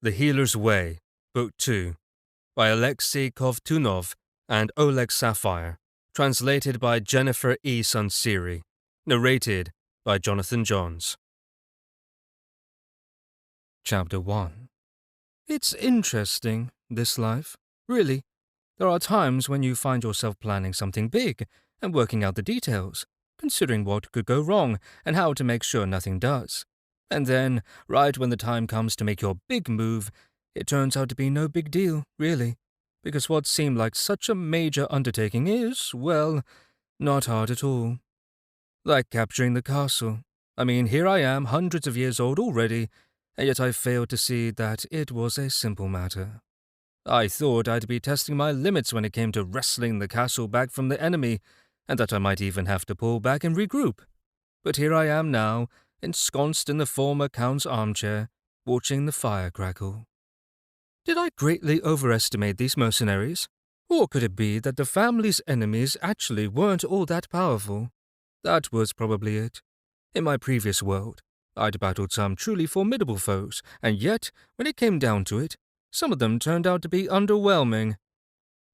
The Healer's Way, Book 2, by Alexei Kovtunov and Oleg Sapphire, translated by Jennifer E. Sunseri, narrated by Jonathan Johns. Chapter 1. It's interesting, this life. Really. There are times when you find yourself planning something big and working out the details, considering what could go wrong and how to make sure nothing does. And then, right when the time comes to make your big move, it turns out to be no big deal, really, because what seemed like such a major undertaking is, well, not hard at all. Like capturing the castle. I mean, here I am, hundreds of years old already, and yet I failed to see that it was a simple matter. I thought I'd be testing my limits when it came to wresting the castle back from the enemy, and that I might even have to pull back and regroup. But here I am now, ensconced in the former Count's armchair, watching the fire crackle. Did I greatly overestimate these mercenaries? Or could it be that the family's enemies actually weren't all that powerful? That was probably it. In my previous world, I'd battled some truly formidable foes, and yet, when it came down to it, some of them turned out to be underwhelming.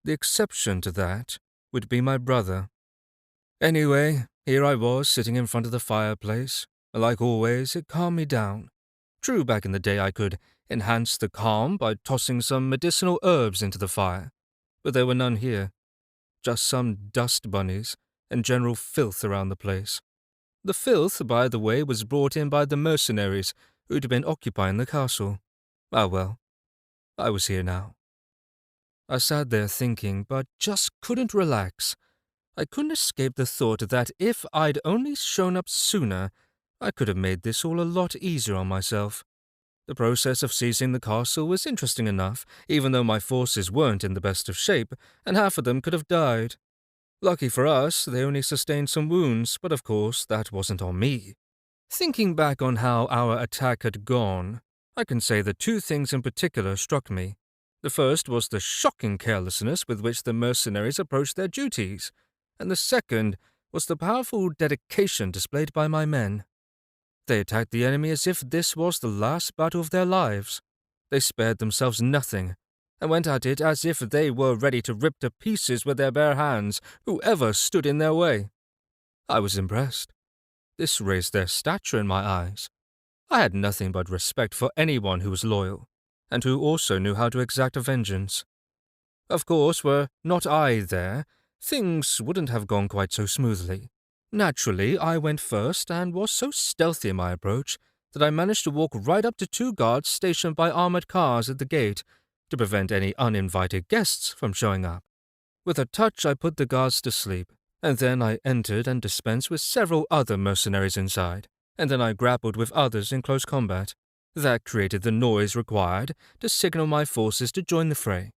The exception to that would be my brother. Anyway, here I was sitting in front of the fireplace. Like always, it calmed me down. True, back in the day I could enhance the calm by tossing some medicinal herbs into the fire, but there were none here. Just some dust bunnies and general filth around the place. The filth, by the way, was brought in by the mercenaries who'd been occupying the castle. Ah well, I was here now. I sat there thinking, but just couldn't relax. I couldn't escape the thought that if I'd only shown up sooner, I could have made this all a lot easier on myself. The process of seizing the castle was interesting enough, even though my forces weren't in the best of shape, and half of them could have died. Lucky for us, they only sustained some wounds, but of course, that wasn't on me. Thinking back on how our attack had gone, I can say that two things in particular struck me. The first was the shocking carelessness with which the mercenaries approached their duties, and the second was the powerful dedication displayed by my men. They attacked the enemy as if this was the last battle of their lives. They spared themselves nothing, and went at it as if they were ready to rip to pieces with their bare hands whoever stood in their way. I was impressed. This raised their stature in my eyes. I had nothing but respect for anyone who was loyal, and who also knew how to exact a vengeance. Of course, were not I there, things wouldn't have gone quite so smoothly. Naturally, I went first and was so stealthy in my approach that I managed to walk right up to two guards stationed by armored cars at the gate to prevent any uninvited guests from showing up. With a touch, I put the guards to sleep, and then I entered and dispensed with several other mercenaries inside, and then I grappled with others in close combat. That created the noise required to signal my forces to join the fray.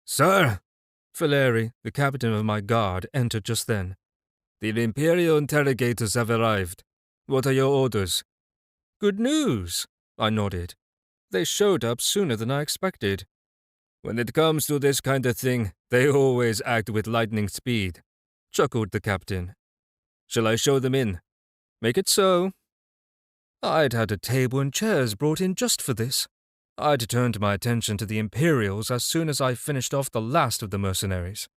"Sir!" Valeri, the captain of my guard, entered just then. "The Imperial interrogators have arrived. What are your orders?" "Good news," I nodded. They showed up sooner than I expected. "When it comes to this kind of thing, they always act with lightning speed," chuckled the captain. "Shall I show them in?" "Make it so." I'd had a table and chairs brought in just for this. I'd turned my attention to the Imperials as soon as I finished off the last of the mercenaries.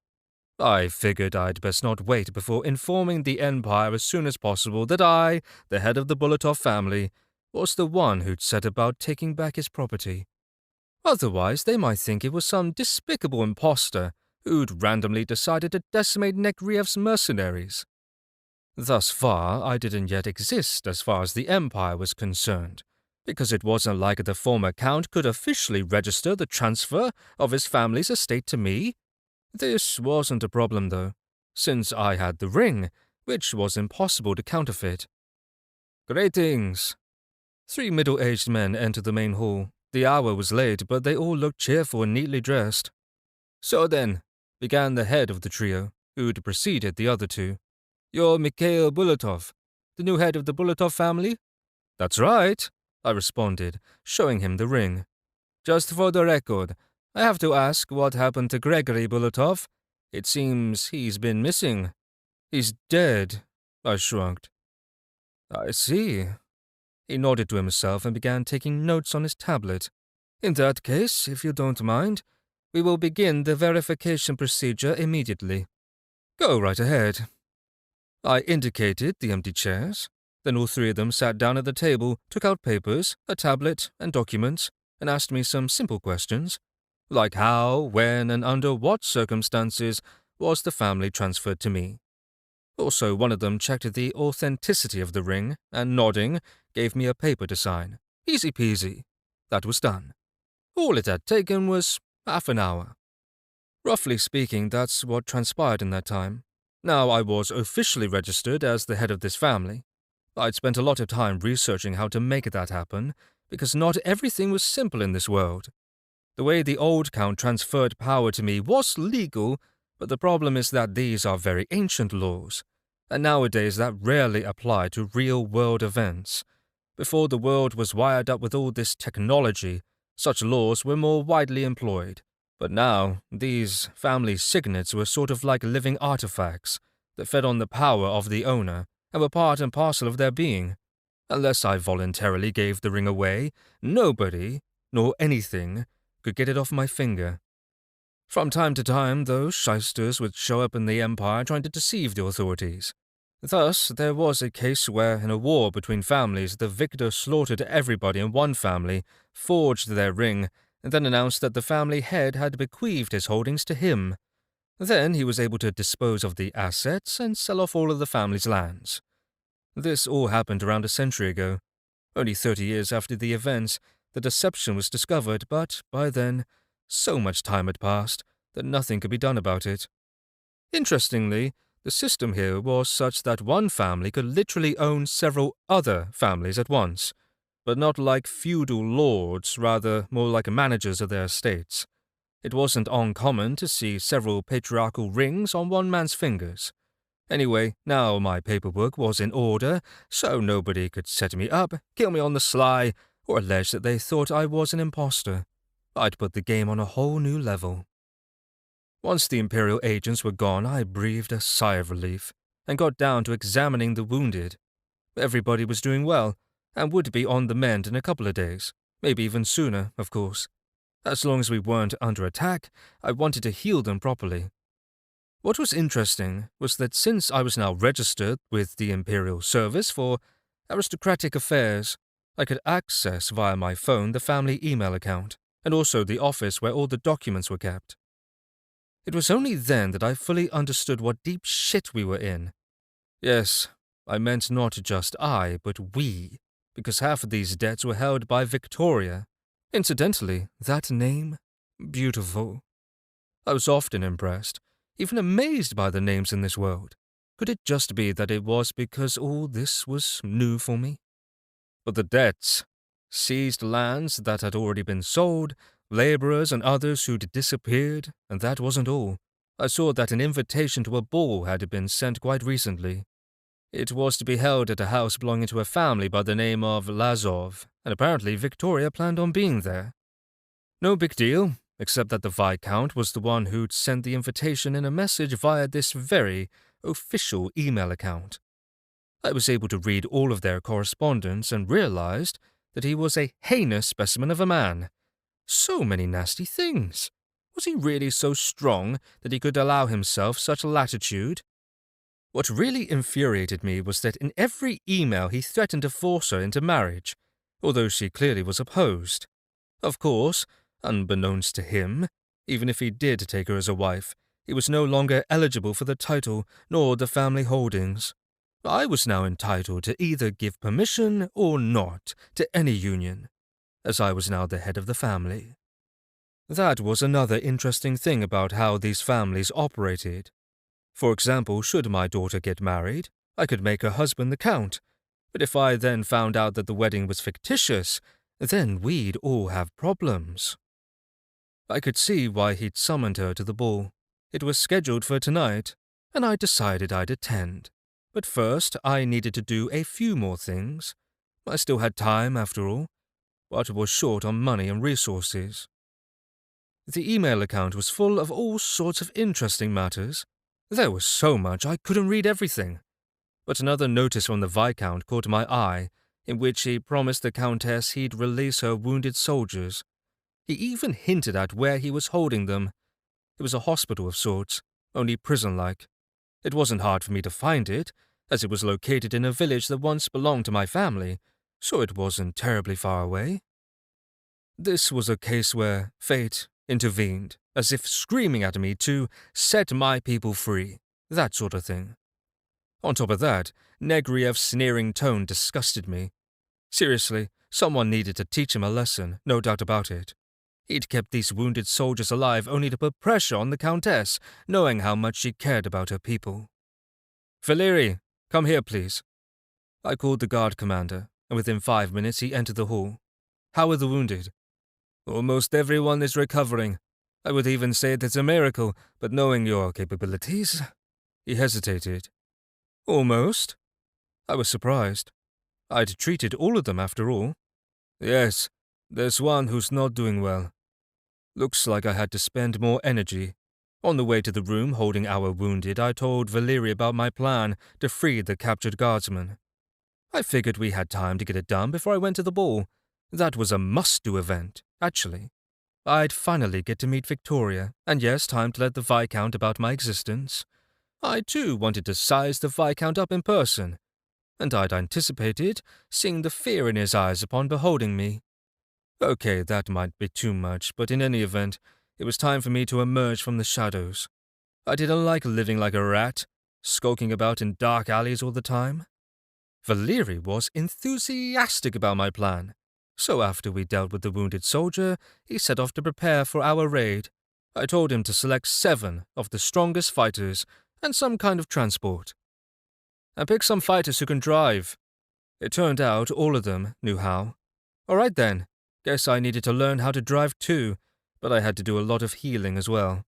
I figured I'd best not wait before informing the Empire as soon as possible that I, the head of the Bulatov family, was the one who'd set about taking back his property. Otherwise, they might think it was some despicable imposter who'd randomly decided to decimate Nekriev's mercenaries. Thus far, I didn't yet exist as far as the Empire was concerned, because it wasn't like the former Count could officially register the transfer of his family's estate to me. This wasn't a problem, though, since I had the ring, which was impossible to counterfeit. "Greetings!" Three middle-aged men entered the main hall. The hour was late, but they all looked cheerful and neatly dressed. "So then," began the head of the trio, who'd preceded the other two, "you're Mikhail Bulatov, the new head of the Bulatov family?" "That's right," I responded, showing him the ring. "Just for the record, I have to ask what happened to Gregory Bulatov. It seems he's been missing." "He's dead," I shrugged. "I see." He nodded to himself and began taking notes on his tablet. In that case, if you don't mind, we will begin the verification procedure immediately. Go right ahead. I indicated the empty chairs. Then all three of them sat down at the table, took out papers, a tablet, and documents, and asked me some simple questions, like how, when, and under what circumstances was the family transferred to me. Also, one of them checked the authenticity of the ring, and nodding, gave me a paper to sign. Easy peasy. That was done. All it had taken was half an hour. Roughly speaking, that's what transpired in that time. Now I was officially registered as the head of this family. I'd spent a lot of time researching how to make that happen, because not everything was simple in this world. The way the old count transferred power to me was legal, but the problem is that these are very ancient laws, and nowadays that rarely apply to real-world events. Before the world was wired up with all this technology, such laws were more widely employed. But now, these family signets were sort of like living artifacts that fed on the power of the owner and were part and parcel of their being. Unless I voluntarily gave the ring away, nobody, nor anything, could get it off my finger. From time to time, those shysters would show up in the Empire trying to deceive the authorities. Thus, there was a case where, in a war between families, the victor slaughtered everybody in one family, forged their ring, and then announced that the family head had bequeathed his holdings to him. Then he was able to dispose of the assets and sell off all of the family's lands. This all happened around a century ago. Only 30 years after the events, the deception was discovered, but by then, so much time had passed that nothing could be done about it. Interestingly, the system here was such that one family could literally own several other families at once, but not like feudal lords, rather more like managers of their estates. It wasn't uncommon to see several patriarchal rings on one man's fingers. Anyway, now my paperwork was in order, so nobody could set me up, kill me on the sly, or allege that they thought I was an imposter. I'd put the game on a whole new level. Once the Imperial agents were gone, I breathed a sigh of relief and got down to examining the wounded. Everybody was doing well and would be on the mend in a couple of days, maybe even sooner, of course. As long as we weren't under attack, I wanted to heal them properly. What was interesting was that since I was now registered with the Imperial Service for Aristocratic Affairs, I could access via my phone the family email account and also the office where all the documents were kept. It was only then that I fully understood what deep shit we were in. Yes, I meant not just I, but we, because half of these debts were held by Victoria. Incidentally, that name? Beautiful. I was often impressed, even amazed by the names in this world. Could it just be that it was because all this was new for me? But the debts, seized lands that had already been sold, laborers and others who'd disappeared, and that wasn't all. I saw that an invitation to a ball had been sent quite recently. It was to be held at a house belonging to a family by the name of Lazov, and apparently Victoria planned on being there. No big deal, except that the Viscount was the one who'd sent the invitation in a message via this very official email account. I was able to read all of their correspondence and realized that he was a heinous specimen of a man. So many nasty things. Was he really so strong that he could allow himself such latitude? What really infuriated me was that in every email he threatened to force her into marriage, although she clearly was opposed. Of course, unbeknownst to him, even if he did take her as a wife, he was no longer eligible for the title nor the family holdings. I was now entitled to either give permission or not to any union, as I was now the head of the family. That was another interesting thing about how these families operated. For example, should my daughter get married, I could make her husband the count, but if I then found out that the wedding was fictitious, then we'd all have problems. I could see why he'd summoned her to the ball. It was scheduled for tonight, and I decided I'd attend. But first, I needed to do a few more things. I still had time, after all, but was short on money and resources. The email account was full of all sorts of interesting matters. There was so much I couldn't read everything. But another notice from the Viscount caught my eye, in which he promised the Countess he'd release her wounded soldiers. He even hinted at where he was holding them. It was a hospital of sorts, only prison-like. It wasn't hard for me to find it, as it was located in a village that once belonged to my family, so it wasn't terribly far away. This was a case where fate intervened, as if screaming at me to set my people free, that sort of thing. On top of that, Negriev's sneering tone disgusted me. Seriously, someone needed to teach him a lesson, no doubt about it. He'd kept these wounded soldiers alive only to put pressure on the Countess, knowing how much she cared about her people. "Valeri, come here, please." I called the guard commander, and within 5 minutes he entered the hall. "How are the wounded?" "Almost everyone is recovering. I would even say it's a miracle, but knowing your capabilities—" He hesitated. "Almost?" I was surprised. I'd treated all of them after all. "Yes, there's one who's not doing well. Looks like I had to spend more energy." On the way to the room holding our wounded, I told Valeri about my plan to free the captured guardsmen. I figured we had time to get it done before I went to the ball. That was a must-do event, actually. I'd finally get to meet Victoria, and yes, time to let the Viscount about my existence. I too wanted to size the Viscount up in person, and I'd anticipated seeing the fear in his eyes upon beholding me. Okay, that might be too much, but in any event, it was time for me to emerge from the shadows. I didn't like living like a rat, skulking about in dark alleys all the time. Valeri was enthusiastic about my plan, so after we dealt with the wounded soldier, he set off to prepare for our raid. I told him to select 7 of the strongest fighters and some kind of transport. And pick some fighters who can drive. It turned out all of them knew how. All right then, guess I needed to learn how to drive too, but I had to do a lot of healing as well.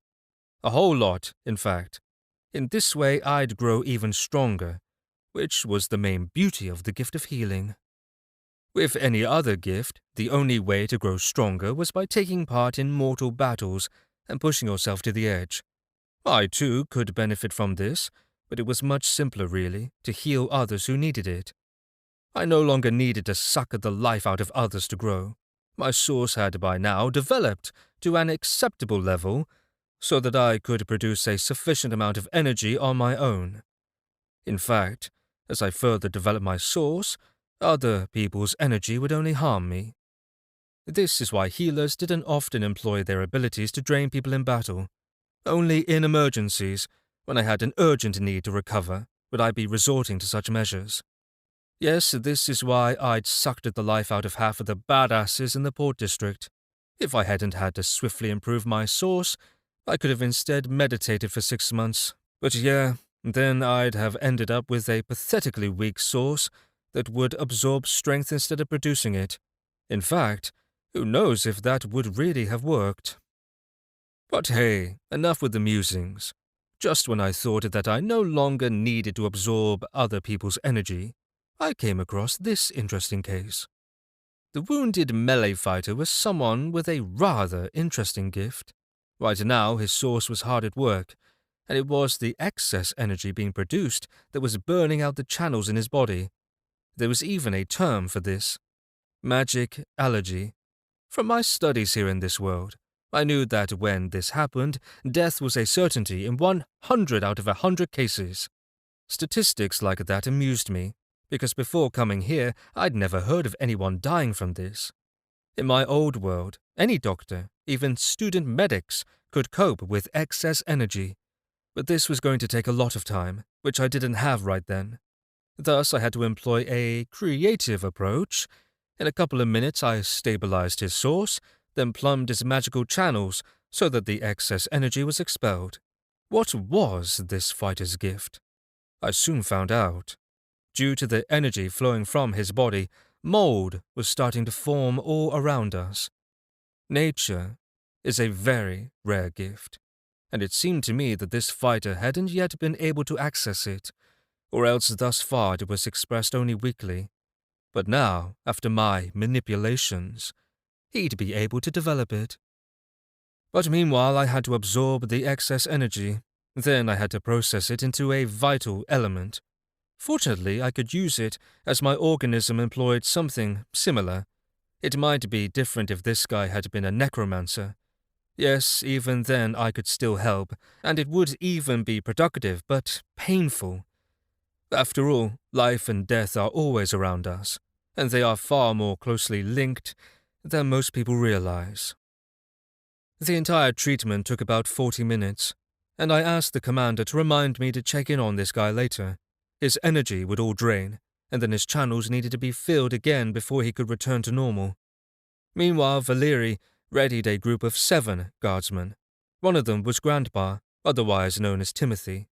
A whole lot, in fact. In this way I'd grow even stronger, which was the main beauty of the gift of healing. With any other gift, the only way to grow stronger was by taking part in mortal battles and pushing yourself to the edge. I too could benefit from this, but it was much simpler really to heal others who needed it. I no longer needed to suck at the life out of others to grow. My source had by now developed to an acceptable level so that I could produce a sufficient amount of energy on my own. In fact, as I further developed my source, other people's energy would only harm me. This is why healers didn't often employ their abilities to drain people in battle. Only in emergencies, when I had an urgent need to recover, would I be resorting to such measures. Yes, this is why I'd sucked at the life out of half of the badasses in the Port District. If I hadn't had to swiftly improve my source, I could have instead meditated for 6 months. But yeah, then I'd have ended up with a pathetically weak source that would absorb strength instead of producing it. In fact, who knows if that would really have worked. But hey, enough with the musings. Just when I thought that I no longer needed to absorb other people's energy, I came across this interesting case. The wounded melee fighter was someone with a rather interesting gift. Right now, his source was hard at work, and it was the excess energy being produced that was burning out the channels in his body. There was even a term for this: magic allergy. From my studies here in this world, I knew that when this happened, death was a certainty in 100 out of 100 cases. Statistics like that amused me, because before coming here, I'd never heard of anyone dying from this. In my old world, any doctor, even student medics, could cope with excess energy. But this was going to take a lot of time, which I didn't have right then. Thus, I had to employ a creative approach. In a couple of minutes, I stabilized his source, then plumbed his magical channels so that the excess energy was expelled. What was this fighter's gift? I soon found out. Due to the energy flowing from his body, mold was starting to form all around us. Nature is a very rare gift, and it seemed to me that this fighter hadn't yet been able to access it, or else thus far it was expressed only weakly. But now, after my manipulations, he'd be able to develop it. But meanwhile, I had to absorb the excess energy. Then I had to process it into a vital element. Fortunately, I could use it as my organism employed something similar. It might be different if this guy had been a necromancer. Yes, even then I could still help, and it would even be productive, but painful. After all, life and death are always around us, and they are far more closely linked than most people realize. The entire treatment took about 40 minutes, and I asked the commander to remind me to check in on this guy later. His energy would all drain, and then his channels needed to be filled again before he could return to normal. Meanwhile, Valeri readied a group of 7 guardsmen. One of them was Grandpa, otherwise known as Timothy,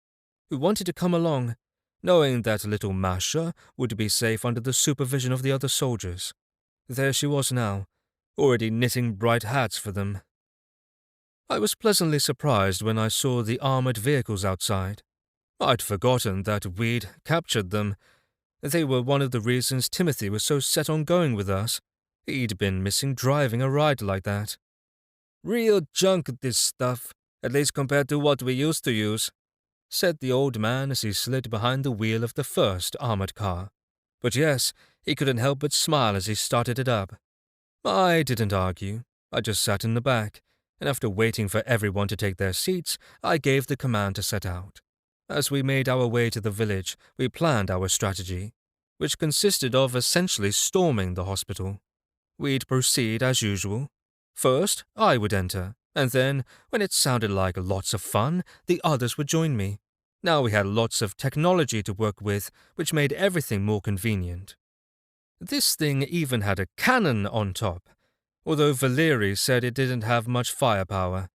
who wanted to come along, knowing that little Masha would be safe under the supervision of the other soldiers. There she was now, already knitting bright hats for them. I was pleasantly surprised when I saw the armored vehicles outside. I'd forgotten that we'd captured them. They were one of the reasons Timothy was so set on going with us. He'd been missing driving a ride like that. "Real junk, this stuff, at least compared to what we used to use," said the old man as he slid behind the wheel of the first armored car. But yes, he couldn't help but smile as he started it up. I didn't argue. I just sat in the back, and after waiting for everyone to take their seats, I gave the command to set out. As we made our way to the village, we planned our strategy, which consisted of essentially storming the hospital. We'd proceed as usual. First, I would enter, and then, when it sounded like lots of fun, the others would join me. Now we had lots of technology to work with, which made everything more convenient. This thing even had a cannon on top, although Valeri said it didn't have much firepower.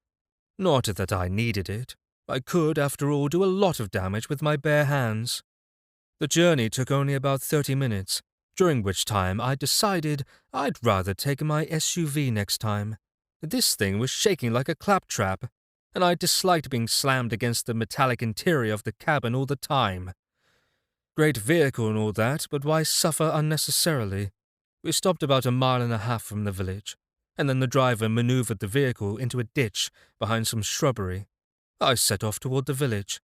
Not that I needed it. I could, after all, do a lot of damage with my bare hands. The journey took only about 30 minutes, during which time I decided I'd rather take my SUV next time. This thing was shaking like a claptrap, and I disliked being slammed against the metallic interior of the cabin all the time. Great vehicle and all that, but why suffer unnecessarily? We stopped about 1.5 miles from the village, and then the driver maneuvered the vehicle into a ditch behind some shrubbery. I set off toward the village.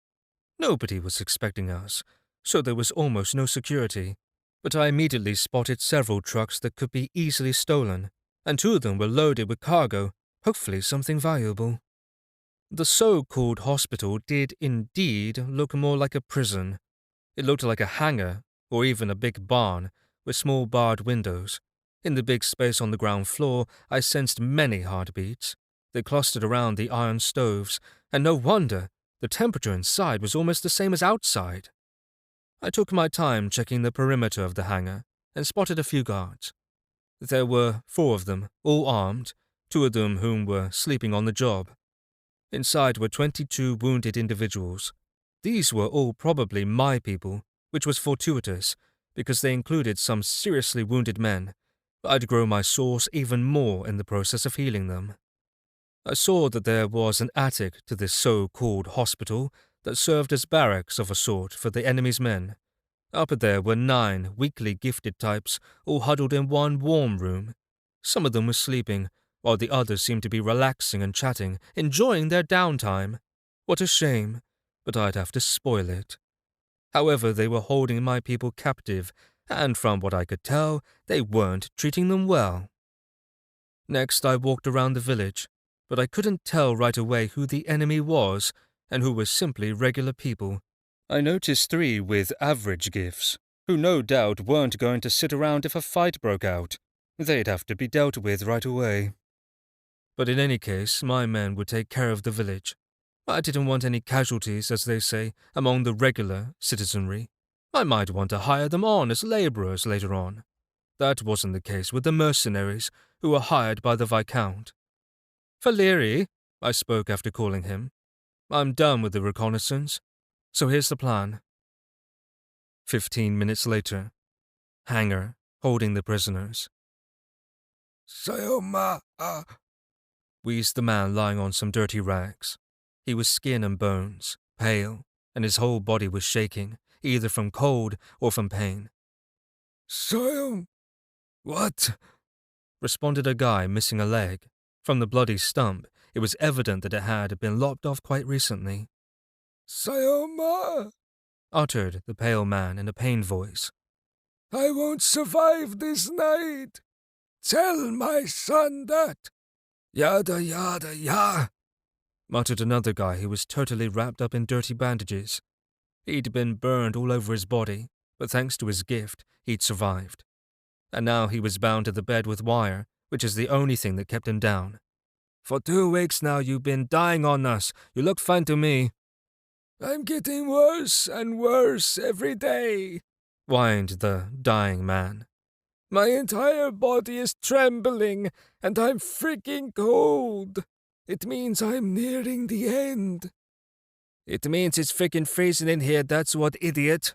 Nobody was expecting us, so there was almost no security, but I immediately spotted several trucks that could be easily stolen, and 2 of them were loaded with cargo, hopefully something valuable. The so-called hospital did indeed look more like a prison. It looked like a hangar, or even a big barn, with small barred windows. In the big space on the ground floor, I sensed many heartbeats. They clustered around the iron stoves, and no wonder, the temperature inside was almost the same as outside. I took my time checking the perimeter of the hangar, and spotted a few guards. There were 4 of them, all armed, 2 of them whom were sleeping on the job. Inside were 22 wounded individuals. These were all probably my people, which was fortuitous, because they included some seriously wounded men. I'd grow my sauce even more in the process of healing them. I saw that there was an attic to this so-called hospital that served as barracks of a sort for the enemy's men. Up there were 9 weakly gifted types, all huddled in one warm room. Some of them were sleeping, while the others seemed to be relaxing and chatting, enjoying their downtime. What a shame, but I'd have to spoil it. However, they were holding my people captive, and from what I could tell, they weren't treating them well. Next, I walked around the village, but I couldn't tell right away who the enemy was and who were simply regular people. I noticed 3 with average gifts, who no doubt weren't going to sit around if a fight broke out. They'd have to be dealt with right away. But in any case, my men would take care of the village. I didn't want any casualties, as they say, among the regular citizenry. I might want to hire them on as laborers later on. That wasn't the case with the mercenaries who were hired by the Viscount. "Valeri," I spoke after calling him. "I'm done with the reconnaissance, so here's the plan." 15 minutes later. Hangar, holding the prisoners. "Sayoma," wheezed the man lying on some dirty rags. He was skin and bones, pale, and his whole body was shaking, either from cold or from pain. "Sayom, what?" responded a guy missing a leg. From the bloody stump, it was evident that it had been lopped off quite recently. "Sayoma, Uttered the pale man in a pained voice. I won't survive this night." tell my son that. Yada yada ya, muttered another guy who was totally wrapped up in dirty bandages. He'd been burned all over his body, but thanks to his gift, he'd survived. And now he was bound to the bed with wire, which is the only thing that kept him down. "For 2 weeks now you've been dying on us. You look fine to me," I'm getting worse and worse every day. whined the dying man. My entire body is trembling, and I'm freaking cold. It means I'm nearing the end. "It means it's frickin' freezing in here, that's what, idiot,"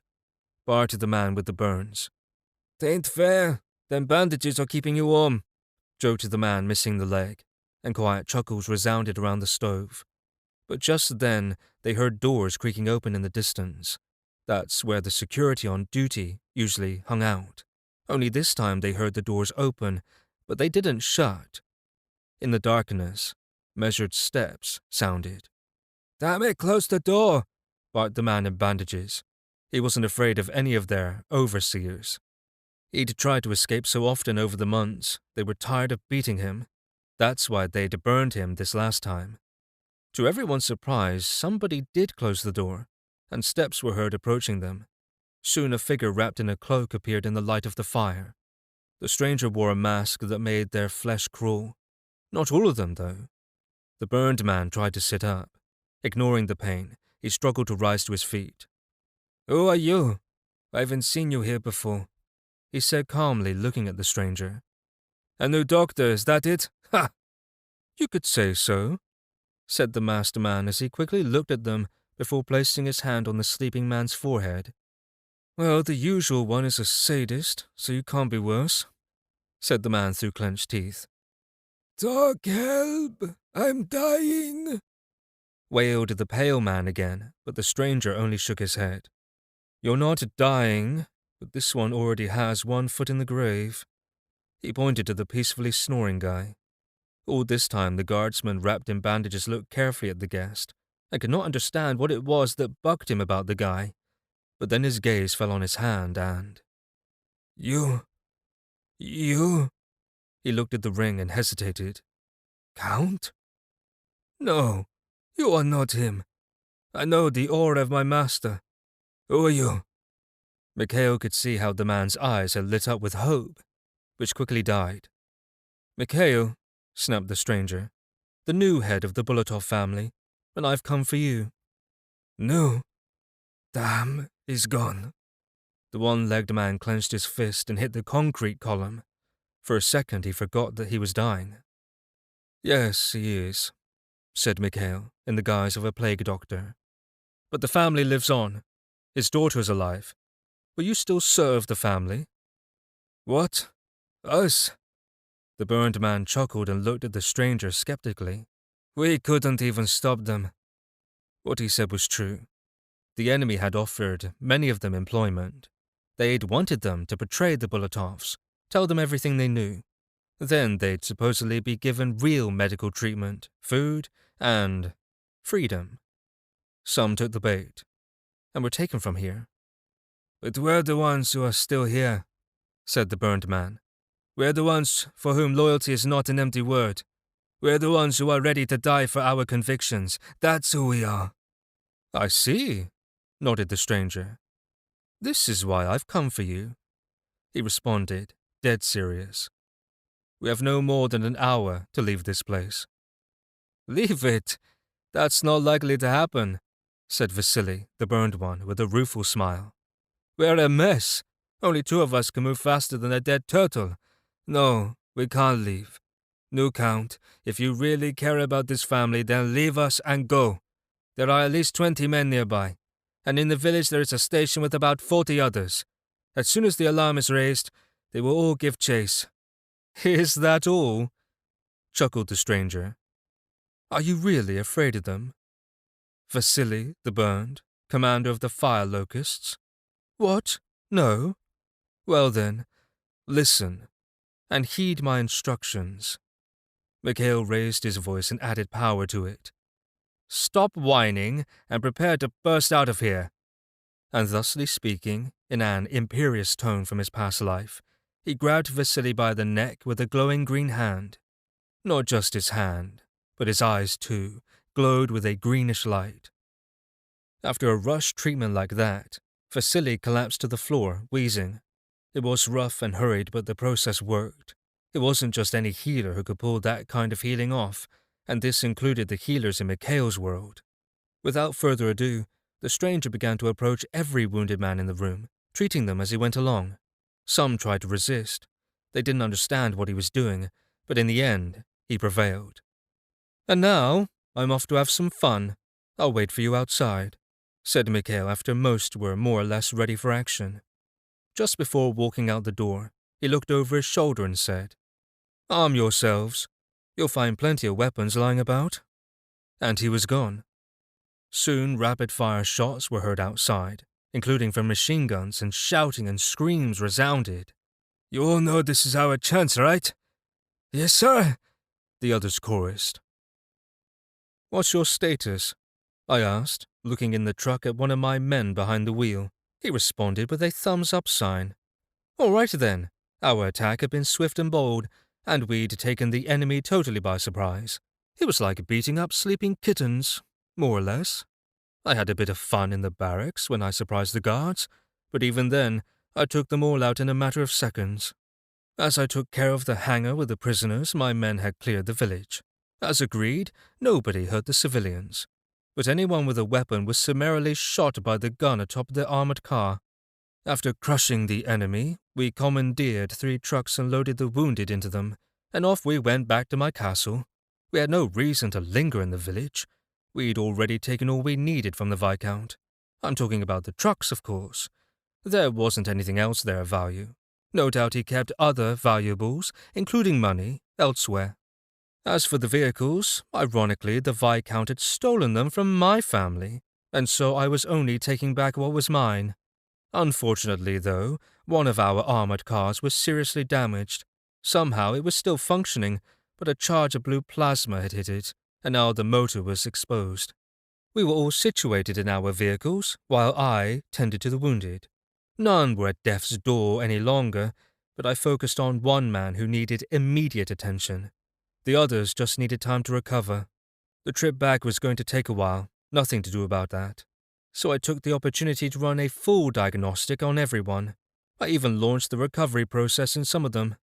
barked the man with the burns. "'Tain't fair. Them bandages are keeping you warm," joked the man missing the leg, and quiet chuckles resounded around the stove. But just then, they heard doors creaking open in the distance. That's where the security on duty usually hung out. Only this time they heard the doors open, but they didn't shut. In the darkness, measured steps sounded. "Damn it, close the door," barked the man in bandages. He wasn't afraid of any of their overseers. He'd tried to escape so often over the months, they were tired of beating him. That's why they'd burned him this last time. To everyone's surprise, somebody did close the door, and steps were heard approaching them. Soon a figure wrapped in a cloak appeared in the light of the fire. The stranger wore a mask that made their flesh crawl. Not all of them, though. The burned man tried to sit up. Ignoring the pain, he struggled to rise to his feet. "Who are you? I haven't seen you here before," he said calmly, looking at the stranger. "A new doctor, is that it? Ha!" "You could say so," said the masked man as he quickly looked at them before placing his hand on the sleeping man's forehead. "Well, the usual one is a sadist, so you can't be worse," said the man through clenched teeth. Dog, help! I'm dying. Wailed the pale man again, but the stranger only shook his head. "You're not dying, but this one already has 1 foot in the grave." He pointed to the peacefully snoring guy. All this time, the guardsman wrapped in bandages looked carefully at the guest and could not understand what it was that bugged him about the guy. But then his gaze fell on his hand and... You... He looked at the ring and hesitated. "Count? No, you are not him. I know the aura of my master. Who are you?" Mikhail could see how the man's eyes had lit up with hope, which quickly died. "Mikhail," snapped the stranger, "the new head of the Bulatov family, and I've come for you." "No. Damn, he's gone." The one-legged man clenched his fist and hit the concrete column. For a second he forgot that he was dying. "Yes, he is," said Mikhail, in the guise of a plague doctor. "But the family lives on. His daughter is alive. Will you still serve the family?" "What? Us?" The burned man chuckled and looked at the stranger skeptically. "We couldn't even stop them." What he said was true. The enemy had offered many of them employment. They'd wanted them to betray the Bulatovs, tell them everything they knew. Then they'd supposedly be given real medical treatment, food, and freedom. Some took the bait, and were taken from here. "But we're the ones who are still here," said the burned man. "We're the ones for whom loyalty is not an empty word. We're the ones who are ready to die for our convictions. That's who we are." "I see," nodded the stranger. "This is why I've come for you," he responded, dead serious. "We have no more than an hour to leave this place." "Leave it? That's not likely to happen," said Vasily, the burned one, with a rueful smile. "We're a mess. Only 2 of us can move faster than a dead turtle. No, we can't leave. No, Count, if you really care about this family, then leave us and go. There are at least 20 men nearby, and in the village there is a station with about 40 others. As soon as the alarm is raised, they will all give chase." "Is that all?" chuckled the stranger. "Are you really afraid of them? Vasily, the burned, commander of the fire locusts? What? No? Well then, listen, and heed my instructions." Mikhail raised his voice and added power to it. "Stop whining and prepare to burst out of here." And thusly speaking, in an imperious tone from his past life, He grabbed Vasily by the neck with a glowing green hand. Not just his hand, but his eyes too, glowed with a greenish light. After a rushed treatment like that, Vasily collapsed to the floor, wheezing. It was rough and hurried, but the process worked. It wasn't just any healer who could pull that kind of healing off, and this included the healers in Mikhail's world. Without further ado, the stranger began to approach every wounded man in the room, treating them as he went along. Some tried to resist. They didn't understand what he was doing, but in the end, he prevailed. "And now, I'm off to have some fun. I'll wait for you outside," said Mikhail after most were more or less ready for action. Just before walking out the door, he looked over his shoulder and said, "Arm yourselves. You'll find plenty of weapons lying about." And he was gone. Soon rapid-fire shots were heard outside, including from machine guns, and shouting and screams resounded. "You all know this is our chance, right?" "Yes, sir," the others chorused. "What's your status?" I asked, looking in the truck at one of my men behind the wheel. He responded with a thumbs-up sign. "All right then. Our attack had been swift and bold, and we'd taken the enemy totally by surprise. It was like beating up sleeping kittens, more or less. I had a bit of fun in the barracks when I surprised the guards, but even then, I took them all out in a matter of seconds. As I took care of the hangar with the prisoners, my men had cleared the village. As agreed, nobody hurt the civilians, but anyone with a weapon was summarily shot by the gun atop the armored car. After crushing the enemy, we commandeered 3 trucks and loaded the wounded into them, and off we went back to my castle. We had no reason to linger in the village. We'd already taken all we needed from the Viscount. I'm talking about the trucks, of course. There wasn't anything else there of value. No doubt he kept other valuables, including money, elsewhere. As for the vehicles, ironically, the Viscount had stolen them from my family, and so I was only taking back what was mine. Unfortunately, though, one of our armored cars was seriously damaged. Somehow it was still functioning, but a charge of blue plasma had hit it, and now the motor was exposed. We were all situated in our vehicles, while I tended to the wounded. None were at death's door any longer, but I focused on one man who needed immediate attention. The others just needed time to recover. The trip back was going to take a while, nothing to do about that. So I took the opportunity to run a full diagnostic on everyone. I even launched the recovery process in some of them.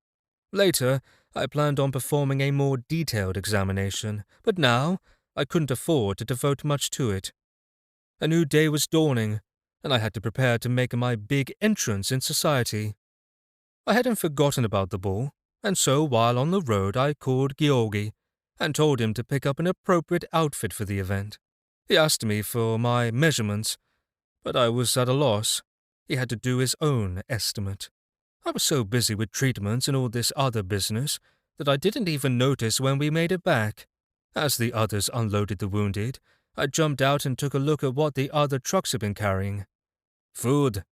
Later, I planned on performing a more detailed examination, but now I couldn't afford to devote much to it. A new day was dawning, and I had to prepare to make my big entrance in society. I hadn't forgotten about the ball, and so while on the road I called Georgi and told him to pick up an appropriate outfit for the event. He asked me for my measurements, but I was at a loss. He had to do his own estimate. I was so busy with treatments and all this other business that I didn't even notice when we made it back. As the others unloaded the wounded, I jumped out and took a look at what the other trucks had been carrying. "Food,"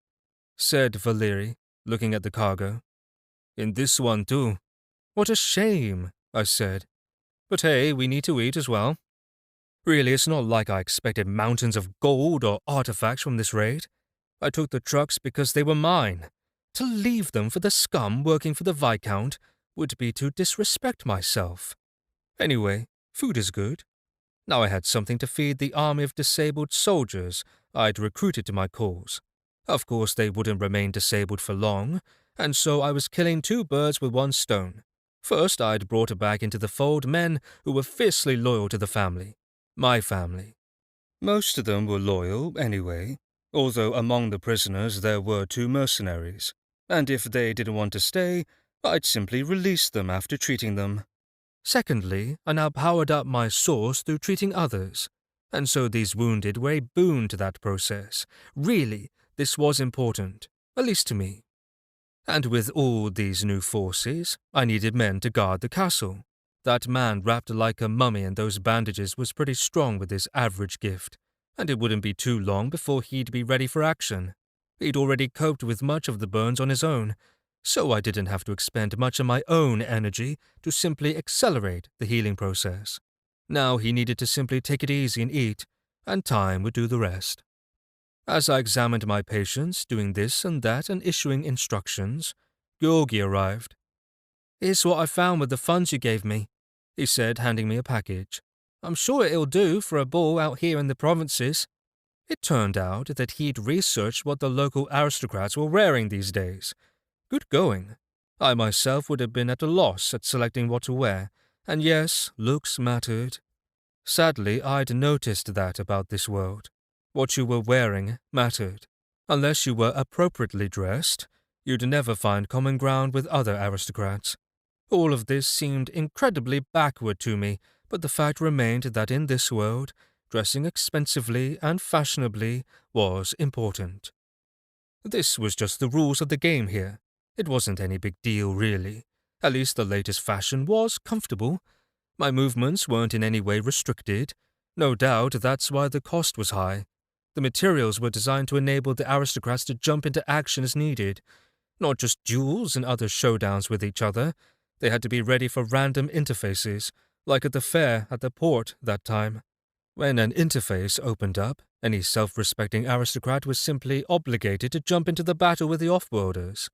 said Valeri, looking at the cargo. "In this one, too." "What a shame," I said. "But hey, we need to eat as well." Really, it's not like I expected mountains of gold or artifacts from this raid. I took the trucks because they were mine. To leave them for the scum working for the Viscount would be to disrespect myself. Anyway, food is good. Now I had something to feed the army of disabled soldiers I'd recruited to my cause. Of course, they wouldn't remain disabled for long, and so I was killing 2 birds with 1 stone. First, I'd brought back into the fold men who were fiercely loyal to the family. My family. Most of them were loyal, anyway, although among the prisoners there were 2 mercenaries, and if they didn't want to stay, I'd simply release them after treating them. Secondly, I now powered up my source through treating others, and so these wounded were a boon to that process. Really, this was important, at least to me. And with all these new forces, I needed men to guard the castle. That man wrapped like a mummy in those bandages was pretty strong with his average gift, and it wouldn't be too long before he'd be ready for action. He'd already coped with much of the burns on his own, so I didn't have to expend much of my own energy to simply accelerate the healing process. Now he needed to simply take it easy and eat, and time would do the rest. As I examined my patients, doing this and that and issuing instructions, Georgi arrived. "Here's what I found with the funds you gave me," he said, handing me a package. "I'm sure it'll do for a ball out here in the provinces." It turned out that he'd researched what the local aristocrats were wearing these days. Good going. I myself would have been at a loss at selecting what to wear, and yes, looks mattered. Sadly, I'd noticed that about this world. What you were wearing mattered. Unless you were appropriately dressed, you'd never find common ground with other aristocrats. All of this seemed incredibly backward to me, but the fact remained that in this world, dressing expensively and fashionably was important. This was just the rules of the game here. It wasn't any big deal, really. At least the latest fashion was comfortable. My movements weren't in any way restricted. No doubt that's why the cost was high. The materials were designed to enable the aristocrats to jump into action as needed. Not just duels and other showdowns with each other. They had to be ready for random interfaces, like at the fair at the port that time. When an interface opened up, any self-respecting aristocrat was simply obligated to jump into the battle with the off-worlders.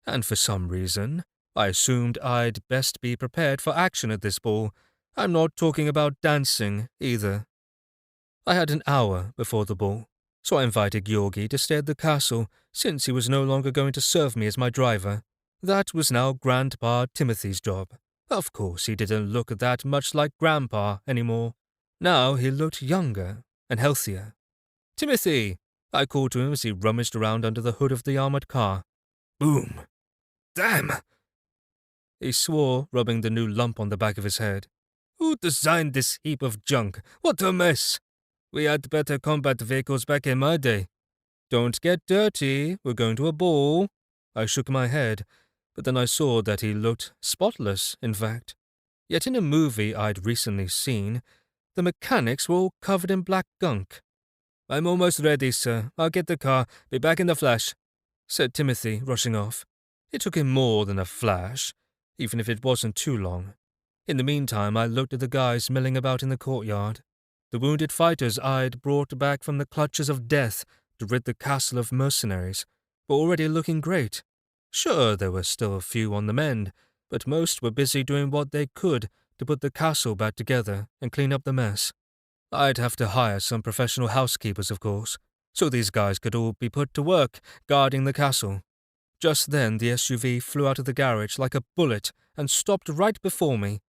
And for some reason, I assumed I'd best be prepared for action at this ball. I'm not talking about dancing, either. I had an hour before the ball, so I invited Georgi to stay at the castle since he was no longer going to serve me as my driver. That was now Grandpa Timothy's job. Of course, he didn't look that much like Grandpa anymore. Now he looked younger and healthier. "Timothy!" I called to him as he rummaged around under the hood of the armored car. Boom. Damn! He swore, rubbing the new lump on the back of his head. Who designed this heap of junk? What a mess! We had better combat vehicles back in my day. "Don't get dirty, we're going to a ball." I shook my head, but then I saw that he looked spotless, in fact. Yet in a movie I'd recently seen, the mechanics were all covered in black gunk. "I'm almost ready, sir. I'll get the car. Be back in the flash," said Timothy, rushing off. It took him more than a flash, even if it wasn't too long. In the meantime, I looked at the guys milling about in the courtyard. The wounded fighters I'd brought back from the clutches of death to rid the castle of mercenaries were already looking great. Sure, there were still a few on the mend, but most were busy doing what they could to put the castle back together and clean up the mess. I'd have to hire some professional housekeepers, of course, so these guys could all be put to work guarding the castle. Just then the SUV flew out of the garage like a bullet and stopped right before me.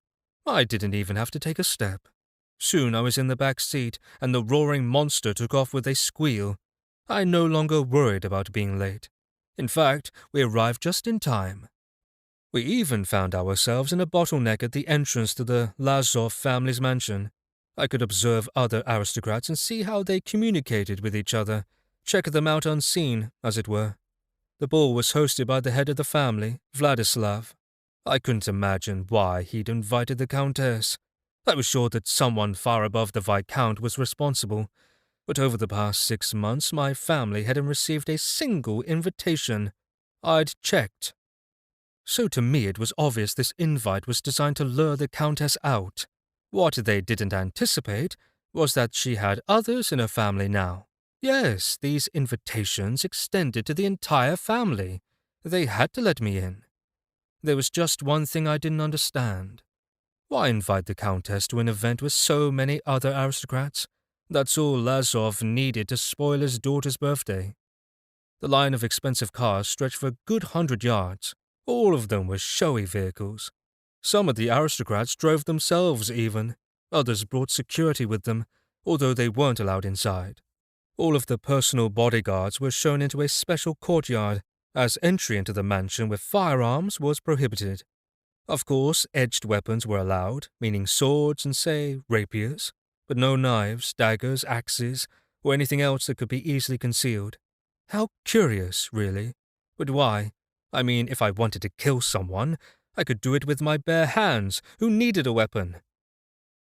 I didn't even have to take a step. Soon I was in the back seat and the roaring monster took off with a squeal. I no longer worried about being late. In fact, we arrived just in time. We even found ourselves in a bottleneck at the entrance to the Lazov family's mansion. I could observe other aristocrats and see how they communicated with each other, check them out unseen, as it were. The ball was hosted by the head of the family, Vladislav. I couldn't imagine why he'd invited the Countess. I was sure that someone far above the Viscount was responsible, but over the past 6 months my family hadn't received a single invitation. I'd checked. So to me it was obvious this invite was designed to lure the Countess out. What they didn't anticipate was that she had others in her family now. Yes, these invitations extended to the entire family. They had to let me in. There was just one thing I didn't understand. Why invite the Countess to an event with so many other aristocrats? That's all Lazov needed to spoil his daughter's birthday. The line of expensive cars stretched for a good 100 yards. All of them were showy vehicles. Some of the aristocrats drove themselves even. Others brought security with them, although they weren't allowed inside. All of the personal bodyguards were shown into a special courtyard, as entry into the mansion with firearms was prohibited. Of course, edged weapons were allowed, meaning swords and, say, rapiers, but no knives, daggers, axes, or anything else that could be easily concealed. How curious, really. But why? I mean, if I wanted to kill someone, I could do it with my bare hands. Who needed a weapon?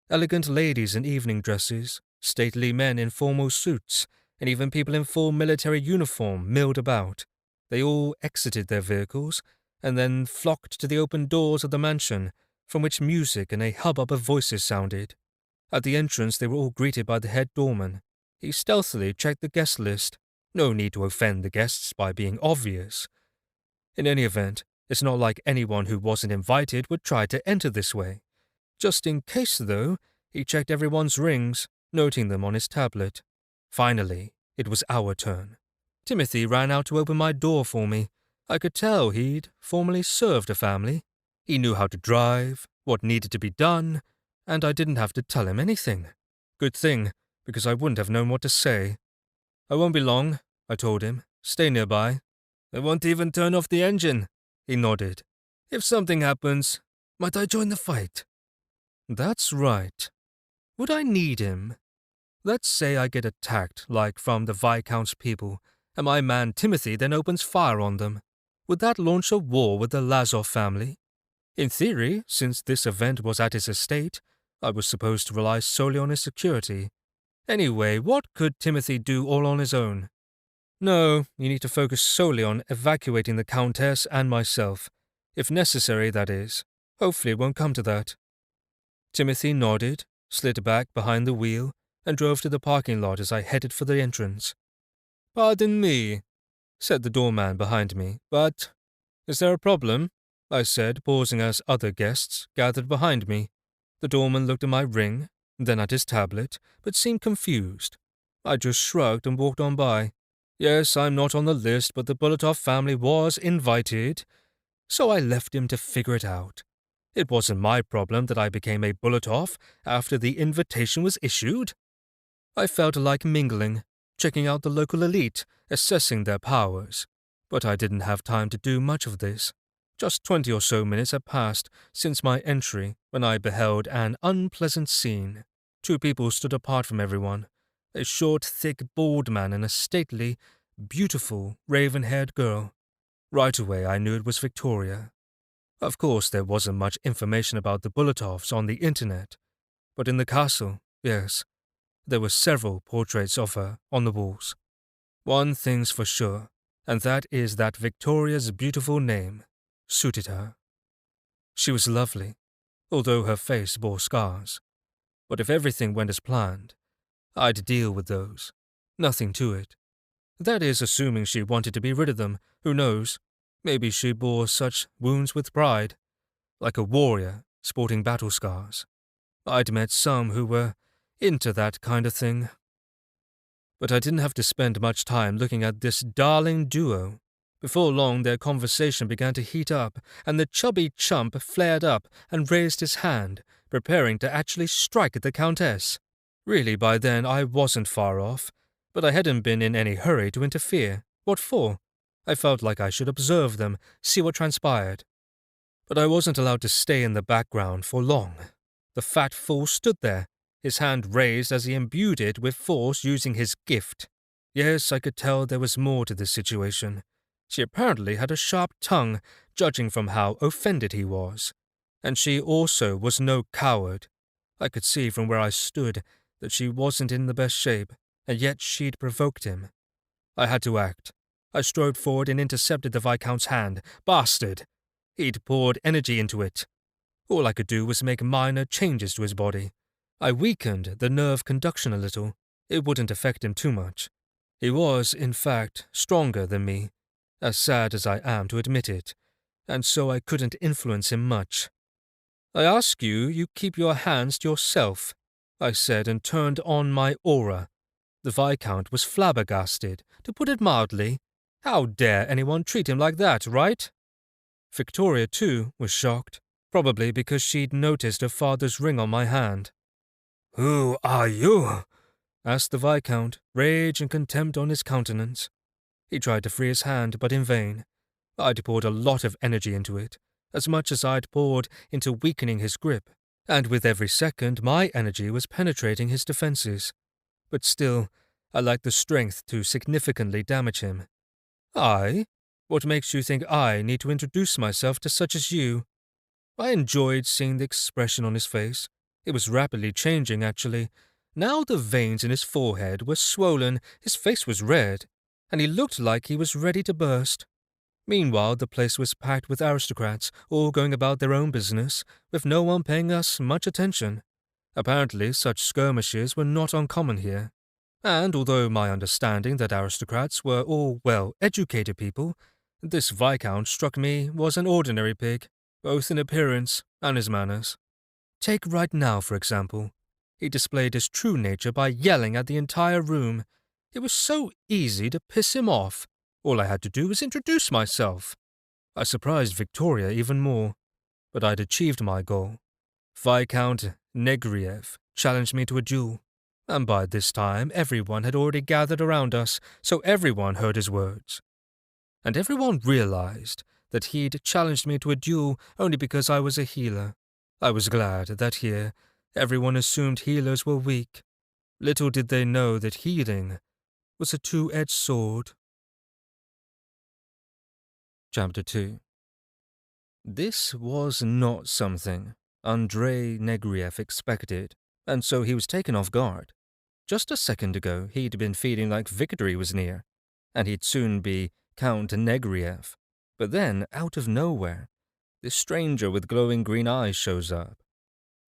Elegant ladies in evening dresses, stately men in formal suits, and even people in full military uniform milled about. They all exited their vehicles and then flocked to the open doors of the mansion, from which music and a hubbub of voices sounded. At the entrance they were all greeted by the head doorman. He stealthily checked the guest list. No need to offend the guests by being obvious. In any event, It's not like anyone who wasn't invited would try to enter this way. Just in case, though, he checked everyone's rings, noting them on his tablet. Finally, it was our turn. Timothy ran out to open my door for me. I could tell he'd formerly served a family. He knew how to drive, what needed to be done, and I didn't have to tell him anything. Good thing, because I wouldn't have known what to say. I won't be long, I told him. Stay nearby. I won't even turn off the engine, he nodded. If something happens, might I join the fight? That's right. Would I need him? Let's say I get attacked, like from the Viscount's people, and my man Timothy then opens fire on them. Would that launch a war with the Lazov family? In theory, since this event was at his estate, I was supposed to rely solely on his security. Anyway, what could Timothy do all on his own? No, you need to focus solely on evacuating the Countess and myself. If necessary, that is. Hopefully it won't come to that. Timothy nodded, slid back behind the wheel, and drove to the parking lot as I headed for the entrance. "Pardon me," said the doorman behind me, "but is there a problem?" I said, pausing as other guests gathered behind me. The doorman looked at my ring, then at his tablet, but seemed confused. I just shrugged and walked on by. Yes, I'm not on the list, but the Bulatov family was invited, so I left him to figure it out. It wasn't my problem that I became a Bulatov after the invitation was issued. I felt like mingling, checking out the local elite, assessing their powers. But I didn't have time to do much of this. Just 20 or so minutes had passed since my entry when I beheld an unpleasant scene. Two people stood apart from everyone. A short, thick, bald man and a stately, beautiful, raven-haired girl. Right away I knew it was Victoria. Of course, there wasn't much information about the Bulatovs on the internet, but in the castle, yes, there were several portraits of her on the walls. One thing's for sure, and that is that Victoria's beautiful name suited her. She was lovely, although her face bore scars. But if everything went as planned, I'd deal with those. Nothing to it. That is, assuming she wanted to be rid of them. Who knows? Maybe she bore such wounds with pride, like a warrior sporting battle scars. I'd met some who were into that kind of thing. But I didn't have to spend much time looking at this darling duo. Before long, their conversation began to heat up, and the chubby chump flared up and raised his hand, preparing to actually strike at the Countess. Really, by then, I wasn't far off, but I hadn't been in any hurry to interfere. What for? I felt like I should observe them, see what transpired. But I wasn't allowed to stay in the background for long. The fat fool stood there, his hand raised as he imbued it with force using his gift. Yes, I could tell there was more to this situation. She apparently had a sharp tongue, judging from how offended he was. And she also was no coward. I could see from where I stood that she wasn't in the best shape, and yet she'd provoked him. I had to act. I strode forward and intercepted the Viscount's hand. Bastard! He'd poured energy into it. All I could do was make minor changes to his body. I weakened the nerve conduction a little. It wouldn't affect him too much. He was, in fact, stronger than me, as sad as I am to admit it, and so I couldn't influence him much. I ask you keep your hands to yourself, I said, and turned on my aura. The Viscount was flabbergasted, to put it mildly. How dare anyone treat him like that, right? Victoria, too, was shocked, probably because she'd noticed her father's ring on my hand. "Who are you?" asked the Viscount, rage and contempt on his countenance. He tried to free his hand, but in vain. I'd poured a lot of energy into it, as much as I'd poured into weakening his grip, and with every second my energy was penetrating his defenses. But still, I lacked the strength to significantly damage him. I? What makes you think I need to introduce myself to such as you? I enjoyed seeing the expression on his face. It was rapidly changing, actually. Now the veins in his forehead were swollen, his face was red, and he looked like he was ready to burst. Meanwhile, the place was packed with aristocrats, all going about their own business, with no one paying us much attention. Apparently, such skirmishes were not uncommon here. And although my understanding that aristocrats were all well-educated people, This Viscount struck me was an ordinary pig, both in appearance and his manners. Take right now, for example. He displayed his true nature by yelling at the entire room. It was so easy to piss him off. All I had to do was introduce myself. I surprised Victoria even more, but I'd achieved my goal. Viscount Negriev challenged me to a duel, and by this time everyone had already gathered around us, so everyone heard his words. And everyone realized that he'd challenged me to a duel only because I was a healer. I was glad that here everyone assumed healers were weak. Little did they know that healing was a two-edged sword. Chapter 2. This was not something Andrei Negriev expected, and so he was taken off guard. Just a second ago, he'd been feeling like victory was near, and he'd soon be Count Negriev. But then, out of nowhere, this stranger with glowing green eyes shows up.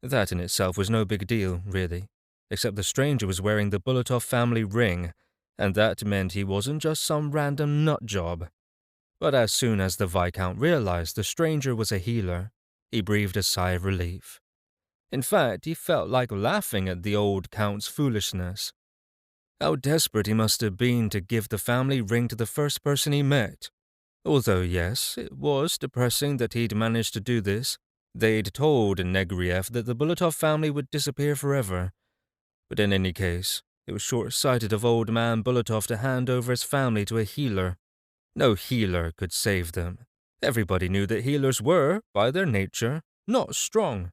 That in itself was no big deal, really, except the stranger was wearing the Bulatov family ring, and that meant he wasn't just some random nut job. But as soon as the Viscount realized the stranger was a healer, he breathed a sigh of relief. In fact, he felt like laughing at the old Count's foolishness. How desperate he must have been to give the family ring to the first person he met. Although, yes, it was depressing that he'd managed to do this. They'd told Negriev that the Bulatov family would disappear forever. But in any case, it was short-sighted of old man Bulatov to hand over his family to a healer. No healer could save them. Everybody knew that healers were, by their nature, not strong.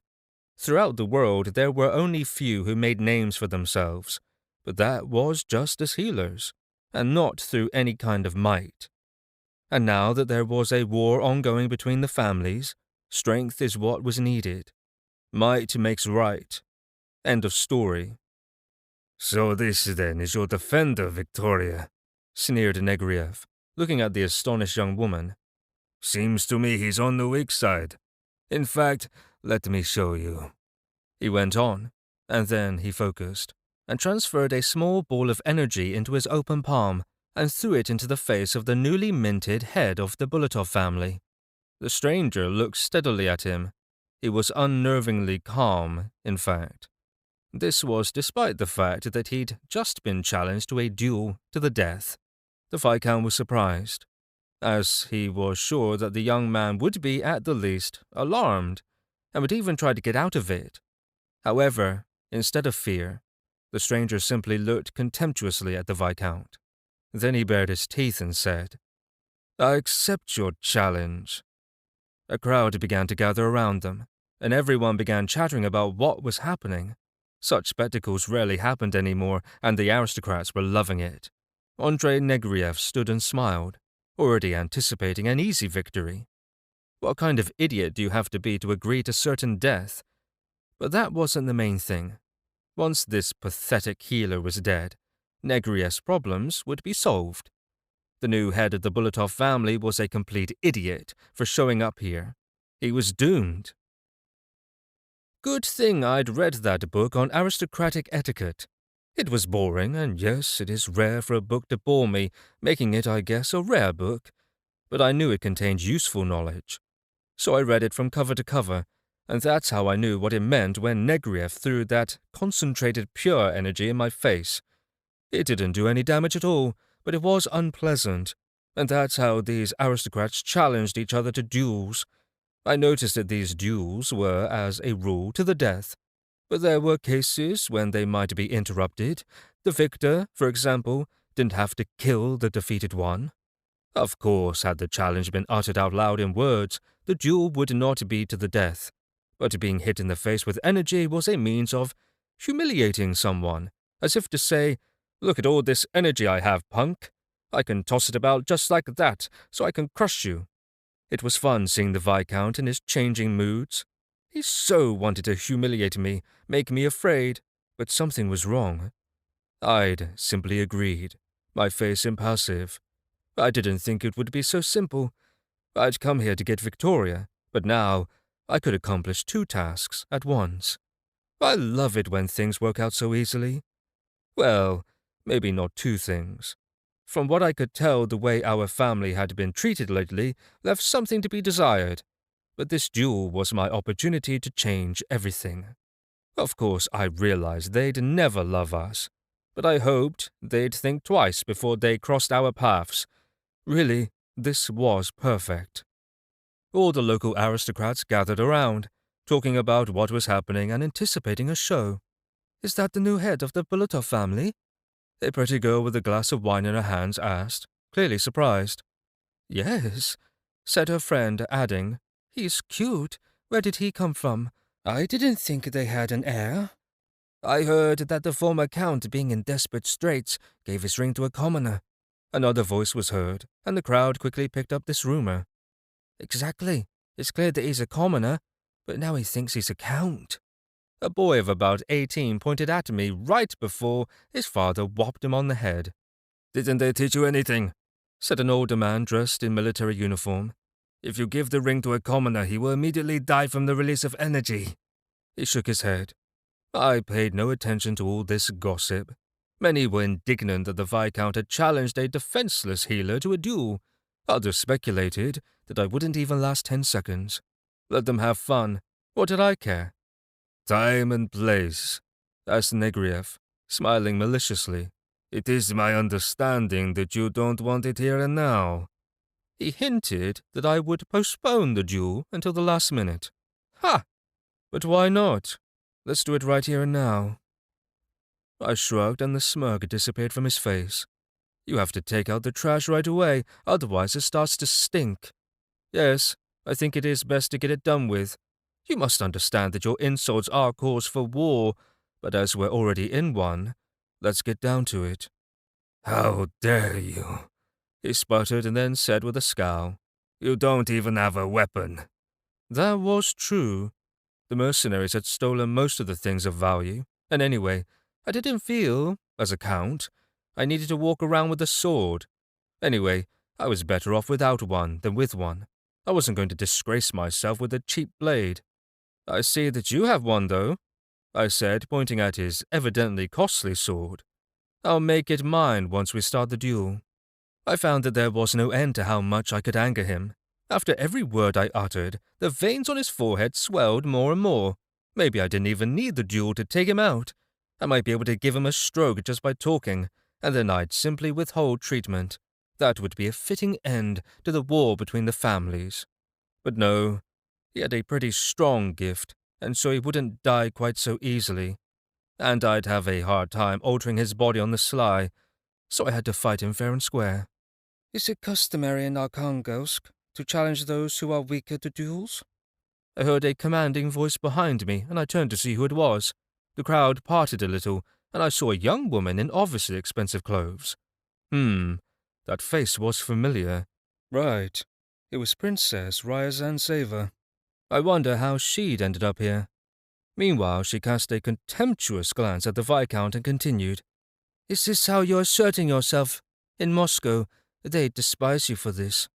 Throughout the world, there were only few who made names for themselves, but that was just as healers, and not through any kind of might. And now that there was a war ongoing between the families, strength is what was needed. Might makes right. End of story. So this then is your defender, Victoria, sneered Negriev, looking at the astonished young woman. Seems to me he's on the weak side. In fact, let me show you. He went on, and then he focused, and transferred a small ball of energy into his open palm, and threw it into the face of the newly minted head of the Bulatov family. The stranger looked steadily at him. He was unnervingly calm, in fact. This was despite the fact that he'd just been challenged to a duel to the death. The Viscount was surprised, as he was sure that the young man would be, at the least, alarmed, and would even try to get out of it. However, instead of fear, the stranger simply looked contemptuously at the Viscount. Then he bared his teeth and said, "I accept your challenge." A crowd began to gather around them, and everyone began chattering about what was happening. Such spectacles rarely happened anymore, and the aristocrats were loving it. Andrei Negriev stood and smiled, already anticipating an easy victory. What kind of idiot do you have to be to agree to certain death? But that wasn't the main thing. Once this pathetic healer was dead, Negriev's problems would be solved. The new head of the Bulatov family was a complete idiot for showing up here. He was doomed. Good thing I'd read that book on aristocratic etiquette. It was boring, and yes, it is rare for a book to bore me, making it, I guess, a rare book. But I knew it contained useful knowledge. So I read it from cover to cover, and that's how I knew what it meant when Negriev threw that concentrated pure energy in my face. It didn't do any damage at all, but it was unpleasant, and that's how these aristocrats challenged each other to duels. I noticed that these duels were, as a rule, to the death, but there were cases when they might be interrupted. The victor, for example, didn't have to kill the defeated one. Of course, had the challenge been uttered out loud in words, the duel would not be to the death, but being hit in the face with energy was a means of humiliating someone, as if to say, "Look at all this energy I have, punk. I can toss it about just like that, so I can crush you." It was fun seeing the Viscount in his changing moods. He so wanted to humiliate me, make me afraid, but something was wrong. I'd simply agreed, my face impassive. I didn't think it would be so simple. I'd come here to get Victoria, but now I could accomplish 2 tasks at once. I love it when things work out so easily. Well, maybe not 2 things. From what I could tell, the way our family had been treated lately left something to be desired, but this duel was my opportunity to change everything. Of course, I realized they'd never love us, but I hoped they'd think twice before they crossed our paths. Really, this was perfect. All the local aristocrats gathered around, talking about what was happening and anticipating a show. "Is that the new head of the Bolotov family?" a pretty girl with a glass of wine in her hands asked, clearly surprised. "Yes," said her friend, adding, "He's cute. Where did he come from? I didn't think they had an heir." "I heard that the former count, being in desperate straits, gave his ring to a commoner." Another voice was heard, and the crowd quickly picked up this rumor. "Exactly. It's clear that he's a commoner, but now he thinks he's a count." A boy of about 18 pointed at me right before his father whopped him on the head. "Didn't they teach you anything?" said an older man dressed in military uniform. "If you give the ring to a commoner, he will immediately die from the release of energy." He shook his head. I paid no attention to all this gossip. Many were indignant that the Viscount had challenged a defenseless healer to a duel. Others speculated that I wouldn't even last 10 seconds. Let them have fun. What did I care? "Time and place," asked Negriev, smiling maliciously. "It is my understanding that you don't want it here and now." He hinted that I would postpone the duel until the last minute. Ha! But why not? Let's do it right here and now. I shrugged and the smirk disappeared from his face. "You have to take out the trash right away, otherwise it starts to stink." "Yes, I think it is best to get it done with. You must understand that your insults are cause for war, but as we're already in one, let's get down to it." "How dare you?" he sputtered and then said with a scowl. "You don't even have a weapon." That was true. The mercenaries had stolen most of the things of value, and anyway, I didn't feel, as a count, I needed to walk around with a sword. Anyway, I was better off without one than with one. I wasn't going to disgrace myself with a cheap blade. "I see that you have one, though," I said, pointing at his evidently costly sword. "I'll make it mine once we start the duel." I found that there was no end to how much I could anger him. After every word I uttered, the veins on his forehead swelled more and more. Maybe I didn't even need the duel to take him out. I might be able to give him a stroke just by talking, and then I'd simply withhold treatment. That would be a fitting end to the war between the families. But no, he had a pretty strong gift, and so he wouldn't die quite so easily. And I'd have a hard time altering his body on the sly, so I had to fight him fair and square. "Is it customary in Arkhangelsk to challenge those who are weaker to duels?" I heard a commanding voice behind me, and I turned to see who it was. The crowd parted a little, and I saw a young woman in obviously expensive clothes. That face was familiar. Right, it was Princess Ryazantseva. I wonder how she'd ended up here. Meanwhile, she cast a contemptuous glance at the Viscount and continued, "Is this how you're asserting yourself? In Moscow, they despise you for this."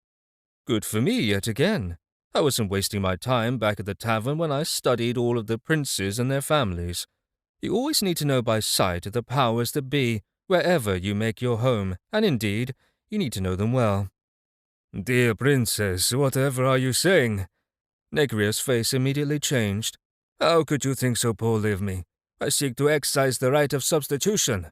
Good for me yet again. I wasn't wasting my time back at the tavern when I studied all of the princes and their families. You always need to know by sight the powers that be, wherever you make your home, and indeed, you need to know them well. "Dear princess, whatever are you saying?" Negria's face immediately changed. "How could you think so poorly of me? I seek to exercise the right of substitution."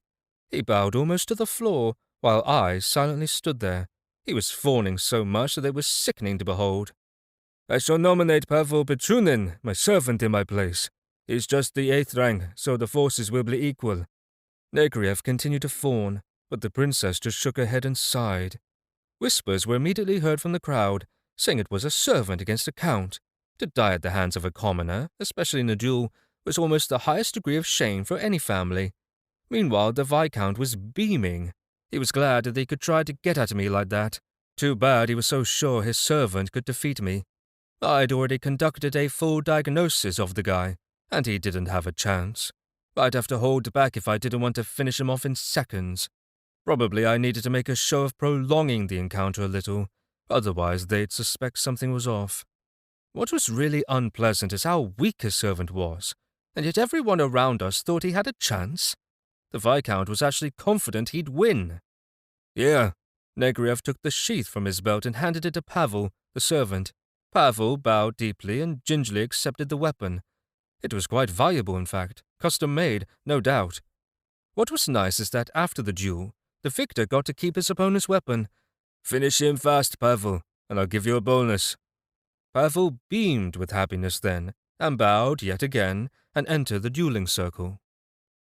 He bowed almost to the floor, while I silently stood there. He was fawning so much that it was sickening to behold. "I shall nominate Pavel Petrunin, my servant, in my place. He's just the 8th rank, so the forces will be equal." Negriev continued to fawn, but the princess just shook her head and sighed. Whispers were immediately heard from the crowd, saying it was a servant against a count. To die at the hands of a commoner, especially in a duel, was almost the highest degree of shame for any family. Meanwhile, the Viscount was beaming. He was glad that he could try to get at me like that. Too bad he was so sure his servant could defeat me. I'd already conducted a full diagnosis of the guy, and he didn't have a chance. I'd have to hold back if I didn't want to finish him off in seconds. Probably I needed to make a show of prolonging the encounter a little, otherwise they'd suspect something was off. What was really unpleasant is how weak his servant was, and yet everyone around us thought he had a chance. The Viscount was actually confident he'd win. Yeah. Negriev took the sheath from his belt and handed it to Pavel, the servant. Pavel bowed deeply and gingerly accepted the weapon. It was quite valuable, in fact. Custom-made, no doubt. What was nice is that after the duel, the victor got to keep his opponent's weapon. Finish him fast, Pavel, and I'll give you a bonus. Pavel beamed with happiness then, and bowed yet again, and entered the dueling circle.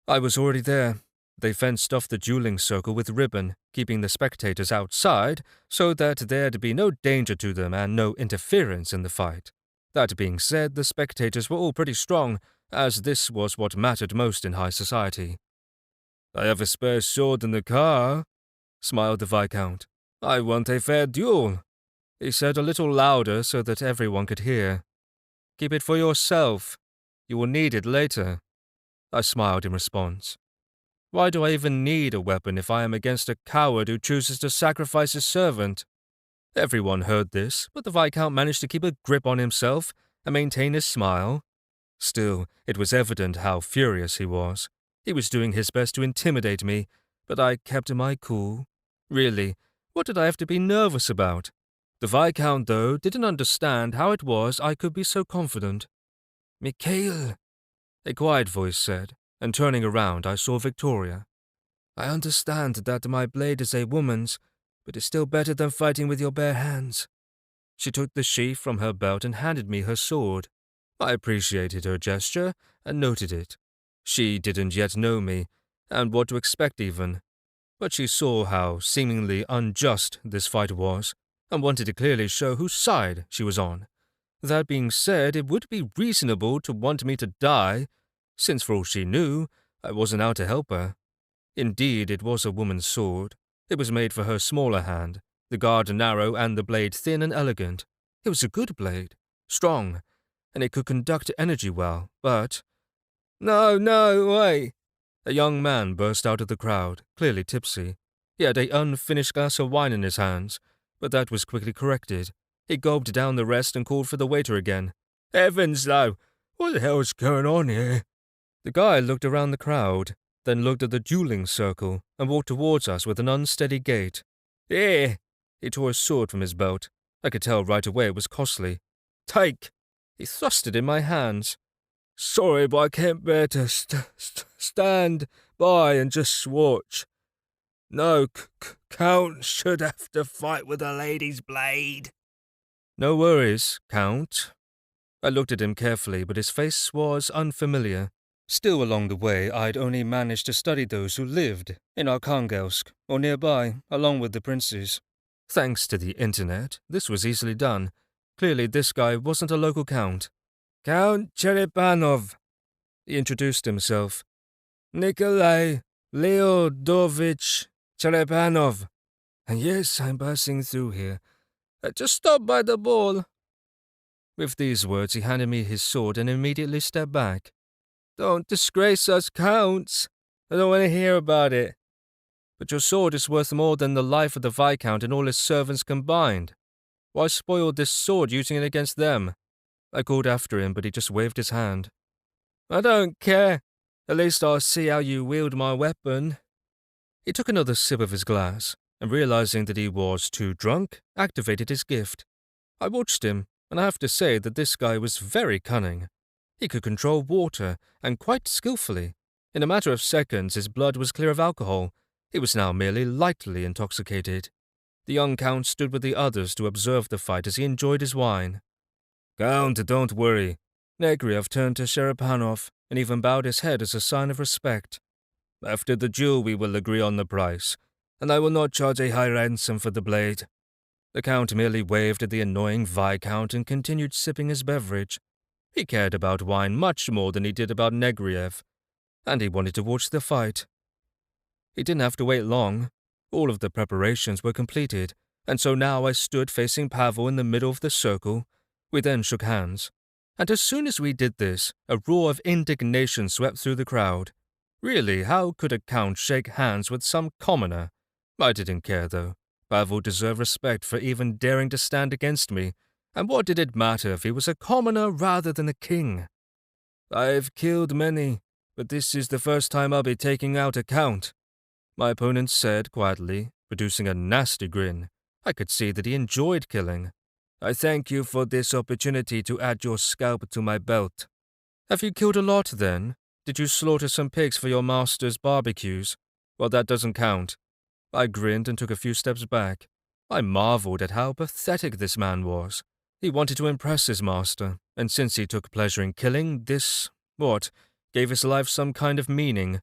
I was already there. They fenced off the dueling circle with ribbon, keeping the spectators outside so that there'd be no danger to them and no interference in the fight. That being said, the spectators were all pretty strong, as this was what mattered most in high society. I have a spare sword in the car, smiled the Viscount. I want a fair duel, he said a little louder so that everyone could hear. Keep it for yourself. You will need it later. I smiled in response. Why do I even need a weapon if I am against a coward who chooses to sacrifice his servant? Everyone heard this, but the Viscount managed to keep a grip on himself and maintain his smile. Still, it was evident how furious he was. He was doing his best to intimidate me, but I kept my cool. Really, what did I have to be nervous about? The Viscount, though, didn't understand how it was I could be so confident. Mikhail, a quiet voice said, and turning around I saw Victoria. I understand that my blade is a woman's, but it's still better than fighting with your bare hands. She took the sheath from her belt and handed me her sword. I appreciated her gesture and noted it. She didn't yet know me, and what to expect even. But she saw how seemingly unjust this fight was, and wanted to clearly show whose side she was on. That being said, it would be reasonable to want me to die, since for all she knew, I wasn't out to help her. Indeed, it was a woman's sword. It was made for her smaller hand, the guard narrow and the blade thin and elegant. It was a good blade, strong, and it could conduct energy well, but— No, wait! A young man burst out of the crowd, clearly tipsy. He had an unfinished glass of wine in his hands, but that was quickly corrected. He gulped down the rest and called for the waiter again. Heavens, though! What the hell's going on here? The guy looked around the crowd, then looked at the dueling circle and walked towards us with an unsteady gait. Here! He tore his sword from his belt. I could tell right away it was costly. Take! He thrust it in my hands. Sorry, but I can't bear to stand by and just watch. No Count should have to fight with a lady's blade. No worries, Count. I looked at him carefully, but his face was unfamiliar. Still along the way, I'd only managed to study those who lived in Arkhangelsk or nearby, along with the princes. Thanks to the internet, this was easily done. Clearly, this guy wasn't a local count. Count Cherepanov, he introduced himself. Nikolai Leodovich Cherepanov. And yes, I'm passing through here. Just stop by the ball. With these words, he handed me his sword and immediately stepped back. Don't disgrace us, Counts. I don't want to hear about it. But your sword is worth more than the life of the Viscount and all his servants combined. Why spoil this sword using it against them? I called after him, but he just waved his hand. I don't care. At least I'll see how you wield my weapon. He took another sip of his glass, and realizing that he was too drunk, activated his gift. I watched him, and I have to say that this guy was very cunning. He could control water, and quite skillfully. In a matter of seconds, his blood was clear of alcohol. He was now merely lightly intoxicated. The young count stood with the others to observe the fight as he enjoyed his wine. Count, don't worry. Negriev turned to Cherepanov and even bowed his head as a sign of respect. After the duel, we will agree on the price, and I will not charge a high ransom for the blade. The count merely waved at the annoying Viscount and continued sipping his beverage. He cared about wine much more than he did about Negriev, and he wanted to watch the fight. He didn't have to wait long. All of the preparations were completed, and so now I stood facing Pavel in the middle of the circle. We then shook hands, and as soon as we did this, a roar of indignation swept through the crowd. Really, how could a count shake hands with some commoner? I didn't care, though. Pavel deserved respect for even daring to stand against me, and what did it matter if he was a commoner rather than a king? I've killed many, but this is the first time I'll be taking out a count, my opponent said quietly, producing a nasty grin. I could see that he enjoyed killing. "I thank you for this opportunity to add your scalp to my belt." "Have you killed a lot, then? Did you slaughter some pigs for your master's barbecues?" "Well, that doesn't count." I grinned and took a few steps back. I marveled at how pathetic this man was. He wanted to impress his master, and since he took pleasure in killing, gave his life some kind of meaning.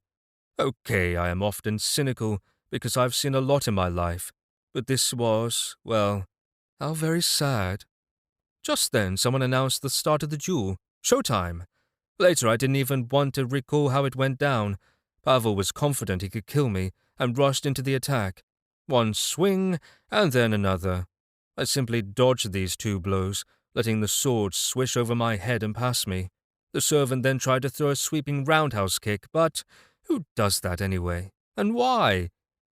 Okay, I am often cynical because I've seen a lot in my life, but this was, well, how very sad. Just then, someone announced the start of the duel. Showtime! Later, I didn't even want to recall how it went down. Pavel was confident he could kill me and rushed into the attack. One swing, and then another. I simply dodged these two blows, letting the sword swish over my head and past me. The servant then tried to throw a sweeping roundhouse kick, but who does that anyway? And why?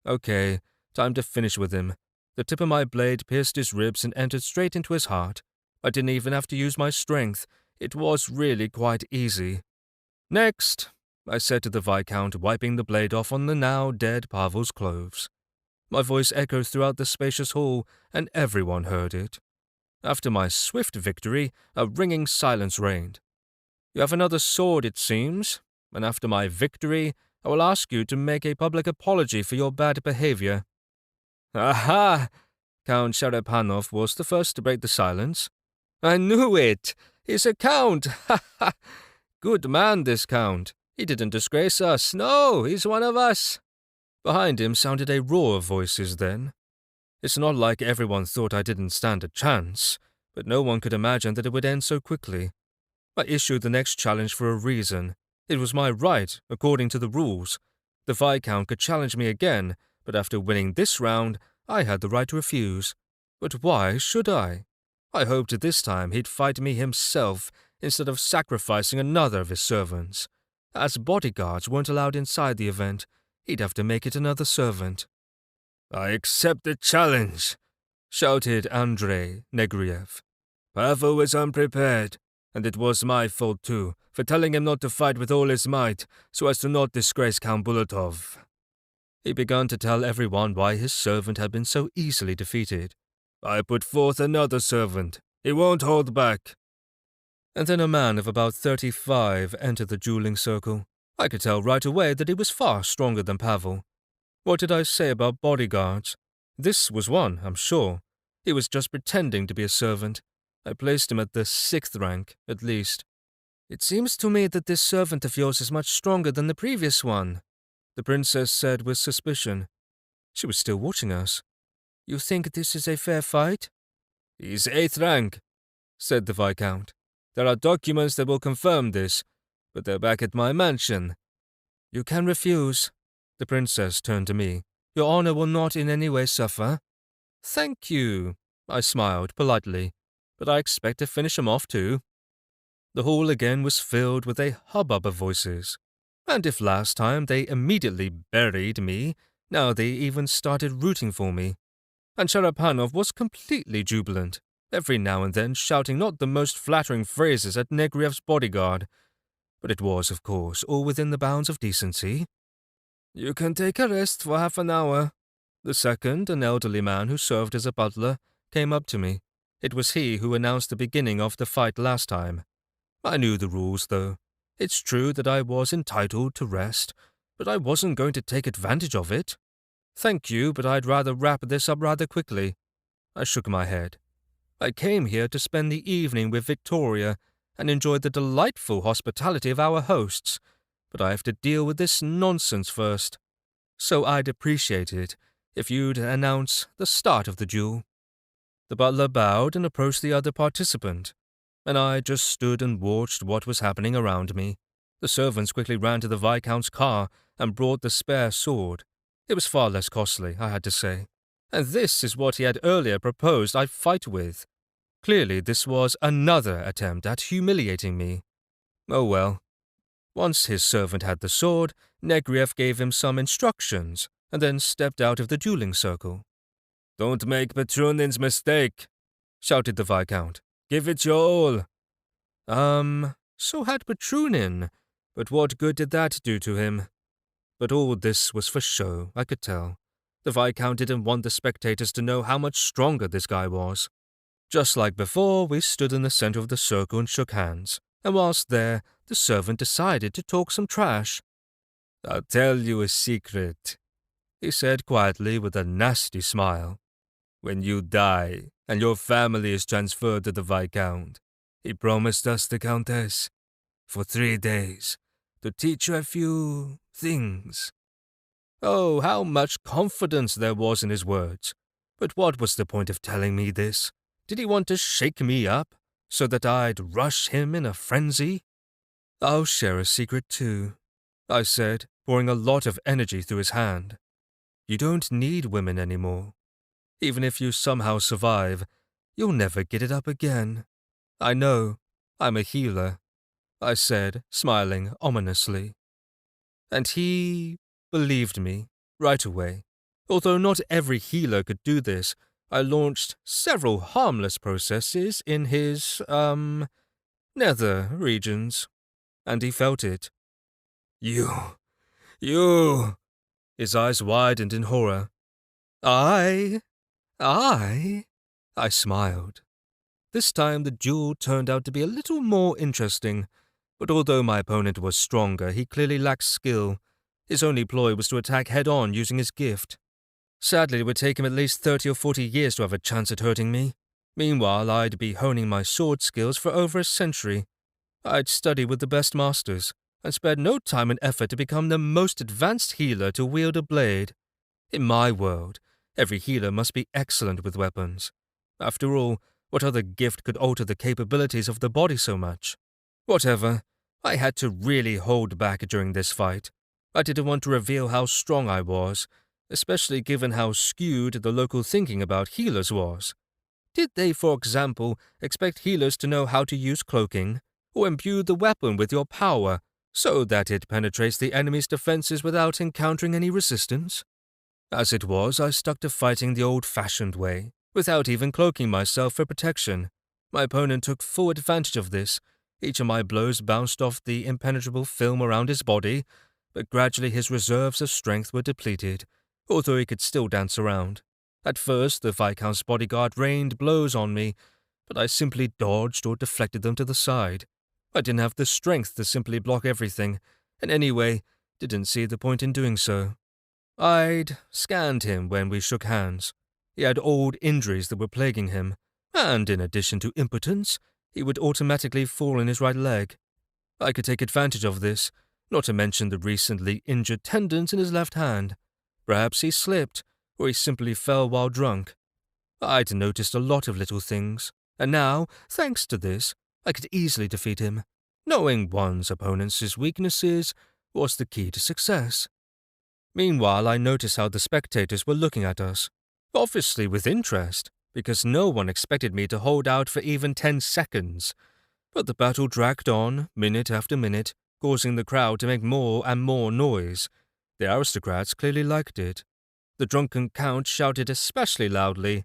Okay, time to finish with him. The tip of my blade pierced his ribs and entered straight into his heart. I didn't even have to use my strength. It was really quite easy. "Next," I said to the Viscount, wiping the blade off on the now dead Pavel's clothes. My voice echoed throughout the spacious hall, and everyone heard it. After my swift victory, a ringing silence reigned. "You have another sword, it seems, and after my victory, I will ask you to make a public apology for your bad behavior." "Aha!" Count Sharapanov was the first to break the silence. "I knew it! He's a count! Ha ha! Good man, this count. He didn't disgrace us. No, he's one of us." Behind him sounded a roar of voices then. It's not like everyone thought I didn't stand a chance, but no one could imagine that it would end so quickly. I issued the next challenge for a reason. It was my right, according to the rules. The Viscount could challenge me again, but after winning this round, I had the right to refuse. But why should I? I hoped this time he'd fight me himself instead of sacrificing another of his servants. As bodyguards weren't allowed inside the event, he'd have to make it another servant. "I accept the challenge," shouted Andrei Negriev. "Pavel was unprepared, and it was my fault too, for telling him not to fight with all his might, so as to not disgrace Count Bulatov." He began to tell everyone why his servant had been so easily defeated. "I put forth another servant. He won't hold back." And then a man of about 35 entered the dueling circle. I could tell right away that he was far stronger than Pavel. What did I say about bodyguards? This was one, I'm sure. He was just pretending to be a servant. I placed him at the 6th rank, at least. "It seems to me that this servant of yours is much stronger than the previous one," the princess said with suspicion. She was still watching us. "You think this is a fair fight?" "He's 8th rank," said the Viscount. "There are documents that will confirm this, but they're back at my mansion." "You can refuse." The princess turned to me. "Your honor will not in any way suffer." "Thank you," I smiled politely, "but I expect to finish him off too." The hall again was filled with a hubbub of voices. And if last time they immediately buried me, now they even started rooting for me. And Sharapanov was completely jubilant, every now and then shouting not the most flattering phrases at Negriev's bodyguard. But it was, of course, all within the bounds of decency. "You can take a rest for half an hour." The second, an elderly man who served as a butler, came up to me. It was he who announced the beginning of the fight last time. I knew the rules, though. It's true that I was entitled to rest, but I wasn't going to take advantage of it. "Thank you, but I'd rather wrap this up rather quickly." I shook my head. I came here to spend the evening with Victoria and enjoy the delightful hospitality of our hosts, but I have to deal with this nonsense first. So I'd appreciate it if you'd announce the start of the duel. The butler bowed and approached the other participant, and I just stood and watched what was happening around me. The servants quickly ran to the Viscount's car and brought the spare sword. It was far less costly, I had to say, and this is what he had earlier proposed I fight with. Clearly this was another attempt at humiliating me. Oh well. Once his servant had the sword, Negriev gave him some instructions, and then stepped out of the dueling circle. "Don't make Petrunin's mistake," shouted the Viscount. "Give it your all." So had Petrunin, but what good did that do to him? But all this was for show, I could tell. The Viscount didn't want the spectators to know how much stronger this guy was. Just like before, we stood in the center of the circle and shook hands, and whilst there, the servant decided to talk some trash. "I'll tell you a secret," he said quietly with a nasty smile. "When you die, and your family is transferred to the Viscount, he promised us the Countess, for 3 days, to teach you a few things." Oh, how much confidence there was in his words. But what was the point of telling me this? Did he want to shake me up, so that I'd rush him in a frenzy? "I'll share a secret too," I said, pouring a lot of energy through his hand. "You don't need women anymore. Even if you somehow survive, you'll never get it up again. I know, I'm a healer," I said, smiling ominously. And he believed me right away. Although not every healer could do this, I launched several harmless processes in his, nether regions, and he felt it. You. His eyes widened in horror. I? I smiled. This time the duel turned out to be a little more interesting, but although my opponent was stronger, he clearly lacked skill. His only ploy was to attack head-on using his gift. Sadly, it would take him at least 30 or 40 years to have a chance at hurting me. Meanwhile, I'd be honing my sword skills for over a century. I'd study with the best masters, and spared no time and effort to become the most advanced healer to wield a blade. In my world, every healer must be excellent with weapons. After all, what other gift could alter the capabilities of the body so much? Whatever, I had to really hold back during this fight. I didn't want to reveal how strong I was, especially given how skewed the local thinking about healers was. Did they, for example, expect healers to know how to use cloaking, or imbue the weapon with your power, so that it penetrates the enemy's defenses without encountering any resistance? As it was, I stuck to fighting the old-fashioned way, without even cloaking myself for protection. My opponent took full advantage of this. Each of my blows bounced off the impenetrable film around his body, but gradually his reserves of strength were depleted, although he could still dance around. At first, the Viscount's bodyguard rained blows on me, but I simply dodged or deflected them to the side. I didn't have the strength to simply block everything, and anyway, didn't see the point in doing so. I'd scanned him when we shook hands. He had old injuries that were plaguing him, and in addition to impotence, he would automatically fall in his right leg. I could take advantage of this, not to mention the recently injured tendons in his left hand. Perhaps he slipped, or he simply fell while drunk. I'd noticed a lot of little things, and now, thanks to this, I could easily defeat him. Knowing one's opponent's weaknesses was the key to success. Meanwhile, I noticed how the spectators were looking at us, obviously with interest, because no one expected me to hold out for even 10 seconds. But the battle dragged on, minute after minute, causing the crowd to make more and more noise. The aristocrats clearly liked it. The drunken count shouted especially loudly.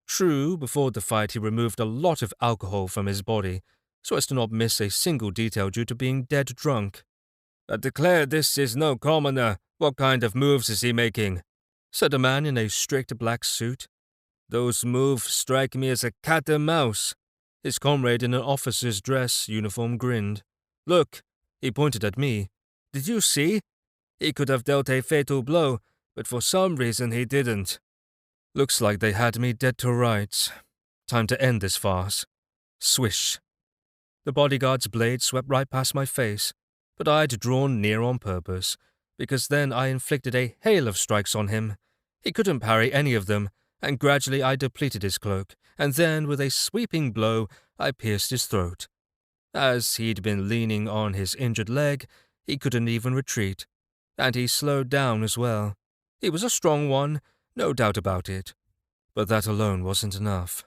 True, before the fight he removed a lot of alcohol from his body, so as to not miss a single detail due to being dead drunk. "I declare this is no commoner. What kind of moves is he making?" said a man in a strict black suit. "Those moves strike me as a cat and mouse." His comrade in an officer's dress uniform grinned. "Look," he pointed at me. "Did you see? He could have dealt a fatal blow, but for some reason he didn't." Looks like they had me dead to rights. Time to end this farce. Swish. The bodyguard's blade swept right past my face, but I'd drawn near on purpose, because then I inflicted a hail of strikes on him. He couldn't parry any of them, and gradually I depleted his cloak, and then, with a sweeping blow, I pierced his throat. As he'd been leaning on his injured leg, he couldn't even retreat, and he slowed down as well. He was a strong one, no doubt about it, but that alone wasn't enough.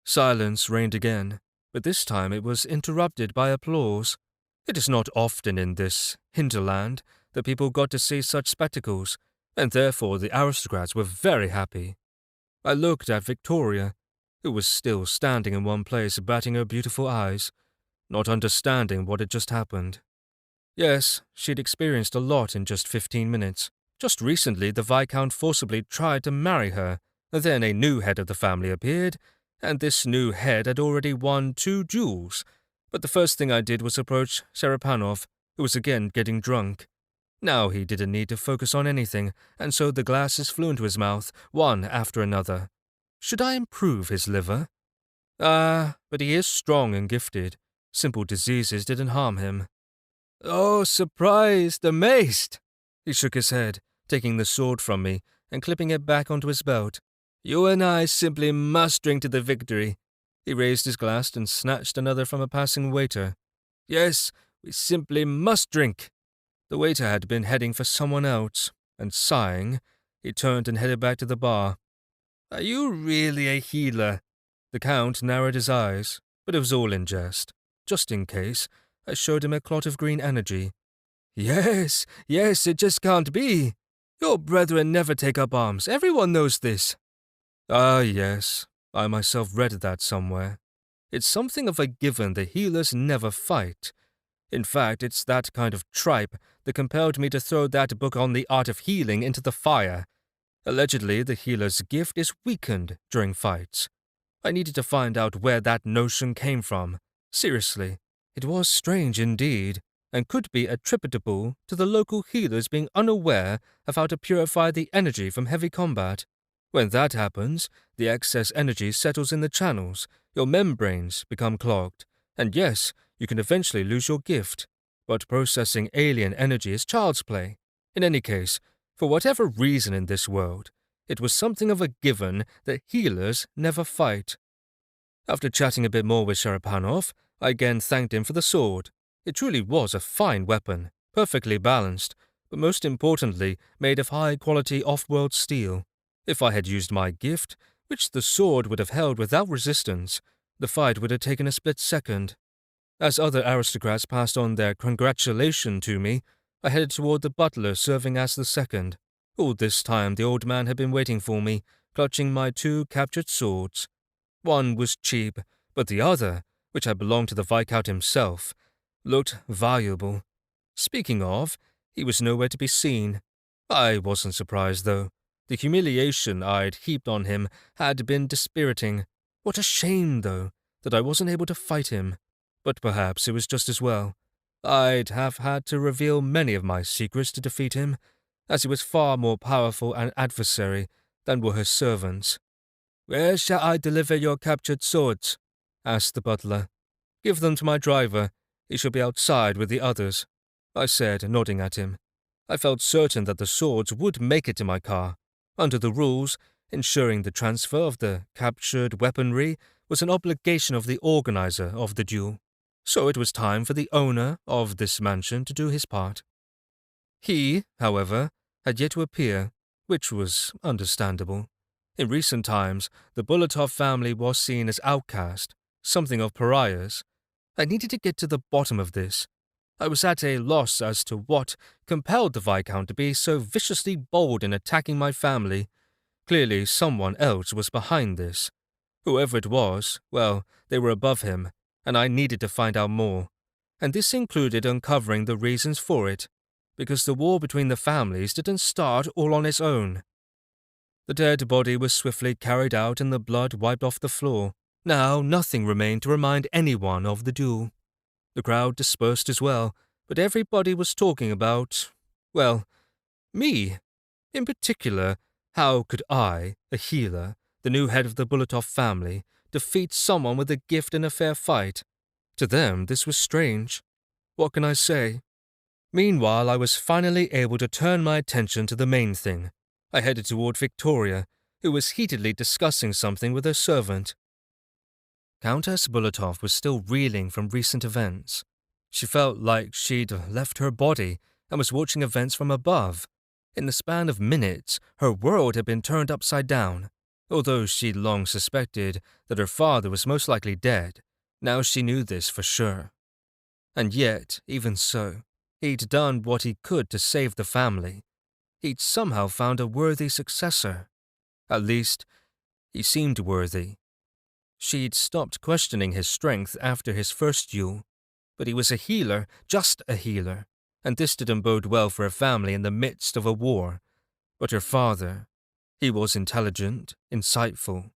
Silence reigned again, but this time it was interrupted by applause. It is not often in this hinterland that people got to see such spectacles, and therefore the aristocrats were very happy. I looked at Victoria, who was still standing in one place batting her beautiful eyes, not understanding what had just happened. Yes, she'd experienced a lot in just 15 minutes. Just recently, the Viscount forcibly tried to marry her. Then a new head of the family appeared, and this new head had already won 2 duels. But the first thing I did was approach Serapanov, who was again getting drunk. Now he didn't need to focus on anything, and so the glasses flew into his mouth, one after another. Should I improve his liver? But he is strong and gifted. Simple diseases didn't harm him. Oh, surprised, amazed! He shook his head, taking the sword from me and clipping it back onto his belt. You and I simply must drink to the victory. He raised his glass and snatched another from a passing waiter. Yes, we simply must drink. The waiter had been heading for someone else, and sighing, he turned and headed back to the bar. Are you really a healer? The Count narrowed his eyes, but it was all in jest. Just in case, I showed him a clot of green energy. Yes, it just can't be. Your brethren never take up arms. Everyone knows this. Yes. I myself read that somewhere. It's something of a given the healers never fight. In fact, it's that kind of tripe that compelled me to throw that book on the art of healing into the fire. Allegedly, the healer's gift is weakened during fights. I needed to find out where that notion came from. Seriously, it was strange indeed, and could be attributable to the local healers being unaware of how to purify the energy from heavy combat. When that happens, the excess energy settles in the channels, your membranes become clogged, and yes, you can eventually lose your gift. But processing alien energy is child's play. In any case, for whatever reason in this world, it was something of a given that healers never fight. After chatting a bit more with Sharapanov, I again thanked him for the sword. It truly was a fine weapon, perfectly balanced, but most importantly, made of high-quality off-world steel. If I had used my gift, which the sword would have held without resistance, the fight would have taken a split second. As other aristocrats passed on their congratulation to me, I headed toward the butler serving as the second. All this time the old man had been waiting for me, clutching my 2 captured swords. One was cheap, but the other, which had belonged to the Viscount himself, looked valuable. Speaking of, he was nowhere to be seen. I wasn't surprised, though. The humiliation I'd heaped on him had been dispiriting. What a shame, though, that I wasn't able to fight him. But perhaps it was just as well. I'd have had to reveal many of my secrets to defeat him, as he was far more powerful an adversary than were his servants. Where shall I deliver your captured swords? Asked the butler. Give them to my driver. He shall be outside with the others, I said, nodding at him. I felt certain that the swords would make it to my car. Under the rules, ensuring the transfer of the captured weaponry was an obligation of the organizer of the duel. So it was time for the owner of this mansion to do his part. He, however, had yet to appear, which was understandable. In recent times, the Bulatov family was seen as outcast, something of pariahs. I needed to get to the bottom of this. I was at a loss as to what compelled the Viscount to be so viciously bold in attacking my family. Clearly someone else was behind this. Whoever it was, well, they were above him, and I needed to find out more. And this included uncovering the reasons for it, because the war between the families didn't start all on its own. The dead body was swiftly carried out and the blood wiped off the floor. Now nothing remained to remind anyone of the duel. The crowd dispersed as well, but everybody was talking about, well, me. In particular, how could I, a healer, the new head of the Bulatov family, defeat someone with a gift in a fair fight? To them, this was strange. What can I say? Meanwhile, I was finally able to turn my attention to the main thing. I headed toward Victoria, who was heatedly discussing something with her servant. Countess Bulatov was still reeling from recent events. She felt like she'd left her body and was watching events from above. In the span of minutes, her world had been turned upside down. Although she'd long suspected that her father was most likely dead, now she knew this for sure. And yet, even so, he'd done what he could to save the family. He'd somehow found a worthy successor. At least, he seemed worthy. She'd stopped questioning his strength after his first duel, but he was a healer, just a healer, and this didn't bode well for a family in the midst of a war, But her father, he was intelligent, insightful,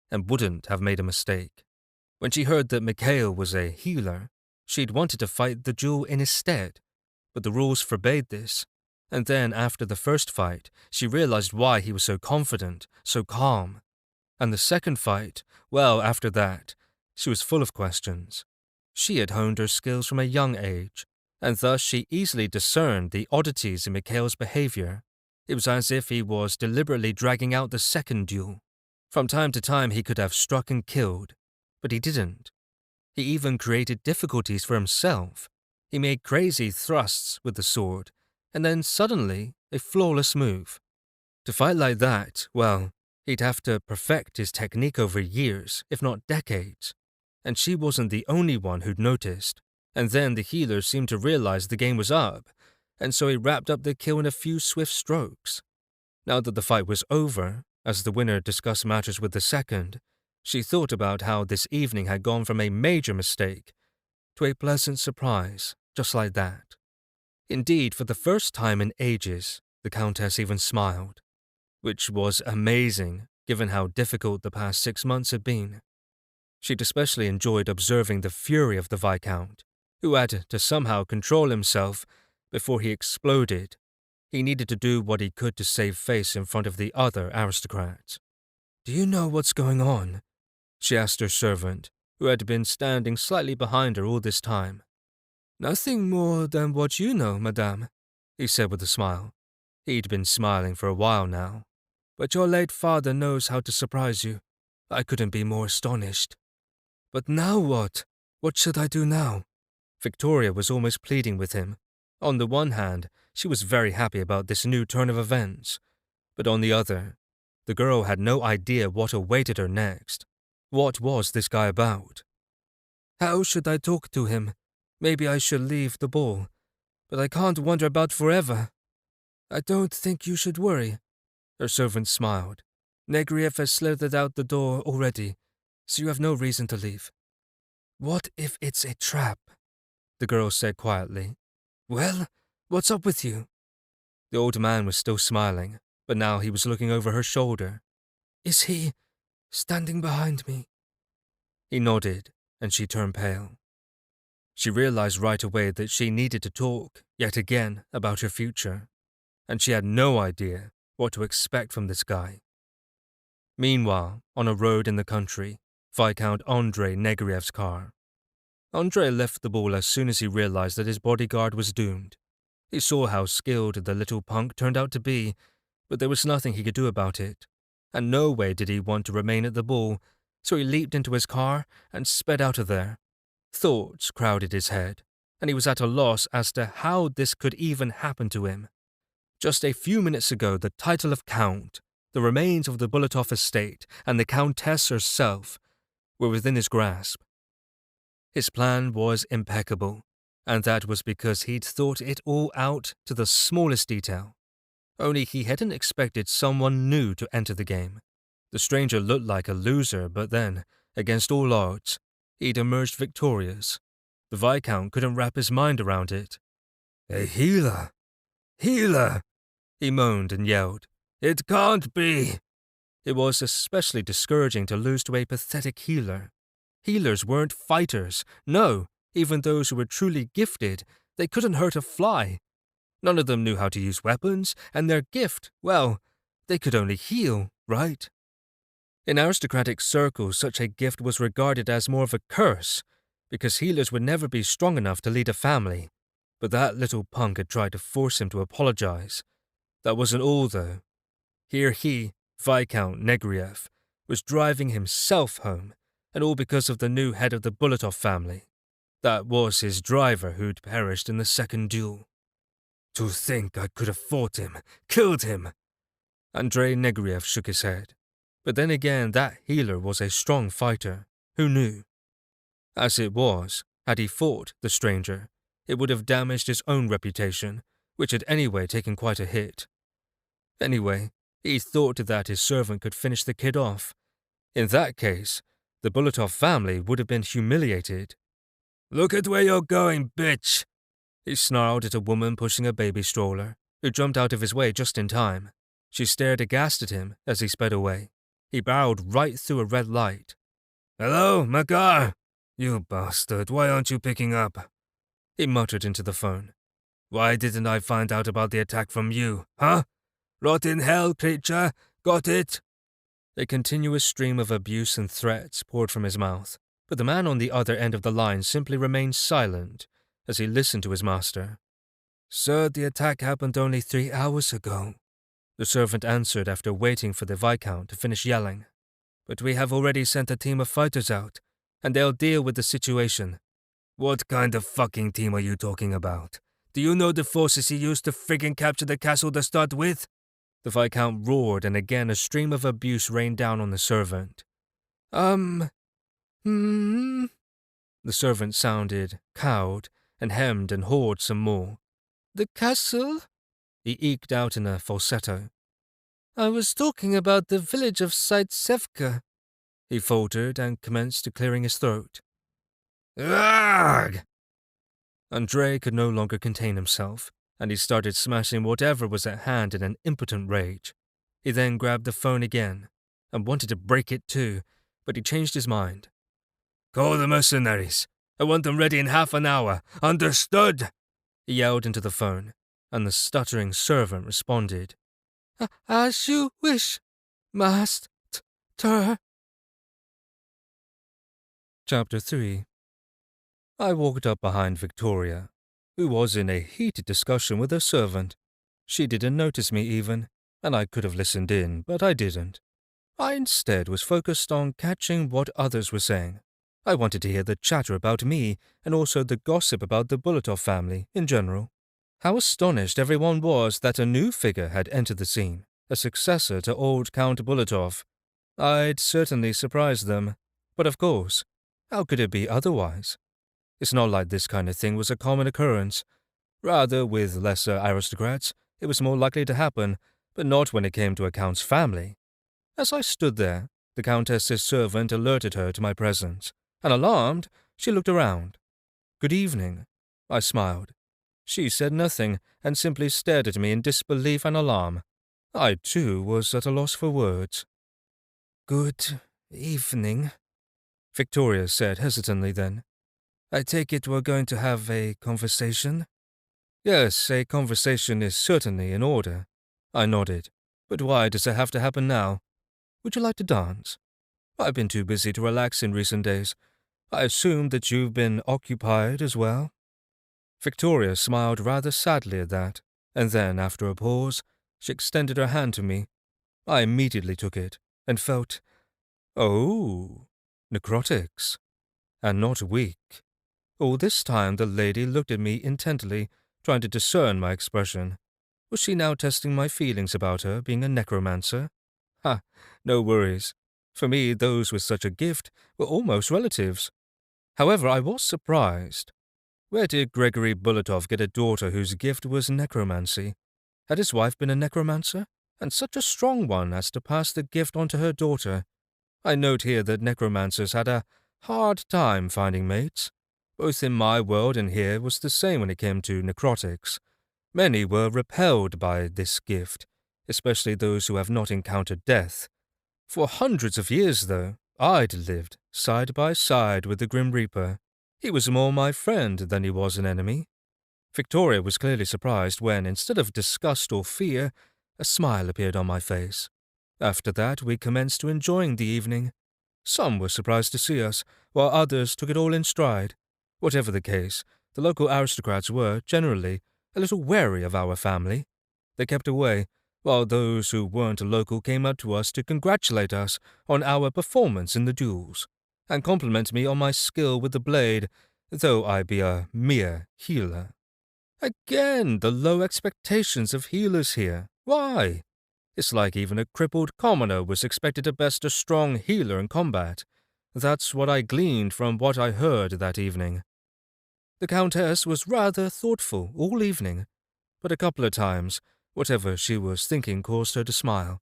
and wouldn't have made a mistake. When she heard that Mikhail was a healer, she'd wanted to fight the duel in his stead, but the rules forbade this. And then after the first fight, she realized why he was so confident, so calm. And the second fight, well, after that, she was full of questions. She had honed her skills from a young age, and thus she easily discerned the oddities in Mikhail's behavior. It was as if he was deliberately dragging out the second duel. From time to time he could have struck and killed, but he didn't. He even created difficulties for himself. He made crazy thrusts with the sword, and then suddenly a flawless move. To fight like that, well, he'd have to perfect his technique over years, if not decades. And she wasn't the only one who'd noticed. And then the healer seemed to realize the game was up, and so he wrapped up the kill in a few swift strokes. Now that the fight was over, as the winner discussed matters with the second, she thought about how this evening had gone from a major mistake to a pleasant surprise, just like that. Indeed, for the first time in ages, the Countess even smiled, which was amazing given how difficult the past 6 months had been. She'd especially enjoyed observing the fury of the Viscount, who had to somehow control himself before he exploded. He needed to do what he could to save face in front of the other aristocrats. "Do you know what's going on?" she asked her servant, who had been standing slightly behind her all this time. "Nothing more than what you know, madame," he said with a smile. He'd been smiling for a while now. "But your late father knows how to surprise you. I couldn't be more astonished." "But now what? What should I do now?" Victoria was almost pleading with him. On the one hand, she was very happy about this new turn of events, but on the other, the girl had no idea what awaited her next. What was this guy about? "How should I talk to him? Maybe I should leave the ball, but I can't wander about forever." "I don't think you should worry," her servant smiled. "Negriev has slithered out the door already, so you have no reason to leave." "What if it's a trap?" the girl said quietly. "Well, what's up with you?" The old man was still smiling, but now he was looking over her shoulder. "Is he standing behind me?" He nodded, and she turned pale. She realized right away that she needed to talk, yet again, about her future, and she had no idea what to expect from this guy. Meanwhile, on a road in the country, Viscount Andrei Negriev's car. Andrei left the ball as soon as he realized that his bodyguard was doomed. He saw how skilled the little punk turned out to be, but there was nothing he could do about it, and no way did he want to remain at the ball, so he leaped into his car and sped out of there. Thoughts crowded his head, and he was at a loss as to how this could even happen to him. Just a few minutes ago, the title of Count, the remains of the Bulatov estate, and the Countess herself were within his grasp. His plan was impeccable, and that was because he'd thought it all out to the smallest detail. Only he hadn't expected someone new to enter the game. The stranger looked like a loser, but then, against all odds, he'd emerged victorious. The Viscount couldn't wrap his mind around it. "A healer! Healer!" he moaned and yelled. "It can't be!" It was especially discouraging to lose to a pathetic healer. Healers weren't fighters. No, even those who were truly gifted, they couldn't hurt a fly. None of them knew how to use weapons, and their gift, well, they could only heal, right? In aristocratic circles, such a gift was regarded as more of a curse, because healers would never be strong enough to lead a family. But that little punk had tried to force him to apologize. That wasn't all, though. Here he, Viscount Negriev, was driving himself home, and all because of the new head of the Bulatov family. That was his driver who'd perished in the second duel. To think I could have fought him, killed him! Andrei Negriev shook his head. But then again, that healer was a strong fighter. Who knew? As it was, had he fought the stranger, it would have damaged his own reputation, which had anyway taken quite a hit. Anyway, he thought that his servant could finish the kid off. In that case, the Bulatov family would have been humiliated. "Look at where you're going, bitch!" he snarled at a woman pushing a baby stroller, who jumped out of his way just in time. She stared aghast at him as he sped away. He barreled right through a red light. "Hello, Makar? You bastard, why aren't you picking up?" He muttered into the phone. "Why didn't I find out about the attack from you, huh? Rot in hell, creature, got it?" A continuous stream of abuse and threats poured from his mouth, but the man on the other end of the line simply remained silent as he listened to his master. "Sir, the attack happened only 3 hours ago," the servant answered after waiting for the Viscount to finish yelling. "But we have already sent a team of fighters out, and they'll deal with the situation." "What kind of fucking team are you talking about? Do you know the forces he used to friggin' capture the castle to start with?" The Viscount roared, and again a stream of abuse rained down on the servant. Hmm. The servant sounded cowed and hemmed and hawed some more. "The castle?" he eked out in a falsetto. "I was talking about the village of Sitsevka," he faltered and commenced clearing his throat. "Argh!" Andrei could no longer contain himself, and he started smashing whatever was at hand in an impotent rage. He then grabbed the phone again, and wanted to break it too, but he changed his mind. "Call the mercenaries. I want them ready in half an hour. Understood?" He yelled into the phone, and the stuttering servant responded. "As you wish, master." Chapter 3. I walked up behind Victoria, who was in a heated discussion with her servant. She didn't notice me even, and I could have listened in, but I didn't. I instead was focused on catching what others were saying. I wanted to hear the chatter about me and also the gossip about the Bulatov family in general. How astonished everyone was that a new figure had entered the scene, a successor to old Count Bulatov. I'd certainly surprised them, but of course, how could it be otherwise? It's not like this kind of thing was a common occurrence. Rather, with lesser aristocrats, it was more likely to happen, but not when it came to a count's family. As I stood there, the countess's servant alerted her to my presence, and alarmed, she looked around. "Good evening," I smiled. She said nothing and simply stared at me in disbelief and alarm. I, too, was at a loss for words. "Good evening," Victoria said hesitantly then. "I take it we're going to have a conversation?" "Yes, a conversation is certainly in order," I nodded. "But why does it have to happen now? Would you like to dance? I've been too busy to relax in recent days. I assume that you've been occupied as well?" Victoria smiled rather sadly at that, and then, after a pause, she extended her hand to me. I immediately took it, and felt, oh, necrotics. And not weak. All this time the lady looked at me intently, trying to discern my expression. Was she now testing my feelings about her being a necromancer? Ha, no worries. For me, those with such a gift were almost relatives. However, I was surprised. Where did Gregory Bulatov get a daughter whose gift was necromancy? Had his wife been a necromancer, and such a strong one as to pass the gift on to her daughter? I note here that necromancers had a hard time finding mates. Both in my world and here was the same when it came to necrotics. Many were repelled by this gift, especially those who have not encountered death. For hundreds of years, though, I'd lived side by side with the Grim Reaper. He was more my friend than he was an enemy. Victoria was clearly surprised when, instead of disgust or fear, a smile appeared on my face. After that, we commenced to enjoying the evening. Some were surprised to see us, while others took it all in stride. Whatever the case, the local aristocrats were, generally, a little wary of our family. They kept away, while those who weren't local came up to us to congratulate us on our performance in the duels, and compliment me on my skill with the blade, though I be a mere healer. Again, the low expectations of healers here. Why? It's like even a crippled commoner was expected to best a strong healer in combat. That's what I gleaned from what I heard that evening. The Countess was rather thoughtful all evening, but a couple of times, whatever she was thinking caused her to smile.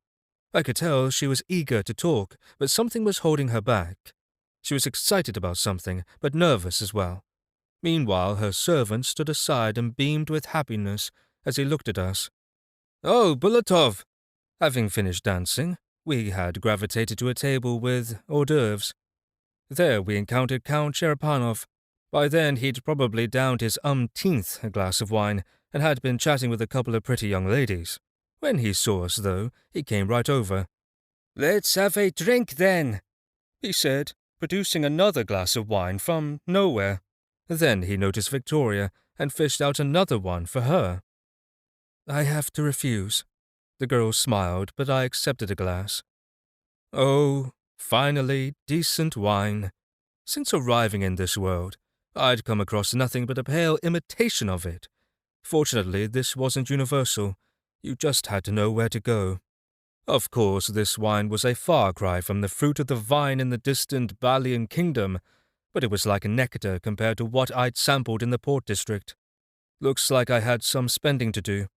I could tell she was eager to talk, but something was holding her back. She was excited about something, but nervous as well. Meanwhile, her servant stood aside and beamed with happiness as he looked at us. "Oh, Bulatov!" Having finished dancing, we had gravitated to a table with hors d'oeuvres. There we encountered Count Cherepanov. By then he'd probably downed his umpteenth glass of wine and had been chatting with a couple of pretty young ladies. When he saw us, though, he came right over. "Let's have a drink, then," he said, producing another glass of wine from nowhere. Then he noticed Victoria and fished out another one for her. I have to refuse. The girl smiled, but I accepted a glass. Oh, finally, decent wine. Since arriving in this world, I'd come across nothing but a pale imitation of it. Fortunately, this wasn't universal. You just had to know where to go. Of course, this wine was a far cry from the fruit of the vine in the distant Balian kingdom, but it was like nectar compared to what I'd sampled in the Port District. Looks like I had some spending to do.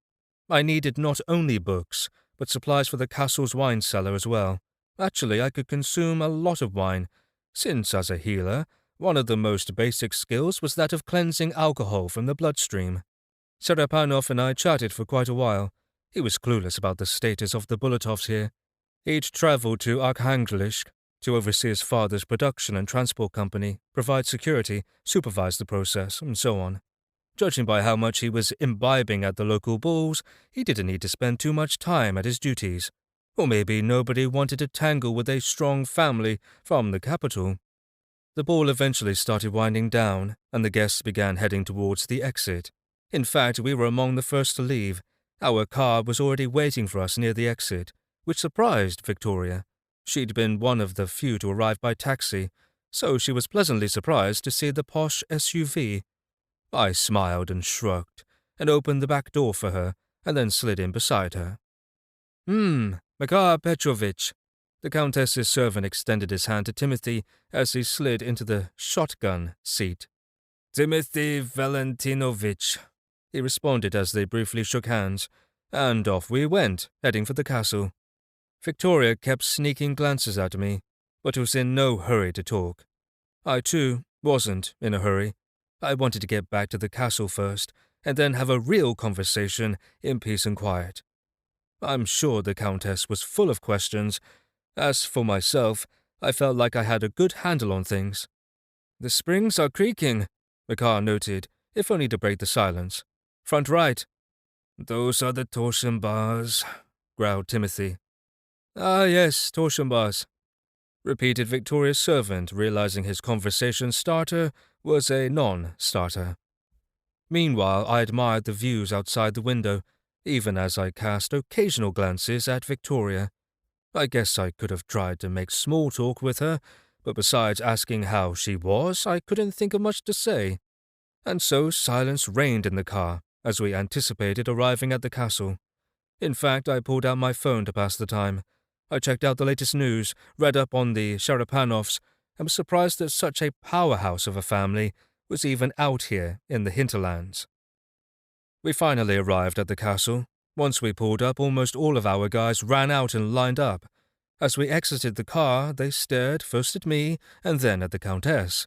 I needed not only books, but supplies for the castle's wine cellar as well. Actually, I could consume a lot of wine, since, as a healer, one of the most basic skills was that of cleansing alcohol from the bloodstream. Cherepanov and I chatted for quite a while. He was clueless about the status of the Bulatovs here. He'd traveled to Arkhangelsk to oversee his father's production and transport company, provide security, supervise the process, and so on. Judging by how much he was imbibing at the local balls, he didn't need to spend too much time at his duties. Or maybe nobody wanted to tangle with a strong family from the capital. The ball eventually started winding down, and the guests began heading towards the exit. In fact, we were among the first to leave. Our car was already waiting for us near the exit, which surprised Victoria. She'd been one of the few to arrive by taxi, so she was pleasantly surprised to see the posh SUV. I smiled and shrugged, and opened the back door for her, and then slid in beside her. Makar Petrovich." The Countess's servant extended his hand to Timothy as he slid into the shotgun seat. "Timothy Valentinovich," he responded as they briefly shook hands, and off we went, heading for the castle. Victoria kept sneaking glances at me, but was in no hurry to talk. I, too, wasn't in a hurry. I wanted to get back to the castle first, and then have a real conversation in peace and quiet. I'm sure the Countess was full of questions. As for myself, I felt like I had a good handle on things. "The springs are creaking," Makar noted, if only to break the silence. "Front right." "Those are the torsion bars," growled Timothy. "Ah, yes, torsion bars," repeated Victoria's servant, realizing his conversation starter was a non-starter. Meanwhile, I admired the views outside the window, even as I cast occasional glances at Victoria. I guess I could have tried to make small talk with her, but besides asking how she was, I couldn't think of much to say. And so silence reigned in the car as we anticipated arriving at the castle. In fact, I pulled out my phone to pass the time. I checked out the latest news, read up on the Sharapanovs, and was surprised that such a powerhouse of a family was even out here in the hinterlands. We finally arrived at the castle. Once we pulled up, almost all of our guys ran out and lined up. As we exited the car, they stared first at me and then at the Countess.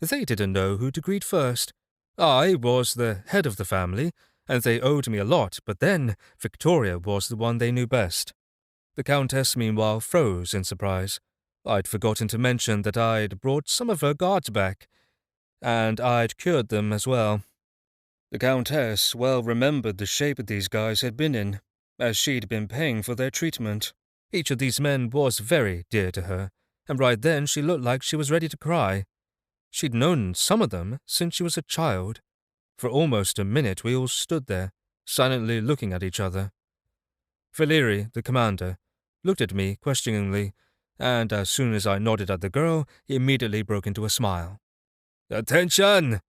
They didn't know who to greet first. I was the head of the family, and they owed me a lot, but then Victoria was the one they knew best. The Countess, meanwhile, froze in surprise. I'd forgotten to mention that I'd brought some of her guards back, and I'd cured them as well. The Countess well remembered the shape these guys had been in, as she'd been paying for their treatment. Each of these men was very dear to her, and right then she looked like she was ready to cry. She'd known some of them since she was a child. For almost a minute we all stood there, silently looking at each other. Valeri, the commander, looked at me questioningly, and as soon as I nodded at the girl, he immediately broke into a smile. "Attention!"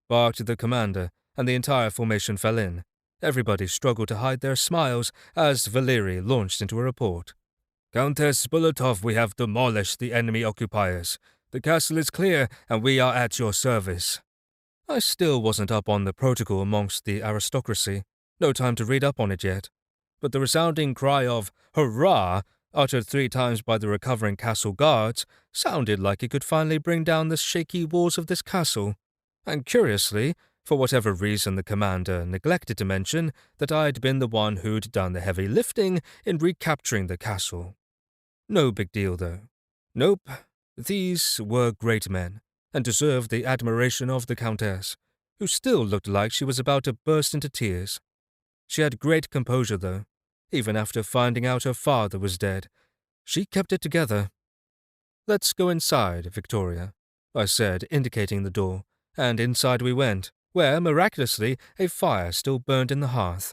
barked the commander, and the entire formation fell in. Everybody struggled to hide their smiles as Valeri launched into a report. "Countess Bulatov, we have demolished the enemy occupiers. The castle is clear, and we are at your service." I still wasn't up on the protocol amongst the aristocracy. No time to read up on it yet. But the resounding cry of "Hurrah!" uttered 3 times by the recovering castle guards sounded like it could finally bring down the shaky walls of this castle. And curiously, For whatever reason, the commander neglected to mention that I'd been the one who'd done the heavy lifting in recapturing the castle. No big deal, though. Nope, these were great men, and deserved the admiration of the Countess, who still looked like she was about to burst into tears. She had great composure, though. Even after finding out her father was dead, she kept it together. "Let's go inside, Victoria," I said, indicating the door, and inside we went, where, miraculously, a fire still burned in the hearth.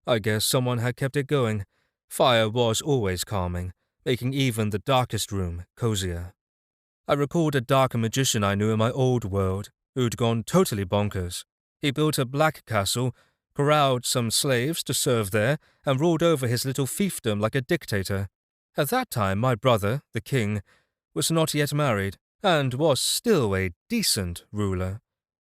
I guess someone had kept it going. Fire was always calming, making even the darkest room cozier. I recalled a dark magician I knew in my old world, who'd gone totally bonkers. He built a black castle, corralled some slaves to serve there, and ruled over his little fiefdom like a dictator. At that time, my brother, the king, was not yet married, and was still a decent ruler.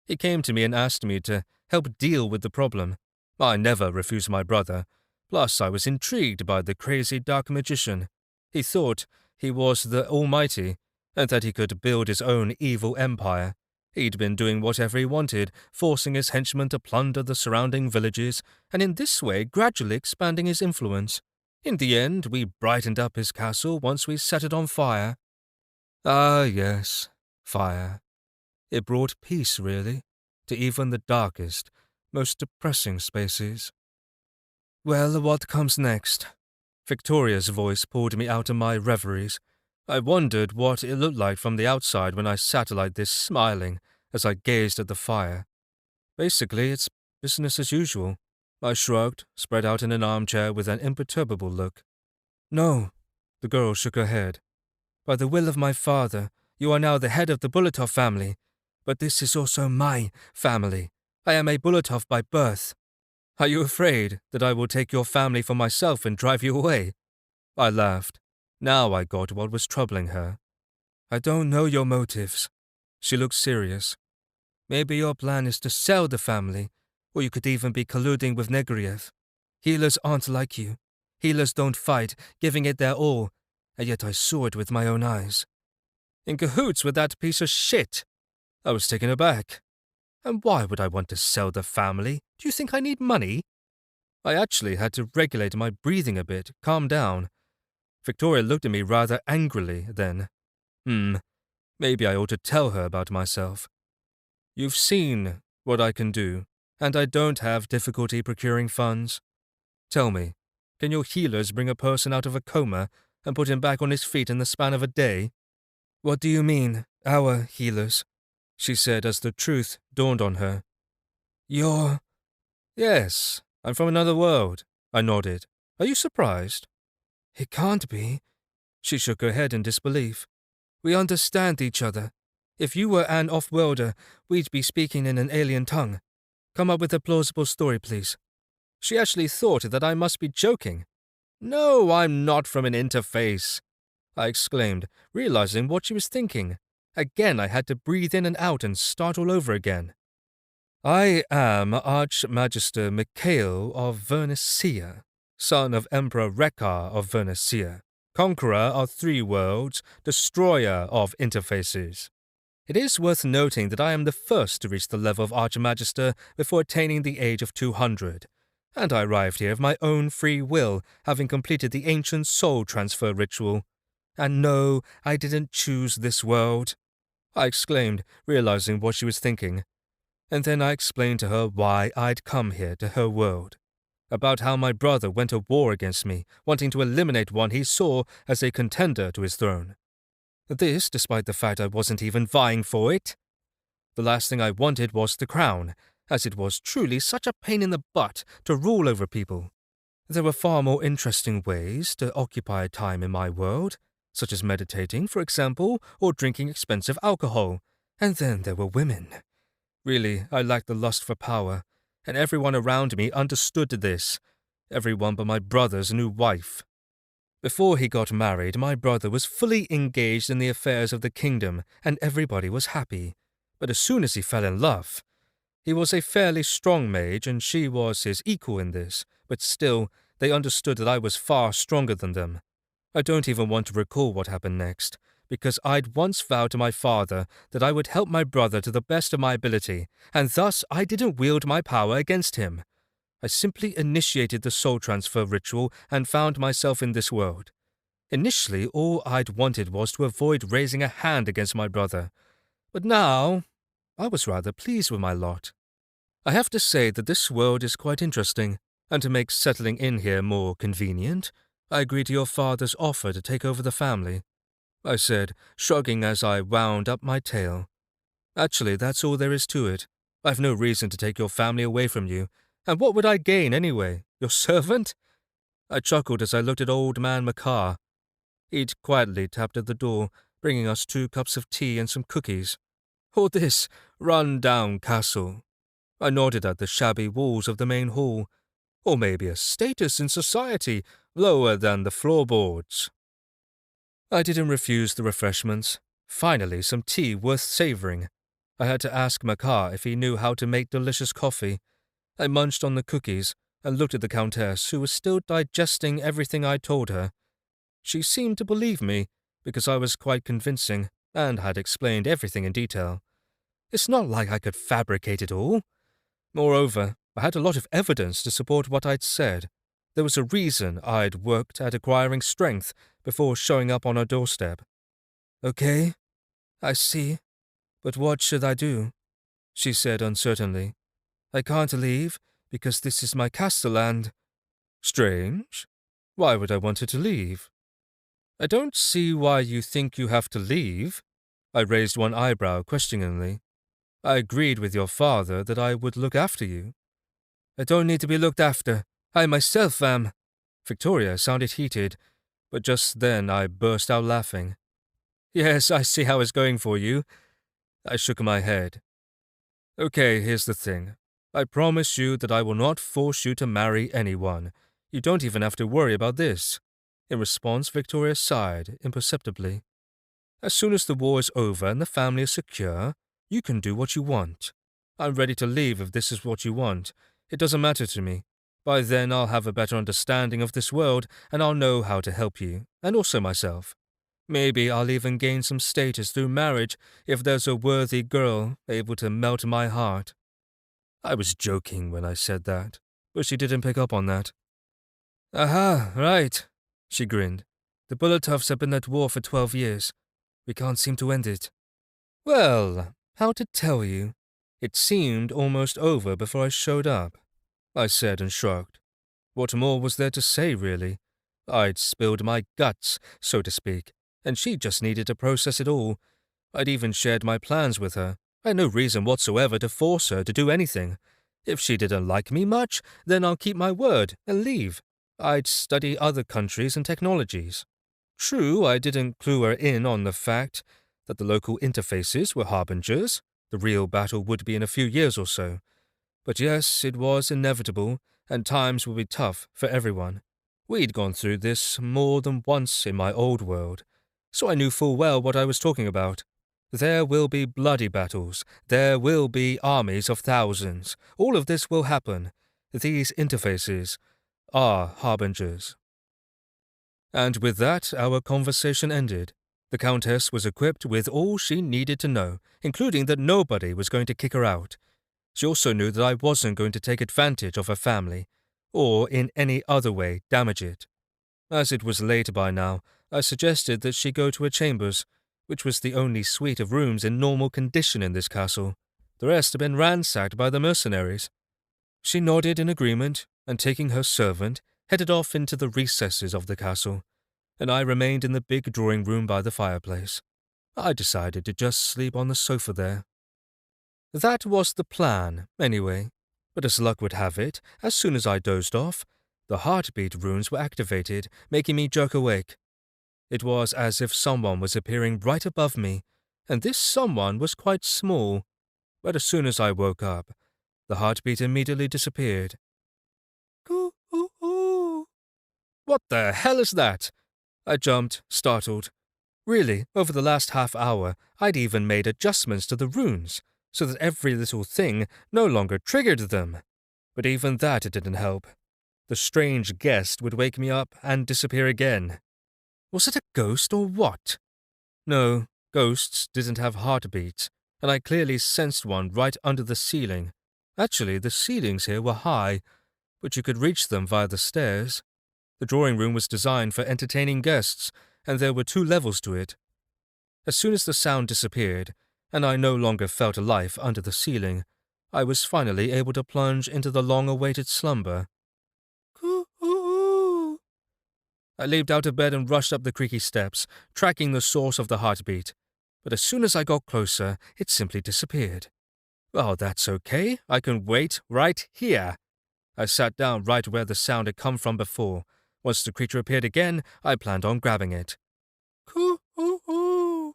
He came to me and asked me to help deal with the problem. I never refused my brother, plus I was intrigued by the crazy dark magician. He thought he was the Almighty, and that he could build his own evil empire. He'd been doing whatever he wanted, forcing his henchmen to plunder the surrounding villages, and in this way gradually expanding his influence. In the end, we brightened up his castle once we set it on fire. Ah, yes, fire. It brought peace, really, to even the darkest, most depressing spaces. "Well, what comes next?" Victoria's voice pulled me out of my reveries. I wondered what it looked like from the outside when I sat like this, smiling, as I gazed at the fire. "Basically, it's business as usual." I shrugged, spread out in an armchair with an imperturbable look. "No," the girl shook her head. "By the will of my father, you are now the head of the Bulatov family. But this is also my family. I am a Bulatov by birth. Are you afraid that I will take your family for myself and drive you away?" I laughed. Now I got what was troubling her. "I don't know your motives." She looked serious. "Maybe your plan is to sell the family, or you could even be colluding with Negriev. Healers aren't like you. Healers don't fight, giving it their all, and yet I saw it with my own eyes." "In cahoots with that piece of shit?" I was taken aback. "And why would I want to sell the family? Do you think I need money?" I actually had to regulate my breathing a bit, calm down. Victoria looked at me rather angrily then. Maybe I ought to tell her about myself. "You've seen what I can do, and I don't have difficulty procuring funds. Tell me, can your healers bring a person out of a coma and put him back on his feet in the span of a day?" "What do you mean, our healers?" she said as the truth dawned on her. "You're—" "Yes, I'm from another world," I nodded. "Are you surprised?" "It can't be." She shook her head in disbelief. "We understand each other. If you were an off-worlder, we'd be speaking in an alien tongue. Come up with a plausible story, please." She actually thought that I must be joking. "No, I'm not from an interface," I exclaimed, realizing what she was thinking. Again, I had to breathe in and out and start all over again. "I am Archmagister Mikhail of Vernicia, son of Emperor Rekar of Vernicia, conqueror of 3 worlds, destroyer of interfaces. It is worth noting that I am the first to reach the level of Archmagister before attaining the age of 200, and I arrived here of my own free will, having completed the ancient soul transfer ritual. And no, I didn't choose this world," I exclaimed, realizing what she was thinking. And then I explained to her why I'd come here to her world, about how my brother went to war against me, wanting to eliminate one he saw as a contender to his throne. This despite the fact I wasn't even vying for it. The last thing I wanted was the crown, as it was truly such a pain in the butt to rule over people. There were far more interesting ways to occupy time in my world, such as meditating, for example, or drinking expensive alcohol. And then there were women. Really, I lacked the lust for power, and everyone around me understood this. Everyone but my brother's new wife. Before he got married, my brother was fully engaged in the affairs of the kingdom, and everybody was happy. But as soon as he fell in love, he was a fairly strong mage, and she was his equal in this, but still, they understood that I was far stronger than them. I don't even want to recall what happened next, because I'd once vowed to my father that I would help my brother to the best of my ability, and thus I didn't wield my power against him. I simply initiated the soul transfer ritual and found myself in this world. Initially, all I'd wanted was to avoid raising a hand against my brother, but now I was rather pleased with my lot. I have to say that this world is quite interesting, and to make settling in here more convenient, I agreed to your father's offer to take over the family, I said, shrugging as I wound up my tale. Actually, that's all there is to it. I've no reason to take your family away from you, and what would I gain anyway? Your servant? I chuckled as I looked at old man Makar. He'd quietly tapped at the door, bringing us 2 cups of tea and some cookies. Or this run-down castle. I nodded at the shabby walls of the main hall. Or maybe a status in society lower than the floorboards. I didn't refuse the refreshments. Finally, some tea worth savoring. I had to ask Makar if he knew how to make delicious coffee. I munched on the cookies and looked at the Countess, who was still digesting everything I told her. She seemed to believe me, because I was quite convincing and had explained everything in detail. It's not like I could fabricate it all. Moreover, I had a lot of evidence to support what I'd said. There was a reason I'd worked at acquiring strength before showing up on her doorstep. Okay, I see. But what should I do? She said uncertainly. I can't leave because this is my castle and… Strange. Why would I want her to leave? I don't see why you think you have to leave. I raised one eyebrow questioningly. I agreed with your father that I would look after you. I don't need to be looked after. I myself am… Victoria sounded heated, but just then I burst out laughing. Yes, I see how it's going for you. I shook my head. Okay, here's the thing. I promise you that I will not force you to marry anyone. You don't even have to worry about this. In response, Victoria sighed imperceptibly. As soon as the war is over and the family is secure, you can do what you want. I'm ready to leave if this is what you want. It doesn't matter to me. By then I'll have a better understanding of this world and I'll know how to help you, and also myself. Maybe I'll even gain some status through marriage if there's a worthy girl able to melt my heart. I was joking when I said that, but she didn't pick up on that. Aha, right, she grinned. The Bulletovs have been at war for 12 years. We can't seem to end it. Well, how to tell you? It seemed almost over before I showed up, I said and shrugged. What more was there to say, really? I'd spilled my guts, so to speak, and she just needed to process it all. I'd even shared my plans with her. I had no reason whatsoever to force her to do anything. If she didn't like me much, then I'll keep my word and leave. I'd study other countries and technologies. True, I didn't clue her in on the fact that the local interfaces were harbingers. The real battle would be in a few years or so. But yes, it was inevitable, and times would be tough for everyone. We'd gone through this more than once in my old world, so I knew full well what I was talking about. There will be bloody battles. There will be armies of thousands. All of this will happen. These interfaces are harbingers. And with that, our conversation ended. The Countess was equipped with all she needed to know, including that nobody was going to kick her out. She also knew that I wasn't going to take advantage of her family, or in any other way damage it. As it was late by now, I suggested that she go to her chambers, which was the only suite of rooms in normal condition in this castle. The rest had been ransacked by the mercenaries. She nodded in agreement, and taking her servant, headed off into the recesses of the castle, and I remained in the big drawing room by the fireplace. I decided to just sleep on the sofa there. That was the plan, anyway. But as luck would have it, as soon as I dozed off, the heartbeat runes were activated, making me jerk awake. It was as if someone was appearing right above me, and this someone was quite small. But as soon as I woke up, the heartbeat immediately disappeared. Coo-oo-oo. What the hell is that? I jumped, startled. Really, over the last half hour, I'd even made adjustments to the runes, so that every little thing no longer triggered them. But even that didn't help. The strange guest would wake me up and disappear again. Was it a ghost or what? No, ghosts didn't have heartbeats, and I clearly sensed one right under the ceiling. Actually, the ceilings here were high, but you could reach them via the stairs. The drawing room was designed for entertaining guests, and there were 2 levels to it. As soon as the sound disappeared, and I no longer felt alive under the ceiling, I was finally able to plunge into the long-awaited slumber. Coo-oo! I leaped out of bed and rushed up the creaky steps, tracking the source of the heartbeat. But as soon as I got closer, it simply disappeared. Oh, that's okay. I can wait right here. I sat down right where the sound had come from before. Once the creature appeared again, I planned on grabbing it. Coo-oo!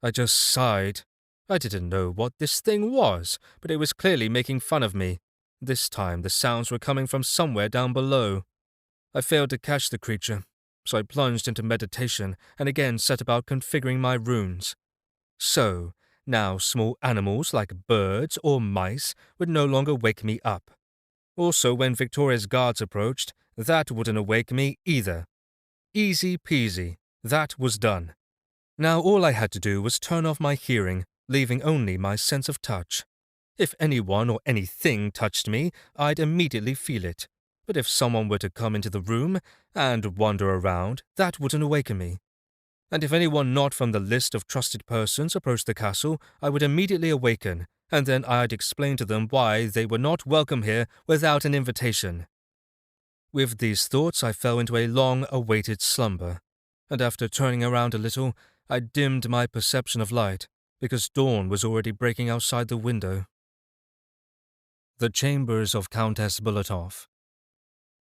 I just sighed. I didn't know what this thing was, but it was clearly making fun of me. This time the sounds were coming from somewhere down below. I failed to catch the creature, so I plunged into meditation and again set about configuring my runes. So, now small animals like birds or mice would no longer wake me up. Also, when Victoria's guards approached, that wouldn't awake me either. Easy peasy, that was done. Now all I had to do was turn off my hearing, leaving only my sense of touch. If anyone or anything touched me, I'd immediately feel it. But if someone were to come into the room and wander around, that wouldn't awaken me. And if anyone not from the list of trusted persons approached the castle, I would immediately awaken, and then I'd explain to them why they were not welcome here without an invitation. With these thoughts, I fell into a long-awaited slumber, and after turning around a little, I dimmed my perception of light, because dawn was already breaking outside the window. The chambers of Countess Bulatov.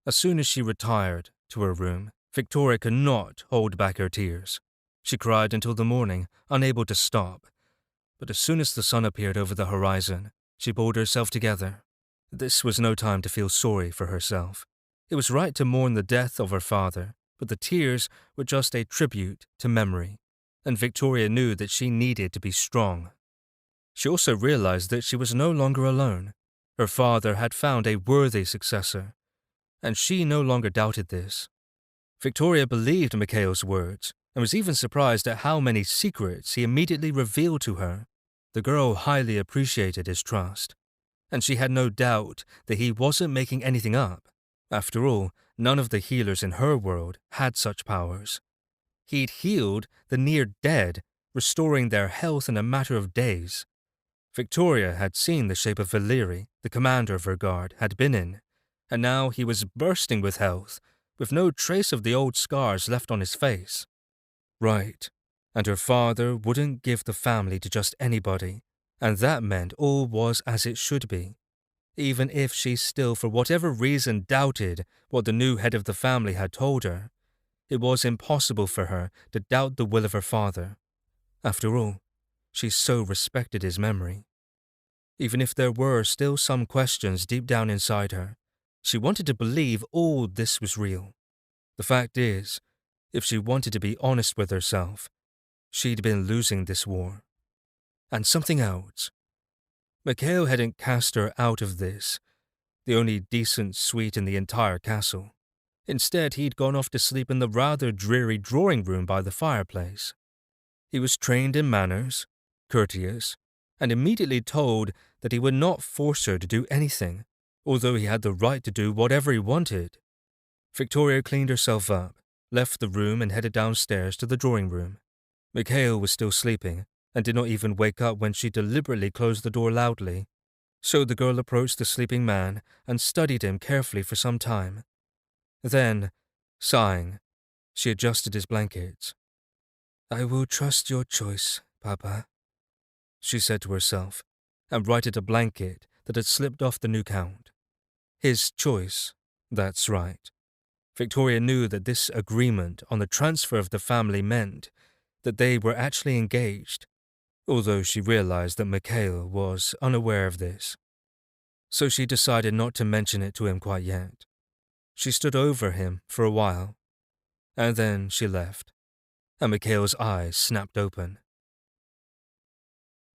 As soon as she retired to her room, Victoria could not hold back her tears. She cried until the morning, unable to stop. But as soon as the sun appeared over the horizon, she pulled herself together. This was no time to feel sorry for herself. It was right to mourn the death of her father, but the tears were just a tribute to memory, and Victoria knew that she needed to be strong. She also realized that she was no longer alone. Her father had found a worthy successor, and she no longer doubted this. Victoria believed Mikhail's words, and was even surprised at how many secrets he immediately revealed to her. The girl highly appreciated his trust, and she had no doubt that he wasn't making anything up. After all, none of the healers in her world had such powers. He'd healed the near-dead, restoring their health in a matter of days. Victoria had seen the shape of Valeri, the commander of her guard, had been in, and now he was bursting with health, with no trace of the old scars left on his face. Right, and her father wouldn't give the family to just anybody, and that meant all was as it should be. Even if she still, for whatever reason, doubted what the new head of the family had told her, it was impossible for her to doubt the will of her father. After all, she so respected his memory. Even if there were still some questions deep down inside her, she wanted to believe all this was real. The fact is, if she wanted to be honest with herself, she'd been losing this war. And something else. Mikhail hadn't cast her out of this, the only decent suite in the entire castle. Instead, he'd gone off to sleep in the rather dreary drawing room by the fireplace. He was trained in manners, courteous, and immediately told that he would not force her to do anything, although he had the right to do whatever he wanted. Victoria cleaned herself up, left the room and headed downstairs to the drawing room. Mikhail was still sleeping and did not even wake up when she deliberately closed the door loudly. So the girl approached the sleeping man and studied him carefully for some time. Then, sighing, she adjusted his blankets. "I will trust your choice, Papa," she said to herself, and righted a blanket that had slipped off the new count. His choice, that's right. Victoria knew that this agreement on the transfer of the family meant that they were actually engaged, although she realized that Mikhail was unaware of this. So she decided not to mention it to him quite yet. She stood over him for a while, and then she left, and Mikhail's eyes snapped open.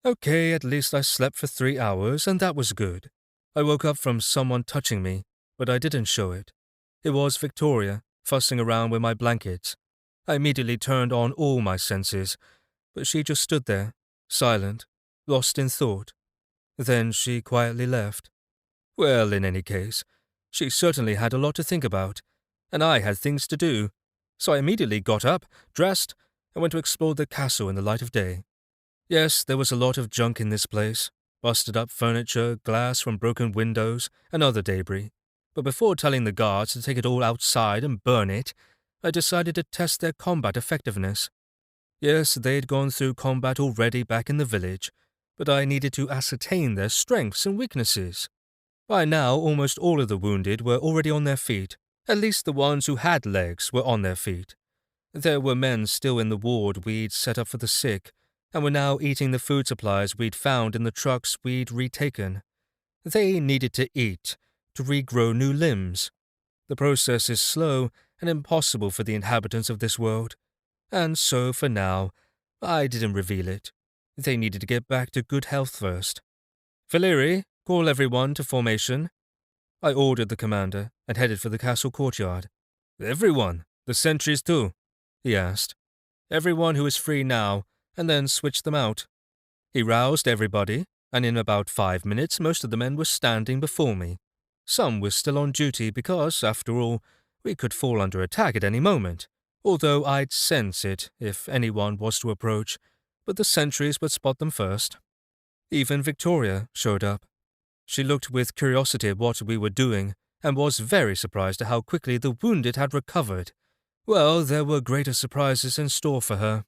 Okay, at least I slept for 3 hours, and that was good. I woke up from someone touching me, but I didn't show it. It was Victoria, fussing around with my blankets. I immediately turned on all my senses, but she just stood there, silent, lost in thought. Then she quietly left. Well, in any case, she certainly had a lot to think about, and I had things to do, so I immediately got up, dressed, and went to explore the castle in the light of day. Yes, there was a lot of junk in this place, busted up furniture, glass from broken windows, and other debris. But before telling the guards to take it all outside and burn it, I decided to test their combat effectiveness. Yes, they'd gone through combat already back in the village, but I needed to ascertain their strengths and weaknesses. By now, almost all of the wounded were already on their feet. At least the ones who had legs were on their feet. There were men still in the ward we'd set up for the sick, and were now eating the food supplies we'd found in the trucks we'd retaken. They needed to eat, to regrow new limbs. The process is slow and impossible for the inhabitants of this world, and so, for now, I didn't reveal it. They needed to get back to good health first. Valeri, call everyone to formation. I ordered the commander and headed for the castle courtyard. Everyone? The sentries too? He asked. Everyone who is free now, and then switched them out. He roused everybody, and in about 5 minutes most of the men were standing before me. Some were still on duty because, after all, we could fall under attack at any moment, although I'd sense it if anyone was to approach, but the sentries would spot them first. Even Victoria showed up. She looked with curiosity at what we were doing, and was very surprised at how quickly the wounded had recovered. Well, there were greater surprises in store for her.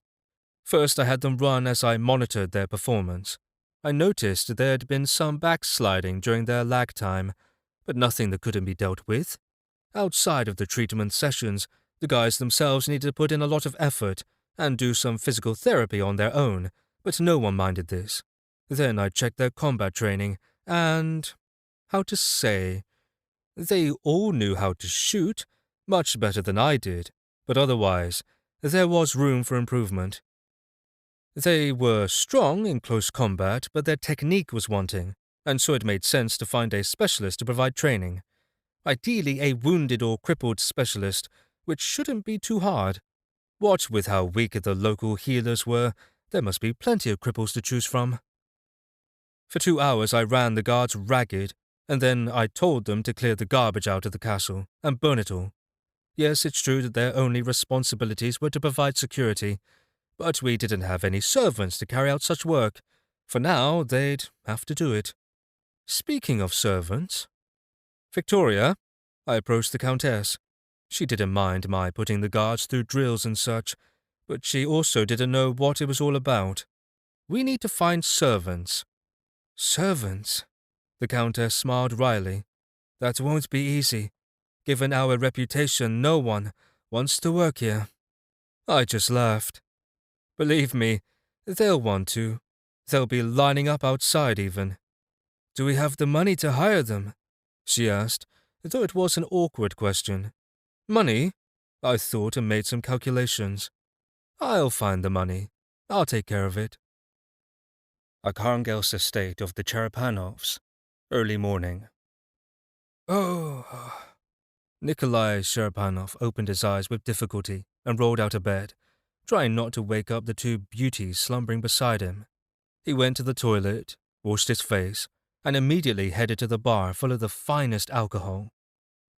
First, I had them run as I monitored their performance. I noticed there had been some backsliding during their lag time, but nothing that couldn't be dealt with. Outside of the treatment sessions, the guys themselves needed to put in a lot of effort and do some physical therapy on their own, but no one minded this. Then I checked their combat training, and, how to say, they all knew how to shoot, much better than I did, but otherwise, there was room for improvement. They were strong in close combat, but their technique was wanting, and so it made sense to find a specialist to provide training. Ideally, a wounded or crippled specialist, which shouldn't be too hard. What with how weak the local healers were, there must be plenty of cripples to choose from. For 2 hours I ran the guards ragged, and then I told them to clear the garbage out of the castle and burn it all. Yes, it's true that their only responsibilities were to provide security, but we didn't have any servants to carry out such work. For now, they'd have to do it. Speaking of servants, Victoria, I approached the Countess. She didn't mind my putting the guards through drills and such, but she also didn't know what it was all about. We need to find servants. Servants? The Countess smiled wryly. That won't be easy. Given our reputation, no one wants to work here. I just laughed. Believe me, they'll want to. They'll be lining up outside even. Do we have the money to hire them? She asked, though it was an awkward question. Money? I thought and made some calculations. I'll find the money. I'll take care of it. Arkhangelsk estate of the Cherepanovs. Early morning. Oh. Nikolai Cherepanov opened his eyes with difficulty and rolled out of bed, trying not to wake up the two beauties slumbering beside him. He went to the toilet, washed his face, and immediately headed to the bar full of the finest alcohol.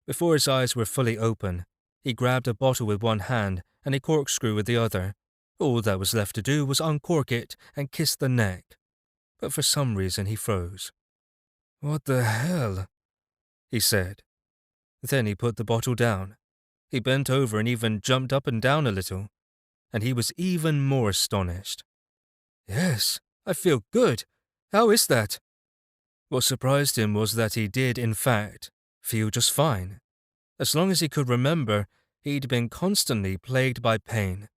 Before his eyes were fully open, he grabbed a bottle with one hand and a corkscrew with the other. All that was left to do was uncork it and kiss the neck. But for some reason he froze. "What the hell?" he said. Then he put the bottle down. He bent over and even jumped up and down a little, and he was even more astonished. "Yes, I feel good. How is that?" What surprised him was that he did, in fact, feel just fine. As long as he could remember, he'd been constantly plagued by pain.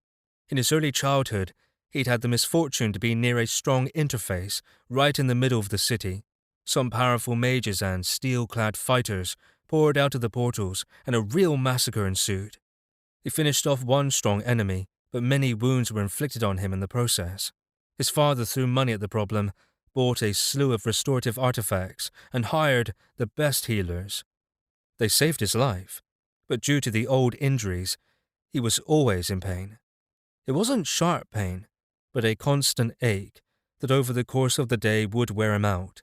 In his early childhood, he'd had the misfortune to be near a strong interface right in the middle of the city. Some powerful mages and steel-clad fighters poured out of the portals, and a real massacre ensued. He finished off one strong enemy, but many wounds were inflicted on him in the process. His father threw money at the problem, bought a slew of restorative artifacts, and hired the best healers. They saved his life, but due to the old injuries, He was always in pain. It wasn't sharp pain, but a constant ache that over the course of the day would wear him out.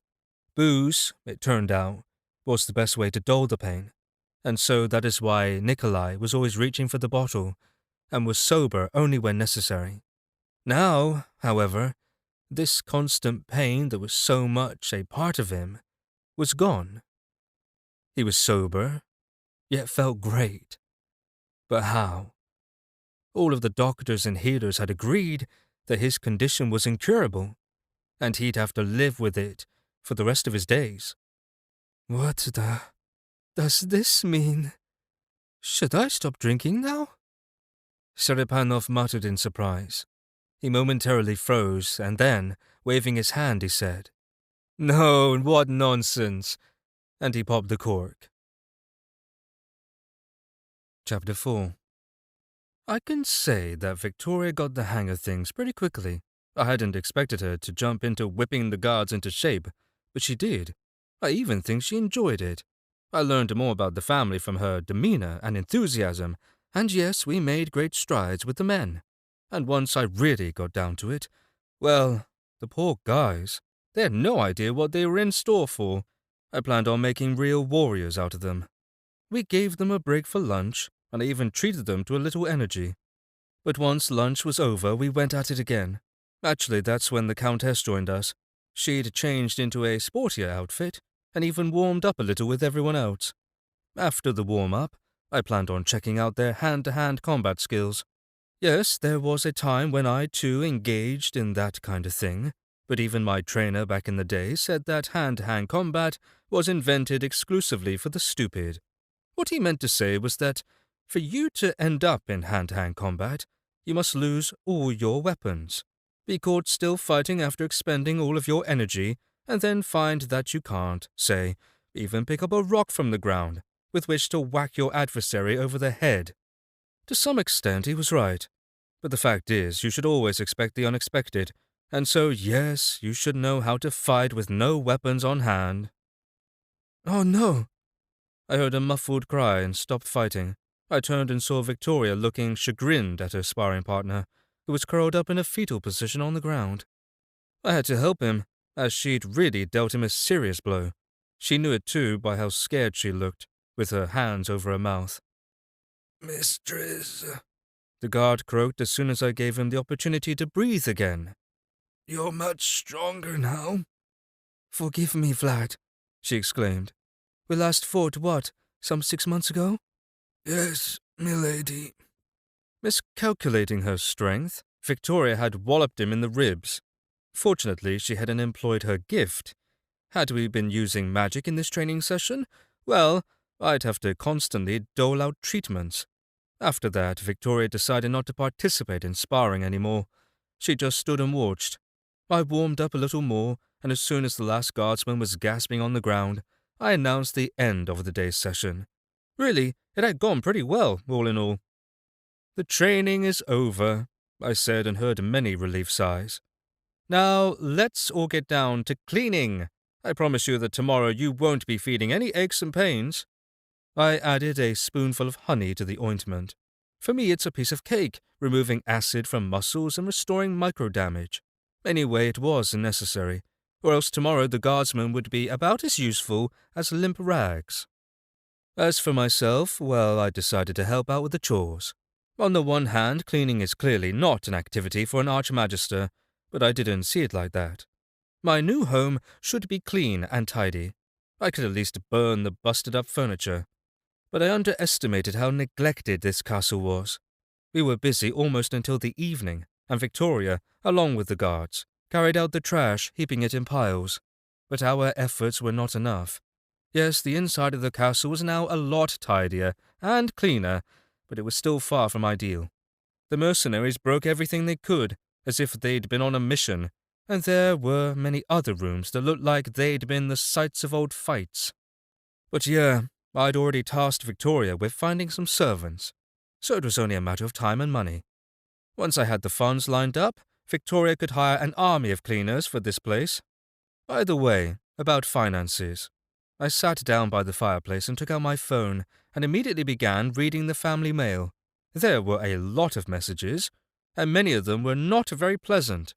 Booze, it turned out, was the best way to dull the pain, and so that is why Nikolai was always reaching for the bottle and was sober only when necessary. Now, however, this constant pain that was so much a part of him was gone. He was sober, yet felt great. But how? All of the doctors and healers had agreed that his condition was incurable, and he'd have to live with it for the rest of his days. What the does this mean? Should I stop drinking now? Serepanov muttered in surprise. He momentarily froze, and then, waving his hand, he said, "No, what nonsense!" And he popped the cork. Chapter 4. I can say that Victoria got the hang of things pretty quickly. I hadn't expected her to jump into whipping the guards into shape, but she did. I even think she enjoyed it. I learned more about the family from her demeanor and enthusiasm, and yes, we made great strides with the men. And once I really got down to it, well, the poor guys, they had no idea what they were in store for. I planned on making real warriors out of them. We gave them a break for lunch, and I even treated them to a little energy. But once lunch was over, we went at it again. Actually, that's when the Countess joined us. She'd changed into a sportier outfit, and even warmed up a little with everyone else. After the warm-up, I planned on checking out their hand-to-hand combat skills. Yes, there was a time when I too engaged in that kind of thing, but even my trainer back in the day said that hand-to-hand combat was invented exclusively for the stupid. What he meant to say was that for you to end up in hand-to-hand combat, you must lose all your weapons, be caught still fighting after expending all of your energy, and then find that you can't, say, even pick up a rock from the ground with which to whack your adversary over the head. To some extent, he was right. But the fact is, you should always expect the unexpected, and so, yes, you should know how to fight with no weapons on hand. Oh no! I heard a muffled cry and stopped fighting. I turned and saw Victoria looking chagrined at her sparring partner, who was curled up in a fetal position on the ground. I had to help him, as she'd really dealt him a serious blow. She knew it too by how scared she looked, with her hands over her mouth. Mistress, The guard croaked as soon as I gave him the opportunity to breathe again. you're much stronger now. Forgive me, Vlad, she exclaimed. We last fought, what, some 6 months ago? Yes, milady. Miscalculating her strength, Victoria had walloped him in the ribs. Fortunately, she hadn't employed her gift. Had we been using magic in this training session, well, I'd have to constantly dole out treatments. After that, Victoria decided not to participate in sparring anymore. She just stood and watched. I warmed up a little more, and as soon as the last guardsman was gasping on the ground, I announced the end of the day's session. Really, it had gone pretty well, all in all. The training is over, I said, and heard many relief sighs. Now, let's all get down to cleaning. I promise you that tomorrow you won't be feeling any aches and pains. I added a spoonful of honey to the ointment. For me, it's a piece of cake, removing acid from muscles and restoring microdamage. Anyway, it was necessary, or else tomorrow the guardsman would be about as useful as limp rags. As for myself, well, I decided to help out with the chores. On the one hand, cleaning is clearly not an activity for an archmagister, but I didn't see it like that. My new home should be clean and tidy. I could at least burn the busted-up furniture. But I underestimated how neglected this castle was. We were busy almost until the evening, and Victoria, along with the guards, carried out the trash, heaping it in piles. But our efforts were not enough. Yes, the inside of the castle was now a lot tidier and cleaner, but it was still far from ideal. The mercenaries broke everything they could, as if they'd been on a mission, and there were many other rooms that looked like they'd been the sites of old fights. But yeah, I'd already tasked Victoria with finding some servants, so it was only a matter of time and money. Once I had the funds lined up, Victoria could hire an army of cleaners for this place. By the way, about finances. I sat down by the fireplace and took out my phone and immediately began reading the family mail. There were a lot of messages, and many of them were not very pleasant.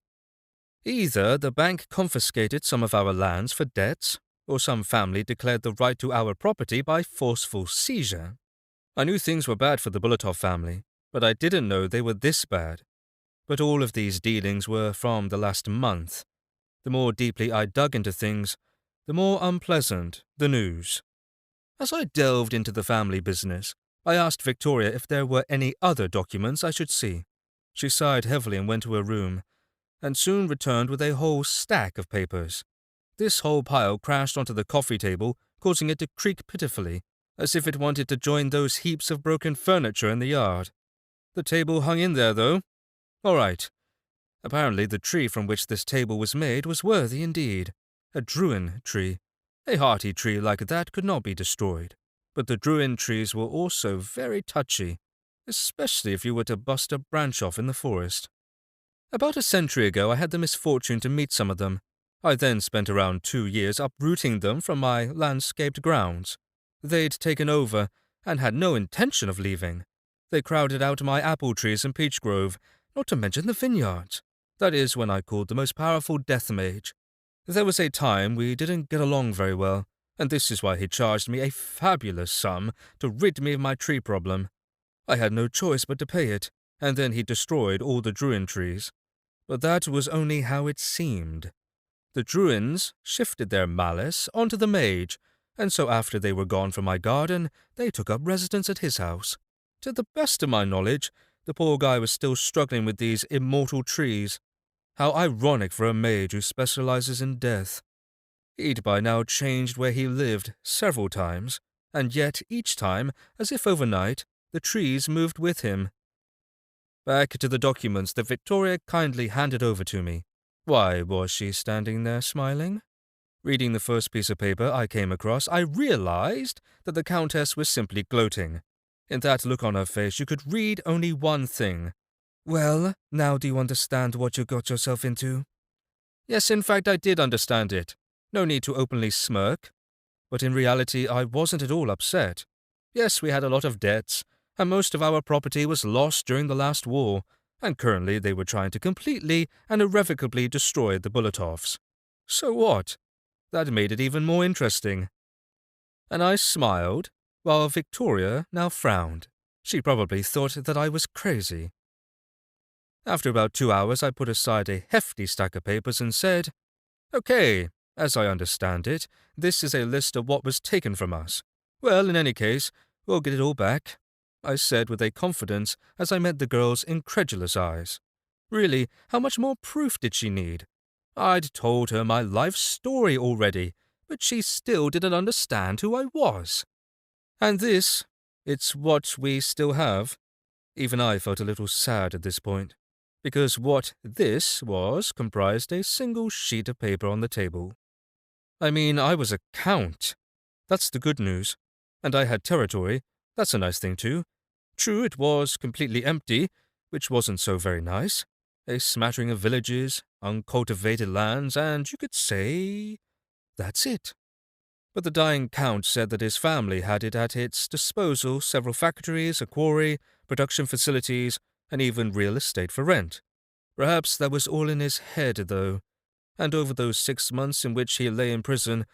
Either the bank confiscated some of our lands for debts, or some family declared the right to our property by forceful seizure. I knew things were bad for the Bulatov family, but I didn't know they were this bad. But all of these dealings were from the last month. The more deeply I dug into things, the more unpleasant the news. As I delved into the family business, I asked Victoria if there were any other documents I should see. She sighed heavily and went to her room, and soon returned with a whole stack of papers. This whole pile crashed onto the coffee table, causing it to creak pitifully, as if it wanted to join those heaps of broken furniture in the yard. The table hung in there, though. All right. Apparently the tree from which this table was made was worthy indeed. A druin tree. A hearty tree like that could not be destroyed. But the druin trees were also very touchy, especially if you were to bust a branch off in the forest. About a century ago I had the misfortune to meet some of them. I then spent around 2 years uprooting them from my landscaped grounds. They'd taken over and had no intention of leaving. They crowded out my apple trees and peach grove, not to mention the vineyards. That is when I called the most powerful death mage. There was a time we didn't get along very well, and this is why he charged me a fabulous sum to rid me of my tree problem. I had no choice but to pay it, and then he destroyed all the druin trees. But that was only how it seemed. The druins shifted their malice onto the mage, and so after they were gone from my garden, they took up residence at his house. To the best of my knowledge, the poor guy was still struggling with these immortal trees. How ironic for a mage who specializes in death. He'd by now changed where he lived several times, and yet each time, as if overnight, the trees moved with him. Back to the documents that Victoria kindly handed over to me. Why was she standing there smiling? Reading the first piece of paper I came across, I realized that the Countess was simply gloating. In that look on her face, you could read only one thing. Well, now do you understand what you got yourself into? Yes, in fact, I did understand it. No need to openly smirk. But in reality, I wasn't at all upset. Yes, we had a lot of debts, and most of our property was lost during the last war, and currently they were trying to completely and irrevocably destroy the Bulatovs. So what? That made it even more interesting. And I smiled, while Victoria now frowned. She probably thought that I was crazy. After about 2 hours, I put aside a hefty stack of papers and said, "Okay, as I understand it, this is a list of what was taken from us. Well, in any case, we'll get it all back," I said with a confidence as I met the girl's incredulous eyes. Really, how much more proof did she need? I'd told her my life story already, but she still didn't understand who I was. And this, it's what we still have. Even I felt a little sad at this point, because what this was comprised a single sheet of paper on the table. I mean, I was a count. That's the good news. And I had territory. That's a nice thing too. True, it was completely empty, which wasn't so very nice. A smattering of villages, uncultivated lands, and you could say, that's it. But the dying count said that his family had it at its disposal several factories, a quarry, production facilities, and even real estate for rent. Perhaps that was all in his head, though. And over those 6 months in which he lay in prison,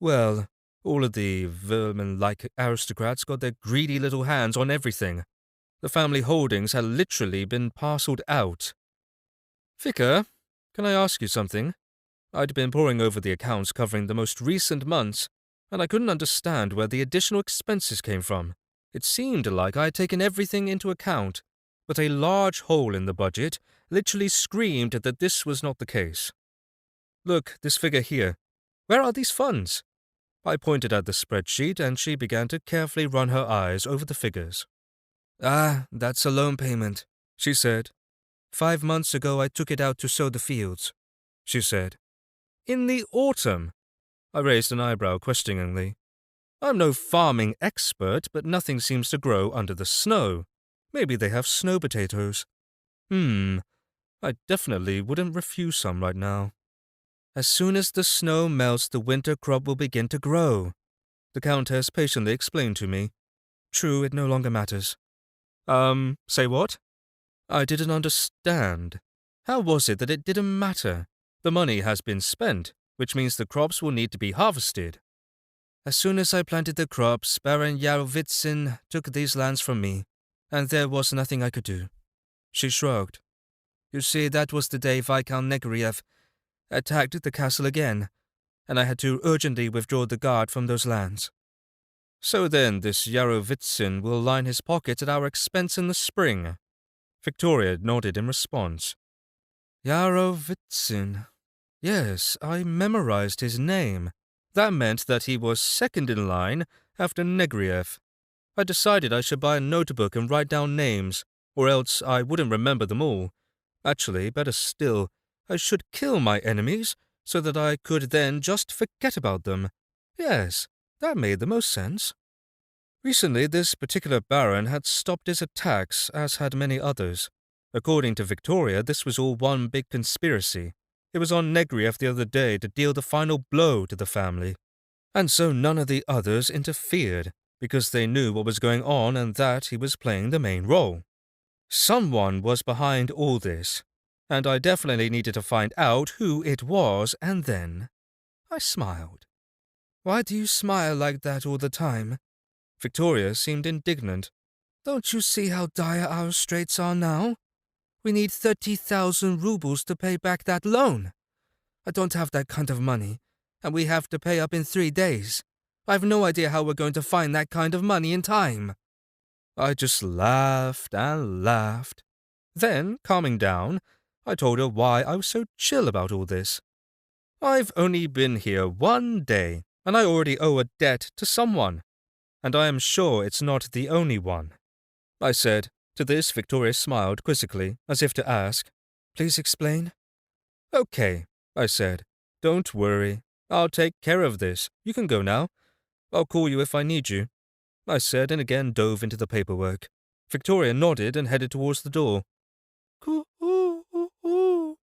well, all of the vermin-like aristocrats got their greedy little hands on everything. The family holdings had literally been parceled out. "Vicar, can I ask you something?" I'd been poring over the accounts covering the most recent months, and I couldn't understand where the additional expenses came from. It seemed like I had taken everything into account, but a large hole in the budget literally screamed that this was not the case. "Look, this figure here. Where are these funds?" I pointed at the spreadsheet, and she began to carefully run her eyes over the figures. "Ah, that's a loan payment," she said. "5 months ago I took it out to sow the fields," she said. "In the autumn?" I raised an eyebrow questioningly. "I'm no farming expert, but nothing seems to grow under the snow. Maybe they have snow potatoes. I definitely wouldn't refuse some right now." "As soon as the snow melts, the winter crop will begin to grow," the Countess patiently explained to me. "True, it no longer matters." Say what? I didn't understand. How was it that it didn't matter? The money has been spent, which means the crops will need to be harvested. As soon as I planted the crops, Baron Yarovitsin took these lands from me, and there was nothing I could do. She shrugged. You see, that was the day Viscount Negriev attacked the castle again, and I had to urgently withdraw the guard from those lands. So then this Yarovitsin will line his pockets at our expense in the spring. Victoria nodded in response. Yarovitsin. Yes, I memorized his name. That meant that he was second in line after Negriev. I decided I should buy a notebook and write down names, or else I wouldn't remember them all. Actually, better still, I should kill my enemies so that I could then just forget about them. Yes, that made the most sense. Recently, this particular baron had stopped his attacks, as had many others. According to Victoria, this was all one big conspiracy. It was on Negriev the other day to deal the final blow to the family. And so none of the others interfered, because they knew what was going on and that he was playing the main role. Someone was behind all this, and I definitely needed to find out who it was, and then I smiled. Why do you smile like that all the time? Victoria seemed indignant. Don't you see how dire our straits are now? We need 30,000 rubles to pay back that loan. I don't have that kind of money, and we have to pay up in 3 days. I have no idea how we're going to find that kind of money in time. I just laughed and laughed. Then, calming down, I told her why I was so chill about all this. I've only been here 1 day, and I already owe a debt to someone. And I am sure it's not the only one. I said. To this, Victoria smiled quizzically, as if to ask, Please explain? Okay, I said. Don't worry. I'll take care of this. You can go now. I'll call you if I need you. I said and again dove into the paperwork. Victoria nodded and headed towards the door. Coo-oo-oo-oo.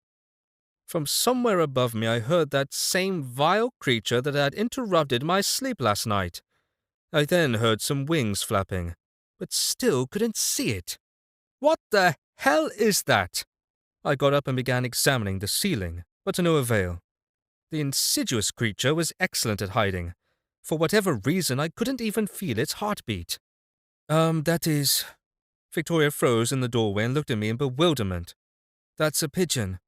From somewhere above me I heard that same vile creature that had interrupted my sleep last night. I then heard some wings flapping, but still couldn't see it. What the hell is that? I got up and began examining the ceiling, but to no avail. The insidious creature was excellent at hiding. For whatever reason, I couldn't even feel its heartbeat. That is... Victoria froze in the doorway and looked at me in bewilderment. That's a pigeon.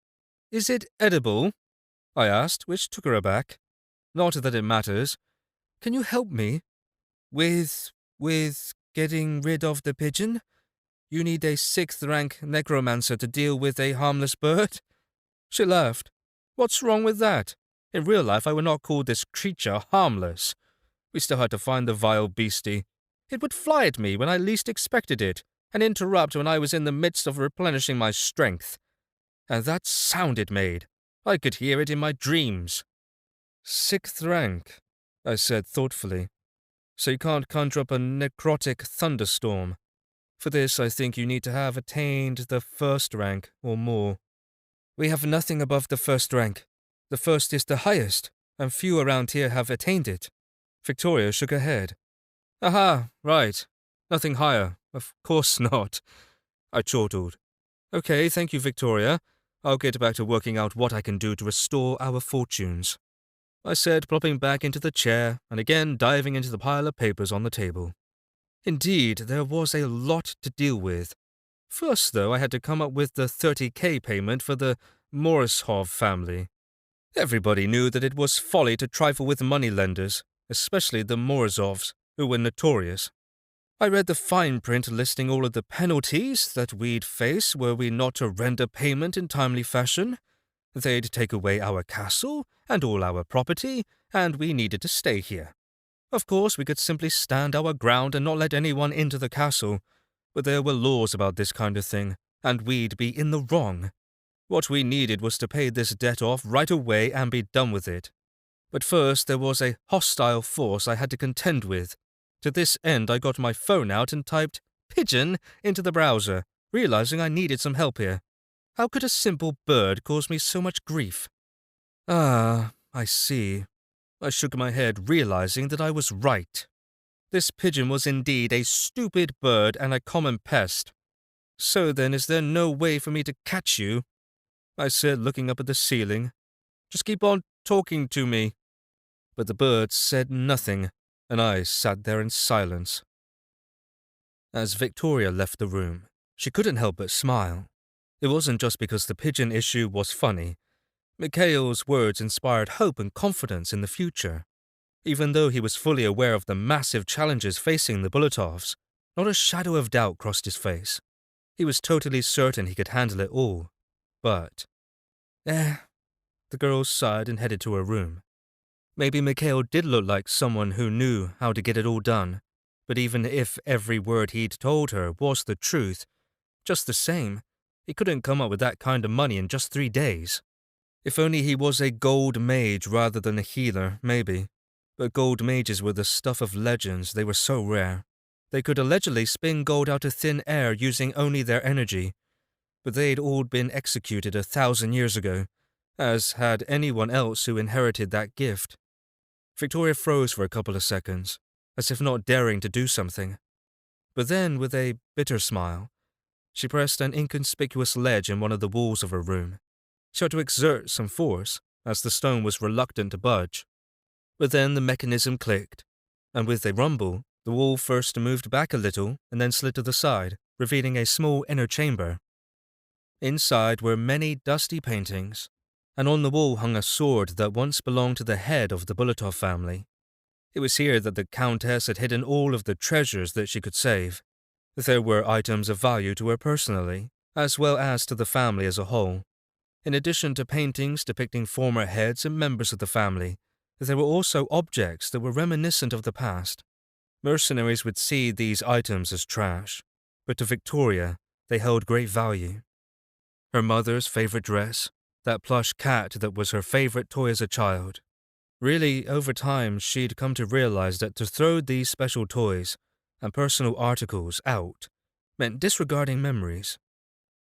Is it edible? I asked, which took her aback. Not that it matters. Can you help me? With getting rid of the pigeon? You need a 6th rank necromancer to deal with a harmless bird? She laughed. What's wrong with that? In real life, I would not call this creature harmless. We still had to find the vile beastie. It would fly at me when I least expected it, and interrupt when I was in the midst of replenishing my strength. And that sound it made. I could hear it in my dreams. 6th rank, I said thoughtfully. So you can't conjure up a necrotic thunderstorm. For this, I think you need to have attained the 1st rank or more. We have nothing above the 1st rank. The 1st is the highest, and few around here have attained it. Victoria shook her head. Aha, right. Nothing higher. Of course not. I chortled. Okay, thank you, Victoria. I'll get back to working out what I can do to restore our fortunes. I said, plopping back into the chair and again diving into the pile of papers on the table. Indeed, there was a lot to deal with. First, though, I had to come up with the 30K payment for the Morishov family. Everybody knew that it was folly to trifle with moneylenders, especially the Morozovs, who were notorious. I read the fine print listing all of the penalties that we'd face were we not to render payment in timely fashion. They'd take away our castle and all our property, and we needed to stay here. Of course, we could simply stand our ground and not let anyone into the castle, but there were laws about this kind of thing, and we'd be in the wrong. What we needed was to pay this debt off right away and be done with it. But first there was a hostile force I had to contend with. To this end I got my phone out and typed "pigeon" into the browser, realizing I needed some help here. How could a simple bird cause me so much grief? Ah, I see. I shook my head, realizing that I was right. This pigeon was indeed a stupid bird and a common pest. So then, is there no way for me to catch you? I said, looking up at the ceiling. Just keep on talking to me. But the bird said nothing, and I sat there in silence. As Victoria left the room, she couldn't help but smile. It wasn't just because the pigeon issue was funny. Mikhail's words inspired hope and confidence in the future. Even though he was fully aware of the massive challenges facing the Bulutovs, not a shadow of doubt crossed his face. He was totally certain he could handle it all. But, the girl sighed and headed to her room. Maybe Mikhail did look like someone who knew how to get it all done, but even if every word he'd told her was the truth, just the same, he couldn't come up with that kind of money in just 3 days. If only he was a gold mage rather than a healer, maybe. But gold mages were the stuff of legends, they were so rare. They could allegedly spin gold out of thin air using only their energy, but they'd all been executed 1,000 years ago, as had anyone else who inherited that gift. Victoria froze for a couple of seconds, as if not daring to do something. But then, with a bitter smile, she pressed an inconspicuous ledge in one of the walls of her room. She had to exert some force, as the stone was reluctant to budge. But then the mechanism clicked, and with a rumble, the wall first moved back a little and then slid to the side, revealing a small inner chamber. Inside were many dusty paintings, and on the wall hung a sword that once belonged to the head of the Bulutov family. It was here that the Countess had hidden all of the treasures that she could save. There were items of value to her personally, as well as to the family as a whole. In addition to paintings depicting former heads and members of the family, there were also objects that were reminiscent of the past. Mercenaries would see these items as trash, but to Victoria, they held great value. Her mother's favorite dress, that plush cat that was her favorite toy as a child. Really, over time, she'd come to realize that to throw these special toys and personal articles out meant disregarding memories.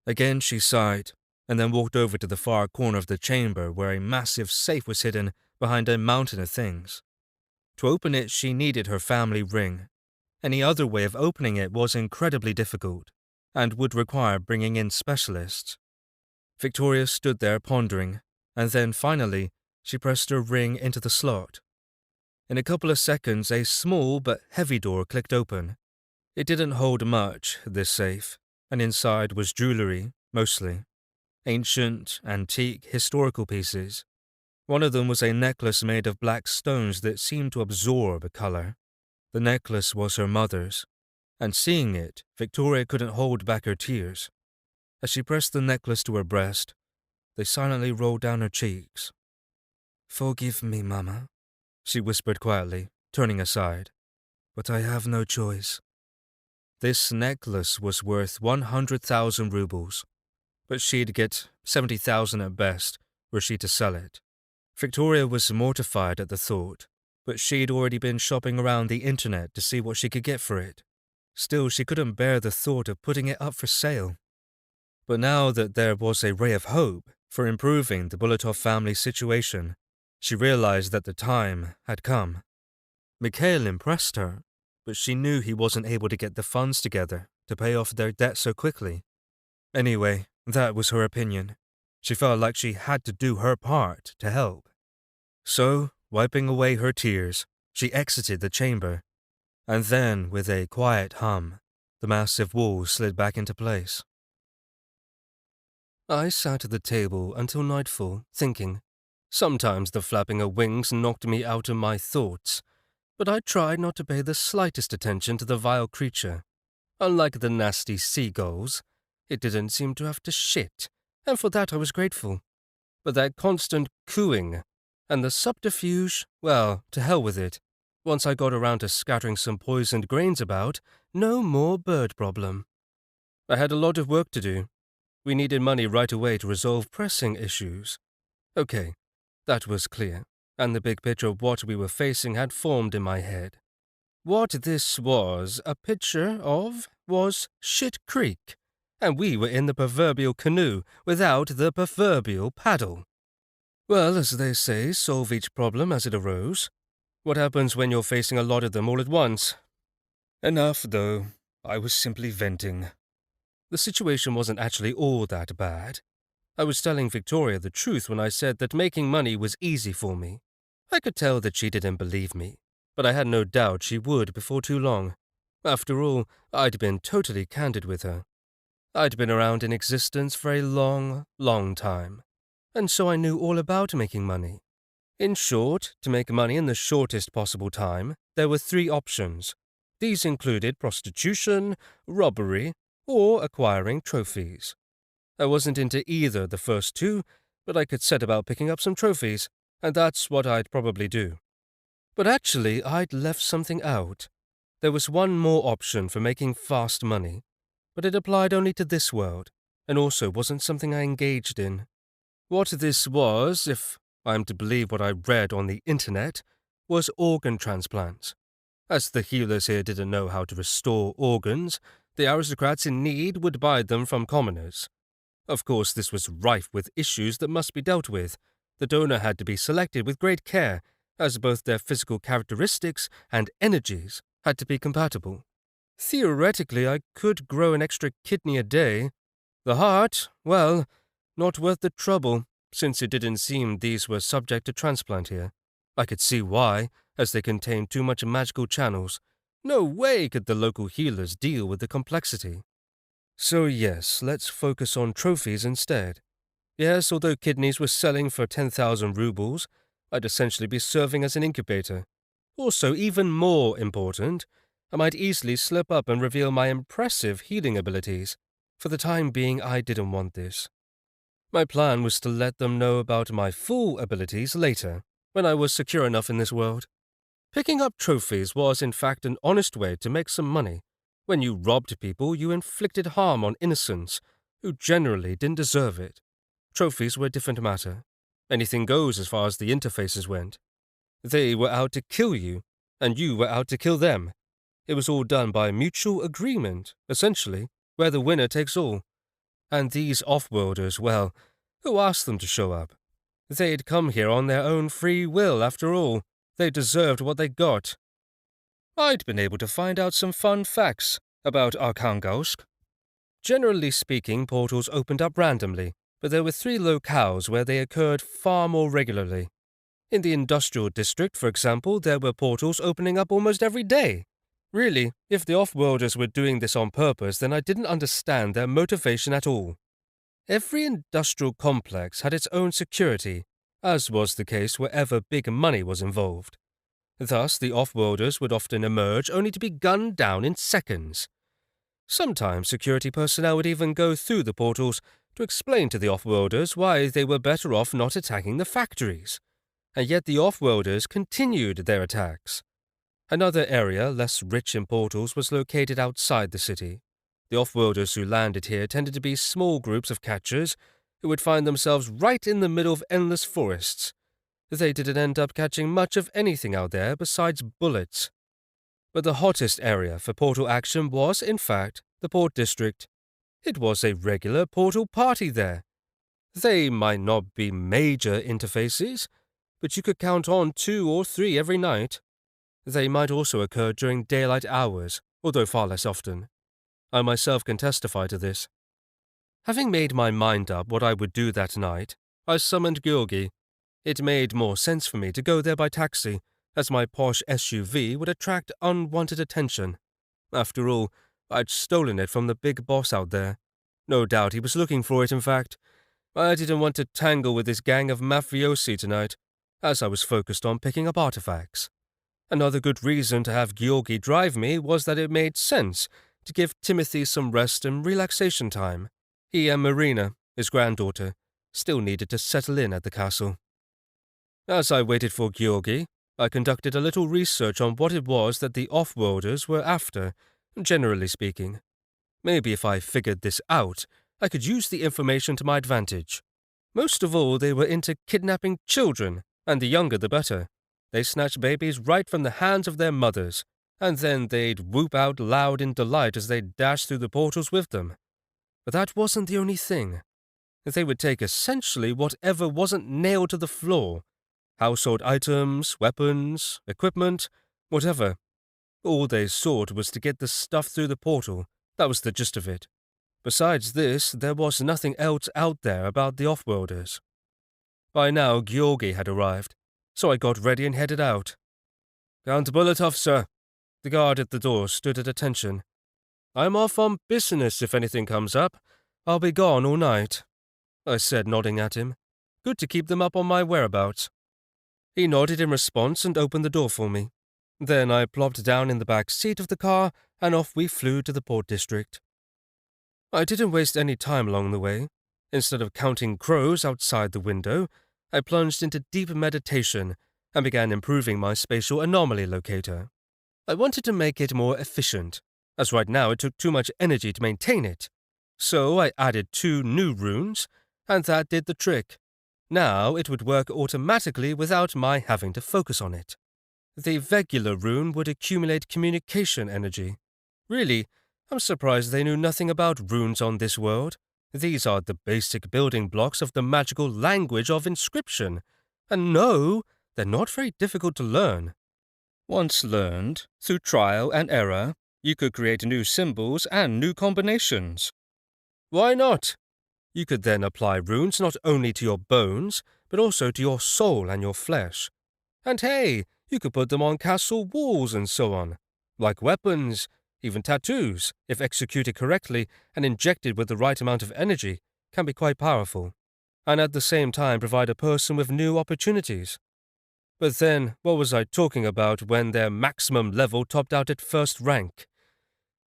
Again, she sighed, and then walked over to the far corner of the chamber where a massive safe was hidden behind a mountain of things. To open it, she needed her family ring. Any other way of opening it was incredibly difficult, and would require bringing in specialists. Victoria stood there pondering, and then finally, she pressed her ring into the slot. In a couple of seconds, a small but heavy door clicked open. It didn't hold much, this safe, and inside was jewelry, mostly. Ancient, antique, historical pieces. One of them was a necklace made of black stones that seemed to absorb color. The necklace was her mother's, and seeing it, Victoria couldn't hold back her tears. As she pressed the necklace to her breast, they silently rolled down her cheeks. "Forgive me, Mama," she whispered quietly, turning aside, "but I have no choice." This necklace was worth 100,000 rubles, but she'd get 70,000 at best were she to sell it. Victoria was mortified at the thought, but she'd already been shopping around the internet to see what she could get for it. Still, she couldn't bear the thought of putting it up for sale. But now that there was a ray of hope for improving the Bulutov family's situation, she realized that the time had come. Mikhail impressed her, but she knew he wasn't able to get the funds together to pay off their debt so quickly. Anyway, that was her opinion. She felt like she had to do her part to help. So, wiping away her tears, she exited the chamber, and then, with a quiet hum, the massive wall slid back into place. I sat at the table until nightfall, thinking. Sometimes the flapping of wings knocked me out of my thoughts, but I tried not to pay the slightest attention to the vile creature. Unlike the nasty seagulls, it didn't seem to have to shit, and for that I was grateful. But that constant cooing, and the subterfuge, well, to hell with it. Once I got around to scattering some poisoned grains about, no more bird problem. I had a lot of work to do. We needed money right away to resolve pressing issues. Okay, that was clear, and the big picture of what we were facing had formed in my head. What this was a picture of was Shit Creek, and we were in the proverbial canoe without the proverbial paddle. Well, as they say, solve each problem as it arose. What happens when you're facing a lot of them all at once? Enough, though. I was simply venting. The situation wasn't actually all that bad. I was telling Victoria the truth when I said that making money was easy for me. I could tell that she didn't believe me, but I had no doubt she would before too long. After all, I'd been totally candid with her. I'd been around in existence for a long, long time, and so I knew all about making money. In short, to make money in the shortest possible time, there were three options. These included prostitution, robbery, or acquiring trophies. I wasn't into either the first two, but I could set about picking up some trophies, and that's what I'd probably do. But actually, I'd left something out. There was one more option for making fast money, but it applied only to this world, and also wasn't something I engaged in. What this was, if I'm to believe what I read on the internet, was organ transplants. As the healers here didn't know how to restore organs, the aristocrats in need would buy them from commoners. Of course, this was rife with issues that must be dealt with. The donor had to be selected with great care, as both their physical characteristics and energies had to be compatible. Theoretically, I could grow an extra kidney a day. The heart, well, not worth the trouble, since it didn't seem these were subject to transplant here. I could see why, as they contained too much magical channels. No way could the local healers deal with the complexity. So yes, let's focus on trophies instead. Yes, although kidneys were selling for 10,000 rubles, I'd essentially be serving as an incubator. Also, even more important, I might easily slip up and reveal my impressive healing abilities. For the time being, I didn't want this. My plan was to let them know about my full abilities later, when I was secure enough in this world. Picking up trophies was in fact an honest way to make some money. When you robbed people, you inflicted harm on innocents, who generally didn't deserve it. Trophies were a different matter. Anything goes as far as the interfaces went. They were out to kill you, and you were out to kill them. It was all done by mutual agreement, essentially, where the winner takes all. And these off-worlders, well, who asked them to show up? They'd come here on their own free will, after all. They deserved what they got. I'd been able to find out some fun facts about Arkhangelsk. Generally speaking, portals opened up randomly, but there were 3 locales where they occurred far more regularly. In the industrial district, for example, there were portals opening up almost every day. Really, if the off-worlders were doing this on purpose, then I didn't understand their motivation at all. Every industrial complex had its own security, as was the case wherever big money was involved. Thus, the off-worlders would often emerge only to be gunned down in seconds. Sometimes security personnel would even go through the portals to explain to the off-worlders why they were better off not attacking the factories. And yet the off-worlders continued their attacks. Another area, less rich in portals, was located outside the city. The off-worlders who landed here tended to be small groups of catchers who would find themselves right in the middle of endless forests. They didn't end up catching much of anything out there besides bullets. But the hottest area for portal action was, in fact, the port district. It was a regular portal party there. They might not be major interfaces, but you could count on 2 or 3 every night. They might also occur during daylight hours, although far less often. I myself can testify to this. Having made my mind up what I would do that night, I summoned Georgi. It made more sense for me to go there by taxi, as my posh SUV would attract unwanted attention. After all, I'd stolen it from the big boss out there. No doubt he was looking for it, in fact. I didn't want to tangle with this gang of mafiosi tonight, as I was focused on picking up artifacts. Another good reason to have Georgi drive me was that it made sense to give Timothy some rest and relaxation time. He and Marina, his granddaughter, still needed to settle in at the castle. As I waited for Georgi, I conducted a little research on what it was that the off-worlders were after, generally speaking. Maybe if I figured this out, I could use the information to my advantage. Most of all, they were into kidnapping children, and the younger the better. They snatched babies right from the hands of their mothers, and then they'd whoop out loud in delight as they dashed through the portals with them. But that wasn't the only thing. They would take essentially whatever wasn't nailed to the floor. Household items, weapons, equipment, whatever. All they sought was to get the stuff through the portal. That was the gist of it. Besides this, there was nothing else out there about the off-worlders. By now, Georgi had arrived, so I got ready and headed out. "Count Bulatov, sir." The guard at the door stood at attention. "I'm off on business if anything comes up. I'll be gone all night," I said, nodding at him. Good to keep them up on my whereabouts. He nodded in response and opened the door for me. Then I plopped down in the back seat of the car and off we flew to the port district. I didn't waste any time along the way. Instead of counting crows outside the window, I plunged into deep meditation and began improving my spatial anomaly locator. I wanted to make it more efficient, as right now it took too much energy to maintain it. So I added 2 new runes, and that did the trick. Now it would work automatically without my having to focus on it. The regular rune would accumulate communication energy. Really, I'm surprised they knew nothing about runes on this world. These are the basic building blocks of the magical language of inscription. And no, they're not very difficult to learn. Once learned, through trial and error, you could create new symbols and new combinations. Why not? You could then apply runes not only to your bones, but also to your soul and your flesh. And hey, you could put them on castle walls and so on. Like weapons, even tattoos, if executed correctly and injected with the right amount of energy, can be quite powerful, and at the same time provide a person with new opportunities. But then, what was I talking about when their maximum level topped out at first rank?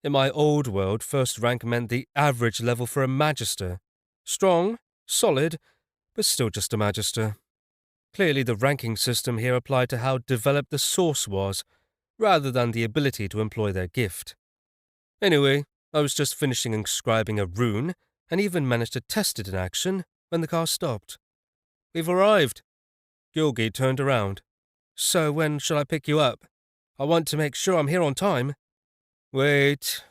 In my old world, first rank meant the average level for a magister. Strong, solid, but still just a magister. Clearly the ranking system here applied to how developed the source was, rather than the ability to employ their gift. Anyway, I was just finishing inscribing a rune, and even managed to test it in action, when the car stopped. "We've arrived." Georgi turned around. "So when shall I pick you up? I want to make sure I'm here on time." "Wait."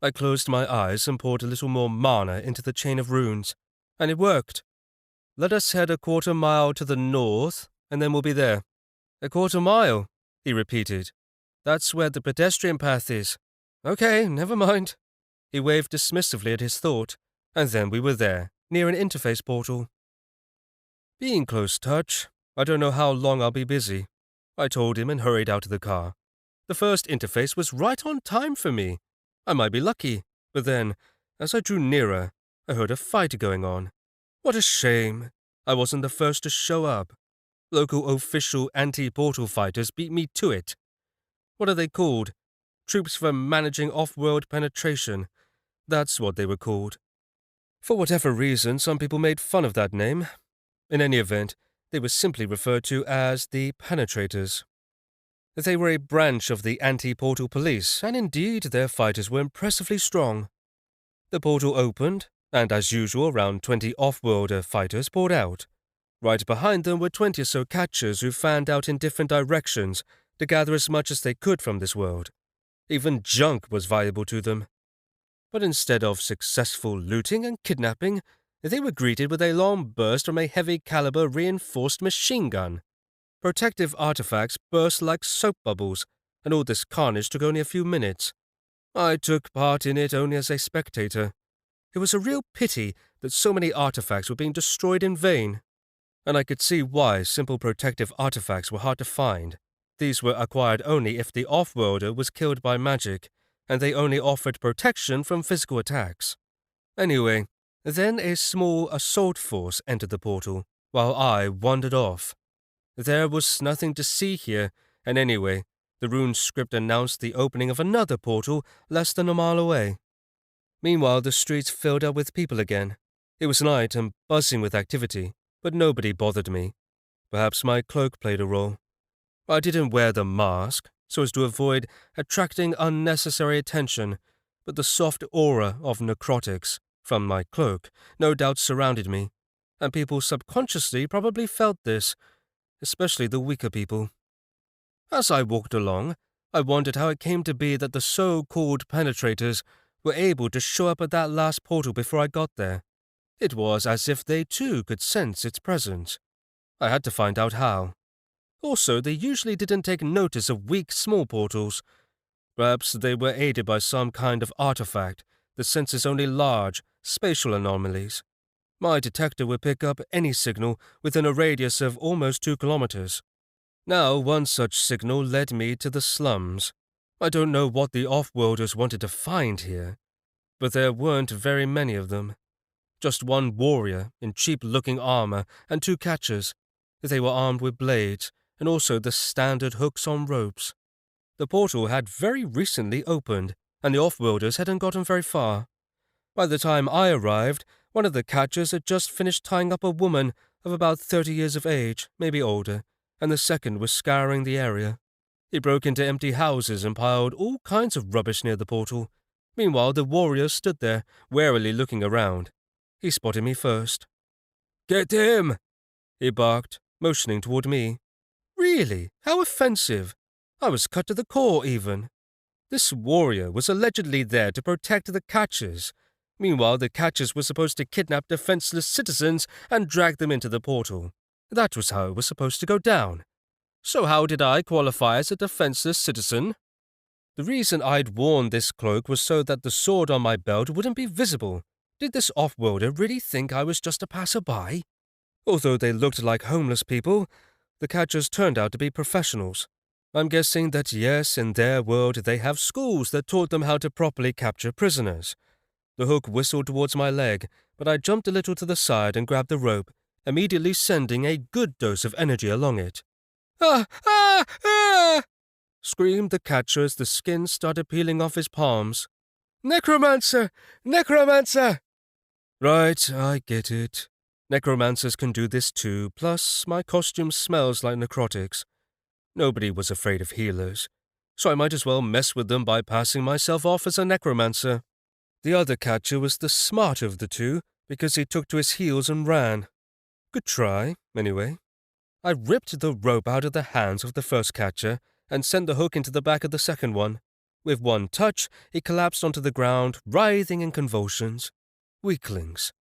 I closed my eyes and poured a little more mana into the chain of runes, and it worked. "Let us head a quarter mile to the north, and then we'll be there." "A quarter mile," he repeated. "That's where the pedestrian path is." "Okay, never mind." He waved dismissively at his thought, and then we were there, near an interface portal. "Being close touch, I don't know how long I'll be busy," I told him and hurried out of the car. The first interface was right on time for me. I might be lucky, but then, as I drew nearer, I heard a fight going on. What a shame. I wasn't the first to show up. Local official anti-portal fighters beat me to it. What are they called? Troops for managing off-world penetration. That's what they were called. For whatever reason, some people made fun of that name. In any event, they were simply referred to as the Penetrators. They were a branch of the anti-portal police, and indeed their fighters were impressively strong. The portal opened, and as usual around 20 off-worlder fighters poured out. Right behind them were 20 or so catchers who fanned out in different directions to gather as much as they could from this world. Even junk was valuable to them. But instead of successful looting and kidnapping, they were greeted with a long burst from a heavy-caliber reinforced machine gun. Protective artifacts burst like soap bubbles, and all this carnage took only a few minutes. I took part in it only as a spectator. It was a real pity that so many artifacts were being destroyed in vain, and I could see why simple protective artifacts were hard to find. These were acquired only if the off-worlder was killed by magic, and they only offered protection from physical attacks. Anyway, then a small assault force entered the portal, while I wandered off. There was nothing to see here, and anyway, the rune script announced the opening of another portal less than a mile away. Meanwhile, the streets filled up with people again. It was night and buzzing with activity, but nobody bothered me. Perhaps my cloak played a role. I didn't wear the mask, so as to avoid attracting unnecessary attention, but the soft aura of necrotics from my cloak no doubt surrounded me, and people subconsciously probably felt this, especially the weaker people. As I walked along, I wondered how it came to be that the so-called penetrators were able to show up at that last portal before I got there. It was as if they too could sense its presence. I had to find out how. Also, they usually didn't take notice of weak small portals, Perhaps they were aided by some kind of artifact that senses only large, spatial anomalies. My detector would pick up any signal within a radius of almost 2 kilometers. Now, one such signal led me to the slums. I don't know what the off-worlders wanted to find here, but there weren't very many of them. Just one warrior in cheap-looking armor and 2 catchers. They were armed with blades and also the standard hooks on ropes. The portal had very recently opened, and the off-worlders hadn't gotten very far. By the time I arrived, one of the catchers had just finished tying up a woman of about 30 years of age, maybe older, and the second was scouring the area. He broke into empty houses and piled all kinds of rubbish near the portal. Meanwhile, the warrior stood there, warily looking around. He spotted me first. "Get him!" he barked, motioning toward me. Really? How offensive! I was cut to the core, even. This warrior was allegedly there to protect the catchers. Meanwhile, the catchers were supposed to kidnap defenseless citizens and drag them into the portal. That was how it was supposed to go down. So how did I qualify as a defenseless citizen? The reason I'd worn this cloak was so that the sword on my belt wouldn't be visible. Did this off-worlder really think I was just a passerby? Although they looked like homeless people, the catchers turned out to be professionals. I'm guessing that yes, in their world they have schools that taught them how to properly capture prisoners. The hook whistled towards my leg, but I jumped a little to the side and grabbed the rope, immediately sending a good dose of energy along it. "Ah! Ah! Ah!" screamed the catcher as the skin started peeling off his palms. "Necromancer! Necromancer!" Right, I get it. Necromancers can do this too, plus my costume smells like necrotics. Nobody was afraid of healers, so I might as well mess with them by passing myself off as a necromancer. The other catcher was the smarter of the two because he took to his heels and ran. Good try, anyway. I ripped the rope out of the hands of the first catcher and sent the hook into the back of the second one. With one touch, he collapsed onto the ground, writhing in convulsions. Weaklings.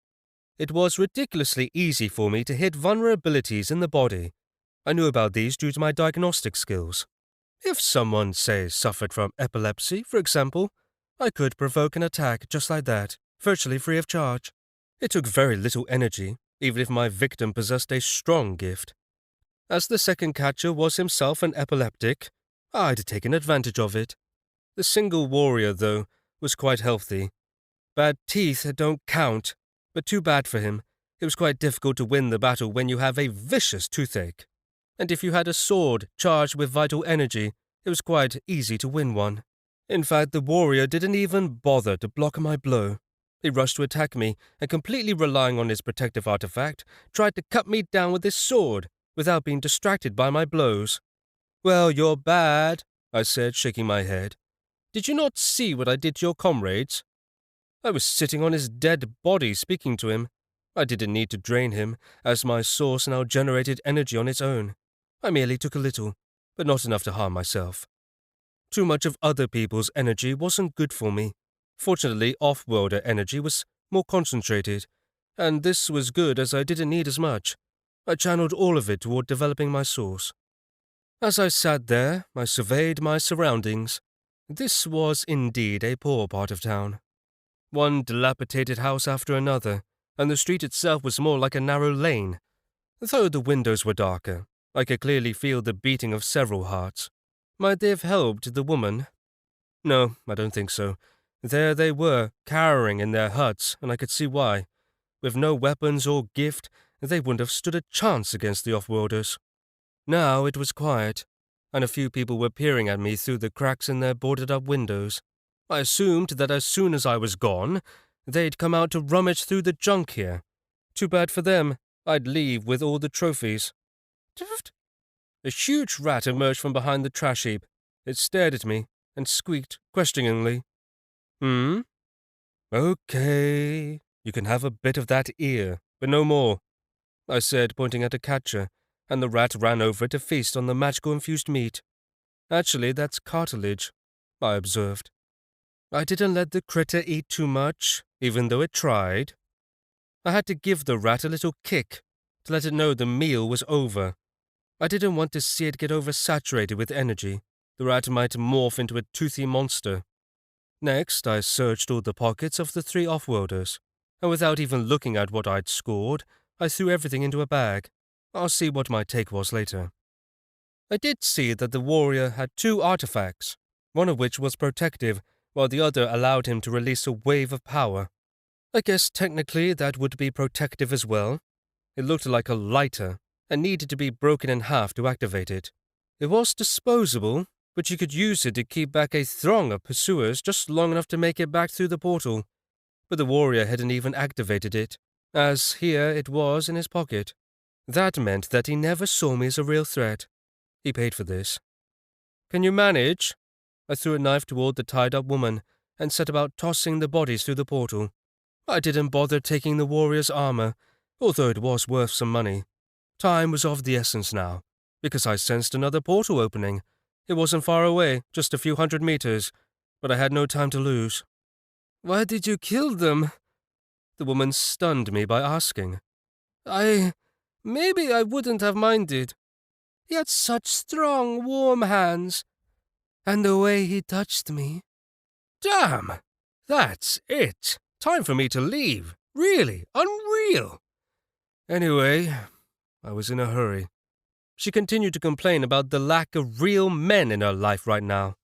It was ridiculously easy for me to hit vulnerabilities in the body. I knew about these due to my diagnostic skills. If someone, say, suffered from epilepsy, for example, I could provoke an attack just like that, virtually free of charge. It took very little energy, even if my victim possessed a strong gift. As the second catcher was himself an epileptic, I'd taken advantage of it. The single warrior, though, was quite healthy. Bad teeth don't count, but too bad for him. It was quite difficult to win the battle when you have a vicious toothache. And if you had a sword charged with vital energy, it was quite easy to win one. In fact, the warrior didn't even bother to block my blow. He rushed to attack me, and completely relying on his protective artifact, tried to cut me down with his sword, without being distracted by my blows. "Well, you're bad," I said, shaking my head. "Did you not see what I did to your comrades?" I was sitting on his dead body speaking to him. I didn't need to drain him, as my source now generated energy on its own. I merely took a little, but not enough to harm myself. Too much of other people's energy wasn't good for me. Fortunately, off-worlder energy was more concentrated, and this was good as I didn't need as much. I channeled all of it toward developing my source. As I sat there, I surveyed my surroundings. This was indeed a poor part of town. One dilapidated house after another, and the street itself was more like a narrow lane. Though the windows were darker, I could clearly feel the beating of several hearts. Might they have helped the woman? No, I don't think so. There they were, cowering in their huts, and I could see why. With no weapons or gift, they wouldn't have stood a chance against the off-worlders. Now it was quiet, and a few people were peering at me through the cracks in their boarded-up windows. I assumed that as soon as I was gone, they'd come out to rummage through the junk here. Too bad for them. I'd leave with all the trophies. A huge rat emerged from behind the trash heap. It stared at me and squeaked questioningly. Okay, you can have a bit of that ear, but no more, I said, pointing at a catcher, and the rat ran over to feast on the magical-infused meat. Actually, that's cartilage, I observed. I didn't let the critter eat too much, even though it tried. I had to give the rat a little kick to let it know the meal was over. I didn't want to see it get oversaturated with energy. The rat might morph into a toothy monster. Next, I searched all the pockets of the 3 off-worlders, and without even looking at what I'd scored, I threw everything into a bag. I'll see what my take was later. I did see that the warrior had 2 artifacts, one of which was protective, while the other allowed him to release a wave of power. I guess technically that would be protective as well. It looked like a lighter, and needed to be broken in half to activate it. It was disposable, but you could use it to keep back a throng of pursuers just long enough to make it back through the portal. But the warrior hadn't even activated it, as here it was in his pocket. That meant that he never saw me as a real threat. He paid for this. "Can you manage?" I threw a knife toward the tied-up woman and set about tossing the bodies through the portal. I didn't bother taking the warrior's armor, although it was worth some money. Time was of the essence now, because I sensed another portal opening. It wasn't far away, just a few 100 meters, but I had no time to lose. "Why did you kill them?" The woman stunned me by asking. Maybe I wouldn't have minded. He had such strong, warm hands. And the way he touched me." "Damn! That's it. Time for me to leave. Really, unreal." Anyway, I was in a hurry. She continued to complain about the lack of real men in her life right now.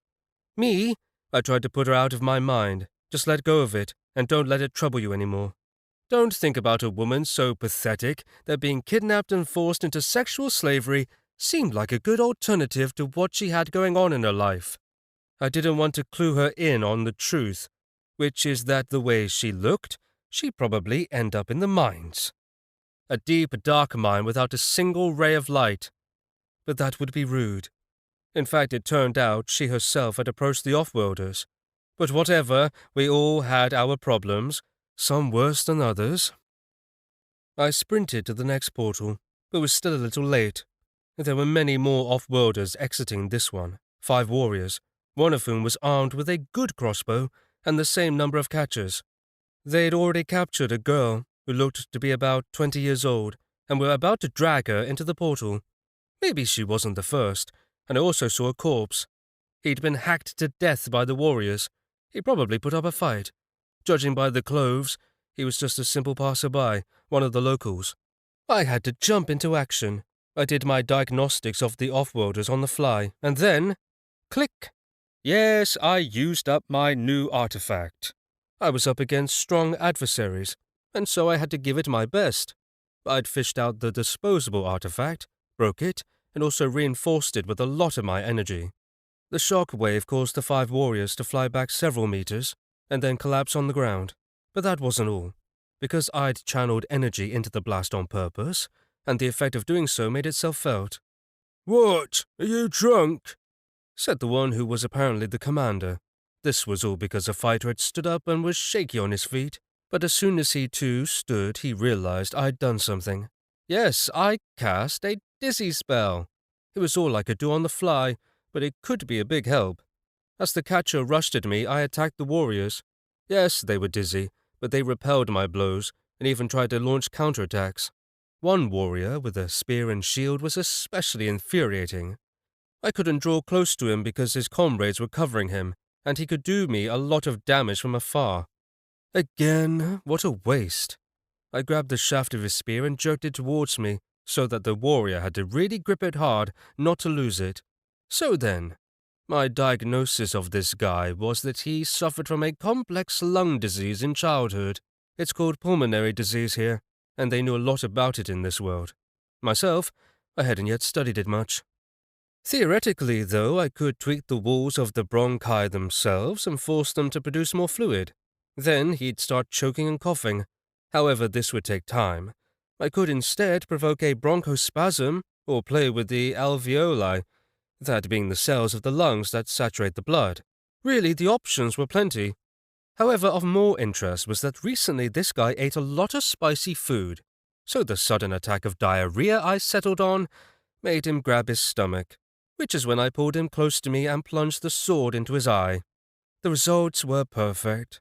Me, I tried to put her out of my mind. Just let go of it, and don't let it trouble you anymore. Don't think about a woman so pathetic that being kidnapped and forced into sexual slavery seemed like a good alternative to what she had going on in her life. I didn't want to clue her in on the truth, which is that the way she looked, she'd probably end up in the mines. A deep, dark mine without a single ray of light. But that would be rude. In fact, it turned out she herself had approached the off-worlders. But whatever, we all had our problems, some worse than others. I sprinted to the next portal, but was still a little late. There were many more off-worlders exiting this one, 5 warriors, one of whom was armed with a good crossbow and the same number of catchers. They had already captured a girl who looked to be about 20 years old and were about to drag her into the portal. Maybe she wasn't the first, and I also saw a corpse. He'd been hacked to death by the warriors. He probably put up a fight. Judging by the clothes, he was just a simple passerby, one of the locals. I had to jump into action. I did my diagnostics of the off-worlders on the fly, and then... click! Yes, I used up my new artifact. I was up against strong adversaries, and so I had to give it my best. I'd fished out the disposable artifact, broke it, and also reinforced it with a lot of my energy. The shock wave caused the 5 warriors to fly back several meters, and then collapse on the ground. But that wasn't all, because I'd channeled energy into the blast on purpose, and the effect of doing so made itself felt. "What? Are you drunk?" said the one who was apparently the commander. This was all because a fighter had stood up and was shaky on his feet, but as soon as he too stood, he realized I'd done something. Yes, I cast a dizzy spell. It was all I could do on the fly, but it could be a big help. As the catcher rushed at me, I attacked the warriors. Yes, they were dizzy, but they repelled my blows and even tried to launch counterattacks. One warrior with a spear and shield was especially infuriating. I couldn't draw close to him because his comrades were covering him, and he could do me a lot of damage from afar. Again, what a waste. I grabbed the shaft of his spear and jerked it towards me, so that the warrior had to really grip it hard not to lose it. So then, my diagnosis of this guy was that he suffered from a complex lung disease in childhood. It's called pulmonary disease here, and they knew a lot about it in this world. Myself, I hadn't yet studied it much. Theoretically, though, I could tweak the walls of the bronchi themselves and force them to produce more fluid. Then he'd start choking and coughing. However, this would take time. I could instead provoke a bronchospasm or play with the alveoli, that being the cells of the lungs that saturate the blood. Really, the options were plenty. However, of more interest was that recently this guy ate a lot of spicy food, so the sudden attack of diarrhea I settled on made him grab his stomach, which is when I pulled him close to me and plunged the sword into his eye. The results were perfect.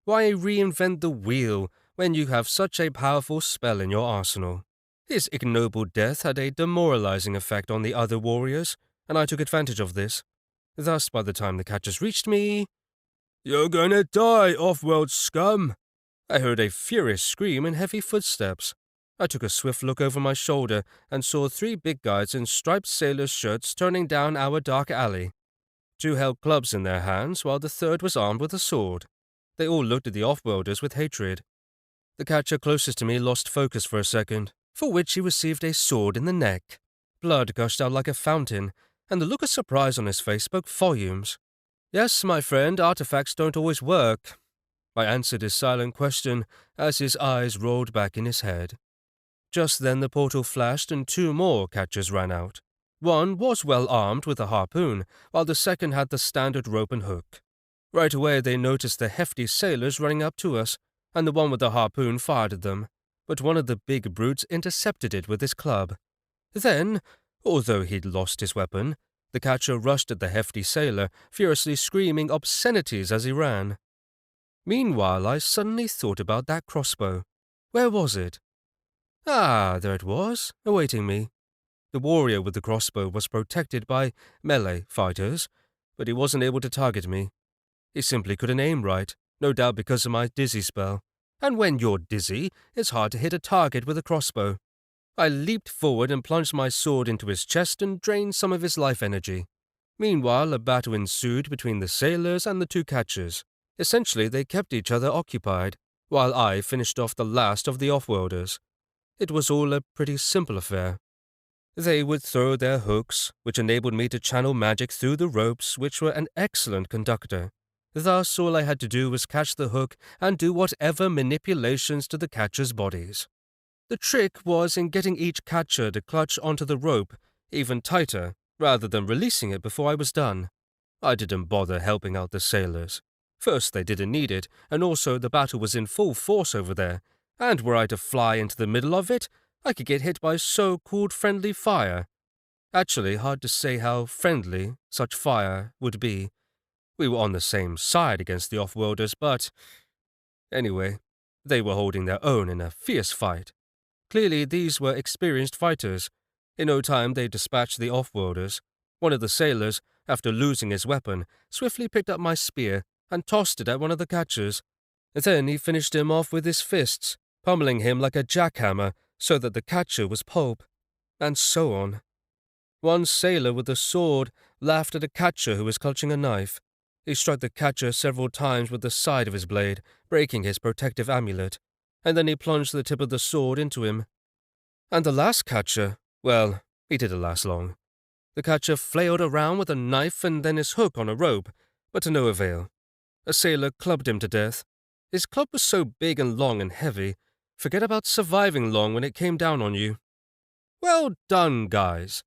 Why reinvent the wheel when you have such a powerful spell in your arsenal? His ignoble death had a demoralizing effect on the other warriors, and I took advantage of this. Thus, by the time the catchers reached me, "You're gonna die, off-world scum!" I heard a furious scream and heavy footsteps. I took a swift look over my shoulder and saw 3 big guys in striped sailor shirts turning down our dark alley. 2 held clubs in their hands, while the third was armed with a sword. They all looked at the off-worlders with hatred. The catcher closest to me lost focus for a second, for which he received a sword in the neck. Blood gushed out like a fountain, and the look of surprise on his face spoke volumes. "Yes, my friend, artifacts don't always work," I answered his silent question as his eyes rolled back in his head. Just then the portal flashed and 2 more catchers ran out. One was well armed with a harpoon, while the second had the standard rope and hook. Right away they noticed the hefty sailors running up to us, and the one with the harpoon fired at them, but one of the big brutes intercepted it with his club. Then, although he'd lost his weapon, the catcher rushed at the hefty sailor, furiously screaming obscenities as he ran. Meanwhile, I suddenly thought about that crossbow. Where was it? Ah, there it was, awaiting me. The warrior with the crossbow was protected by melee fighters, but he wasn't able to target me. He simply couldn't aim right, no doubt because of my dizzy spell. And when you're dizzy, it's hard to hit a target with a crossbow. I leaped forward and plunged my sword into his chest and drained some of his life energy. Meanwhile, a battle ensued between the sailors and the 2 catchers. Essentially, they kept each other occupied, while I finished off the last of the off-worlders. It was all a pretty simple affair. They would throw their hooks, which enabled me to channel magic through the ropes, which were an excellent conductor. Thus, all I had to do was catch the hook and do whatever manipulations to the catchers' bodies. The trick was in getting each catcher to clutch onto the rope even tighter, rather than releasing it before I was done. I didn't bother helping out the sailors. First, they didn't need it, and also the battle was in full force over there, and were I to fly into the middle of it, I could get hit by so-called friendly fire. Actually, hard to say how friendly such fire would be. We were on the same side against the off-worlders, but anyway, they were holding their own in a fierce fight. Clearly, these were experienced fighters. In no time, they dispatched the off-worlders. One of the sailors, after losing his weapon, swiftly picked up my spear and tossed it at one of the catchers. Then he finished him off with his fists, pummeling him like a jackhammer so that the catcher was pulp, and so on. One sailor with a sword laughed at a catcher who was clutching a knife. He struck the catcher several times with the side of his blade, breaking his protective amulet, and then he plunged the tip of the sword into him. And the last catcher, well, he didn't last long. The catcher flailed around with a knife and then his hook on a rope, but to no avail. A sailor clubbed him to death. His club was so big and long and heavy, forget about surviving long when it came down on you. Well done, guys.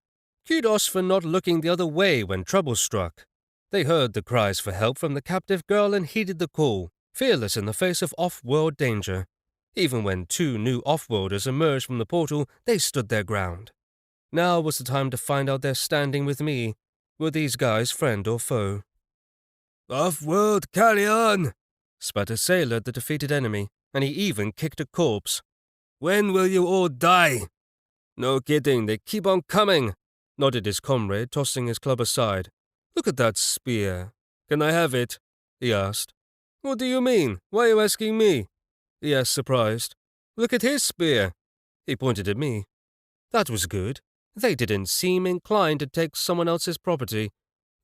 Kudos for not looking the other way when trouble struck. They heard the cries for help from the captive girl and heeded the call, fearless in the face of off-world danger. Even when 2 new off-worlders emerged from the portal, they stood their ground. Now was the time to find out their standing with me. Were these guys friend or foe? "Off-world, carry on!" spat a sailor at the defeated enemy, and he even kicked a corpse. "When will you all die?" "No kidding, they keep on coming," nodded his comrade, tossing his club aside. "Look at that spear. Can I have it?" he asked. "What do you mean? Why are you asking me?" he asked, surprised. "Look at his spear." He pointed at me. That was good. They didn't seem inclined to take someone else's property.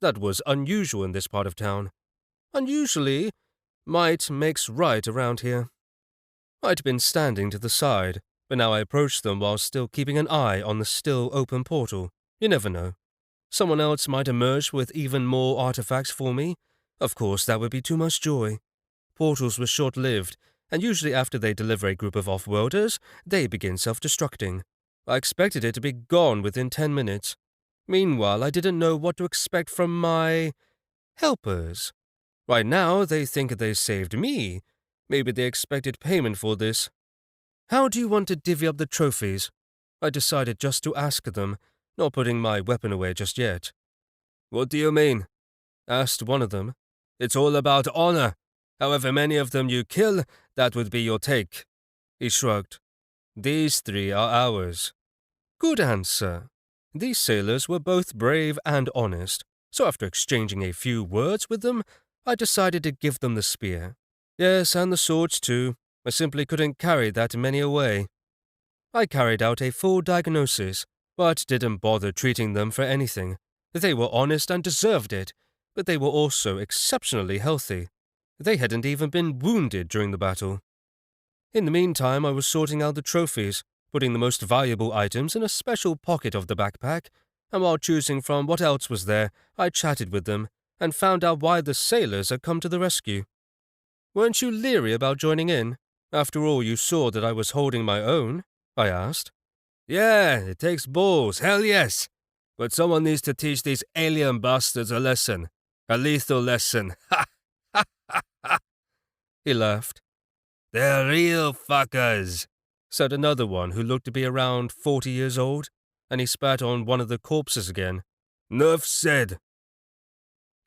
That was unusual in this part of town. Unusually, might makes right around here. I'd been standing to the side, but now I approached them while still keeping an eye on the still open portal. You never know. Someone else might emerge with even more artifacts for me. Of course, that would be too much joy. Portals were short-lived, and usually after they deliver a group of off-worlders, they begin self-destructing. I expected it to be gone within 10 minutes. Meanwhile, I didn't know what to expect from my helpers. Right now, they think they saved me. Maybe they expected payment for this. "How do you want to divvy up the trophies?" I decided just to ask them, not putting my weapon away just yet. "What do you mean?" asked one of them. "It's all about honor. However many of them you kill, that would be your take." He shrugged. "These 3 are ours." Good answer. These sailors were both brave and honest. So after exchanging a few words with them, I decided to give them the spear. Yes, and the swords too. I simply couldn't carry that many away. I carried out a full diagnosis, but didn't bother treating them for anything. They were honest and deserved it, but they were also exceptionally healthy. They hadn't even been wounded during the battle. In the meantime, I was sorting out the trophies, putting the most valuable items in a special pocket of the backpack, and while choosing from what else was there, I chatted with them and found out why the sailors had come to the rescue. Weren't you leery about joining in? After all, you saw that I was holding my own, I asked. Yeah, it takes balls, hell yes. But someone needs to teach these alien bastards a lesson. A lethal lesson. Ha! Ha! Ha! Ha! He laughed. They're real fuckers, said another one who looked to be around 40 years old, and he spat on one of the corpses again. Nuff said.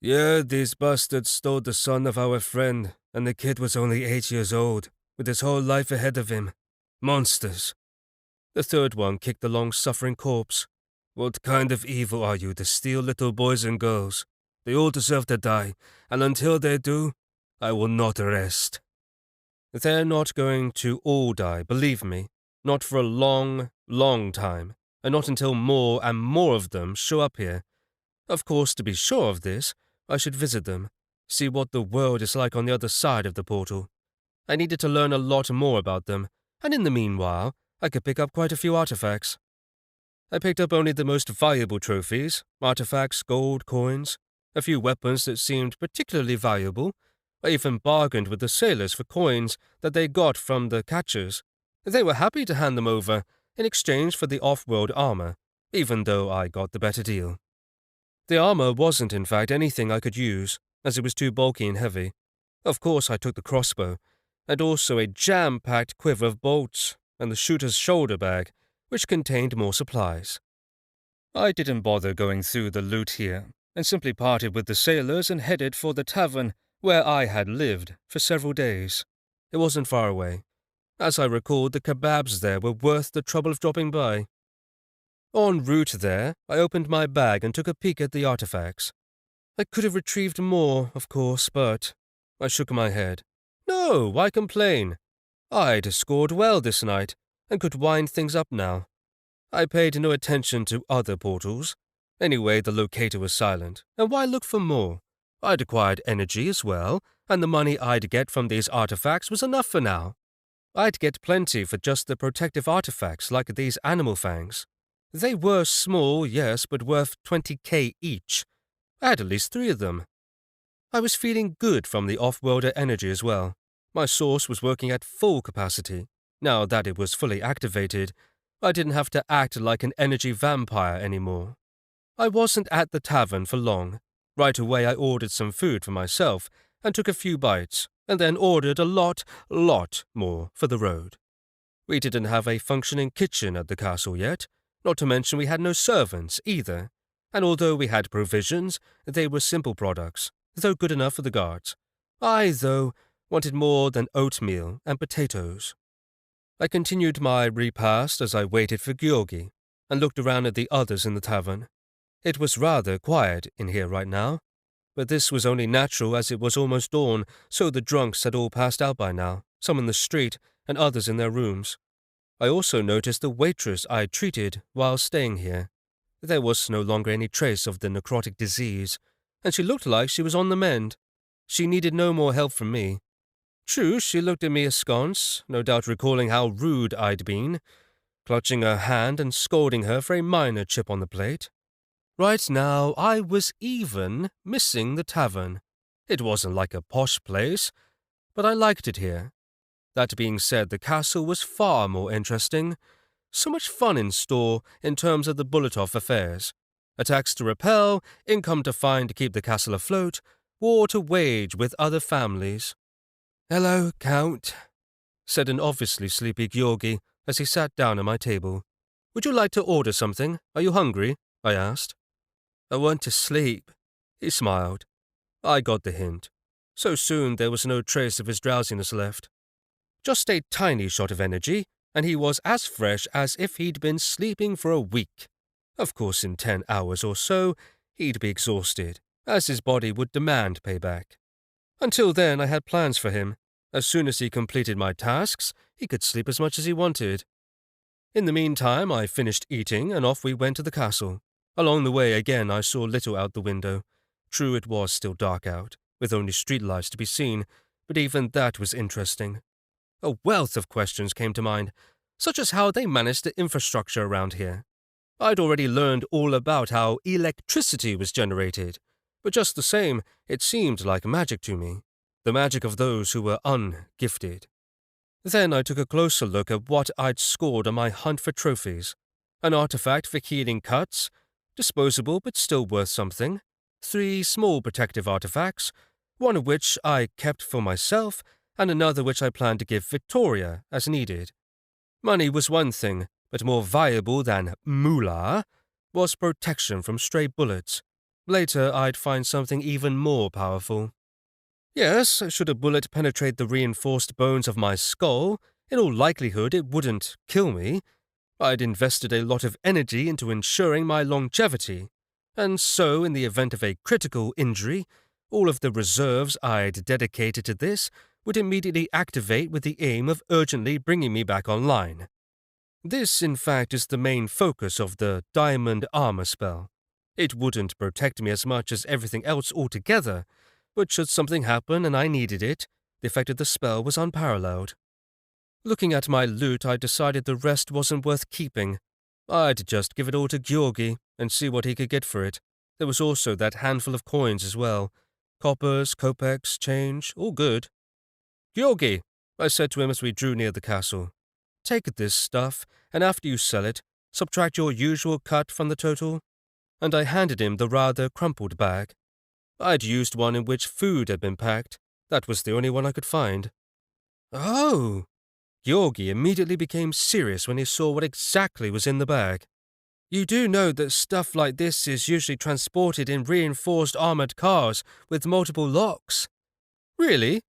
Yeah, these bastards stole the son of our friend, and the kid was only 8 years old, with his whole life ahead of him. Monsters. The third one kicked the long-suffering corpse. What kind of evil are you to steal little boys and girls? They all deserve to die, and until they do, I will not rest. They're not going to all die, believe me. Not for a long, long time, and not until more and more of them show up here. Of course, to be sure of this, I should visit them, see what the world is like on the other side of the portal. I needed to learn a lot more about them, and in the meanwhile, I could pick up quite a few artifacts. I picked up only the most valuable trophies, artifacts, gold, coins, a few weapons that seemed particularly valuable. I even bargained with the sailors for coins that they got from the catchers. They were happy to hand them over in exchange for the off-world armor, even though I got the better deal. The armor wasn't in fact anything I could use, as it was too bulky and heavy. Of course I took the crossbow, and also a jam-packed quiver of bolts, and the shooter's shoulder bag, which contained more supplies. I didn't bother going through the loot here, and simply parted with the sailors and headed for the tavern where I had lived for several days. It wasn't far away. As I recalled, the kebabs there were worth the trouble of dropping by. En route there, I opened my bag and took a peek at the artifacts. I could have retrieved more, of course, but I shook my head. No, why complain? I'd scored well this night, and could wind things up now. I paid no attention to other portals. Anyway, the locator was silent, and why look for more? I'd acquired energy as well, and the money I'd get from these artifacts was enough for now. I'd get plenty for just the protective artifacts like these animal fangs. They were small, yes, but worth 20k each. I had at least 3 of them. I was feeling good from the off-worlder energy as well. My source was working at full capacity. Now that it was fully activated, I didn't have to act like an energy vampire anymore. I wasn't at the tavern for long. Right away I ordered some food for myself and took a few bites, and then ordered a lot more for the road. We didn't have a functioning kitchen at the castle yet, not to mention we had no servants either, and although we had provisions, they were simple products, though good enough for the guards. I, though, wanted more than oatmeal and potatoes. I continued my repast as I waited for Georgi, and looked around at the others in the tavern. It was rather quiet in here right now, but this was only natural as it was almost dawn, so the drunks had all passed out by now, some in the street and others in their rooms. I also noticed the waitress I'd treated while staying here. There was no longer any trace of the necrotic disease, and she looked like she was on the mend. She needed no more help from me. True, she looked at me askance, no doubt recalling how rude I'd been, clutching her hand and scolding her for a minor chip on the plate. Right now, I was even missing the tavern. It wasn't like a posh place, but I liked it here. That being said, the castle was far more interesting. So much fun in store in terms of the Bulatov affairs. Attacks to repel, income to find to keep the castle afloat, war to wage with other families. "Hello, Count," said an obviously sleepy Georgi as he sat down at my table. "Would you like to order something? Are you hungry?" I asked. "I want to sleep," he smiled. I got the hint. So soon there was no trace of his drowsiness left. Just a tiny shot of energy, and he was as fresh as if he'd been sleeping for a week. Of course, in 10 hours or so, he'd be exhausted, as his body would demand payback. Until then, I had plans for him. As soon as he completed my tasks, he could sleep as much as he wanted. In the meantime, I finished eating, and off we went to the castle. Along the way again, I saw little out the window. True, it was still dark out, with only streetlights to be seen, but even that was interesting. A wealth of questions came to mind, such as how they managed the infrastructure around here. I'd already learned all about how electricity was generated, but just the same, it seemed like magic to me, the magic of those who were ungifted. Then I took a closer look at what I'd scored on my hunt for trophies. An artifact for healing cuts, disposable but still worth something, 3 small protective artifacts, one of which I kept for myself, and another which I planned to give Victoria as needed. Money was one thing, but more valuable than moolah was protection from stray bullets. Later, I'd find something even more powerful. Yes, should a bullet penetrate the reinforced bones of my skull, in all likelihood it wouldn't kill me. I'd invested a lot of energy into ensuring my longevity, and so in the event of a critical injury, all of the reserves I'd dedicated to this would immediately activate with the aim of urgently bringing me back online. This, in fact, is the main focus of the diamond armor spell. It wouldn't protect me as much as everything else altogether, but should something happen and I needed it, the effect of the spell was unparalleled. Looking at my loot, I decided the rest wasn't worth keeping. I'd just give it all to Georgi and see what he could get for it. There was also that handful of coins as well. Coppers, kopecks, change, all good. Georgi, I said to him as we drew near the castle, take this stuff, and after you sell it, subtract your usual cut from the total. And I handed him the rather crumpled bag. I'd used one in which food had been packed. That was the only one I could find. Oh! Georgi immediately became serious when he saw what exactly was in the bag. You do know that stuff like this is usually transported in reinforced armored cars with multiple locks. Really?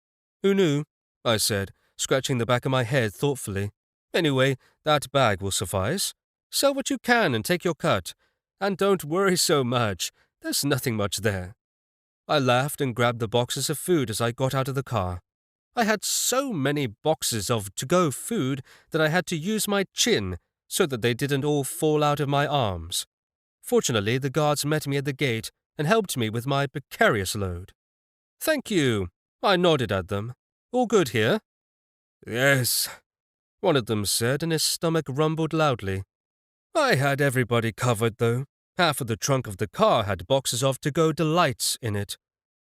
Who knew? I said, scratching the back of my head thoughtfully. Anyway, that bag will suffice. Sell what you can and take your cut. And don't worry so much. There's nothing much there. I laughed and grabbed the boxes of food as I got out of the car. I had so many boxes of to-go food that I had to use my chin so that they didn't all fall out of my arms. Fortunately, the guards met me at the gate and helped me with my precarious load. Thank you. I nodded at them. All good here? Yes, one of them said, and his stomach rumbled loudly. I had everybody covered, though. Half of the trunk of the car had boxes of to-go delights in it,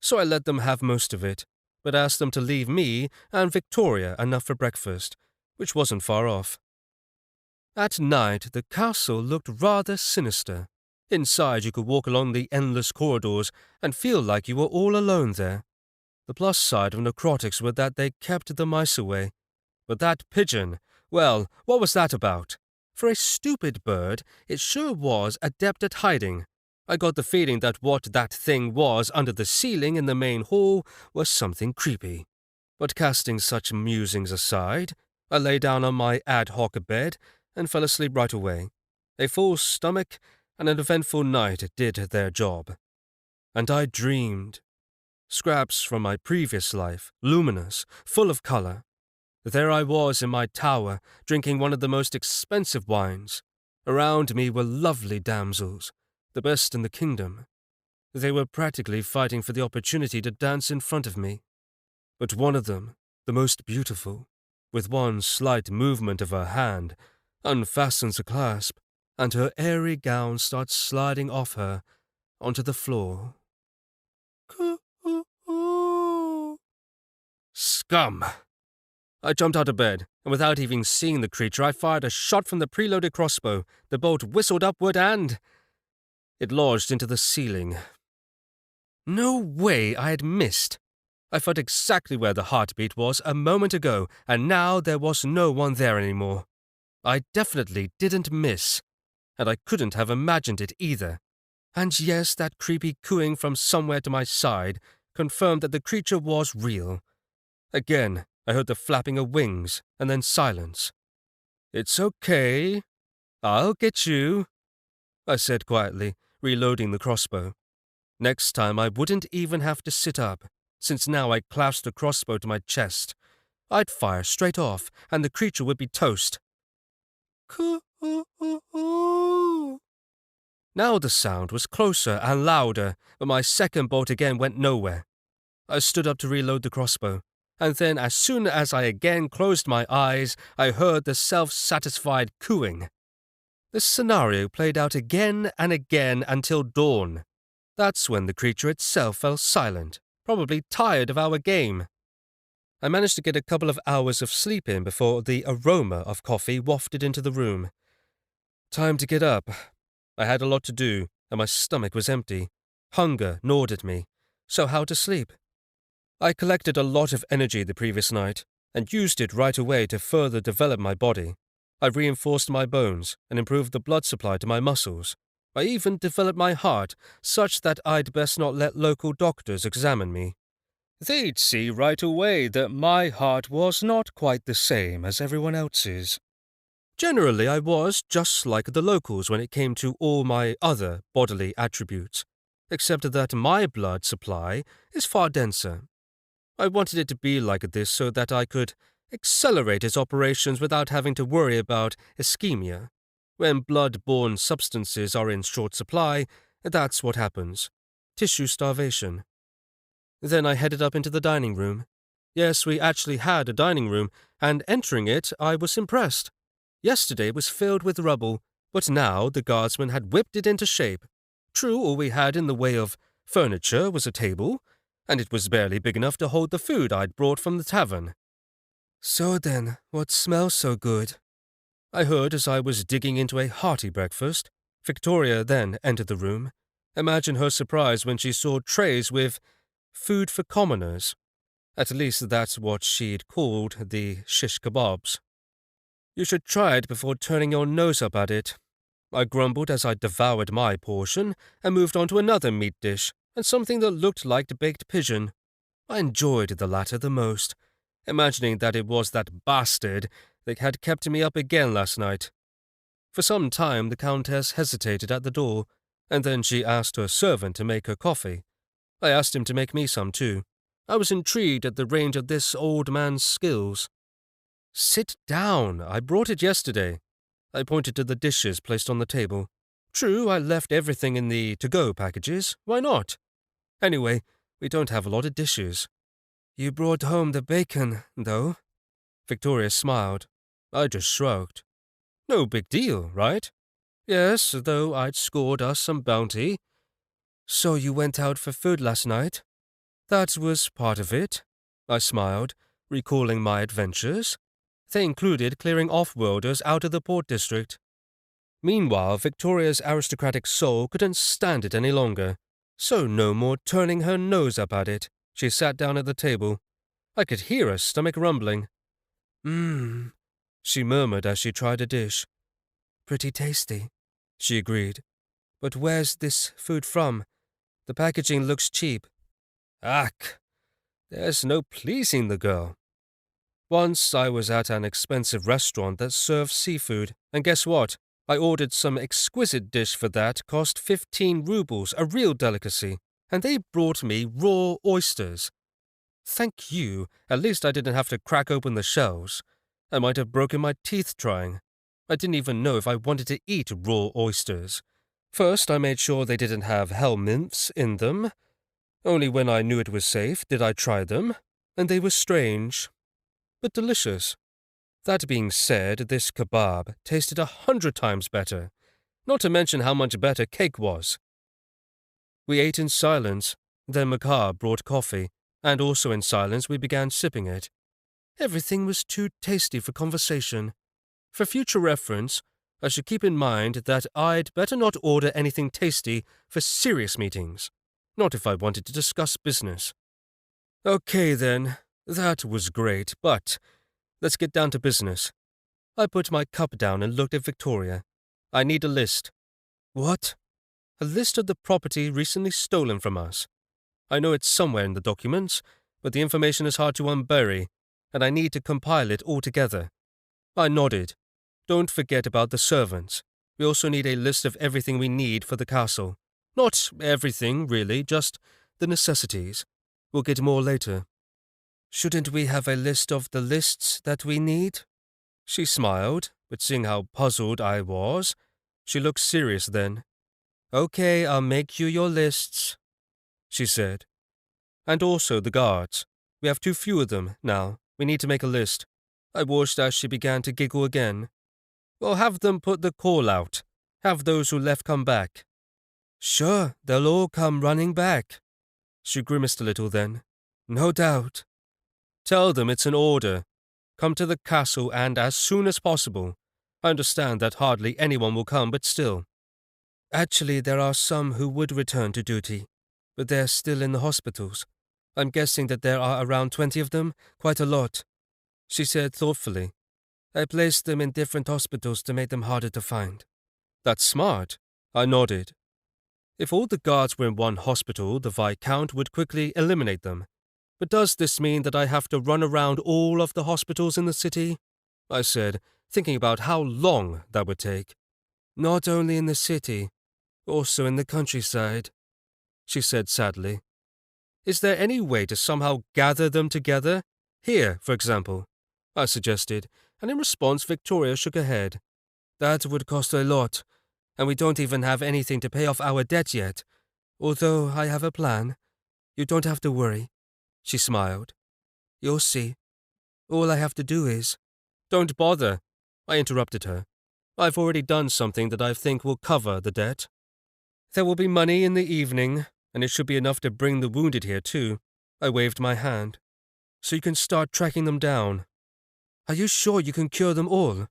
so I let them have most of it, but asked them to leave me and Victoria enough for breakfast, which wasn't far off. At night, the castle looked rather sinister. Inside, you could walk along the endless corridors and feel like you were all alone there. The plus side of necrotics were that they kept the mice away. But that pigeon, well, what was that about? For a stupid bird, it sure was adept at hiding. I got the feeling that what that thing was under the ceiling in the main hall was something creepy. But casting such musings aside, I lay down on my ad hoc bed and fell asleep right away. A full stomach and an eventful night did their job. And I dreamed. Scraps from my previous life, luminous, full of color. There I was in my tower, drinking one of the most expensive wines. Around me were lovely damsels, the best in the kingdom. They were practically fighting for the opportunity to dance in front of me. But one of them, the most beautiful, with one slight movement of her hand, unfastens a clasp, and her airy gown starts sliding off her onto the floor. Scum! I jumped out of bed, and without even seeing the creature, I fired a shot from the preloaded crossbow. The bolt whistled upward and it lodged into the ceiling. No way I had missed. I felt exactly where the heartbeat was a moment ago, and now there was no one there anymore. I definitely didn't miss, and I couldn't have imagined it either. And yes, that creepy cooing from somewhere to my side confirmed that the creature was real. Again, I heard the flapping of wings, and then silence. It's okay. I'll get you, I said quietly, reloading the crossbow. Next time I wouldn't even have to sit up, since now I clasped the crossbow to my chest. I'd fire straight off, and the creature would be toast. Coo-oo-oo-oo. Now the sound was closer and louder, but my second bolt again went nowhere. I stood up to reload the crossbow, and then as soon as I again closed my eyes, I heard the self-satisfied cooing. This scenario played out again and again until dawn. That's when the creature itself fell silent, probably tired of our game. I managed to get a couple of hours of sleep in before the aroma of coffee wafted into the room. Time to get up. I had a lot to do, and my stomach was empty. Hunger gnawed at me. So how to sleep? I collected a lot of energy the previous night, and used it right away to further develop my body. I reinforced my bones and improved the blood supply to my muscles. I even developed my heart such that I'd best not let local doctors examine me. They'd see right away that my heart was not quite the same as everyone else's. Generally, I was just like the locals when it came to all my other bodily attributes, except that my blood supply is far denser. I wanted it to be like this so that I could accelerate its operations without having to worry about ischemia. When blood-borne substances are in short supply, that's what happens. Tissue starvation. Then I headed up into the dining room. Yes, we actually had a dining room, and entering it, I was impressed. Yesterday it was filled with rubble, but now the guardsmen had whipped it into shape. True, all we had in the way of furniture was a table, and it was barely big enough to hold the food I'd brought from the tavern. So then, what smells so good? I heard as I was digging into a hearty breakfast. Victoria then entered the room. Imagine her surprise when she saw trays with food for commoners. At least that's what she'd called the shish kebabs. You should try it before turning your nose up at it. I grumbled as I devoured my portion and moved on to another meat dish and something that looked like baked pigeon. I enjoyed the latter the most, imagining that it was that bastard that had kept me up again last night. For some time the Countess hesitated at the door, and then she asked her servant to make her coffee. I asked him to make me some too. I was intrigued at the range of this old man's skills. Sit down, I brought it yesterday. I pointed to the dishes placed on the table. True, I left everything in the to-go packages. Why not? Anyway, we don't have a lot of dishes. You brought home the bacon, though. Victoria smiled. I just shrugged. No big deal, right? Yes, though I'd scored us some bounty. So you went out for food last night? That was part of it. I smiled, recalling my adventures. They included clearing off-worlders out of the port district. Meanwhile, Victoria's aristocratic soul couldn't stand it any longer, so no more turning her nose up at it. She sat down at the table. I could hear her stomach rumbling. She murmured as she tried a dish. Pretty tasty, she agreed. But where's this food from? The packaging looks cheap. Ack, there's no pleasing the girl. Once I was at an expensive restaurant that served seafood, and guess what? I ordered some exquisite dish for that cost 15 rubles, a real delicacy, and they brought me raw oysters. Thank you, at least I didn't have to crack open the shells. I might have broken my teeth trying. I didn't even know if I wanted to eat raw oysters. First, I made sure they didn't have helminths in them. Only when I knew it was safe did I try them, and they were strange, but delicious. That being said, this kebab tasted 100 times better, not to mention how much better cake was. We ate in silence, then Makar brought coffee, and also in silence we began sipping it. Everything was too tasty for conversation. For future reference, I should keep in mind that I'd better not order anything tasty for serious meetings, not if I wanted to discuss business. Okay then, that was great, but let's get down to business. I put my cup down and looked at Victoria. I need a list. What? A list of the property recently stolen from us. I know it's somewhere in the documents, but the information is hard to unbury, and I need to compile it all together. I nodded. Don't forget about the servants. We also need a list of everything we need for the castle. Not everything, really, just the necessities. We'll get more later. Shouldn't we have a list of the lists that we need? She smiled, but seeing how puzzled I was, she looked serious then. Okay, I'll make you your lists, she said. And also the guards. We have too few of them now. We need to make a list. I watched as she began to giggle again. We'll have them put the call out. Have those who left come back. Sure, they'll all come running back. She grimaced a little then. No doubt. Tell them it's an order. Come to the castle and as soon as possible. I understand that hardly anyone will come, but still. Actually, there are some who would return to duty, but they're still in the hospitals. I'm guessing that there are around 20 of them, quite a lot. She said thoughtfully. I placed them in different hospitals to make them harder to find. That's smart. I nodded. If all the guards were in one hospital, the Viscount would quickly eliminate them. But does this mean that I have to run around all of the hospitals in the city? I said, thinking about how long that would take. Not only in the city, also in the countryside, she said sadly. Is there any way to somehow gather them together? Here, for example, I suggested, and in response Victoria shook her head. That would cost a lot, and we don't even have anything to pay off our debt yet, although I have a plan. You don't have to worry, she smiled. You'll see. All I have to do is— Don't bother, I interrupted her. I've already done something that I think will cover the debt. There will be money in the evening, and it should be enough to bring the wounded here too. I waved my hand. So you can start tracking them down. Are you sure you can cure them all?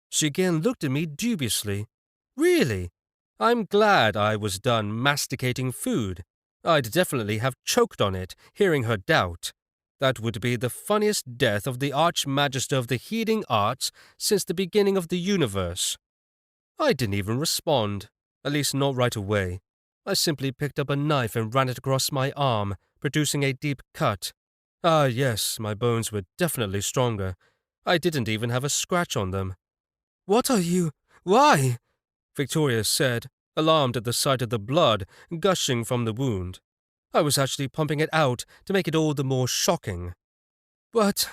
She again looked at me dubiously. Really? I'm glad I was done masticating food. I'd definitely have choked on it, hearing her doubt. That would be the funniest death of the Archmagister of the Healing Arts since the beginning of the universe. I didn't even respond, at least not right away. I simply picked up a knife and ran it across my arm, producing a deep cut. Ah, yes, my bones were definitely stronger. I didn't even have a scratch on them. What are you— Why? Victoria said, alarmed at the sight of the blood gushing from the wound. I was actually pumping it out to make it all the more shocking. But,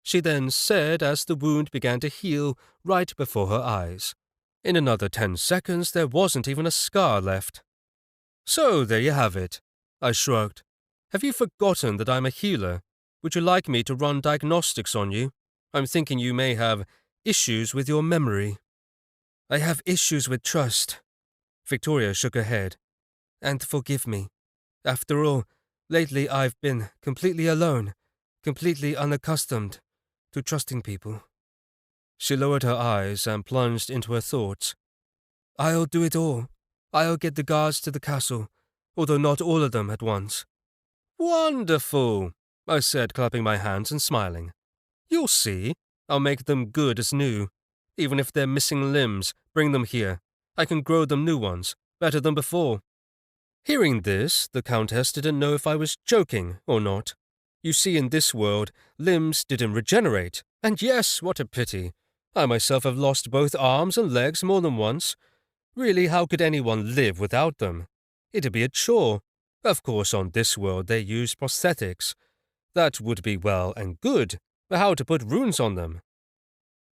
she then said as the wound began to heal right before her eyes. In another 10 seconds, there wasn't even a scar left. So there you have it, I shrugged. Have you forgotten that I'm a healer? Would you like me to run diagnostics on you? I'm thinking you may have issues with your memory. I have issues with trust. Victoria shook her head. And forgive me. After all, lately I've been completely alone, completely unaccustomed to trusting people. She lowered her eyes and plunged into her thoughts. I'll do it all. I'll get the guards to the castle, although not all of them at once. Wonderful, I said, clapping my hands and smiling. You'll see. I'll make them good as new. Even if they're missing limbs, bring them here. I can grow them new ones, better than before. Hearing this, the Countess didn't know if I was joking or not. You see, in this world, limbs didn't regenerate, and yes, what a pity. I myself have lost both arms and legs more than once. Really, how could anyone live without them? It'd be a chore. Of course, on this world they use prosthetics. That would be well and good, but how to put runes on them?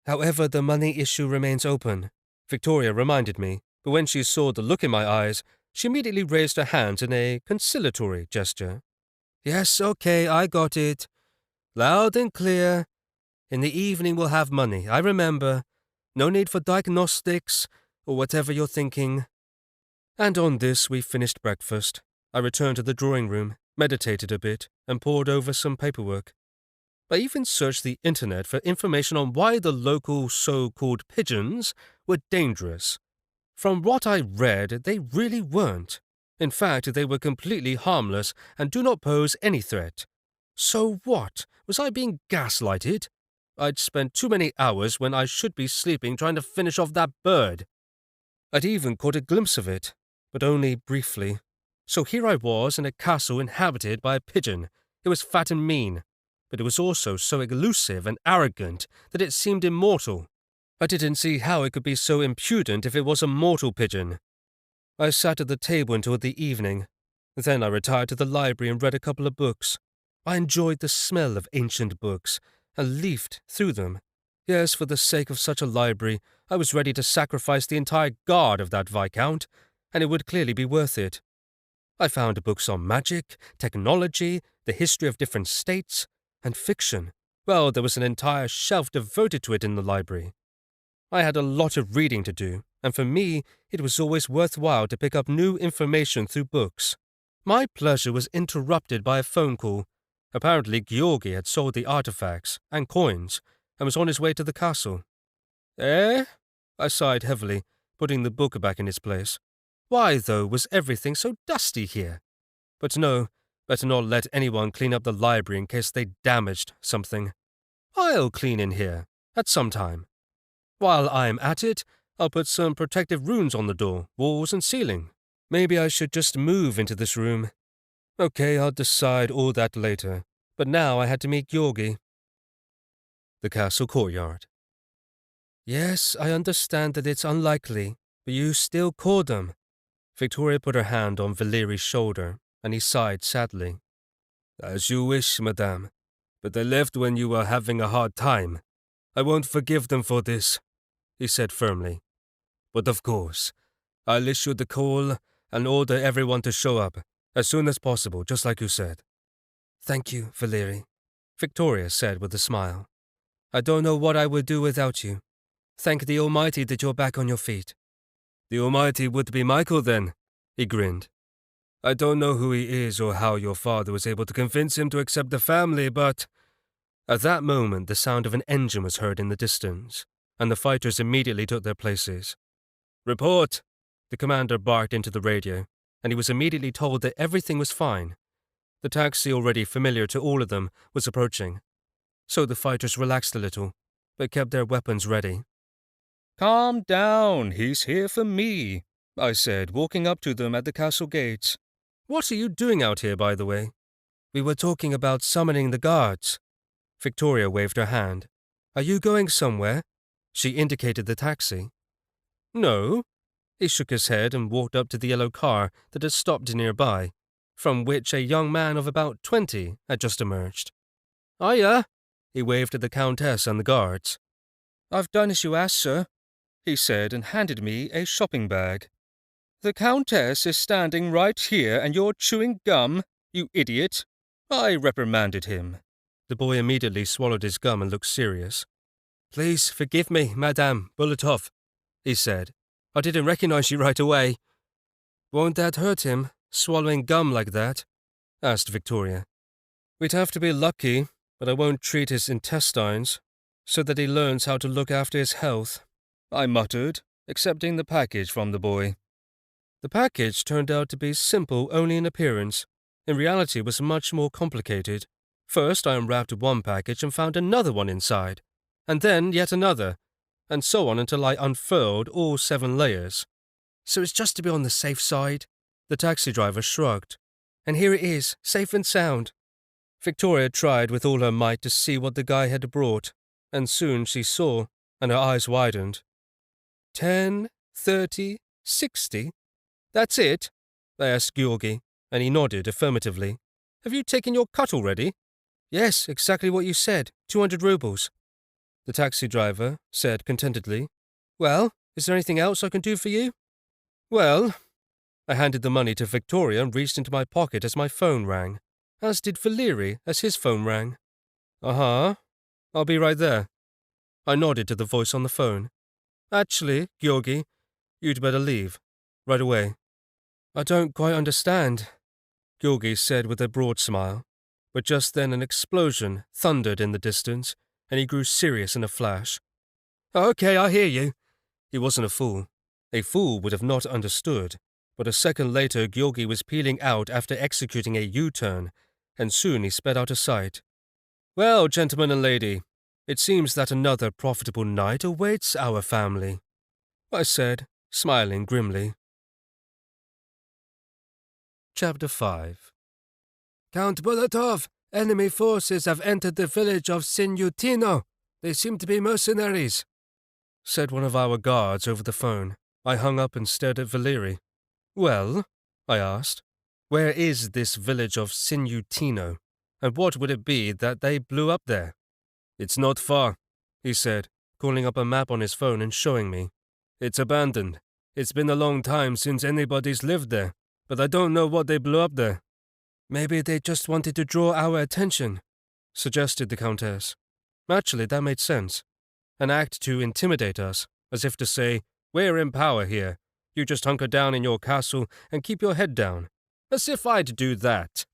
However, the money issue remains open, Victoria reminded me, but when she saw the look in my eyes, she immediately raised her hands in a conciliatory gesture. Yes, okay, I got it. Loud and clear. In the evening we'll have money, I remember. No need for diagnostics, or whatever you're thinking. And on this we finished breakfast. I returned to the drawing room, meditated a bit, and pored over some paperwork. I even searched the internet for information on why the local so-called pigeons were dangerous. From what I read, they really weren't. In fact, they were completely harmless and do not pose any threat. So what? Was I being gaslighted? I'd spent too many hours when I should be sleeping trying to finish off that bird. I'd even caught a glimpse of it, but only briefly. So here I was in a castle inhabited by a pigeon. It was fat and mean, but it was also so elusive and arrogant that it seemed immortal. I didn't see how it could be so impudent if it was a mortal pigeon. I sat at the table until the evening. Then I retired to the library and read a couple of books. I enjoyed the smell of ancient books and leafed through them. Yes, for the sake of such a library, I was ready to sacrifice the entire guard of that Viscount, and it would clearly be worth it. I found books on magic, technology, the history of different states, and fiction. Well, there was an entire shelf devoted to it in the library. I had a lot of reading to do, and for me, it was always worthwhile to pick up new information through books. My pleasure was interrupted by a phone call. Apparently, Georgi had sold the artifacts and coins and was on his way to the castle. Eh? I sighed heavily, putting the book back in its place. Why, though, was everything so dusty here? But no, better not let anyone clean up the library in case they damaged something. I'll clean in here, at some time. While I'm at it, I'll put some protective runes on the door, walls, and ceiling. Maybe I should just move into this room. Okay, I'll decide all that later, but now I had to meet Georgi. The castle courtyard. Yes, I understand that it's unlikely, but you still called them. Victoria put her hand on Valeri's shoulder, and he sighed sadly. As you wish, madame, but they left when you were having a hard time. I won't forgive them for this, he said firmly. But of course, I'll issue the call and order everyone to show up as soon as possible, just like you said. Thank you, Valeri, Victoria said with a smile. I don't know what I would do without you. Thank the Almighty that you're back on your feet. The Almighty would be Michael then, he grinned. I don't know who he is or how your father was able to convince him to accept the family, but... At that moment, the sound of an engine was heard in the distance, and the fighters immediately took their places. Report! The commander barked into the radio, and he was immediately told that everything was fine. The taxi, already familiar to all of them, was approaching. So the fighters relaxed a little, but kept their weapons ready. Calm down, he's here for me, I said, walking up to them at the castle gates. What are you doing out here, by the way? We were talking about summoning the guards. Victoria waved her hand. Are you going somewhere? She indicated the taxi. No. He shook his head and walked up to the yellow car that had stopped nearby, from which a young man of about 20 had just emerged. Hiya! He waved at the Countess and the guards. I've done as you asked, sir, he said and handed me a shopping bag. The Countess is standing right here and you're chewing gum, you idiot. I reprimanded him. The boy immediately swallowed his gum and looked serious. Please forgive me, Madame Bulatov, he said. I didn't recognize you right away. Won't that hurt him, swallowing gum like that? Asked Victoria. We'd have to be lucky, but I won't treat his intestines, so that he learns how to look after his health, I muttered, accepting the package from the boy. The package turned out to be simple only in appearance. In reality, it was much more complicated. First, I unwrapped one package and found another one inside, and then yet another, and so on until I unfurled all 7 layers. So it's just to be on the safe side? The taxi driver shrugged. And here it is, safe and sound. Victoria tried with all her might to see what the guy had brought, and soon she saw, and her eyes widened. 10, 30, 60? That's it? I asked Georgi, and he nodded affirmatively. Have you taken your cut already? Yes, exactly what you said, 200 rubles. The taxi driver said contentedly. Well, is there anything else I can do for you? Well, I handed the money to Victoria and reached into my pocket as my phone rang, as did Valeri as his phone rang. Uh-huh. I'll be right there. I nodded to the voice on the phone. Actually, Georgi, you'd better leave. Right away. I don't quite understand, Georgi said with a broad smile. But just then an explosion thundered in the distance, and he grew serious in a flash. Okay, I hear you. He wasn't a fool. A fool would have not understood, but a second later Georgi was peeling out after executing a U-turn, and soon he sped out of sight. Well, gentleman and lady, it seems that another profitable night awaits our family, I said, smiling grimly. Chapter 5. Count Bulatov, enemy forces have entered the village of Sinyutino. They seem to be mercenaries, said one of our guards over the phone. I hung up and stared at Valeri. Well, I asked, where is this village of Sinutino, and what would it be that they blew up there? It's not far, he said, calling up a map on his phone and showing me. It's abandoned. It's been a long time since anybody's lived there, but I don't know what they blew up there. Maybe they just wanted to draw our attention, suggested the Countess. Actually, that made sense. An act to intimidate us, as if to say, we're in power here. You just hunker down in your castle and keep your head down. As if I'd do that.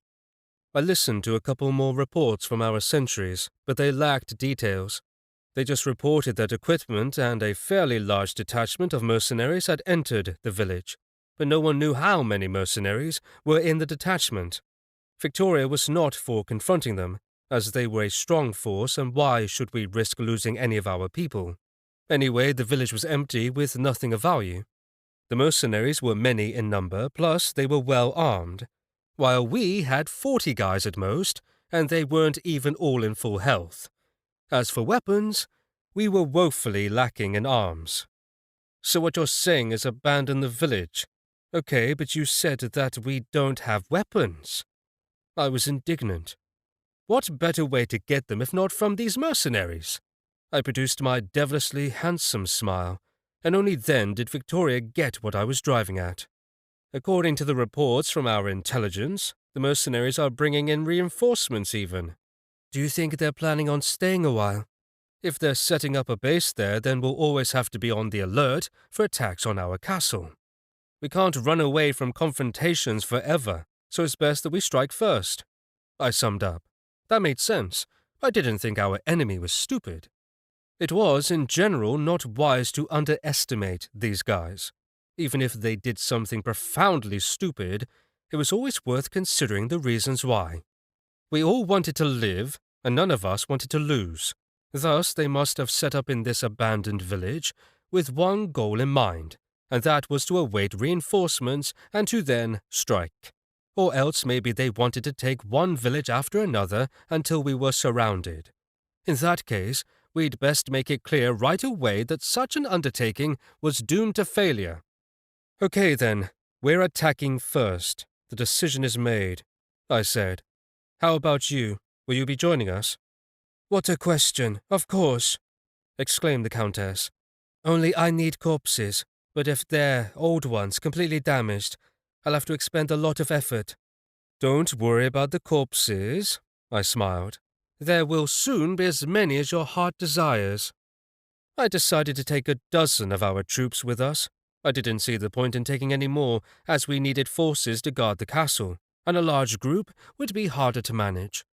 I listened to a couple more reports from our sentries, but they lacked details. They just reported that equipment and a fairly large detachment of mercenaries had entered the village, but no one knew how many mercenaries were in the detachment. Victoria was not for confronting them, as they were a strong force, and why should we risk losing any of our people? Anyway, the village was empty with nothing of value. The mercenaries were many in number, plus they were well armed, while we had 40 guys at most, and they weren't even all in full health. As for weapons, we were woefully lacking in arms. So what you're saying is abandon the village. Okay, but you said that we don't have weapons. I was indignant. What better way to get them if not from these mercenaries? I produced my devilishly handsome smile, and only then did Victoria get what I was driving at. According to the reports from our intelligence, the mercenaries are bringing in reinforcements even. Do you think they're planning on staying a while? If they're setting up a base there, then we'll always have to be on the alert for attacks on our castle. We can't run away from confrontations forever, so it's best that we strike first. I summed up. That made sense. I didn't think our enemy was stupid. It was, in general, not wise to underestimate these guys. Even if they did something profoundly stupid, it was always worth considering the reasons why. We all wanted to live, and none of us wanted to lose. Thus, they must have set up in this abandoned village with one goal in mind, and that was to await reinforcements and to then strike. Or else maybe they wanted to take one village after another until we were surrounded. In that case, we'd best make it clear right away that such an undertaking was doomed to failure. Okay then, we're attacking first. The decision is made, I said. How about you? Will you be joining us? What a question, of course, exclaimed the Countess. Only I need corpses, but if they're old ones, completely damaged, I'll have to expend a lot of effort. Don't worry about the corpses, I smiled. There will soon be as many as your heart desires. I decided to take a dozen of our troops with us. I didn't see the point in taking any more, as we needed forces to guard the castle, and a large group would be harder to manage.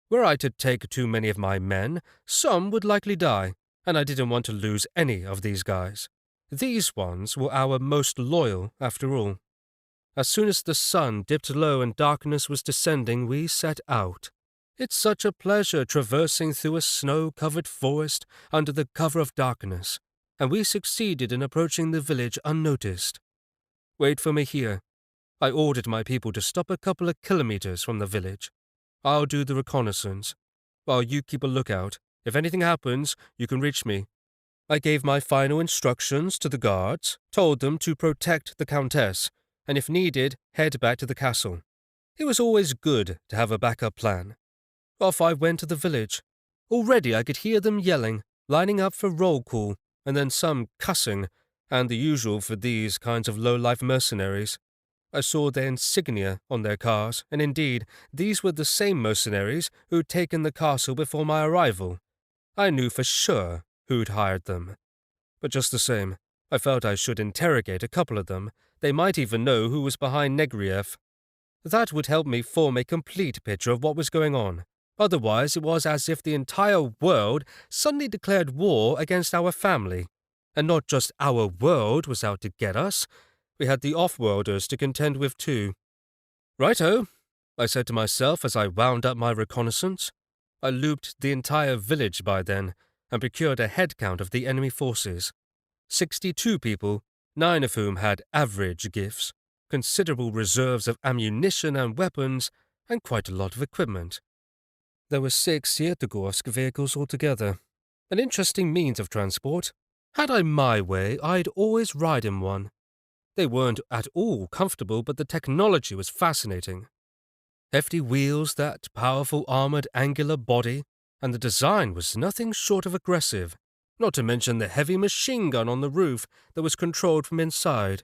Were I to take too many of my men, some would likely die, and I didn't want to lose any of these guys. These ones were our most loyal, after all. As soon as the sun dipped low and darkness was descending, we set out. It's such a pleasure traversing through a snow-covered forest under the cover of darkness, and we succeeded in approaching the village unnoticed. Wait for me here. I ordered my people to stop a couple of kilometers from the village. I'll do the reconnaissance, while you keep a lookout. If anything happens, you can reach me. I gave my final instructions to the guards, told them to protect the Countess, and if needed, head back to the castle. It was always good to have a backup plan. Off I went to the village. Already I could hear them yelling, lining up for roll call, and then some cussing, and the usual for these kinds of low-life mercenaries. I saw their insignia on their cars, and indeed, these were the same mercenaries who'd taken the castle before my arrival. I knew for sure who'd hired them. But just the same, I felt I should interrogate a couple of them. They might even know who was behind Negriev. That would help me form a complete picture of what was going on. Otherwise, it was as if the entire world suddenly declared war against our family. And not just our world was out to get us. We had the off-worlders to contend with too. Righto, I said to myself as I wound up my reconnaissance. I looped the entire village by then and procured a head count of the enemy forces. 62 people, 9 of whom had average gifts, considerable reserves of ammunition and weapons, and quite a lot of equipment. There were 6 Yetogorsk vehicles altogether. An interesting means of transport. Had I my way, I'd always ride in one. They weren't at all comfortable, but the technology was fascinating. Hefty wheels, that powerful armored angular body, and the design was nothing short of aggressive, not to mention the heavy machine gun on the roof that was controlled from inside.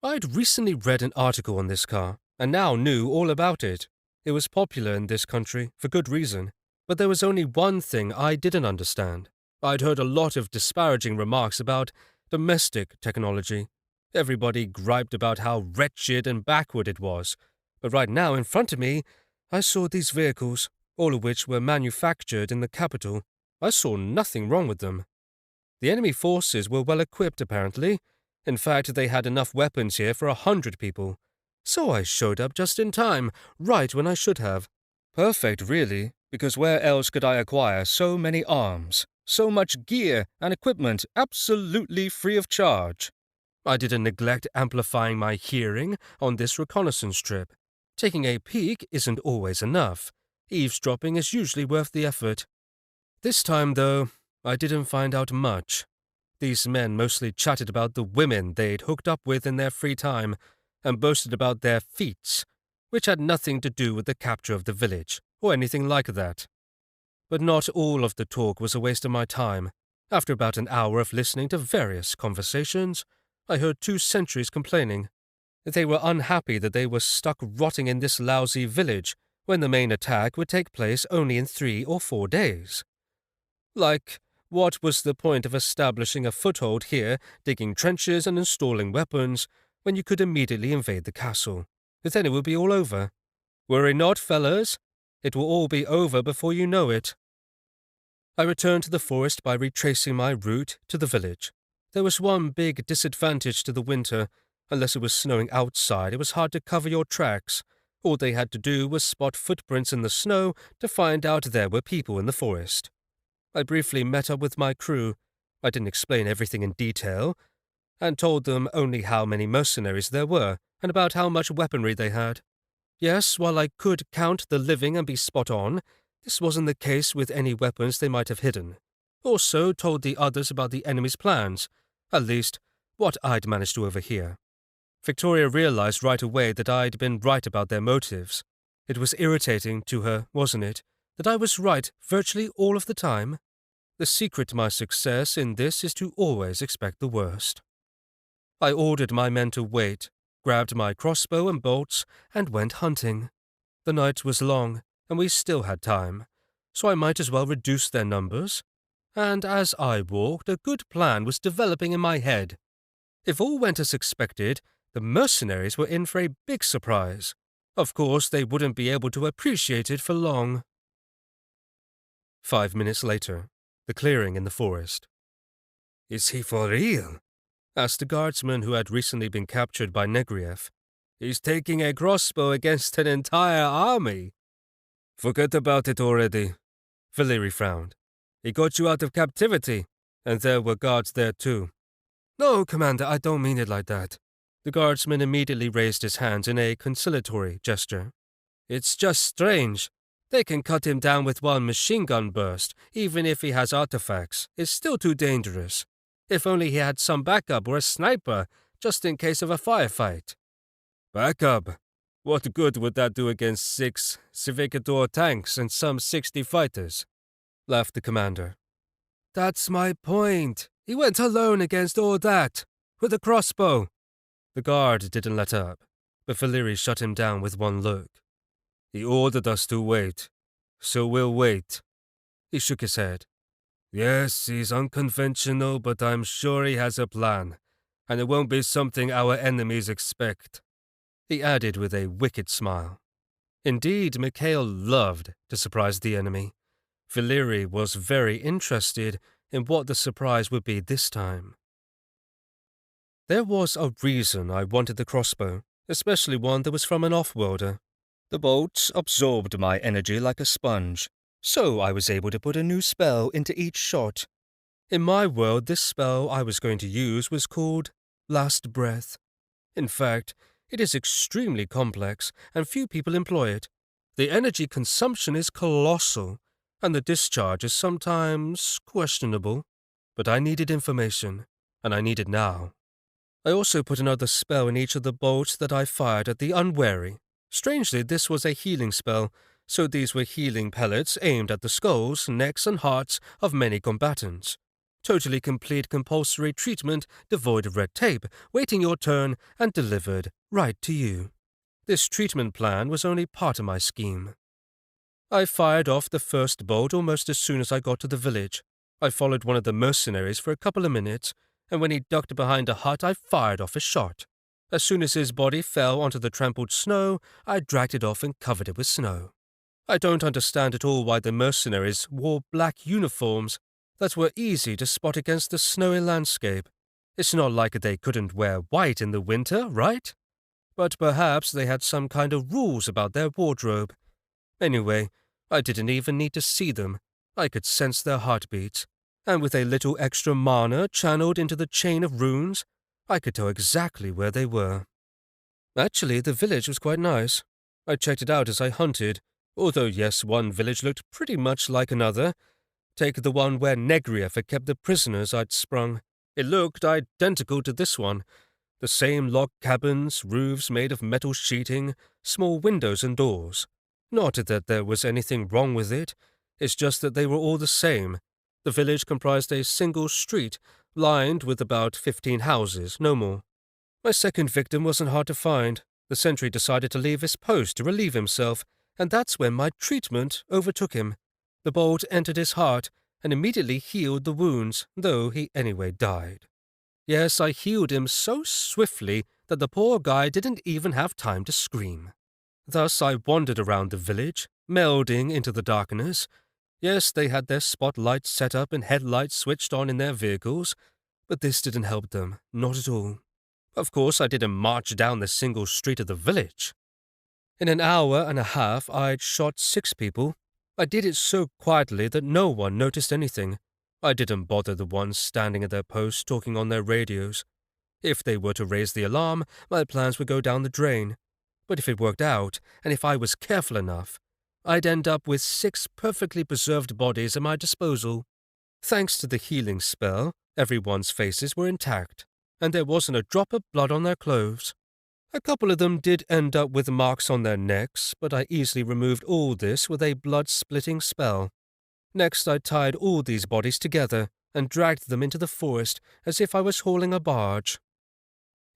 I'd recently read an article on this car, and now knew all about it. It was popular in this country, for good reason, but there was only one thing I didn't understand. I'd heard a lot of disparaging remarks about domestic technology. Everybody griped about how wretched and backward it was, but right now in front of me, I saw these vehicles, all of which were manufactured in the capital. I saw nothing wrong with them. The enemy forces were well equipped, apparently. In fact, they had enough weapons here for 100 people. So I showed up just in time, right when I should have. Perfect, really, because where else could I acquire so many arms, so much gear and equipment absolutely free of charge? I didn't neglect amplifying my hearing on this reconnaissance trip. Taking a peek isn't always enough. Eavesdropping is usually worth the effort. This time, though, I didn't find out much. These men mostly chatted about the women they'd hooked up with in their free time, and boasted about their feats, which had nothing to do with the capture of the village, or anything like that. But not all of the talk was a waste of my time. After about an hour of listening to various conversations, I heard 2 sentries complaining. They were unhappy that they were stuck rotting in this lousy village when the main attack would take place only in 3 or 4 days. Like, what was the point of establishing a foothold here, digging trenches and installing weapons, when you could immediately invade the castle? Then it would be all over. Worry not, fellas. It will all be over before you know it. I returned to the forest by retracing my route to the village. There was one big disadvantage to the winter. Unless it was snowing outside, it was hard to cover your tracks. All they had to do was spot footprints in the snow to find out there were people in the forest. I briefly met up with my crew. I didn't explain everything in detail, and told them only how many mercenaries there were, and about how much weaponry they had. Yes, while I could count the living and be spot on, this wasn't the case with any weapons they might have hidden. Also told the others about the enemy's plans, at least what I'd managed to overhear. Victoria realized right away that I'd been right about their motives. It was irritating to her, wasn't it, that I was right virtually all of the time? The secret to my success in this is to always expect the worst. I ordered my men to wait, grabbed my crossbow and bolts, and went hunting. The night was long, and we still had time, so I might as well reduce their numbers. And as I walked, a good plan was developing in my head. If all went as expected, the mercenaries were in for a big surprise. Of course, they wouldn't be able to appreciate it for long. 5 minutes later, the clearing in the forest. "Is he for real?" asked a guardsman who had recently been captured by Negriev. "He's taking a crossbow against an entire army." "Forget about it already," Valeri frowned. "He got you out of captivity, and there were guards there too." "No, Commander, I don't mean it like that." The guardsman immediately raised his hands in a conciliatory gesture. "It's just strange. They can cut him down with one machine gun burst, even if he has artifacts. It's still too dangerous. If only he had some backup or a sniper, just in case of a firefight." "Backup? What good would that do against 6 Civic-Ador tanks and some 60 fighters?" laughed the commander. "That's my point. He went alone against all that, with a crossbow." The guard didn't let up, but Valeri shut him down with one look. "He ordered us to wait, so we'll wait." He shook his head. "Yes, he's unconventional, but I'm sure he has a plan, and it won't be something our enemies expect," he added with a wicked smile. Indeed, Mikhail loved to surprise the enemy. Valeri was very interested in what the surprise would be this time. There was a reason I wanted the crossbow, especially one that was from an off-worlder. The bolts absorbed my energy like a sponge, so I was able to put a new spell into each shot. In my world, this spell I was going to use was called Last Breath. In fact, it is extremely complex, and few people employ it. The energy consumption is colossal, and the discharge is sometimes questionable. But I needed information, and I need it now. I also put another spell in each of the bolts that I fired at the unwary. Strangely, this was a healing spell, so these were healing pellets aimed at the skulls, necks, and hearts of many combatants. Totally complete compulsory treatment, devoid of red tape, waiting your turn, and delivered right to you. This treatment plan was only part of my scheme. I fired off the first bolt almost as soon as I got to the village. I followed one of the mercenaries for a couple of minutes, and when he ducked behind a hut, I fired off a shot. As soon as his body fell onto the trampled snow, I dragged it off and covered it with snow. I don't understand at all why the mercenaries wore black uniforms that were easy to spot against the snowy landscape. It's not like they couldn't wear white in the winter, right? But perhaps they had some kind of rules about their wardrobe. Anyway, I didn't even need to see them. I could sense their heartbeats, and with a little extra mana channeled into the chain of runes, I could tell exactly where they were. Actually, the village was quite nice. I checked it out as I hunted, although yes, one village looked pretty much like another. Take the one where Negrief had kept the prisoners I'd sprung. It looked identical to this one. The same log cabins, roofs made of metal sheeting, small windows and doors. Not that there was anything wrong with it, it's just that they were all the same. The village comprised a single street, lined with about 15 houses, no more. My second victim wasn't hard to find. The sentry decided to leave his post to relieve himself, and that's when my treatment overtook him. The bolt entered his heart and immediately healed the wounds, though he anyway died. Yes, I healed him so swiftly that the poor guy didn't even have time to scream. Thus I wandered around the village, melding into the darkness. Yes, they had their spotlights set up and headlights switched on in their vehicles, but this didn't help them, not at all. Of course, I didn't march down the single street of the village. In an hour and a half, I'd shot 6 people. I did it so quietly that no one noticed anything. I didn't bother the ones standing at their posts talking on their radios. If they were to raise the alarm, my plans would go down the drain. But if it worked out, and if I was careful enough, I'd end up with 6 perfectly preserved bodies at my disposal. Thanks to the healing spell, everyone's faces were intact, and there wasn't a drop of blood on their clothes. A couple of them did end up with marks on their necks, but I easily removed all this with a blood-splitting spell. Next, I tied all these bodies together and dragged them into the forest as if I was hauling a barge.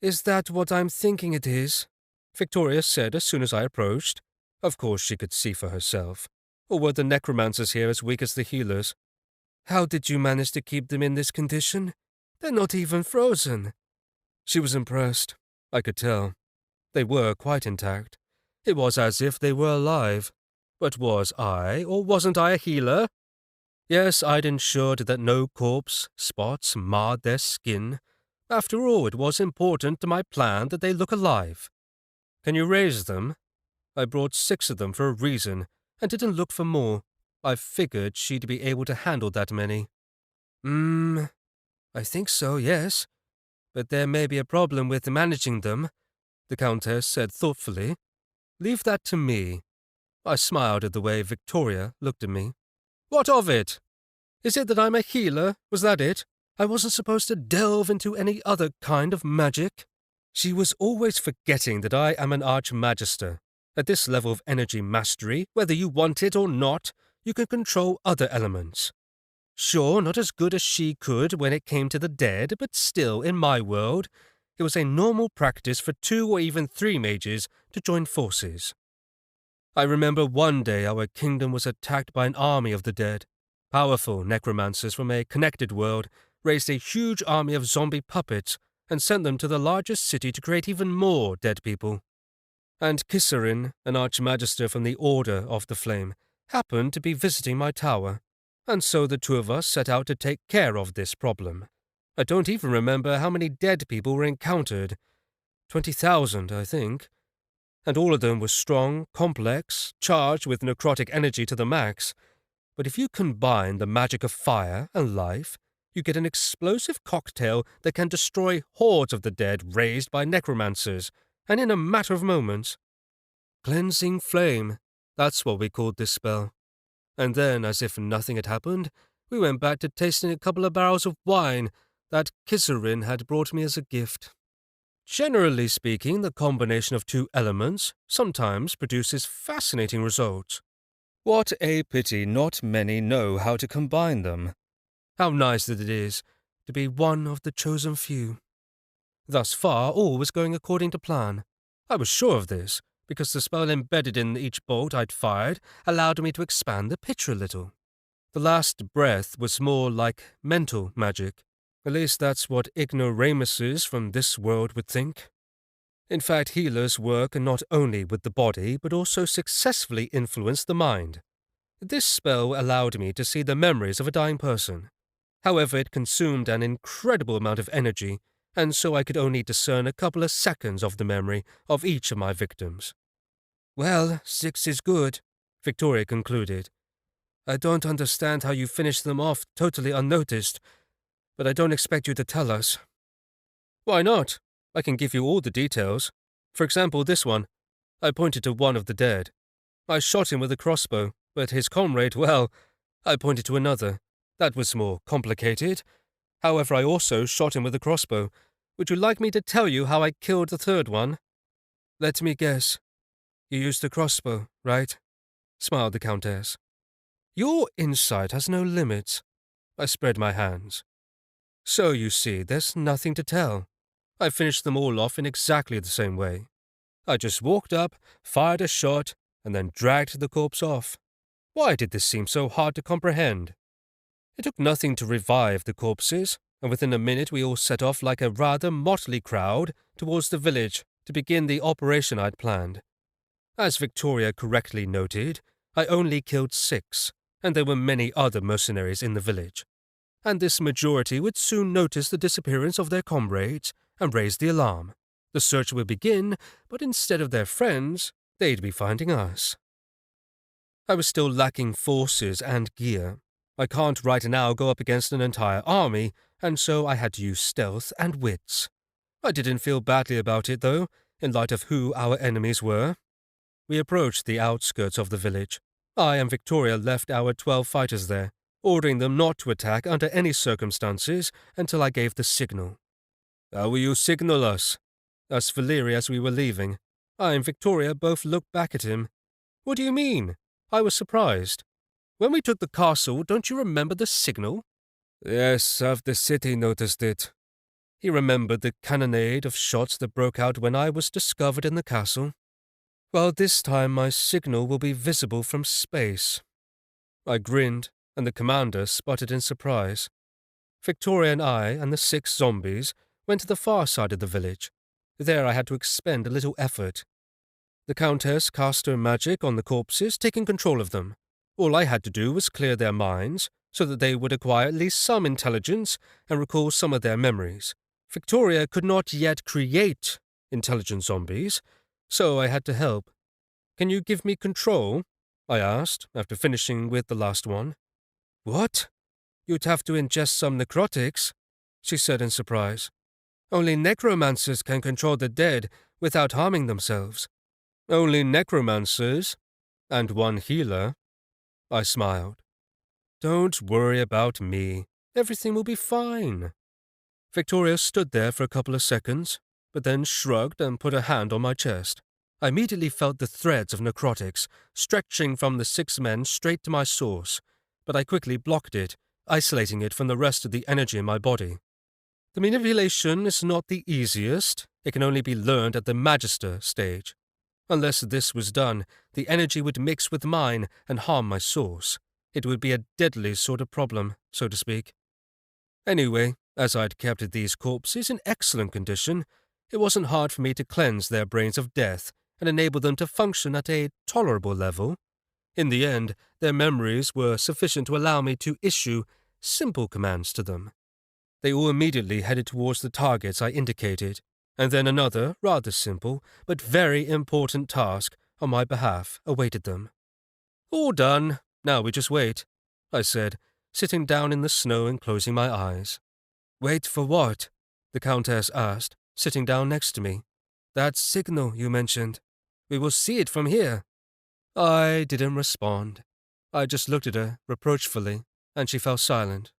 "Is that what I'm thinking it is?" Victoria said as soon as I approached. Of course she could see for herself. Or were the necromancers here as weak as the healers? "How did you manage to keep them in this condition? They're not even frozen." She was impressed. I could tell. They were quite intact. It was as if they were alive. But was I, or wasn't I a healer? Yes, I'd ensured that no corpse spots marred their skin. After all, it was important to my plan that they look alive. "Can you raise them?" I brought 6 of them for a reason, and didn't look for more. I figured she'd be able to handle that many. I think so, yes. But there may be a problem with managing them," the Countess said thoughtfully. "Leave that to me." I smiled at the way Victoria looked at me. "What of it? Is it that I'm a healer? Was that it? I wasn't supposed to delve into any other kind of magic?" She was always forgetting that I am an Archmagister. At this level of energy mastery, whether you want it or not, you can control other elements. Sure, not as good as she could when it came to the dead, but still, in my world, it was a normal practice for 2 or even 3 mages to join forces. I remember one day our kingdom was attacked by an army of the dead. Powerful necromancers from a connected world raised a huge army of zombie puppets and sent them to the largest city to create even more dead people. And Kissarin, an Archmagister from the Order of the Flame, happened to be visiting my tower, and so the 2 of us set out to take care of this problem. I don't even remember how many dead people were encountered. 20,000, I think. And all of them were strong, complex, charged with necrotic energy to the max. But if you combine the magic of fire and life, you get an explosive cocktail that can destroy hordes of the dead raised by necromancers, and in a matter of moments. Cleansing flame, that's what we called this spell. And then, as if nothing had happened, we went back to tasting a couple of barrels of wine that Kissarin had brought me as a gift. Generally speaking, the combination of two elements sometimes produces fascinating results. What a pity not many know how to combine them. How nice that it is to be one of the chosen few. Thus far, all was going according to plan. I was sure of this, because the spell embedded in each bolt I'd fired allowed me to expand the picture a little. The last breath was more like mental magic. At least that's what ignoramuses from this world would think. In fact, healers work not only with the body, but also successfully influence the mind. This spell allowed me to see the memories of a dying person. However, it consumed an incredible amount of energy, and so I could only discern a couple of seconds of the memory of each of my victims. Well, 6 is good, Victoria concluded. I don't understand how you finished them off totally unnoticed, but I don't expect you to tell us. Why not? I can give you all the details. For example, this one. I pointed to one of the dead. I shot him with a crossbow, but his comrade, well, I pointed to another. That was more complicated. However, I also shot him with a crossbow. Would you like me to tell you how I killed the third one? Let me guess. You used the crossbow, right? Smiled the Countess. Your insight has no limits. I spread my hands. So, you see, there's nothing to tell. I finished them all off in exactly the same way. I just walked up, fired a shot, and then dragged the corpse off. Why did this seem so hard to comprehend? It took nothing to revive the corpses, and within a minute we all set off like a rather motley crowd towards the village to begin the operation I'd planned. As Victoria correctly noted, I only killed 6, and there were many other mercenaries in the village. And this majority would soon notice the disappearance of their comrades and raise the alarm. The search would begin, but instead of their friends, they'd be finding us. I was still lacking forces and gear. I can't right now go up against an entire army, and so I had to use stealth and wits. I didn't feel badly about it, though, in light of who our enemies were. We approached the outskirts of the village. I and Victoria left our 12 fighters there, ordering them not to attack under any circumstances until I gave the signal. How will you signal us? Asked Valeri as we were leaving. I and Victoria both looked back at him. What do you mean? I was surprised. When we took the castle, don't you remember the signal? Yes, half the city noticed it. He remembered the cannonade of shots that broke out when I was discovered in the castle. Well, this time my signal will be visible from space. I grinned, and the commander sputtered in surprise. Victoria and I and the 6 zombies went to the far side of the village. There I had to expend a little effort. The Countess cast her magic on the corpses, taking control of them. All I had to do was clear their minds, so that they would acquire at least some intelligence and recall some of their memories. Victoria could not yet create intelligent zombies, so I had to help. Can you give me control? I asked, after finishing with the last one. What? You'd have to ingest some necrotics, she said in surprise. Only necromancers can control the dead without harming themselves. Only necromancers? And one healer? I smiled. Don't worry about me. Everything will be fine. Victoria stood there for a couple of seconds, but then shrugged and put a hand on my chest. I immediately felt the threads of necrotics stretching from the 6 men straight to my source, but I quickly blocked it, isolating it from the rest of the energy in my body. The manipulation is not the easiest. It can only be learned at the Magister stage. Unless this was done, the energy would mix with mine and harm my source. It would be a deadly sort of problem, so to speak. Anyway, as I'd kept these corpses in excellent condition, it wasn't hard for me to cleanse their brains of death and enable them to function at a tolerable level. In the end, their memories were sufficient to allow me to issue simple commands to them. They all immediately headed towards the targets I indicated, and then another, rather simple, but very important task on my behalf awaited them. All done. Now we just wait, I said, sitting down in the snow and closing my eyes. Wait for what? The Countess asked, sitting down next to me. That signal you mentioned. We will see it from here. I didn't respond. I just looked at her reproachfully, and she fell silent.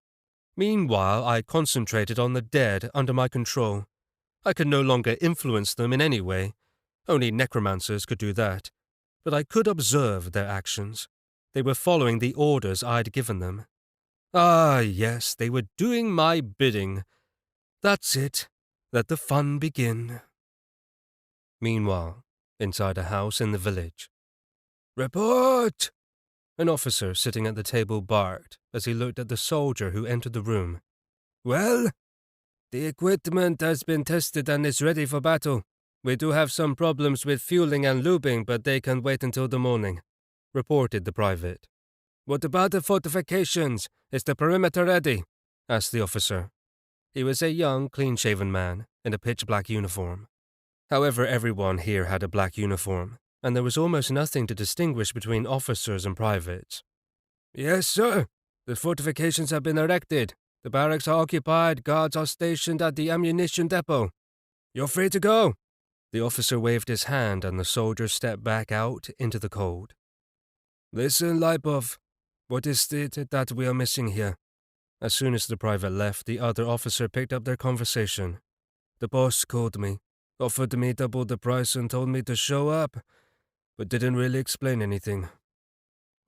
Meanwhile, I concentrated on the dead under my control. I could no longer influence them in any way. Only necromancers could do that. But I could observe their actions. They were following the orders I'd given them. Ah, yes, they were doing my bidding. That's it. Let the fun begin. Meanwhile, inside a house in the village. "Report!" An officer sitting at the table barked as he looked at the soldier who entered the room. "Well? The equipment has been tested and is ready for battle. We do have some problems with fueling and lubing, but they can wait until the morning," reported the private. "What about the fortifications? Is the perimeter ready?" asked the officer. He was a young, clean-shaven man in a pitch-black uniform. However, everyone here had a black uniform, and there was almost nothing to distinguish between officers and privates. "Yes, sir. The fortifications have been erected. The barracks are occupied, guards are stationed at the ammunition depot. You're free to go." The officer waved his hand and the soldier stepped back out into the cold. "Listen, Lipov, what is it that we are missing here?" As soon as the private left, the other officer picked up their conversation. "The boss called me, offered me double the price and told me to show up, but didn't really explain anything.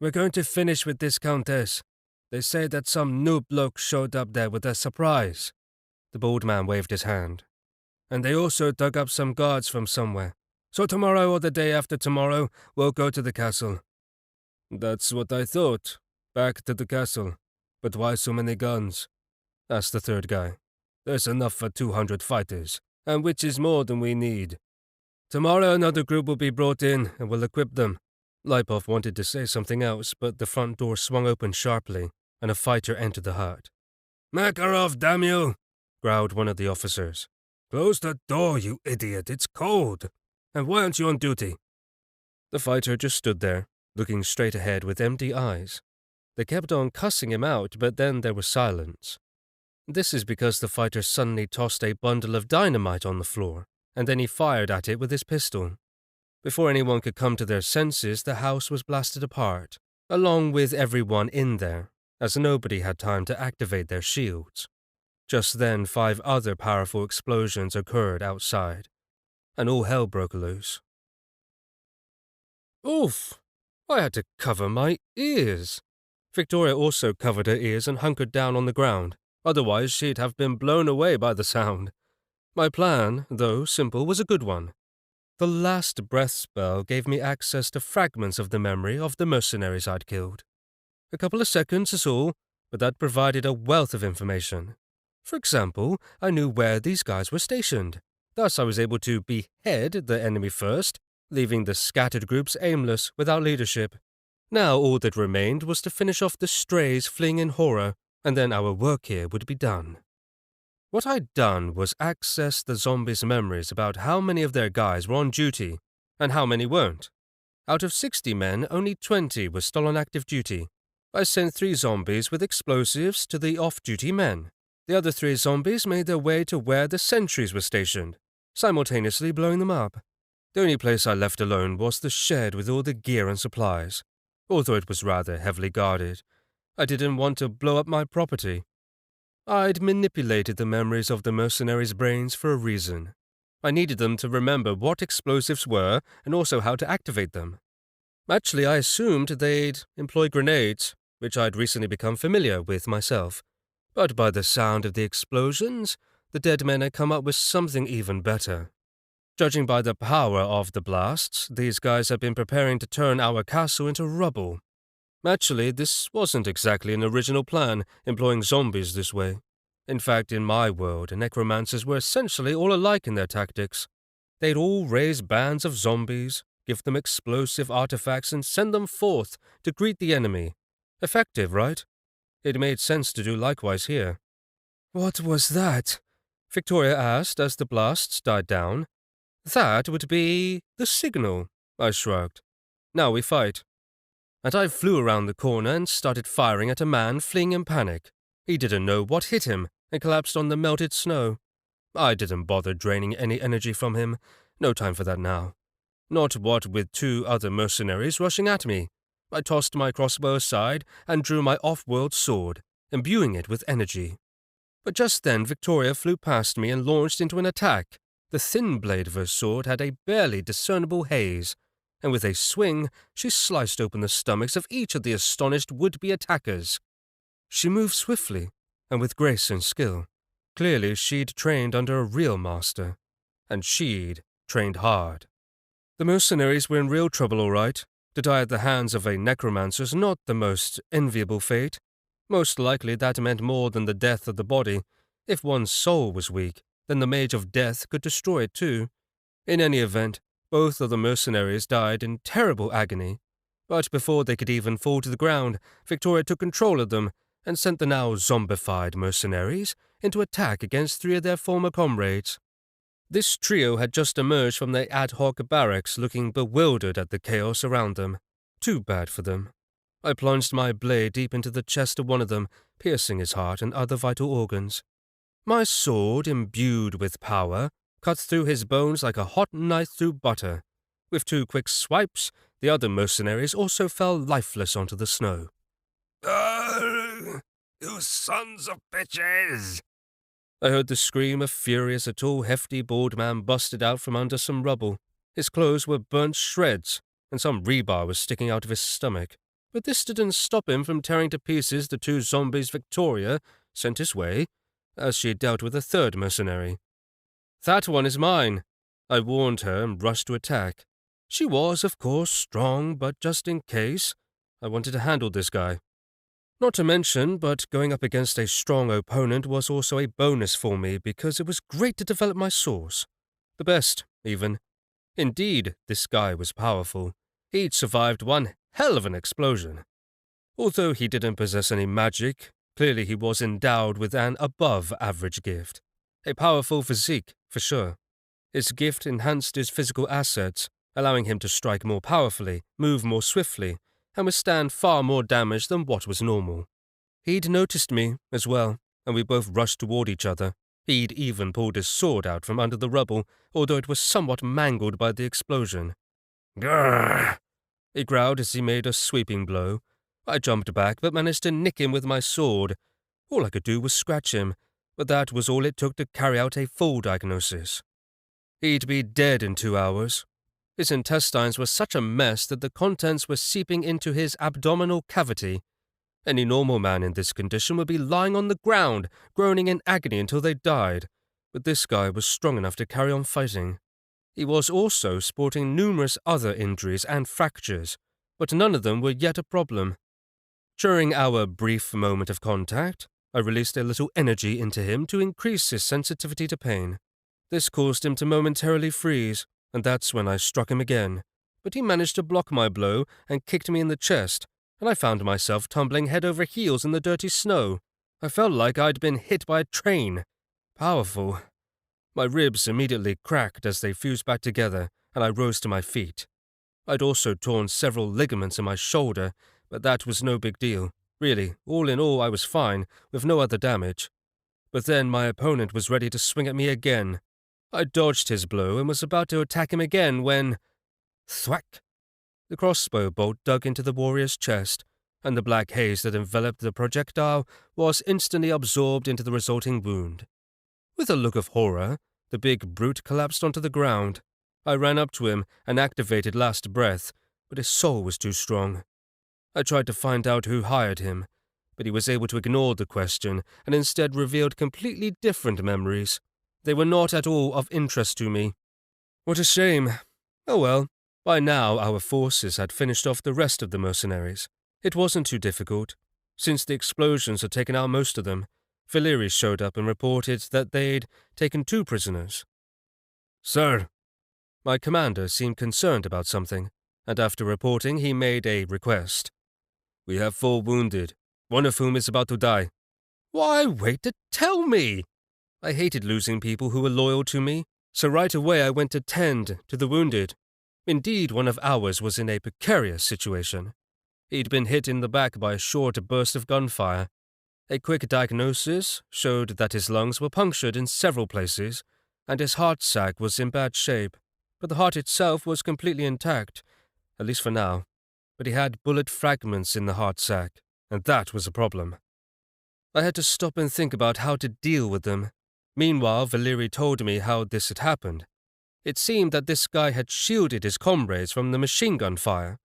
We're going to finish with this countess. They say that some new bloke showed up there with a surprise." The bald man waved his hand. "And they also dug up some guards from somewhere. So tomorrow or the day after tomorrow, we'll go to the castle." "That's what I thought. Back to the castle. But why so many guns?" asked the third guy. "There's enough for 200 fighters, and which is more than we need. Tomorrow another group will be brought in, and we'll equip them." Lipov wanted to say something else, but the front door swung open sharply, and a fighter entered the hut. "Makarov, damn you!" growled one of the officers. "Close the door, you idiot, it's cold. And why aren't you on duty?" The fighter just stood there, looking straight ahead with empty eyes. They kept on cussing him out, but then there was silence. This is because the fighter suddenly tossed a bundle of dynamite on the floor, and then he fired at it with his pistol. Before anyone could come to their senses, the house was blasted apart, along with everyone in there, as nobody had time to activate their shields. Just then, 5 other powerful explosions occurred outside, and all hell broke loose. Oof! I had to cover my ears. Victoria also covered her ears and hunkered down on the ground, otherwise she'd have been blown away by the sound. My plan, though simple, was a good one. The last breath spell gave me access to fragments of the memory of the mercenaries I'd killed. A couple of seconds is all, but that provided a wealth of information. For example, I knew where these guys were stationed. Thus I was able to behead the enemy first, leaving the scattered groups aimless without leadership. Now all that remained was to finish off the strays fleeing in horror, and then our work here would be done. What I'd done was access the zombies' memories about how many of their guys were on duty, and how many weren't. Out of 60 men, only 20 were still on active duty. I sent 3 zombies with explosives to the off-duty men. The other 3 zombies made their way to where the sentries were stationed, simultaneously blowing them up. The only place I left alone was the shed with all the gear and supplies. Although it was rather heavily guarded, I didn't want to blow up my property. I'd manipulated the memories of the mercenaries' brains for a reason. I needed them to remember what explosives were and also how to activate them. Actually, I assumed they'd employ grenades, which I'd recently become familiar with myself. But by the sound of the explosions, the dead men had come up with something even better. Judging by the power of the blasts, these guys had been preparing to turn our castle into rubble. Actually, this wasn't exactly an original plan, employing zombies this way. In fact, in my world, necromancers were essentially all alike in their tactics. They'd all raise bands of zombies, give them explosive artifacts, and send them forth to greet the enemy. Effective, right? It made sense to do likewise here. "What was that?" Victoria asked as the blasts died down. "That would be the signal," I shrugged. "Now we fight." And I flew around the corner and started firing at a man fleeing in panic. He didn't know what hit him and collapsed on the melted snow. I didn't bother draining any energy from him. No time for that now. Not what with 2 other mercenaries rushing at me. I tossed my crossbow aside and drew my off-world sword, imbuing it with energy. But just then Victoria flew past me and launched into an attack, The thin blade of her sword had a barely discernible haze, and with a swing she sliced open the stomachs of each of the astonished would-be attackers. She moved swiftly, and with grace and skill. Clearly she'd trained under a real master, and she'd trained hard. The mercenaries were in real trouble, all right. To die at the hands of a necromancer's not the most enviable fate. Most likely that meant more than the death of the body. If one's soul was weak, then the Mage of Death could destroy it too. In any event, both of the mercenaries died in terrible agony. But before they could even fall to the ground, Victoria took control of them and sent the now zombified mercenaries into attack against 3 of their former comrades. This trio had just emerged from their ad hoc barracks looking bewildered at the chaos around them. Too bad for them. I plunged my blade deep into the chest of one of them, piercing his heart and other vital organs. My sword, imbued with power, cut through his bones like a hot knife through butter. With 2 quick swipes, the other mercenaries also fell lifeless onto the snow. You sons of bitches! I heard the scream of fury as a tall, hefty, bald man busted out from under some rubble. His clothes were burnt shreds, and some rebar was sticking out of his stomach. But this didn't stop him from tearing to pieces the 2 zombies Victoria sent his way, as she dealt with a 3rd mercenary. "That one is mine," I warned her and rushed to attack. She was, of course, strong, but just in case, I wanted to handle this guy. Not to mention, but going up against a strong opponent was also a bonus for me because it was great to develop my source. The best, even. Indeed, this guy was powerful. He'd survived one hell of an explosion. Although he didn't possess any magic, clearly he was endowed with an above-average gift. A powerful physique, for sure. His gift enhanced his physical assets, allowing him to strike more powerfully, move more swiftly, and withstand far more damage than what was normal. He'd noticed me, as well, and we both rushed toward each other. He'd even pulled his sword out from under the rubble, although it was somewhat mangled by the explosion. "Grrr!" he growled as he made a sweeping blow. I jumped back, but managed to nick him with my sword. All I could do was scratch him, but that was all it took to carry out a full diagnosis. He'd be dead in 2 hours. His intestines were such a mess that the contents were seeping into his abdominal cavity. Any normal man in this condition would be lying on the ground, groaning in agony until they died, but this guy was strong enough to carry on fighting. He was also sporting numerous other injuries and fractures, but none of them were yet a problem. During our brief moment of contact, I released a little energy into him to increase his sensitivity to pain. This caused him to momentarily freeze, and that's when I struck him again. But he managed to block my blow and kicked me in the chest, and I found myself tumbling head over heels in the dirty snow. I felt like I'd been hit by a train. Powerful. My ribs immediately cracked as they fused back together, and I rose to my feet. I'd also torn several ligaments in my shoulder, but that was no big deal. Really, all in all, I was fine, with no other damage. But then my opponent was ready to swing at me again. I dodged his blow and was about to attack him again when— thwack! The crossbow bolt dug into the warrior's chest, and the black haze that enveloped the projectile was instantly absorbed into the resulting wound. With a look of horror, the big brute collapsed onto the ground. I ran up to him and activated Last Breath, but his soul was too strong. I tried to find out who hired him, but he was able to ignore the question and instead revealed completely different memories. They were not at all of interest to me. What a shame. Oh well, by now our forces had finished off the rest of the mercenaries. It wasn't too difficult. Since the explosions had taken out most of them, Valeri showed up and reported that they'd taken 2 prisoners. "Sir." My commander seemed concerned about something, and after reporting he made a request. "We have 4 wounded, one of whom is about to die." Why wait to tell me? I hated losing people who were loyal to me, so right away I went to tend to the wounded. Indeed, one of ours was in a precarious situation. He'd been hit in the back by a short burst of gunfire. A quick diagnosis showed that his lungs were punctured in several places, and his heart sac was in bad shape, but the heart itself was completely intact, at least for now. But he had bullet fragments in the heart sac, and that was a problem. I had to stop and think about how to deal with them. Meanwhile, Valeri told me how this had happened. It seemed that this guy had shielded his comrades from the machine gun fire.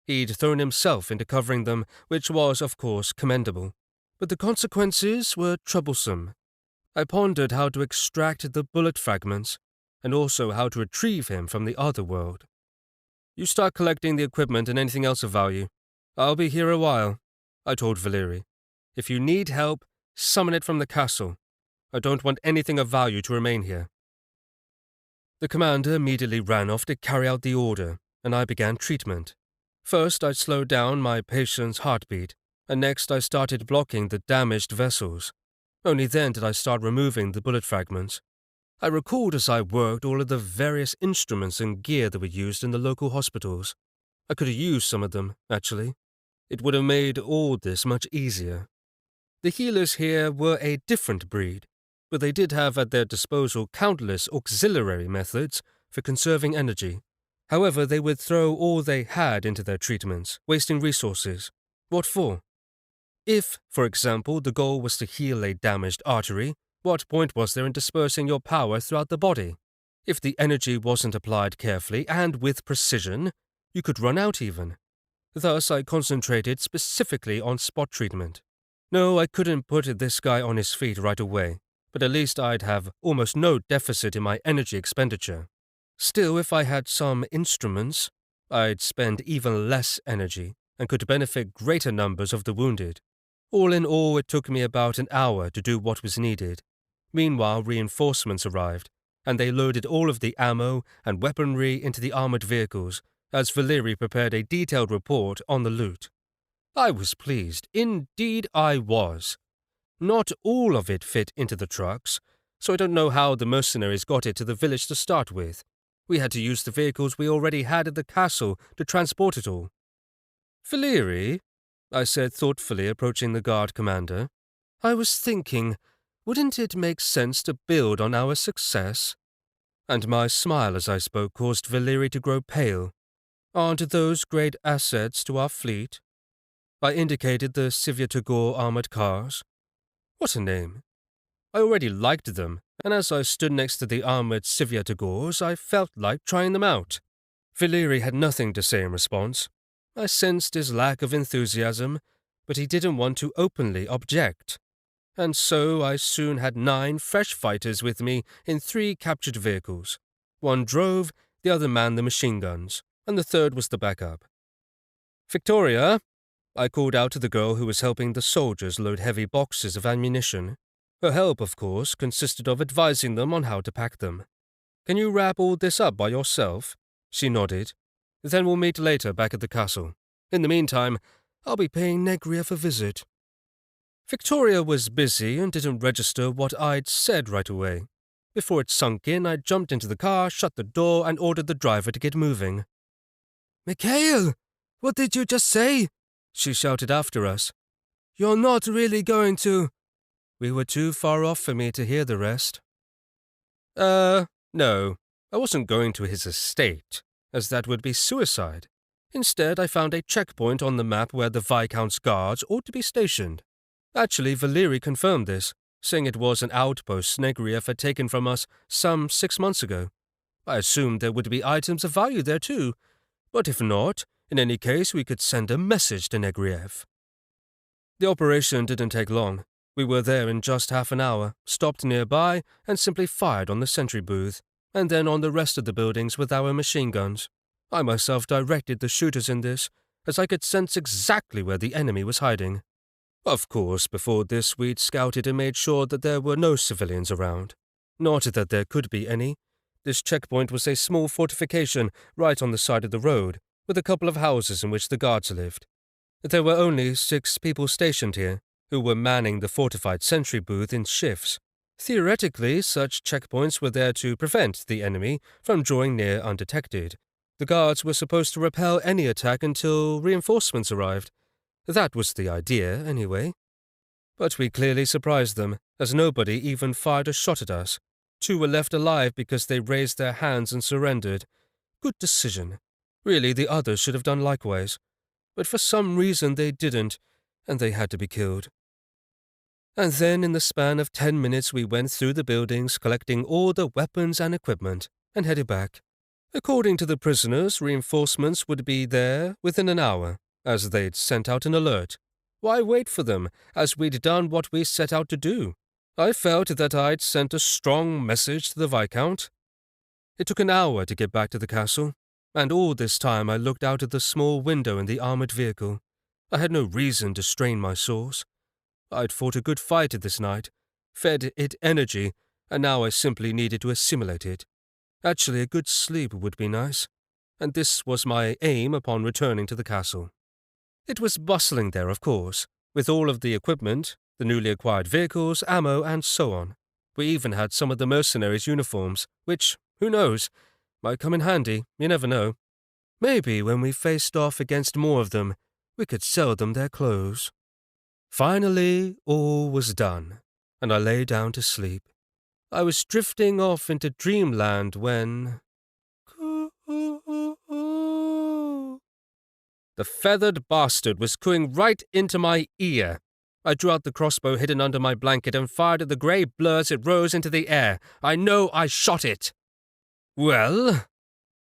He'd thrown himself into covering them, which was, of course, commendable. But the consequences were troublesome. I pondered how to extract the bullet fragments, and also how to retrieve him from the other world. You start collecting the equipment and anything else of value. I'll be here a while, I told Valeri. If you need help, summon it from the castle. I don't want anything of value to remain here. The commander immediately ran off to carry out the order, and I began treatment. First, I slowed down my patient's heartbeat, and next I started blocking the damaged vessels. Only then did I start removing the bullet fragments. I recalled as I worked all of the various instruments and gear that were used in the local hospitals. I could have used some of them, actually. It would have made all this much easier. The healers here were a different breed, but they did have at their disposal countless auxiliary methods for conserving energy. However, they would throw all they had into their treatments, wasting resources. What for? If, for example, the goal was to heal a damaged artery, what point was there in dispersing your power throughout the body? If the energy wasn't applied carefully and with precision, you could run out even. Thus, I concentrated specifically on spot treatment. No, I couldn't put this guy on his feet right away, but at least I'd have almost no deficit in my energy expenditure. Still, if I had some instruments, I'd spend even less energy and could benefit greater numbers of the wounded. All in all, it took me about an hour to do what was needed. Meanwhile, reinforcements arrived, and they loaded all of the ammo and weaponry into the armored vehicles, as Valeri prepared a detailed report on the loot. I was pleased. Indeed I was. Not all of it fit into the trucks, so I don't know how the mercenaries got it to the village to start with. We had to use the vehicles we already had at the castle to transport it all. Valeri, I said thoughtfully, approaching the guard commander, I was thinking, wouldn't it make sense to build on our success? And my smile as I spoke caused Valeri to grow pale. Aren't those great assets to our fleet? I indicated the Svyatogor armored cars. What a name. I already liked them, and as I stood next to the armored Svyatogors, I felt like trying them out. Valeri had nothing to say in response. I sensed his lack of enthusiasm, but he didn't want to openly object. And so I soon had 9 fresh fighters with me in 3 captured vehicles. One drove, the other manned the machine guns, and the third was the backup. Victoria, I called out to the girl who was helping the soldiers load heavy boxes of ammunition. Her help, of course, consisted of advising them on how to pack them. Can you wrap all this up by yourself? She nodded. Then we'll meet later back at the castle. In the meantime, I'll be paying Negriev a visit. Victoria was busy and didn't register what I'd said right away. Before it sunk in, I jumped into the car, shut the door, and ordered the driver to get moving. Mikhail, what did you just say? She shouted after us. You're not really going to... We were too far off for me to hear the rest. No. I wasn't going to his estate, as that would be suicide. Instead, I found a checkpoint on the map where the Viscount's guards ought to be stationed. Actually, Valeri confirmed this, saying it was an outpost Negriev had taken from us some 6 months ago. I assumed there would be items of value there too, but if not, in any case we could send a message to Negriev. The operation didn't take long. We were there in just half an hour, stopped nearby, and simply fired on the sentry booth, and then on the rest of the buildings with our machine guns. I myself directed the shooters in this, as I could sense exactly where the enemy was hiding. Of course, before this we'd scouted and made sure that there were no civilians around. Not that there could be any. This checkpoint was a small fortification right on the side of the road, with a couple of houses in which the guards lived. There were only 6 people stationed here, who were manning the fortified sentry booth in shifts. Theoretically, such checkpoints were there to prevent the enemy from drawing near undetected. The guards were supposed to repel any attack until reinforcements arrived. That was the idea, anyway. But we clearly surprised them, as nobody even fired a shot at us. 2 were left alive because they raised their hands and surrendered. Good decision. Really, the others should have done likewise. But for some reason they didn't, and they had to be killed. And then in the span of 10 minutes we went through the buildings, collecting all the weapons and equipment, and headed back. According to the prisoners, reinforcements would be there within an hour, as they'd sent out an alert. Why wait for them, as we'd done what we set out to do? I felt that I'd sent a strong message to the Viscount. It took an hour to get back to the castle, and all this time I looked out at the small window in the armored vehicle. I had no reason to strain my sores. I'd fought a good fight this night, fed it energy, and now I simply needed to assimilate it. Actually, a good sleep would be nice, and this was my aim upon returning to the castle. It was bustling there, of course, with all of the equipment, the newly acquired vehicles, ammo, and so on. We even had some of the mercenaries' uniforms, which, who knows, might come in handy, you never know. Maybe when we faced off against more of them, we could sell them their clothes. Finally, all was done, and I lay down to sleep. I was drifting off into dreamland when... The feathered bastard was cooing right into my ear. I drew out the crossbow hidden under my blanket and fired at the grey blur as it rose into the air. I know I shot it. Well?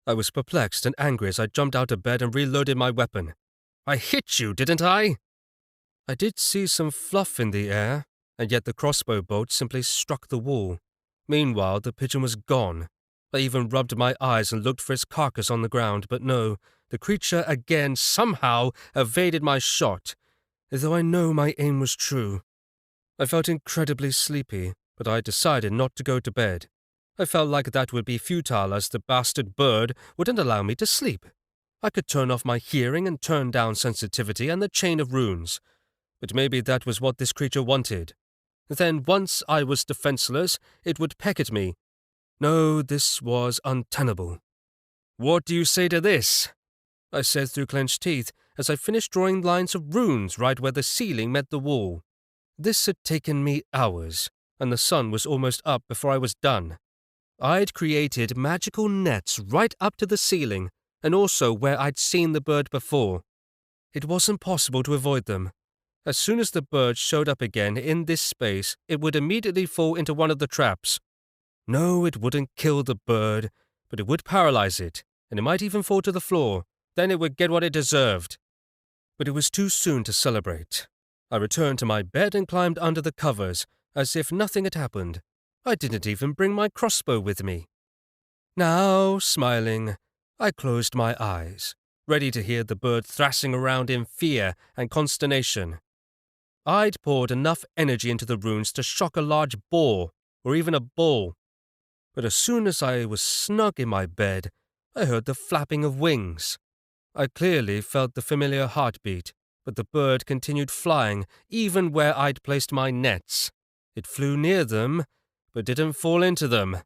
I was perplexed and angry as I jumped out of bed and reloaded my weapon. I hit you, didn't I? I did see some fluff in the air, and yet the crossbow bolt simply struck the wall. Meanwhile, the pigeon was gone. I even rubbed my eyes and looked for its carcass on the ground, but no, the creature again somehow evaded my shot, though I know my aim was true. I felt incredibly sleepy, but I decided not to go to bed. I felt like that would be futile as the bastard bird wouldn't allow me to sleep. I could turn off my hearing and turn down sensitivity and the chain of runes, but maybe that was what this creature wanted. Then once I was defenseless, it would peck at me. No, this was untenable. What do you say to this? I said through clenched teeth as I finished drawing lines of runes right where the ceiling met the wall. This had taken me hours, and the sun was almost up before I was done. I'd created magical nets right up to the ceiling, and also where I'd seen the bird before. It wasn't possible to avoid them. As soon as the bird showed up again in this space, it would immediately fall into one of the traps. No, it wouldn't kill the bird, but it would paralyze it, and it might even fall to the floor. Then it would get what it deserved. But it was too soon to celebrate. I returned to my bed and climbed under the covers, as if nothing had happened. I didn't even bring my crossbow with me. Now, smiling, I closed my eyes, ready to hear the bird thrashing around in fear and consternation. I'd poured enough energy into the runes to shock a large boar, or even a bull. But as soon as I was snug in my bed, I heard the flapping of wings. I clearly felt the familiar heartbeat, but the bird continued flying even where I'd placed my nets. It flew near them, but didn't fall into them.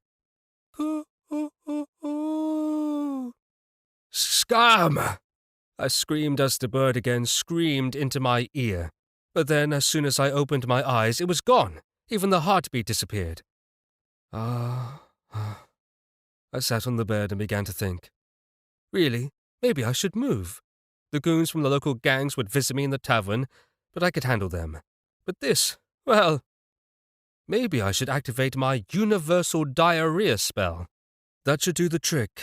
Scum! I screamed as the bird again screamed into my ear. But then, as soon as I opened my eyes, it was gone. Even the heartbeat disappeared. I sat on the bed and began to think. Really, maybe I should move. The goons from the local gangs would visit me in the tavern, but I could handle them. But this, well, maybe I should activate my universal diarrhea spell. That should do the trick.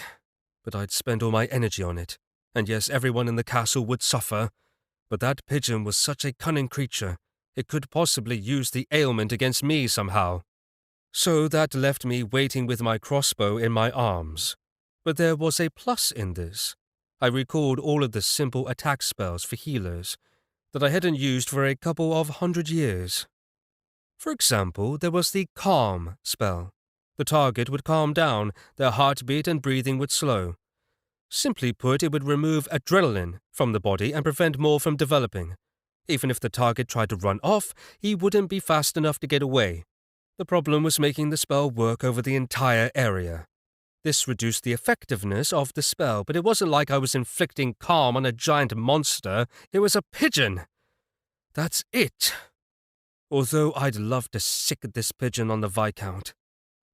But I'd spend all my energy on it. And yes, everyone in the castle would suffer. But that pigeon was such a cunning creature, it could possibly use the ailment against me somehow. So that left me waiting with my crossbow in my arms. But there was a plus in this. I recalled all of the simple attack spells for healers that I hadn't used for a couple of 100 years. For example, there was the calm spell. The target would calm down, their heartbeat and breathing would slow. Simply put, it would remove adrenaline from the body and prevent more from developing. Even if the target tried to run off, he wouldn't be fast enough to get away. The problem was making the spell work over the entire area. This reduced the effectiveness of the spell, but it wasn't like I was inflicting calm on a giant monster. It was a pigeon. That's it. Although I'd love to sick this pigeon on the Viscount.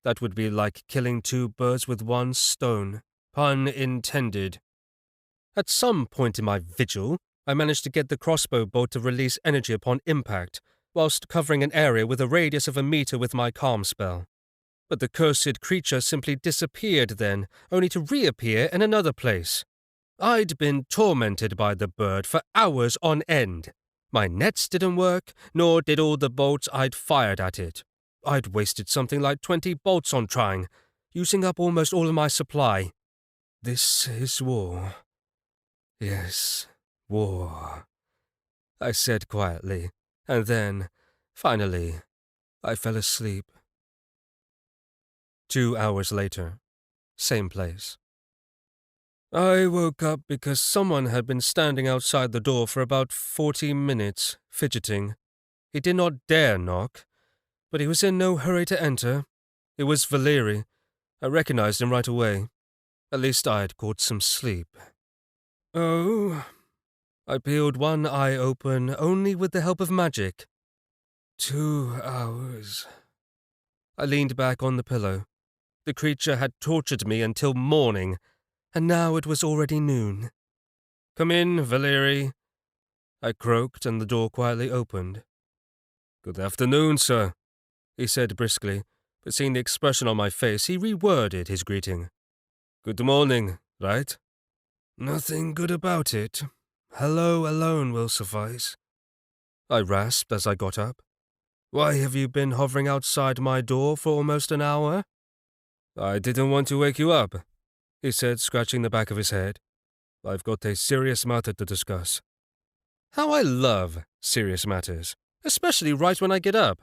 That would be like killing two birds with one stone. Pun intended. At some point in my vigil, I managed to get the crossbow bolt to release energy upon impact, whilst covering an area with a radius of a meter with my calm spell. But the cursed creature simply disappeared then, only to reappear in another place. I'd been tormented by the bird for hours on end. My nets didn't work, nor did all the bolts I'd fired at it. I'd wasted something like 20 bolts on trying, using up almost all of my supply. This is war. Yes, war, I said quietly, and then, finally, I fell asleep. 2 hours later, same place. I woke up because someone had been standing outside the door for about 40 minutes, fidgeting. He did not dare knock, but he was in no hurry to enter. It was Valeri. I recognized him right away. At least I'd caught some sleep. Oh, I peeled one eye open only with the help of magic. 2 hours. I leaned back on the pillow. The creature had tortured me until morning, and now it was already noon. Come in, Valeri. I croaked, and the door quietly opened. Good afternoon, sir, he said briskly, but seeing the expression on my face, he reworded his greeting. Good morning, right? Nothing good about it. Hello alone will suffice. I rasped as I got up. Why have you been hovering outside my door for almost an hour? I didn't want to wake you up, he said, scratching the back of his head. I've got a serious matter to discuss. How I love serious matters, especially right when I get up.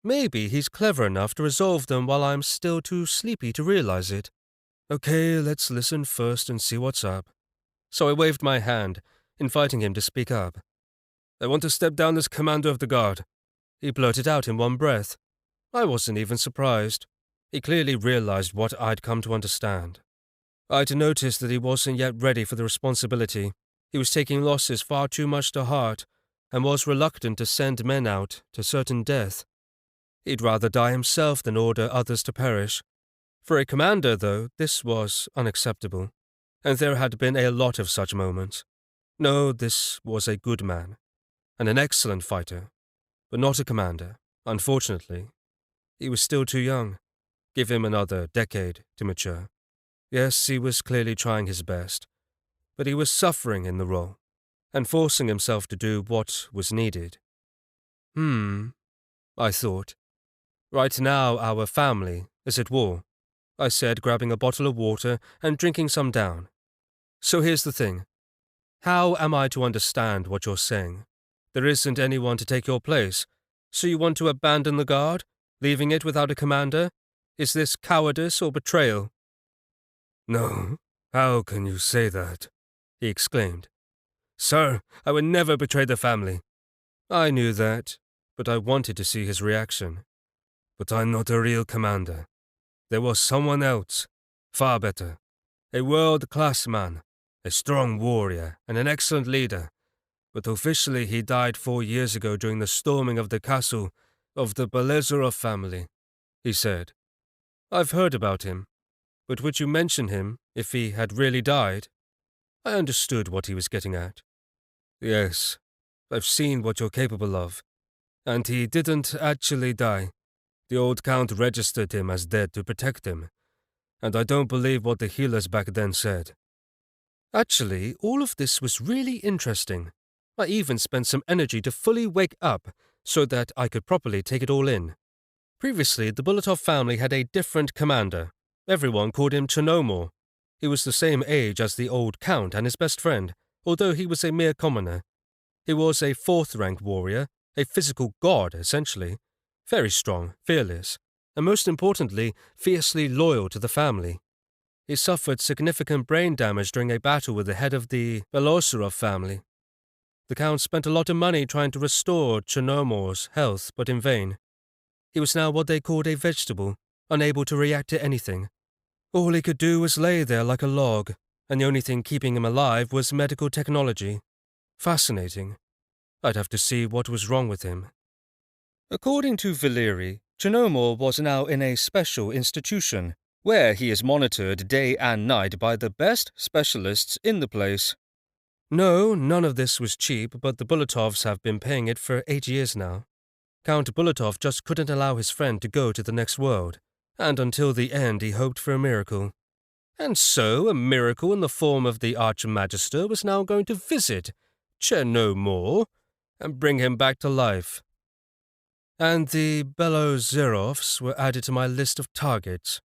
Maybe he's clever enough to resolve them while I'm still too sleepy to realize it. Okay, let's listen first and see what's up. So I waved my hand, inviting him to speak up. I want to step down as commander of the guard, he blurted out in one breath. I wasn't even surprised. He clearly realized what I'd come to understand. I'd noticed that he wasn't yet ready for the responsibility. He was taking losses far too much to heart, and was reluctant to send men out to certain death. He'd rather die himself than order others to perish. For a commander, though, this was unacceptable, and there had been a lot of such moments. No, this was a good man, and an excellent fighter, but not a commander, unfortunately. He was still too young. Give him another decade to mature. Yes, he was clearly trying his best, but he was suffering in the role, and forcing himself to do what was needed. I thought. Right now our family is at war, I said, grabbing a bottle of water and drinking some down. So here's the thing. How am I to understand what you're saying? There isn't anyone to take your place, so you want to abandon the guard, leaving it without a commander? Is this cowardice or betrayal? No, how can you say that? He exclaimed. Sir, I would never betray the family. I knew that, but I wanted to see his reaction. But I'm not a real commander. There was someone else, far better. A world-class man, a strong warrior, and an excellent leader. But officially he died 4 years ago during the storming of the castle of the Belezerov family, he said. I've heard about him, but would you mention him if he had really died? I understood what he was getting at. Yes, I've seen what you're capable of. And he didn't actually die. The old count registered him as dead to protect him, and I don't believe what the healers back then said. Actually, all of this was really interesting. I even spent some energy to fully wake up so that I could properly take it all in. Previously, the Bulatov family had a different commander. Everyone called him Chernomor. He was the same age as the old count and his best friend, although he was a mere commoner. He was a 4th-rank warrior, a physical god, essentially. Very strong, fearless, and most importantly, fiercely loyal to the family. He suffered significant brain damage during a battle with the head of the Belozerov family. The count spent a lot of money trying to restore Chernomor's health, but in vain. He was now what they called a vegetable, unable to react to anything. All he could do was lay there like a log, and the only thing keeping him alive was medical technology. Fascinating. I'd have to see what was wrong with him. According to Valeri, Chernomor was now in a special institution, where he is monitored day and night by the best specialists in the place. No, none of this was cheap, but the Bulatovs have been paying it for 8 years now. Count Bulatov just couldn't allow his friend to go to the next world, and until the end he hoped for a miracle. And so a miracle in the form of the Archmagister was now going to visit Chernomor and bring him back to life. And the Belozerovs were added to my list of targets.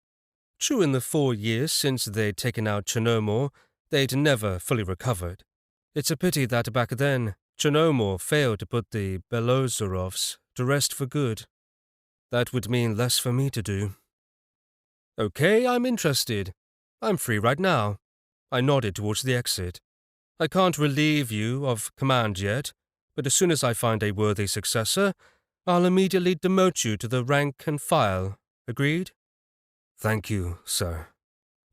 True, in the 4 years since they'd taken out Chernomor, they'd never fully recovered. It's a pity that back then, Chernomor failed to put the Belozerovs to rest for good. That would mean less for me to do. Okay, I'm interested. I'm free right now. I nodded towards the exit. I can't relieve you of command yet, but as soon as I find a worthy successor, I'll immediately demote you to the rank and file. Agreed? Thank you, sir.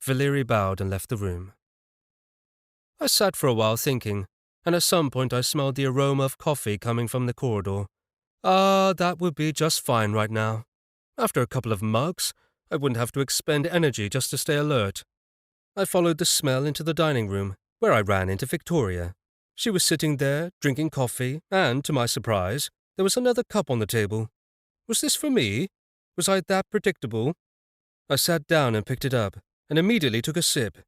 Valeri bowed and left the room. I sat for a while thinking, and at some point I smelled the aroma of coffee coming from the corridor. That would be just fine right now. After a couple of mugs, I wouldn't have to expend energy just to stay alert. I followed the smell into the dining room, where I ran into Victoria. She was sitting there, drinking coffee, and, to my surprise, there was another cup on the table. Was this for me? Was I that predictable? I sat down and picked it up, and immediately took a sip.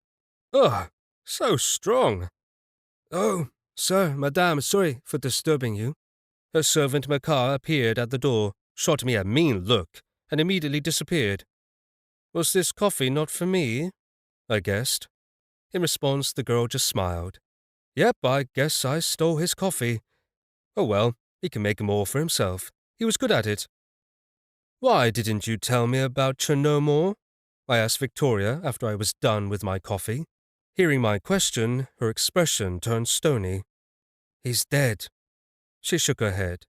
Ugh, so strong. Oh, sir, madame, sorry for disturbing you. Her servant Makar appeared at the door, shot me a mean look, and immediately disappeared. Was this coffee not for me? I guessed. In response, the girl just smiled. Yep, I guess I stole his coffee. Oh well, he can make more for himself. He was good at it. Why didn't you tell me about Chernomor? I asked Victoria after I was done with my coffee. Hearing my question, her expression turned stony. He's dead. She shook her head.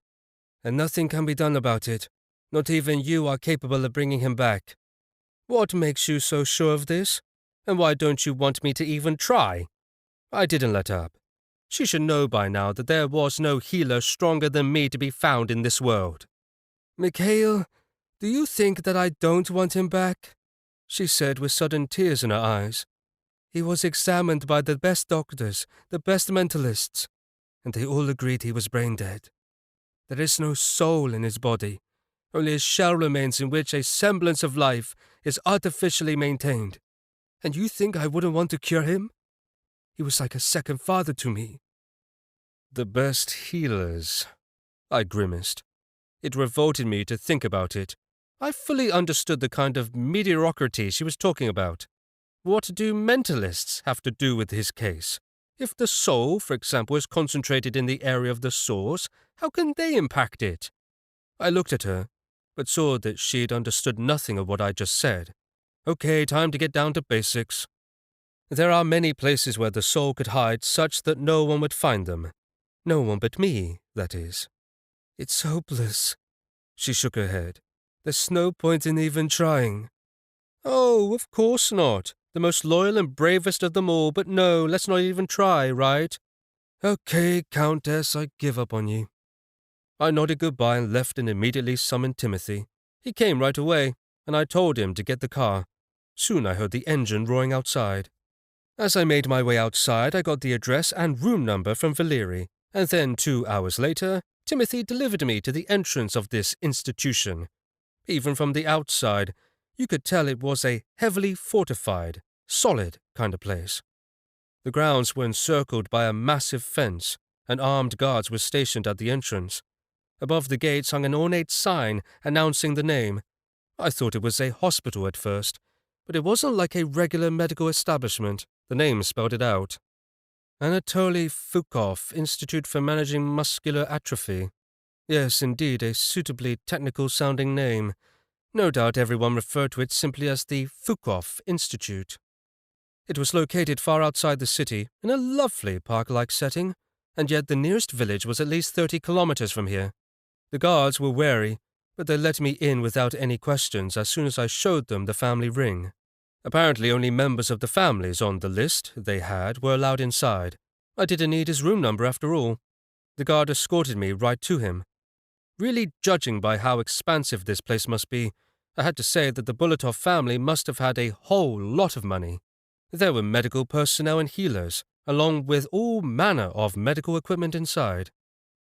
And nothing can be done about it. Not even you are capable of bringing him back. What makes you so sure of this? And why don't you want me to even try? I didn't let up. She should know by now that there was no healer stronger than me to be found in this world. Mikhail, do you think that I don't want him back? She said with sudden tears in her eyes. He was examined by the best doctors, the best mentalists, and they all agreed he was brain dead. There is no soul in his body, only his shell remains in which a semblance of life is artificially maintained. And you think I wouldn't want to cure him? He was like a second father to me. The best healers, I grimaced. It revolted me to think about it. I fully understood the kind of mediocrity she was talking about. What do mentalists have to do with his case? If the soul, for example, is concentrated in the area of the source, how can they impact it? I looked at her, but saw that she'd understood nothing of what I just said. Okay, time to get down to basics. There are many places where the soul could hide such that no one would find them. No one but me, that is. It's hopeless. She shook her head. There's no point in even trying. Oh, of course not. The most loyal and bravest of them all, but no, let's not even try, right? Okay, Countess, I give up on you. I nodded goodbye and left and immediately summoned Timothy. He came right away, and I told him to get the car. Soon I heard the engine roaring outside. As I made my way outside, I got the address and room number from Valeri, and then 2 hours later, Timothy delivered me to the entrance of this institution. Even from the outside, you could tell it was a heavily fortified, solid kind of place. The grounds were encircled by a massive fence, and armed guards were stationed at the entrance. Above the gates hung an ornate sign announcing the name. I thought it was a hospital at first, but it wasn't like a regular medical establishment. The name spelled it out. Anatoly Fukov Institute for Managing Muscular Atrophy. Yes, indeed, a suitably technical-sounding name. No doubt everyone referred to it simply as the Fukov Institute. It was located far outside the city, in a lovely park-like setting, and yet the nearest village was at least 30 kilometers from here. The guards were wary, but they let me in without any questions as soon as I showed them the family ring. Apparently only members of the families on the list they had were allowed inside. I didn't need his room number after all. The guard escorted me right to him. Really judging by how expansive this place must be, I had to say that the Bulatov family must have had a whole lot of money. There were medical personnel and healers, along with all manner of medical equipment inside.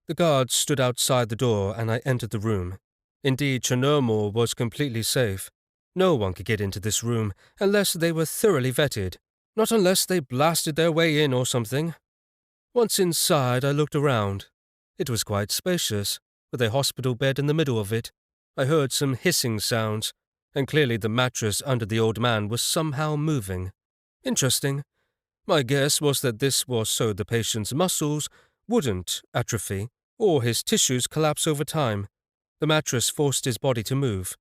The guards stood outside the door and I entered the room. Indeed, Chernomor was completely safe. No one could get into this room unless they were thoroughly vetted, not unless they blasted their way in or something. Once inside, I looked around. It was quite spacious, with a hospital bed in the middle of it. I heard some hissing sounds, and clearly the mattress under the old man was somehow moving. Interesting. My guess was that this was so the patient's muscles wouldn't atrophy, or his tissues collapse over time. The mattress forced his body to move.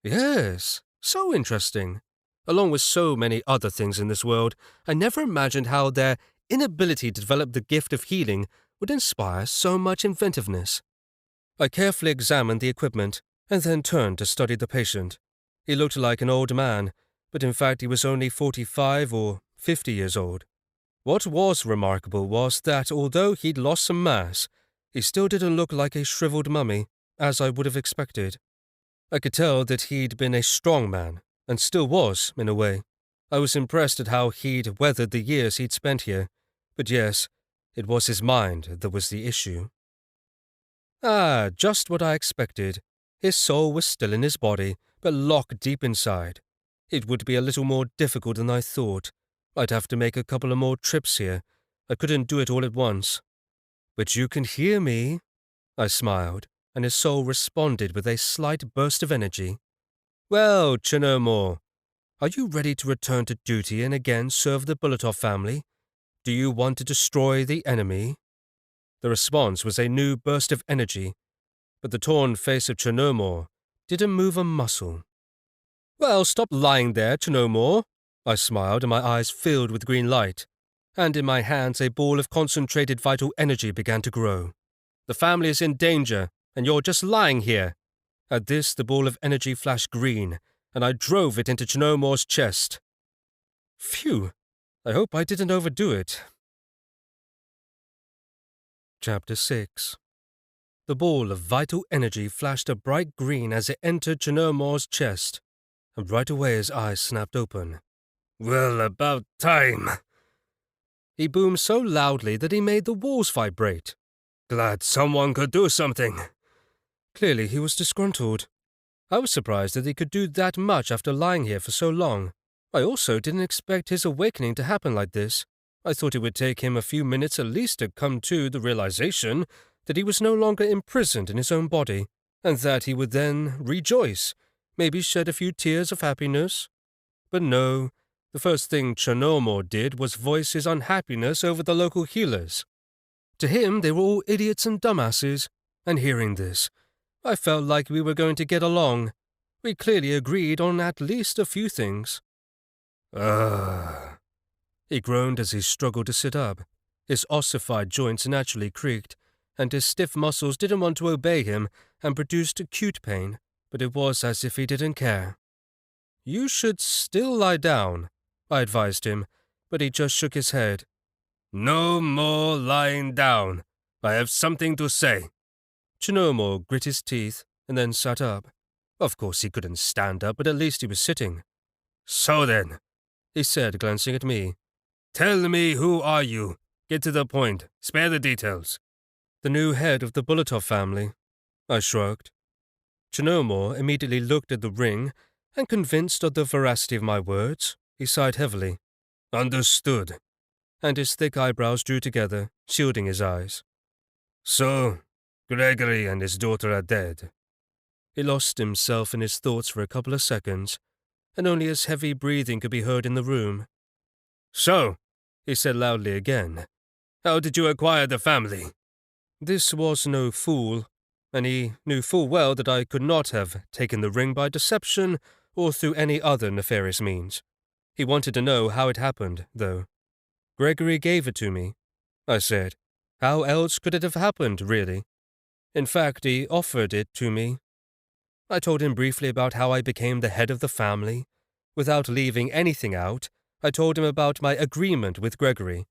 Yes, so interesting. Along with so many other things in this world, I never imagined how their inability to develop the gift of healing would inspire so much inventiveness. I carefully examined the equipment and then turned to study the patient. He looked like an old man, but in fact he was only 45 or 50 years old. What was remarkable was that although he'd lost some mass, he still didn't look like a shriveled mummy, as I would have expected. I could tell that he'd been a strong man, and still was, in a way. I was impressed at how he'd weathered the years he'd spent here, but yes, it was his mind that was the issue. Just what I expected. His soul was still in his body, but locked deep inside. It would be a little more difficult than I thought. I'd have to make a couple of more trips here. I couldn't do it all at once. But you can hear me, I smiled, and his soul responded with a slight burst of energy. Well, Chernomor, are you ready to return to duty and again serve the Bulatov family? Do you want to destroy the enemy? The response was a new burst of energy, but the torn face of Chernomor didn't move a muscle. Well, stop lying there, Chernomor, I smiled, and my eyes filled with green light, and in my hands a ball of concentrated vital energy began to grow. The family is in danger, and you're just lying here. At this, the ball of energy flashed green, and I drove it into Chernomor's chest. Phew, I hope I didn't overdo it. Chapter 6. The ball of vital energy flashed a bright green as it entered Chernomor's chest, and right away his eyes snapped open. Well, about time. He boomed so loudly that he made the walls vibrate. Glad someone could do something. Clearly he was disgruntled. I was surprised that he could do that much after lying here for so long. I also didn't expect his awakening to happen like this. I thought it would take him a few minutes at least to come to the realization that he was no longer imprisoned in his own body, and that he would then rejoice, maybe shed a few tears of happiness. But no, the first thing Chernomor did was voice his unhappiness over the local healers. To him, they were all idiots and dumbasses, and hearing this, I felt like we were going to get along. We clearly agreed on at least a few things. He groaned as he struggled to sit up. His ossified joints naturally creaked, and his stiff muscles didn't want to obey him and produced acute pain, but it was as if he didn't care. You should still lie down, I advised him, but he just shook his head. No more lying down. I have something to say. Chernomor grit his teeth and then sat up. Of course he couldn't stand up, but at least he was sitting. So then, he said, glancing at me. Tell me, who are you? Get to the point. Spare the details. The new head of the Bulatov family. I shrugged. Chernomor immediately looked at the ring, and convinced of the veracity of my words, he sighed heavily. Understood. And his thick eyebrows drew together, shielding his eyes. So, Gregory and his daughter are dead. He lost himself in his thoughts for a couple of seconds, and only his heavy breathing could be heard in the room. So, he said loudly again, how did you acquire the family? This was no fool, and he knew full well that I could not have taken the ring by deception or through any other nefarious means. He wanted to know how it happened, though. Gregory gave it to me, I said. How else could it have happened, really? In fact, he offered it to me. I told him briefly about how I became the head of the family. Without leaving anything out, I told him about my agreement with Gregory.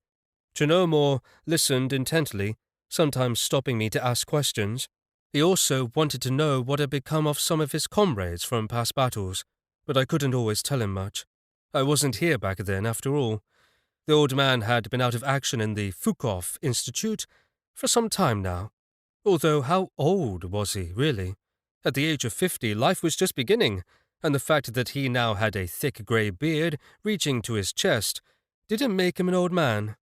Chernomor listened intently, sometimes stopping me to ask questions. He also wanted to know what had become of some of his comrades from past battles, but I couldn't always tell him much. I wasn't here back then, after all. The old man had been out of action in the Fukov Institute for some time now. Although how old was he, really? At the age of 50, life was just beginning, and the fact that he now had a thick grey beard reaching to his chest didn't make him an old man.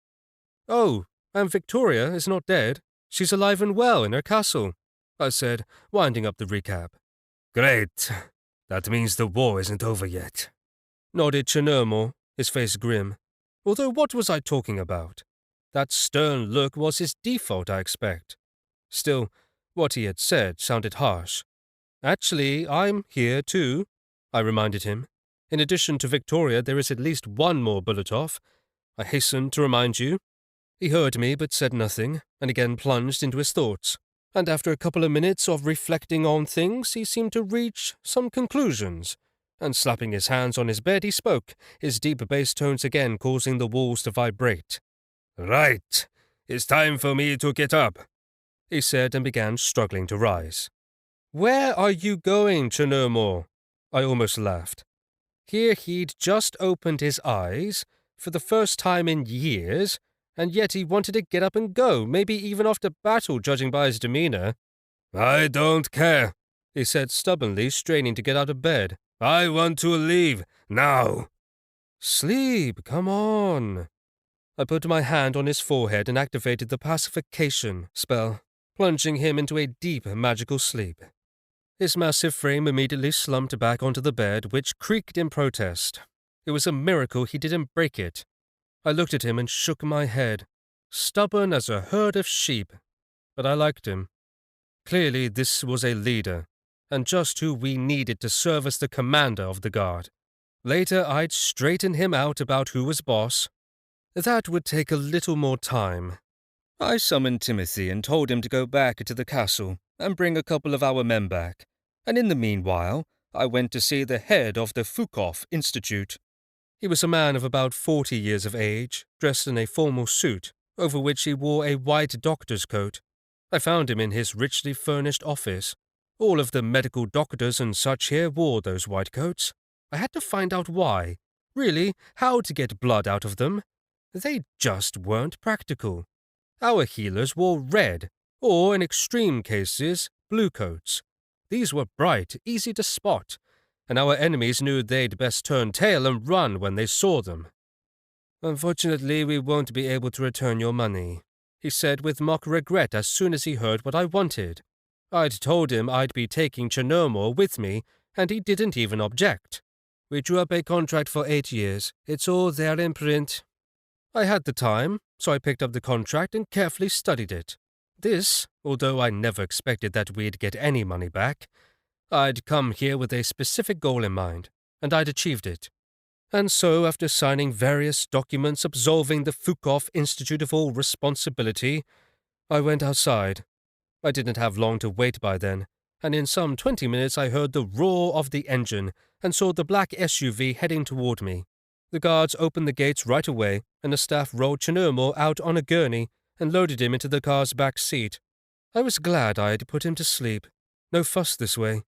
"Oh, and Victoria is not dead. She's alive and well in her castle," I said, winding up the recap. Great. That means the war isn't over yet. Nodded Chernomor, his face grim. Although what was I talking about? That stern look was his default, I expect. Still, what he had said sounded harsh. "Actually, I'm here too," I reminded him. "In addition to Victoria, there is at least one more bullet off. I hastened to remind you." He heard me but said nothing, and again plunged into his thoughts. And after a couple of minutes of reflecting on things, he seemed to reach some conclusions. And slapping his hands on his bed, he spoke, his deep bass tones again causing the walls to vibrate. Right. It's time for me to get up, he said, and began struggling to rise. "Where are you going, Chernomor?" I almost laughed. Here he'd just opened his eyes, for the first time in years, and yet he wanted to get up and go, maybe even off to battle, judging by his demeanor. I don't care, he said stubbornly, straining to get out of bed. I want to leave, now. Sleep, come on. I put my hand on his forehead and activated the pacification spell, plunging him into a deep magical sleep. His massive frame immediately slumped back onto the bed, which creaked in protest. It was a miracle he didn't break it. I looked at him and shook my head, stubborn as a herd of sheep, but I liked him. Clearly this was a leader, and just who we needed to serve as the commander of the guard. Later I'd straighten him out about who was boss. That would take a little more time. I summoned Timothy and told him to go back to the castle and bring a couple of our men back, and in the meanwhile, I went to see the head of the Fukov Institute. He was a man of about 40 years of age, dressed in a formal suit, over which he wore a white doctor's coat. I found him in his richly furnished office. All of the medical doctors and such here wore those white coats. I had to find out why. Really, how to get blood out of them. They just weren't practical. Our healers wore red, or in extreme cases, blue coats. These were bright, easy to spot, and our enemies knew they'd best turn tail and run when they saw them. "Unfortunately, we won't be able to return your money," he said with mock regret as soon as he heard what I wanted. I'd told him I'd be taking Chernomor with me, and he didn't even object. "We drew up a contract for 8 years. It's all there in print." I had the time, so I picked up the contract and carefully studied it. This, although I never expected that we'd get any money back, I'd come here with a specific goal in mind, and I'd achieved it. And so, after signing various documents absolving the Fukov Institute of all responsibility, I went outside. I didn't have long to wait by then, and in some 20 minutes I heard the roar of the engine and saw the black SUV heading toward me. The guards opened the gates right away, and the staff rolled Chernomor out on a gurney and loaded him into the car's back seat. I was glad I'd put him to sleep. No fuss this way.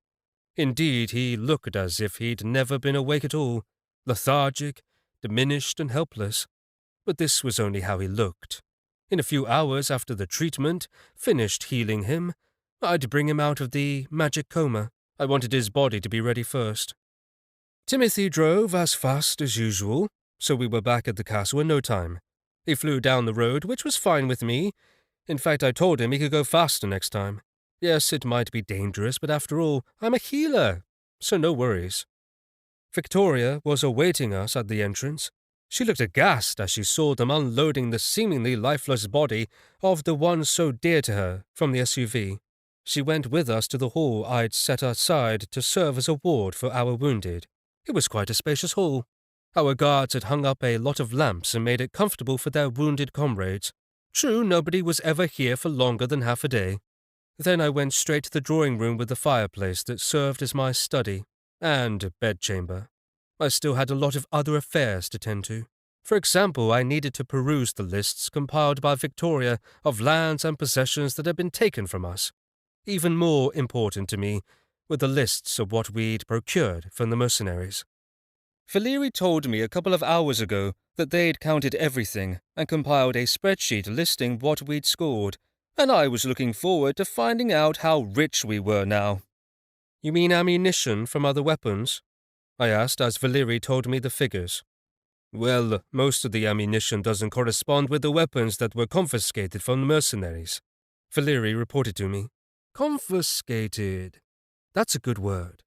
Indeed, he looked as if he'd never been awake at all, lethargic, diminished and helpless. But this was only how he looked. In a few hours after the treatment finished healing him, I'd bring him out of the magic coma. I wanted his body to be ready first. Timothy drove as fast as usual, so we were back at the castle in no time. He flew down the road, which was fine with me. In fact, I told him he could go faster next time. Yes, it might be dangerous, but after all, I'm a healer, so no worries. Victoria was awaiting us at the entrance. She looked aghast as she saw them unloading the seemingly lifeless body of the one so dear to her from the SUV. She went with us to the hall I'd set aside to serve as a ward for our wounded. It was quite a spacious hall. Our guards had hung up a lot of lamps and made it comfortable for their wounded comrades. True, nobody was ever here for longer than half a day. Then I went straight to the drawing room with the fireplace that served as my study and bedchamber. I still had a lot of other affairs to tend to. For example, I needed to peruse the lists compiled by Victoria of lands and possessions that had been taken from us. Even more important to me were the lists of what we'd procured from the mercenaries. Valeri told me a couple of hours ago that they'd counted everything and compiled a spreadsheet listing what we'd scored, and I was looking forward to finding out how rich we were now. You mean ammunition from other weapons? I asked as Valeri told me the figures. Well, most of the ammunition doesn't correspond with the weapons that were confiscated from the mercenaries, Valeri reported to me. Confiscated. That's a good word.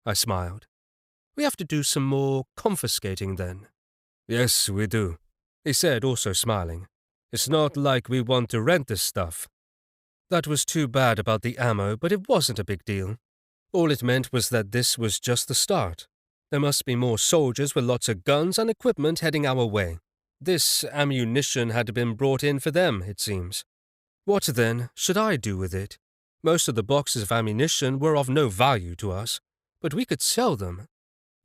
I smiled. We have to do some more confiscating then. Yes, we do, he said, also smiling. It's not like we want to rent this stuff. That was too bad about the ammo, but it wasn't a big deal. All it meant was that this was just the start. There must be more soldiers with lots of guns and equipment heading our way. This ammunition had been brought in for them, it seems. What, then, should I do with it? Most of the boxes of ammunition were of no value to us, but we could sell them.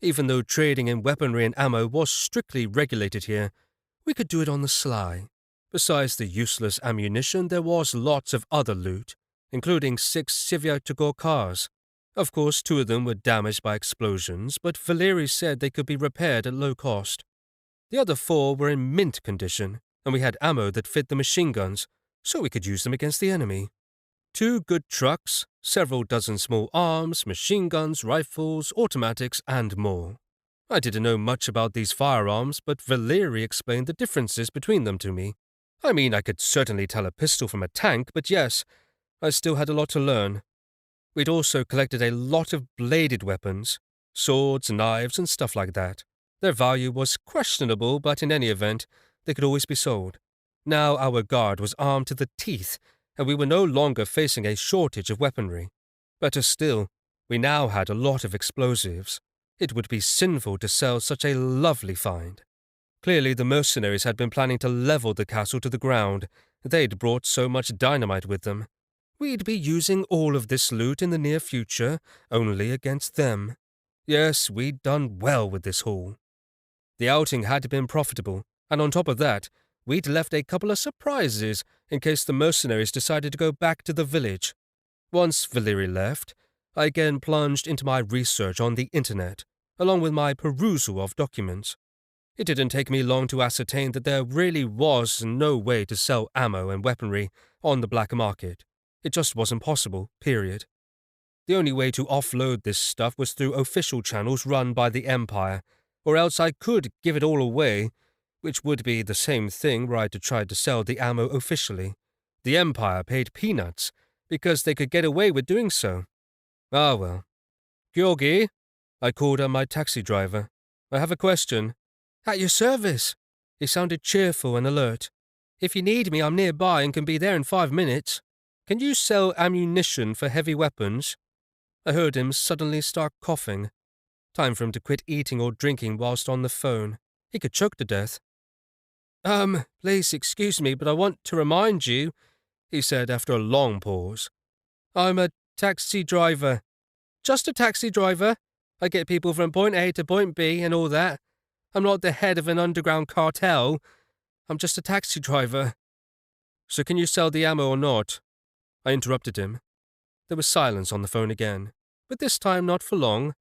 Even though trading in weaponry and ammo was strictly regulated here, we could do it on the sly. Besides the useless ammunition, there was lots of other loot, including 6 Svyatogor cars. Of course, 2 of them were damaged by explosions, but Valeri said they could be repaired at low cost. The other 4 were in mint condition, and we had ammo that fit the machine guns, so we could use them against the enemy. 2 good trucks, several dozen small arms, machine guns, rifles, automatics, and more. I didn't know much about these firearms, but Valeri explained the differences between them to me. I mean, I could certainly tell a pistol from a tank, but yes, I still had a lot to learn. We'd also collected a lot of bladed weapons, swords, knives, and stuff like that. Their value was questionable, but in any event, they could always be sold. Now our guard was armed to the teeth, and we were no longer facing a shortage of weaponry. Better still, we now had a lot of explosives. It would be sinful to sell such a lovely find. Clearly the mercenaries had been planning to level the castle to the ground. They'd brought so much dynamite with them. We'd be using all of this loot in the near future, only against them. Yes, we'd done well with this haul. The outing had been profitable, and on top of that, we'd left a couple of surprises in case the mercenaries decided to go back to the village. Once Valeri left, I again plunged into my research on the internet, along with my perusal of documents. It didn't take me long to ascertain that there really was no way to sell ammo and weaponry on the black market. It just wasn't possible, period. The only way to offload this stuff was through official channels run by the Empire, or else I could give it all away, which would be the same thing were I to try to sell the ammo officially. The Empire paid peanuts, because they could get away with doing so. Ah well. Georgi, I called on my taxi driver. I have a question. At your service. He sounded cheerful and alert. If you need me, I'm nearby and can be there in 5 minutes. Can you sell ammunition for heavy weapons? I heard him suddenly start coughing. Time for him to quit eating or drinking whilst on the phone. He could choke to death. Please excuse me, but I want to remind you, he said after a long pause. I'm a taxi driver. Just a taxi driver. I get people from point A to point B and all that. I'm not the head of an underground cartel. I'm just a taxi driver. So can you sell the ammo or not? I interrupted him. There was silence on the phone again, but this time not for long.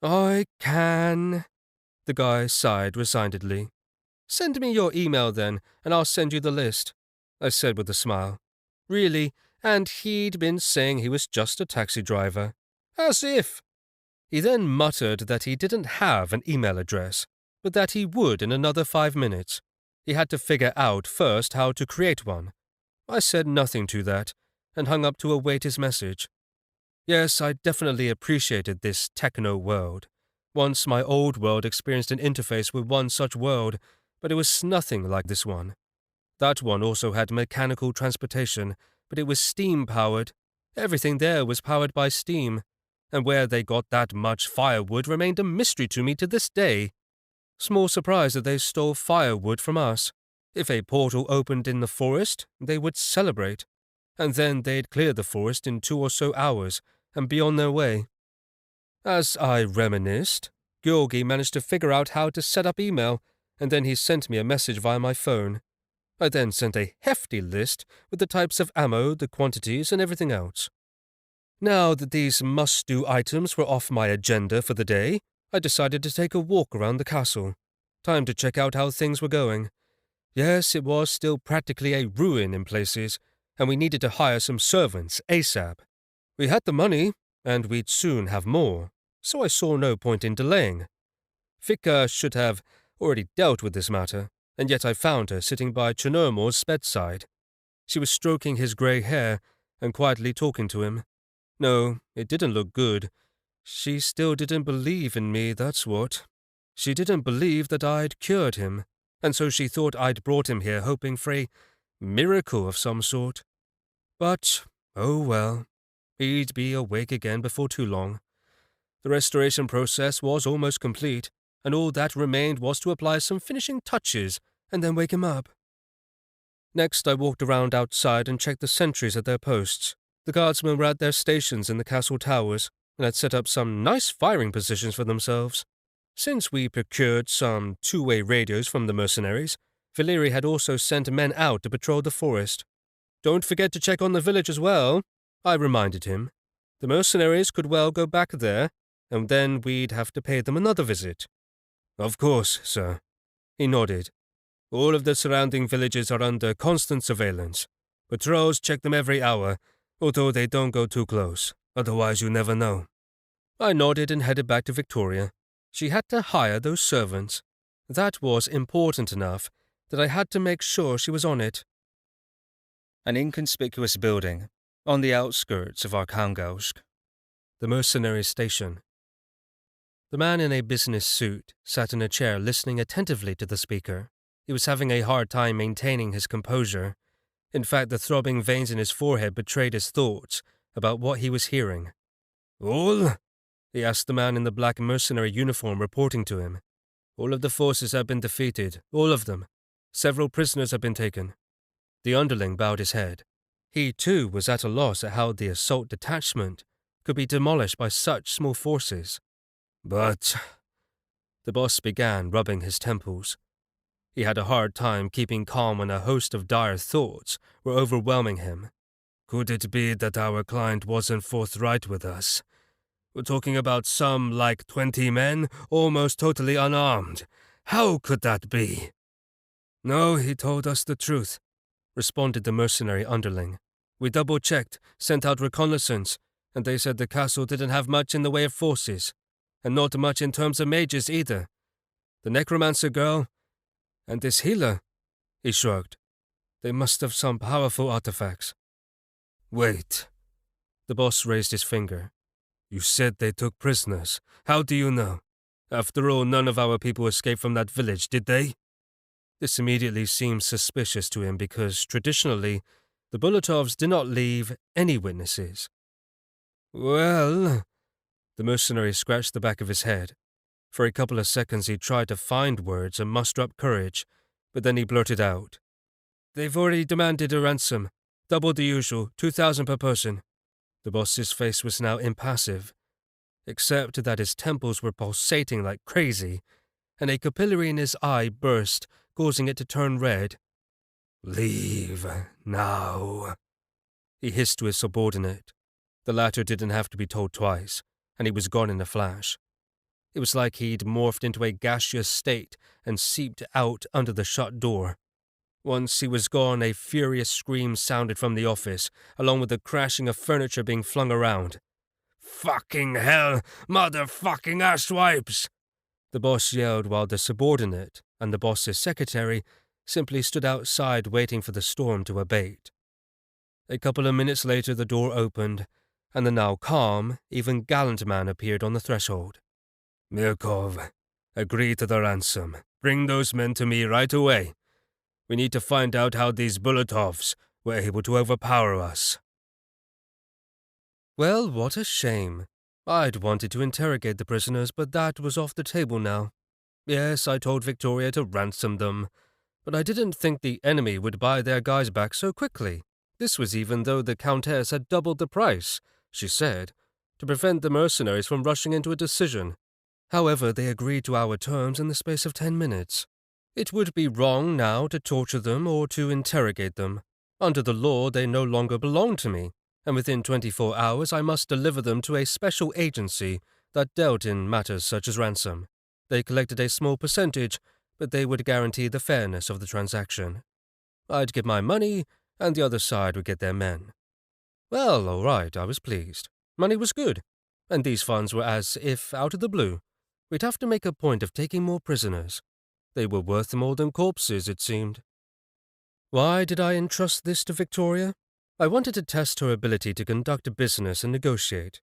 I can, the guy sighed resignedly. Send me your email then, and I'll send you the list, I said with a smile. Really, and he'd been saying he was just a taxi driver. As if. He then muttered that he didn't have an email address, but that he would in another 5 minutes. He had to figure out first how to create one. I said nothing to that, and hung up to await his message. Yes, I definitely appreciated this techno world. Once my old world experienced an interface with one such world, but it was nothing like this one. That one also had mechanical transportation, but it was steam-powered. Everything there was powered by steam, and where they got that much firewood remained a mystery to me to this day. Small surprise that they stole firewood from us. If a portal opened in the forest, they would celebrate, and then they'd clear the forest in 2 or so hours and be on their way. As I reminisced, Georgi managed to figure out how to set up email, and then he sent me a message via my phone. I then sent a hefty list with the types of ammo, the quantities, and everything else. Now that these must-do items were off my agenda for the day, I decided to take a walk around the castle. Time to check out how things were going. Yes, it was still practically a ruin in places, and we needed to hire some servants ASAP. We had the money, and we'd soon have more, so I saw no point in delaying. Vicka should have already dealt with this matter, and yet I found her sitting by Chinormore's bedside. She was stroking his grey hair and quietly talking to him. No, it didn't look good. She still didn't believe in me, that's what. She didn't believe that I'd cured him, and so she thought I'd brought him here hoping for a miracle of some sort. But, oh well, he'd be awake again before too long. The restoration process was almost complete, and all that remained was to apply some finishing touches and then wake him up. Next, I walked around outside and checked the sentries at their posts. The guardsmen were at their stations in the castle towers and had set up some nice firing positions for themselves. Since we procured some two-way radios from the mercenaries, Valeri had also sent men out to patrol the forest. "Don't forget to check on the village as well," I reminded him. "The mercenaries could well go back there, and then we'd have to pay them another visit." "Of course, sir." He nodded. "All of the surrounding villages are under constant surveillance. Patrols check them every hour, although they don't go too close, otherwise you never know." I nodded and headed back to Victoria. She had to hire those servants. That was important enough that I had to make sure she was on it. An inconspicuous building on the outskirts of Arkhangelsk. The mercenary station. The man in a business suit sat in a chair listening attentively to the speaker. He was having a hard time maintaining his composure. In fact, the throbbing veins in his forehead betrayed his thoughts about what he was hearing. "All?" he asked the man in the black mercenary uniform reporting to him. "All of the forces have been defeated, all of them. Several prisoners have been taken." The underling bowed his head. He, too, was at a loss at how the assault detachment could be demolished by such small forces. "But—" the boss began, rubbing his temples. He had a hard time keeping calm when a host of dire thoughts were overwhelming him. "Could it be that our client wasn't forthright with us? We're talking about some like 20 men, almost totally unarmed. How could that be?" "No, he told us the truth," responded the mercenary underling. "We double-checked, sent out reconnaissance, and they said the castle didn't have much in the way of forces, and not much in terms of mages either. The necromancer girl, and this healer," he shrugged. "They must have some powerful artifacts." "Wait." The boss raised his finger. "You said they took prisoners. How do you know? After all, none of our people escaped from that village, did they?" This immediately seemed suspicious to him because, traditionally, the Bulatovs did not leave any witnesses. "Well," the mercenary scratched the back of his head. For a couple of seconds he tried to find words and muster up courage, but then he blurted out, "They've already demanded a ransom. Double the usual, 2,000 per person." The boss's face was now impassive, except that his temples were pulsating like crazy, and a capillary in his eye burst, causing it to turn red. "Leave now," he hissed to his subordinate. The latter didn't have to be told twice, and he was gone in a flash. It was like he'd morphed into a gaseous state and seeped out under the shut door. Once he was gone, a furious scream sounded from the office, along with the crashing of furniture being flung around. "Fucking hell, motherfucking asswipes!" the boss yelled while the subordinate and the boss's secretary simply stood outside waiting for the storm to abate. A couple of minutes later the door opened, and the now calm, even gallant man appeared on the threshold. "Mirkov, agree to the ransom. Bring those men to me right away. We need to find out how these Bulatovs were able to overpower us." Well, what a shame. I'd wanted to interrogate the prisoners, but that was off the table now. Yes, I told Victoria to ransom them, but I didn't think the enemy would buy their guys back so quickly. This was even though the Countess had doubled the price, she said, to prevent the mercenaries from rushing into a decision. However, they agreed to our terms in the space of 10 minutes. It would be wrong now to torture them or to interrogate them. Under the law, they no longer belong to me, and within 24 hours I must deliver them to a special agency that dealt in matters such as ransom. They collected a small percentage, but they would guarantee the fairness of the transaction. I'd give my money, and the other side would get their men. Well, all right, I was pleased. Money was good, and these funds were as if, out of the blue, we'd have to make a point of taking more prisoners. They were worth more than corpses, it seemed. Why did I entrust this to Victoria? I wanted to test her ability to conduct business and negotiate.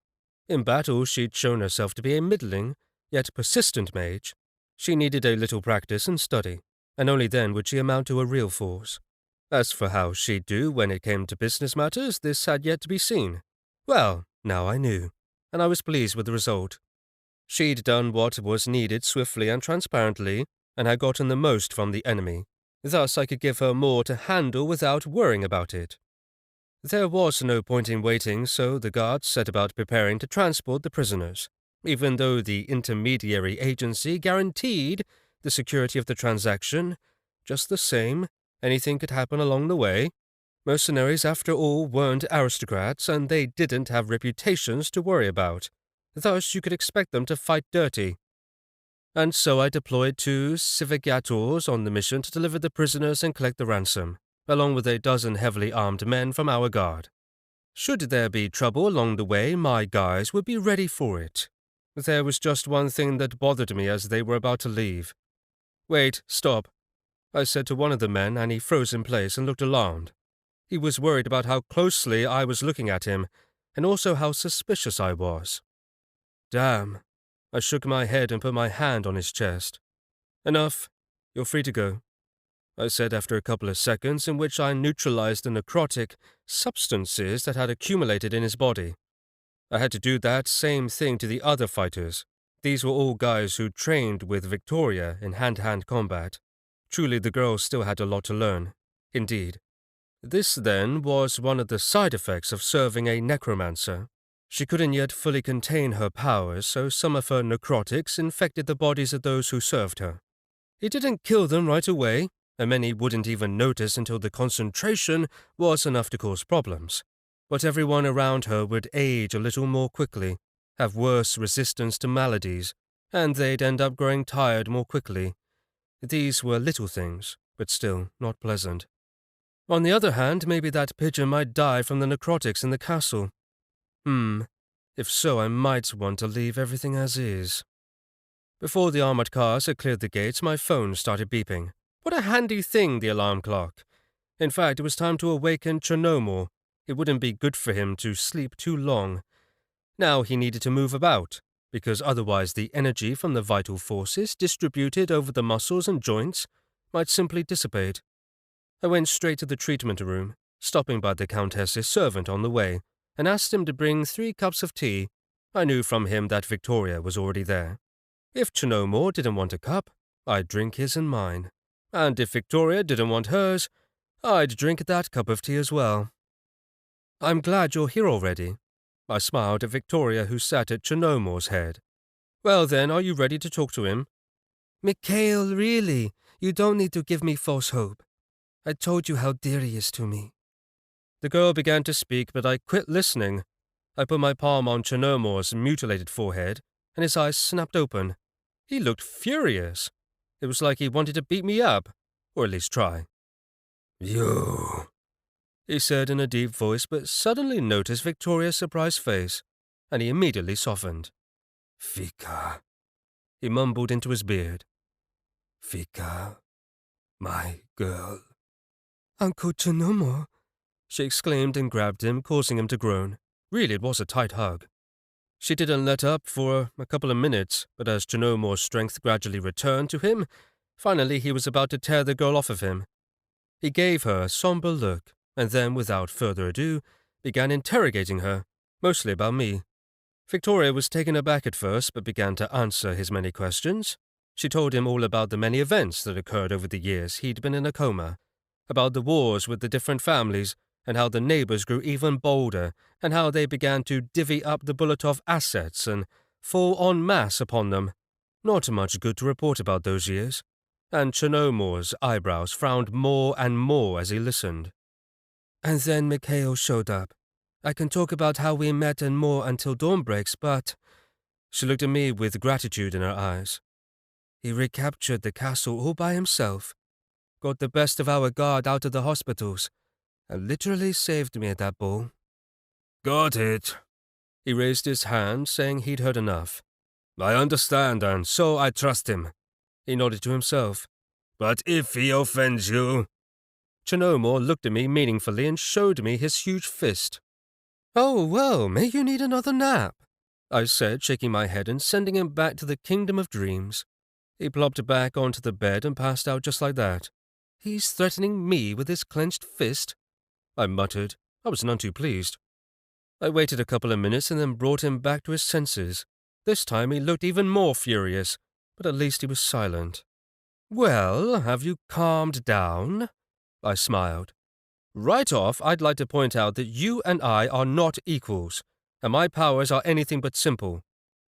In battle, she'd shown herself to be a middling, yet persistent mage. She needed a little practice and study, and only then would she amount to a real force. As for how she'd do when it came to business matters, this had yet to be seen. Well, now I knew, and I was pleased with the result. She'd done what was needed swiftly and transparently, and had gotten the most from the enemy. Thus I could give her more to handle without worrying about it. There was no point in waiting, so the guards set about preparing to transport the prisoners. Even though the intermediary agency guaranteed the security of the transaction, just the same, anything could happen along the way. Mercenaries, after all, weren't aristocrats, and they didn't have reputations to worry about. Thus you could expect them to fight dirty. And so I deployed 2 civigators on the mission to deliver the prisoners and collect the ransom, along with a dozen heavily armed men from our guard. Should there be trouble along the way, my guys would be ready for it. There was just one thing that bothered me as they were about to leave. "Wait, stop," I said to one of the men, and he froze in place and looked alarmed. He was worried about how closely I was looking at him, and also how suspicious I was. Damn. I shook my head and put my hand on his chest. "Enough. You're free to go," I said after a couple of seconds in which I neutralized the necrotic substances that had accumulated in his body. I had to do that same thing to the other fighters. These were all guys who trained with Victoria in hand-to-hand combat. Truly, the girl still had a lot to learn. Indeed. This, then, was one of the side effects of serving a necromancer. She couldn't yet fully contain her powers, so some of her necrotics infected the bodies of those who served her. It didn't kill them right away, and many wouldn't even notice until the concentration was enough to cause problems. But everyone around her would age a little more quickly, have worse resistance to maladies, and they'd end up growing tired more quickly. These were little things, but still not pleasant. On the other hand, maybe that pigeon might die from the necrotics in the castle. If so, I might want to leave everything as is. Before the armored cars had cleared the gates, my phone started beeping. What a handy thing, the alarm clock. In fact, it was time to awaken Chernomor. It wouldn't be good for him to sleep too long. Now he needed to move about, because otherwise the energy from the vital forces distributed over the muscles and joints might simply dissipate. I went straight to the treatment room, stopping by the Countess's servant on the way, and asked him to bring 3 cups of tea. I knew from him that Victoria was already there. If Chernomor didn't want a cup, I'd drink his and mine. And if Victoria didn't want hers, I'd drink that cup of tea as well. "I'm glad you're here already." I smiled at Victoria, who sat at Chernomor's head. "Well then, are you ready to talk to him?" "Mikhail, really, you don't need to give me false hope. I told you how dear he is to me." The girl began to speak, but I quit listening. I put my palm on Chernomor's mutilated forehead, and his eyes snapped open. He looked furious. It was like he wanted to beat me up, or at least try. "You," he said in a deep voice, but suddenly noticed Victoria's surprised face, and he immediately softened. "Fika," he mumbled into his beard. "Fika, my girl." "Uncle Chernomor," she exclaimed and grabbed him, causing him to groan. Really, it was a tight hug. She didn't let up for a couple of minutes, but as Chernomor's strength gradually returned to him, finally he was about to tear the girl off of him. He gave her a somber look, and then, without further ado, began interrogating her, mostly about me. Victoria was taken aback at first, but began to answer his many questions. She told him all about the many events that occurred over the years he'd been in a coma, about the wars with the different families, and how the neighbors grew even bolder, and how they began to divvy up the Bulatov assets and fall en masse upon them. Not much good to report about those years, and Chernomor's eyebrows frowned more and more as he listened. "And then Mikhail showed up. I can talk about how we met and more until dawn breaks, but—" She looked at me with gratitude in her eyes. "He recaptured the castle all by himself, got the best of our guard out of the hospitals, literally saved me at that ball. Got it. He raised his hand, saying he'd heard enough. I understand, and so I trust him. He nodded to himself. But if he offends you... Chinomore looked at me meaningfully and showed me his huge fist. Oh, well, may you need another nap, I said, shaking my head and sending him back to the kingdom of dreams. He plopped back onto the bed and passed out just like that. He's threatening me with his clenched fist? I muttered. I was none too pleased. I waited a couple of minutes and then brought him back to his senses. This time he looked even more furious, but at least he was silent. Well, have you calmed down? I smiled. Right off, I'd like to point out that you and I are not equals, and my powers are anything but simple.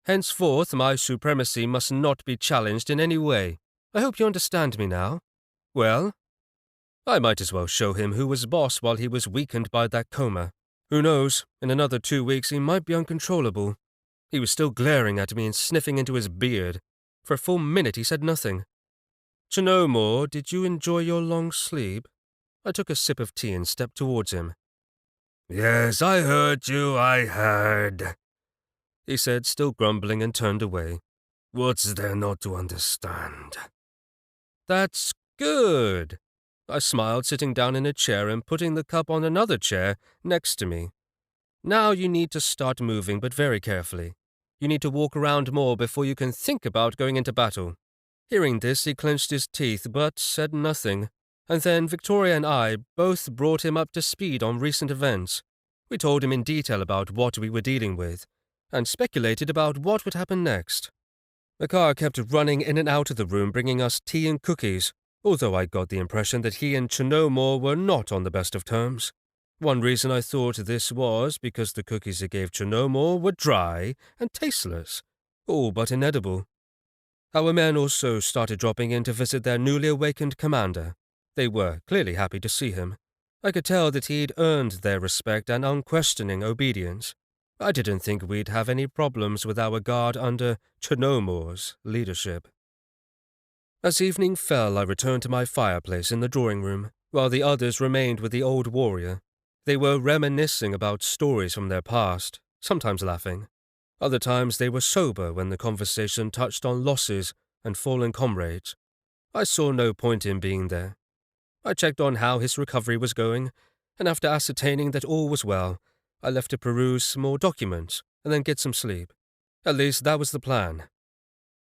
Henceforth, my supremacy must not be challenged in any way. I hope you understand me now. Well, I might as well show him who was boss while he was weakened by that coma. Who knows, in another 2 weeks he might be uncontrollable. He was still glaring at me and sniffing into his beard. For a full minute he said nothing. Chinomore, did you enjoy your long sleep? I took a sip of tea and stepped towards him. Yes, I heard you, I heard, he said, still grumbling, and turned away. What's there not to understand? That's good. I smiled, sitting down in a chair and putting the cup on another chair next to me. Now you need to start moving, but very carefully. You need to walk around more before you can think about going into battle. Hearing this, he clenched his teeth, but said nothing. And then Victoria and I both brought him up to speed on recent events. We told him in detail about what we were dealing with, and speculated about what would happen next. The car kept running in and out of the room, bringing us tea and cookies, although I got the impression that he and Chinomore were not on the best of terms. One reason I thought this was because the cookies he gave Chinomore were dry and tasteless, all but inedible. Our men also started dropping in to visit their newly awakened commander. They were clearly happy to see him. I could tell that he'd earned their respect and unquestioning obedience. I didn't think we'd have any problems with our guard under Chinomore's leadership. As evening fell, I returned to my fireplace in the drawing room, while the others remained with the old warrior. They were reminiscing about stories from their past, sometimes laughing. Other times they were sober when the conversation touched on losses and fallen comrades. I saw no point in being there. I checked on how his recovery was going, and after ascertaining that all was well, I left to peruse some more documents and then get some sleep. At least that was the plan.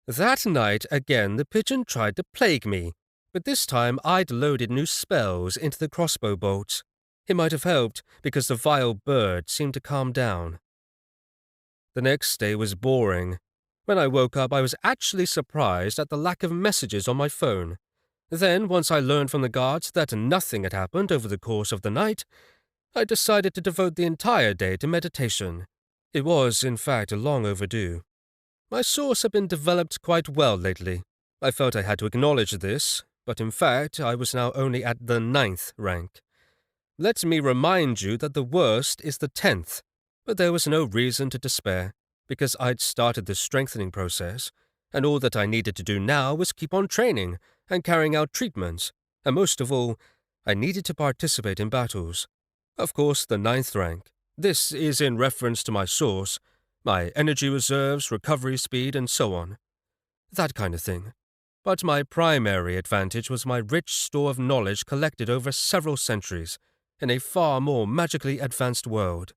That night, again, the pigeon tried to plague me, but this time I'd loaded new spells into the crossbow bolts. It might have helped, because the vile bird seemed to calm down. The next day was boring. When I woke up, I was actually surprised at the lack of messages on my phone. Then, once I learned from the guards that nothing had happened over the course of the night, I decided to devote the entire day to meditation. It was, in fact, long overdue. My source had been developed quite well lately. I felt I had to acknowledge this, but in fact, I was now only at the 9th rank. Let me remind you that the worst is the 10th, but there was no reason to despair, because I'd started the strengthening process, and all that I needed to do now was keep on training and carrying out treatments, and most of all, I needed to participate in battles. Of course, the 9th rank. This is in reference to my source, my energy reserves, recovery speed, and so on. That kind of thing. But my primary advantage was my rich store of knowledge collected over several centuries, in a far more magically advanced world.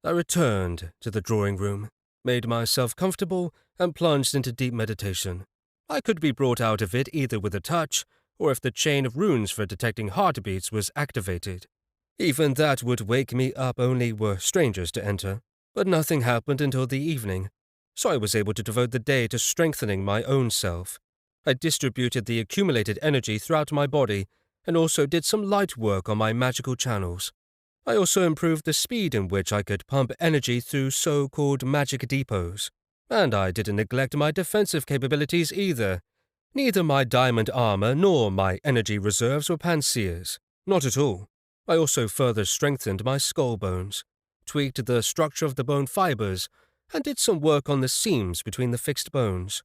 I returned to the drawing room, made myself comfortable, and plunged into deep meditation. I could be brought out of it either with a touch, or if the chain of runes for detecting heartbeats was activated. Even that would wake me up, only were strangers to enter. But nothing happened until the evening, so I was able to devote the day to strengthening my own self. I distributed the accumulated energy throughout my body, and also did some light work on my magical channels. I also improved the speed in which I could pump energy through so-called magic depots. And I didn't neglect my defensive capabilities either. Neither my diamond armor nor my energy reserves were panaceas. Not at all. I also further strengthened my skull bones, tweaked the structure of the bone fibers, and did some work on the seams between the fixed bones.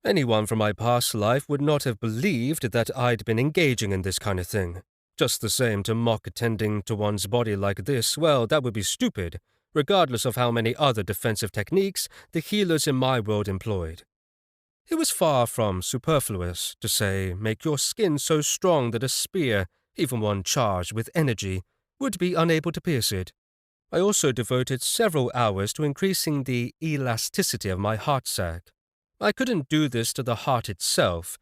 Anyone from my past life would not have believed that I'd been engaging in this kind of thing. Just the same, to mock attending to one's body like this, well, that would be stupid, regardless of how many other defensive techniques the healers in my world employed. It was far from superfluous to say, make your skin so strong that a spear, even one charged with energy, would be unable to pierce it. I also devoted several hours to increasing the elasticity of my heart sac. I couldn't do this to the heart itself.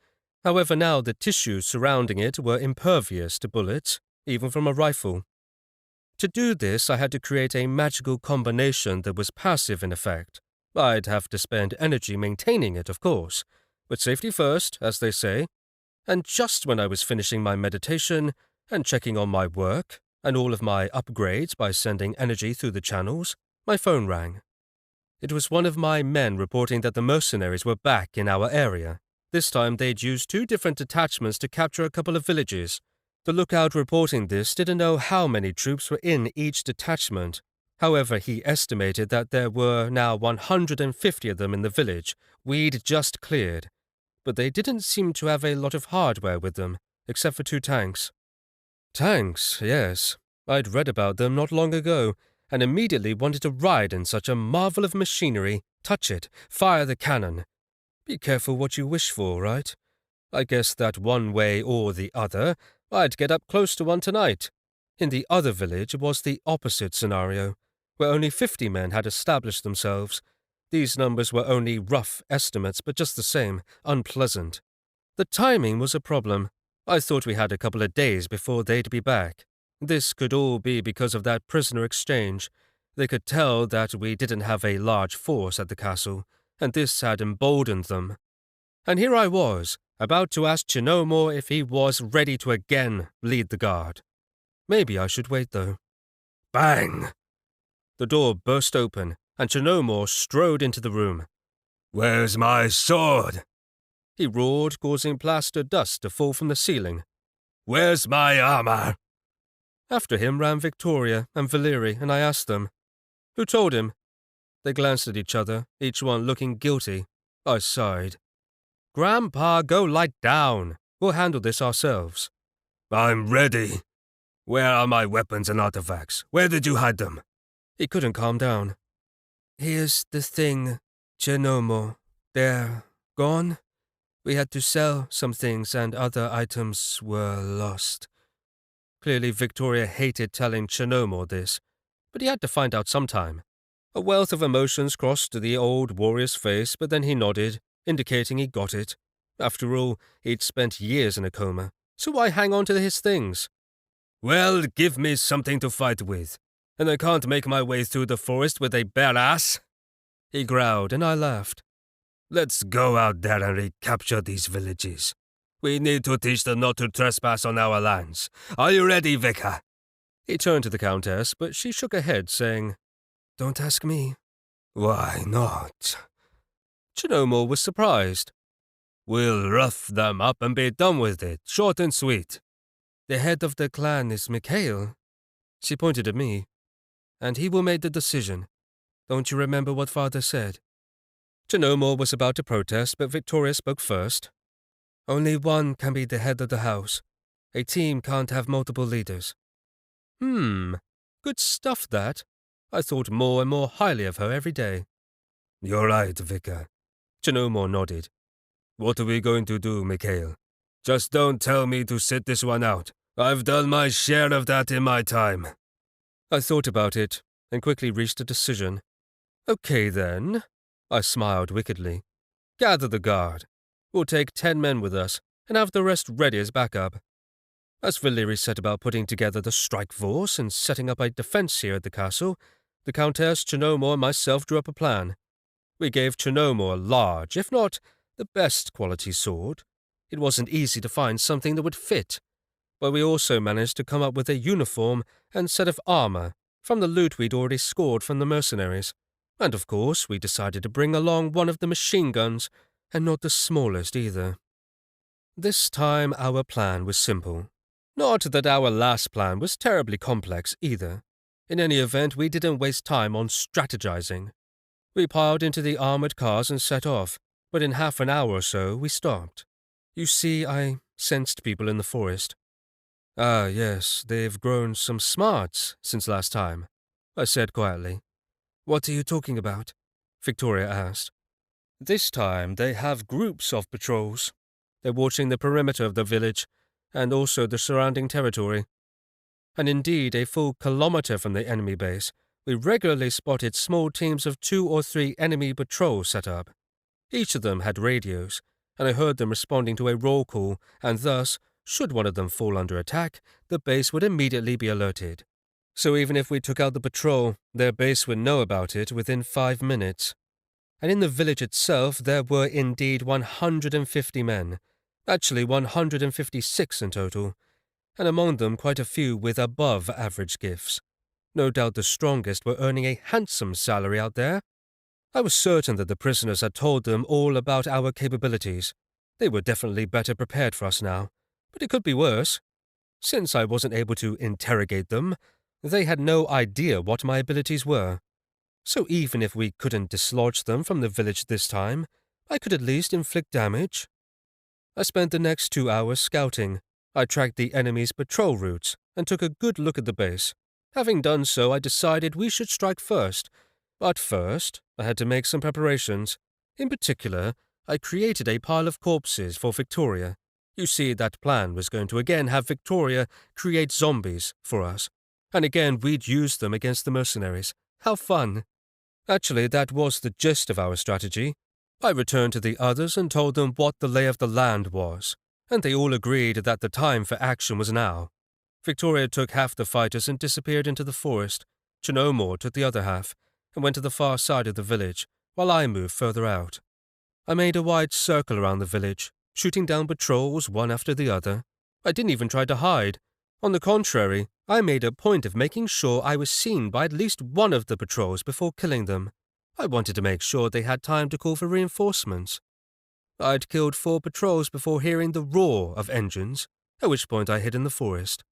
However, now the tissues surrounding it were impervious to bullets, even from a rifle. To do this, I had to create a magical combination that was passive in effect. I'd have to spend energy maintaining it, of course, but safety first, as they say. And just when I was finishing my meditation and checking on my work and all of my upgrades by sending energy through the channels, my phone rang. It was one of my men reporting that the mercenaries were back in our area. This time they'd used 2 different detachments to capture a couple of villages. The lookout reporting this didn't know how many troops were in each detachment. However, he estimated that there were now 150 of them in the village we'd just cleared, but they didn't seem to have a lot of hardware with them, except for 2 tanks. Tanks, yes. I'd read about them not long ago, and immediately wanted to ride in such a marvel of machinery, touch it, fire the cannon. Be careful what you wish for, right? I guess that one way or the other, I'd get up close to one tonight. In the other village was the opposite scenario, where only 50 men had established themselves. These numbers were only rough estimates, but just the same, unpleasant. The timing was a problem. I thought we had a couple of days before they'd be back. This could all be because of that prisoner exchange. They could tell that we didn't have a large force at the castle, and this had emboldened them. And here I was, about to ask Chinomor if he was ready to again lead the guard. Maybe I should wait, though. Bang! The door burst open, and Chinomor strode into the room. "Where's my sword?" he roared, causing plaster dust to fall from the ceiling. "Where's my armor?" After him ran Victoria and Valeri, and I asked them, "Who told him?" They glanced at each other, each one looking guilty. I sighed. "Grandpa, go lie down. We'll handle this ourselves." "I'm ready. Where are my weapons and artifacts? Where did you hide them?" He couldn't calm down. "Here's the thing, Chinomor. They're gone. We had to sell some things and other items were lost." Clearly Victoria hated telling Chinomor this, but he had to find out sometime. A wealth of emotions crossed the old warrior's face, but then he nodded, indicating he got it. After all, he'd spent years in a coma, so why hang on to his things? "Well, give me something to fight with, and I can't make my way through the forest with a bare ass," he growled, and I laughed. "Let's go out there and recapture these villages. We need to teach them not to trespass on our lands. Are you ready, Vicar?" He turned to the Countess, but she shook her head, saying, "Don't ask me." "Why not?" Chinomor was surprised. "We'll rough them up and be done with it, short and sweet." "The head of the clan is Mikhail." She pointed at me. "And he will make the decision. Don't you remember what father said?" Chinomor was about to protest, but Victoria spoke first. "Only one can be the head of the house. A team can't have multiple leaders." Good stuff, that. I thought more and more highly of her every day. "You're right, Vicar." Chinomor nodded. "What are we going to do, Mikhail? Just don't tell me to sit this one out. I've done my share of that in my time." I thought about it, and quickly reached a decision. "Okay, then." I smiled wickedly. "Gather the guard. We'll take 10 men with us, and have the rest ready as backup." As Valeri set about putting together the strike force and setting up a defense here at the castle, the Countess, Chinomor, and myself drew up a plan. We gave Chinomor a large, if not the best quality sword. It wasn't easy to find something that would fit, but we also managed to come up with a uniform and set of armor from the loot we'd already scored from the mercenaries. And of course, we decided to bring along one of the machine guns, and not the smallest either. This time our plan was simple. Not that our last plan was terribly complex either. In any event, we didn't waste time on strategizing. We piled into the armored cars and set off, but in half an hour or so we stopped. You see, I sensed people in the forest. Ah, yes, they've grown some smarts since last time, I said quietly. What are you talking about? Victoria asked. This time they have groups of patrols. They're watching the perimeter of the village and also the surrounding territory. And indeed, a full kilometer from the enemy base, we regularly spotted small teams of 2 or 3 enemy patrols set up. Each of them had radios, and I heard them responding to a roll call, and thus, should one of them fall under attack, the base would immediately be alerted. So even if we took out the patrol, their base would know about it within 5 minutes. And in the village itself there were indeed 150 men, actually 156 in total, and among them quite a few with above-average gifts. No doubt the strongest were earning a handsome salary out there. I was certain that the prisoners had told them all about our capabilities. They were definitely better prepared for us now, but it could be worse. Since I wasn't able to interrogate them, they had no idea what my abilities were. So even if we couldn't dislodge them from the village this time, I could at least inflict damage. I spent the next 2 hours scouting. I tracked the enemy's patrol routes and took a good look at the base. Having done so, I decided we should strike first. But first, I had to make some preparations. In particular, I created a pile of corpses for Victoria. You see, that plan was going to again have Victoria create zombies for us. And again, we'd use them against the mercenaries. How fun! Actually, that was the gist of our strategy. I returned to the others and told them what the lay of the land was, and they all agreed that the time for action was now. Victoria took half the fighters and disappeared into the forest. Chinomore took the other half and went to the far side of the village, while I moved further out. I made a wide circle around the village, shooting down patrols one after the other. I didn't even try to hide. On the contrary, I made a point of making sure I was seen by at least one of the patrols before killing them. I wanted to make sure they had time to call for reinforcements. I'd killed 4 patrols before hearing the roar of engines, at which point I hid in the forest.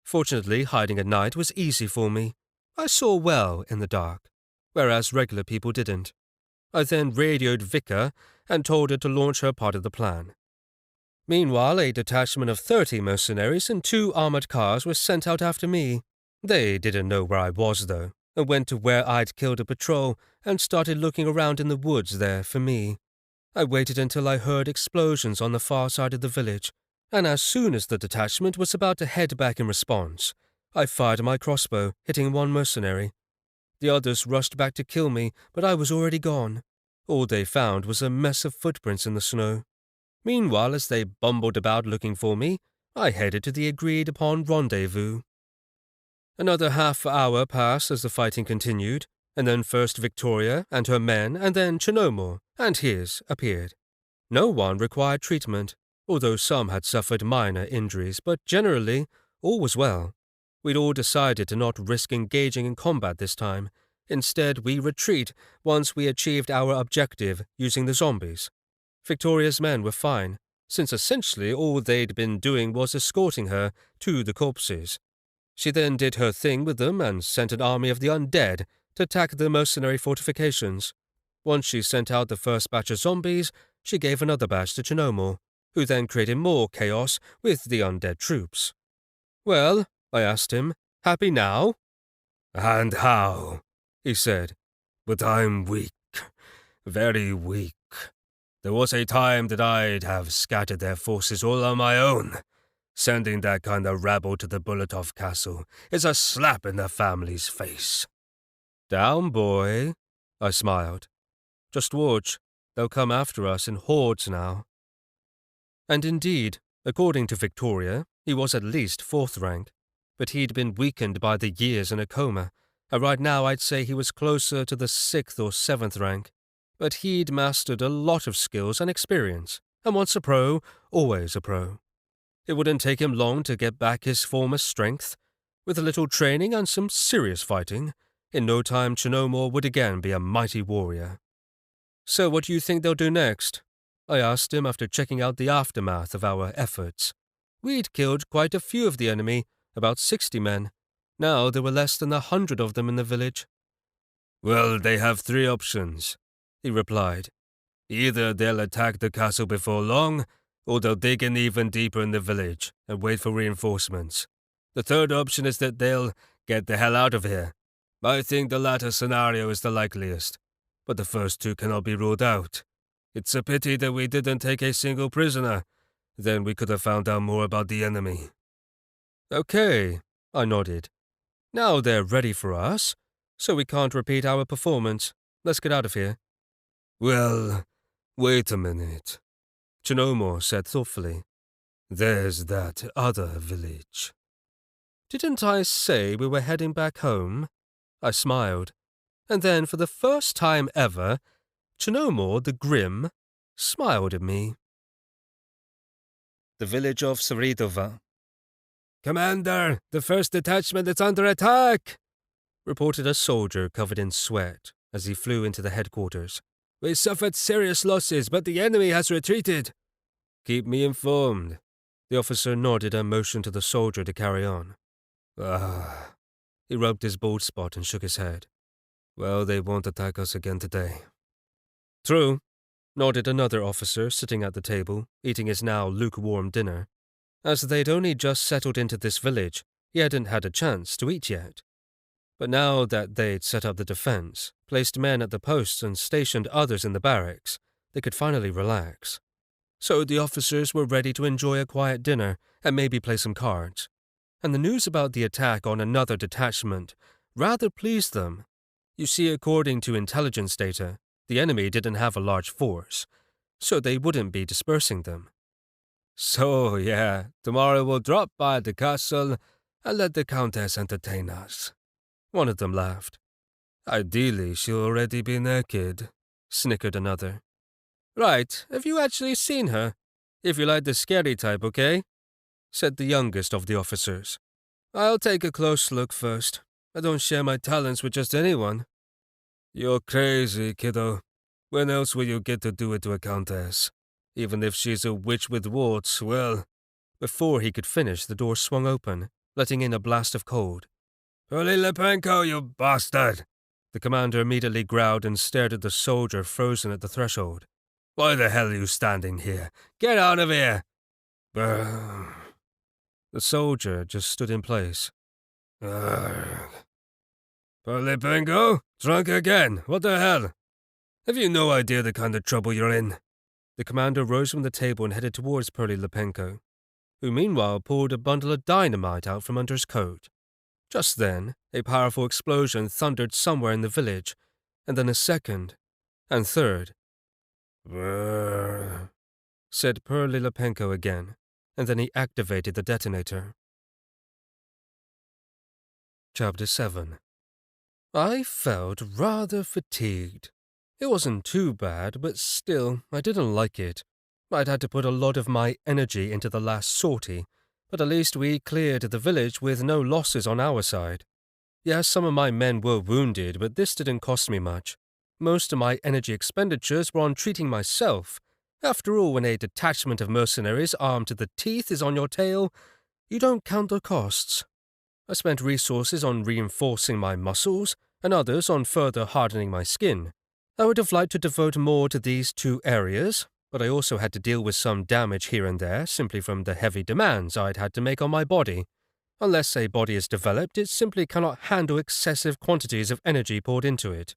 Fortunately, hiding at night was easy for me. I saw well in the dark, whereas regular people didn't. I then radioed Vika and told her to launch her part of the plan. Meanwhile, a detachment of 30 mercenaries and 2 armored cars were sent out after me. They didn't know where I was, though, and went to where I'd killed a patrol and started looking around in the woods there for me. I waited until I heard explosions on the far side of the village, and as soon as the detachment was about to head back in response, I fired my crossbow, hitting 1 mercenary. The others rushed back to kill me, but I was already gone. All they found was a mess of footprints in the snow. Meanwhile, as they bumbled about looking for me, I headed to the agreed-upon rendezvous. Another half-hour passed as the fighting continued, and then first Victoria and her men and then Chinomore and his appeared. No one required treatment, although some had suffered minor injuries, but generally all was well. We'd all decided to not risk engaging in combat this time. Instead, we retreat once we achieved our objective using the zombies. Victoria's men were fine, since essentially all they'd been doing was escorting her to the corpses. She then did her thing with them and sent an army of the undead to attack the mercenary fortifications. Once she sent out the first batch of zombies, she gave another batch to Chinomore, who then created more chaos with the undead troops. "Well," I asked him, "happy now?" And how? He said. But I'm weak. Very weak. There was a time that I'd have scattered their forces all on my own. Sending that kind of rabble to the Bulatov castle is a slap in the family's face. "Down, boy," I smiled. "Just watch. They'll come after us in hordes now." And indeed, according to Victoria, he was at least 4th rank, but he'd been weakened by the years in a coma, and right now I'd say he was closer to the 6th or 7th rank. But he'd mastered a lot of skills and experience, and once a pro, always a pro. It wouldn't take him long to get back his former strength. With a little training and some serious fighting, in no time Chinomore would again be a mighty warrior. "So what do you think they'll do next?" I asked him after checking out the aftermath of our efforts. We'd killed quite a few of the enemy, about 60 men. Now there were less than 100 of them in the village. "Well, they have 3 options," he replied. "Either they'll attack the castle before long, or they'll dig in even deeper in the village and wait for reinforcements. The third option is that they'll get the hell out of here. I think the latter scenario is the likeliest, but the first two cannot be ruled out. It's a pity that we didn't take a single prisoner. Then we could have found out more about the enemy. Okay, I nodded. Now they're ready for us, so we can't repeat our performance. Let's get out of here. Well, wait a minute, Chinomor said thoughtfully. There's that other village. Didn't I say we were heading back home? I smiled. And then, for the first time ever, Chinomor the Grim smiled at me. The village of Saridova. Commander, the first detachment is under attack, reported a soldier covered in sweat as he flew into the headquarters. We suffered serious losses, but the enemy has retreated. Keep me informed. The officer nodded and motioned to the soldier to carry on. He rubbed his bald spot and shook his head. Well, they won't attack us again today. True, nodded another officer sitting at the table, eating his now lukewarm dinner. As they'd only just settled into this village, he hadn't had a chance to eat yet. But now that they'd set up the defense, placed men at the posts and stationed others in the barracks, they could finally relax. So the officers were ready to enjoy a quiet dinner and maybe play some cards. And the news about the attack on another detachment rather pleased them. You see, according to intelligence data, the enemy didn't have a large force, so they wouldn't be dispersing them. So, yeah, tomorrow we'll drop by the castle and let the Countess entertain us. One of them laughed. Ideally, she'll already be naked, snickered another. Right, have you actually seen her? If you like the scary type, okay? Said the youngest of the officers. I'll take a close look first. I don't share my talents with just anyone. You're crazy, kiddo. When else will you get to do it to a countess? Even if she's a witch with warts, well... Before he could finish, the door swung open, letting in a blast of cold. Polilepenko, you bastard! The commander immediately growled and stared at the soldier frozen at the threshold. Why the hell are you standing here? Get out of here! The soldier just stood in place. Polilepenko? Drunk again? What the hell? Have you no idea the kind of trouble you're in? The commander rose from the table and headed towards Polilepenko, who meanwhile pulled a bundle of dynamite out from under his coat. Just then, a powerful explosion thundered somewhere in the village, and then a second, and third. Brrr, said Polilepenko again, and then he activated the detonator. Chapter 7. I felt rather fatigued. It wasn't too bad, but still, I didn't like it. I'd had to put a lot of my energy into the last sortie, but at least we cleared the village with no losses on our side. Yes, some of my men were wounded, but this didn't cost me much. Most of my energy expenditures were on treating myself. After all, when a detachment of mercenaries armed to the teeth is on your tail, you don't count the costs. I spent resources on reinforcing my muscles, and others on further hardening my skin. I would have liked to devote more to these two areas, but I also had to deal with some damage here and there simply from the heavy demands I'd had to make on my body. Unless a body is developed, it simply cannot handle excessive quantities of energy poured into it.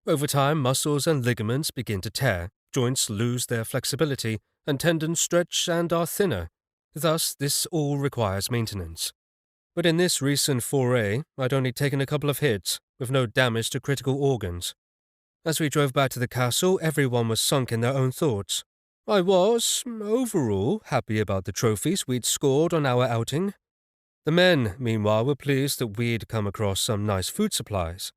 Over time, muscles and ligaments begin to tear, joints lose their flexibility, and tendons stretch and are thinner. Thus, this all requires maintenance. But in this recent foray, I'd only taken a couple of hits, with no damage to critical organs. As we drove back to the castle, everyone was sunk in their own thoughts. I was, overall, happy about the trophies we'd scored on our outing. The men, meanwhile, were pleased that we'd come across some nice food supplies.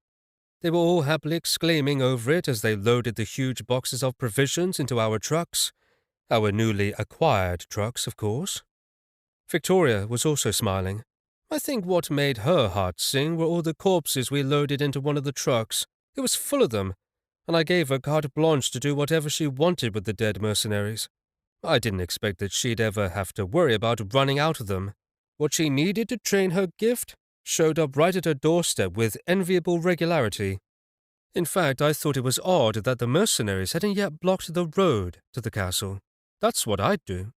They were all happily exclaiming over it as they loaded the huge boxes of provisions into our trucks. Our newly acquired trucks, of course. Victoria was also smiling. I think what made her heart sing were all the corpses we loaded into one of the trucks. It was full of them, and I gave her carte blanche to do whatever she wanted with the dead mercenaries. I didn't expect that she'd ever have to worry about running out of them. What she needed to train her gift showed up right at her doorstep with enviable regularity. In fact, I thought it was odd that the mercenaries hadn't yet blocked the road to the castle. That's what I'd do.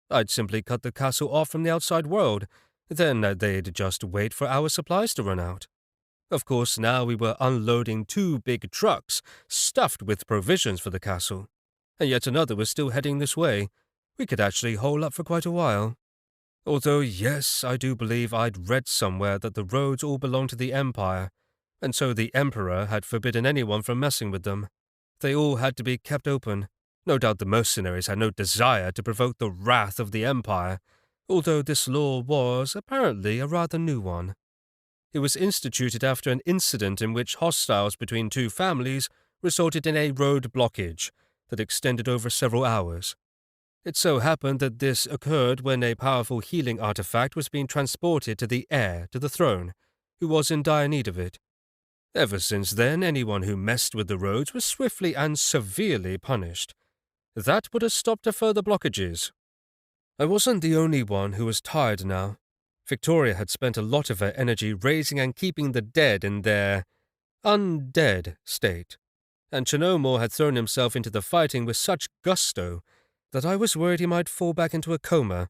I'd simply cut the castle off from the outside world, then they'd just wait for our supplies to run out. Of course, now we were unloading 2 big trucks stuffed with provisions for the castle, and yet another was still heading this way. We could actually hole up for quite a while. Although, yes, I do believe I'd read somewhere that the roads all belonged to the Empire, and so the Emperor had forbidden anyone from messing with them. They all had to be kept open. No doubt the mercenaries had no desire to provoke the wrath of the Empire, although this law was apparently a rather new one. It was instituted after an incident in which hostiles between 2 families resulted in a road blockage that extended over several hours. It so happened that this occurred when a powerful healing artifact was being transported to the heir to the throne, who was in dire need of it. Ever since then, anyone who messed with the roads was swiftly and severely punished. That put a stop to further blockages. I wasn't the only one who was tired now. Victoria had spent a lot of her energy raising and keeping the dead in their undead state, and Chinomore had thrown himself into the fighting with such gusto that I was worried he might fall back into a coma.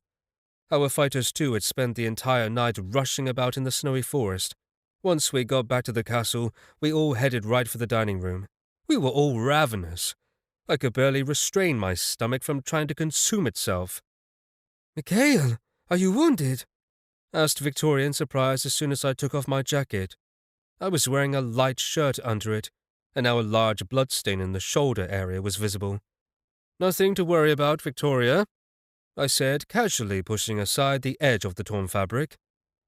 Our fighters too had spent the entire night rushing about in the snowy forest. Once we got back to the castle, we all headed right for the dining room. We were all ravenous. I could barely restrain my stomach from trying to consume itself. "Mikhail, are you wounded?" asked Victoria in surprise as soon as I took off my jacket. I was wearing a light shirt under it, and now a large bloodstain in the shoulder area was visible. "Nothing to worry about, Victoria," I said, casually pushing aside the edge of the torn fabric.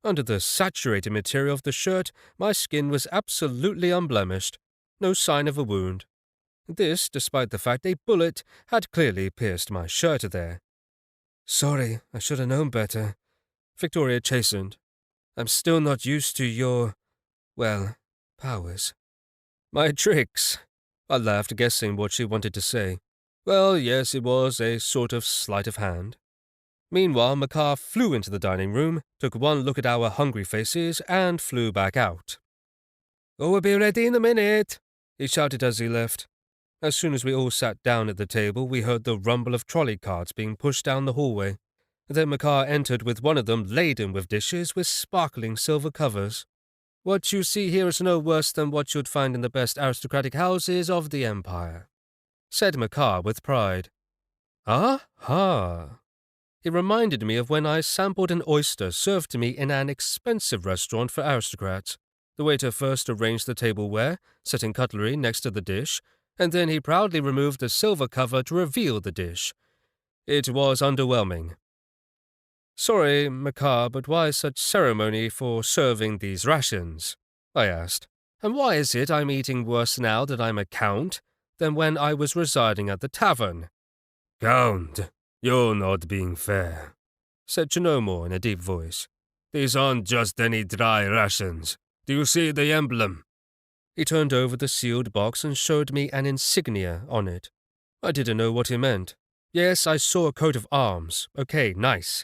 Under the saturated material of the shirt, my skin was absolutely unblemished. No sign of a wound. This, despite the fact a bullet had clearly pierced my shirt there. "Sorry, I should have known better," Victoria chastened. "I'm still not used to your, powers." "My tricks," I laughed, guessing what she wanted to say. Well, yes, it was a sort of sleight of hand. Meanwhile, Makar flew into the dining room, took one look at our hungry faces, and flew back out. "Oh, we'll be ready in a minute," he shouted as he left. As soon as we all sat down at the table, we heard the rumble of trolley carts being pushed down the hallway. Then Makar entered with one of them laden with dishes with sparkling silver covers. "What you see here is no worse than what you'd find in the best aristocratic houses of the Empire," said Makar with pride. "Ah-ha." It reminded me of when I sampled an oyster served to me in an expensive restaurant for aristocrats. The waiter first arranged the tableware, setting cutlery next to the dish, and then he proudly removed the silver cover to reveal the dish. It was underwhelming. "Sorry, Makar, but why such ceremony for serving these rations?" I asked. "And why is it I'm eating worse now that I'm a count than when I was residing at the tavern?" "Count, you're not being fair," said Chinomore in a deep voice. "These aren't just any dry rations. Do you see the emblem?" He turned over the sealed box and showed me an insignia on it. I didn't know what he meant. Yes, I saw a coat of arms. Okay, nice.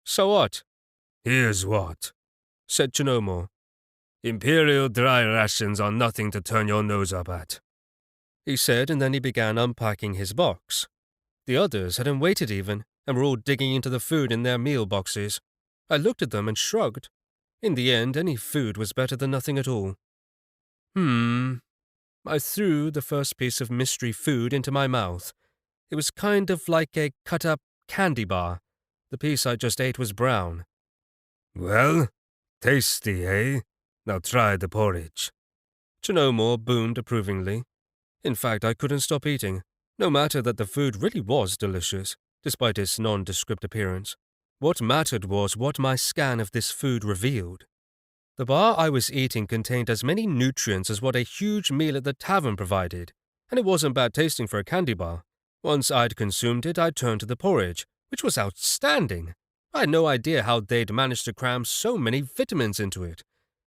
"So what?" "Here's what," said Chinomore. "Imperial dry rations are nothing to turn your nose up at," he said, and then he began unpacking his box. The others hadn't waited even, and were all digging into the food in their meal boxes. I looked at them and shrugged. In the end, any food was better than nothing at all. I threw the first piece of mystery food into my mouth. It was kind of like a cut-up candy bar. The piece I just ate was brown. "Well, tasty, eh? Now try the porridge." Chinomore boomed approvingly. In fact, I couldn't stop eating, no matter that the food really was delicious, despite its nondescript appearance. What mattered was what my scan of this food revealed. The bar I was eating contained as many nutrients as what a huge meal at the tavern provided, and it wasn't bad tasting for a candy bar. Once I'd consumed it, I turned to the porridge, which was outstanding. I had no idea how they'd managed to cram so many vitamins into it,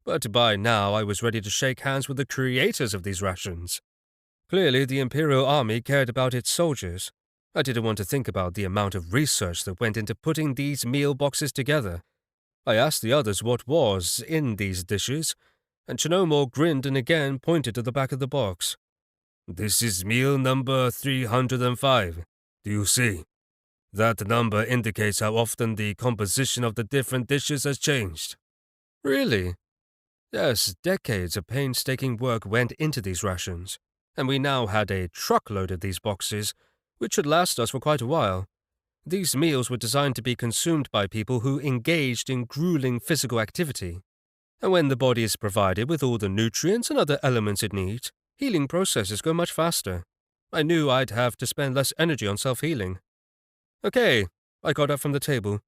but by now I was ready to shake hands with the creators of these rations. Clearly, the Imperial Army cared about its soldiers. I didn't want to think about the amount of research that went into putting these meal boxes together. I asked the others what was in these dishes, and Chinomore grinned and again pointed to the back of the box. "This is meal number 305. Do you see?" That number indicates how often the composition of the different dishes has changed. Really? Yes, decades of painstaking work went into these rations, and we now had a truckload of these boxes, which should last us for quite a while. These meals were designed to be consumed by people who engaged in grueling physical activity. And when the body is provided with all the nutrients and other elements it needs, healing processes go much faster. I knew I'd have to spend less energy on self-healing. Okay, I got up from the table.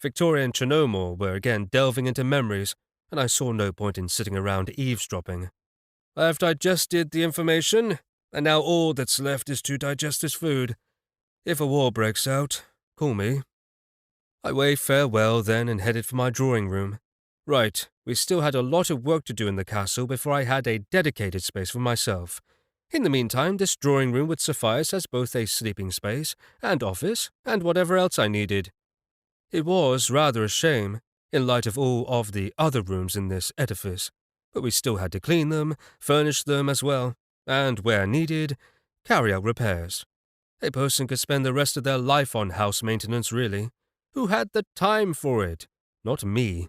Victoria and Chinomore were again delving into memories, and I saw no point in sitting around eavesdropping. I've digested the information, and now all that's left is to digest this food. If a war breaks out, call me. I waved farewell then and headed for my drawing room. Right, we still had a lot of work to do in the castle before I had a dedicated space for myself. In the meantime, this drawing room would suffice as both a sleeping space and office and whatever else I needed. It was rather a shame, in light of all of the other rooms in this edifice, but we still had to clean them, furnish them as well, and, where needed, carry out repairs. A person could spend the rest of their life on house maintenance, really. Who had the time for it? Not me.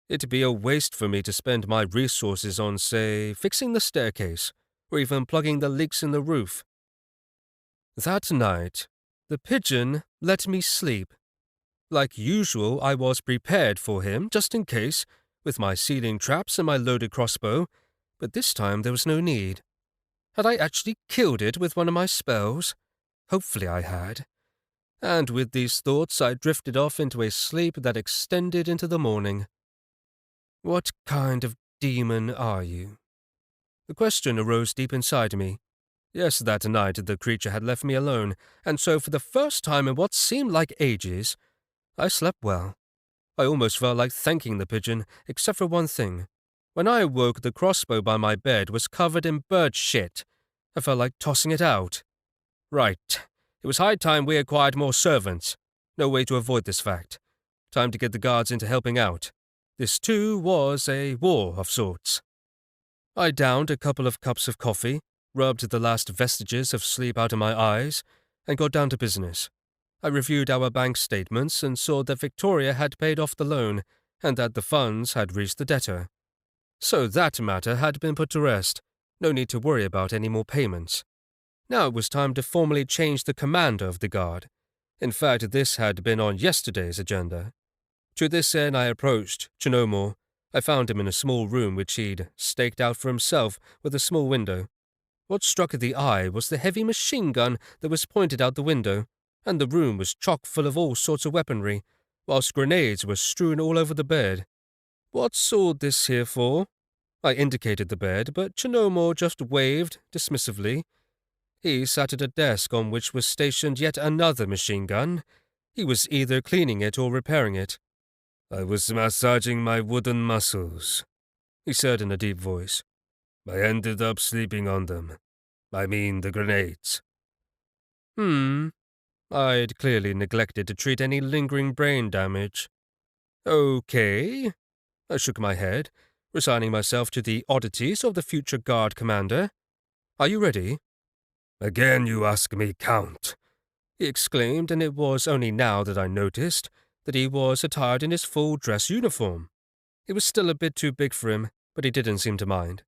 It'd be a waste for me to spend my resources on, say, fixing the staircase, or even plugging the leaks in the roof. That night, the pigeon let me sleep. Like usual, I was prepared for him, just in case, with my ceiling traps and my loaded crossbow, but this time there was no need. Had I actually killed it with one of my spells? Hopefully I had. And with these thoughts I drifted off into a sleep that extended into the morning. What kind of demon are you? The question arose deep inside me. Yes, that night the creature had left me alone, and so for the first time in what seemed like ages, I slept well. I almost felt like thanking the pigeon, except for one thing. When I awoke, the crossbow by my bed was covered in bird shit. I felt like tossing it out. Right. It was high time we acquired more servants. No way to avoid this fact. Time to get the guards into helping out. This, too, was a war of sorts. I downed a couple of cups of coffee, rubbed the last vestiges of sleep out of my eyes, and got down to business. I reviewed our bank statements and saw that Victoria had paid off the loan and that the funds had reached the debtor. So that matter had been put to rest. No need to worry about any more payments. Now it was time to formally change the commander of the guard. In fact, this had been on yesterday's agenda. To this end I approached Chinomore. I found him in a small room which he'd staked out for himself with a small window. What struck the eye was the heavy machine gun that was pointed out the window, and the room was chock full of all sorts of weaponry, whilst grenades were strewn all over the bed. What's all this here for? I indicated the bed, but Chinomore just waved dismissively. He sat at a desk on which was stationed yet another machine gun. He was either cleaning it or repairing it. I was massaging my wooden muscles, he said in a deep voice. I ended up sleeping on them. I mean the grenades. I'd clearly neglected to treat any lingering brain damage. Okay. I shook my head, resigning myself to the oddities of the future guard commander. Are you ready? Again you ask me, Count, he exclaimed, and it was only now that I noticed that he was attired in his full dress uniform. It was still a bit too big for him, but he didn't seem to mind.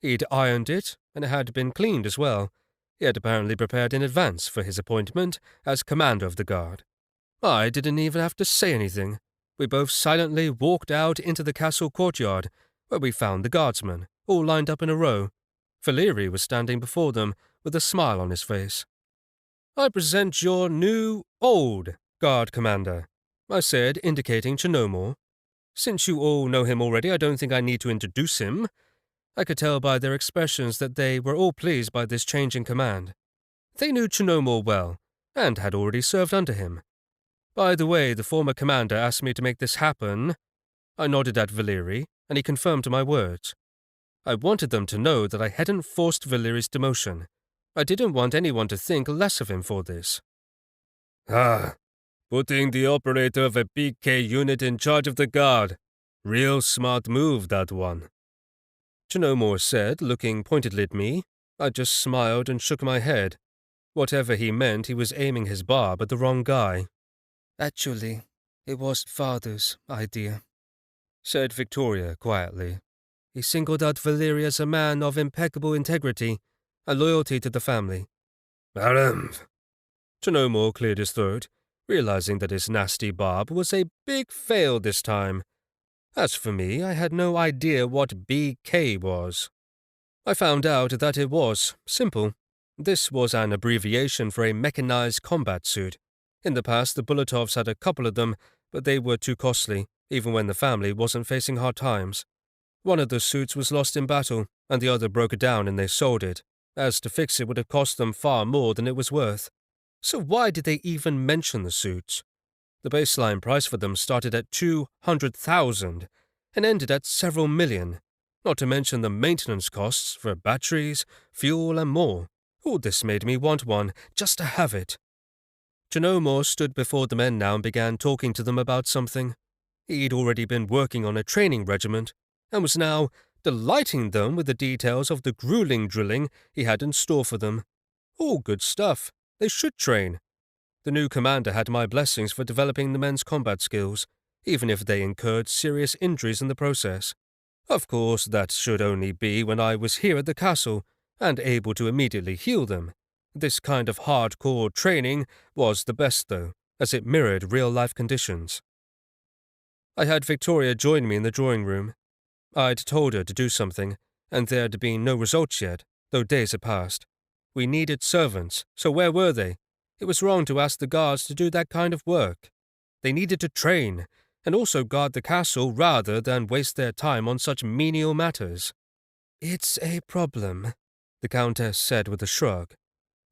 He'd ironed it, and it had been cleaned as well. He had apparently prepared in advance for his appointment as commander of the guard. I didn't even have to say anything. We both silently walked out into the castle courtyard, where we found the guardsmen, all lined up in a row. Valeri was standing before them, with a smile on his face. I present your new, old guard commander, I said, indicating Chinomore. Since you all know him already, I don't think I need to introduce him. I could tell by their expressions that they were all pleased by this change in command. They knew Chinomore well, and had already served under him. By the way, the former commander asked me to make this happen. I nodded at Valeri, and he confirmed my words. I wanted them to know that I hadn't forced Valeri's demotion. I didn't want anyone to think less of him for this. Putting the operator of a PK unit in charge of the guard. Real smart move, that one. Chinomore said, looking pointedly at me. I just smiled and shook my head. Whatever he meant, he was aiming his barb at the wrong guy. Actually, it was father's idea, said Victoria quietly. He singled out Valeri as a man of impeccable integrity and loyalty to the family. Ahem. Chinomore cleared his throat, realizing that his nasty barb was a big fail this time. As for me, I had no idea what BK was. I found out that it was simple. This was an abbreviation for a mechanized combat suit. In the past, the Bulatovs had a couple of them, but they were too costly, even when the family wasn't facing hard times. One of the suits was lost in battle, and the other broke down and they sold it, as to fix it would have cost them far more than it was worth. So why did they even mention the suits? The baseline price for them started at 200,000 and ended at several million, not to mention the maintenance costs for batteries, fuel, and more. All this made me want one, just to have it. Chinomore stood before the men now and began talking to them about something. He'd already been working on a training regiment, and was now delighting them with the details of the grueling drilling he had in store for them. All good stuff. They should train. The new commander had my blessings for developing the men's combat skills, even if they incurred serious injuries in the process. Of course, that should only be when I was here at the castle, and able to immediately heal them. This kind of hardcore training was the best, though, as it mirrored real-life conditions. I had Victoria join me in the drawing room. I'd told her to do something, and there'd been no results yet, though days had passed. We needed servants, so where were they? It was wrong to ask the guards to do that kind of work. They needed to train, and also guard the castle rather than waste their time on such menial matters. It's a problem, the Countess said with a shrug.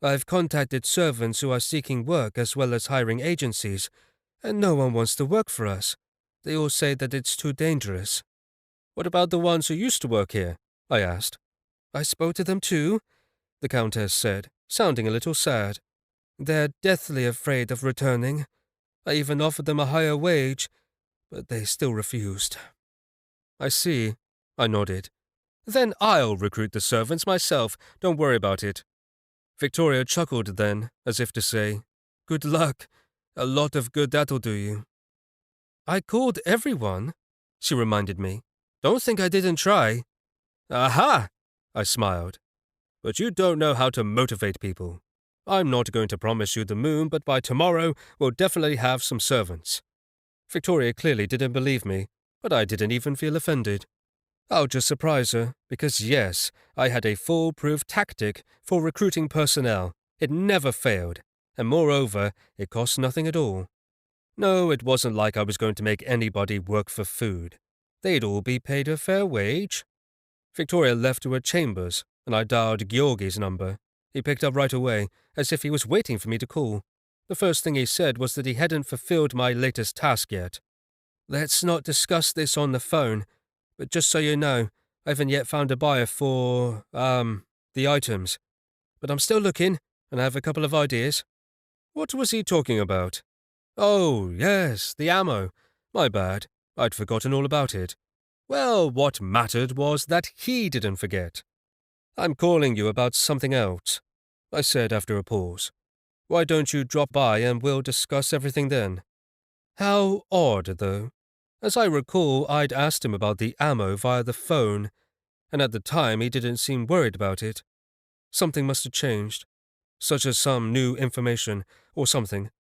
I've contacted servants who are seeking work as well as hiring agencies, and no one wants to work for us. They all say that it's too dangerous. What about the ones who used to work here? I asked. I spoke to them too, the Countess said, sounding a little sad. They're deathly afraid of returning. I even offered them a higher wage, but they still refused. I see, I nodded. Then I'll recruit the servants myself, don't worry about it. Victoria chuckled then, as if to say, Good luck. A lot of good that'll do you. I called everyone, she reminded me. Don't think I didn't try. Aha! I smiled. But you don't know how to motivate people. I'm not going to promise you the moon, but by tomorrow we'll definitely have some servants. Victoria clearly didn't believe me, but I didn't even feel offended. I'll just surprise her, because yes, I had a foolproof tactic for recruiting personnel. It never failed, and moreover, it cost nothing at all. No, it wasn't like I was going to make anybody work for food. They'd all be paid a fair wage. Victoria left to her chambers, and I dialed Georgi's number. He picked up right away, as if he was waiting for me to call. The first thing he said was that he hadn't fulfilled my latest task yet. Let's not discuss this on the phone, but just so you know, I haven't yet found a buyer for, the items. But I'm still looking, and I have a couple of ideas. What was he talking about? Oh, yes, the ammo. My bad. I'd forgotten all about it. Well, what mattered was that he didn't forget. I'm calling you about something else, I said after a pause. Why don't you drop by and we'll discuss everything then? How odd, though. As I recall, I'd asked him about the ammo via the phone, and at the time he didn't seem worried about it. Something must have changed, such as some new information or something.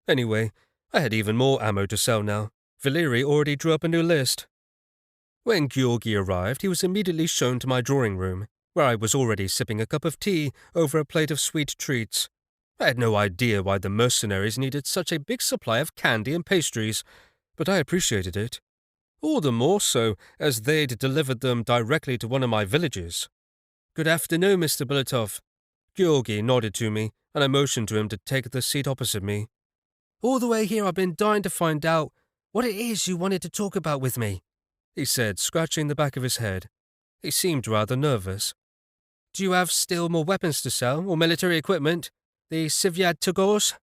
Anyway, I had even more ammo to sell now. Valeri already drew up a new list. When Georgi arrived, he was immediately shown to my drawing room, where I was already sipping a cup of tea over a plate of sweet treats. I had no idea why the mercenaries needed such a big supply of candy and pastries, but I appreciated it. All the more so as they'd delivered them directly to one of my villages. Good afternoon, Mr. Bulatov. Georgi nodded to me, and I motioned to him to take the seat opposite me. All the way here I've been dying to find out what it is you wanted to talk about with me, he said, scratching the back of his head. He seemed rather nervous. Do you have still more weapons to sell, or military equipment? The Sivyad Tugors?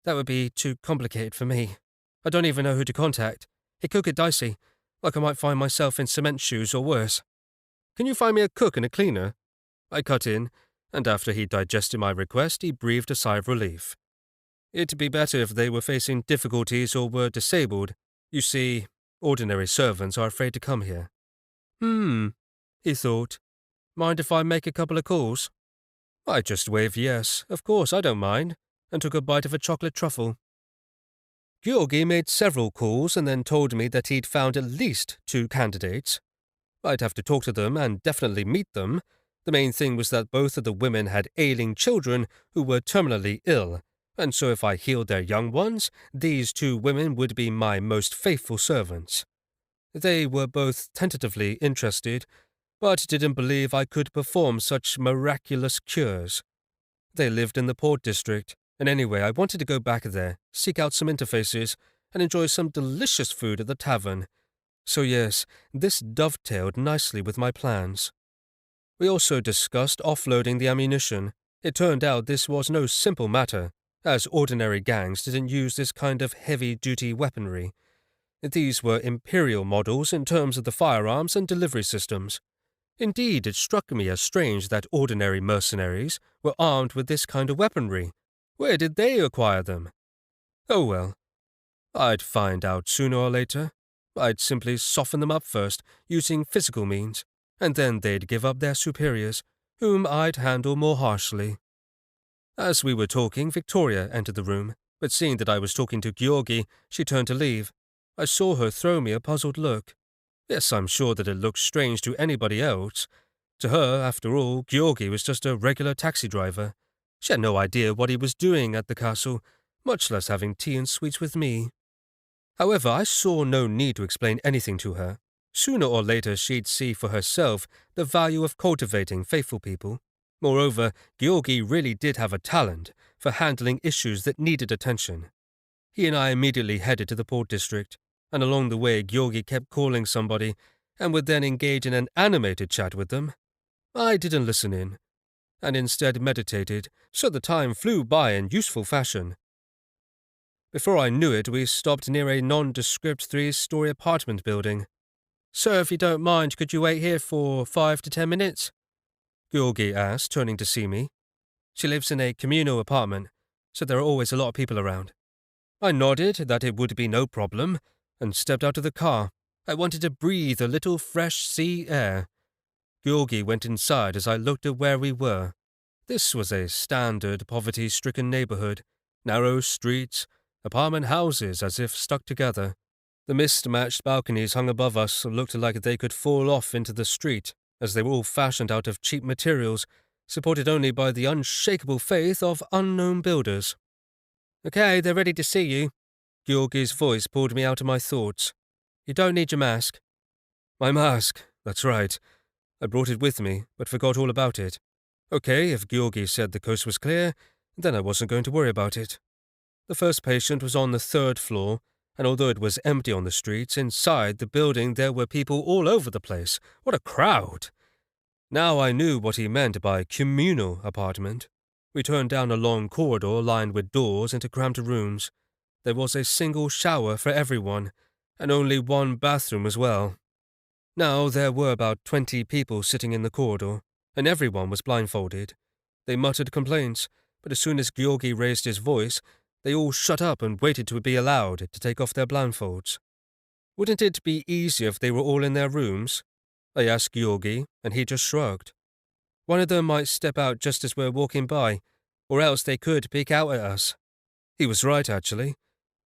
That would be too complicated for me. I don't even know who to contact. It could get dicey, like I might find myself in cement shoes or worse. Can you find me a cook and a cleaner? I cut in, and after he digested my request, he breathed a sigh of relief. It'd be better if they were facing difficulties or were disabled. You see, ordinary servants are afraid to come here. He thought. Mind if I make a couple of calls? I just waved yes, of course, I don't mind, and took a bite of a chocolate truffle. Georgi made several calls and then told me that he'd found at least 2 candidates. I'd have to talk to them and definitely meet them. The main thing was that both of the women had ailing children who were terminally ill, and so if I healed their young ones, these 2 women would be my most faithful servants. They were both tentatively interested, but didn't believe I could perform such miraculous cures. They lived in the Port District, and anyway, I wanted to go back there, seek out some interfaces, and enjoy some delicious food at the tavern. So yes, this dovetailed nicely with my plans. We also discussed offloading the ammunition. It turned out this was no simple matter, as ordinary gangs didn't use this kind of heavy-duty weaponry. These were imperial models in terms of the firearms and delivery systems. Indeed, it struck me as strange that ordinary mercenaries were armed with this kind of weaponry. Where did they acquire them? Oh well. I'd find out sooner or later. I'd simply soften them up first, using physical means, and then they'd give up their superiors, whom I'd handle more harshly. As we were talking, Victoria entered the room, but seeing that I was talking to Georgi, she turned to leave. I saw her throw me a puzzled look. Yes, I'm sure that it looked strange to anybody else. To her, after all, Georgi was just a regular taxi driver. She had no idea what he was doing at the castle, much less having tea and sweets with me. However, I saw no need to explain anything to her. Sooner or later she'd see for herself the value of cultivating faithful people. Moreover, Georgi really did have a talent for handling issues that needed attention. He and I immediately headed to the Port District, and along the way Georgi kept calling somebody and would then engage in an animated chat with them. I didn't listen in, and instead meditated, so the time flew by in useful fashion. Before I knew it, we stopped near a nondescript 3-story apartment building. Sir, if you don't mind, could you wait here for 5 to 10 minutes? Georgi asked, turning to see me. She lives in a communal apartment, so there are always a lot of people around. I nodded that it would be no problem, and stepped out of the car. I wanted to breathe a little fresh sea air. Georgi went inside as I looked at where we were. This was a standard poverty-stricken neighborhood. Narrow streets, apartment houses as if stuck together. The mist-matched balconies hung above us looked like they could fall off into the street, as they were all fashioned out of cheap materials, supported only by the unshakable faith of unknown builders. Okay, they're ready to see you. Georgi's voice pulled me out of my thoughts. You don't need your mask. My mask, that's right. I brought it with me, but forgot all about it. Okay, if Georgi said the coast was clear, then I wasn't going to worry about it. The first patient was on the 3rd floor, and although it was empty on the streets, inside the building there were people all over the place. What a crowd! Now I knew what he meant by communal apartment. We turned down a long corridor lined with doors into cramped rooms. There was a single shower for everyone, and only one bathroom as well. Now there were about 20 people sitting in the corridor, and everyone was blindfolded. They muttered complaints, but as soon as Georgi raised his voice, they all shut up and waited to be allowed to take off their blindfolds. Wouldn't it be easier if they were all in their rooms? I asked Georgi, and he just shrugged. One of them might step out just as we're walking by, or else they could peek out at us. He was right, actually.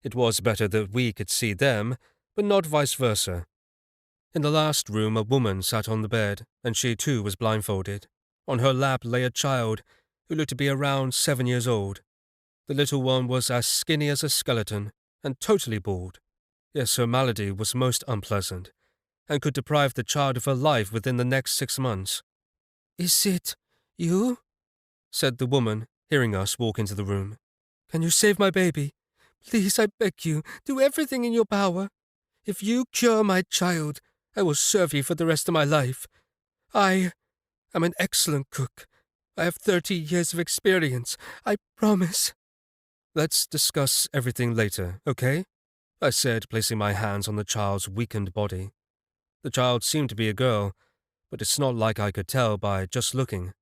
It was better that we could see them, but not vice versa. In the last room, a woman sat on the bed, and she too was blindfolded. On her lap lay a child, who looked to be around 7 years old. The little one was as skinny as a skeleton, and totally bald. Yes, her malady was most unpleasant, and could deprive the child of her life within the next 6 months. Is it you? Said the woman, hearing us walk into the room. Can you save my baby? Please, I beg you, do everything in your power. If you cure my child, I will serve you for the rest of my life. I am an excellent cook. I have 30 years of experience, I promise. Let's discuss everything later, okay? I said, placing my hands on the child's weakened body. The child seemed to be a girl, but it's not like I could tell by just looking.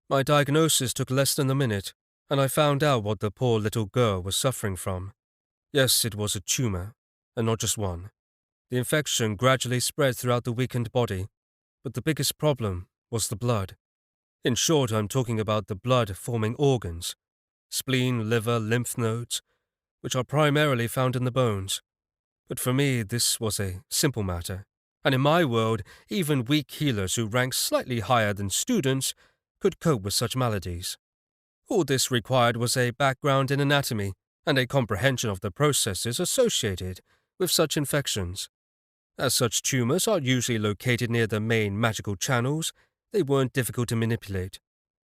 My diagnosis took less than a minute. and I found out what the poor little girl was suffering from. Yes, it was a tumor, and not just one. The infection gradually spread throughout the weakened body, but the biggest problem was the blood. In short, I'm talking about the blood-forming organs, spleen, liver, lymph nodes, which are primarily found in the bones. But for me, this was a simple matter, and in my world, even weak healers who ranked slightly higher than students could cope with such maladies. All this required was a background in anatomy and a comprehension of the processes associated with such infections. As such tumors are usually located near the main magical channels, they weren't difficult to manipulate.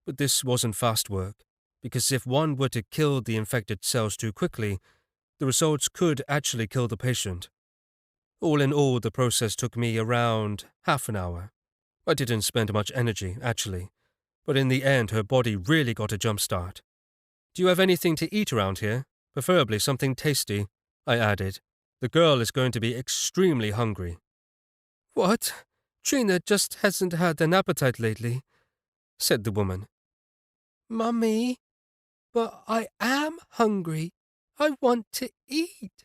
But this wasn't fast work, because if one were to kill the infected cells too quickly, the results could actually kill the patient. All in all, the process took me around half an hour. I didn't spend much energy, actually, but in the end her body really got a jump start. Do you have anything to eat around here? Preferably something tasty, I added. The girl is going to be extremely hungry. What? Trina just hasn't had an appetite lately, said the woman. Mummy, but I am hungry. I want to eat.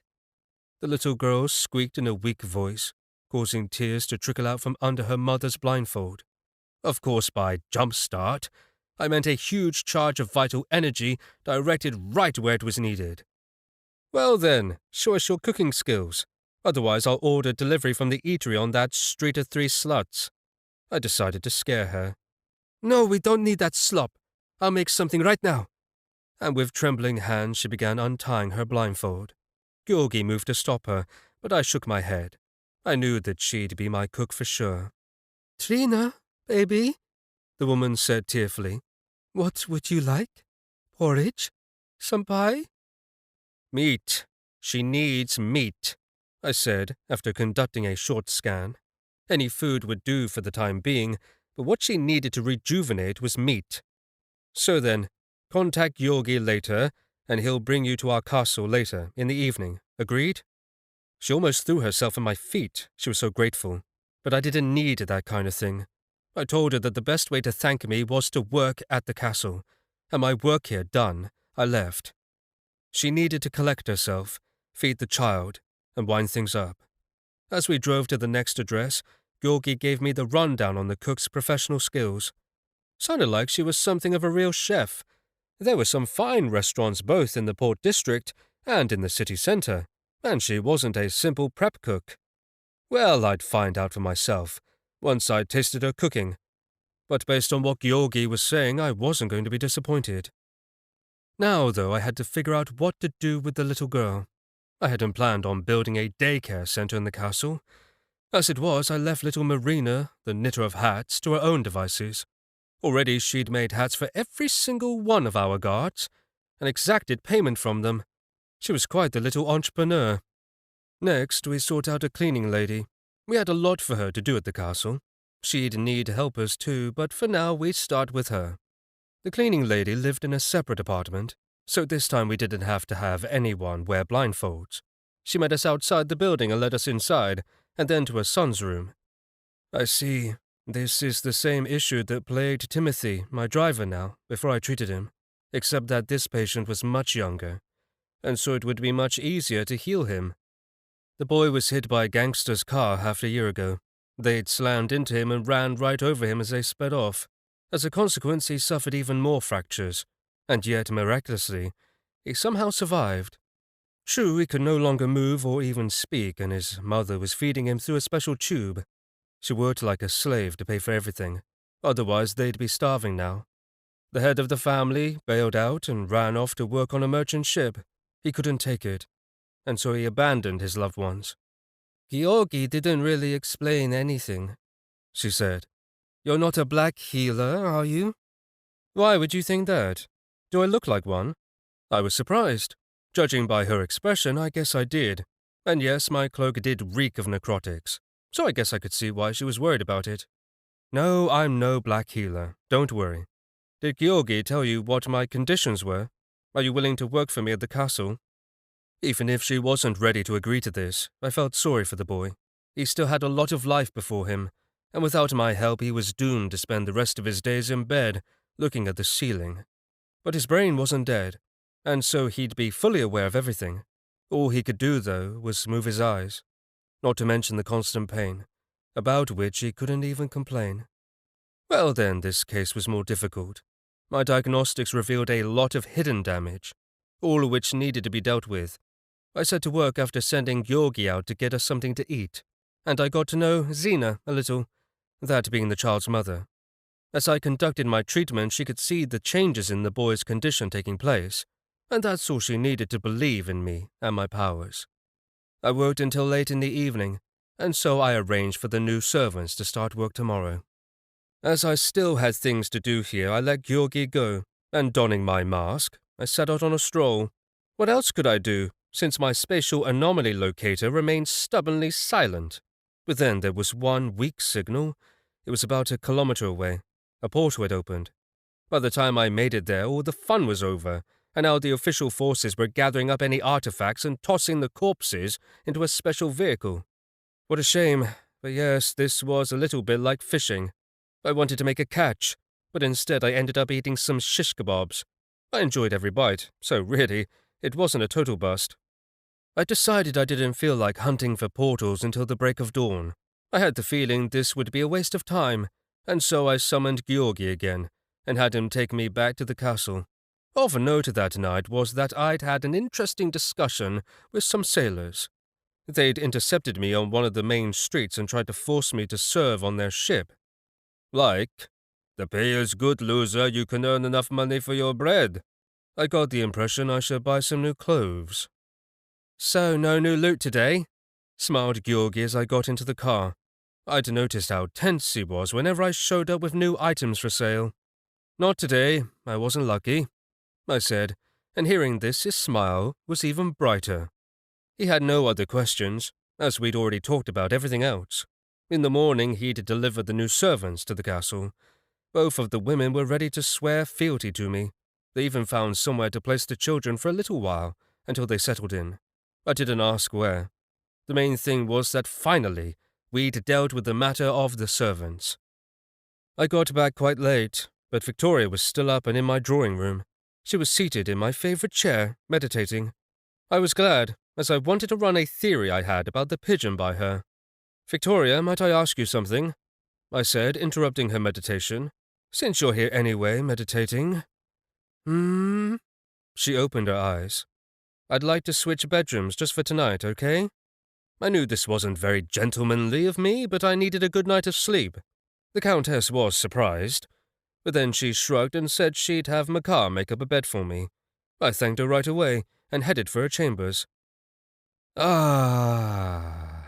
The little girl squeaked in a weak voice, causing tears to trickle out from under her mother's blindfold. Of course, by jump start, I meant a huge charge of vital energy directed right where it was needed. Well then, show us your cooking skills. Otherwise, I'll order delivery from the eatery on that street of three sluts. I decided to scare her. No, we don't need that slop. I'll make something right now. And with trembling hands, she began untying her blindfold. Georgie moved to stop her, but I shook my head. I knew that she'd be my cook for sure. Trina, baby, the woman said tearfully. What would you like? Porridge? Some pie? Meat. She needs meat, I said after conducting a short scan. Any food would do for the time being, but what she needed to rejuvenate was meat. So then, contact Georgie later, and he'll bring you to our castle later, in the evening. Agreed? She almost threw herself at my feet, she was so grateful. But I didn't need that kind of thing. I told her that the best way to thank me was to work at the castle, and my work here done, I left. She needed to collect herself, feed the child, and wind things up. As we drove to the next address, Georgie gave me the rundown on the cook's professional skills. Sounded like she was something of a real chef. There were some fine restaurants both in the Port District and in the city centre, and she wasn't a simple prep cook. Well, I'd find out for myself, once I'd tasted her cooking. But based on what Georgie was saying, I wasn't going to be disappointed. Now, though, I had to figure out what to do with the little girl. I hadn't planned on building a daycare centre in the castle. As it was, I left little Marina, the knitter of hats, to her own devices. Already she'd made hats for every single one of our guards, and exacted payment from them. She was quite the little entrepreneur. Next, we sought out a cleaning lady. We had a lot for her to do at the castle. She'd need helpers too, but for now we'd start with her. The cleaning lady lived in a separate apartment, so this time we didn't have to have anyone wear blindfolds. She met us outside the building and led us inside, and then to her son's room. I see. This is the same issue that plagued Timothy, my driver now, before I treated him, except that this patient was much younger, and so it would be much easier to heal him. The boy was hit by a gangster's car half a year ago. They'd slammed into him and ran right over him as they sped off. As a consequence, he suffered even more fractures, and yet, miraculously, he somehow survived. True, he could no longer move or even speak, and his mother was feeding him through a special tube. She worked like a slave to pay for everything, otherwise they'd be starving now. The head of the family bailed out and ran off to work on a merchant ship. He couldn't take it, and so he abandoned his loved ones. Georgie didn't really explain anything, she said. You're not a black healer, are you? Why would you think that? Do I look like one? I was surprised. Judging by her expression, I guess I did. And yes, my cloak did reek of necrotics, so I guess I could see why she was worried about it. No, I'm no black healer. Don't worry. Did Georgie tell you what my conditions were? Are you willing to work for me at the castle? Even if she wasn't ready to agree to this, I felt sorry for the boy. He still had a lot of life before him, and without my help he was doomed to spend the rest of his days in bed, looking at the ceiling. But his brain wasn't dead, and so he'd be fully aware of everything. All he could do, though, was move his eyes, not to mention the constant pain, about which he couldn't even complain. Well then, this case was more difficult. My diagnostics revealed a lot of hidden damage, all of which needed to be dealt with. I set to work after sending Georgi out to get us something to eat, and I got to know Zena a little, that being the child's mother. As I conducted my treatment, she could see the changes in the boy's condition taking place, and that's all she needed to believe in me and my powers. I worked until late in the evening, and so I arranged for the new servants to start work tomorrow. As I still had things to do here, I let Georgi go, and donning my mask, I set out on a stroll. What else could I do, since my spatial anomaly locator remained stubbornly silent? But then there was one weak signal. It was about a kilometer away. A portal had opened. By the time I made it there, all the fun was over, and now the official forces were gathering up any artifacts and tossing the corpses into a special vehicle. What a shame, but yes, this was a little bit like fishing. I wanted to make a catch, but instead I ended up eating some shish kebabs. I enjoyed every bite, so really, it wasn't a total bust. I decided I didn't feel like hunting for portals until the break of dawn. I had the feeling this would be a waste of time, and so I summoned Georgi again, and had him take me back to the castle. Of note that night was that I'd had an interesting discussion with some sailors. They'd intercepted me on one of the main streets and tried to force me to serve on their ship. Like, the pay is good, loser, you can earn enough money for your bread. I got the impression I should buy some new clothes. So, no new loot today? Smiled Georgi as I got into the car. I'd noticed how tense he was whenever I showed up with new items for sale. Not today, I wasn't lucky, I said, and hearing this his smile was even brighter. He had no other questions, as we'd already talked about everything else. In the morning he'd delivered the new servants to the castle. Both of the women were ready to swear fealty to me. They even found somewhere to place the children for a little while, until they settled in. I didn't ask where. The main thing was that finally we'd dealt with the matter of the servants. I got back quite late, but Victoria was still up and in my drawing room. She was seated in my favorite chair, meditating. I was glad, as I wanted to run a theory I had about the pigeon by her. Victoria, might I ask you something? I said, interrupting her meditation. Since you're here anyway, meditating. She opened her eyes. I'd like to switch bedrooms just for tonight, okay? I knew this wasn't very gentlemanly of me, but I needed a good night of sleep. The Countess was surprised, but then she shrugged and said she'd have Makar make up a bed for me. I thanked her right away and headed for her chambers. Ah.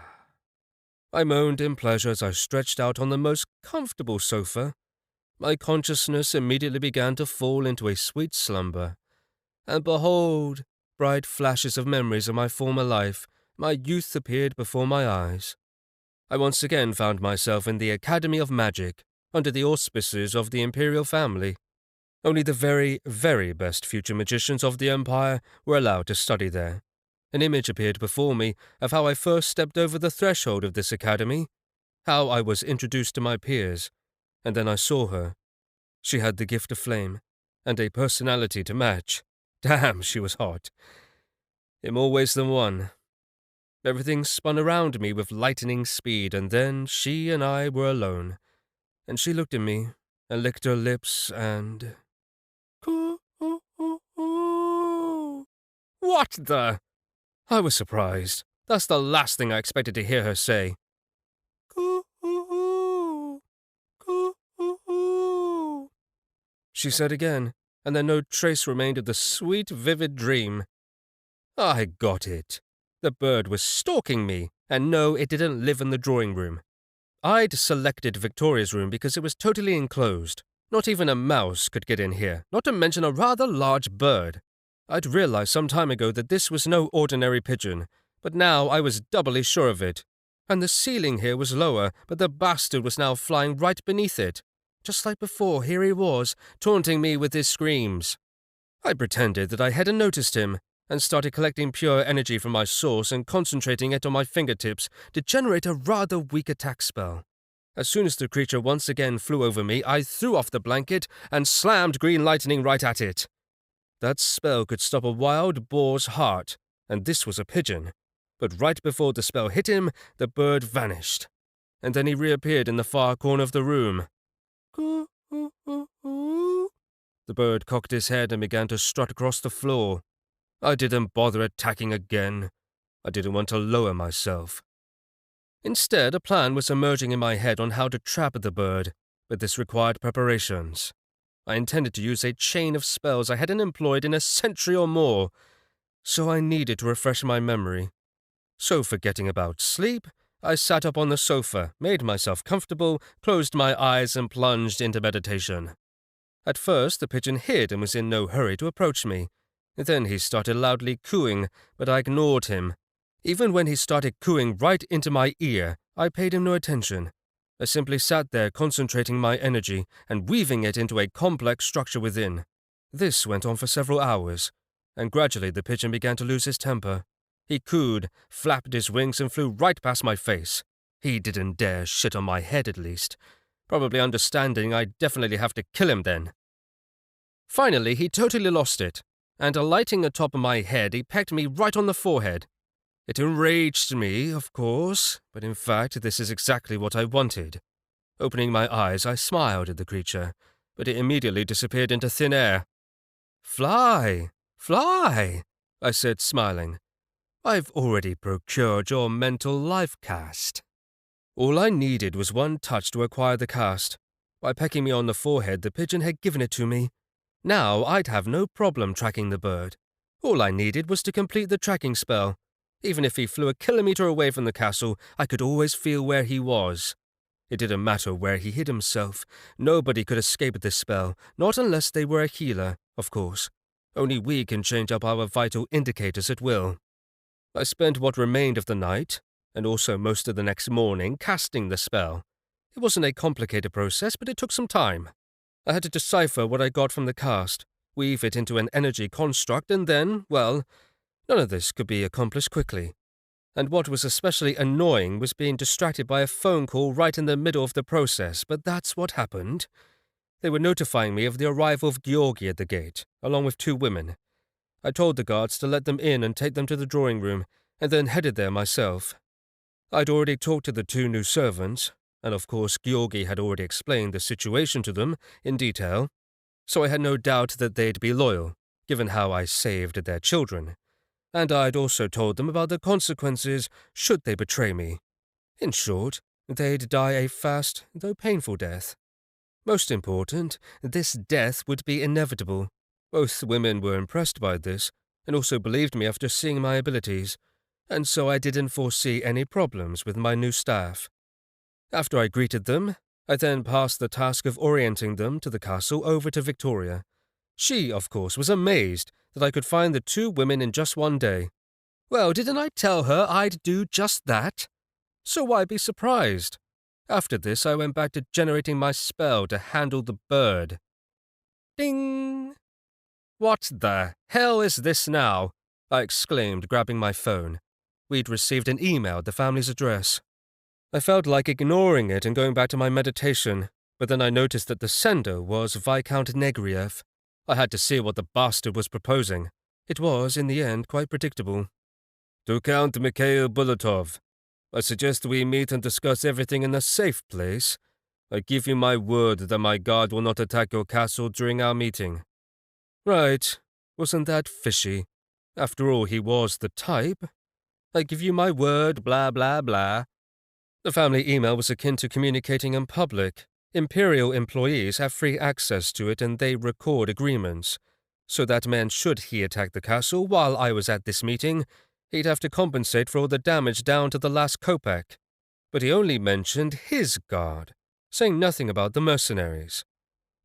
I moaned in pleasure as I stretched out on the most comfortable sofa. My consciousness immediately began to fall into a sweet slumber. And behold, bright flashes of memories of my former life, my youth appeared before my eyes. I once again found myself in the Academy of Magic, under the auspices of the imperial family. Only the very, very best future magicians of the Empire were allowed to study there. An image appeared before me of how I first stepped over the threshold of this academy, how I was introduced to my peers, and then I saw her. She had the gift of flame, and a personality to match. Damn, she was hot. In more ways than one. Everything spun around me with lightning speed, and then she and I were alone. And she looked at me, and licked her lips, and... What the? I was surprised. That's the last thing I expected to hear her say. She said again, and then no trace remained of the sweet, vivid dream. I got it. The bird was stalking me, and no, it didn't live in the drawing room. I'd selected Victoria's room because it was totally enclosed. Not even a mouse could get in here, not to mention a rather large bird. I'd realized some time ago that this was no ordinary pigeon, but now I was doubly sure of it. And the ceiling here was lower, but the bastard was now flying right beneath it. Just like before, here he was, taunting me with his screams. I pretended that I hadn't noticed him, and started collecting pure energy from my source and concentrating it on my fingertips to generate a rather weak attack spell. As soon as the creature once again flew over me, I threw off the blanket and slammed green lightning right at it. That spell could stop a wild boar's heart, and this was a pigeon. But right before the spell hit him, the bird vanished, and then he reappeared in the far corner of the room. Coo-oo-oo-oo. The bird cocked his head and began to strut across the floor. I didn't bother attacking again. I didn't want to lower myself. Instead, a plan was emerging in my head on how to trap the bird, but this required preparations. I intended to use a chain of spells I hadn't employed in a century or more, so I needed to refresh my memory. So forgetting about sleep, I sat up on the sofa, made myself comfortable, closed my eyes, and plunged into meditation. At first, the pigeon hid and was in no hurry to approach me. Then he started loudly cooing, but I ignored him. Even when he started cooing right into my ear, I paid him no attention. I simply sat there concentrating my energy and weaving it into a complex structure within. This went on for several hours, and gradually the pigeon began to lose his temper. He cooed, flapped his wings, and flew right past my face. He didn't dare shit on my head, at least, probably understanding I'd definitely have to kill him then. Finally, he totally lost it, and alighting atop of my head, he pecked me right on the forehead. It enraged me, of course, but in fact this is exactly what I wanted. Opening my eyes, I smiled at the creature, but it immediately disappeared into thin air. "Fly! Fly!" I said, smiling. "I've already procured your mental life cast." All I needed was one touch to acquire the cast. By pecking me on the forehead, the pigeon had given it to me. Now I'd have no problem tracking the bird. All I needed was to complete the tracking spell. Even if he flew a kilometer away from the castle, I could always feel where he was. It didn't matter where he hid himself. Nobody could escape this spell, not unless they were a healer, of course. Only we can change up our vital indicators at will. I spent what remained of the night, and also most of the next morning, casting the spell. It wasn't a complicated process, but it took some time. I had to decipher what I got from the cast, weave it into an energy construct, and then, well, none of this could be accomplished quickly. And what was especially annoying was being distracted by a phone call right in the middle of the process, but that's what happened. They were notifying me of the arrival of Georgi at the gate, along with 2 women. I told the guards to let them in and take them to the drawing room, and then headed there myself. I'd already talked to the 2 new servants, and of course Georgi had already explained the situation to them in detail, so I had no doubt that they'd be loyal, given how I saved their children. And I'd also told them about the consequences should they betray me. In short, they'd die a fast, though painful death. Most important, this death would be inevitable. Both women were impressed by this, and also believed me after seeing my abilities, and so I didn't foresee any problems with my new staff. After I greeted them, I then passed the task of orienting them to the castle over to Victoria. She, of course, was amazed that I could find the 2 women in just one day. Well, didn't I tell her I'd do just that? So why be surprised? After this, I went back to generating my spell to handle the bird. Ding! "What the hell is this now?" I exclaimed, grabbing my phone. We'd received an email at the family's address. I felt like ignoring it and going back to my meditation, but then I noticed that the sender was Viscount Negriev. I had to see what the bastard was proposing. It was, in the end, quite predictable. "To Count Mikhail Bulatov, I suggest we meet and discuss everything in a safe place. I give you my word that my guard will not attack your castle during our meeting." Right, wasn't that fishy? After all, he was the type. I give you my word, blah blah blah. The family email was akin to communicating in public. Imperial employees have free access to it and they record agreements. So that meant should he attack the castle while I was at this meeting, he'd have to compensate for all the damage down to the last kopeck. But he only mentioned his guard, saying nothing about the mercenaries.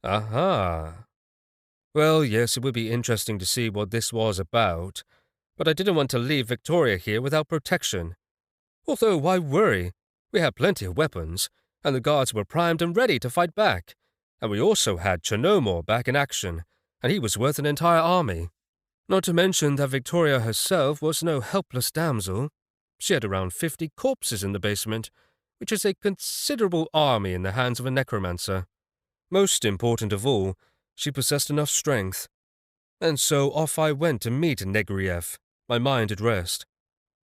Aha. Well, yes, it would be interesting to see what this was about, but I didn't want to leave Victoria here without protection. Although, why worry? We had plenty of weapons, and the guards were primed and ready to fight back. And we also had Chernomor back in action, and he was worth an entire army. Not to mention that Victoria herself was no helpless damsel. She had around 50 corpses in the basement, which is a considerable army in the hands of a necromancer. Most important of all, she possessed enough strength. And so off I went to meet Negriev, my mind at rest.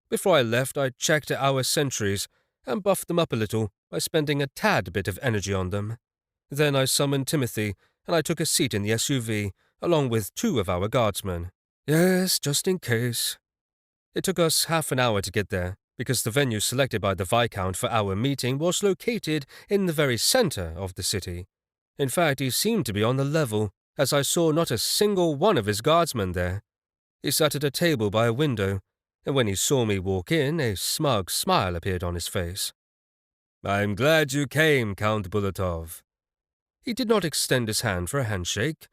Before I left, I checked our sentries and buffed them up a little by spending a tad bit of energy on them. Then I summoned Timothy, and I took a seat in the SUV, along with 2 of our guardsmen. Yes, just in case. It took us half an hour to get there, because the venue selected by the Viscount for our meeting was located in the very center of the city. In fact, he seemed to be on the level, as I saw not a single one of his guardsmen there. He sat at a table by a window, and when he saw me walk in, a smug smile appeared on his face. I'm glad you came, Count Bulatov. He did not extend his hand for a handshake,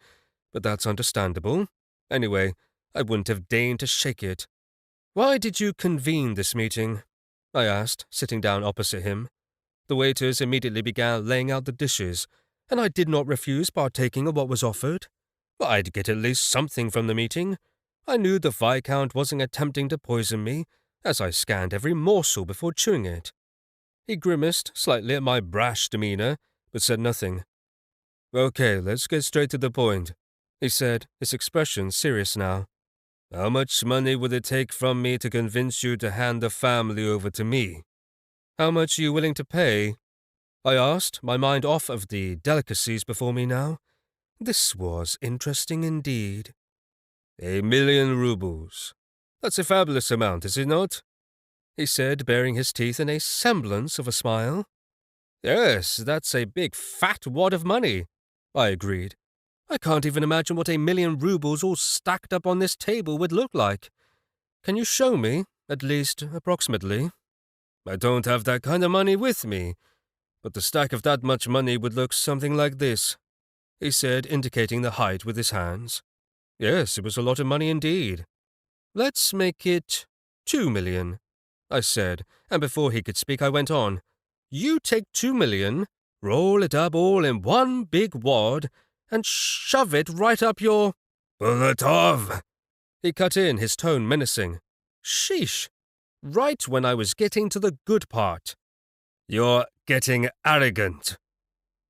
but that's understandable. Anyway, I wouldn't have deigned to shake it. Why did you convene this meeting? I asked, sitting down opposite him. The waiters immediately began laying out the dishes, and I did not refuse partaking of what was offered. I'd get at least something from the meeting. I knew the Viscount wasn't attempting to poison me, as I scanned every morsel before chewing it. He grimaced slightly at my brash demeanor, but said nothing. Okay, let's get straight to the point, he said, his expression serious now. How much money would it take from me to convince you to hand the family over to me? How much are you willing to pay? I asked, my mind off of the delicacies before me now. This was interesting indeed. 1,000,000 rubles. That's a fabulous amount, is it not? He said, baring his teeth in a semblance of a smile. Yes, that's a big fat wad of money, I agreed. I can't even imagine what 1,000,000 rubles all stacked up on this table would look like. Can you show me, at least approximately? I don't have that kind of money with me, but the stack of that much money would look something like this, he said, indicating the height with his hands. Yes, it was a lot of money indeed. Let's make it 2,000,000, I said, and before he could speak I went on. You take 2,000,000, roll it up all in one big wad, and shove it right up your— Bulatov! He cut in, his tone menacing. Sheesh! Right when I was getting to the good part. You're getting arrogant.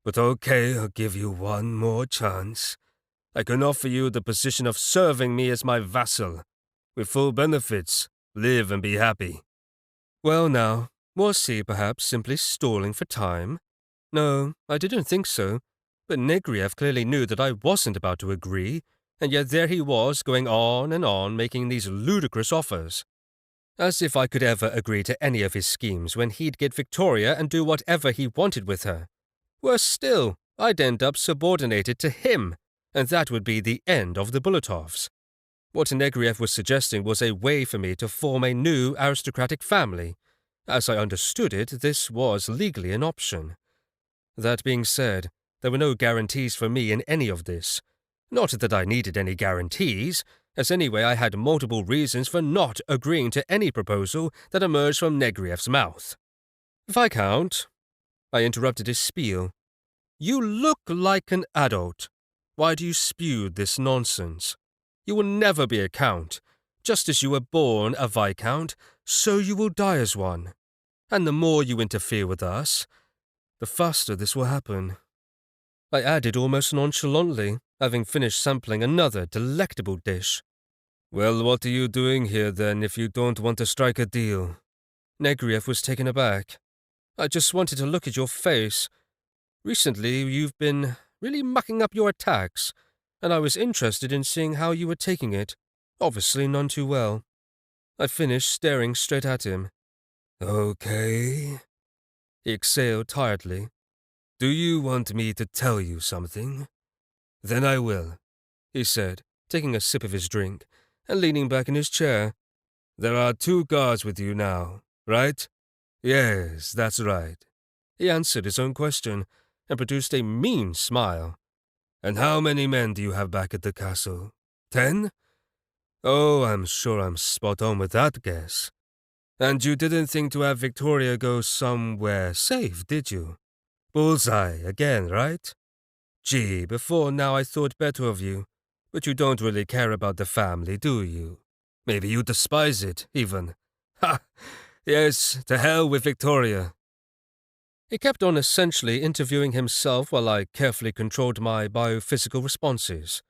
But okay, I'll give you one more chance. I can offer you the position of serving me as my vassal. With full benefits, live and be happy. Well now, was he perhaps simply stalling for time? No, I didn't think so, but Negriev clearly knew that I wasn't about to agree, and yet there he was going on and on making these ludicrous offers. As if I could ever agree to any of his schemes when he'd get Victoria and do whatever he wanted with her. Worse still, I'd end up subordinated to him, and that would be the end of the Bulatovs. What Negriev was suggesting was a way for me to form a new aristocratic family. As I understood it, this was legally an option. That being said, there were no guarantees for me in any of this. Not that I needed any guarantees, as anyway I had multiple reasons for not agreeing to any proposal that emerged from Negriev's mouth. Viscount, I interrupted his spiel. You look like an adult. Why do you spew this nonsense? You will never be a count. Just as you were born a viscount, so you will die as one. And the more you interfere with us, the faster this will happen. I added almost nonchalantly, having finished sampling another delectable dish. Well, what are you doing here then if you don't want to strike a deal? Negriev was taken aback. I just wanted to look at your face. Recently, you've been really mucking up your attacks, and I was interested in seeing how you were taking it. Obviously none too well. I finished staring straight at him. Okay, he exhaled tiredly. Do you want me to tell you something? Then I will, he said, taking a sip of his drink and leaning back in his chair. There are 2 guards with you now, right? Yes, that's right. He answered his own question and produced a mean smile. And how many men do you have back at the castle? 10? Oh, I'm sure I'm spot on with that guess. And you didn't think to have Victoria go somewhere safe, did you? Bullseye again, right? Gee, before now I thought better of you. But you don't really care about the family, do you? Maybe you despise it, even. Ha! Yes, to hell with Victoria. He kept on essentially interviewing himself while I carefully controlled my biophysical responses.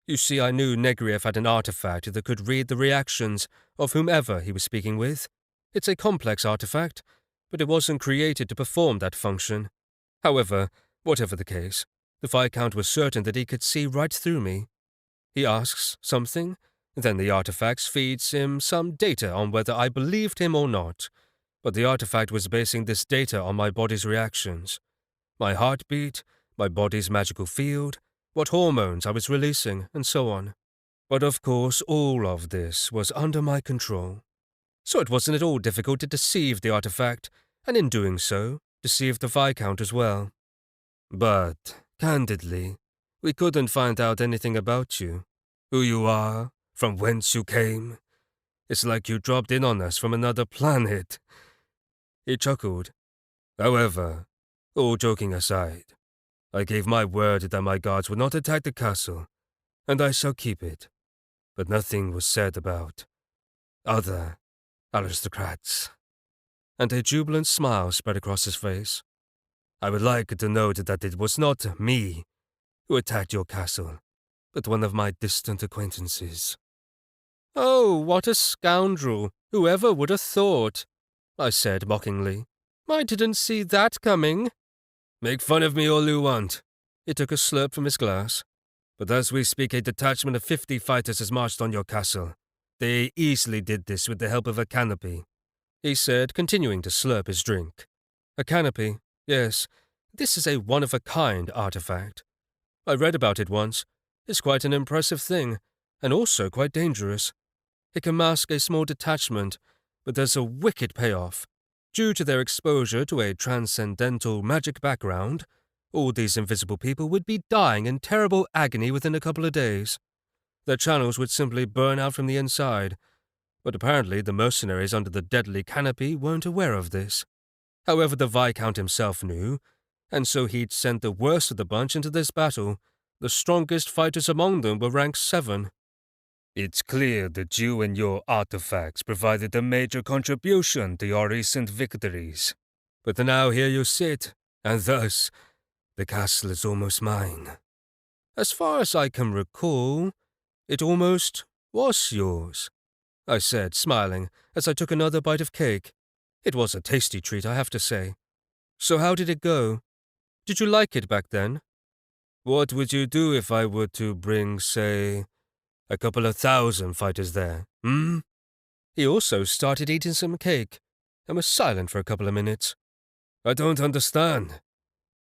You see, I knew Negriev had an artifact that could read the reactions of whomever he was speaking with. It's a complex artifact, but it wasn't created to perform that function. However, whatever the case, the Viscount was certain that he could see right through me. He asks something, then the artifact feeds him some data on whether I believed him or not. But the artifact was basing this data on my body's reactions. My heartbeat, my body's magical field, what hormones I was releasing, and so on. But of course, all of this was under my control. So it wasn't at all difficult to deceive the artifact, and in doing so, deceive the Viscount as well. But, candidly, we couldn't find out anything about you. Who you are, from whence you came. It's like you dropped in on us from another planet. He chuckled. However, all joking aside, I gave my word that my guards would not attack the castle, and I shall keep it. But nothing was said about other aristocrats. And a jubilant smile spread across his face. I would like to note that it was not me who attacked your castle, but one of my distant acquaintances. Oh, what a scoundrel! Whoever would have thought? I said mockingly. I didn't see that coming. Make fun of me all you want. He took a slurp from his glass. But as we speak, a detachment of 50 fighters has marched on your castle. They easily did this with the help of a canopy, he said, continuing to slurp his drink. A canopy, yes. This is a one-of-a-kind artifact. I read about it once. It's quite an impressive thing, and also quite dangerous. It can mask a small detachment, but there's a wicked payoff. Due to their exposure to a transcendental magic background, all these invisible people would be dying in terrible agony within a couple of days. Their channels would simply burn out from the inside, but apparently the mercenaries under the deadly canopy weren't aware of this. However, the Viscount himself knew, and so he'd sent the worst of the bunch into this battle. The strongest fighters among them were rank 7. It's clear that you and your artifacts provided a major contribution to your recent victories. But now here you sit, and thus, the castle is almost mine. As far as I can recall, it almost was yours, I said, smiling, as I took another bite of cake. It was a tasty treat, I have to say. So how did it go? Did you like it back then? What would you do if I were to bring, say, a couple of 1,000 fighters there, He also started eating some cake, and was silent for a couple of minutes. I don't understand.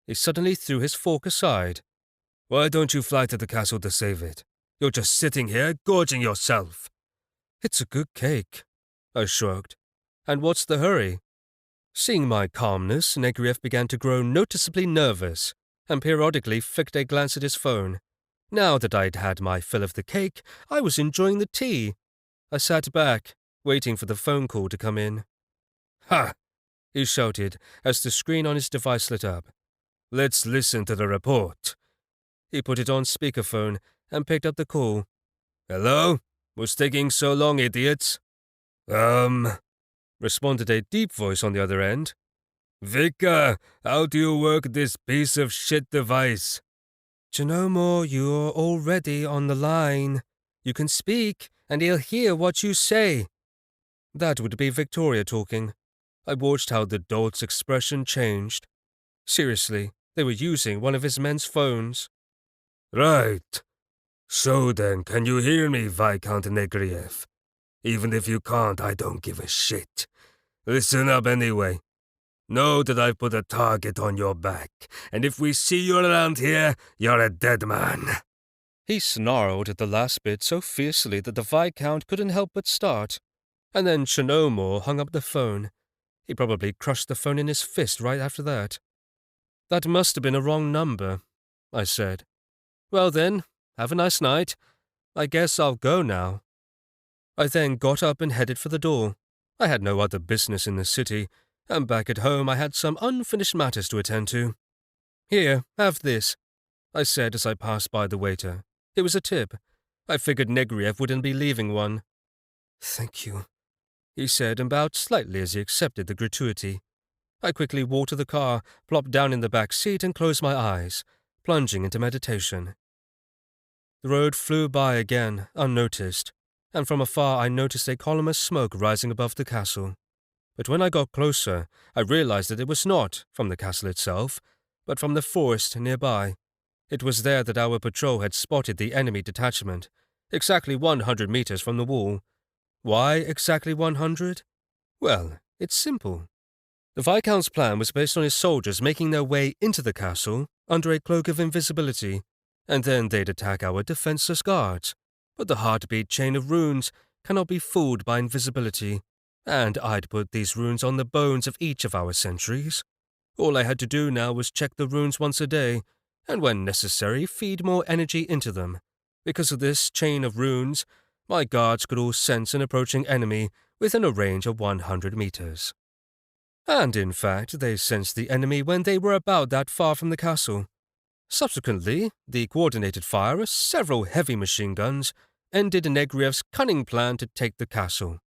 He suddenly threw his fork aside. Why don't you fly to the castle to save it? You're just sitting here, gorging yourself. It's a good cake, I shrugged. And what's the hurry? Seeing my calmness, Negriev began to grow noticeably nervous, and periodically flicked a glance at his phone. Now that I'd had my fill of the cake, I was enjoying the tea. I sat back, waiting for the phone call to come in. Ha! He shouted as the screen on his device lit up. Let's listen to the report. He put it on speakerphone and picked up the call. Hello? What's taking so long, idiots? Responded a deep voice on the other end. Vika, how do you work this piece of shit device? Genomo, you're already on the line. You can speak, and he'll hear what you say. That would be Victoria talking. I watched how the dolt's expression changed. Seriously, they were using one of his men's phones. Right. So then, can you hear me, Viscount Negriev? Even if you can't, I don't give a shit. Listen up anyway. Know that I've put a target on your back, and if we see you around here, you're a dead man. He snarled at the last bit so fiercely that the Viscount couldn't help but start. And then Chinomore hung up the phone. He probably crushed the phone in his fist right after that. That must have been a wrong number, I said. Well then, have a nice night. I guess I'll go now. I then got up and headed for the door. I had no other business in the city, and back at home I had some unfinished matters to attend to. Here, have this, I said as I passed by the waiter. It was a tip. I figured Negriev wouldn't be leaving one. Thank you, he said, and bowed slightly as he accepted the gratuity. I quickly walked to the car, plopped down in the back seat and closed my eyes, plunging into meditation. The road flew by again, unnoticed, and from afar I noticed a column of smoke rising above the castle. But when I got closer, I realized that it was not from the castle itself, but from the forest nearby. It was there that our patrol had spotted the enemy detachment, exactly 100 meters from the wall. Why exactly 100? Well, it's simple. The Viscount's plan was based on his soldiers making their way into the castle under a cloak of invisibility, and then they'd attack our defenseless guards. But the heartbeat chain of runes cannot be fooled by invisibility, and I'd put these runes on the bones of each of our sentries. All I had to do now was check the runes once a day, and when necessary, feed more energy into them. Because of this chain of runes, my guards could all sense an approaching enemy within a range of 100 meters. And in fact, they sensed the enemy when they were about that far from the castle. Subsequently, the coordinated fire of several heavy machine guns ended Negriev's cunning plan to take the castle.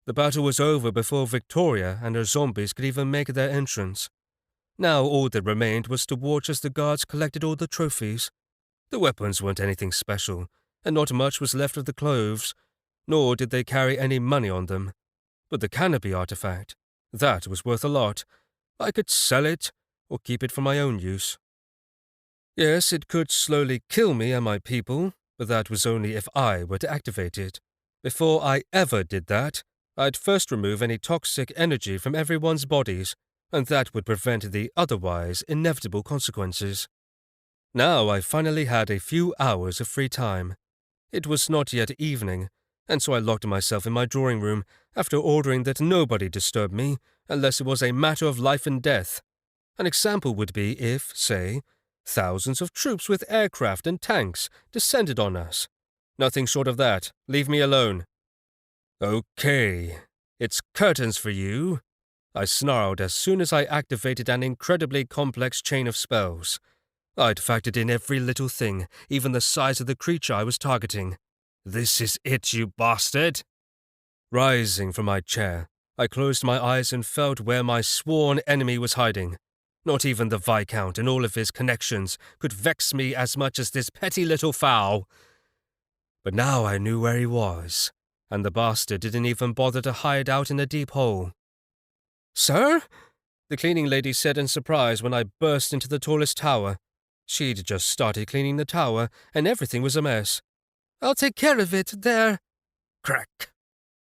The battle was over before Victoria and her zombies could even make their entrance. Now all that remained was to watch as the guards collected all the trophies. The weapons weren't anything special, and not much was left of the clothes, nor did they carry any money on them. But the canopy artifact, that was worth a lot. I could sell it, or keep it for my own use. Yes, it could slowly kill me and my people, but that was only if I were to activate it. Before I ever did that, I'd first remove any toxic energy from everyone's bodies, and that would prevent the otherwise inevitable consequences. Now I finally had a few hours of free time. It was not yet evening, and so I locked myself in my drawing room after ordering that nobody disturb me unless it was a matter of life and death. An example would be if, say, thousands of troops with aircraft and tanks descended on us. Nothing short of that. Leave me alone. Okay, it's curtains for you, I snarled as soon as I activated an incredibly complex chain of spells. I'd factored in every little thing, even the size of the creature I was targeting. This is it, you bastard! Rising from my chair, I closed my eyes and felt where my sworn enemy was hiding. Not even the Viscount and all of his connections could vex me as much as this petty little fowl. But now I knew where he was, and the bastard didn't even bother to hide out in a deep hole. "Sir?" the cleaning lady said in surprise when I burst into the tallest tower. She'd just started cleaning the tower, and everything was a mess. "I'll take care of it, there." Crack!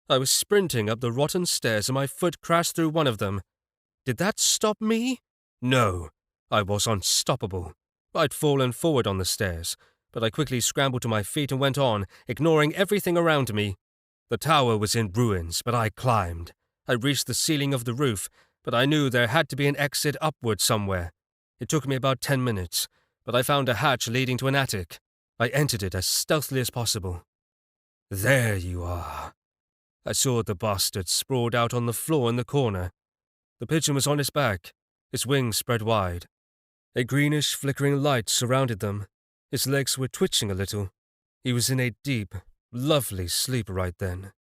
I was sprinting up the rotten stairs and my foot crashed through one of them. Did that stop me? No. I was unstoppable. I'd fallen forward on the stairs, but I quickly scrambled to my feet and went on, ignoring everything around me. The tower was in ruins, but I climbed. I reached the ceiling of the roof, but I knew there had to be an exit upward somewhere. It took me about 10 minutes, but I found a hatch leading to an attic. I entered it as stealthily as possible. There you are. I saw the bastard sprawled out on the floor in the corner. The pigeon was on his back, his wings spread wide. A greenish, flickering light surrounded them. His legs were twitching a little. He was in a deep, lovely sleep right then.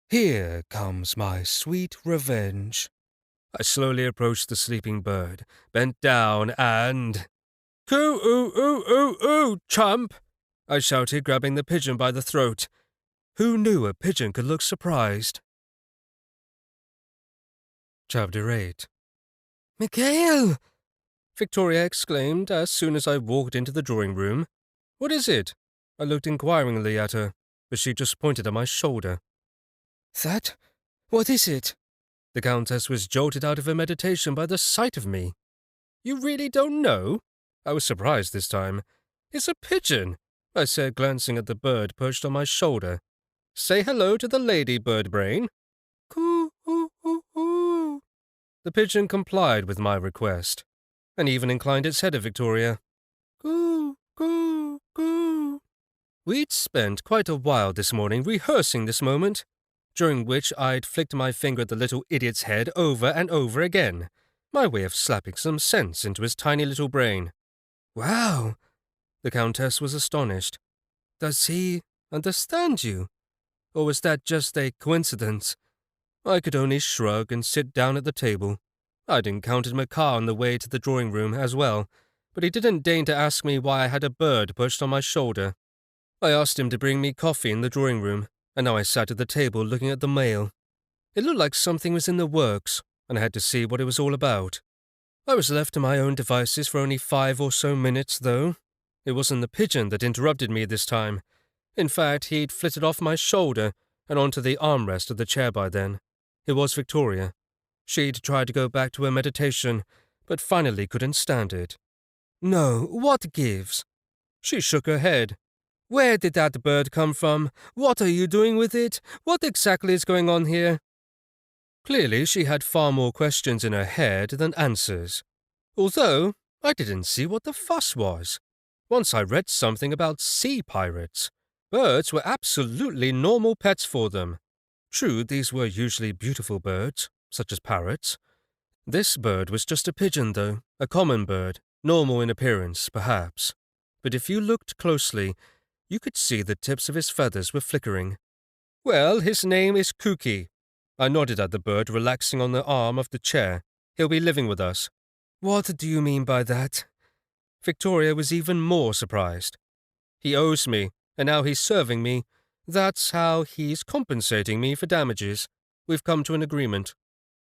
Here comes my sweet revenge. I slowly approached the sleeping bird, bent down, and... "Coo-oo-oo-oo-oo, chump!" I shouted, grabbing the pigeon by the throat. Who knew a pigeon could look surprised? Chapter 8. "Mikhail!" Victoria exclaimed as soon as I walked into the drawing room. "What is it?" I looked inquiringly at her, but she just pointed at my shoulder. "That? What is it?" The Countess was jolted out of her meditation by the sight of me. "You really don't know?" I was surprised this time. "It's a pigeon," I said, glancing at the bird perched on my shoulder. "Say hello to the lady, Birdbrain." "Coo-oo-oo-oo." The pigeon complied with my request, and even inclined its head at Victoria. "Coo, coo, coo." We'd spent quite a while this morning rehearsing this moment, during which I'd flicked my finger at the little idiot's head over and over again, my way of slapping some sense into his tiny little brain. "Wow!" The Countess was astonished. "Does he understand you? Or was that just a coincidence?" I could only shrug and sit down at the table. I'd encountered Makar on the way to the drawing room as well, but he didn't deign to ask me why I had a bird perched on my shoulder. I asked him to bring me coffee in the drawing room, and now I sat at the table looking at the mail. It looked like something was in the works, and I had to see what it was all about. I was left to my own devices for only 5 or so minutes, though. It wasn't the pigeon that interrupted me this time. In fact, he'd flitted off my shoulder and onto the armrest of the chair by then. It was Victoria. She'd tried to go back to her meditation, but finally couldn't stand it. No, what gives? She shook her head. Where did that bird come from? What are you doing with it? What exactly is going on here? Clearly, she had far more questions in her head than answers. Although, I didn't see what the fuss was. Once I read something about sea pirates. Birds were absolutely normal pets for them. True, these were usually beautiful birds, such as parrots. This bird was just a pigeon, though, a common bird, normal in appearance, perhaps. But if you looked closely, you could see the tips of his feathers were flickering. Well, his name is Kuki. I nodded at the bird relaxing on the arm of the chair. He'll be living with us. What do you mean by that? Victoria was even more surprised. He owes me, and now he's serving me. That's how he's compensating me for damages. We've come to an agreement.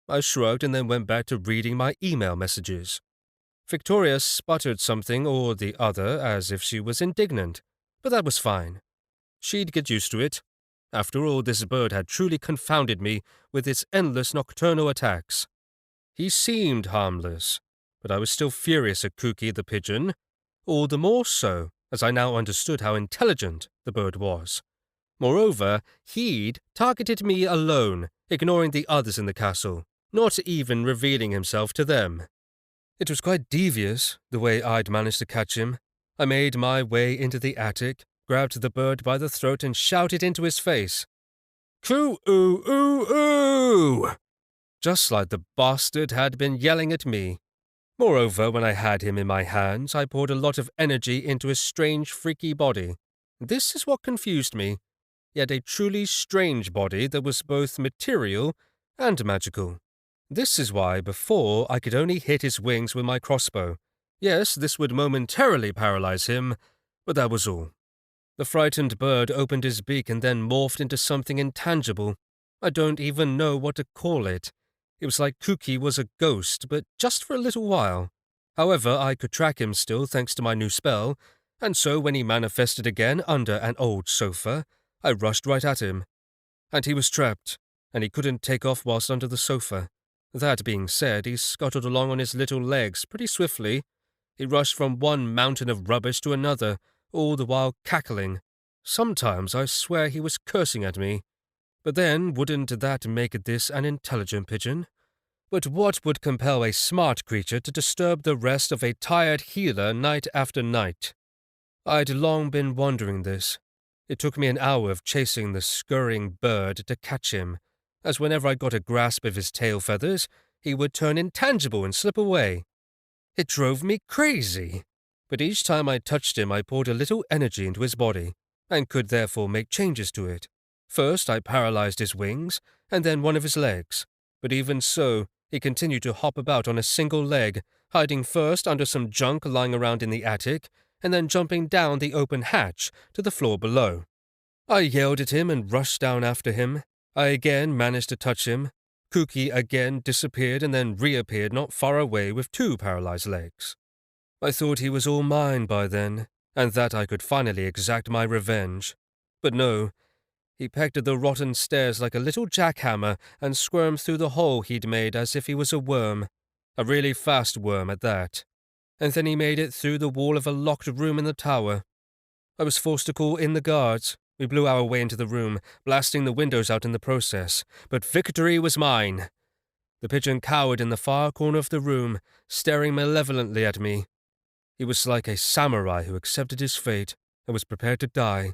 I shrugged and then went back to reading my email messages. Victoria sputtered something or the other as if she was indignant, but that was fine. She'd get used to it. After all, this bird had truly confounded me with its endless nocturnal attacks. He seemed harmless, but I was still furious at Kuki the pigeon, all the more so as I now understood how intelligent the bird was. Moreover, he'd targeted me alone, ignoring the others in the castle, not even revealing himself to them. It was quite devious, the way I'd managed to catch him. I made my way into the attic, grabbed the bird by the throat and shouted into his face, "Coo-oo-oo-oo!" Just like the bastard had been yelling at me. Moreover, when I had him in my hands, I poured a lot of energy into his strange, freaky body. This is what confused me. He had a truly strange body that was both material and magical. This is why, before, I could only hit his wings with my crossbow. Yes, this would momentarily paralyze him, but that was all. The frightened bird opened his beak and then morphed into something intangible. I don't even know what to call it. It was like Kuki was a ghost, but just for a little while. However, I could track him still thanks to my new spell, and so when he manifested again under an old sofa, I rushed right at him. And he was trapped, and he couldn't take off whilst under the sofa. That being said, he scuttled along on his little legs pretty swiftly. He rushed from one mountain of rubbish to another, all the while cackling. Sometimes I swear he was cursing at me. But then, wouldn't that make this an intelligent pigeon? But what would compel a smart creature to disturb the rest of a tired healer night after night? I'd long been wondering this. It took me an hour of chasing the scurrying bird to catch him, as whenever I got a grasp of his tail feathers, he would turn intangible and slip away. It drove me crazy. But each time I touched him, I poured a little energy into his body, and could therefore make changes to it. First, I paralyzed his wings, and then one of his legs. But even so, he continued to hop about on a single leg, hiding first under some junk lying around in the attic, and then jumping down the open hatch to the floor below. I yelled at him and rushed down after him. I again managed to touch him. Kuki again disappeared and then reappeared not far away with 2 paralyzed legs. I thought he was all mine by then, and that I could finally exact my revenge. But no, he pecked at the rotten stairs like a little jackhammer and squirmed through the hole he'd made as if he was a worm. A really fast worm at that. And then he made it through the wall of a locked room in the tower. I was forced to call in the guards. We blew our way into the room, blasting the windows out in the process. But victory was mine. The pigeon cowered in the far corner of the room, staring malevolently at me. He was like a samurai who accepted his fate and was prepared to die.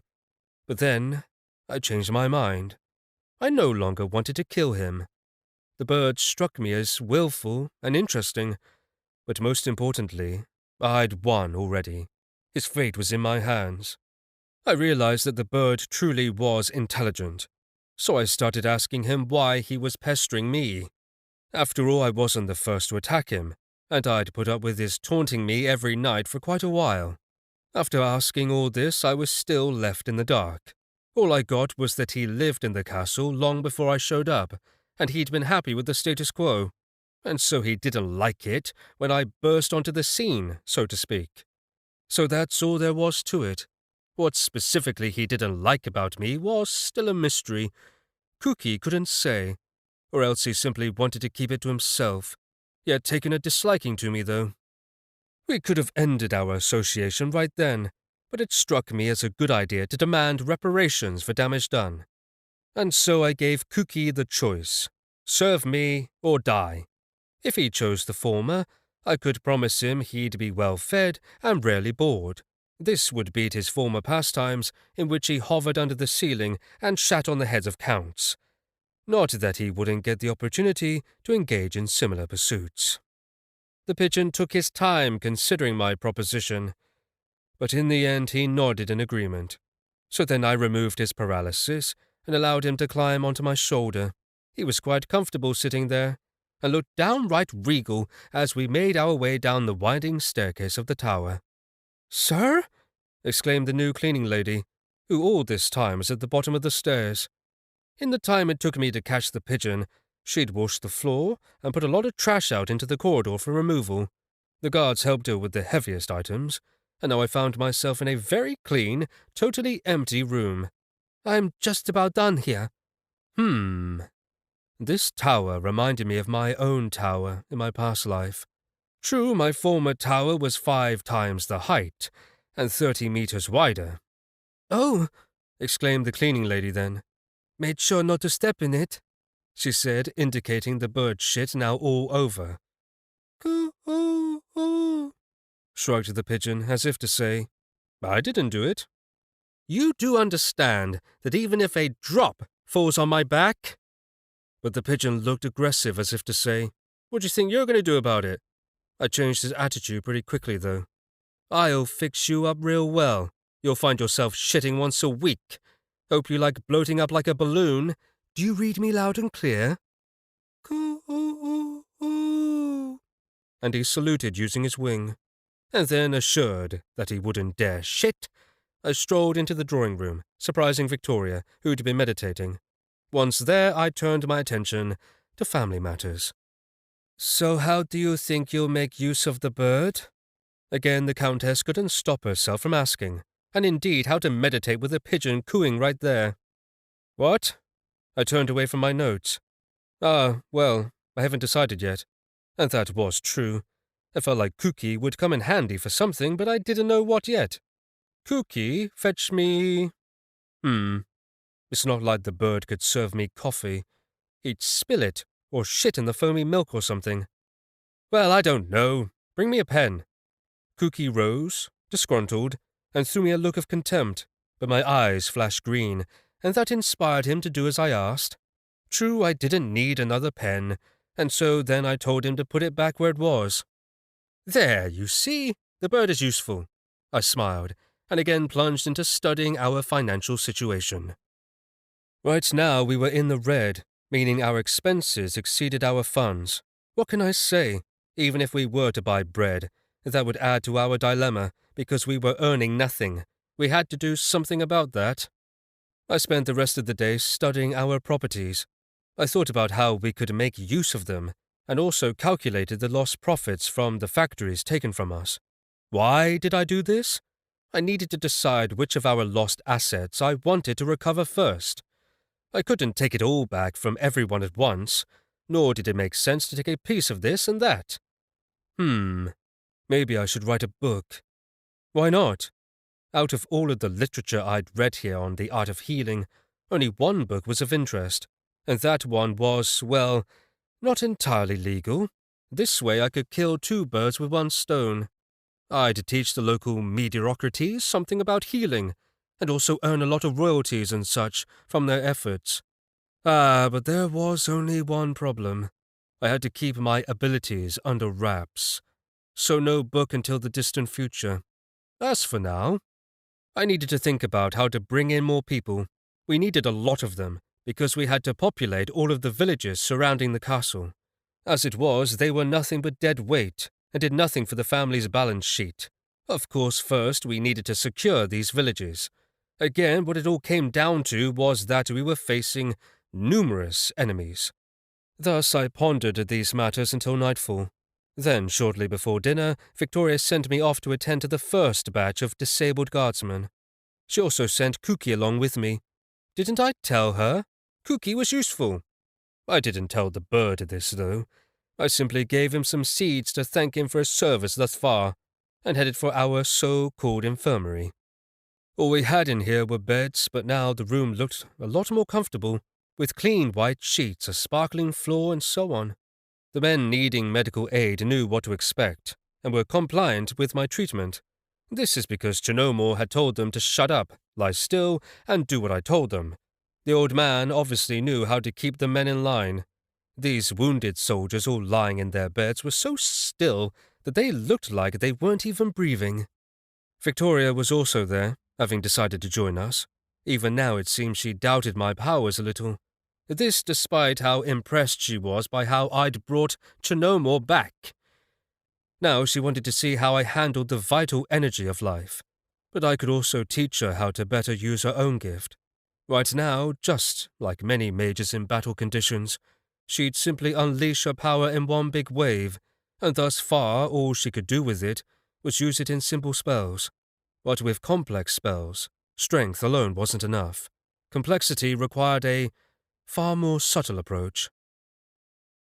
But then, I changed my mind. I no longer wanted to kill him. The bird struck me as willful and interesting, but most importantly, I'd won already. His fate was in my hands. I realized that the bird truly was intelligent, so I started asking him why he was pestering me. After all, I wasn't the first to attack him, and I'd put up with his taunting me every night for quite a while. After asking all this, I was still left in the dark. All I got was that he lived in the castle long before I showed up, and he'd been happy with the status quo. And so he didn't like it when I burst onto the scene, so to speak. So that's all there was to it. What specifically he didn't like about me was still a mystery. Cookie couldn't say, or else he simply wanted to keep it to himself. He had taken a disliking to me, though. We could have ended our association right then, but it struck me as a good idea to demand reparations for damage done. And so I gave Cookie the choice: serve me or die. If he chose the former, I could promise him he'd be well fed and rarely bored. This would beat his former pastimes, in which he hovered under the ceiling and shat on the heads of counts. Not that he wouldn't get the opportunity to engage in similar pursuits. The pigeon took his time considering my proposition, but in the end he nodded in agreement. So then I removed his paralysis and allowed him to climb onto my shoulder. He was quite comfortable sitting there, and looked downright regal as we made our way down the winding staircase of the tower. "Sir?" exclaimed the new cleaning lady, who all this time was at the bottom of the stairs. In the time it took me to catch the pigeon, she'd washed the floor and put a lot of trash out into the corridor for removal. The guards helped her with the heaviest items, and now I found myself in a very clean, totally empty room. "I'm just about done here." This tower reminded me of my own tower in my past life. True, my former tower was 5 times the height, and 30 meters wider. "Oh!" exclaimed the cleaning lady then. "Made sure not to step in it," she said, indicating the bird shit now all over. "Coo-oo-oo," shrugged the pigeon, as if to say, "I didn't do it." "You do understand that even if a drop falls on my back—" But the pigeon looked aggressive, as if to say, "What do you think you're going to do about it?" I changed his attitude pretty quickly, though. "I'll fix you up real well. You'll find yourself shitting once a week. Hope you like bloating up like a balloon. Do you read me loud and clear?" "Coo-oo-oo-oo," and he saluted using his wing. And then, assured that he wouldn't dare shit, I strolled into the drawing room, surprising Victoria, who'd been meditating. Once there, I turned my attention to family matters. "So how do you think you'll make use of the bird?" Again the Countess couldn't stop herself from asking, and indeed how to meditate with a pigeon cooing right there. "What?" I turned away from my notes. Well, I haven't decided yet. And that was true. I felt like Cookie would come in handy for something, but I didn't know what yet. Cookie, fetch me... It's not like the bird could serve me coffee. He'd spill it, or shit in the foamy milk or something. "Well, I don't know. Bring me a pen." Cookie rose, disgruntled, and threw me a look of contempt, but my eyes flashed green, and that inspired him to do as I asked. True, I didn't need another pen, and so then I told him to put it back where it was. "There, you see, the bird is useful." I smiled, and again plunged into studying our financial situation. Right now we were in the red, meaning our expenses exceeded our funds. What can I say? Even if we were to buy bread, that would add to our dilemma, because we were earning nothing. We had to do something about that. I spent the rest of the day studying our properties. I thought about how we could make use of them, and also calculated the lost profits from the factories taken from us. Why did I do this? I needed to decide which of our lost assets I wanted to recover first. I couldn't take it all back from everyone at once, nor did it make sense to take a piece of this and that. Maybe I should write a book. Why not? Out of all of the literature I'd read here on the art of healing, only one book was of interest, and that one was, well, not entirely legal. This way I could kill 2 birds with 1 stone. I'd teach the local mediocrities something about healing, and also earn a lot of royalties and such from their efforts. But there was only one problem. I had to keep my abilities under wraps. So no book until the distant future. As for now, I needed to think about how to bring in more people. We needed a lot of them, because we had to populate all of the villages surrounding the castle. As it was, they were nothing but dead weight, and did nothing for the family's balance sheet. Of course, first we needed to secure these villages. Again, what it all came down to was that we were facing numerous enemies. Thus, I pondered these matters until nightfall. Then, shortly before dinner, Victoria sent me off to attend to the first batch of disabled guardsmen. She also sent Cookie along with me. Didn't I tell her? Cookie was useful. I didn't tell the bird this, though. I simply gave him some seeds to thank him for his service thus far, and headed for our so-called infirmary. All we had in here were beds, but now the room looked a lot more comfortable, with clean white sheets, a sparkling floor, and so on. The men needing medical aid knew what to expect, and were compliant with my treatment. This is because Chinomore had told them to shut up, lie still, and do what I told them. The old man obviously knew how to keep the men in line. These wounded soldiers all lying in their beds were so still that they looked like they weren't even breathing. Victoria was also there, having decided to join us. Even now it seemed she doubted my powers a little. This despite how impressed she was by how I'd brought Chinomore back. Now she wanted to see how I handled the vital energy of life, but I could also teach her how to better use her own gift. Right now, just like many mages in battle conditions, she'd simply unleash her power in one big wave, and thus far all she could do with it was use it in simple spells. But with complex spells, strength alone wasn't enough. Complexity required a far more subtle approach.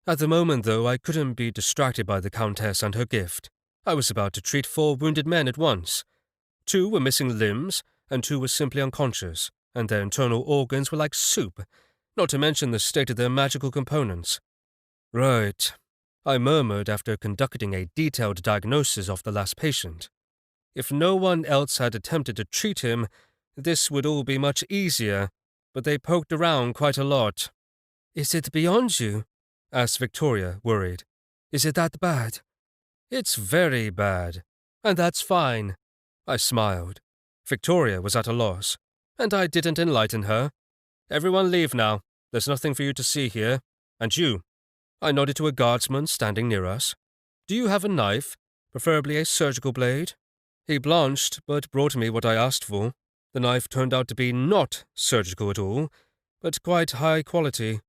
At the moment, though, I couldn't be distracted by the Countess and her gift. I was about to treat 4 wounded men at once. 2 were missing limbs, and 2 were simply unconscious, and their internal organs were like soup, not to mention the state of their magical components. Right, I murmured after conducting a detailed diagnosis of the last patient. If no one else had attempted to treat him, this would all be much easier, but they poked around quite a lot. "Is it beyond you?" asked Victoria, worried. "Is it that bad?" "It's very bad, and that's fine." I smiled. Victoria was at a loss, and I didn't enlighten her. "Everyone leave now. There's nothing for you to see here. And you." I nodded to a guardsman standing near us. "Do you have a knife, preferably a surgical blade?" He blanched, but brought me what I asked for. The knife turned out to be not surgical at all, but quite high quality.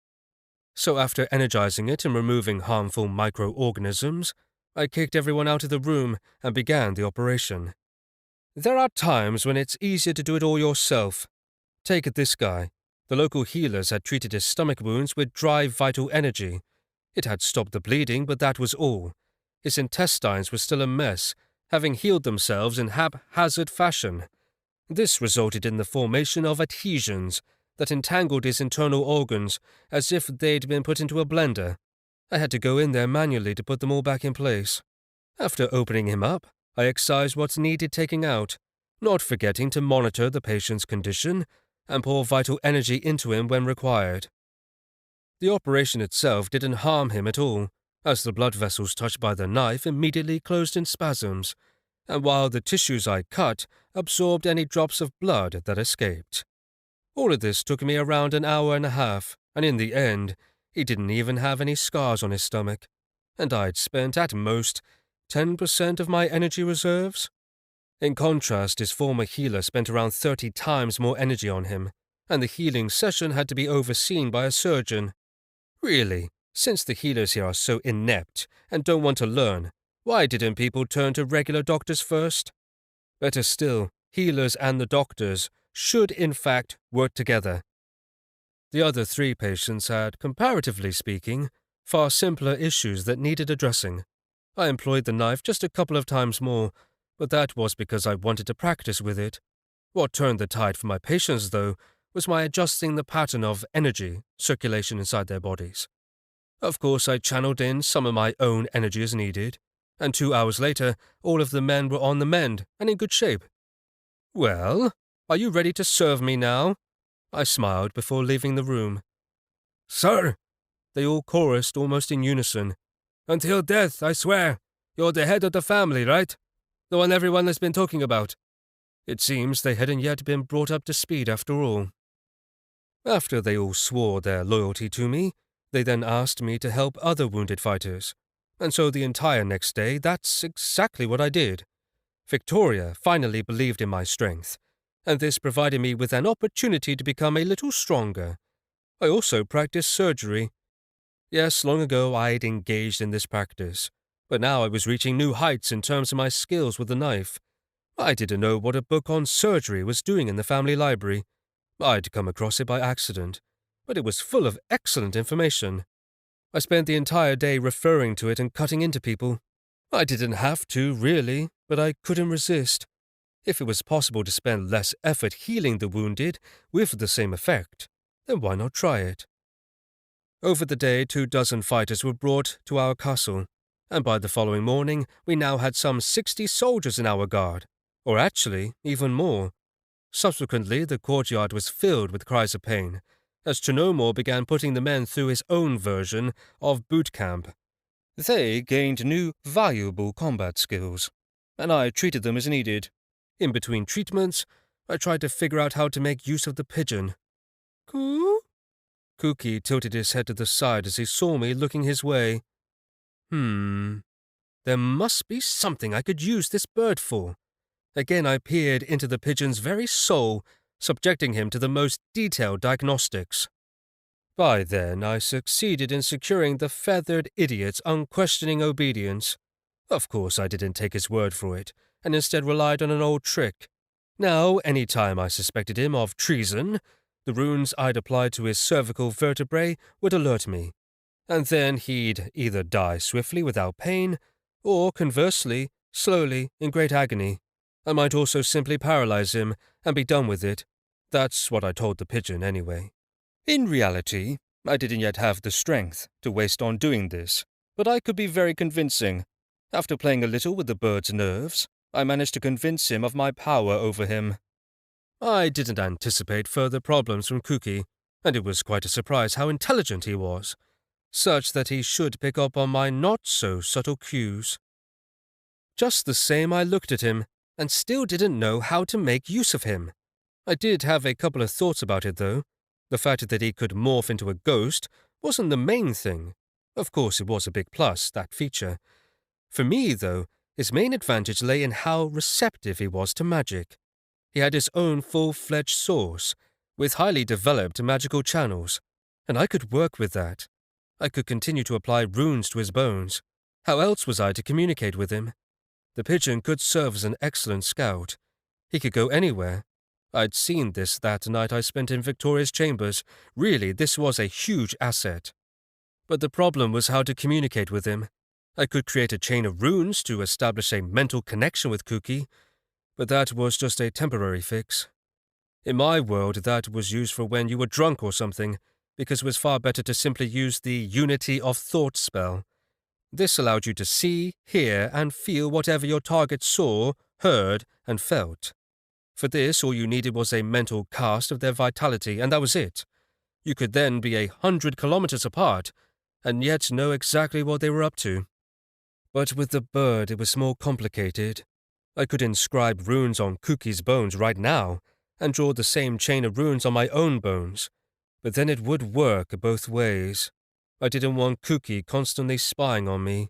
So after energizing it and removing harmful microorganisms, I kicked everyone out of the room and began the operation. There are times when it's easier to do it all yourself. Take this guy. The local healers had treated his stomach wounds with dry vital energy. It had stopped the bleeding, but that was all. His intestines were still a mess, having healed themselves in haphazard fashion. This resulted in the formation of adhesions that entangled his internal organs as if they'd been put into a blender. I had to go in there manually to put them all back in place. After opening him up, I excised what needed taking out, not forgetting to monitor the patient's condition and pour vital energy into him when required. The operation itself didn't harm him at all, as the blood vessels touched by the knife immediately closed in spasms, and while the tissues I cut absorbed any drops of blood that escaped. All of this took me around an hour and a half, and in the end, he didn't even have any scars on his stomach, and I'd spent at most 10% of my energy reserves. In contrast, his former healer spent around 30 times more energy on him, and the healing session had to be overseen by a surgeon. Really, since the healers here are so inept and don't want to learn, why didn't people turn to regular doctors first? Better still, healers and the doctors should in fact work together. The other 3 patients had, comparatively speaking, far simpler issues that needed addressing. I employed the knife just a couple of times more, but that was because I wanted to practice with it. What turned the tide for my patients, though, was my adjusting the pattern of energy circulation inside their bodies. Of course, I channeled in some of my own energy as needed, and 2 hours later, all of the men were on the mend and in good shape. "Well, are you ready to serve me now?" I smiled before leaving the room. "Sir," they all chorused almost in unison. "until death, I swear. You're the head of the family, right? The one everyone has been talking about." It seems they hadn't yet been brought up to speed after all. After they all swore their loyalty to me, they then asked me to help other wounded fighters, and so the entire next day that's exactly what I did. Victoria finally believed in my strength, and this provided me with an opportunity to become a little stronger. I also practiced surgery. Yes, long ago I had engaged in this practice, but now I was reaching new heights in terms of my skills with the knife. I didn't know what a book on surgery was doing in the family library. I'd come across it by accident, but it was full of excellent information. I spent the entire day referring to it and cutting into people. I didn't have to, really, but I couldn't resist. If it was possible to spend less effort healing the wounded with the same effect, then why not try it? Over the day, 24 fighters were brought to our castle, and by the following morning we now had some 60 soldiers in our guard, or actually, even more. Subsequently, the courtyard was filled with cries of pain, as Chinomor began putting the men through his own version of boot camp. They gained new, valuable combat skills, and I treated them as needed. In between treatments, I tried to figure out how to make use of the pigeon. Coo? Kuki tilted his head to the side as he saw me looking his way. There must be something I could use this bird for. Again I peered into the pigeon's very soul, subjecting him to the most detailed diagnostics. By then, I succeeded in securing the feathered idiot's unquestioning obedience. Of course, I didn't take his word for it, and instead relied on an old trick. Now, any time I suspected him of treason, the runes I'd applied to his cervical vertebrae would alert me, and then he'd either die swiftly without pain, or, conversely, slowly, in great agony. I might also simply paralyze him and be done with it. That's what I told the pigeon, anyway. In reality, I didn't yet have the strength to waste on doing this, but I could be very convincing. After playing a little with the bird's nerves, I managed to convince him of my power over him. I didn't anticipate further problems from Kuki, and it was quite a surprise how intelligent he was, such that he should pick up on my not-so-subtle cues. Just the same, I looked at him, and still didn't know how to make use of him. I did have a couple of thoughts about it, though. The fact that he could morph into a ghost wasn't the main thing. Of course, it was a big plus, that feature. For me, though, his main advantage lay in how receptive he was to magic. He had his own full-fledged source, with highly developed magical channels, and I could work with that. I could continue to apply runes to his bones. How else was I to communicate with him? The pigeon could serve as an excellent scout. He could go anywhere. I'd seen this that night I spent in Victoria's chambers. Really, this was a huge asset. But the problem was how to communicate with him. I could create a chain of runes to establish a mental connection with Kuki, but that was just a temporary fix. In my world, that was used for when you were drunk or something, because it was far better to simply use the Unity of Thought spell. This allowed you to see, hear, and feel whatever your target saw, heard, and felt. For this, all you needed was a mental cast of their vitality, and that was it. You could then be 100 kilometers apart, and yet know exactly what they were up to. But with the bird, it was more complicated. I could inscribe runes on Kuki's bones right now, and draw the same chain of runes on my own bones, but then it would work both ways. I didn't want Kuki constantly spying on me.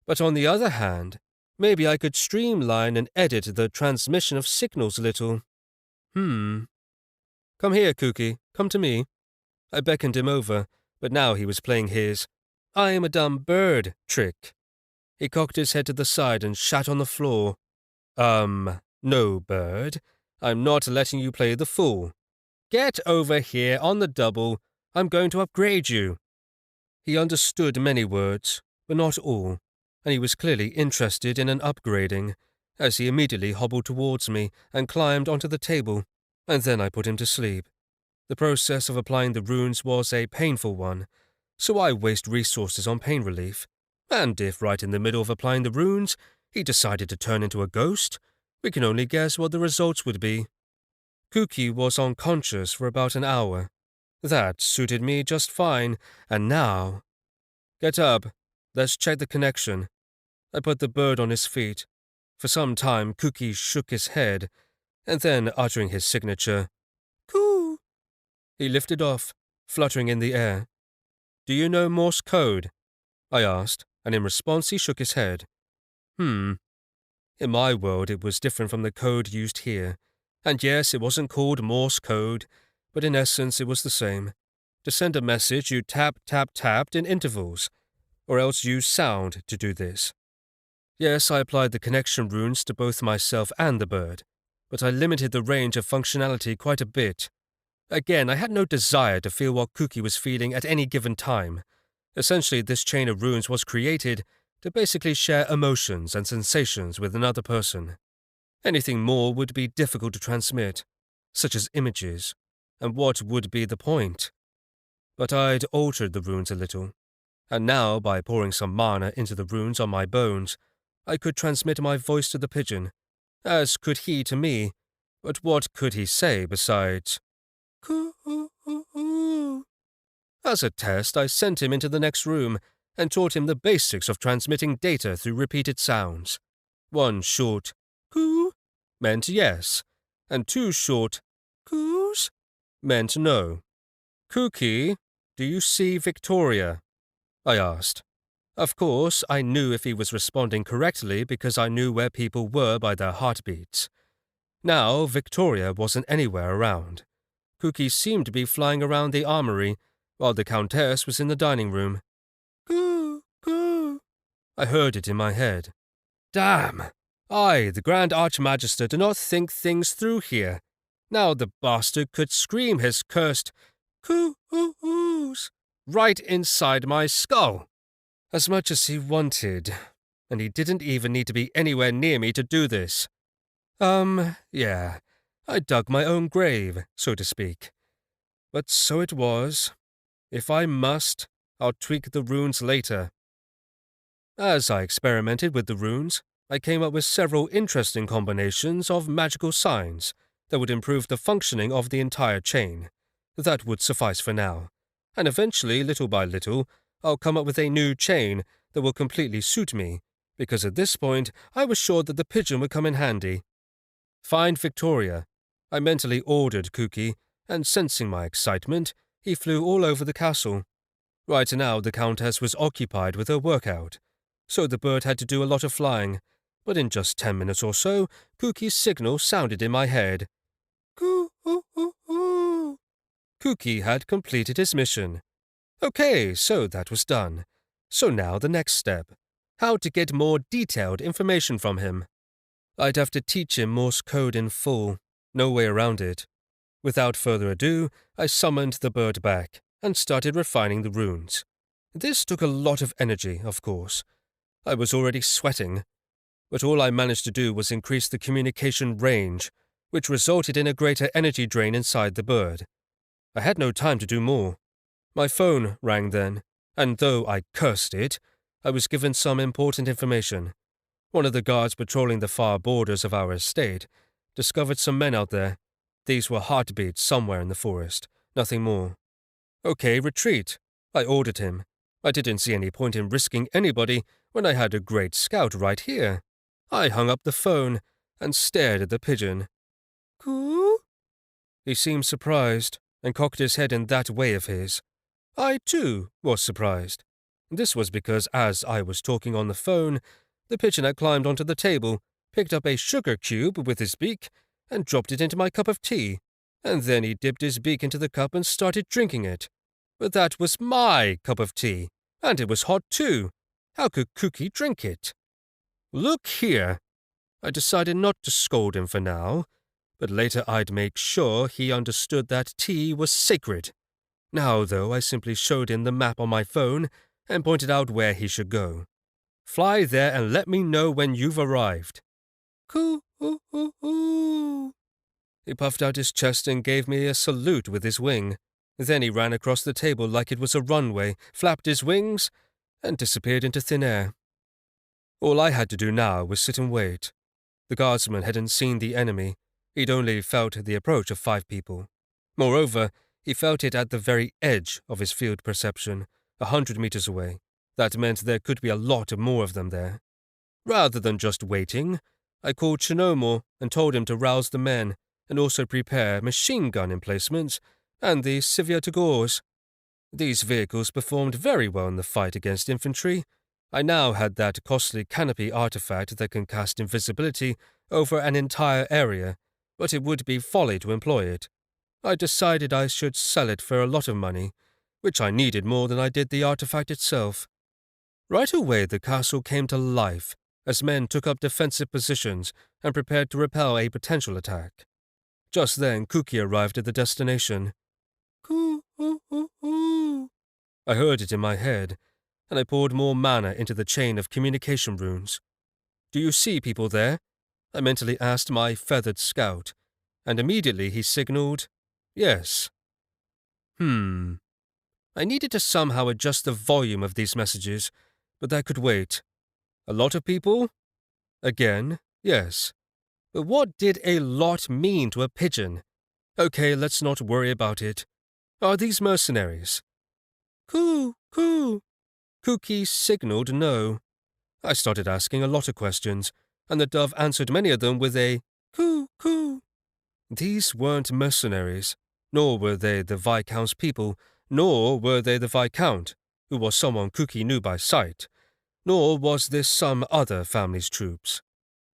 But on the other hand, maybe I could streamline and edit the transmission of signals a little. Come here, Kuki, come to me. I beckoned him over, but now he was playing his "I am a dumb bird" trick. He cocked his head to the side and shat on the floor. No, bird. I'm not letting you play the fool. Get over here on the double. I'm going to upgrade you. He understood many words, but not all, and he was clearly interested in an upgrading, as he immediately hobbled towards me and climbed onto the table, and then I put him to sleep. The process of applying the runes was a painful one, so I waste resources on pain relief, and if right in the middle of applying the runes, he decided to turn into a ghost, we can only guess what the results would be. Kuki was unconscious for about an hour. That suited me just fine, and now... Get up. Let's check the connection. I put the bird on his feet. For some time, Kuki shook his head, and then, uttering his signature, "Coo!" he lifted off, fluttering in the air. Do you know Morse code? I asked, and in response he shook his head. In my world, it was different from the code used here. And yes, it wasn't called Morse code, but in essence, it was the same. To send a message, you tapped in intervals, or else use sound to do this. Yes, I applied the connection runes to both myself and the bird, but I limited the range of functionality quite a bit. Again, I had no desire to feel what Cookie was feeling at any given time. Essentially, this chain of runes was created to basically share emotions and sensations with another person. Anything more would be difficult to transmit, such as images, and what would be the point? But I'd altered the runes a little, and now, by pouring some mana into the runes on my bones, I could transmit my voice to the pigeon, as could he to me, but what could he say besides, coo-oo-oo-oo? As a test, I sent him into the next room and taught him the basics of transmitting data through repeated sounds. One short coo meant yes, and two short coos meant no. Cookie, do you see Victoria? I asked. Of course, I knew if he was responding correctly because I knew where people were by their heartbeats. Now, Victoria wasn't anywhere around. Cookie seemed to be flying around the armory, while the Countess was in the dining room. Coo, coo. I heard it in my head. Damn! I, the Grand Archmagister, do not think things through here. Now the bastard could scream his cursed coo-oo-oos right inside my skull. As much as he wanted, and he didn't even need to be anywhere near me to do this. Yeah, I dug my own grave, so to speak. But so it was. If I must, I'll tweak the runes later. As I experimented with the runes, I came up with several interesting combinations of magical signs that would improve the functioning of the entire chain. That would suffice for now, and eventually, little by little, I'll come up with a new chain that will completely suit me, because at this point, I was sure that the pigeon would come in handy. Find Victoria. I mentally ordered Cookie, and sensing my excitement, he flew all over the castle. Right now, the Countess was occupied with her workout, so the bird had to do a lot of flying, but in just 10 minutes or so, Cookie's signal sounded in my head. Coo-oo-oo-oo. Cookie had completed his mission. Okay, so that was done. So now the next step. How to get more detailed information from him. I'd have to teach him Morse code in full. No way around it. Without further ado, I summoned the bird back and started refining the runes. This took a lot of energy, of course. I was already sweating, but all I managed to do was increase the communication range, which resulted in a greater energy drain inside the bird. I had no time to do more. My phone rang then, and though I cursed it, I was given some important information. One of the guards patrolling the far borders of our estate discovered some men out there. These were heartbeats somewhere in the forest, nothing more. Okay, retreat. I ordered him. I didn't see any point in risking anybody when I had a great scout right here. I hung up the phone and stared at the pigeon. Coo? He seemed surprised and cocked his head in that way of his. I, too, was surprised. This was because, as I was talking on the phone, the pigeon had climbed onto the table, picked up a sugar cube with his beak, and dropped it into my cup of tea. And then he dipped his beak into the cup and started drinking it. But that was my cup of tea, and it was hot too. How could Cookie drink it? Look here. I decided not to scold him for now, but later I'd make sure he understood that tea was sacred. Now, though, I simply showed him the map on my phone and pointed out where he should go. Fly there and let me know when you've arrived. Coo-oo-oo-oo. He puffed out his chest and gave me a salute with his wing. Then he ran across the table like it was a runway, flapped his wings, and disappeared into thin air. All I had to do now was sit and wait. The guardsman hadn't seen the enemy. He'd only felt the approach of 5 people. Moreover, he felt it at the very edge of his field perception, 100 meters away. That meant there could be a lot more of them there. Rather than just waiting, I called Shinomore and told him to rouse the men and also prepare machine gun emplacements and the Sivia Tagores. These vehicles performed very well in the fight against infantry. I now had that costly canopy artifact that can cast invisibility over an entire area, but it would be folly to employ it. I decided I should sell it for a lot of money, which I needed more than I did the artifact itself. Right away the castle came to life, as men took up defensive positions and prepared to repel a potential attack. Just then Kuki arrived at the destination. Coo-oo-oo-oo. I heard it in my head, and I poured more mana into the chain of communication runes. Do you see people there? I mentally asked my feathered scout, and immediately he signaled, yes. I needed to somehow adjust the volume of these messages, but that could wait. A lot of people? Again, yes. But what did a lot mean to a pigeon? Okay, let's not worry about it. Are these mercenaries? Coo, coo. Kuki signaled no. I started asking a lot of questions, and the dove answered many of them with a coo, coo. These weren't mercenaries, nor were they the Viscount's people, nor were they the Viscount, who was someone Kuki knew by sight, nor was this some other family's troops.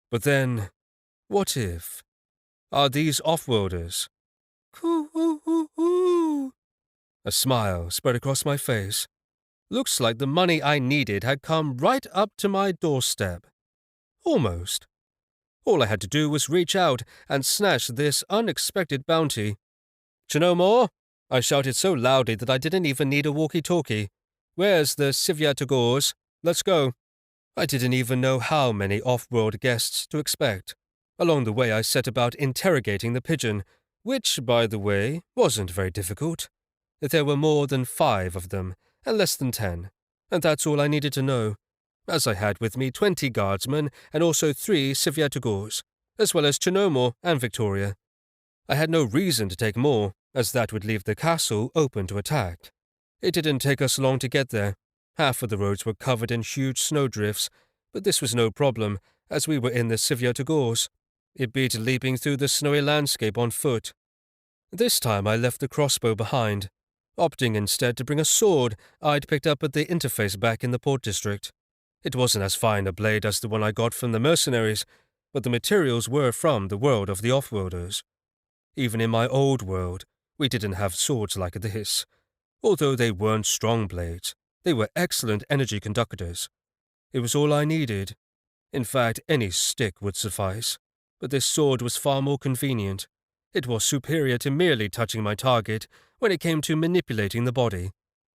But then, what if? Are these off-worlders? Coo-oo-oo-oo. A smile spread across my face. Looks like the money I needed had come right up to my doorstep. Almost. All I had to do was reach out and snatch this unexpected bounty. "To know more?" I shouted so loudly that I didn't even need a walkie-talkie. "Where's the Sivya Tagores? Let's go." I didn't even know how many off-world guests to expect. Along the way I set about interrogating the pigeon, which, by the way, wasn't very difficult. There were more than 5 of them, and less than 10, and that's all I needed to know, as I had with me 20 guardsmen and also 3 Sivya Tagores, as well as Chinomo and Victoria. I had no reason to take more, as that would leave the castle open to attack. It didn't take us long to get there. Half of the roads were covered in huge snowdrifts, but this was no problem, as we were in the Sivya Tagores. It beat leaping through the snowy landscape on foot. This time I left the crossbow behind, opting instead to bring a sword I'd picked up at the interface back in the port district. It wasn't as fine a blade as the one I got from the mercenaries, but the materials were from the world of the off-worlders. Even in my old world, we didn't have swords like this. Although they weren't strong blades, they were excellent energy conductors. It was all I needed. In fact, any stick would suffice. But this sword was far more convenient. It was superior to merely touching my target when it came to manipulating the body.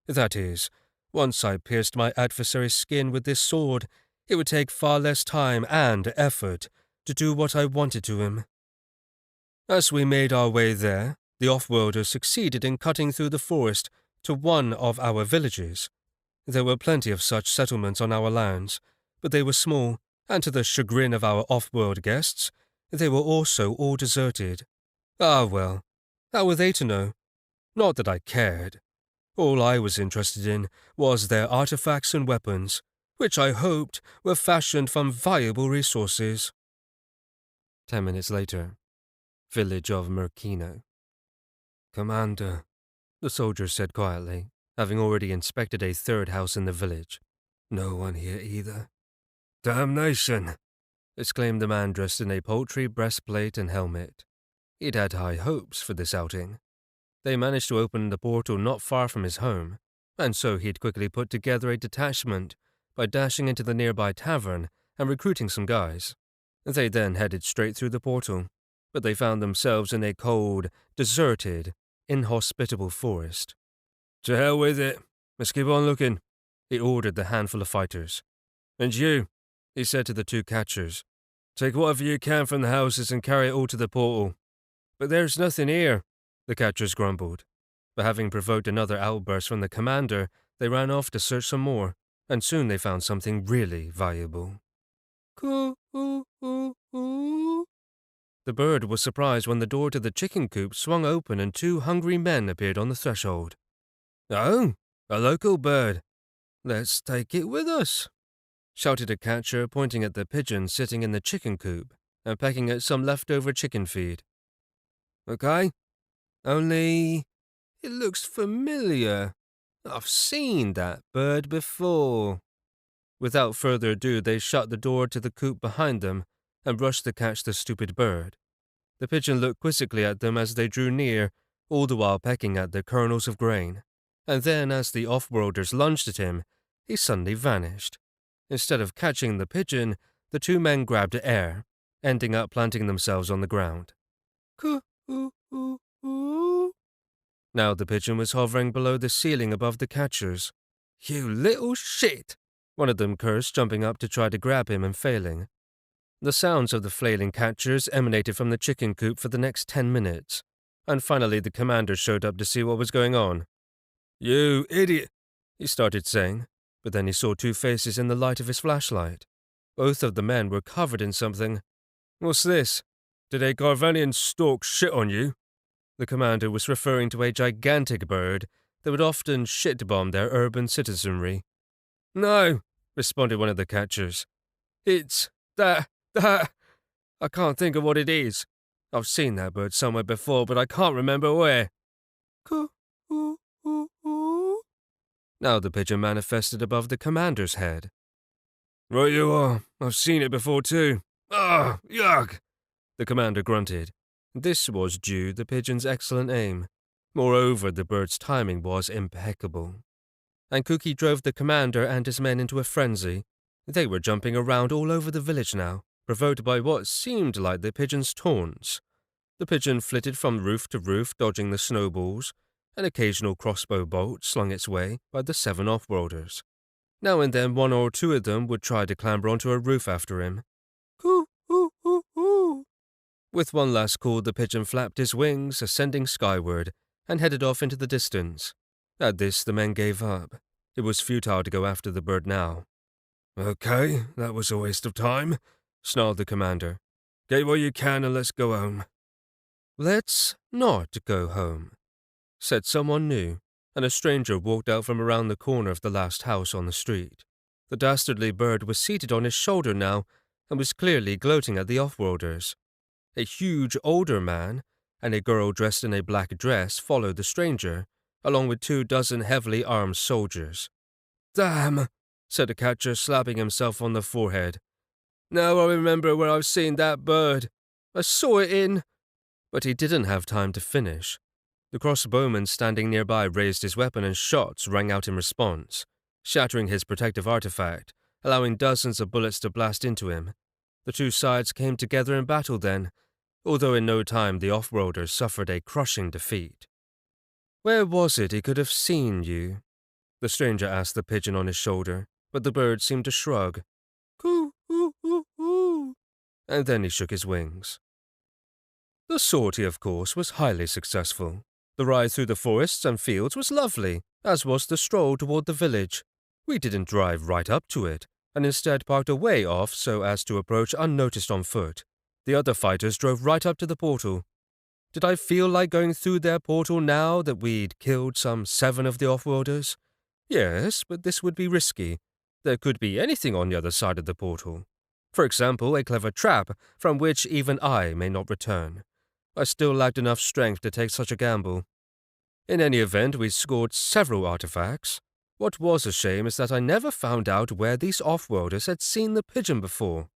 That is, once I pierced my adversary's skin with this sword, it would take far less time and effort to do what I wanted to him. As we made our way there, the off-worlders succeeded in cutting through the forest to one of our villages. There were plenty of such settlements on our lands, but they were small, and to the chagrin of our off-world guests, they were also all deserted. Ah well, how were they to know? Not that I cared. All I was interested in was their artifacts and weapons, which I hoped were fashioned from valuable resources. 10 minutes later. Village of Murkino. "Commander," the soldier said quietly, having already inspected a third house in the village. "No one here either." "Damnation!" exclaimed the man dressed in a poultry breastplate and helmet. He'd had high hopes for this outing. They managed to open the portal not far from his home, and so he'd quickly put together a detachment by dashing into the nearby tavern and recruiting some guys. They then headed straight through the portal, but they found themselves in a cold, deserted, inhospitable forest. "To hell with it. Let's keep on looking," he ordered the handful of fighters. "And you," he said to the 2 catchers, "take whatever you can from the houses and carry it all to the portal." "But there's nothing here," the catchers grumbled. But having provoked another outburst from the commander, they ran off to search some more, and soon they found something really valuable. Coo-oo-oo-oo. The bird was surprised when the door to the chicken coop swung open and 2 hungry men appeared on the threshold. "Oh, a local bird. Let's take it with us," shouted a catcher, pointing at the pigeon sitting in the chicken coop and pecking at some leftover chicken feed. "Okay, only it looks familiar. I've seen that bird before." Without further ado, they shut the door to the coop behind them and rushed to catch the stupid bird. The pigeon looked quizzically at them as they drew near, all the while pecking at the kernels of grain. And then, as the off-worlders lunged at him, he suddenly vanished. Instead of catching the pigeon, the two men grabbed air, ending up planting themselves on the ground. Coo-oo-oo-oo. Now the pigeon was hovering below the ceiling above the catchers. "You little shit!" one of them cursed, jumping up to try to grab him and failing. The sounds of the flailing catchers emanated from the chicken coop for the next 10 minutes, and finally the commander showed up to see what was going on. "You idiot," he started saying, but then he saw two faces in the light of his flashlight. Both of the men were covered in something. "What's this? Did a Garvanian stork shit on you?" The commander was referring to a gigantic bird that would often shit-bomb their urban citizenry. "No," responded one of the catchers. "It's that, I can't think of what it is. I've seen that bird somewhere before, but I can't remember where." Coo-oo-oo-oo. Now the pigeon manifested above the commander's head. "Right you are. I've seen it before too. Ah, yuck!" the commander grunted. This was due to the pigeon's excellent aim. Moreover, the bird's timing was impeccable. And Cookie drove the commander and his men into a frenzy. They were jumping around all over the village now, provoked by what seemed like the pigeon's taunts. The pigeon flitted from roof to roof, dodging the snowballs. An occasional crossbow bolt slung its way by the 7 off-worlders. Now and then 1 or 2 of them would try to clamber onto a roof after him. Coo-oo-oo-oo. With one last call, the pigeon flapped his wings, ascending skyward, and headed off into the distance. At this, the men gave up. It was futile to go after the bird now. "Okay, that was a waste of time," snarled the commander. "Get what you can and let's go home." "Let's not go home," said someone new, and a stranger walked out from around the corner of the last house on the street. The dastardly bird was seated on his shoulder now and was clearly gloating at the off-worlders. A huge older man and a girl dressed in a black dress followed the stranger, along with 24 heavily armed soldiers. "Damn," said the catcher, slapping himself on the forehead. "Now I remember where I've seen that bird. I saw it in—" But he didn't have time to finish. The crossbowman standing nearby raised his weapon and shots rang out in response, shattering his protective artifact, allowing dozens of bullets to blast into him. The two sides came together in battle then, although in no time the off-worlders suffered a crushing defeat. "Where was it he could have seen you?" the stranger asked the pigeon on his shoulder, but the bird seemed to shrug. "Coo-oo-oo-oo." And then he shook his wings. The sortie, of course, was highly successful. The ride through the forests and fields was lovely, as was the stroll toward the village. We didn't drive right up to it, and instead parked a way off so as to approach unnoticed on foot. The other fighters drove right up to the portal. Did I feel like going through their portal now that we'd killed some 7 of the off-worlders? Yes, but this would be risky. There could be anything on the other side of the portal. For example, a clever trap from which even I may not return. I still lacked enough strength to take such a gamble. In any event, we scored several artifacts. What was a shame is that I never found out where these off-worlders had seen the pigeon before.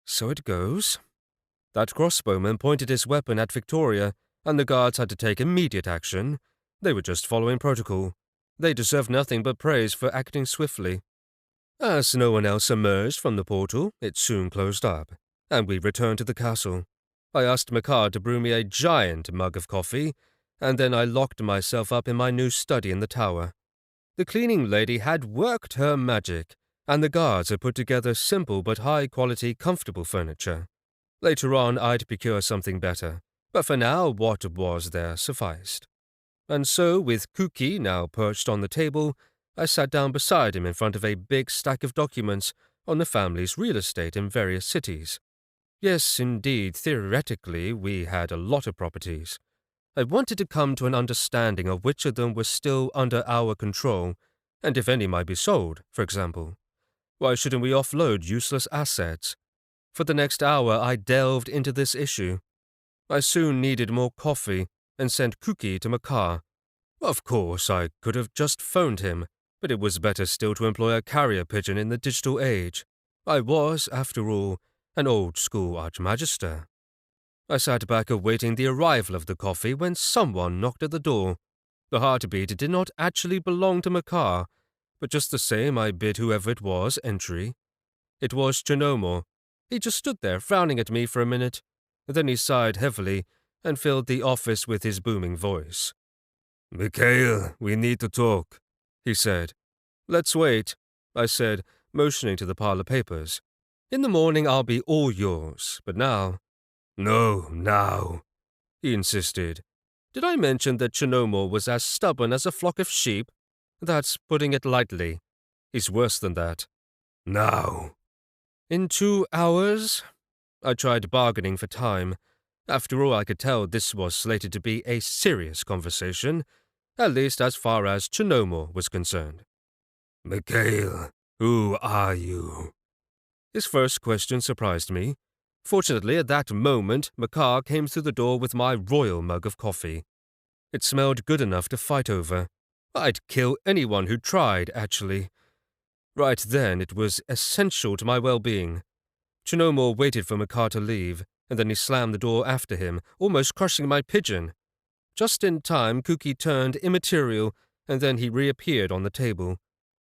So it goes. That crossbowman pointed his weapon at Victoria, and the guards had to take immediate action. They were just following protocol. They deserved nothing but praise for acting swiftly. As no one else emerged from the portal, it soon closed up, and we returned to the castle. I asked Makar to brew me a giant mug of coffee, and then I locked myself up in my new study in the tower. The cleaning lady had worked her magic, and the guards had put together simple but high-quality, comfortable furniture. Later on, I'd procure something better, but for now, what was there sufficed. And so, with Cookie now perched on the table, I sat down beside him in front of a big stack of documents on the family's real estate in various cities. Yes, indeed, theoretically, we had a lot of properties. I wanted to come to an understanding of which of them were still under our control, and if any might be sold, for example. Why shouldn't we offload useless assets? For the next hour, I delved into this issue. I soon needed more coffee and sent Cookie to Makar. Of course, I could have just phoned him, but it was better still to employ a carrier pigeon in the digital age. I was, after all, an old-school archmagister. I sat back awaiting the arrival of the coffee when someone knocked at the door. The heartbeat did not actually belong to Makar, but just the same I bid whoever it was entry. It was Chinomor. He just stood there frowning at me for a minute. Then he sighed heavily and filled the office with his booming voice. "Mikhail, we need to talk," he said. "Let's wait," I said, motioning to the pile of papers. "In the morning I'll be all yours, but now—" "No, now," he insisted. Did I mention that Chinomor was as stubborn as a flock of sheep? That's putting it lightly. He's worse than that. "Now." In 2 hours? I tried bargaining for time. After all, I could tell this was slated to be a serious conversation, at least as far as Chinomor was concerned. "Mikhail, who are you?" His first question surprised me. Fortunately, at that moment, Makar came through the door with my royal mug of coffee. It smelled good enough to fight over. I'd kill anyone who tried, actually. Right then, it was essential to my well-being. Chinomor waited for Makar to leave, and then he slammed the door after him, almost crushing my pigeon. Just in time, Kuki turned immaterial, and then he reappeared on the table.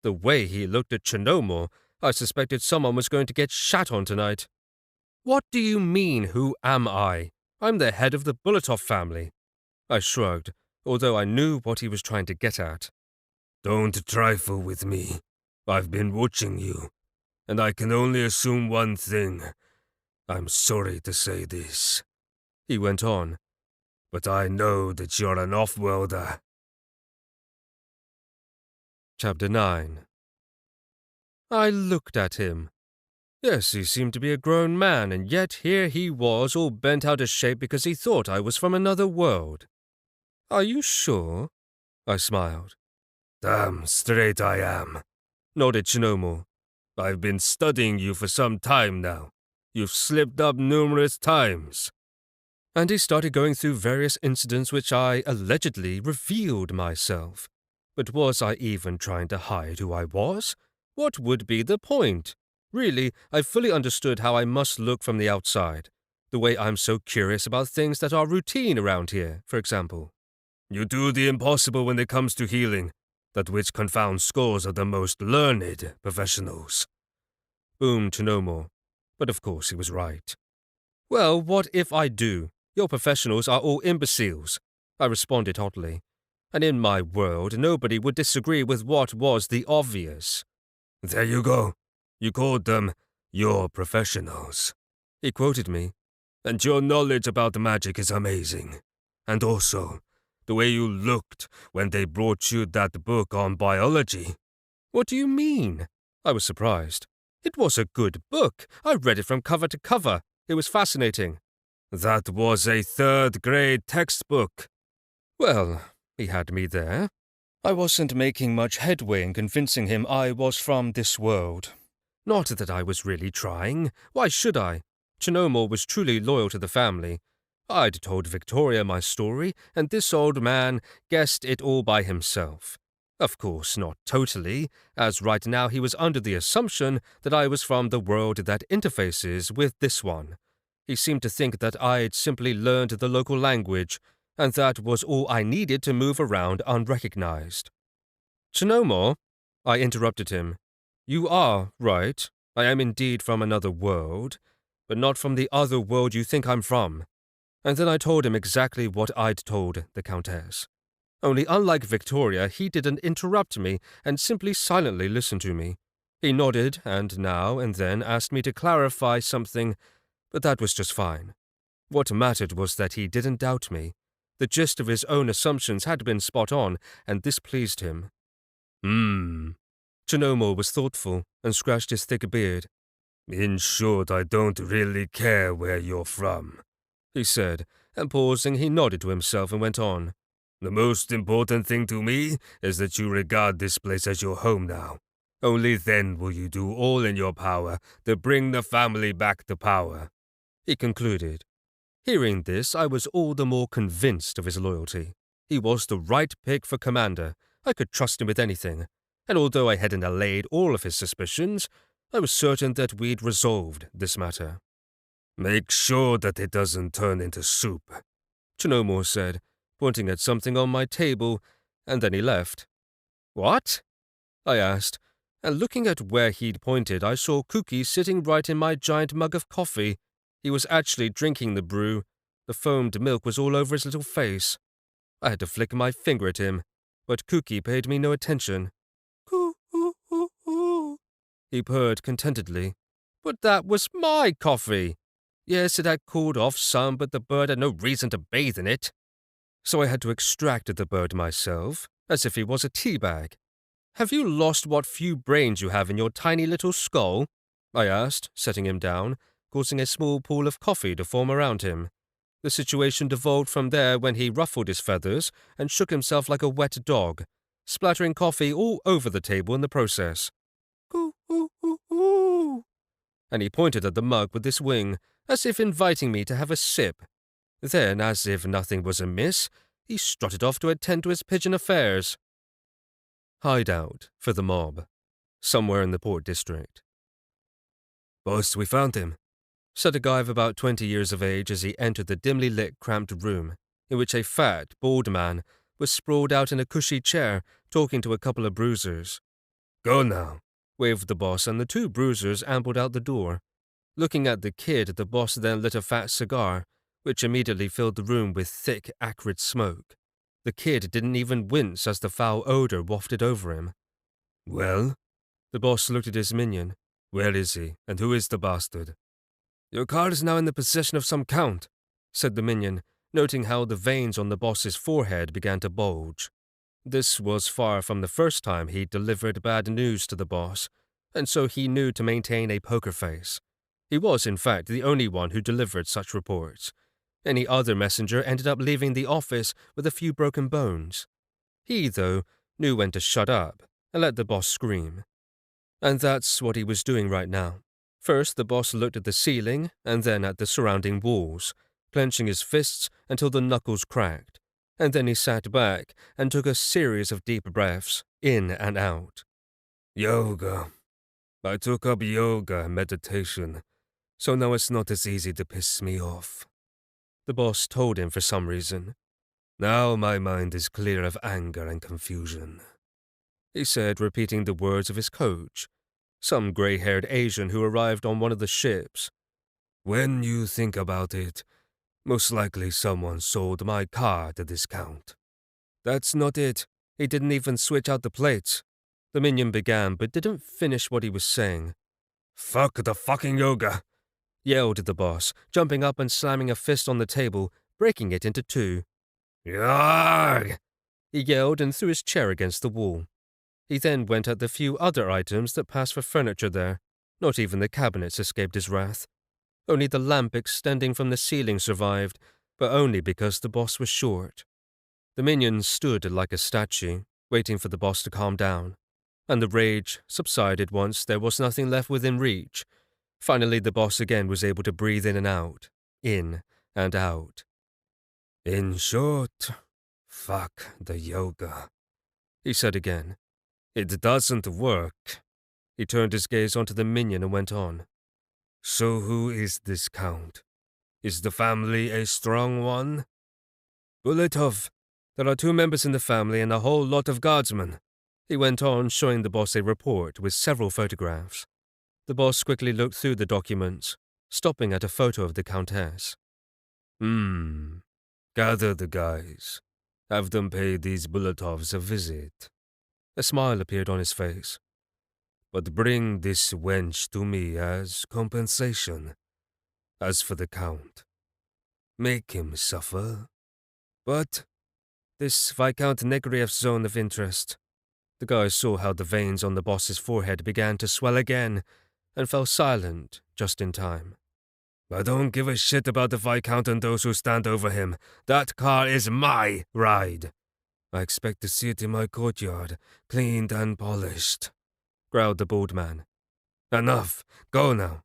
The way he looked at Chinomor, I suspected someone was going to get shat on tonight. "What do you mean, who am I? I'm the head of the Bulatov family." I shrugged, although I knew what he was trying to get at. "Don't trifle with me. I've been watching you, and I can only assume one thing. I'm sorry to say this," he went on, "but I know that you're an off-worlder." Chapter 9. I looked at him. Yes, he seemed to be a grown man, and yet here he was, all bent out of shape because he thought I was from another world. "Are you sure?" I smiled. "Damn straight I am," nodded Chinomor. "I've been studying you for some time now. You've slipped up numerous times." And he started going through various incidents which I allegedly revealed myself. But was I even trying to hide who I was? What would be the point? Really, I fully understood how I must look from the outside. The way I'm so curious about things that are routine around here, for example. "You do the impossible when it comes to healing, that which confounds scores of the most learned professionals," boomed Chinomor. But of course he was right. "Well, what if I do? Your professionals are all imbeciles," I responded hotly. And in my world, nobody would disagree with what was the obvious. "There you go. You called them your professionals," he quoted me. "And your knowledge about magic is amazing. And also, the way you looked when they brought you that book on biology." "What do you mean?" I was surprised. "It was a good book. I read it from cover to cover. It was fascinating." "That was a third-grade textbook." Well, he had me there. I wasn't making much headway in convincing him I was from this world. Not that I was really trying. Why should I? Chinomor was truly loyal to the family. I'd told Victoria my story, and this old man guessed it all by himself. Of course, not totally, as right now he was under the assumption that I was from the world that interfaces with this one. He seemed to think that I'd simply learned the local language, and that was all I needed to move around unrecognized. "Chinomor," I interrupted him. "You are right. I am indeed from another world, but not from the other world you think I'm from." And then I told him exactly what I'd told the Countess. Only unlike Victoria, he didn't interrupt me and simply silently listened to me. He nodded and now and then asked me to clarify something, but that was just fine. What mattered was that he didn't doubt me. The gist of his own assumptions had been spot on, and this pleased him. Chinomor was thoughtful and scratched his thick beard. "In short, I don't really care where you're from," he said, and pausing, he nodded to himself and went on. "The most important thing to me is that you regard this place as your home now. Only then will you do all in your power to bring the family back to power," he concluded. Hearing this, I was all the more convinced of his loyalty. He was the right pick for commander. I could trust him with anything. and although I hadn't allayed all of his suspicions, I was certain that we'd resolved this matter. Make sure that it doesn't turn into soup, Chinomore said, pointing at something on my table, and then he left. What? I asked, and looking at where he'd pointed, I saw Cookie sitting right in my giant mug of coffee. He was actually drinking the brew. The foamed milk was all over his little face. I had to flick my finger at him, but Cookie paid me no attention. Coo-oo-oo-oo, he purred contentedly. But that was my coffee. Yes, it had cooled off some, but the bird had no reason to bathe in it. So I had to extract the bird myself, as if he was a tea bag. Have you lost what few brains you have in your tiny little skull? I asked, setting him down, causing a small pool of coffee to form around him. The situation devolved from there when he ruffled his feathers and shook himself like a wet dog, splattering coffee all over the table in the process. Coo-oo-oo-oo. And he pointed at the mug with his wing, as if inviting me to have a sip. Then, as if nothing was amiss, he strutted off to attend to his pigeon affairs. Hideout for the mob, somewhere in the Port District. Boss, we found him, said a guy of about 20 years of age as he entered the dimly lit, cramped room, in which a fat, bald man was sprawled out in a cushy chair, talking to a couple of bruisers. Go now, waved the boss, and the two bruisers ambled out the door. Looking at the kid, the boss then lit a fat cigar, which immediately filled the room with thick, acrid smoke. The kid didn't even wince as the foul odor wafted over him. Well? The boss looked at his minion. Where is he, and who is the bastard? Your car is now in the possession of some count, said the minion, noting how the veins on the boss's forehead began to bulge. This was far from the first time he'd delivered bad news to the boss, and so he knew to maintain a poker face. He was, in fact, the only one who delivered such reports. Any other messenger ended up leaving the office with a few broken bones. He, though, knew when to shut up and let the boss scream. And that's what he was doing right now. First, the boss looked at the ceiling and then at the surrounding walls, clenching his fists until the knuckles cracked, and then he sat back and took a series of deep breaths, in and out. Yoga. I took up yoga and meditation, so now it's not as easy to piss me off, the boss told him for some reason. Now my mind is clear of anger and confusion, he said, repeating the words of his coach, some gray-haired Asian who arrived on one of the ships. When you think about it, most likely someone sold my car at a discount. That's not it. He didn't even switch out the plates. The minion began, but didn't finish what he was saying. Fuck the fucking yoga, yelled the boss, jumping up and slamming a fist on the table, breaking it into two. Yarg! He yelled and threw his chair against the wall. He then went at the few other items that passed for furniture there. Not even the cabinets escaped his wrath. Only the lamp extending from the ceiling survived, but only because the boss was short. The minion stood like a statue, waiting for the boss to calm down, and the rage subsided once there was nothing left within reach. Finally, the boss again was able to breathe in and out, in and out. In short, fuck the yoga, he said again. It doesn't work. He turned his gaze onto the minion and went on. So who is this count? Is the family a strong one? Buletov. There are 2 members in the family and a whole lot of guardsmen. He went on, showing the boss a report with several photographs. The boss quickly looked through the documents, stopping at a photo of the countess. Gather the guys. Have them pay these Buletovs a visit. A smile appeared on his face. But bring this wench to me as compensation. As for the count, make him suffer. But this Viscount Negriev's zone of interest. The guy saw how the veins on the boss's forehead began to swell again and fell silent just in time. I don't give a shit about the Viscount and those who stand over him. That car is my ride. I expect to see it in my courtyard, cleaned and polished, growled the bald man. Enough. Go now.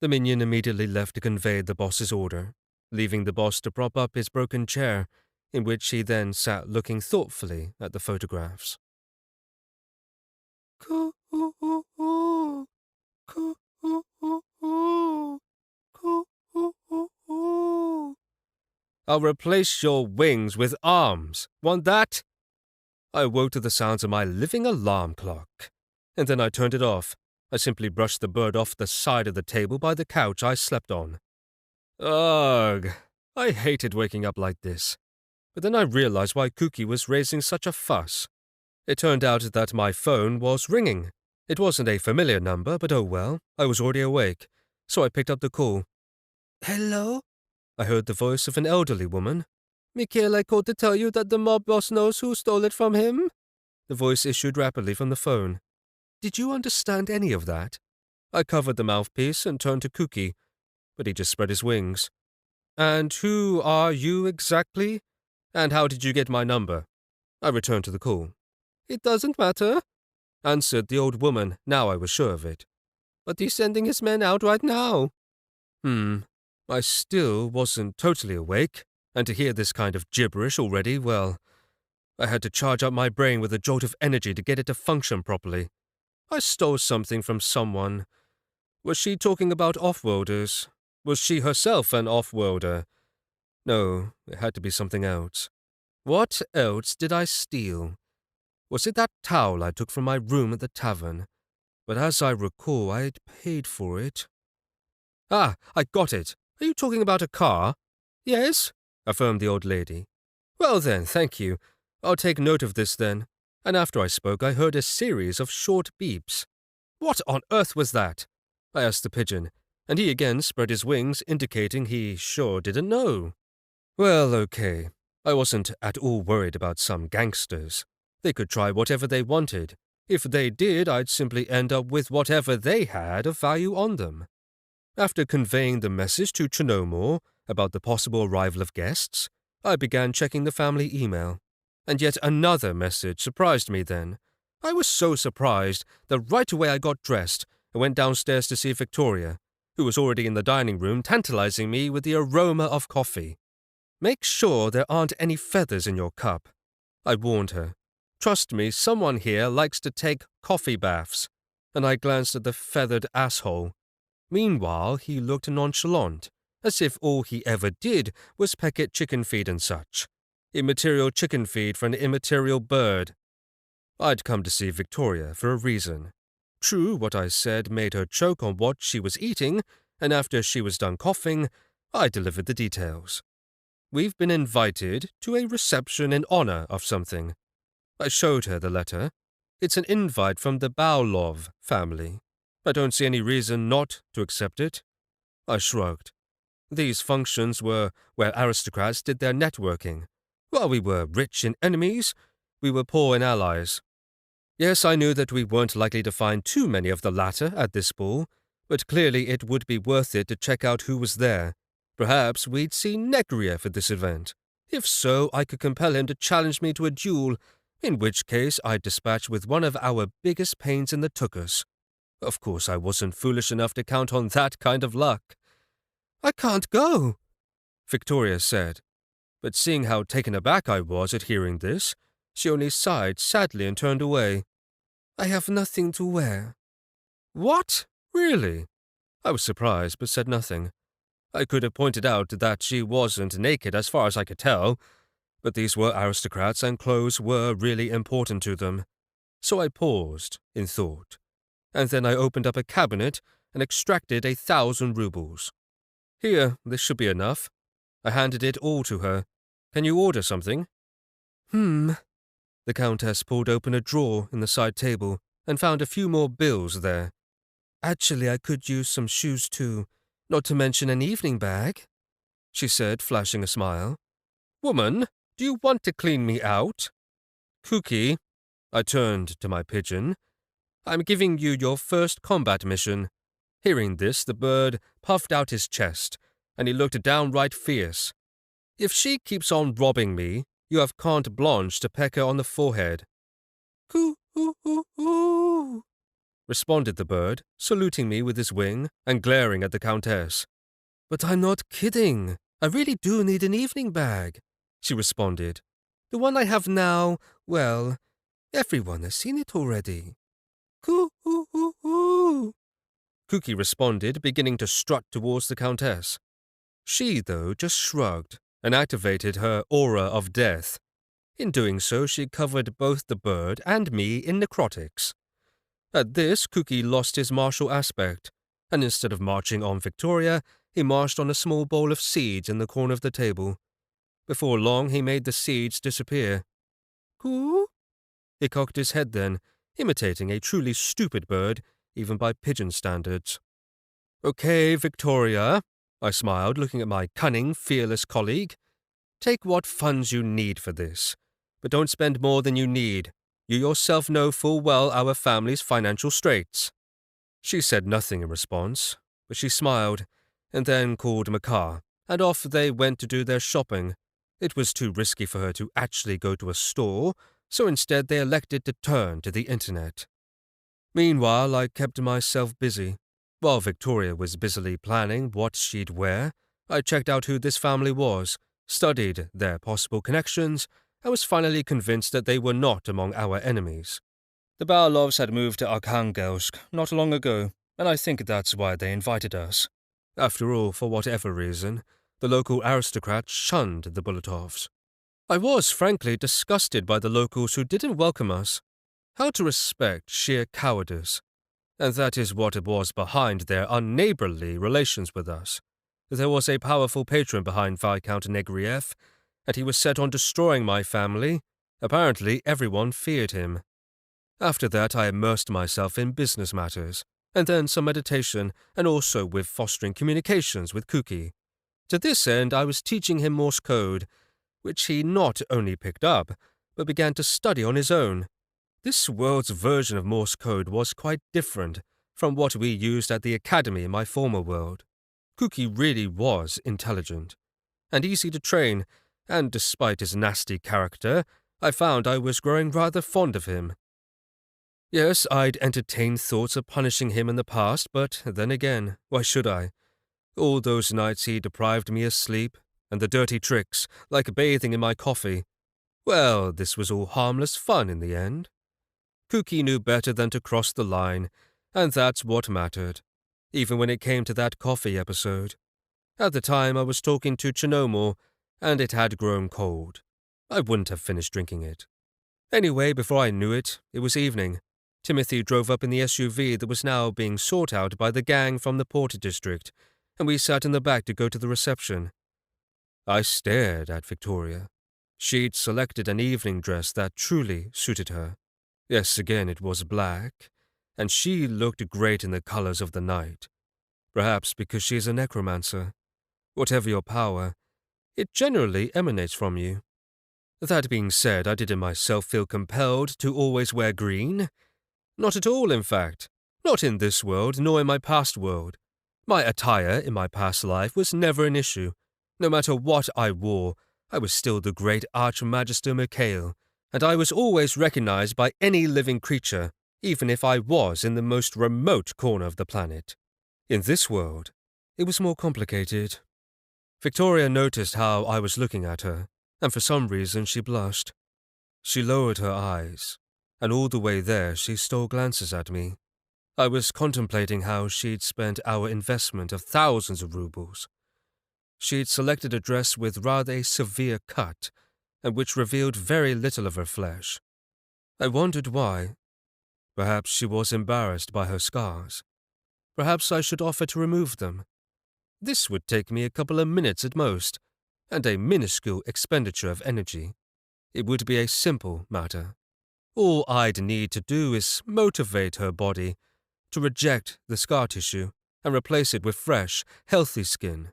The minion immediately left to convey the boss's order, leaving the boss to prop up his broken chair, in which he then sat looking thoughtfully at the photographs. Coo-oo-oo-oo. Coo-oo-oo-oo. I'll replace your wings with arms. Want that? I awoke to the sounds of my living alarm clock, and then I turned it off. I simply brushed the bird off the side of the table by the couch I slept on. Ugh, I hated waking up like this. But then I realized why Cookie was raising such a fuss. It turned out that my phone was ringing. It wasn't a familiar number, but oh well, I was already awake, so I picked up the call. Hello? I heard the voice of an elderly woman. Michele called to tell you that the mob boss knows who stole it from him. The voice issued rapidly from the phone. Did you understand any of that? I covered the mouthpiece and turned to Cookie, but he just spread his wings. And who are you exactly? And how did you get my number? I returned to the call. It doesn't matter, answered the old woman. Now I was sure of it. But he's sending his men out right now. I still wasn't totally awake, and to hear this kind of gibberish already, well, I had to charge up my brain with a jolt of energy to get it to function properly. I stole something from someone. Was she talking about off-worlders? Was she herself an off-worlder? No, it had to be something else. What else did I steal? Was it that towel I took from my room at the tavern? But as I recall, I had paid for it. Ah, I got it. Are you talking about a car? Yes, affirmed the old lady. Well then, thank you. I'll take note of this then. And after I spoke, I heard a series of short beeps. What on earth was that? I asked the pigeon, and he again spread his wings, indicating he sure didn't know. Well, okay. I wasn't at all worried about some gangsters. They could try whatever they wanted. If they did, I'd simply end up with whatever they had of value on them. After conveying the message to Chinomore about the possible arrival of guests, I began checking the family email. And yet another message surprised me then. I was so surprised that right away I got dressed and went downstairs to see Victoria, who was already in the dining room tantalizing me with the aroma of coffee. Make sure there aren't any feathers in your cup, I warned her. Trust me, someone here likes to take coffee baths. And I glanced at the feathered asshole. Meanwhile, he looked nonchalant, as if all he ever did was peck at chicken feed and such. Immaterial chicken feed for an immaterial bird. I'd come to see Victoria for a reason. True, what I said made her choke on what she was eating, and after she was done coughing, I delivered the details. We've been invited to a reception in honor of something. I showed her the letter. It's an invite from the Baulov family. I don't see any reason not to accept it. I shrugged. These functions were where aristocrats did their networking. While we were rich in enemies, we were poor in allies. Yes, I knew that we weren't likely to find too many of the latter at this ball, but clearly it would be worth it to check out who was there. Perhaps we'd see Negriev at this event. If so, I could compel him to challenge me to a duel, in which case I'd dispatch with one of our biggest pains in the tuchus. Of course, I wasn't foolish enough to count on that kind of luck. I can't go, Victoria said. But seeing how taken aback I was at hearing this, she only sighed sadly and turned away. I have nothing to wear. What? Really? I was surprised, but said nothing. I could have pointed out that she wasn't naked as far as I could tell, but these were aristocrats and clothes were really important to them. So I paused, in thought, and then I opened up a cabinet and extracted 1,000 rubles. Here, this should be enough. I handed it all to her. Can you order something? The Countess pulled open a drawer in the side table and found a few more bills there. Actually, I could use some shoes too, not to mention an evening bag, she said, flashing a smile. Woman, do you want to clean me out? Cookie, I turned to my pigeon. I'm giving you your first combat mission. Hearing this, the bird puffed out his chest, and he looked downright fierce. If she keeps on robbing me, you have carte blanche to peck her on the forehead. Coo-oo-oo-oo, responded the bird, saluting me with his wing and glaring at the Countess. But I'm not kidding. I really do need an evening bag, she responded. The one I have now, well, everyone has seen it already. Coo-oo-oo-oo. Cookie responded, beginning to strut towards the Countess. She, though, just shrugged and activated her aura of death. In doing so, she covered both the bird and me in necrotics. At this, Cookie lost his martial aspect, and instead of marching on Victoria, he marched on a small bowl of seeds in the corner of the table. Before long, he made the seeds disappear. Coo? He cocked his head then, imitating a truly stupid bird, even by pigeon standards. Okay, Victoria, I smiled, looking at my cunning, fearless colleague. Take what funds you need for this, but don't spend more than you need. You yourself know full well our family's financial straits. She said nothing in response, but she smiled, and then called Makar, and off they went to do their shopping. It was too risky for her to actually go to a store, so instead they elected to turn to the internet. Meanwhile, I kept myself busy. While Victoria was busily planning what she'd wear, I checked out who this family was, studied their possible connections, and was finally convinced that they were not among our enemies. The Barlovs had moved to Arkhangelsk not long ago, and I think that's why they invited us. After all, for whatever reason, the local aristocrats shunned the Bulatovs. I was, frankly, disgusted by the locals who didn't welcome us. How to respect sheer cowardice. And that is what it was behind their unneighborly relations with us. There was a powerful patron behind Viscount Negriev, and he was set on destroying my family. Apparently, everyone feared him. After that, I immersed myself in business matters, and then some meditation, and also with fostering communications with Cookie. To this end, I was teaching him Morse code, which he not only picked up, but began to study on his own. This world's version of Morse code was quite different from what we used at the academy in my former world. Cookie really was intelligent, and easy to train, and despite his nasty character, I found I was growing rather fond of him. Yes, I'd entertained thoughts of punishing him in the past, but then again, why should I? All those nights he deprived me of sleep, and the dirty tricks, like bathing in my coffee. Well, this was all harmless fun in the end. Cookie knew better than to cross the line, and that's what mattered, even when it came to that coffee episode. At the time, I was talking to Chinomor, and it had grown cold. I wouldn't have finished drinking it. Anyway, before I knew it, it was evening. Timothy drove up in the SUV that was now being sought out by the gang from the Port District, and we sat in the back to go to the reception. I stared at Victoria. She'd selected an evening dress that truly suited her. Yes, again it was black, and she looked great in the colors of the night. Perhaps because she's a necromancer. Whatever your power, it generally emanates from you. That being said, I didn't myself feel compelled to always wear green. Not at all, in fact. Not in this world, nor in my past world. My attire in my past life was never an issue. No matter what I wore, I was still the great Archmagister Mikhail, and I was always recognized by any living creature, even if I was in the most remote corner of the planet. In this world, it was more complicated. Victoria noticed how I was looking at her, and for some reason she blushed. She lowered her eyes, and all the way there she stole glances at me. I was contemplating how she'd spent our investment of thousands of rubles. She'd selected a dress with rather a severe cut, and which revealed very little of her flesh. I wondered why. Perhaps she was embarrassed by her scars. Perhaps I should offer to remove them. This would take me a couple of minutes at most, and a minuscule expenditure of energy. It would be a simple matter. All I'd need to do is motivate her body to reject the scar tissue and replace it with fresh, healthy skin.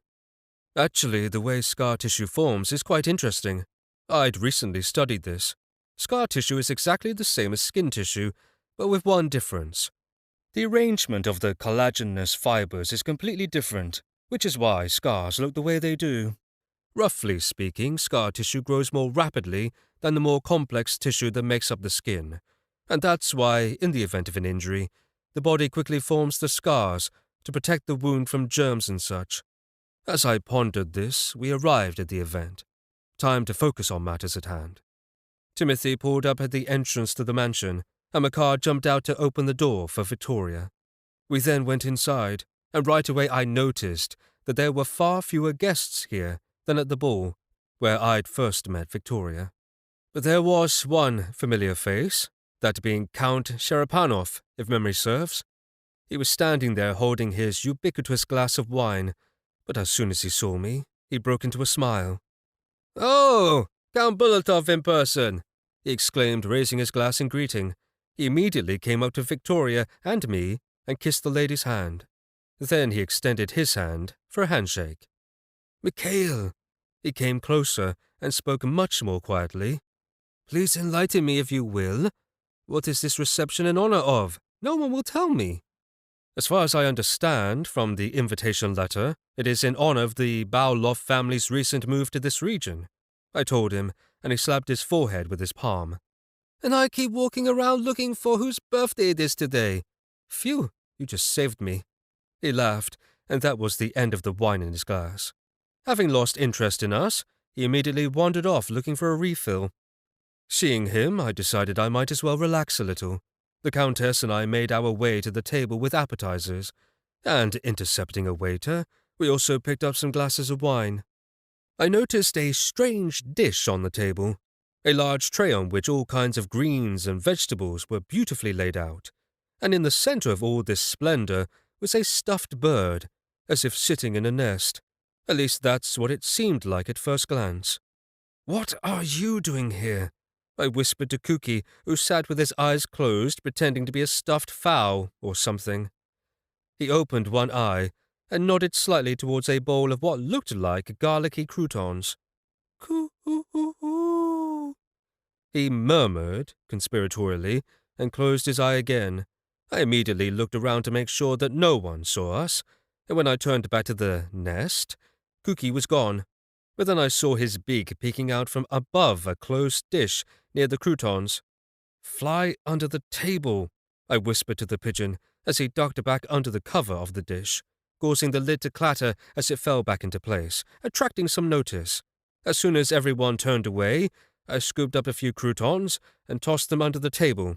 Actually, the way scar tissue forms is quite interesting. I'd recently studied this. Scar tissue is exactly the same as skin tissue, but with one difference. The arrangement of the collagenous fibers is completely different, which is why scars look the way they do. Roughly speaking, scar tissue grows more rapidly than the more complex tissue that makes up the skin, and that's why, in the event of an injury, the body quickly forms the scars to protect the wound from germs and such. As I pondered this, we arrived at the event. Time to focus on matters at hand. Timothy pulled up at the entrance to the mansion, and Makar jumped out to open the door for Victoria. We then went inside, and right away I noticed that there were far fewer guests here than at the ball, where I'd first met Victoria. But there was one familiar face, that being Count Sharapanov, if memory serves. He was standing there holding his ubiquitous glass of wine, but as soon as he saw me, he broke into a smile. "Oh, Count Bulatov in person!" he exclaimed, raising his glass in greeting. He immediately came up to Victoria and me and kissed the lady's hand. Then he extended his hand for a handshake. "Mikhail!" He came closer and spoke much more quietly. "Please enlighten me if you will. What is this reception in honor of? No one will tell me." "As far as I understand from the invitation letter, it is in honor of the Baulov family's recent move to this region," I told him, and he slapped his forehead with his palm. "And I keep walking around looking for whose birthday it is today. Phew, you just saved me." He laughed, and that was the end of the wine in his glass. Having lost interest in us, he immediately wandered off looking for a refill. Seeing him, I decided I might as well relax a little. The Countess and I made our way to the table with appetizers, and intercepting a waiter, we also picked up some glasses of wine. I noticed a strange dish on the table, a large tray on which all kinds of greens and vegetables were beautifully laid out, and in the center of all this splendor was a stuffed bird, as if sitting in a nest. At least that's what it seemed like at first glance. "What are you doing here?" I whispered to Kuki, who sat with his eyes closed, pretending to be a stuffed fowl or something. He opened one eye and nodded slightly towards a bowl of what looked like garlicky croutons. "Coo-oo-oo-oo," he murmured conspiratorially and closed his eye again. I immediately looked around to make sure that no one saw us, and when I turned back to the nest, Kuki was gone. But then I saw his beak peeking out from above a closed dish near the croutons. "Fly under the table," I whispered to the pigeon as he ducked back under the cover of the dish, causing the lid to clatter as it fell back into place, attracting some notice. As soon as everyone turned away, I scooped up a few croutons and tossed them under the table.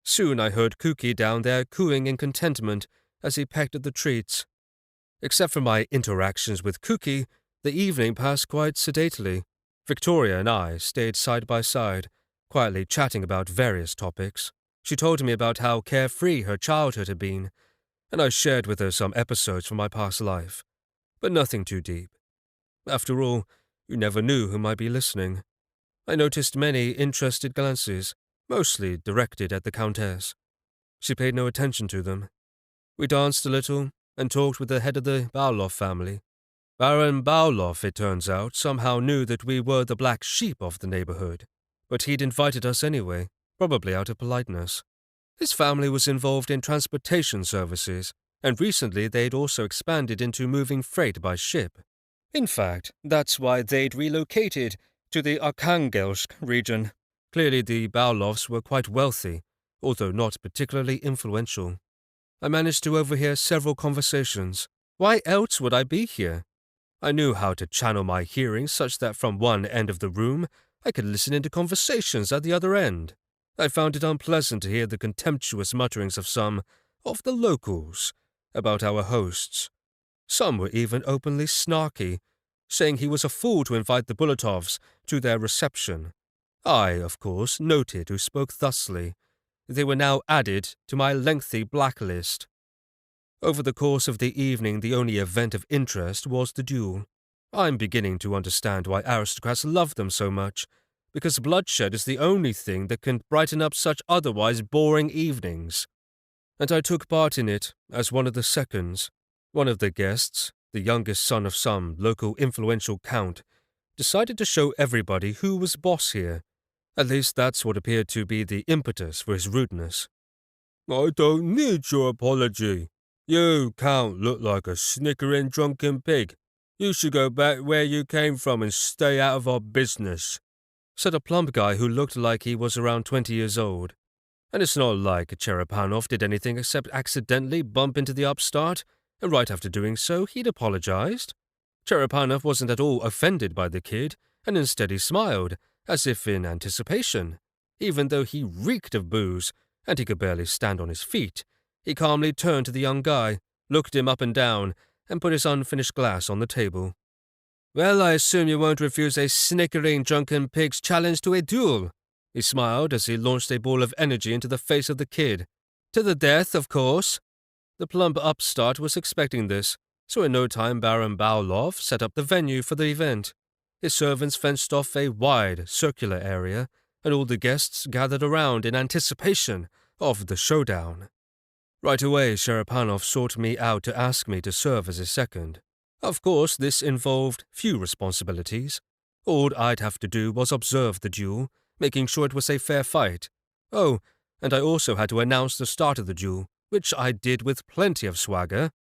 Soon I heard Kuki down there cooing in contentment as he pecked at the treats. Except for my interactions with Kuki, the evening passed quite sedately. Victoria and I stayed side by side, quietly chatting about various topics. She told me about how carefree her childhood had been, and I shared with her some episodes from my past life, but nothing too deep. After all, you never knew who might be listening. I noticed many interested glances, mostly directed at the Countess. She paid no attention to them. We danced a little and talked with the head of the Baulov family. Baron Baulov, it turns out, somehow knew that we were the black sheep of the neighborhood, but he'd invited us anyway, probably out of politeness. His family was involved in transportation services, and recently they'd also expanded into moving freight by ship. In fact, that's why they'd relocated to the Arkhangelsk region. Clearly the Baulovs were quite wealthy, although not particularly influential. I managed to overhear several conversations. Why else would I be here? I knew how to channel my hearing such that from one end of the room I could listen into conversations at the other end. I found it unpleasant to hear the contemptuous mutterings of some of the locals about our hosts. Some were even openly snarky, saying he was a fool to invite the Bulatovs to their reception. I, of course, noted who spoke thusly. They were now added to my lengthy blacklist. Over the course of the evening, the only event of interest was the duel. I'm beginning to understand why aristocrats love them so much, because bloodshed is the only thing that can brighten up such otherwise boring evenings. And I took part in it as one of the seconds. One of the guests, the youngest son of some local influential count, decided to show everybody who was boss here. At least that's what appeared to be the impetus for his rudeness. "I don't need your apology. You, Count, look like a snickering drunken pig. You should go back where you came from and stay out of our business," said a plump guy who looked like he was around 20 years old. And it's not like Cherepanov did anything except accidentally bump into the upstart, and right after doing so, he'd apologized. Cherepanov wasn't at all offended by the kid, and instead he smiled, as if in anticipation, even though he reeked of booze, and he could barely stand on his feet, He calmly turned to the young guy, looked him up and down, and put his unfinished glass on the table. "Well, I assume you won't refuse a snickering drunken pig's challenge to a duel." He smiled as he launched a ball of energy into the face of the kid. "To the death, of course." The plump upstart was expecting this, so in no time Baron Bowloff set up the venue for the event. His servants fenced off a wide, circular area, and all the guests gathered around in anticipation of the showdown. Right away, Sharapanov sought me out to ask me to serve as his second. Of course, this involved few responsibilities. All I'd have to do was observe the duel, making sure it was a fair fight. Oh, and I also had to announce the start of the duel, which I did with plenty of swagger.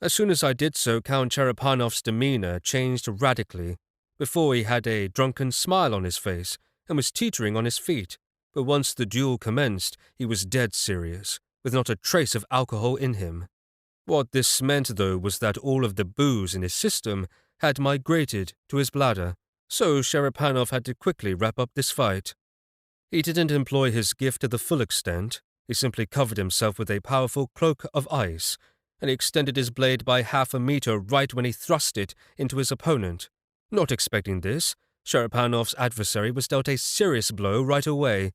As soon as I did so, Count Cherapanov's demeanor changed radically. Before, he had a drunken smile on his face and was teetering on his feet, but once the duel commenced, he was dead serious, with not a trace of alcohol in him. What this meant, though, was that all of the booze in his system had migrated to his bladder, so Sharapanov had to quickly wrap up this fight. He didn't employ his gift to the full extent. He simply covered himself with a powerful cloak of ice, and he extended his blade by half a meter right when he thrust it into his opponent. Not expecting this, Sharapanov's adversary was dealt a serious blow right away,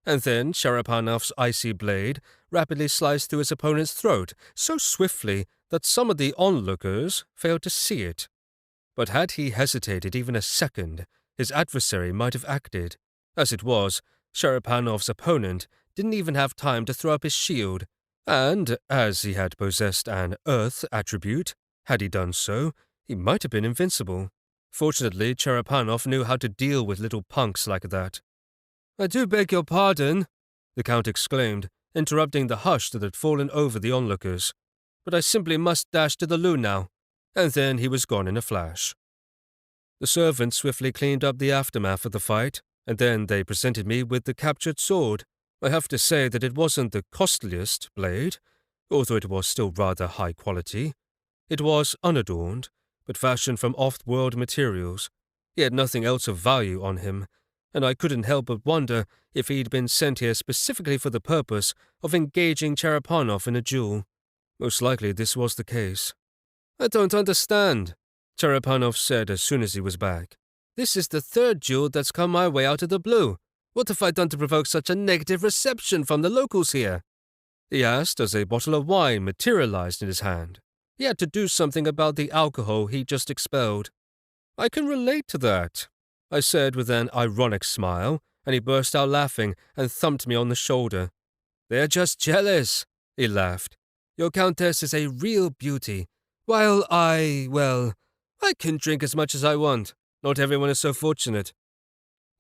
and then Sharapanov's icy blade rapidly sliced through his opponent's throat so swiftly that some of the onlookers failed to see it. But had he hesitated even a second, his adversary might have acted. As it was, Sharapanov's opponent didn't even have time to throw up his shield, and, as he had possessed an earth attribute, had he done so, he might have been invincible. Fortunately, Cherapanov knew how to deal with little punks like that. "I do beg your pardon," the Count exclaimed, interrupting the hush that had fallen over the onlookers. "But I simply must dash to the loo now." And then he was gone in a flash. The servants swiftly cleaned up the aftermath of the fight, and then they presented me with the captured sword. I have to say that it wasn't the costliest blade, although it was still rather high quality. It was unadorned, but fashioned from off-world materials. He had nothing else of value on him, and I couldn't help but wonder if he'd been sent here specifically for the purpose of engaging Cherapanov in a duel. Most likely this was the case. "I don't understand," Cherapanov said as soon as he was back. "This is the third duel that's come my way out of the blue. What have I done to provoke such a negative reception from the locals here?" He asked as a bottle of wine materialized in his hand. He had to do something about the alcohol he just expelled. "I can relate to that," I said with an ironic smile, and he burst out laughing and thumped me on the shoulder. "They're just jealous," he laughed. "Your countess is a real beauty, while I can drink as much as I want. Not everyone is so fortunate."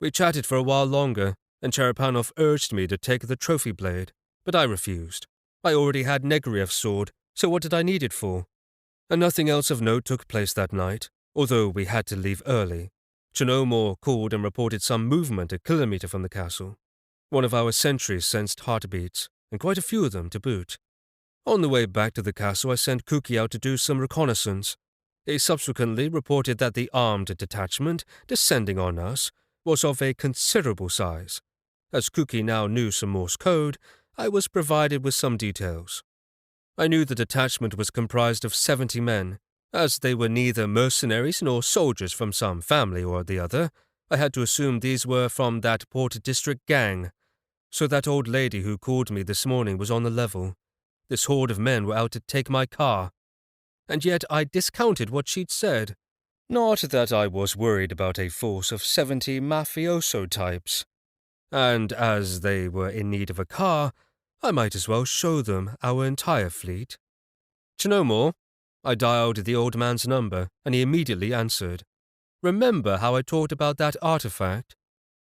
We chatted for a while longer, and Cherapanov urged me to take the trophy blade, but I refused. I already had Negriev's sword, so what did I need it for? And nothing else of note took place that night, although we had to leave early. Chinomor called and reported some movement a kilometer from the castle. One of our sentries sensed heartbeats, and quite a few of them to boot. On the way back to the castle, I sent Kuki out to do some reconnaissance. He subsequently reported that the armed detachment descending on us was of a considerable size. As Kuki now knew some Morse code, I was provided with some details. I knew the detachment was comprised of 70 men. As they were neither mercenaries nor soldiers from some family or the other, I had to assume these were from that Port District gang. So that old lady who called me this morning was on the level. This horde of men were out to take my car. And yet I discounted what she'd said. Not that I was worried about a force of 70 mafioso types. And as they were in need of a car, I might as well show them our entire fleet. "Chinomor?" I dialed the old man's number, and he immediately answered. "Remember how I talked about that artifact?"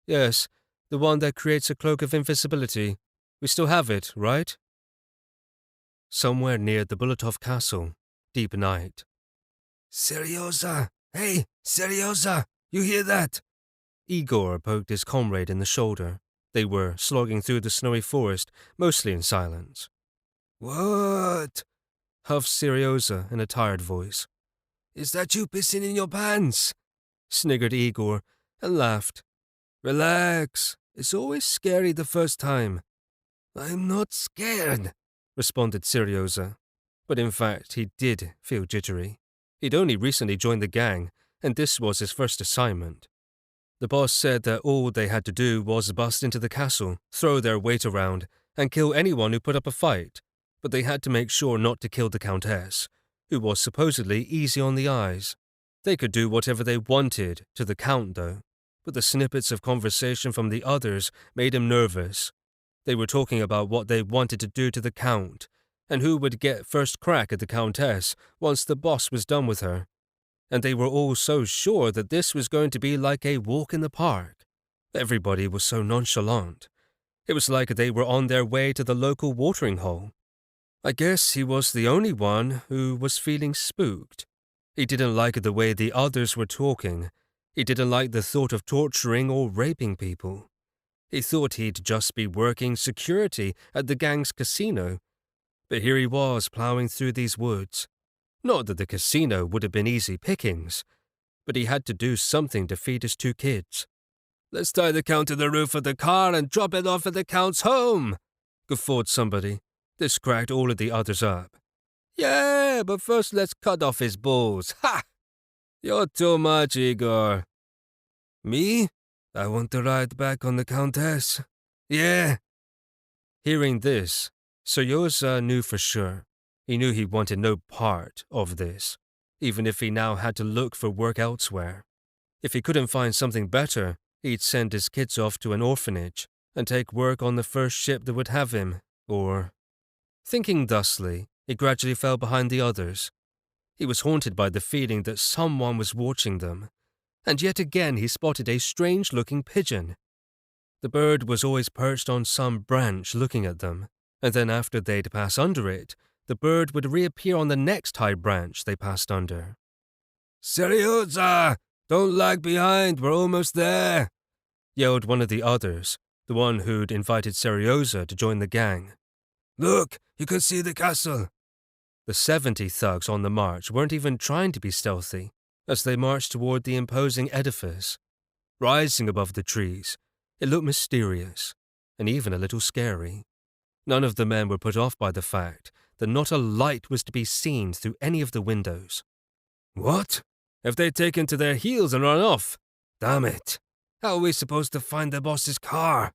"Yes, the one that creates a cloak of invisibility. We still have it, right?" Somewhere near the Bulatov castle, deep night. "Seryoza! Hey, Seryoza! You hear that?" Igor poked his comrade in the shoulder. They were slogging through the snowy forest, mostly in silence. "What?" Huffed Seryoza in a tired voice. "Is that you pissing in your pants?" Sniggered Igor and laughed. "Relax. It's always scary the first time." "I'm not scared," responded Serioza. But in fact, he did feel jittery. He'd only recently joined the gang, and this was his first assignment. The boss said that all they had to do was bust into the castle, throw their weight around, and kill anyone who put up a fight, but they had to make sure not to kill the Countess, who was supposedly easy on the eyes. They could do whatever they wanted to the Count, though, but the snippets of conversation from the others made him nervous. They were talking about what they wanted to do to the Count, and who would get first crack at the Countess once the boss was done with her. And they were all so sure that this was going to be like a walk in the park. Everybody was so nonchalant. It was like they were on their way to the local watering hole. I guess he was the only one who was feeling spooked. He didn't like the way the others were talking. He didn't like the thought of torturing or raping people. He thought he'd just be working security at the gang's casino. But here he was plowing through these woods. Not that the casino would have been easy pickings, but he had to do something to feed his 2 kids. "Let's tie the Count to the roof of the car and drop it off at the Count's home," guffawed somebody. This cracked all of the others up. "Yeah, but first let's cut off his balls. Ha! You're too much, Igor." "Me? I want to ride back on the Countess. Yeah." Hearing this, Seryoza knew for sure. He knew he wanted no part of this, even if he now had to look for work elsewhere. If he couldn't find something better, he'd send his kids off to an orphanage and take work on the first ship that would have him, or... Thinking thusly, he gradually fell behind the others. He was haunted by the feeling that someone was watching them, and yet again he spotted a strange-looking pigeon. The bird was always perched on some branch looking at them, and then after they'd pass under it, the bird would reappear on the next high branch they passed under. "Seryoza! Don't lag behind, we're almost there!" yelled one of the others, the one who'd invited Seryoza to join the gang. "Look, you can see the castle." The 70 thugs on the march weren't even trying to be stealthy, as they marched toward the imposing edifice. Rising above the trees, it looked mysterious, and even a little scary. None of the men were put off by the fact that not a light was to be seen through any of the windows. "What? If they'd taken to their heels and run off? Damn it! How are we supposed to find the boss's car?"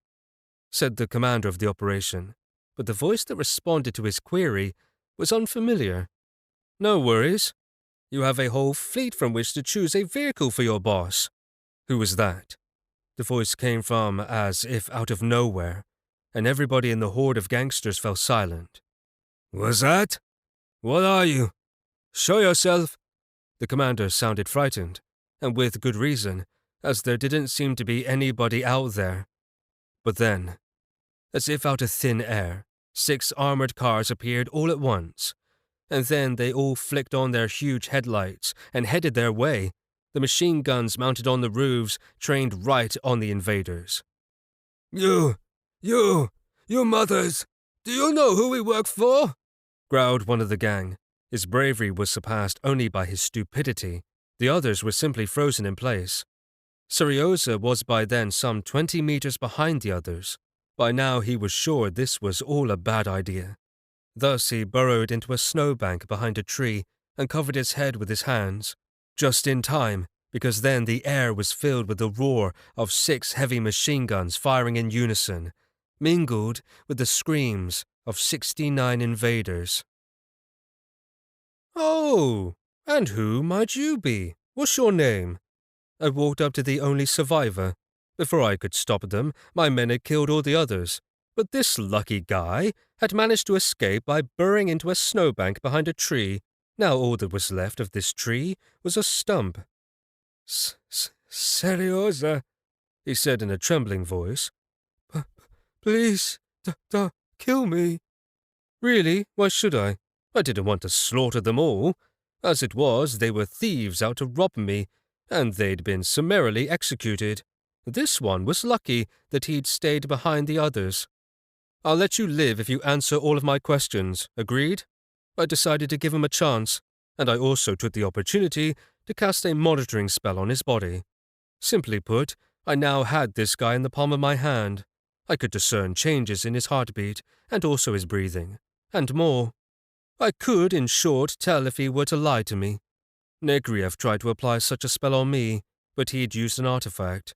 said the commander of the operation, but the voice that responded to his query was unfamiliar. "No worries. You have a whole fleet from which to choose a vehicle for your boss." Who was that? The voice came from as if out of nowhere, and everybody in the horde of gangsters fell silent. "Was that? What are you? Show yourself!" The commander sounded frightened, and with good reason, as there didn't seem to be anybody out there. But then, as if out of thin air, 6 armored cars appeared all at once, and then they all flicked on their huge headlights and headed their way, the machine guns mounted on the roofs trained right on the invaders. You mothers! Do you know who we work for?" growled one of the gang. His bravery was surpassed only by his stupidity. The others were simply frozen in place. Seryoza was by then some 20 meters behind the others. By now he was sure this was all a bad idea. Thus he burrowed into a snowbank behind a tree and covered his head with his hands. Just in time, because then the air was filled with the roar of 6 heavy machine guns firing in unison, mingled with the screams of 69 invaders. "Oh, and who might you be? What's your name?" I walked up to the only survivor. Before I could stop them, my men had killed all the others, but this lucky guy had managed to escape by burrowing into a snowbank behind a tree. Now all that was left of this tree was a stump. "Seryoza," he said in a trembling voice. "Please, don't kill me." "Really? Why should I? I didn't want to slaughter them all. As it was, they were thieves out to rob me, and they'd been summarily executed. This one was lucky that he'd stayed behind the others. I'll let you live if you answer all of my questions, agreed?" I decided to give him a chance, and I also took the opportunity to cast a monitoring spell on his body. Simply put, I now had this guy in the palm of my hand. I could discern changes in his heartbeat and also his breathing. and more. I could, in short, tell if he were to lie to me. Negriev tried to apply such a spell on me, but he'd used an artifact.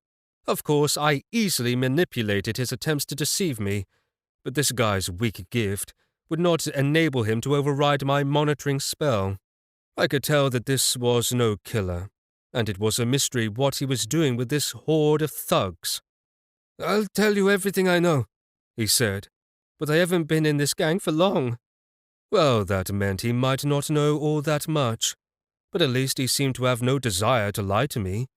Of course, I easily manipulated his attempts to deceive me, but this guy's weak gift would not enable him to override my monitoring spell. I could tell that this was no killer, and it was a mystery what he was doing with this horde of thugs. "I'll tell you everything I know," he said, "but I haven't been in this gang for long." Well, that meant he might not know all that much, but at least he seemed to have no desire to lie to me.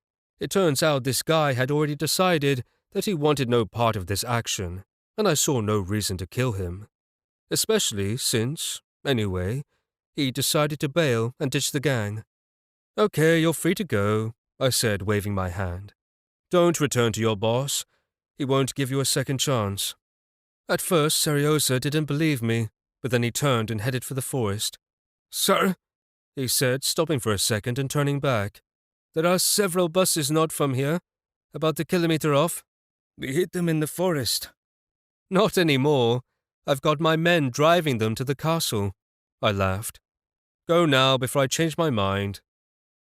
It turns out this guy had already decided that he wanted no part of this action, and I saw no reason to kill him. Especially since, anyway, he decided to bail and ditch the gang. "Okay, you're free to go," I said, waving my hand. "Don't return to your boss. He won't give you a second chance." At first, Serioza didn't believe me, but then he turned and headed for the forest. "Sir," he said, stopping for a second and turning back. "There are several buses not from here, about a kilometer off. We hid them in the forest." "Not anymore. I've got my men driving them to the castle," I laughed. "Go now before I change my mind."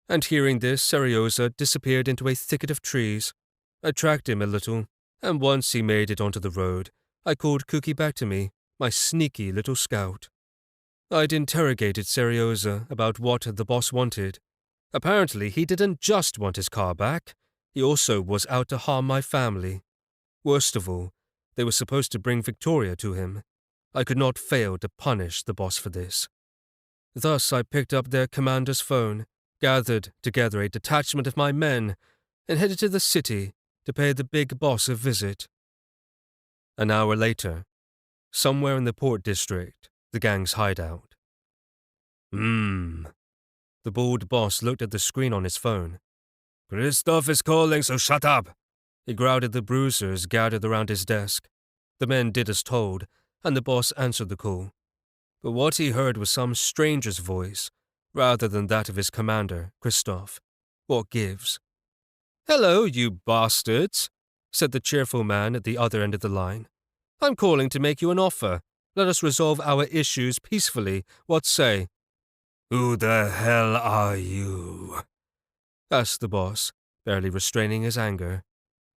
And hearing this, Serioza disappeared into a thicket of trees. I tracked him a little, and once he made it onto the road, I called Cookie back to me, my sneaky little scout. I'd interrogated Serioza about what the boss wanted. Apparently, he didn't just want his car back, he also was out to harm my family. Worst of all, they were supposed to bring Victoria to him. I could not fail to punish the boss for this. Thus I picked up their commander's phone, gathered together a detachment of my men, and headed to the city to pay the big boss a visit. An hour later, somewhere in the port district, the gang's hideout. The bald boss looked at the screen on his phone. "Christoph is calling, so shut up!" He growled at the bruisers gathered around his desk. The men did as told, and the boss answered the call. But what he heard was some stranger's voice, rather than that of his commander, Christoph. What gives? "Hello, you bastards," said the cheerful man at the other end of the line. "I'm calling to make you an offer. Let us resolve our issues peacefully. What say?" "Who the hell are you?" asked the boss, barely restraining his anger.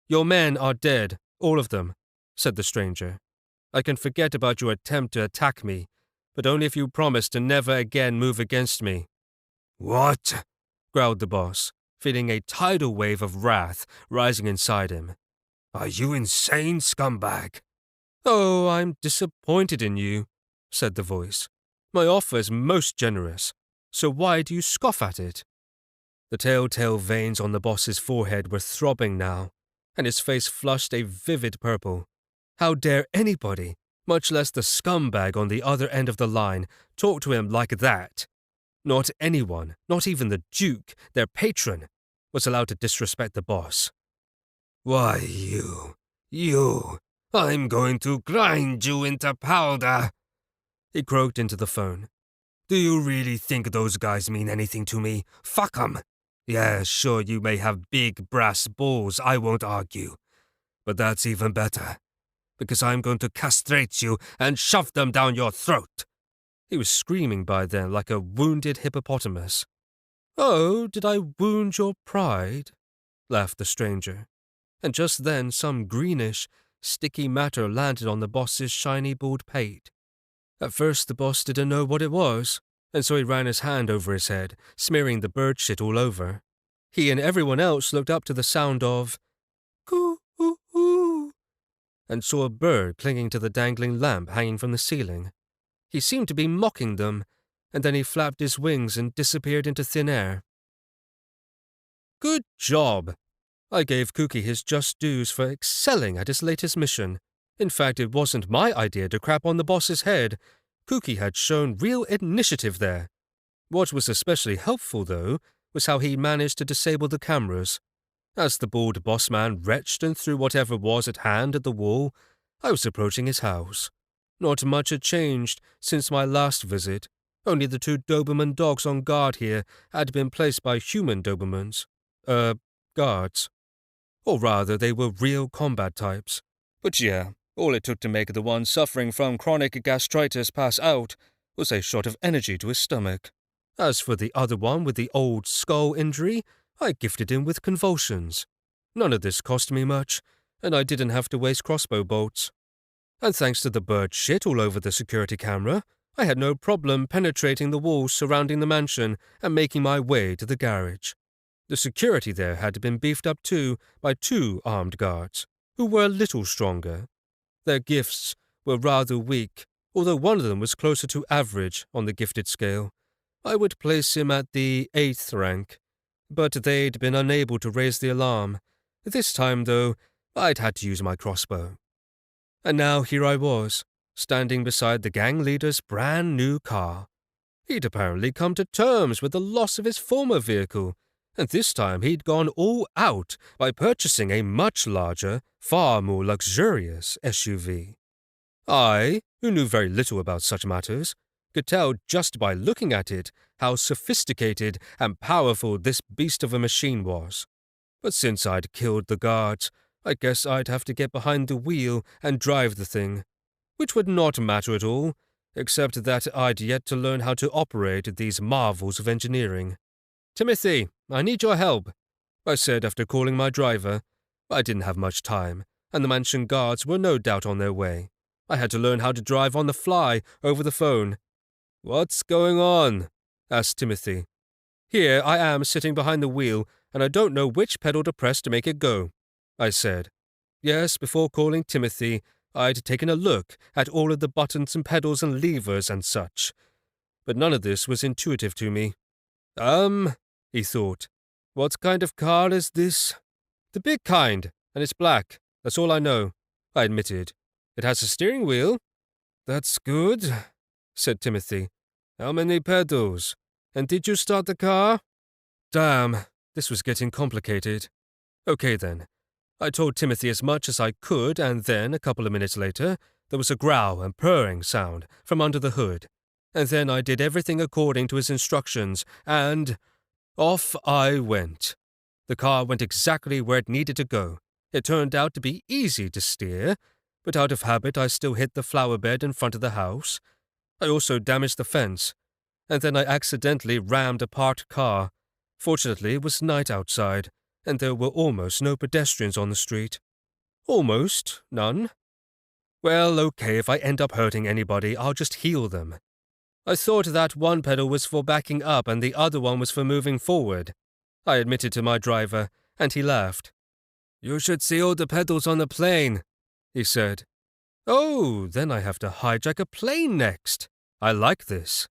"Your men are dead, all of them," said the stranger. "I can forget about your attempt to attack me, but only if you promise to never again move against me." "What?" growled the boss, feeling a tidal wave of wrath rising inside him. "Are you insane, scumbag?" "Oh, I'm disappointed in you," said the voice. "My offer is most generous, so why do you scoff at it?" The telltale veins on the boss's forehead were throbbing now, and his face flushed a vivid purple. How dare anybody, much less the scumbag on the other end of the line, talk to him like that? Not anyone, not even the Duke, their patron, was allowed to disrespect the boss. "Why, you, I'm going to grind you into powder," he croaked into the phone. "Do you really think those guys mean anything to me? Fuck 'em. Yeah, sure, you may have big brass balls, I won't argue. But that's even better, because I'm going to castrate you and shove them down your throat." He was screaming by then like a wounded hippopotamus. "Oh, did I wound your pride?" laughed the stranger. And just then some greenish, sticky matter landed on the boss's shiny bald pate. At first the boss didn't know what it was, and so he ran his hand over his head, smearing the bird shit all over. He and everyone else looked up to the sound of coo-oo-oo, and saw a bird clinging to the dangling lamp hanging from the ceiling. He seemed to be mocking them, and then he flapped his wings and disappeared into thin air. "Good job!" I gave Cookie his just dues for excelling at his latest mission. In fact, it wasn't my idea to crap on the boss's head. Cookie had shown real initiative there. What was especially helpful, though, was how he managed to disable the cameras. As the bald boss man retched and threw whatever was at hand at the wall, I was approaching his house. Not much had changed since my last visit. Only the 2 Doberman dogs on guard here had been placed by human Dobermans. Guards. Or rather, they were real combat types. But yeah, All it took to make the one suffering from chronic gastritis pass out was a shot of energy to his stomach. As for the other one with the old skull injury, I gifted him with convulsions. None of this cost me much, and I didn't have to waste crossbow bolts. And thanks to the bird shit all over the security camera, I had no problem penetrating the walls surrounding the mansion and making my way to the garage. The security there had been beefed up too by 2 armed guards, who were a little stronger. Their gifts were rather weak, although one of them was closer to average on the gifted scale. I would place him at the 8th rank, but they'd been unable to raise the alarm. This time, though, I'd had to use my crossbow. And now here I was, standing beside the gang leader's brand new car. He'd apparently come to terms with the loss of his former vehicle, and this time he'd gone all out by purchasing a much larger, far more luxurious SUV. I, who knew very little about such matters, could tell just by looking at it how sophisticated and powerful this beast of a machine was. But since I'd killed the guards, I guess I'd have to get behind the wheel and drive the thing, which would not matter at all, except that I'd yet to learn how to operate these marvels of engineering. "Timothy, I need your help," I said after calling my driver. I didn't have much time, and the mansion guards were no doubt on their way. I had to learn how to drive on the fly over the phone. "What's going on?" asked Timothy. "Here I am sitting behind the wheel, and I don't know which pedal to press to make it go," I said. Yes, before calling Timothy, I'd taken a look at all of the buttons and pedals and levers and such. But none of this was intuitive to me. He thought. "What kind of car is this?" "The big kind, and it's black. That's all I know," I admitted. "It has a steering wheel." "That's good," said Timothy. "How many pedals? And did you start the car?" Damn, this was getting complicated. Okay then. I told Timothy as much as I could, and then, a couple of minutes later, there was a growl and purring sound from under the hood. And then I did everything according to his instructions, and off I went. The car went exactly where it needed to go. It turned out to be easy to steer, but out of habit I still hit the flower bed in front of the house. I also damaged the fence, and then I accidentally rammed a parked car. Fortunately, it was night outside, and there were almost no pedestrians on the street. Almost none. Well, okay, if I end up hurting anybody, I'll just heal them. I thought that one pedal was for backing up and the other one was for moving forward, I admitted to my driver, and he laughed. "You should see all the pedals on the plane," he said. "Oh, then I have to hijack a plane next. I like this."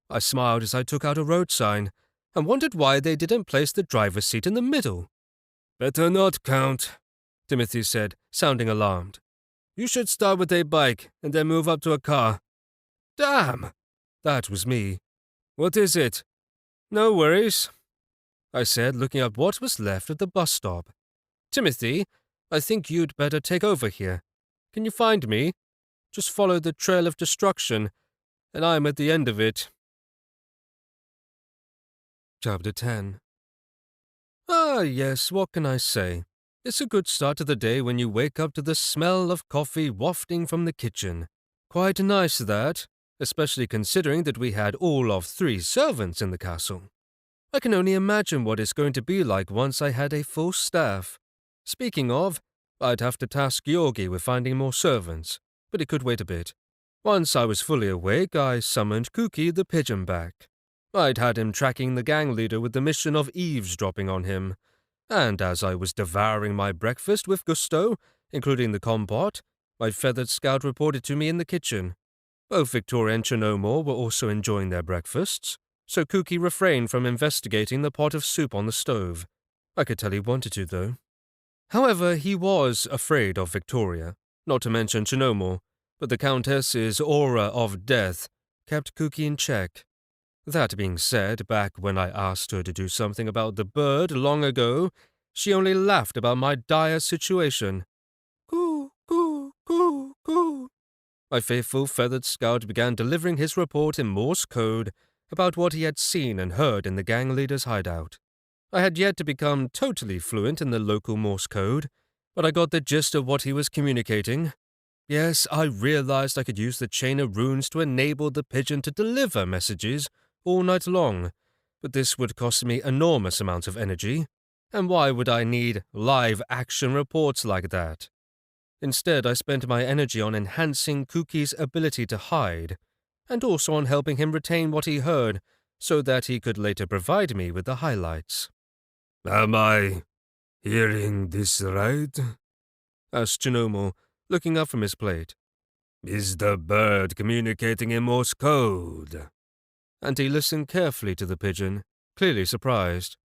I smiled as I took out a road sign and wondered why they didn't place the driver's seat in the middle. "Better not count," Timothy said, sounding alarmed. "You should start with a bike and then move up to a car." Damn! That was me. "What is it?" "No worries," I said, looking up what was left of the bus stop. "Timothy, I think you'd better take over here. Can you find me? Just follow the trail of destruction, and I'm at the end of it." Chapter 10. Ah, yes, what can I say? It's a good start to the day when you wake up to the smell of coffee wafting from the kitchen. Quite nice, that, especially considering that we had all of 3 servants in the castle. I can only imagine what it's going to be like once I had a full staff. Speaking of, I'd have to task Yorgi with finding more servants, but it could wait a bit. Once I was fully awake, I summoned Cookie the pigeon back. I'd had him tracking the gang leader with the mission of eavesdropping on him, and as I was devouring my breakfast with gusto, including the compote, my feathered scout reported to me in the kitchen. Both Victoria and Chinomor were also enjoying their breakfasts, so Cookie refrained from investigating the pot of soup on the stove. I could tell he wanted to, though. However, he was afraid of Victoria, not to mention Chinomor, but the Countess's aura of death kept Cookie in check. That being said, back when I asked her to do something about the bird long ago, she only laughed about my dire situation. "Coo, coo, coo, coo." My faithful feathered scout began delivering his report in Morse code about what he had seen and heard in the gang leader's hideout. I had yet to become totally fluent in the local Morse code, but I got the gist of what he was communicating. Yes, I realized I could use the chain of runes to enable the pigeon to deliver messages all night long, but this would cost me enormous amounts of energy. And why would I need live action reports like that? Instead, I spent my energy on enhancing Cookie's ability to hide, and also on helping him retain what he heard so that he could later provide me with the highlights. Am I hearing this right? Asked Chinomo, looking up from his plate. Is the bird communicating in Morse code? And he listened carefully to the pigeon, clearly surprised.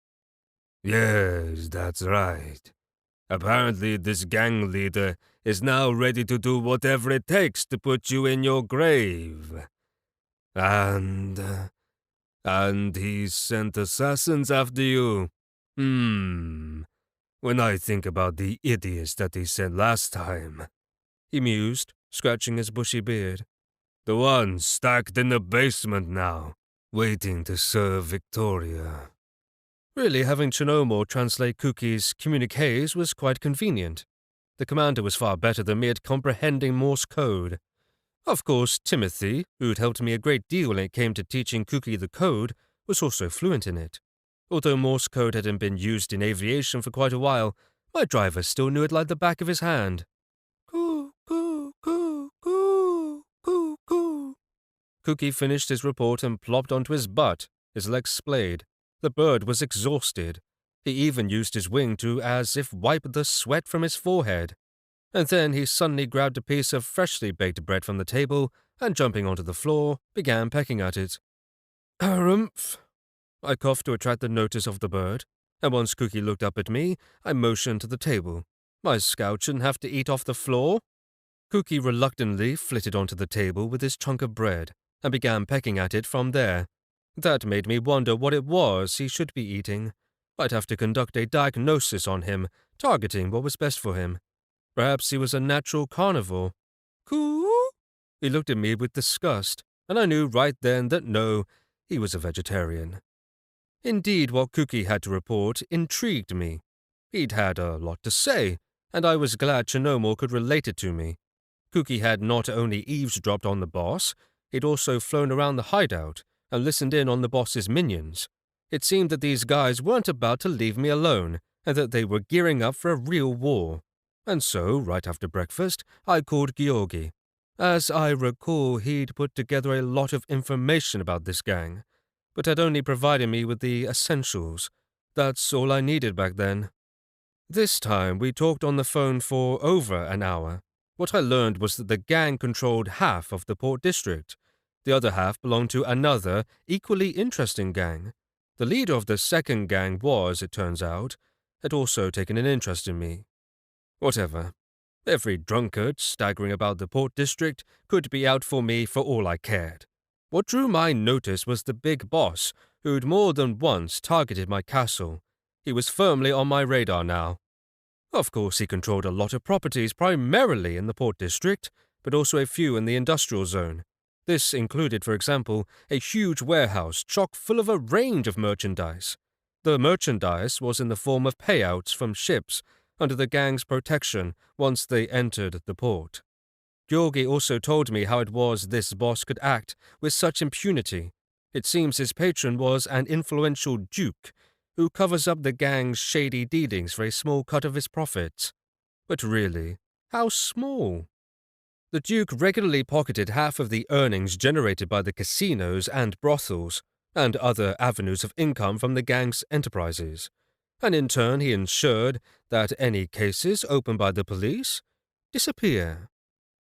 Yes, that's right. Apparently, this gang leader is now ready to do whatever it takes to put you in your grave. And he sent assassins after you. When I think about the idiots that he sent last time, He mused, scratching his bushy beard. the ones stacked in the basement now, waiting to serve Victoria. Really, having Chinomo translate Cookie's communiques was quite convenient. The commander was far better than me at comprehending Morse code. Of course, Timothy, who'd helped me a great deal when it came to teaching Cookie the code, was also fluent in it. Although Morse code hadn't been used in aviation for quite a while, my driver still knew it like the back of his hand. Coo, coo, coo, coo, coo, coo. Cookie finished his report and plopped onto his butt, his legs splayed. The bird was exhausted. He even used his wing to as if wipe the sweat from his forehead. And then he suddenly grabbed a piece of freshly baked bread from the table and, jumping onto the floor, began pecking at it. Harumph! I coughed to attract the notice of the bird, and once Cookie looked up at me, I motioned to the table. My scout shouldn't have to eat off the floor. Cookie reluctantly flitted onto the table with his chunk of bread and began pecking at it from there. That made me wonder what it was he should be eating. I'd have to conduct a diagnosis on him, targeting what was best for him. Perhaps he was a natural carnivore. Coo? He looked at me with disgust, and I knew right then that no, he was a vegetarian. Indeed, what Cookie had to report intrigued me. He'd had a lot to say, and I was glad Chinomo could relate it to me. Cookie had not only eavesdropped on the boss, he'd also flown around the hideout and listened in on the boss's minions. It seemed that these guys weren't about to leave me alone, and that they were gearing up for a real war. And so, right after breakfast, I called Georgi. As I recall, he'd put together a lot of information about this gang, but had only provided me with the essentials. That's all I needed back then. This time, we talked on the phone for over an hour. What I learned was that the gang controlled half of the Port District. The other half belonged to another, equally interesting gang. The leader of the second gang was, it turns out, had also taken an interest in me. Whatever. Every drunkard staggering about the Port District could be out for me for all I cared. What drew my notice was the big boss, who'd more than once targeted my castle. He was firmly on my radar now. Of course, he controlled a lot of properties primarily in the Port District, but also a few in the industrial zone. This included, for example, a huge warehouse chock full of a range of merchandise. The merchandise was in the form of payouts from ships under the gang's protection once they entered the port. Georgi also told me how it was this boss could act with such impunity. It seems his patron was an influential duke who covers up the gang's shady dealings for a small cut of his profits. But really, how small? The Duke regularly pocketed half of the earnings generated by the casinos and brothels, and other avenues of income from the gang's enterprises, and in turn he ensured that any cases opened by the police disappear.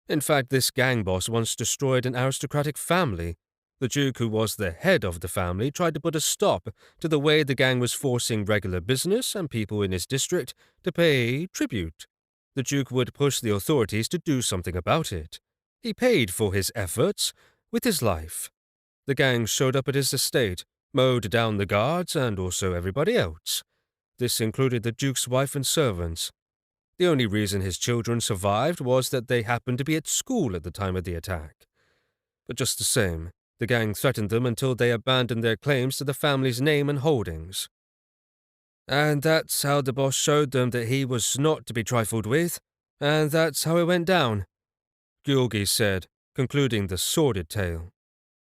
In fact, this gang boss once destroyed an aristocratic family. The Duke, who was the head of the family, tried to put a stop to the way the gang was forcing regular business and people in his district to pay tribute. The Duke would push the authorities to do something about it. He paid for his efforts with his life. The gang showed up at his estate, mowed down the guards and also everybody else. This included the Duke's wife and servants. The only reason his children survived was that they happened to be at school at the time of the attack. But just the same, the gang threatened them until they abandoned their claims to the family's name and holdings. And that's how the boss showed them that he was not to be trifled with, and that's how it went down. Georgi said, concluding the sordid tale.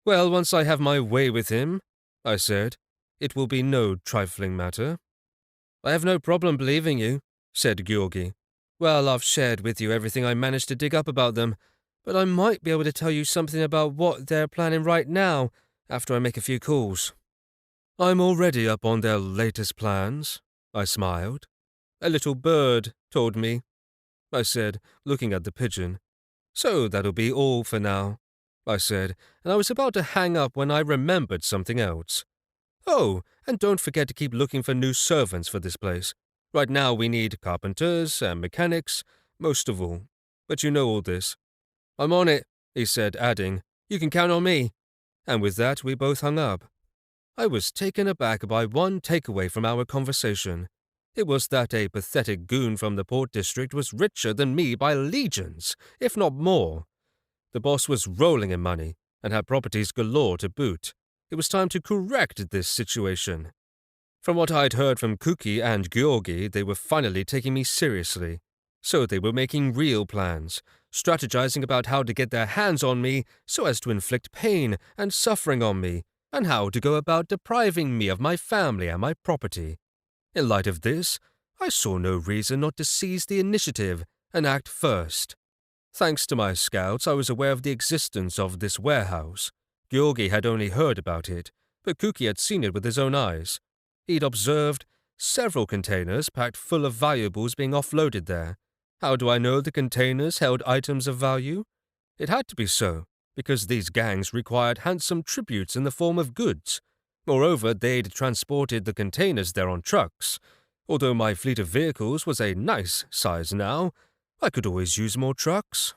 Well, once I have my way with him, I said, it will be no trifling matter. I have no problem believing you, said Georgi. Well, I've shared with you everything I managed to dig up about them, but I might be able to tell you something about what they're planning right now after I make a few calls. I'm already up on their latest plans, I smiled. A little bird told me, I said, looking at the pigeon. So that'll be all for now, I said, and I was about to hang up when I remembered something else. Oh, and don't forget to keep looking for new servants for this place. Right now we need carpenters and mechanics, most of all. But you know all this. I'm on it, he said, adding, you can count on me. And with that we both hung up. I was taken aback by one takeaway from our conversation. It was that a pathetic goon from the Port District was richer than me by legions, if not more. The boss was rolling in money, and had properties galore to boot. It was time to correct this situation. From what I'd heard from Kuki and Georgi, they were finally taking me seriously. So they were making real plans, strategizing about how to get their hands on me so as to inflict pain and suffering on me, and how to go about depriving me of my family and my property. In light of this, I saw no reason not to seize the initiative and act first. Thanks to my scouts, I was aware of the existence of this warehouse. Georgi had only heard about it, but Kuki had seen it with his own eyes. He'd observed several containers packed full of valuables being offloaded there. How do I know the containers held items of value? It had to be so, because these gangs required handsome tributes in the form of goods. Moreover, they'd transported the containers there on trucks. Although my fleet of vehicles was a nice size now, I could always use more trucks.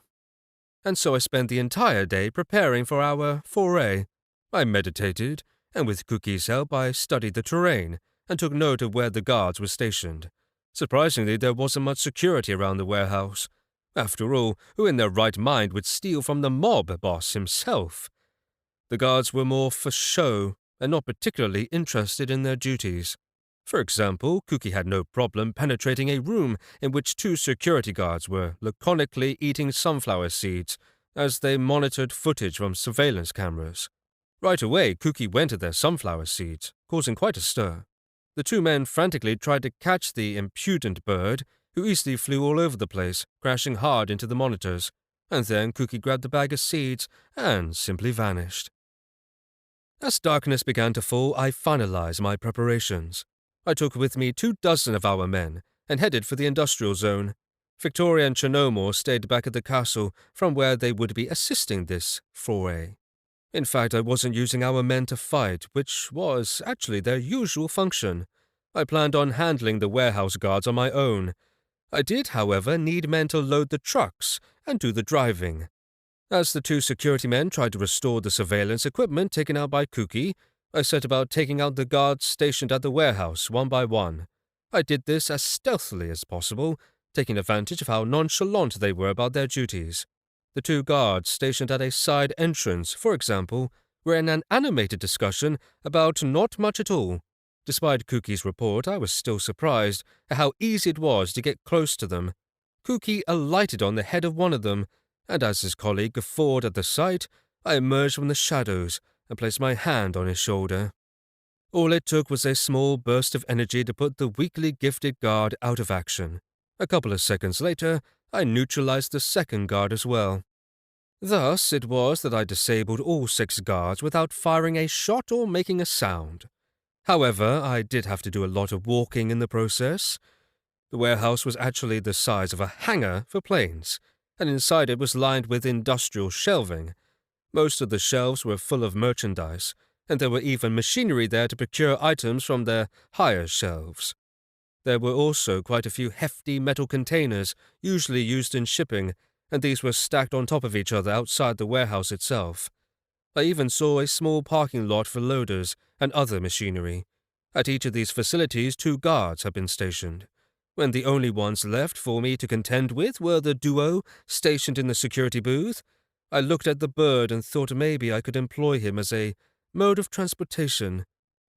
And so I spent the entire day preparing for our foray. I meditated, and with Cookie's help I studied the terrain and took note of where the guards were stationed. Surprisingly, there wasn't much security around the warehouse. After all, who in their right mind would steal from the mob boss himself? The guards were more for show and not particularly interested in their duties. For example, Cookie had no problem penetrating a room in which two security guards were laconically eating sunflower seeds as they monitored footage from surveillance cameras. Right away, Cookie went at their sunflower seeds, causing quite a stir. The two men frantically tried to catch the impudent bird, who easily flew all over the place, crashing hard into the monitors, and then Cookie grabbed the bag of seeds and simply vanished. As darkness began to fall, I finalized my preparations. I took with me 24 of our men and headed for the industrial zone. Victoria and Chernomore stayed back at the castle, from where they would be assisting this foray. In fact, I wasn't using our men to fight, which was actually their usual function. I planned on handling the warehouse guards on my own. I did, however, need men to load the trucks and do the driving. As the two security men tried to restore the surveillance equipment taken out by Cookie, I set about taking out the guards stationed at the warehouse one by one. I did this as stealthily as possible, taking advantage of how nonchalant they were about their duties. The two guards stationed at a side entrance, for example, were in an animated discussion about not much at all. Despite Cookie's report, I was still surprised at how easy it was to get close to them. Cookie alighted on the head of one of them, and as his colleague guffawed at the sight, I emerged from the shadows and placed my hand on his shoulder. All it took was a small burst of energy to put the weakly gifted guard out of action. A couple of seconds later, I neutralized the second guard as well. Thus it was that I disabled all 6 guards without firing a shot or making a sound. However, I did have to do a lot of walking in the process. The warehouse was actually the size of a hangar for planes, and inside it was lined with industrial shelving. Most of the shelves were full of merchandise, and there were even machinery there to procure items from their higher shelves. There were also quite a few hefty metal containers, usually used in shipping, and these were stacked on top of each other outside the warehouse itself. I even saw a small parking lot for loaders and other machinery. At each of these facilities, 2 guards had been stationed, when the only ones left for me to contend with were the duo stationed in the security booth. I looked at the bird and thought maybe I could employ him as a mode of transportation.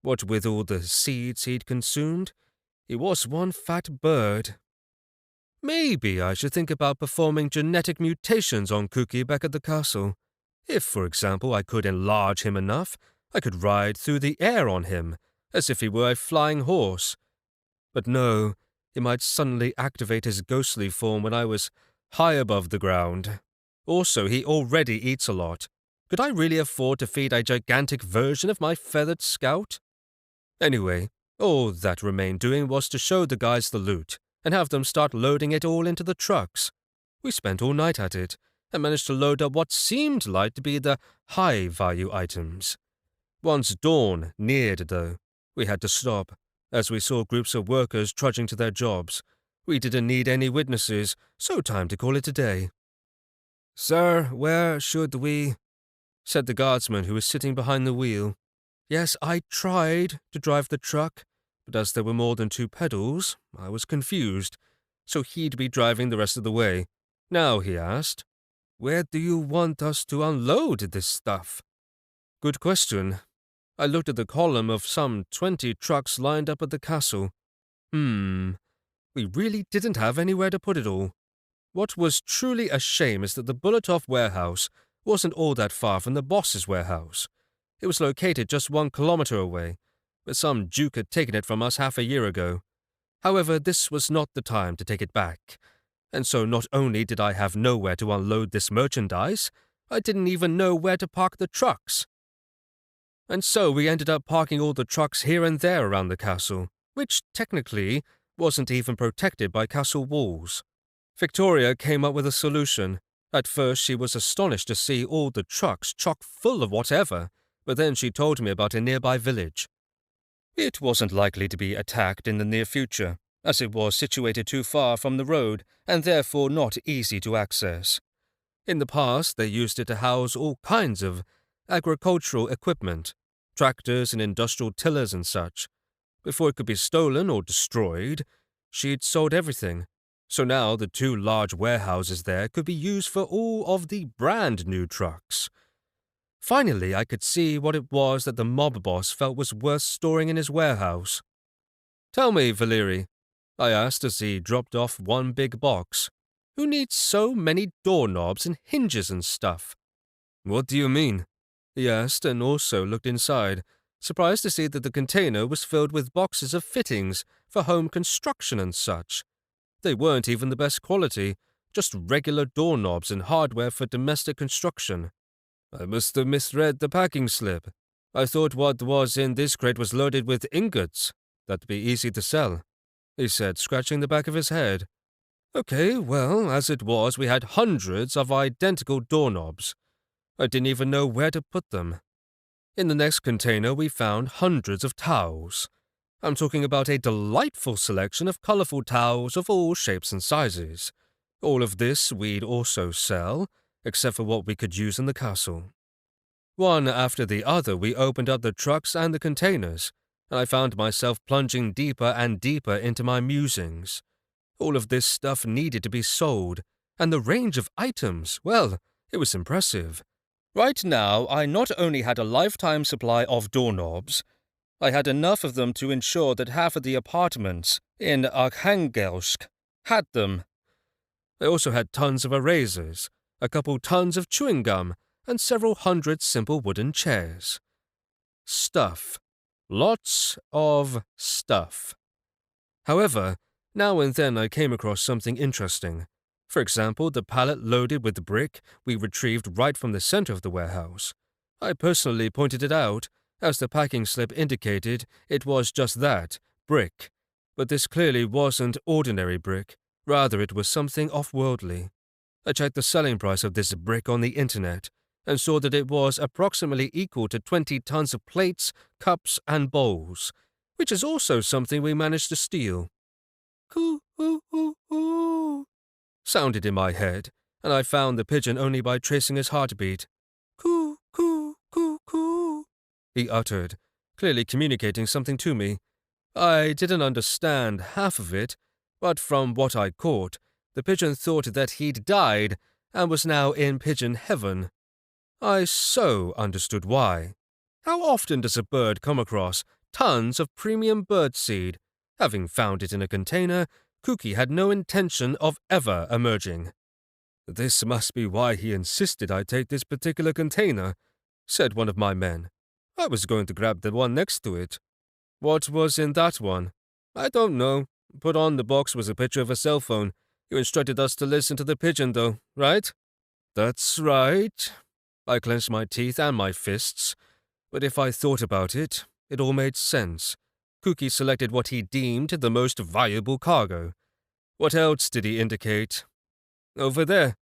What with all the seeds he'd consumed, he was one fat bird. Maybe I should think about performing genetic mutations on Cookie back at the castle. If, for example, I could enlarge him enough, I could ride through the air on him, as if he were a flying horse. But no, he might suddenly activate his ghostly form when I was high above the ground. Also, he already eats a lot. Could I really afford to feed a gigantic version of my feathered scout? Anyway, all that remained doing was to show the guys the loot, and have them start loading it all into the trucks. We spent all night at it, and managed to load up what seemed like to be the high-value items. Once dawn neared, though, we had to stop, as we saw groups of workers trudging to their jobs. We didn't need any witnesses, so time to call it a day. "Sir, where should we?" said the guardsman who was sitting behind the wheel. Yes, I tried to drive the truck, but as there were more than 2 pedals, I was confused, so he'd be driving the rest of the way. Now, he asked, "Where do you want us to unload this stuff?" Good question. I looked at the column of some 20 trucks lined up at the castle. We really didn't have anywhere to put it all. What was truly a shame is that the Bulletov warehouse wasn't all that far from the boss's warehouse. It was located just 1 kilometer away, but some Duke had taken it from us half a year ago. However, this was not the time to take it back, and so not only did I have nowhere to unload this merchandise, I didn't even know where to park the trucks. And so we ended up parking all the trucks here and there around the castle, which technically wasn't even protected by castle walls. Victoria came up with a solution. At first she was astonished to see all the trucks chock full of whatever, but then she told me about a nearby village. It wasn't likely to be attacked in the near future, as it was situated too far from the road and therefore not easy to access. In the past, they used it to house all kinds of agricultural equipment, tractors and industrial tillers and such. Before it could be stolen or destroyed, she'd sold everything. So now the 2 large warehouses there could be used for all of the brand new trucks. Finally, I could see what it was that the mob boss felt was worth storing in his warehouse. "Tell me, Valeri," I asked as he dropped off 1 big box, "who needs so many doorknobs and hinges and stuff?" "What do you mean?" he asked, and also looked inside, surprised to see that the container was filled with boxes of fittings for home construction and such. They weren't even the best quality, just regular doorknobs and hardware for domestic construction. "I must have misread the packing slip. I thought what was in this crate was loaded with ingots. That'd be easy to sell," he said, scratching the back of his head. "Okay, well, as it was, we had hundreds of identical doorknobs. I didn't even know where to put them. In the next container, we found hundreds of towels. I'm talking about a delightful selection of colorful towels of all shapes and sizes. All of this we'd also sell, except for what we could use in the castle. One after the other, we opened up the trucks and the containers, and I found myself plunging deeper and deeper into my musings. All of this stuff needed to be sold, and the range of items, well, it was impressive. Right now, I not only had a lifetime supply of doorknobs, I had enough of them to ensure that half of the apartments in Arkhangelsk had them. I also had tons of erasers, a couple tons of chewing gum, and several hundred simple wooden chairs. Stuff. Lots of stuff. However, now and then I came across something interesting. For example, the pallet loaded with brick we retrieved right from the center of the warehouse. I personally pointed it out, as the packing slip indicated it was just that, brick. But this clearly wasn't ordinary brick, rather it was something off-worldly. I checked the selling price of this brick on the internet, and saw that it was approximately equal to 20 tons of plates, cups, and bowls, which is also something we managed to steal. Coo-oo-oo-oo, sounded in my head, and I found the pigeon only by tracing his heartbeat. Coo, coo, coo, coo, he uttered, clearly communicating something to me. I didn't understand half of it, but from what I caught, the pigeon thought that he'd died and was now in pigeon heaven. I so understood why. How often does a bird come across tons of premium bird seed, having found it in a container, Cookie had no intention of ever emerging. "This must be why he insisted I take this particular container," said one of my men. "I was going to grab the one next to it." "What was in that one?" "I don't know. Put on the box was a picture of a cell phone. You instructed us to listen to the pigeon, though, right?" "That's right." I clenched my teeth and my fists, but if I thought about it, it all made sense. Cookie selected what he deemed the most valuable cargo. What else did he indicate? "Over there."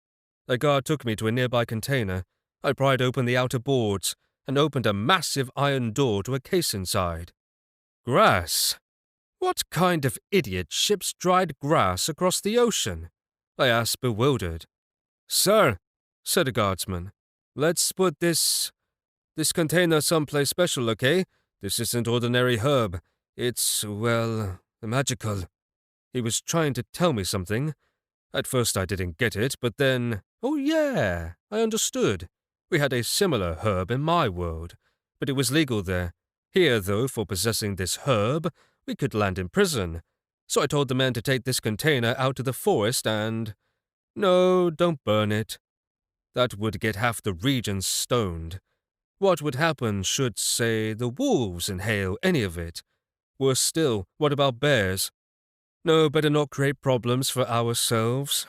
A guard took me to a nearby container. I pried open the outer boards and opened a massive iron door to a case inside. Grass. What kind of idiot ships dried grass across the ocean? I asked, bewildered. "Sir," said a guardsman, "let's put this container someplace special, okay? This isn't ordinary herb. It's, well, magical." He was trying to tell me something. At first I didn't get it, but then, oh yeah, I understood. We had a similar herb in my world, but it was legal there. Here, though, for possessing this herb, we could land in prison. So I told the men to take this container out to the forest and... No, don't burn it. That would get half the region stoned. What would happen should, say, the wolves inhale any of it? Worse still, what about bears? No, better not create problems for ourselves.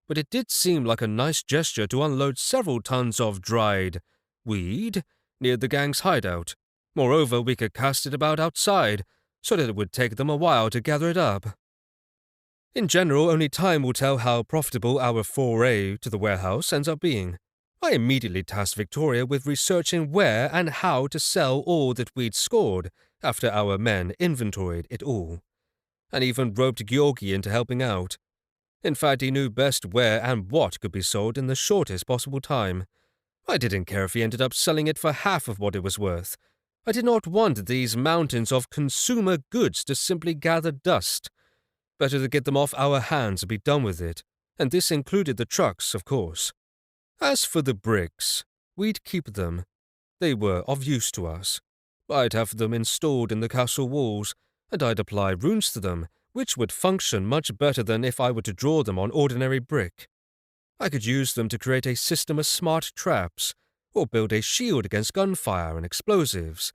But it did seem like a nice gesture to unload several tons of dried weed near the gang's hideout. Moreover, we could cast it about outside, so that it would take them a while to gather it up. In general, only time will tell how profitable our foray to the warehouse ends up being. I immediately tasked Victoria with researching where and how to sell all that we'd scored after our men inventoried it all, and even roped Georgi into helping out. In fact, he knew best where and what could be sold in the shortest possible time. I didn't care if he ended up selling it for half of what it was worth. I did not want these mountains of consumer goods to simply gather dust. Better to get them off our hands and be done with it, and this included the trucks, of course. As for the bricks, we'd keep them. They were of use to us. I'd have them installed in the castle walls, and I'd apply runes to them, which would function much better than if I were to draw them on ordinary brick. I could use them to create a system of smart traps, or build a shield against gunfire and explosives.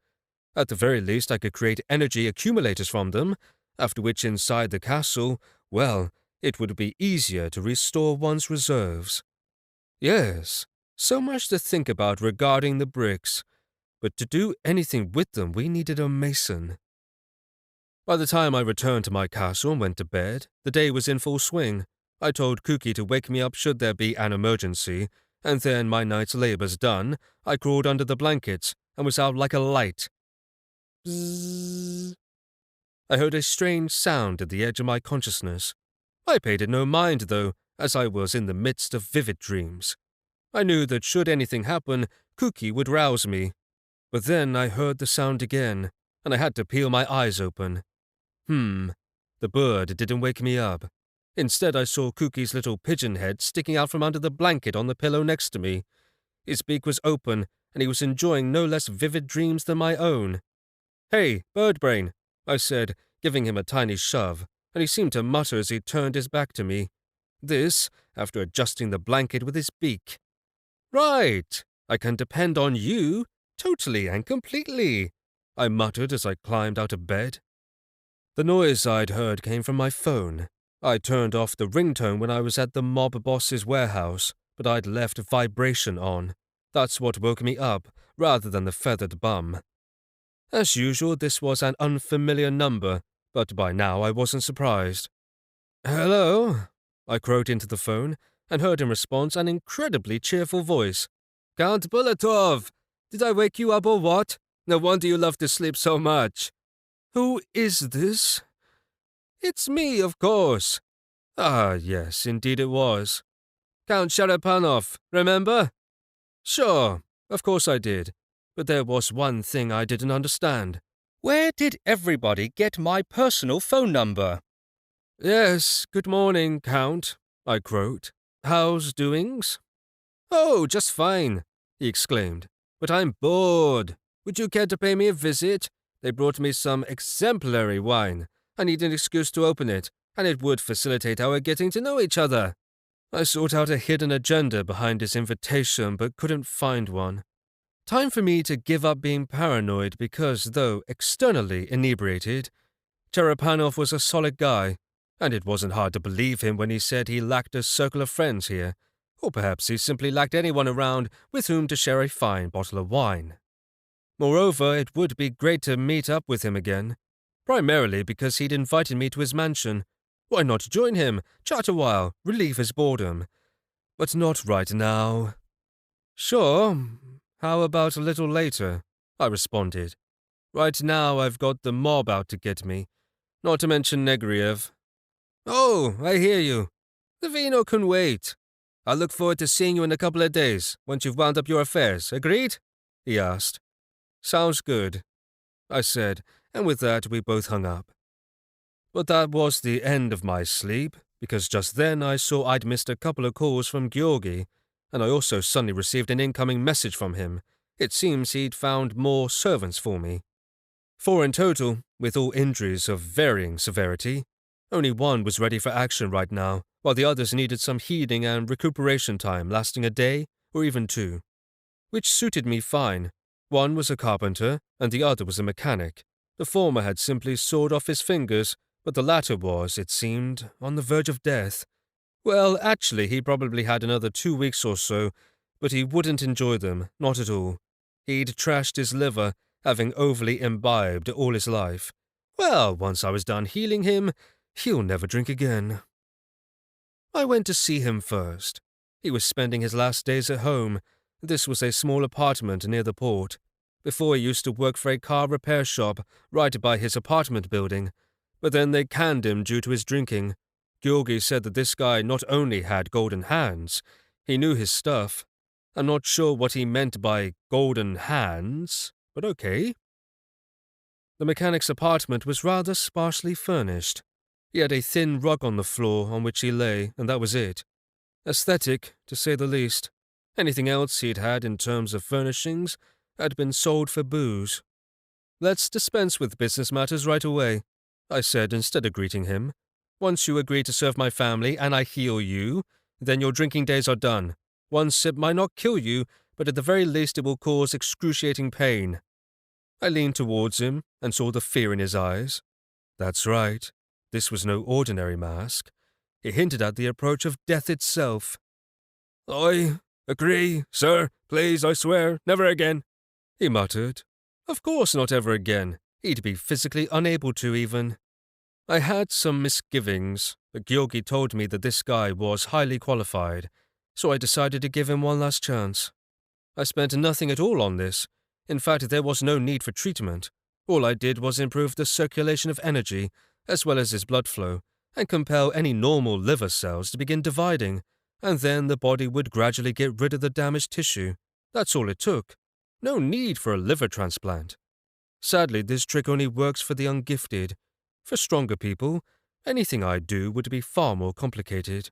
At the very least, I could create energy accumulators from them, after which inside the castle, well, it would be easier to restore one's reserves. Yes, so much to think about regarding the bricks, but to do anything with them we needed a mason. By the time I returned to my castle and went to bed, the day was in full swing. I told Cookie to wake me up should there be an emergency, and then, my night's labors done, I crawled under the blankets and was out like a light. Bzzz. I heard a strange sound at the edge of my consciousness. I paid it no mind, though, as I was in the midst of vivid dreams. I knew that should anything happen, Cookie would rouse me. But then I heard the sound again, and I had to peel my eyes open. The bird didn't wake me up. Instead, I saw Cookie's little pigeon head sticking out from under the blanket on the pillow next to me. His beak was open, and he was enjoying no less vivid dreams than my own. "Hey, Birdbrain," I said, giving him a tiny shove, and he seemed to mutter as he turned his back to me. This, after adjusting the blanket with his beak. "Right, I can depend on you, totally and completely," I muttered as I climbed out of bed. The noise I'd heard came from my phone. I turned off the ringtone when I was at the mob boss's warehouse, but I'd left vibration on. That's what woke me up, rather than the feathered bum. As usual, this was an unfamiliar number, but by now I wasn't surprised. "Hello?" I crowed into the phone, and heard in response an incredibly cheerful voice. "Count Bulatov! Did I wake you up or what? No wonder you love to sleep so much." "Who is this?" "It's me, of course." Ah, yes, indeed it was. "Count Sharapanov, remember?" "Sure, of course I did. But there was one thing I didn't understand. Where did everybody get my personal phone number?" "Yes, good morning, Count," I croaked. "How's doings?" "Oh, just fine," he exclaimed. "But I'm bored. Would you care to pay me a visit? They brought me some exemplary wine. I need an excuse to open it, and it would facilitate our getting to know each other. I sought out a hidden agenda behind his invitation but couldn't find one. Time for me to give up being paranoid because, though externally inebriated, Cherepanov was a solid guy, and it wasn't hard to believe him when he said he lacked a circle of friends here, or perhaps he simply lacked anyone around with whom to share a fine bottle of wine. Moreover, it would be great to meet up with him again, primarily because he'd invited me to his mansion. Why not join him, chat a while, relieve his boredom? But not right now. Sure, how about a little later? I responded. Right now I've got the mob out to get me, not to mention Negriev. Oh, I hear you. The vino can wait. I look forward to seeing you in a couple of days, once you've wound up your affairs, agreed? He asked. Sounds good, I said, and with that we both hung up. But that was the end of my sleep, because just then I saw I'd missed a couple of calls from Georgi, and I also suddenly received an incoming message from him. It seems he'd found more servants for me. 4 in total, with all injuries of varying severity. Only one was ready for action right now, while the others needed some healing and recuperation time lasting a day or even 2. Which suited me fine. One was a carpenter, and the other was a mechanic. The former had simply sawed off his fingers, but the latter was, it seemed, on the verge of death. Well, actually, he probably had another 2 weeks or so, but he wouldn't enjoy them, not at all. He'd trashed his liver, having overly imbibed all his life. Well, once I was done healing him, he'll never drink again. I went to see him first. He was spending his last days at home. This was a small apartment near the port. Before he used to work for a car repair shop right by his apartment building, but then they canned him due to his drinking. Georgi said that this guy not only had golden hands, he knew his stuff. I'm not sure what he meant by golden hands, but okay. The mechanic's apartment was rather sparsely furnished. He had a thin rug on the floor on which he lay, and that was it. Aesthetic, to say the least. Anything else he'd had in terms of furnishings had been sold for booze. Let's dispense with business matters right away, I said instead of greeting him. Once you agree to serve my family and I heal you, then your drinking days are done. One sip might not kill you, but at the very least it will cause excruciating pain. I leaned towards him and saw the fear in his eyes. That's right. This was no ordinary mask. It hinted at the approach of death itself. I agree, sir. Please, I swear, never again, he muttered. Of course not ever again. He'd be physically unable to even. I had some misgivings, but Georgi told me that this guy was highly qualified, so I decided to give him one last chance. I spent nothing at all on this. In fact, there was no need for treatment. All I did was improve the circulation of energy, as well as his blood flow, and compel any normal liver cells to begin dividing, and then the body would gradually get rid of the damaged tissue. That's all it took. No need for a liver transplant. Sadly, this trick only works for the ungifted. For stronger people, anything I do would be far more complicated.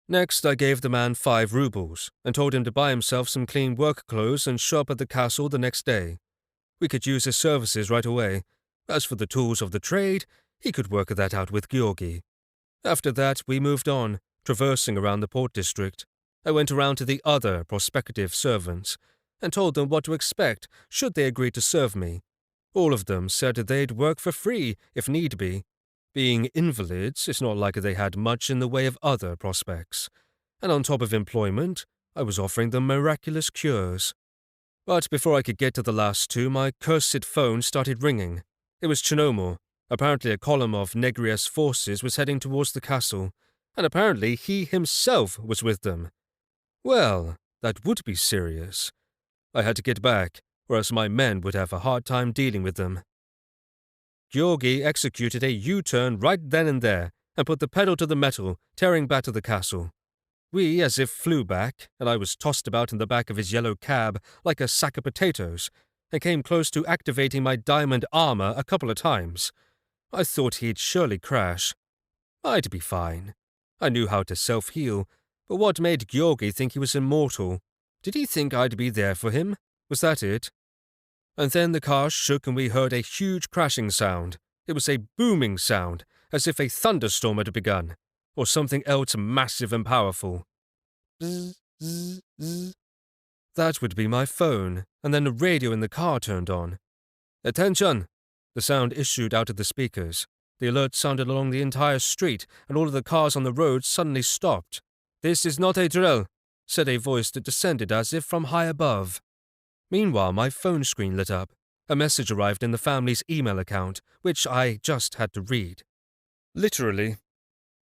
Next, I gave the man 5 rubles and told him to buy himself some clean work clothes and show up at the castle the next day. We could use his services right away. As for the tools of the trade, he could work that out with Georgi. After that, we moved on, traversing around the port district. I went around to the other prospective servants and told them what to expect should they agree to serve me. All of them said they'd work for free if need be. Being invalids, it's not like they had much in the way of other prospects. And on top of employment, I was offering them miraculous cures. But before I could get to the last 2, my cursed phone started ringing. It was Chernomor. Apparently a column of Negria's forces was heading towards the castle, and apparently he himself was with them. Well, that would be serious. I had to get back, or else my men would have a hard time dealing with them. Georgi executed a U-turn right then and there, and put the pedal to the metal, tearing back to the castle. We as if flew back, and I was tossed about in the back of his yellow cab like a sack of potatoes, and came close to activating my diamond armor a couple of times. I thought he'd surely crash. I'd be fine. I knew how to self-heal, but what made Georgi think he was immortal? Did he think I'd be there for him? Was that it? And then the car shook and we heard a huge crashing sound. It was a booming sound, as if a thunderstorm had begun, or something else massive and powerful. Bzz, zzz, zzz. That would be my phone, and then the radio in the car turned on. "Attention!" The sound issued out of the speakers. The alert sounded along the entire street, and all of the cars on the road suddenly stopped. "This is not a drill," said a voice that descended as if from high above. Meanwhile, my phone screen lit up. A message arrived in the family's email account, which I just had to read. Literally,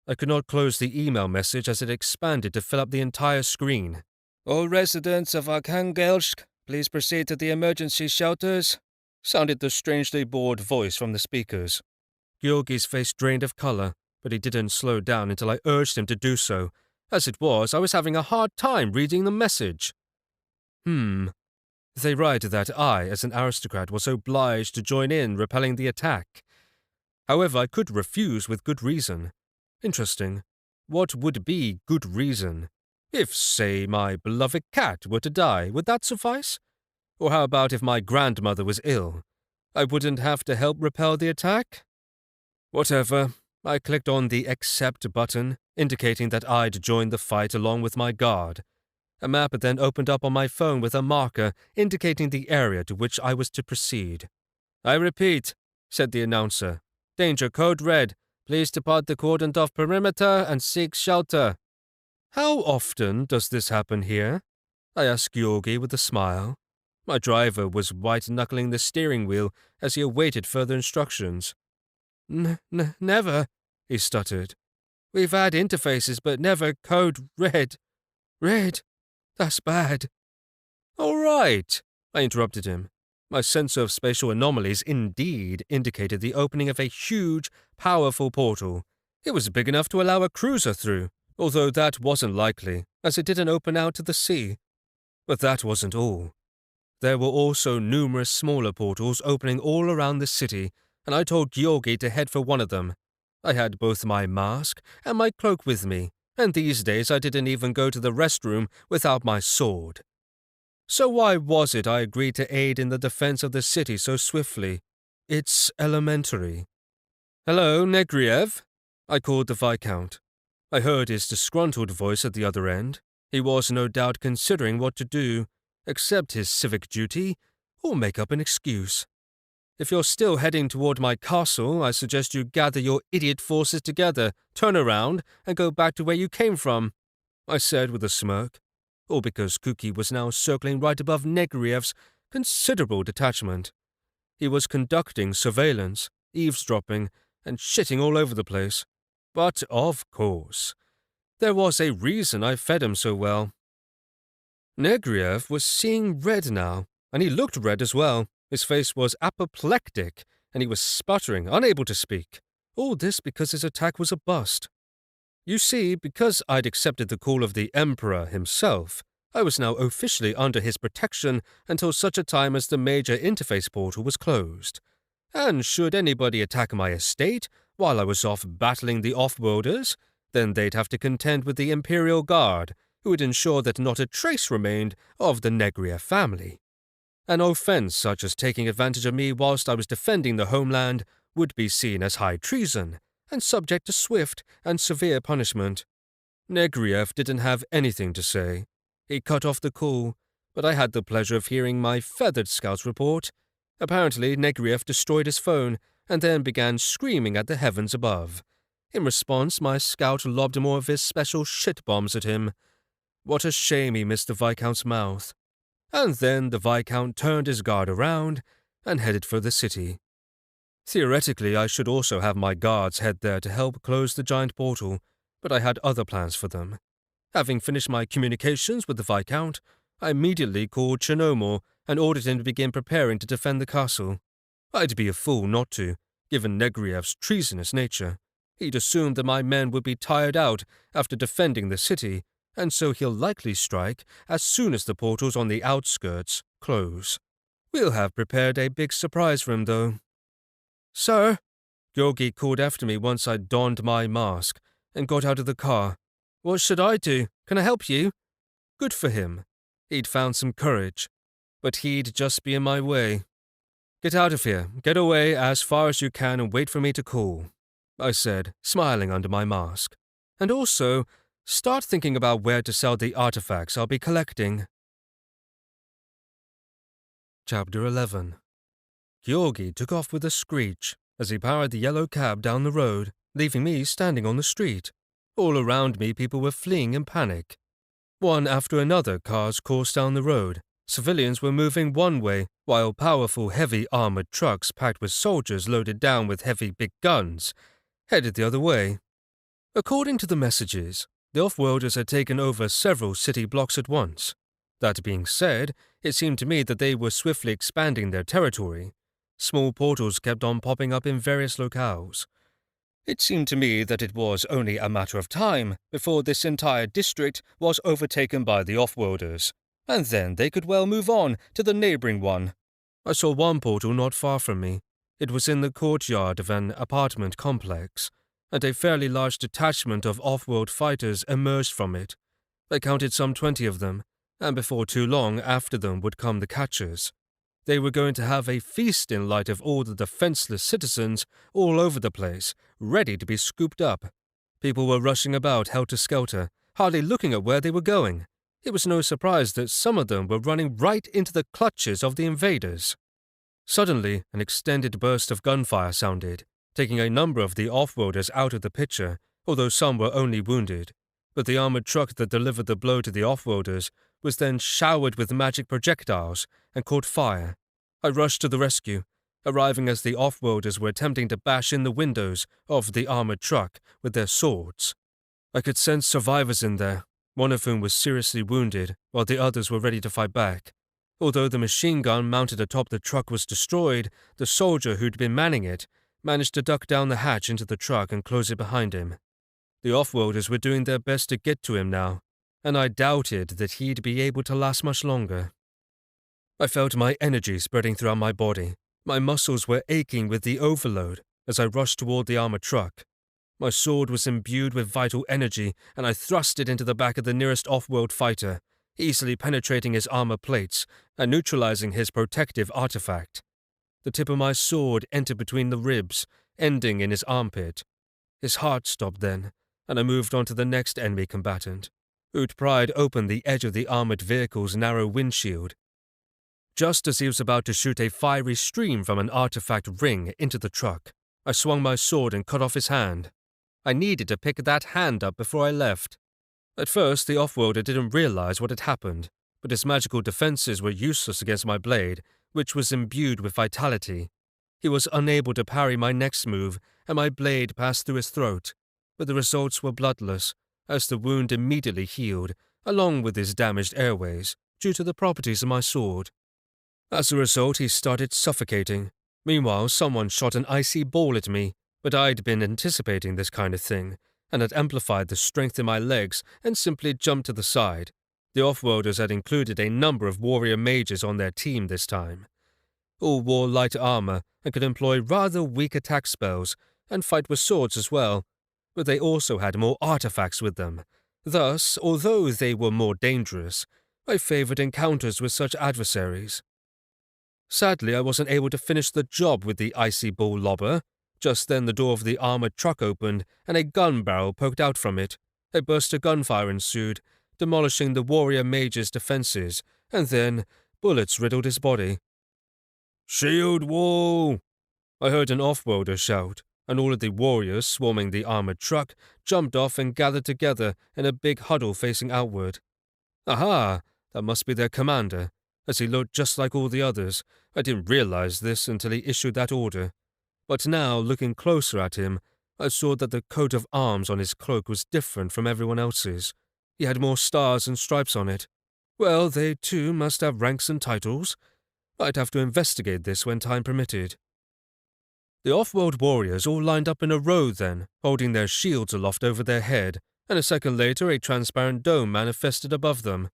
I could not close the email message as it expanded to fill up the entire screen. "All residents of Arkhangelsk, please proceed to the emergency shelters," sounded the strangely bored voice from the speakers. Georgi's face drained of color, but he didn't slow down until I urged him to do so. As it was, I was having a hard time reading the message. They write that I, as an aristocrat, was obliged to join in repelling the attack. However, I could refuse with good reason. Interesting. What would be good reason? If, say, my beloved cat were to die, would that suffice? Or how about if my grandmother was ill? I wouldn't have to help repel the attack? Whatever. I clicked on the accept button, indicating that I'd joined the fight along with my guard. A map then opened up on my phone with a marker indicating the area to which I was to proceed. "I repeat," said the announcer. "Danger code red. Please depart the cordoned off perimeter and seek shelter." "How often does this happen here?" I asked Georgi with a smile. My driver was white-knuckling the steering wheel as he awaited further instructions. Never," he stuttered. "We've had interfaces, but never code red. Red? That's bad." "All right," I interrupted him. My sense of spatial anomalies indeed indicated the opening of a huge, powerful portal. It was big enough to allow a cruiser through, although that wasn't likely, as it didn't open out to the sea. But that wasn't all. There were also numerous smaller portals opening all around the city, and I told Georgi to head for one of them. I had both my mask and my cloak with me, and these days I didn't even go to the restroom without my sword. So why was it I agreed to aid in the defense of the city so swiftly? It's elementary. "Hello, Negriev?" I called the Viscount. I heard his disgruntled voice at the other end. He was no doubt considering what to do, accept his civic duty, or make up an excuse. "If you're still heading toward my castle, I suggest you gather your idiot forces together, turn around, and go back to where you came from," I said with a smirk, all because Kuki was now circling right above Negriev's considerable detachment. He was conducting surveillance, eavesdropping, and shitting all over the place. But, of course, there was a reason I fed him so well. Negriev was seeing red now, and he looked red as well. His face was apoplectic, and he was sputtering, unable to speak. All this because his attack was a bust. You see, because I'd accepted the call of the Emperor himself, I was now officially under his protection until such a time as the major interface portal was closed. And should anybody attack my estate while I was off battling the off-worlders, then they'd have to contend with the Imperial Guard, who would ensure that not a trace remained of the Negriev family. An offense such as taking advantage of me whilst I was defending the homeland would be seen as high treason and subject to swift and severe punishment. Negriev didn't have anything to say. He cut off the call, but I had the pleasure of hearing my feathered scout's report. Apparently, Negriev destroyed his phone and then began screaming at the heavens above. In response, my scout lobbed more of his special shit bombs at him. What a shame he missed the Viscount's mouth. And then the Viscount turned his guard around and headed for the city. Theoretically, I should also have my guards head there to help close the giant portal, but I had other plans for them. Having finished my communications with the Viscount, I immediately called Chernomor and ordered him to begin preparing to defend the castle. I'd be a fool not to, given Negriev's treasonous nature. He'd assumed that my men would be tired out after defending the city, and so he'll likely strike as soon as the portals on the outskirts close. We'll have prepared a big surprise for him, though. "Sir," Georgi called after me once I'd donned my mask and got out of the car. "What should I do? Can I help you?" Good for him. He'd found some courage, but he'd just be in my way. "Get out of here. Get away as far as you can and wait for me to call." I said, smiling under my mask. And also, start thinking about where to sell the artifacts I'll be collecting. Chapter 11. Georgi took off with a screech as he powered the yellow cab down the road, leaving me standing on the street. All around me, people were fleeing in panic. One after another, cars coursed down the road. Civilians were moving one way, while powerful, heavy armored trucks packed with soldiers loaded down with heavy big guns headed the other way. According to the messages, the off-worlders had taken over several city blocks at once. That being said, it seemed to me that they were swiftly expanding their territory. Small portals kept on popping up in various locales. It seemed to me that it was only a matter of time before this entire district was overtaken by the off-worlders, and then they could well move on to the neighboring one. I saw one portal not far from me. It was in the courtyard of an apartment complex, and a fairly large detachment of off-world fighters emerged from it. I counted some 20 of them, and before too long after them would come the catchers. They were going to have a feast in light of all the defenseless citizens all over the place, ready to be scooped up. People were rushing about helter-skelter, hardly looking at where they were going. It was no surprise that some of them were running right into the clutches of the invaders. Suddenly, an extended burst of gunfire sounded, taking a number of the off-worlders out of the picture, although some were only wounded. But the armored truck that delivered the blow to the off-worlders was then showered with magic projectiles and caught fire. I rushed to the rescue, arriving as the off-worlders were attempting to bash in the windows of the armored truck with their swords. I could sense survivors in there, one of whom was seriously wounded, while the others were ready to fight back. Although the machine gun mounted atop the truck was destroyed, the soldier who'd been manning it managed to duck down the hatch into the truck and close it behind him. The off-worlders were doing their best to get to him now, and I doubted that he'd be able to last much longer. I felt my energy spreading throughout my body. My muscles were aching with the overload as I rushed toward the armored truck. My sword was imbued with vital energy, and I thrust it into the back of the nearest off-world fighter, easily penetrating his armor plates and neutralizing his protective artifact. The tip of my sword entered between the ribs, ending in his armpit. His heart stopped then, and I moved on to the next enemy combatant, who'd pried open the edge of the armored vehicle's narrow windshield. Just as he was about to shoot a fiery stream from an artifact ring into the truck, I swung my sword and cut off his hand. I needed to pick that hand up before I left. At first, the off-worlder didn't realize what had happened, but his magical defenses were useless against my blade, which was imbued with vitality. He was unable to parry my next move, and my blade passed through his throat, but the results were bloodless, as the wound immediately healed, along with his damaged airways, due to the properties of my sword. As a result, he started suffocating. Meanwhile, someone shot an icy ball at me, but I'd been anticipating this kind of thing, and had amplified the strength in my legs and simply jumped to the side. The off-worlders had included a number of warrior mages on their team this time. All wore light armor and could employ rather weak attack spells and fight with swords as well, but they also had more artifacts with them. Thus, although they were more dangerous, I favored encounters with such adversaries. Sadly, I wasn't able to finish the job with the icy ball lobber. Just then the door of the armored truck opened, and a gun barrel poked out from it. A burst of gunfire ensued, demolishing the warrior mage's defenses, and then bullets riddled his body. "Shield wall!" I heard an off-worlder shout, and all of the warriors swarming the armored truck jumped off and gathered together in a big huddle facing outward. Aha! That must be their commander, as he looked just like all the others. I didn't realize this until he issued that order. But now, looking closer at him, I saw that the coat of arms on his cloak was different from everyone else's. He had more stars and stripes on it. Well, they too must have ranks and titles. I'd have to investigate this when time permitted. The off-world warriors all lined up in a row then, holding their shields aloft over their head, and a second later a transparent dome manifested above them.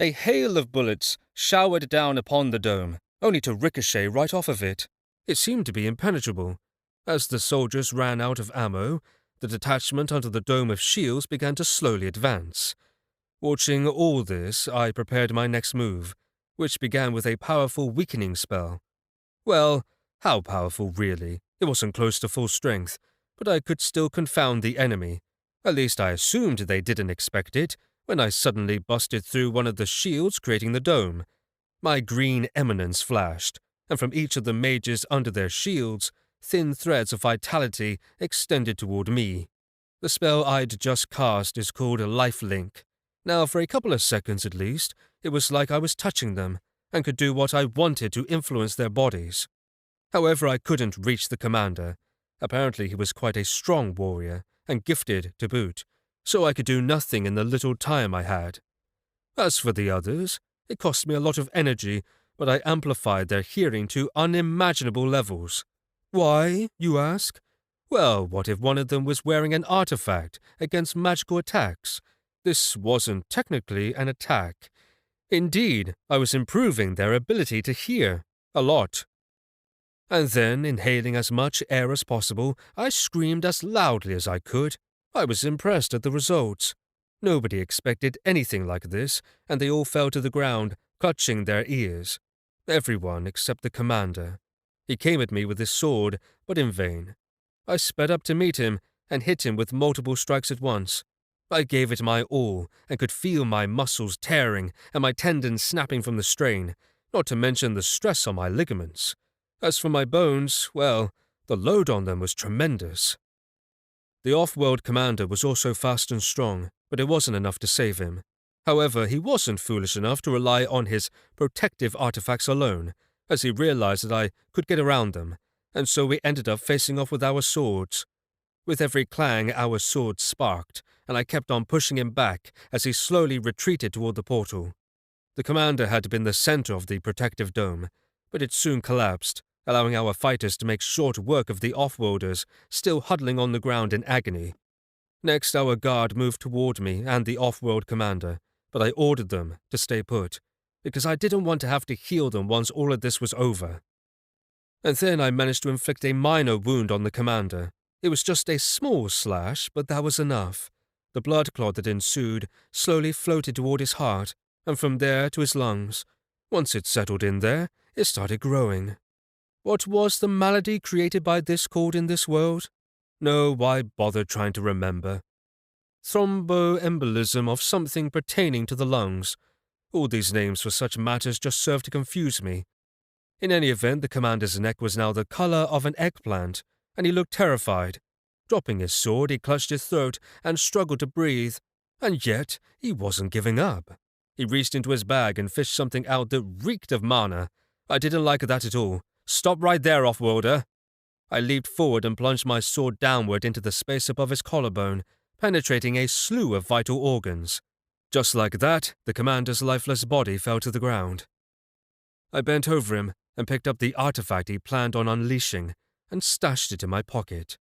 A hail of bullets showered down upon the dome, only to ricochet right off of it. It seemed to be impenetrable. As the soldiers ran out of ammo, the detachment under the dome of shields began to slowly advance. Watching all this, I prepared my next move, which began with a powerful weakening spell. Well, how powerful really? It wasn't close to full strength, but I could still confound the enemy. At least I assumed they didn't expect it, when I suddenly busted through one of the shields creating the dome. My green eminence flashed, and from each of the mages under their shields, thin threads of vitality extended toward me. The spell I'd just cast is called a life link. Now, for a couple of seconds at least, it was like I was touching them, and could do what I wanted to influence their bodies. However, I couldn't reach the commander. Apparently he was quite a strong warrior, and gifted to boot, so I could do nothing in the little time I had. As for the others, it cost me a lot of energy, but I amplified their hearing to unimaginable levels. Why, you ask? Well, what if one of them was wearing an artifact against magical attacks? This wasn't technically an attack. Indeed, I was improving their ability to hear. A lot. And then, inhaling as much air as possible, I screamed as loudly as I could. I was impressed at the results. Nobody expected anything like this, and they all fell to the ground, clutching their ears. Everyone except the commander. He came at me with his sword, but in vain. I sped up to meet him and hit him with multiple strikes at once. I gave it my all and could feel my muscles tearing and my tendons snapping from the strain, not to mention the stress on my ligaments. As for my bones, well, the load on them was tremendous. The off-world commander was also fast and strong, but it wasn't enough to save him. However, he wasn't foolish enough to rely on his protective artifacts alone, as he realized that I could get around them, and so we ended up facing off with our swords. With every clang, our swords sparked, and I kept on pushing him back as he slowly retreated toward the portal. The commander had been the center of the protective dome, but it soon collapsed, allowing our fighters to make short work of the off-worlders still huddling on the ground in agony. Next, our guard moved toward me and the off-world commander, but I ordered them to stay put, because I didn't want to have to heal them once all of this was over. And then I managed to inflict a minor wound on the commander. It was just a small slash, but that was enough. The blood clot that ensued slowly floated toward his heart, and from there to his lungs. Once it settled in there, it started growing. What was the malady created by this called in this world? No, why bother trying to remember? Thromboembolism of something pertaining to the lungs. All these names for such matters just serve to confuse me. In any event, the commander's neck was now the color of an eggplant, and he looked terrified. Dropping his sword, he clutched his throat and struggled to breathe. And yet, he wasn't giving up. He reached into his bag and fished something out that reeked of mana. I didn't like that at all. Stop right there, off-worlder. I leaped forward and plunged my sword downward into the space above his collarbone, penetrating a slew of vital organs. Just like that, the commander's lifeless body fell to the ground. I bent over him and picked up the artifact he planned on unleashing and stashed it in my pocket.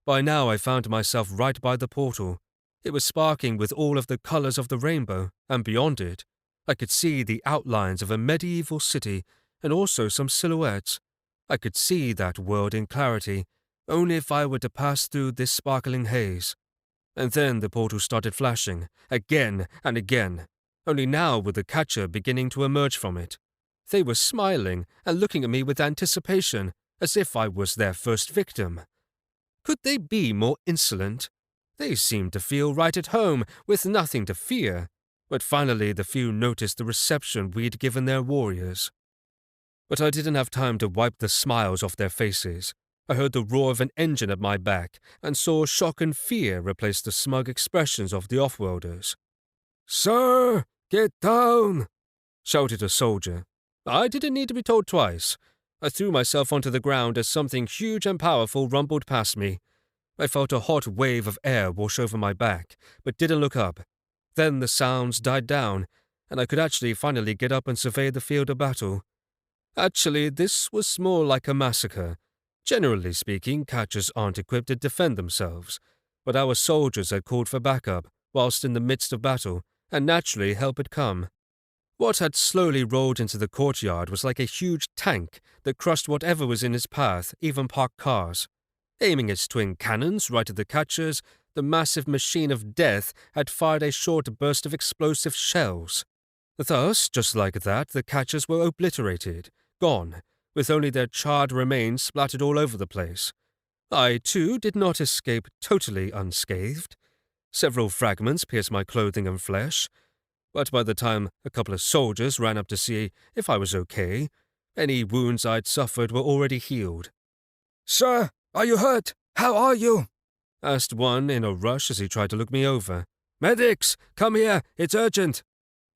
By now I found myself right by the portal. It was sparking with all of the colors of the rainbow, and beyond it, I could see the outlines of a medieval city and also some silhouettes. I could see that world in clarity, only if I were to pass through this sparkling haze. And then the portal started flashing, again and again, only now with the catcher beginning to emerge from it. They were smiling and looking at me with anticipation, as if I was their first victim. Could they be more insolent? They seemed to feel right at home, with nothing to fear. But finally the few noticed the reception we'd given their warriors. But I didn't have time to wipe the smiles off their faces. I heard the roar of an engine at my back, and saw shock and fear replace the smug expressions of the off-worlders. "Sir, get down!" shouted a soldier. I didn't need to be told twice. I threw myself onto the ground as something huge and powerful rumbled past me. I felt a hot wave of air wash over my back, but didn't look up. Then the sounds died down, and I could actually finally get up and survey the field of battle. Actually, this was more like a massacre. Generally speaking, catchers aren't equipped to defend themselves, but our soldiers had called for backup whilst in the midst of battle, and naturally help had come. What had slowly rolled into the courtyard was like a huge tank that crushed whatever was in its path, even parked cars. Aiming its twin cannons right at the catchers, the massive machine of death had fired a short burst of explosive shells. Thus, just like that, the catchers were obliterated, gone, with only their charred remains splattered all over the place. I, too, did not escape totally unscathed. Several fragments pierced my clothing and flesh, but by the time a couple of soldiers ran up to see if I was okay, any wounds I'd suffered were already healed. "Sir, are you hurt? How are you?" Asked one in a rush as he tried to look me over. "Medics, come here, it's urgent."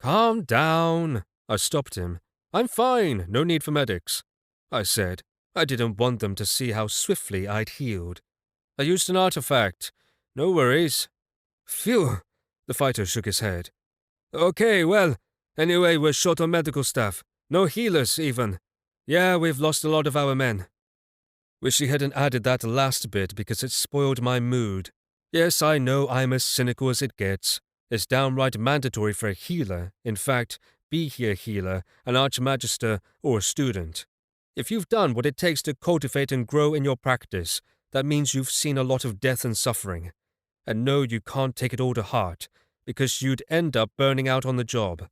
Calm down. I stopped him. I'm fine, no need for medics. I said. I didn't want them to see how swiftly I'd healed. I used an artifact. No worries. Phew, The fighter shook his head. okay, well, anyway, we're short on medical staff. No healers, even. Yeah, we've lost a lot of our men. Wish he hadn't added that last bit because it spoiled my mood. Yes, I know I'm as cynical as it gets. It's downright mandatory for a healer, in fact, be he a healer, an archmagister, or a student. If you've done what it takes to cultivate and grow in your practice, that means you've seen a lot of death and suffering. And no, you can't take it all to heart, because you'd end up burning out on the job.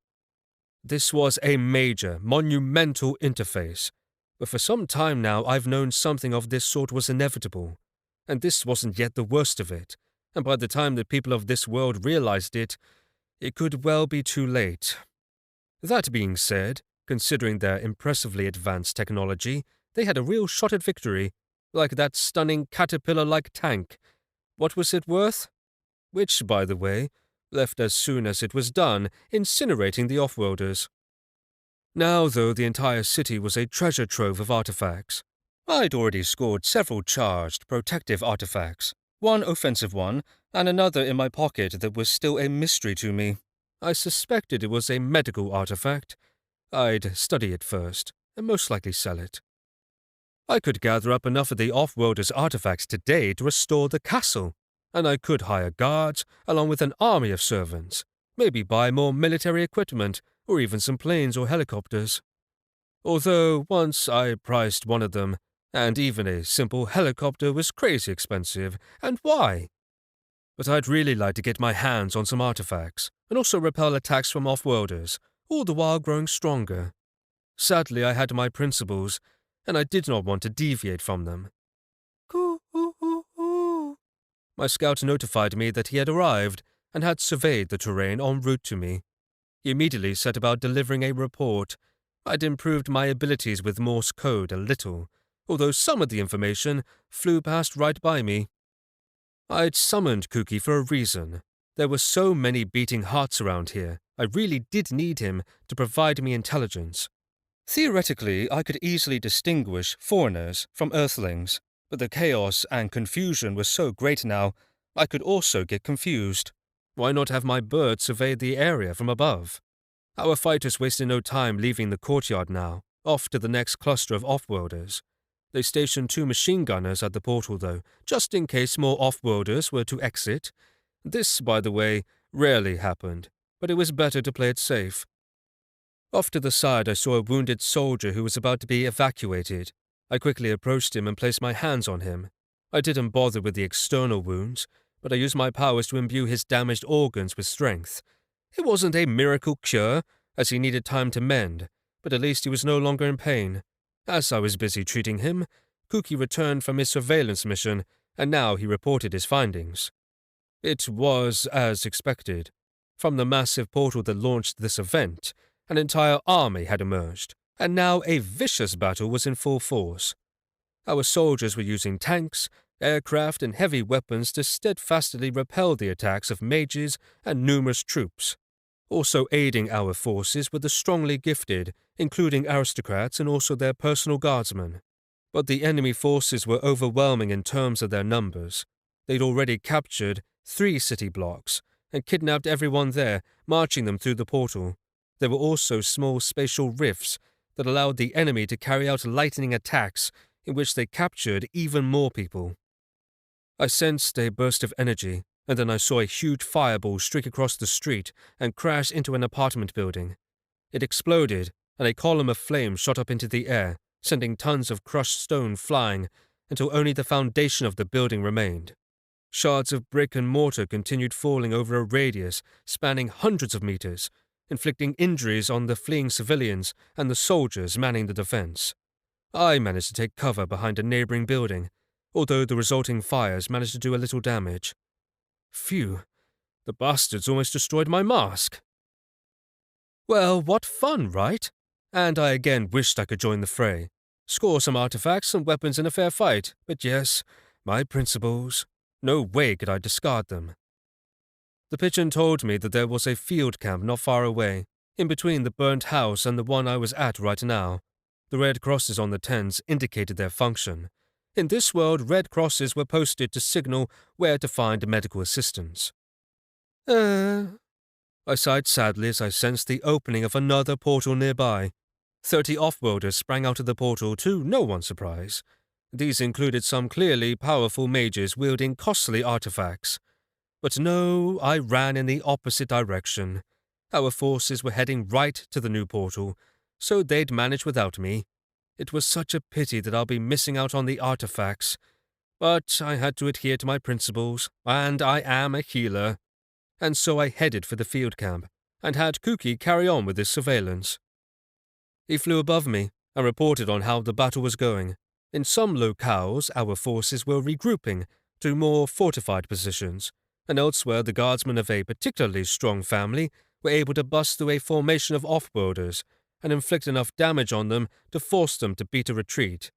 This was a major, monumental interface, but for some time now I've known something of this sort was inevitable. And this wasn't yet the worst of it, and by the time the people of this world realized it, it could well be too late. That being said, considering their impressively advanced technology, they had a real shot at victory, like that stunning caterpillar-like tank. What was it worth? Which, by the way, left as soon as it was done, incinerating the off-worlders. Now, though, the entire city was a treasure trove of artifacts. I'd already scored several charged, protective artifacts, one offensive one, and another in my pocket that was still a mystery to me. I suspected it was a medical artifact. I'd study it first, and most likely sell it. I could gather up enough of the off-worlders' artifacts today to restore the castle, and I could hire guards along with an army of servants, maybe buy more military equipment, or even some planes or helicopters. Although once I priced one of them, and even a simple helicopter was crazy expensive, and why? But I'd really like to get my hands on some artifacts, and also repel attacks from off-worlders, all the while growing stronger. Sadly, I had my principles, and I did not want to deviate from them. Coo-oo-oo-oo. My scout notified me that he had arrived, and had surveyed the terrain en route to me. He immediately set about delivering a report. I'd improved my abilities with Morse code a little, although some of the information flew past right by me. I'd summoned Kuki for a reason. There were so many beating hearts around here, I really did need him to provide me intelligence. Theoretically, I could easily distinguish foreigners from Earthlings, but the chaos and confusion were so great now, I could also get confused. Why not have my bird survey the area from above? Our fighters wasted no time leaving the courtyard now, off to the next cluster of off-worlders. They stationed 2 machine gunners at the portal, though, just in case more off-worlders were to exit. This, by the way, rarely happened, but it was better to play it safe. Off to the side, I saw a wounded soldier who was about to be evacuated. I quickly approached him and placed my hands on him. I didn't bother with the external wounds, but I used my powers to imbue his damaged organs with strength. It wasn't a miracle cure, as he needed time to mend, but at least he was no longer in pain. As I was busy treating him, Kuki returned from his surveillance mission, and now he reported his findings. It was as expected. From the massive portal that launched this event, an entire army had emerged, and now a vicious battle was in full force. Our soldiers were using tanks, aircraft, and heavy weapons to steadfastly repel the attacks of mages and numerous troops. Also aiding our forces were the strongly gifted, including aristocrats and also their personal guardsmen. But the enemy forces were overwhelming in terms of their numbers. They'd already captured 3 city blocks and kidnapped everyone there, marching them through the portal. There were also small spatial rifts that allowed the enemy to carry out lightning attacks in which they captured even more people. I sensed a burst of energy, and then I saw a huge fireball streak across the street and crash into an apartment building. It exploded, and a column of flame shot up into the air, sending tons of crushed stone flying until only the foundation of the building remained. Shards of brick and mortar continued falling over a radius spanning hundreds of meters, inflicting injuries on the fleeing civilians and the soldiers manning the defense. I managed to take cover behind a neighboring building, although the resulting fires managed to do a little damage. Phew, the bastards almost destroyed my mask. Well, what fun, right? And I again wished I could join the fray. Score some artifacts and weapons in a fair fight, but yes, my principles. No way could I discard them. The pigeon told me that there was a field camp not far away, in between the burnt house and the one I was at right now. The red crosses on the tents indicated their function. In this world, red crosses were posted to signal where to find medical assistance. I sighed sadly as I sensed the opening of another portal nearby. 30 off-worlders sprang out of the portal to no one's surprise. These included some clearly powerful mages wielding costly artifacts. But no, I ran in the opposite direction. Our forces were heading right to the new portal, so they'd manage without me. It was such a pity that I'll be missing out on the artifacts. But I had to adhere to my principles, and I am a healer. And so I headed for the field camp, and had Kuki carry on with his surveillance. He flew above me and reported on how the battle was going. In some locales, our forces were regrouping to more fortified positions, and elsewhere the guardsmen of a particularly strong family were able to bust through a formation of off-worlders and inflict enough damage on them to force them to beat a retreat.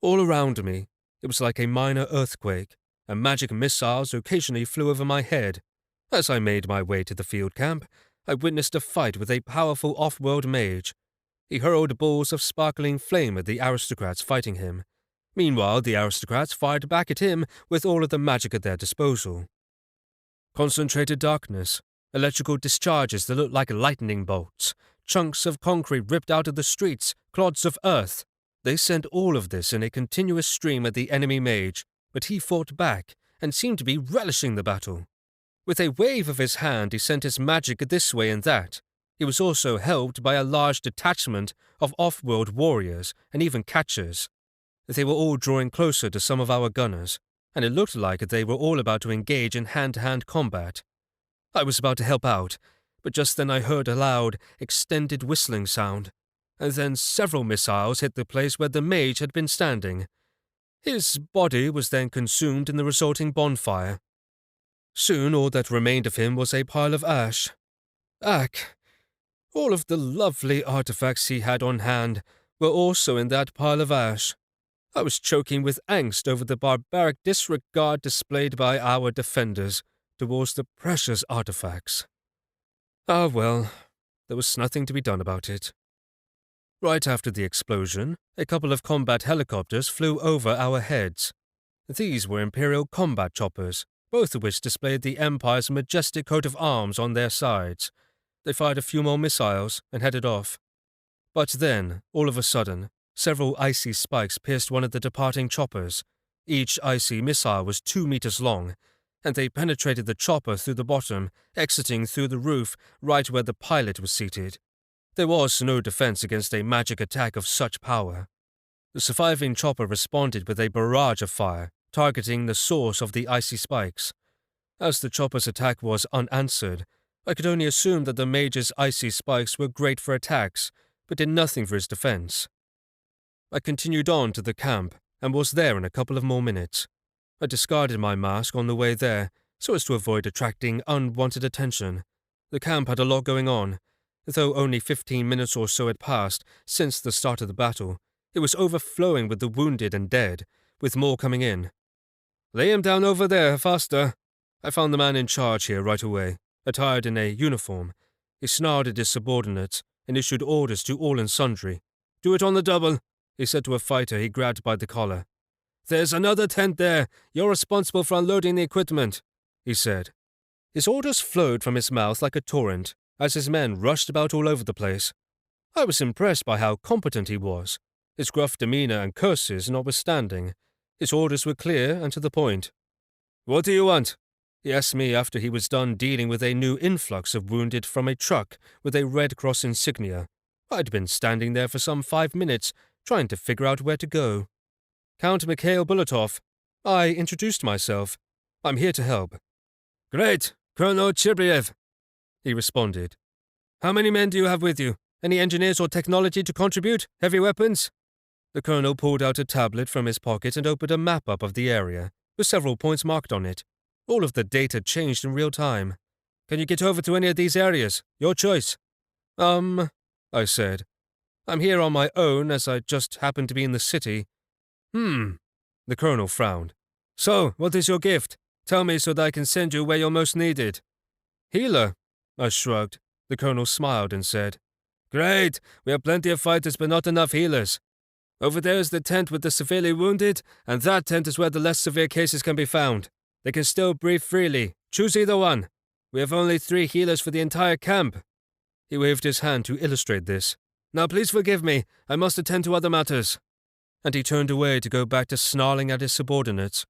All around me, it was like a minor earthquake, and magic missiles occasionally flew over my head. As I made my way to the field camp, I witnessed a fight with a powerful off-world mage. He hurled balls of sparkling flame at the aristocrats fighting him. Meanwhile, the aristocrats fired back at him with all of the magic at their disposal. Concentrated darkness, electrical discharges that looked like lightning bolts, chunks of concrete ripped out of the streets, clods of earth. They sent all of this in a continuous stream at the enemy mage, but he fought back and seemed to be relishing the battle. With a wave of his hand, he sent his magic this way and that. He was also helped by a large detachment of off-world warriors and even catchers. They were all drawing closer to some of our gunners, and it looked like they were all about to engage in hand-to-hand combat. I was about to help out, but just then I heard a loud, extended whistling sound, and then several missiles hit the place where the mage had been standing. His body was then consumed in the resulting bonfire. Soon all that remained of him was a pile of ash. Ack! All of the lovely artifacts he had on hand were also in that pile of ash. I was choking with angst over the barbaric disregard displayed by our defenders towards the precious artifacts. Ah well, there was nothing to be done about it. Right after the explosion, a couple of combat helicopters flew over our heads. These were Imperial combat choppers, both of which displayed the Empire's majestic coat of arms on their sides. They fired a few more missiles and headed off. But then, all of a sudden, several icy spikes pierced one of the departing choppers. Each icy missile was 2 meters long, and they penetrated the chopper through the bottom, exiting through the roof right where the pilot was seated. There was no defense against a magic attack of such power. The surviving chopper responded with a barrage of fire, targeting the source of the icy spikes. As the chopper's attack was unanswered, I could only assume that the mage's icy spikes were great for attacks, but did nothing for his defense. I continued on to the camp, and was there in a couple of more minutes. I discarded my mask on the way there, so as to avoid attracting unwanted attention. The camp had a lot going on. Though only 15 minutes or so had passed since the start of the battle, it was overflowing with the wounded and dead, with more coming in. "Lay him down over there, faster." I found the man in charge here right away, attired in a uniform. He snarled at his subordinates and issued orders to all and sundry. "Do it on the double," he said to a fighter he grabbed by the collar. "There's another tent there. You're responsible for unloading the equipment," he said. His orders flowed from his mouth like a torrent, as his men rushed about all over the place. I was impressed by how competent he was, his gruff demeanor and curses notwithstanding. His orders were clear and to the point. "What do you want?" he asked me after he was done dealing with a new influx of wounded from a truck with a Red Cross insignia. I'd been standing there for some 5 minutes, trying to figure out where to go. "Count Mikhail Bulatov." I introduced myself. "I'm here to help." "Great, Colonel Chibriev," he responded. "How many men do you have with you? Any engineers or technology to contribute? Heavy weapons?" The colonel pulled out a tablet from his pocket and opened a map up of the area, with several points marked on it. All of the data changed in real time. Can you get over to any of these areas? Your choice. I said. I'm here on my own, as I just happen to be in the city. The colonel frowned. So, what is your gift? Tell me so that I can send you where you're most needed. Healer, I shrugged. The colonel smiled and said, Great, we have plenty of fighters but not enough healers. Over there is the tent with the severely wounded, and that tent is where the less severe cases can be found. They can still breathe freely. Choose either one. We have only 3 healers for the entire camp. He waved his hand to illustrate this. Now please forgive me, I must attend to other matters. And he turned away to go back to snarling at his subordinates.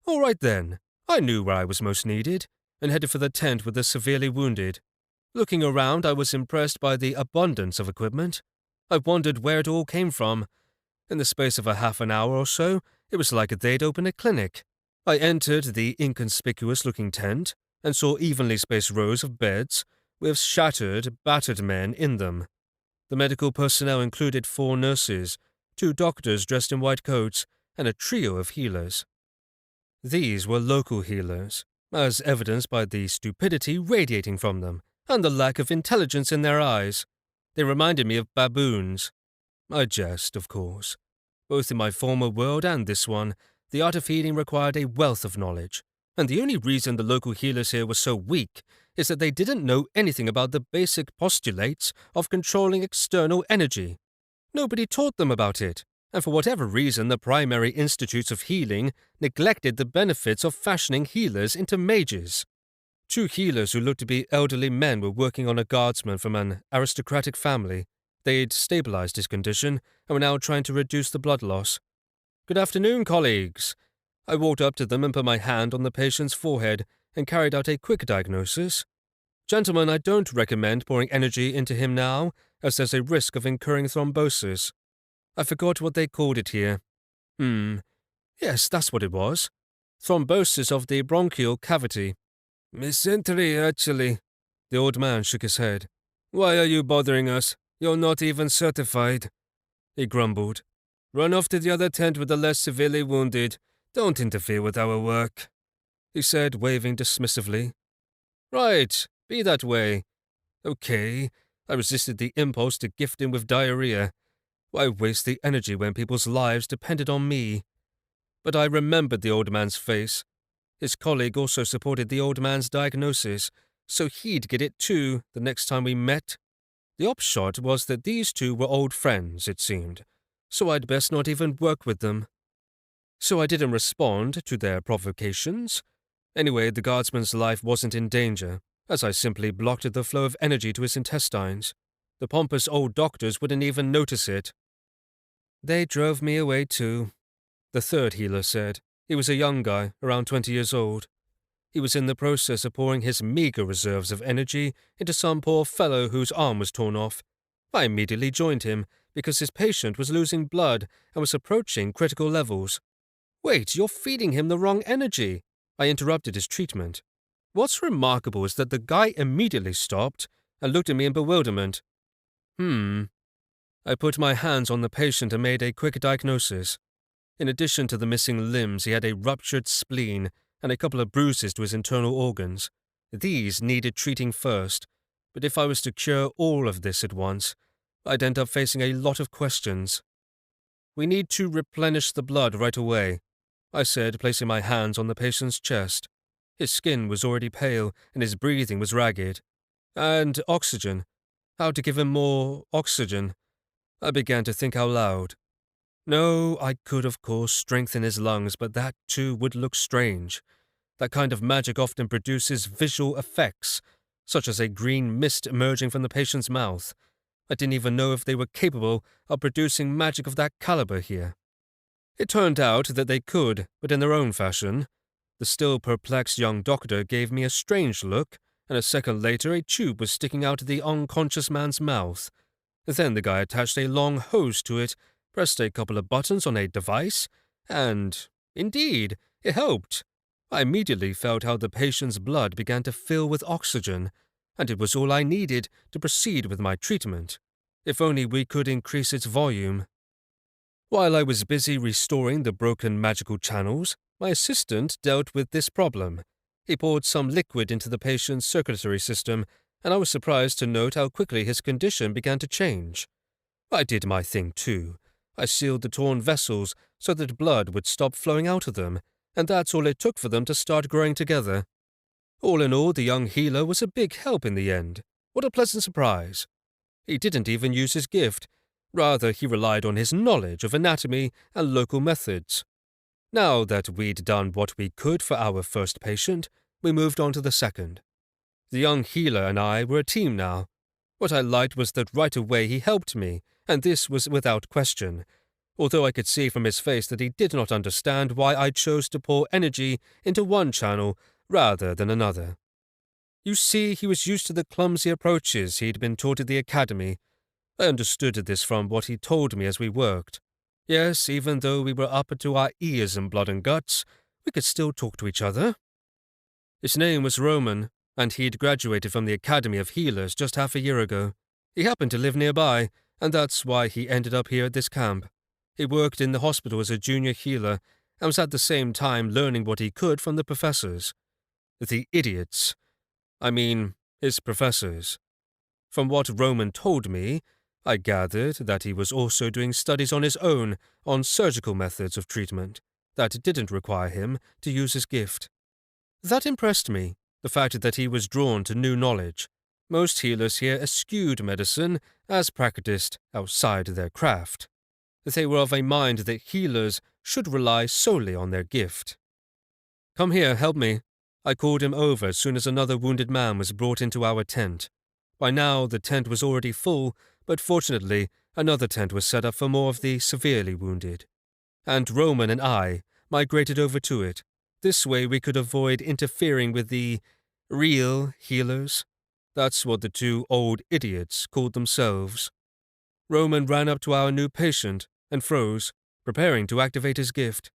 All right then, I knew where I was most needed, and headed for the tent with the severely wounded. Looking around, I was impressed by the abundance of equipment. I wondered where it all came from. In the space of a half an hour or so, it was like they'd opened a clinic. I entered the inconspicuous-looking tent and saw evenly spaced rows of beds with shattered, battered men in them. The medical personnel included 4 nurses, 2 doctors dressed in white coats, and a trio of healers. These were local healers, as evidenced by the stupidity radiating from them and the lack of intelligence in their eyes. They reminded me of baboons. I jest, of course. Both in my former world and this one, the art of healing required a wealth of knowledge, and the only reason the local healers here were so weak is that they didn't know anything about the basic postulates of controlling external energy. Nobody taught them about it, and for whatever reason the primary institutes of healing neglected the benefits of fashioning healers into mages. 2 healers who looked to be elderly men were working on a guardsman from an aristocratic family. They'd stabilized his condition and were now trying to reduce the blood loss. Good afternoon, colleagues. I walked up to them and put my hand on the patient's forehead and carried out a quick diagnosis. Gentlemen, I don't recommend pouring energy into him now, as there's a risk of incurring thrombosis. I forgot what they called it here. Yes, that's what it was. Thrombosis of the bronchial cavity. Mesentery, actually. The old man shook his head. Why are you bothering us? You're not even certified. He grumbled. Run off to the other tent with the less severely wounded. Don't interfere with our work, he said, waving dismissively. Right, be that way. Okay, I resisted the impulse to gift him with diarrhea. Why waste the energy when people's lives depended on me? But I remembered the old man's face. His colleague also supported the old man's diagnosis, so he'd get it too the next time we met. The upshot was that these 2 were old friends, it seemed, so I'd best not even work with them. So I didn't respond to their provocations. Anyway, the guardsman's life wasn't in danger, as I simply blocked the flow of energy to his intestines. The pompous old doctors wouldn't even notice it. They drove me away too, the 3rd healer said. He was a young guy, around 20 years old. He was in the process of pouring his meager reserves of energy into some poor fellow whose arm was torn off. I immediately joined him, because his patient was losing blood and was approaching critical levels. Wait, you're feeding him the wrong energy. I interrupted his treatment. What's remarkable is that the guy immediately stopped and looked at me in bewilderment. I put my hands on the patient and made a quick diagnosis. In addition to the missing limbs, he had a ruptured spleen and a couple of bruises to his internal organs. These needed treating first, but if I was to cure all of this at once, I'd end up facing a lot of questions. We need to replenish the blood right away, I said, placing my hands on the patient's chest. His skin was already pale and his breathing was ragged. And oxygen. How to give him more oxygen? I began to think out loud. No, I could, of course, strengthen his lungs, but that, too, would look strange. That kind of magic often produces visual effects, such as a green mist emerging from the patient's mouth. I didn't even know if they were capable of producing magic of that caliber here. It turned out that they could, but in their own fashion. The still perplexed young doctor gave me a strange look, and a second later a tube was sticking out of the unconscious man's mouth. Then the guy attached a long hose to it, pressed a couple of buttons on a device, and, indeed, it helped. I immediately felt how the patient's blood began to fill with oxygen, and it was all I needed to proceed with my treatment. If only we could increase its volume. While I was busy restoring the broken magical channels, my assistant dealt with this problem. He poured some liquid into the patient's circulatory system, and I was surprised to note how quickly his condition began to change. I did my thing too. I sealed the torn vessels so that blood would stop flowing out of them, and that's all it took for them to start growing together. All in all, the young healer was a big help in the end. What a pleasant surprise. He didn't even use his gift. Rather, he relied on his knowledge of anatomy and local methods. Now that we'd done what we could for our first patient, we moved on to the second. The young healer and I were a team now. What I liked was that right away he helped me, and this was without question, although I could see from his face that he did not understand why I chose to pour energy into one channel rather than another. You see, he was used to the clumsy approaches he'd been taught at the academy. I understood this from what he told me as we worked. Yes, even though we were up to our ears in blood and guts, we could still talk to each other. His name was Roman, and he'd graduated from the Academy of Healers just half a year ago. He happened to live nearby, and that's why he ended up here at this camp. He worked in the hospital as a junior healer, and was at the same time learning what he could from the professors. The idiots. I mean, his professors. From what Roman told me, I gathered that he was also doing studies on his own on surgical methods of treatment that didn't require him to use his gift. That impressed me, the fact that he was drawn to new knowledge. Most healers here eschewed medicine as practiced outside their craft. They were of a mind that healers should rely solely on their gift. "Come here, help me." I called him over as soon as another wounded man was brought into our tent. By now, the tent was already full, but fortunately, another tent was set up for more of the severely wounded. And Roman and I migrated over to it. This way we could avoid interfering with the real healers. That's what the two old idiots called themselves. Roman ran up to our new patient and froze, preparing to activate his gift.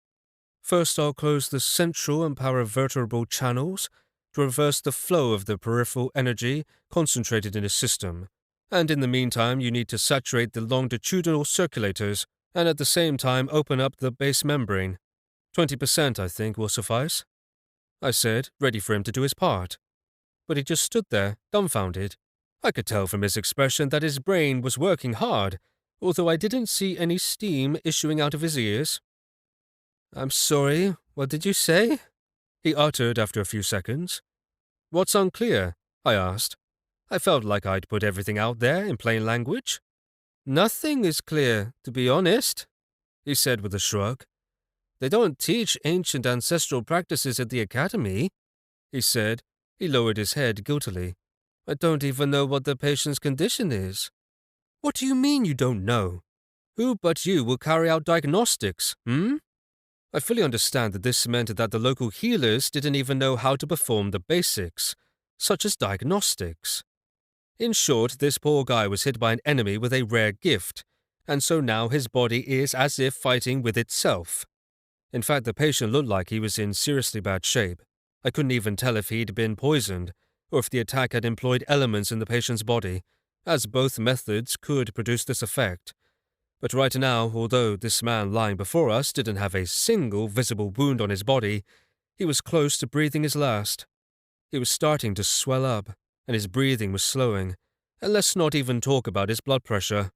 First, I'll close the central and paravertebral channels to reverse the flow of the peripheral energy concentrated in his system. And in the meantime, you need to saturate the longitudinal circulators and at the same time open up the base membrane. 20%, I think, will suffice, I said, ready for him to do his part. But he just stood there, dumbfounded. I could tell from his expression that his brain was working hard, although I didn't see any steam issuing out of his ears. "I'm sorry, what did you say?" he uttered after a few seconds. "What's unclear?" I asked. I felt like I'd put everything out there in plain language. "Nothing is clear, to be honest," he said with a shrug. "They don't teach ancient ancestral practices at the academy," he said. He lowered his head guiltily. "I don't even know what the patient's condition is." "What do you mean you don't know? Who but you will carry out diagnostics, I fully understand that this meant that the local healers didn't even know how to perform the basics, such as diagnostics. In short, this poor guy was hit by an enemy with a rare gift, and so now his body is as if fighting with itself. In fact, the patient looked like he was in seriously bad shape. I couldn't even tell if he'd been poisoned, or if the attack had employed elements in the patient's body, as both methods could produce this effect. But right now, although this man lying before us didn't have a single visible wound on his body, he was close to breathing his last. He was starting to swell up, and his breathing was slowing, and let's not even talk about his blood pressure.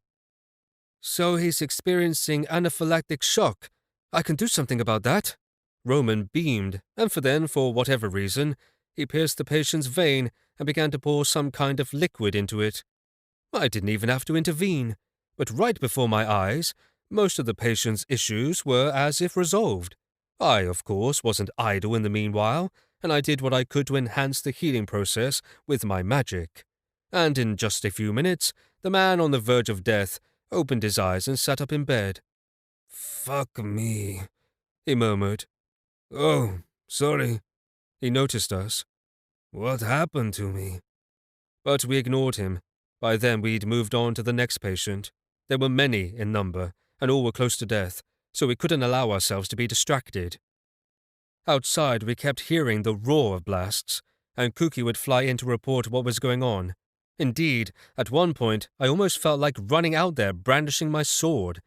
"So he's experiencing anaphylactic shock. I can do something about that." Roman beamed, and for whatever reason, he pierced the patient's vein and began to pour some kind of liquid into it. I didn't even have to intervene. But right before my eyes, most of the patient's issues were as if resolved. I, of course, wasn't idle in the meanwhile, and I did what I could to enhance the healing process with my magic. And in just a few minutes, the man on the verge of death opened his eyes and sat up in bed. Fuck me, he murmured. "Oh, sorry. He noticed us. What happened to me?" But we ignored him. By then we'd moved on to the next patient. There were many in number, and all were close to death, so we couldn't allow ourselves to be distracted. Outside, we kept hearing the roar of blasts, and Kuki would fly in to report what was going on. Indeed, at one point, I almost felt like running out there brandishing my sword.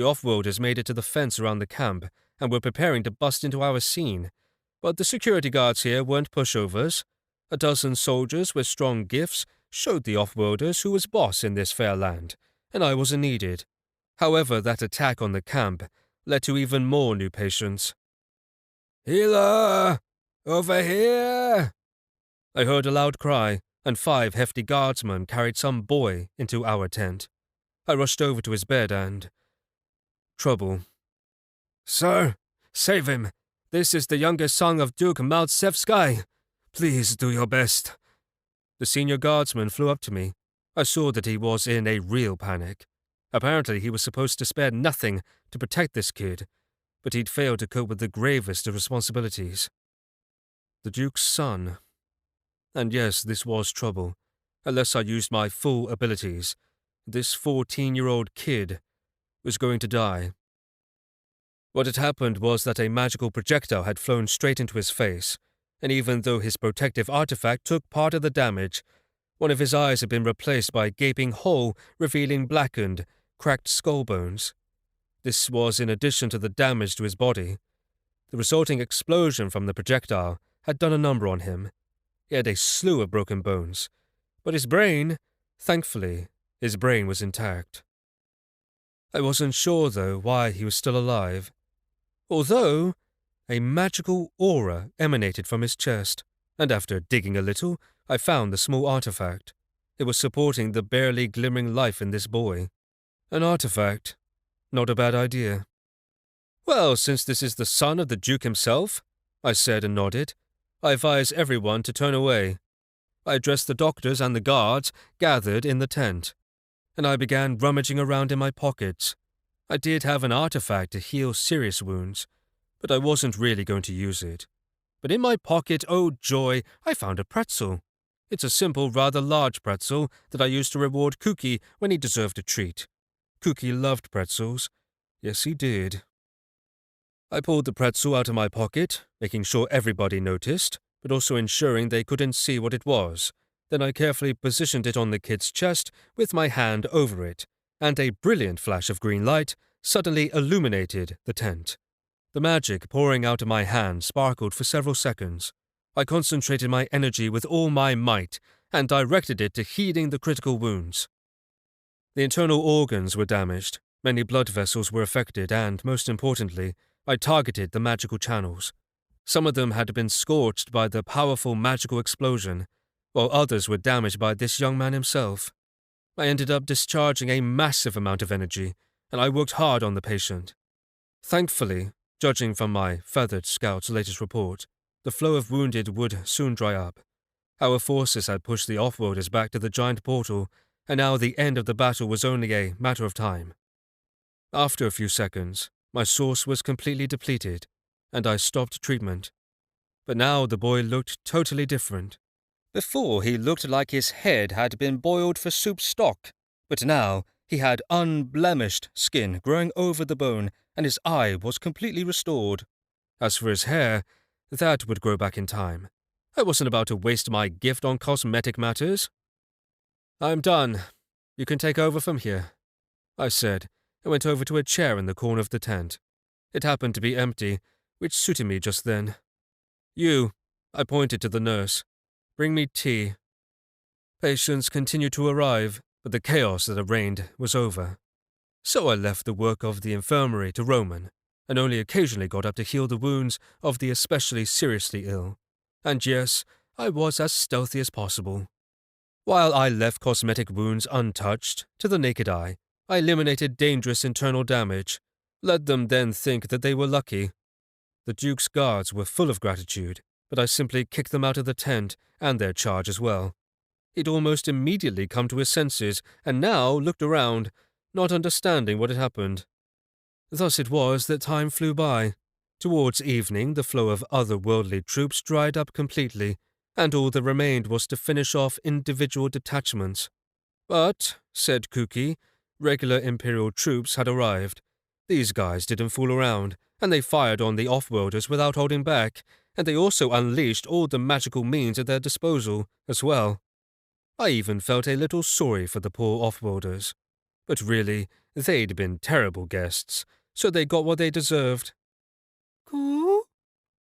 The off-worlders made it to the fence around the camp and were preparing to bust into our scene, but the security guards here weren't pushovers. A dozen soldiers with strong gifts showed the off-worlders who was boss in this fair land, and I wasn't needed. However, that attack on the camp led to even more new patients. "Healer! Over here!" I heard a loud cry, and 5 hefty guardsmen carried some boy into our tent. I rushed over to his bed and... trouble. "Sir, save him. This is the youngest son of Duke Maltsevsky. Please do your best." The senior guardsman flew up to me. I saw that he was in a real panic. Apparently he was supposed to spare nothing to protect this kid, but he'd failed to cope with the gravest of responsibilities. The Duke's son. And yes, this was trouble. Unless I used my full abilities, this 14-year-old kid was going to die. What had happened was that a magical projectile had flown straight into his face, and even though his protective artifact took part of the damage, one of his eyes had been replaced by a gaping hole revealing blackened, cracked skull bones. This was in addition to the damage to his body. The resulting explosion from the projectile had done a number on him. He had a slew of broken bones, but his brain, thankfully, his brain was intact. I wasn't sure, though, why he was still alive. Although, a magical aura emanated from his chest, and after digging a little, I found the small artifact. It was supporting the barely glimmering life in this boy. An artifact. Not a bad idea. "Well, since this is the son of the Duke himself," I said and nodded, "I advise everyone to turn away." I addressed the doctors and the guards gathered in the tent, and I began rummaging around in my pockets. I did have an artifact to heal serious wounds, but I wasn't really going to use it. But in my pocket, oh joy, I found a pretzel. It's a simple, rather large pretzel that I used to reward Cookie when he deserved a treat. Cookie loved pretzels. Yes, he did. I pulled the pretzel out of my pocket, making sure everybody noticed, but also ensuring they couldn't see what it was. Then I carefully positioned it on the kid's chest with my hand over it, and a brilliant flash of green light suddenly illuminated the tent. The magic pouring out of my hand sparkled for several seconds. I concentrated my energy with all my might and directed it to healing the critical wounds. The internal organs were damaged, many blood vessels were affected, and, most importantly, I targeted the magical channels. Some of them had been scorched by the powerful magical explosion, while others were damaged by this young man himself. I ended up discharging a massive amount of energy, and I worked hard on the patient. Thankfully, judging from my feathered scout's latest report, the flow of wounded would soon dry up. Our forces had pushed the off-worlders back to the giant portal, and now the end of the battle was only a matter of time. After a few seconds, my source was completely depleted, and I stopped treatment. But now the boy looked totally different. Before, he looked like his head had been boiled for soup stock, but now he had unblemished skin growing over the bone, and his eye was completely restored. As for his hair, that would grow back in time. I wasn't about to waste my gift on cosmetic matters. "I'm done. You can take over from here," I said, and went over to a chair in the corner of the tent. It happened to be empty, which suited me just then. "You," I pointed to the nurse, "bring me tea." Patients continued to arrive, but the chaos that had reigned was over. So I left the work of the infirmary to Roman, and only occasionally got up to heal the wounds of the especially seriously ill. And yes, I was as stealthy as possible. While I left cosmetic wounds untouched, to the naked eye, I eliminated dangerous internal damage. Let them then think that they were lucky. The Duke's guards were full of gratitude, but I simply kicked them out of the tent and their charge as well. He'd almost immediately come to his senses and now looked around, not understanding what had happened. Thus it was that time flew by. Towards evening, the flow of otherworldly troops dried up completely, and all that remained was to finish off individual detachments. But, said Kuki, regular Imperial troops had arrived. These guys didn't fool around, and they fired on the off-worlders without holding back, and they also unleashed all the magical means at their disposal, as well. I even felt a little sorry for the poor off-worlders. But really, they'd been terrible guests, so they got what they deserved. Cool?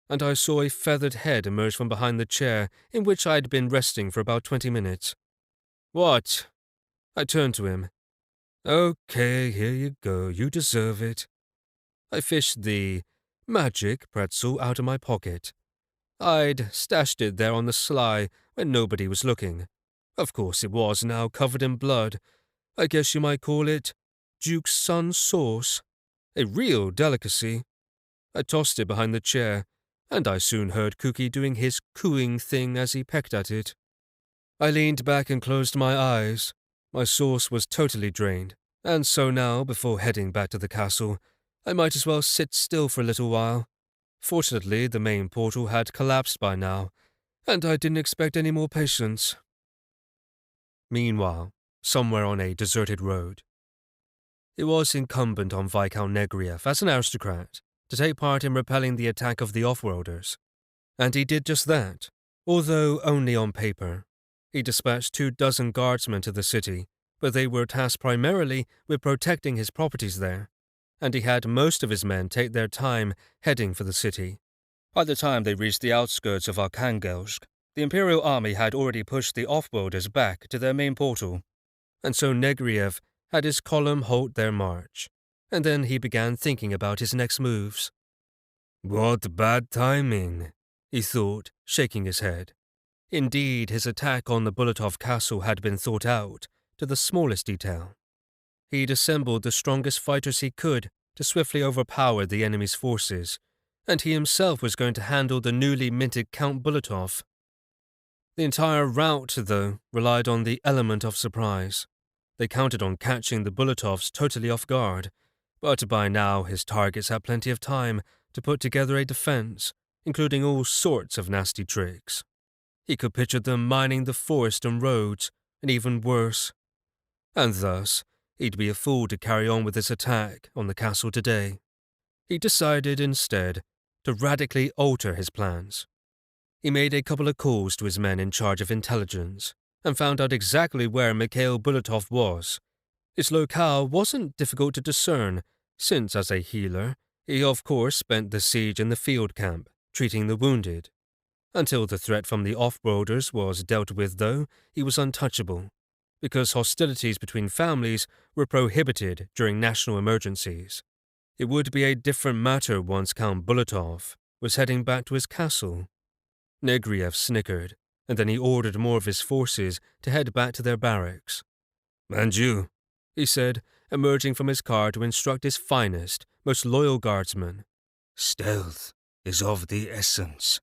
And I saw a feathered head emerge from behind the chair in which I'd been resting for about 20 minutes. What? I turned to him. Okay, here you go, you deserve it. I fished the magic pretzel out of my pocket. I'd stashed it there on the sly when nobody was looking. Of course it was now covered in blood. I guess you might call it Duke's Son sauce. A real delicacy. I tossed it behind the chair, and I soon heard Cookie doing his cooing thing as he pecked at it. I leaned back and closed my eyes. My sauce was totally drained, and so now, before heading back to the castle, I might as well sit still for a little while. Fortunately, the main portal had collapsed by now, and I didn't expect any more patience. Meanwhile, somewhere on a deserted road, it was incumbent on Viscount Negriev, as an aristocrat, to take part in repelling the attack of the off-worlders, and he did just that, although only on paper. He dispatched 24 guardsmen to the city, but they were tasked primarily with protecting his properties there, and he had most of his men take their time heading for the city. By the time they reached the outskirts of Arkhangelsk, the Imperial Army had already pushed the off-worlders back to their main portal, and so Negriev had his column halt their march, and then he began thinking about his next moves. What bad timing, he thought, shaking his head. Indeed, his attack on the Bulatov castle had been thought out, to the smallest detail. He'd assembled the strongest fighters he could to swiftly overpower the enemy's forces, and he himself was going to handle the newly minted Count Bulatov. The entire rout, though, relied on the element of surprise. They counted on catching the Bulatovs totally off guard, but by now his targets had plenty of time to put together a defense, including all sorts of nasty tricks. He could picture them mining the forest and roads, and even worse. And thus, he'd be a fool to carry on with his attack on the castle today. He decided instead to radically alter his plans. He made a couple of calls to his men in charge of intelligence and found out exactly where Mikhail Bulatov was. His locale wasn't difficult to discern, since as a healer, he of course spent the siege in the field camp, treating the wounded. Until the threat from the off-worlders was dealt with, though, he was untouchable, because hostilities between families were prohibited during national emergencies. It would be a different matter once Count Bulatov was heading back to his castle. Negriev snickered, and then he ordered more of his forces to head back to their barracks. "And you," he said, emerging from his car to instruct his finest, most loyal guardsmen. "Stealth is of the essence.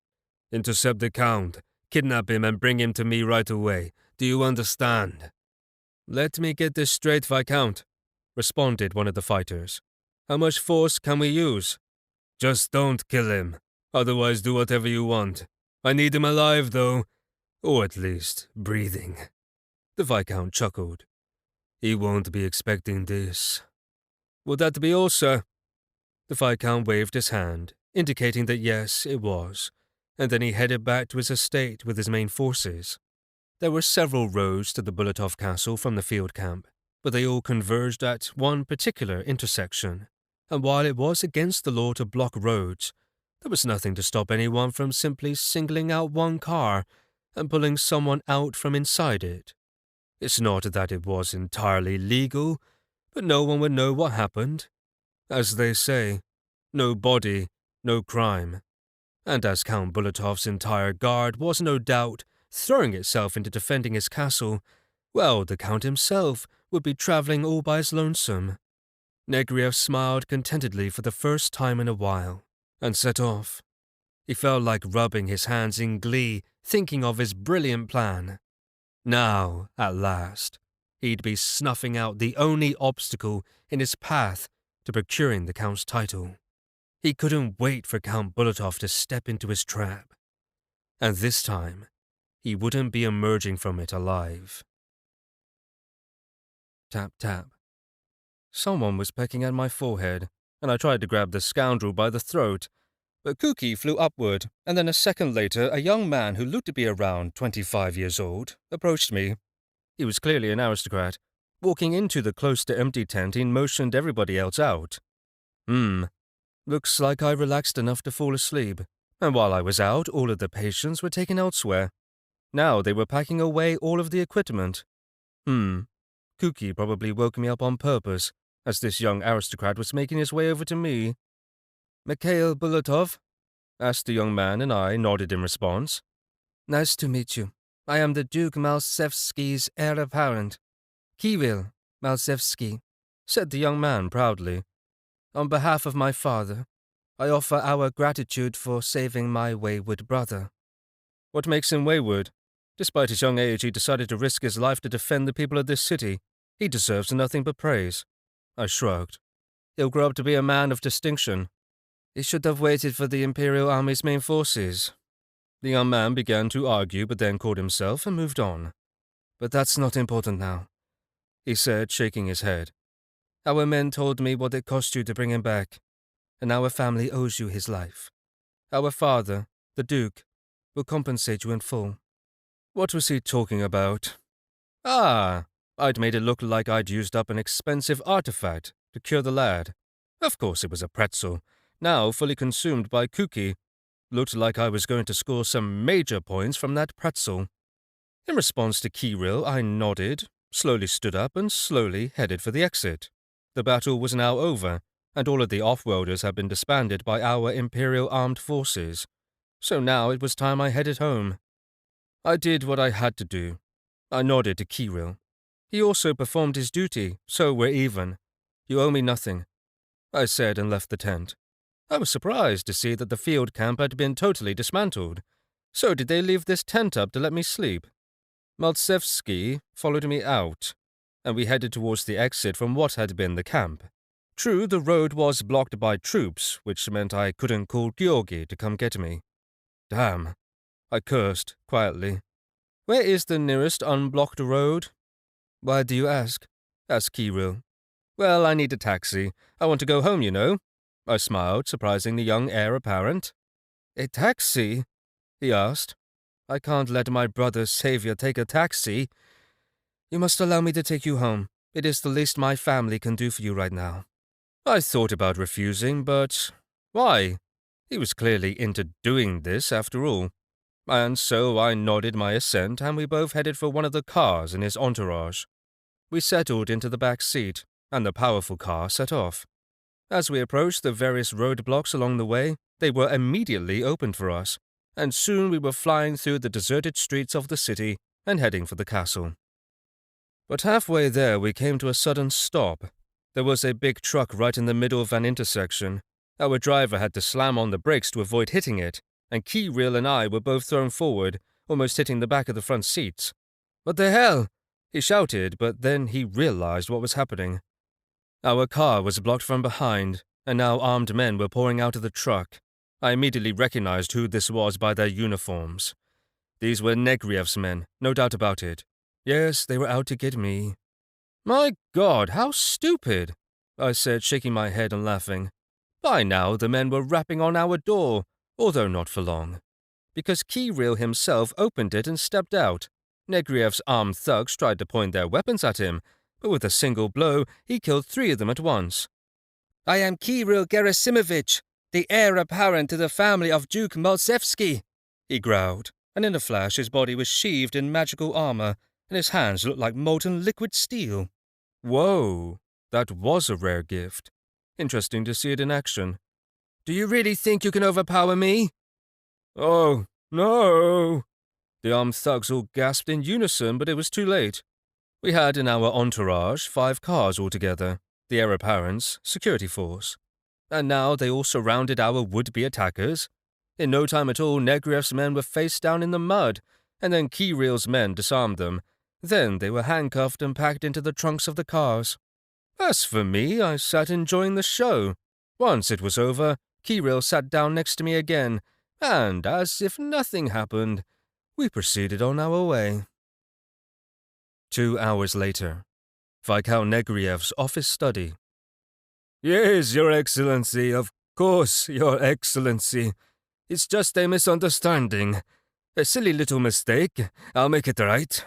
Intercept the Count, kidnap him and bring him to me right away. Do you understand?" "Let me get this straight, Viscount," responded one of the fighters. "How much force can we use?" "Just don't kill him. Otherwise do whatever you want. I need him alive, though. Or at least, breathing." The Viscount chuckled. "He won't be expecting this." "Would that be all, sir?" The Viscount waved his hand, indicating that yes, it was, and then he headed back to his estate with his main forces. There were several roads to the Bulatov castle from the field camp, but they all converged at one particular intersection, and while it was against the law to block roads, there was nothing to stop anyone from simply singling out one car and pulling someone out from inside it. It's not that it was entirely legal, but no one would know what happened. As they say, no body, no crime. And as Count Bulatov's entire guard was no doubt throwing itself into defending his castle, well, the Count himself would be traveling all by his lonesome. Negriev smiled contentedly for the first time in a while, and set off. He felt like rubbing his hands in glee, thinking of his brilliant plan. Now, at last, he'd be snuffing out the only obstacle in his path to procuring the Count's title. He couldn't wait for Count Bulatov to step into his trap. And this time, he wouldn't be emerging from it alive. Tap, tap. Someone was pecking at my forehead, and I tried to grab the scoundrel by the throat, but Cookie flew upward, and then a second later a young man who looked to be around 25 years old approached me. He was clearly an aristocrat. Walking into the close-to-empty tent, he motioned everybody else out. Looks like I relaxed enough to fall asleep, and while I was out, all of the patients were taken elsewhere. Now they were packing away all of the equipment. Kuki probably woke me up on purpose, as this young aristocrat was making his way over to me. "Mikhail Bulatov?" asked the young man, and I nodded in response. "Nice to meet you. I am the Duke Malsevsky's heir apparent. Kirill Malsevsky," said the young man proudly. "On behalf of my father, I offer our gratitude for saving my wayward brother." "What makes him wayward? Despite his young age, he decided to risk his life to defend the people of this city. He deserves nothing but praise." I shrugged. "He'll grow up to be a man of distinction." "He should have waited for the Imperial Army's main forces." The young man began to argue, but then caught himself and moved on. "But that's not important now," he said, shaking his head. "Our men told me what it cost you to bring him back, and our family owes you his life. Our father, the Duke, will compensate you in full." What was he talking about? I'd made it look like I'd used up an expensive artifact to cure the lad. Of course it was a pretzel, now fully consumed by Kuki. Looked like I was going to score some major points from that pretzel. In response to Kirill, I nodded, slowly stood up, and slowly headed for the exit. The battle was now over, and all of the off-worlders had been disbanded by our Imperial Armed Forces. So now it was time I headed home. I did what I had to do. I nodded to Kirill. He also performed his duty, so we're even. "You owe me nothing," I said, and left the tent. I was surprised to see that the field camp had been totally dismantled. So did they leave this tent up to let me sleep? Maltsevsky followed me out, and we headed towards the exit from what had been the camp. True, the road was blocked by troops, which meant I couldn't call Georgi to come get me. Damn, I cursed quietly. "Where is the nearest unblocked road?" "Why do you ask?" asked Kirill. "Well, I need a taxi. I want to go home, you know." I smiled, surprising the young heir apparent. "A taxi?" he asked. "I can't let my brother's savior take a taxi. You must allow me to take you home. It is the least my family can do for you right now." I thought about refusing, but why? He was clearly into doing this after all. And so I nodded my assent, and we both headed for one of the cars in his entourage. We settled into the back seat, and the powerful car set off. As we approached the various roadblocks along the way, they were immediately opened for us, and soon we were flying through the deserted streets of the city and heading for the castle. But halfway there we came to a sudden stop. There was a big truck right in the middle of an intersection. Our driver had to slam on the brakes to avoid hitting it, and Kirill and I were both thrown forward, almost hitting the back of the front seats. "What the hell?" he shouted, but then he realized what was happening. Our car was blocked from behind, and now armed men were pouring out of the truck. I immediately recognized who this was by their uniforms. These were Negriev's men, no doubt about it. Yes, they were out to get me. "My God, how stupid!" I said, shaking my head and laughing. By now the men were rapping on our door, although not for long, because Kirill himself opened it and stepped out. Negriev's armed thugs tried to point their weapons at him, but with a single blow he killed 3 of them at once. "I am Kirill Gerasimovich, the heir apparent to the family of Duke Malsevsky," he growled, and in a flash his body was sheathed in magical armor, and his hands looked like molten liquid steel. Whoa, that was a rare gift. Interesting to see it in action. "Do you really think you can overpower me?" "Oh, no!" The armed thugs all gasped in unison, but it was too late. We had in our entourage 5 cars altogether, the heir apparent's security force. And now they all surrounded our would-be attackers. In no time at all, Negriev's men were face down in the mud, and then Kirill's men disarmed them. Then they were handcuffed and packed into the trunks of the cars. As for me, I sat enjoying the show. Once it was over, Kirill sat down next to me again, and as if nothing happened, we proceeded on our way. 2 hours later, Viscount Negriev's office study. "Yes, Your Excellency, of course, Your Excellency. It's just a misunderstanding. A silly little mistake. I'll make it right."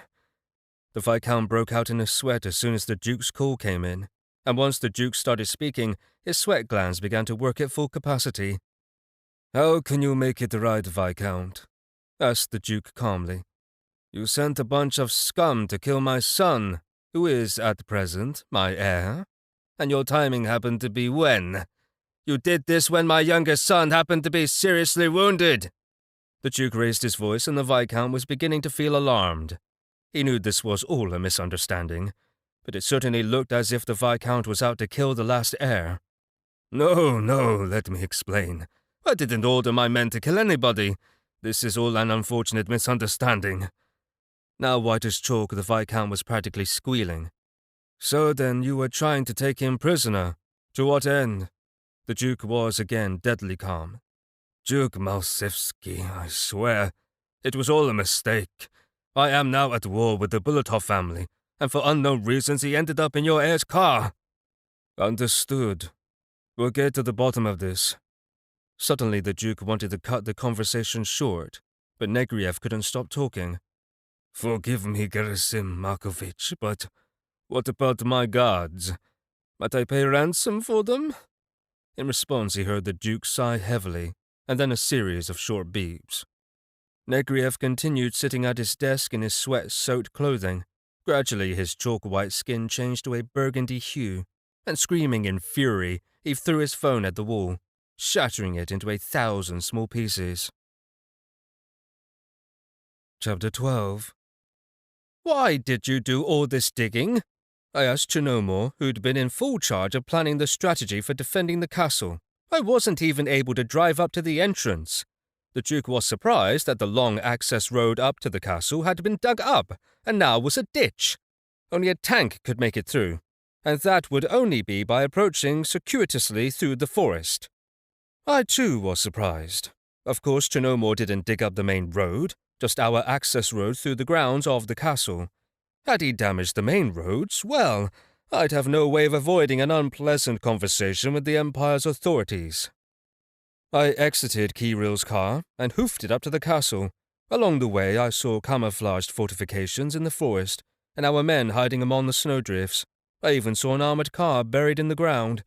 The Viscount broke out in a sweat as soon as the Duke's call came in, and once the Duke started speaking, his sweat glands began to work at full capacity. "How can you make it right, Viscount?" asked the Duke calmly. "You sent a bunch of scum to kill my son, who is, at present, my heir. And your timing happened to be when? You did this when my youngest son happened to be seriously wounded." The Duke raised his voice, and the Viscount was beginning to feel alarmed. He knew this was all a misunderstanding, but it certainly looked as if the Viscount was out to kill the last heir. "No, let me explain. I didn't order my men to kill anybody. This is all an unfortunate misunderstanding." Now white as chalk, the Viscount was practically squealing. "So then you were trying to take him prisoner. To what end?" The Duke was again deadly calm. "Duke Malsevsky, I swear, it was all a mistake. I am now at war with the Bulatov family, and for unknown reasons he ended up in your heir's car." "Understood. We'll get to the bottom of this." Suddenly the Duke wanted to cut the conversation short, but Negriev couldn't stop talking. "Forgive me, Gerasim Markovich, but what about my guards? Might I pay ransom for them?" In response, he heard the Duke sigh heavily, and then a series of short beeps. Negriev continued sitting at his desk in his sweat-soaked clothing. Gradually, his chalk-white skin changed to a burgundy hue, and screaming in fury, he threw his phone at the wall, shattering it into 1,000 small pieces. Chapter 12. "Why did you do all this digging?" I asked Chinomor, who'd been in full charge of planning the strategy for defending the castle. "I wasn't even able to drive up to the entrance." The Duke was surprised that the long access road up to the castle had been dug up, and now was a ditch. Only a tank could make it through, and that would only be by approaching circuitously through the forest. I too was surprised. Of course, Chinomor didn't dig up the main road, just our access road through the grounds of the castle. Had he damaged the main roads, well, I'd have no way of avoiding an unpleasant conversation with the Empire's authorities. I exited Kiril's car and hoofed it up to the castle. Along the way, I saw camouflaged fortifications in the forest, and our men hiding among the snowdrifts. I even saw an armored car buried in the ground.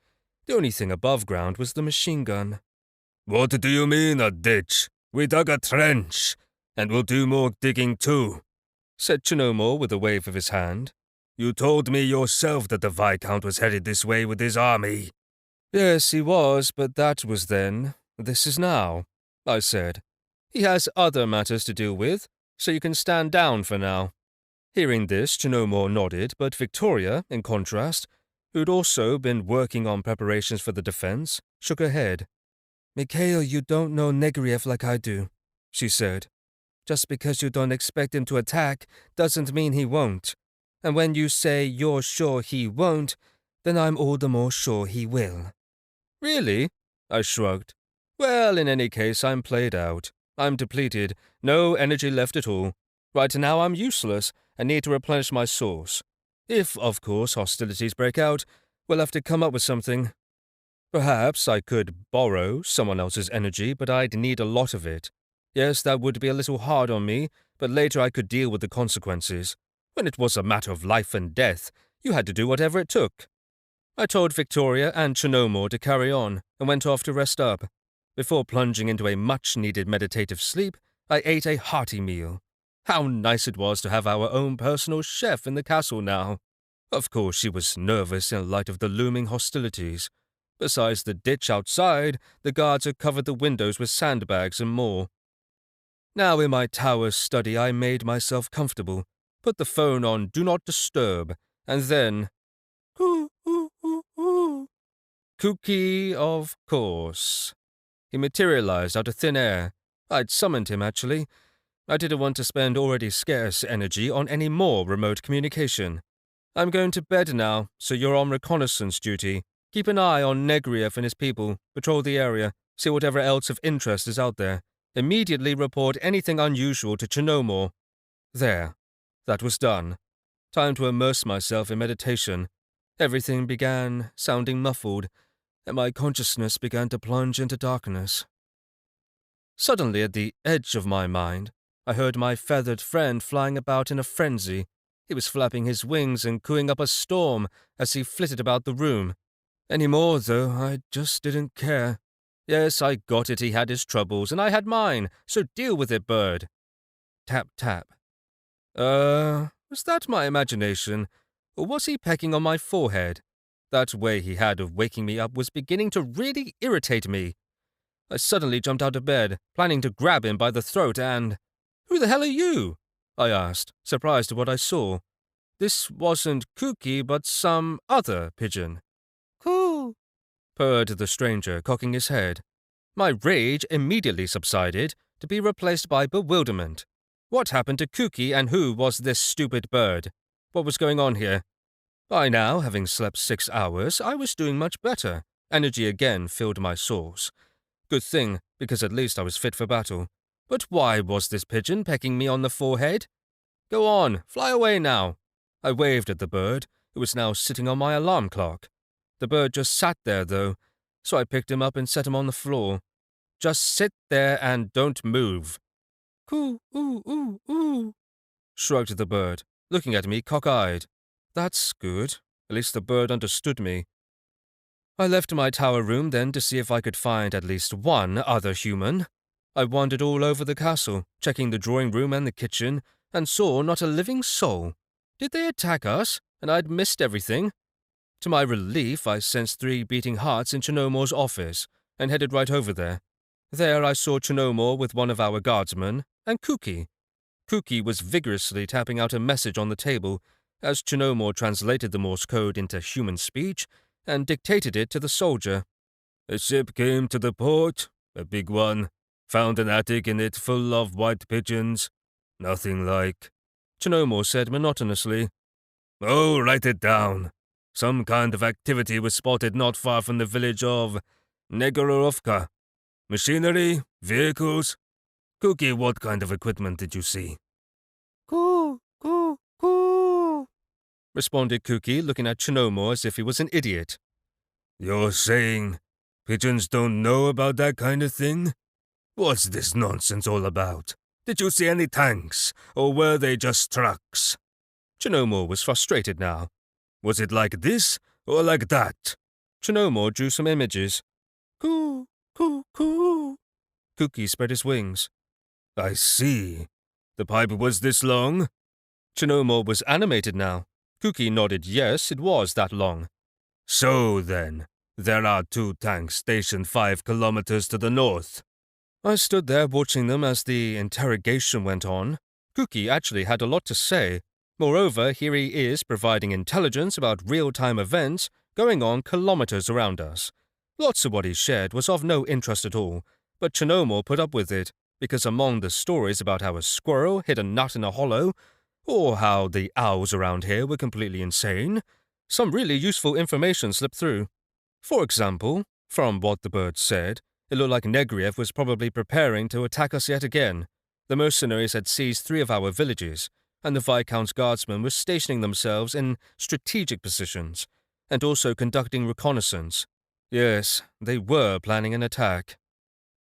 The only thing above ground was the machine gun. "What do you mean, a ditch? We dug a trench, and we'll do more digging too," said Chinomor with a wave of his hand. "You told me yourself that the Viscount was headed this way with his army." "Yes, he was, but that was then. This is now," I said. "He has other matters to deal with, so you can stand down for now." Hearing this, Chinomor nodded, but Victoria, in contrast, who'd also been working on preparations for the defense, shook her head. "Mikhail, you don't know Negriev like I do," she said. "Just because you don't expect him to attack doesn't mean he won't. And when you say you're sure he won't, then I'm all the more sure he will." "Really?" I shrugged. "Well, in any case, I'm played out. I'm depleted, no energy left at all. Right now I'm useless and need to replenish my source. If, of course, hostilities break out, we'll have to come up with something. Perhaps I could borrow someone else's energy, but I'd need a lot of it. Yes, that would be a little hard on me, but later I could deal with the consequences. When it was a matter of life and death, you had to do whatever it took." I told Victoria and Chinomor to carry on and went off to rest up. Before plunging into a much-needed meditative sleep, I ate a hearty meal. How nice it was to have our own personal chef in the castle now. Of course, she was nervous in light of the looming hostilities. Besides the ditch outside, the guards had covered the windows with sandbags and more. Now in my tower study, I made myself comfortable, put the phone on Do Not Disturb, and then... Kuki, of course. He materialized out of thin air. I'd summoned him, actually. I didn't want to spend already scarce energy on any more remote communication. "I'm going to bed now, so you're on reconnaissance duty. Keep an eye on Negriev and his people, patrol the area, see whatever else of interest is out there. Immediately report anything unusual to Chinomor." There. That was done. Time to immerse myself in meditation. Everything began sounding muffled, and my consciousness began to plunge into darkness. Suddenly, at the edge of my mind, I heard my feathered friend flying about in a frenzy. He was flapping his wings and cooing up a storm as he flitted about the room. Any more, though, I just didn't care. Yes, I got it, he had his troubles, and I had mine, so deal with it, bird. Tap, tap. Was that my imagination, or was he pecking on my forehead? That way he had of waking me up was beginning to really irritate me. I suddenly jumped out of bed, planning to grab him by the throat and— "Who the hell are you?" I asked, surprised at what I saw. This wasn't Kooky, but some other pigeon. "Coo," purred the stranger, cocking his head. My rage immediately subsided, to be replaced by bewilderment. What happened to Kooky, and who was this stupid bird? What was going on here? By now, having slept 6 hours, I was doing much better. Energy again filled my source. Good thing, because at least I was fit for battle. But why was this pigeon pecking me on the forehead? Go on, fly away now. I waved at the bird, who was now sitting on my alarm clock. The bird just sat there, though, so I picked him up and set him on the floor. Just sit there and don't move. Coo, ooh, ooh, ooh, shrugged the bird, looking at me cock-eyed. That's good. At least the bird understood me. I left my tower room then to see if I could find at least one other human. I wandered all over the castle, checking the drawing room and the kitchen, and saw not a living soul. Did they attack us, and I'd missed everything? To my relief, I sensed 3 beating hearts in Chinomor's office, and headed right over there. There I saw Chinomor with one of our guardsmen, and Kooky. Kooky was vigorously tapping out a message on the table, as Chinomor translated the Morse code into human speech, and dictated it to the soldier. A ship came to the port, a big one, found an attic in it full of white pigeons. Nothing like. Chinomor said monotonously. Oh, write it down. Some kind of activity was spotted not far from the village of Negorovka. Machinery? Vehicles? Kooky, what kind of equipment did you see? Coo, coo, coo, responded Kooky, looking at Chinomor as if he was an idiot. You're saying pigeons don't know about that kind of thing? What's this nonsense all about? Did you see any tanks, or were they just trucks? Chinomor was frustrated now. Was it like this, or like that? Chinomor drew some images. Coo, coo, coo. Kooky spread his wings. I see. The pipe was this long? Chinomor was animated now. Kooky nodded yes, it was that long. So then, there are 2 tanks stationed 5 kilometers to the north. I stood there watching them as the interrogation went on. Kooky actually had a lot to say. Moreover, here he is providing intelligence about real-time events going on kilometers around us. Lots of what he shared was of no interest at all, but Chinomor put up with it, because among the stories about how a squirrel hid a nut in a hollow, or how the owls around here were completely insane, some really useful information slipped through. For example, from what the bird said, it looked like Negriev was probably preparing to attack us yet again. The mercenaries had seized 3 of our villages, and the Viscount's guardsmen were stationing themselves in strategic positions, and also conducting reconnaissance. Yes, they were planning an attack.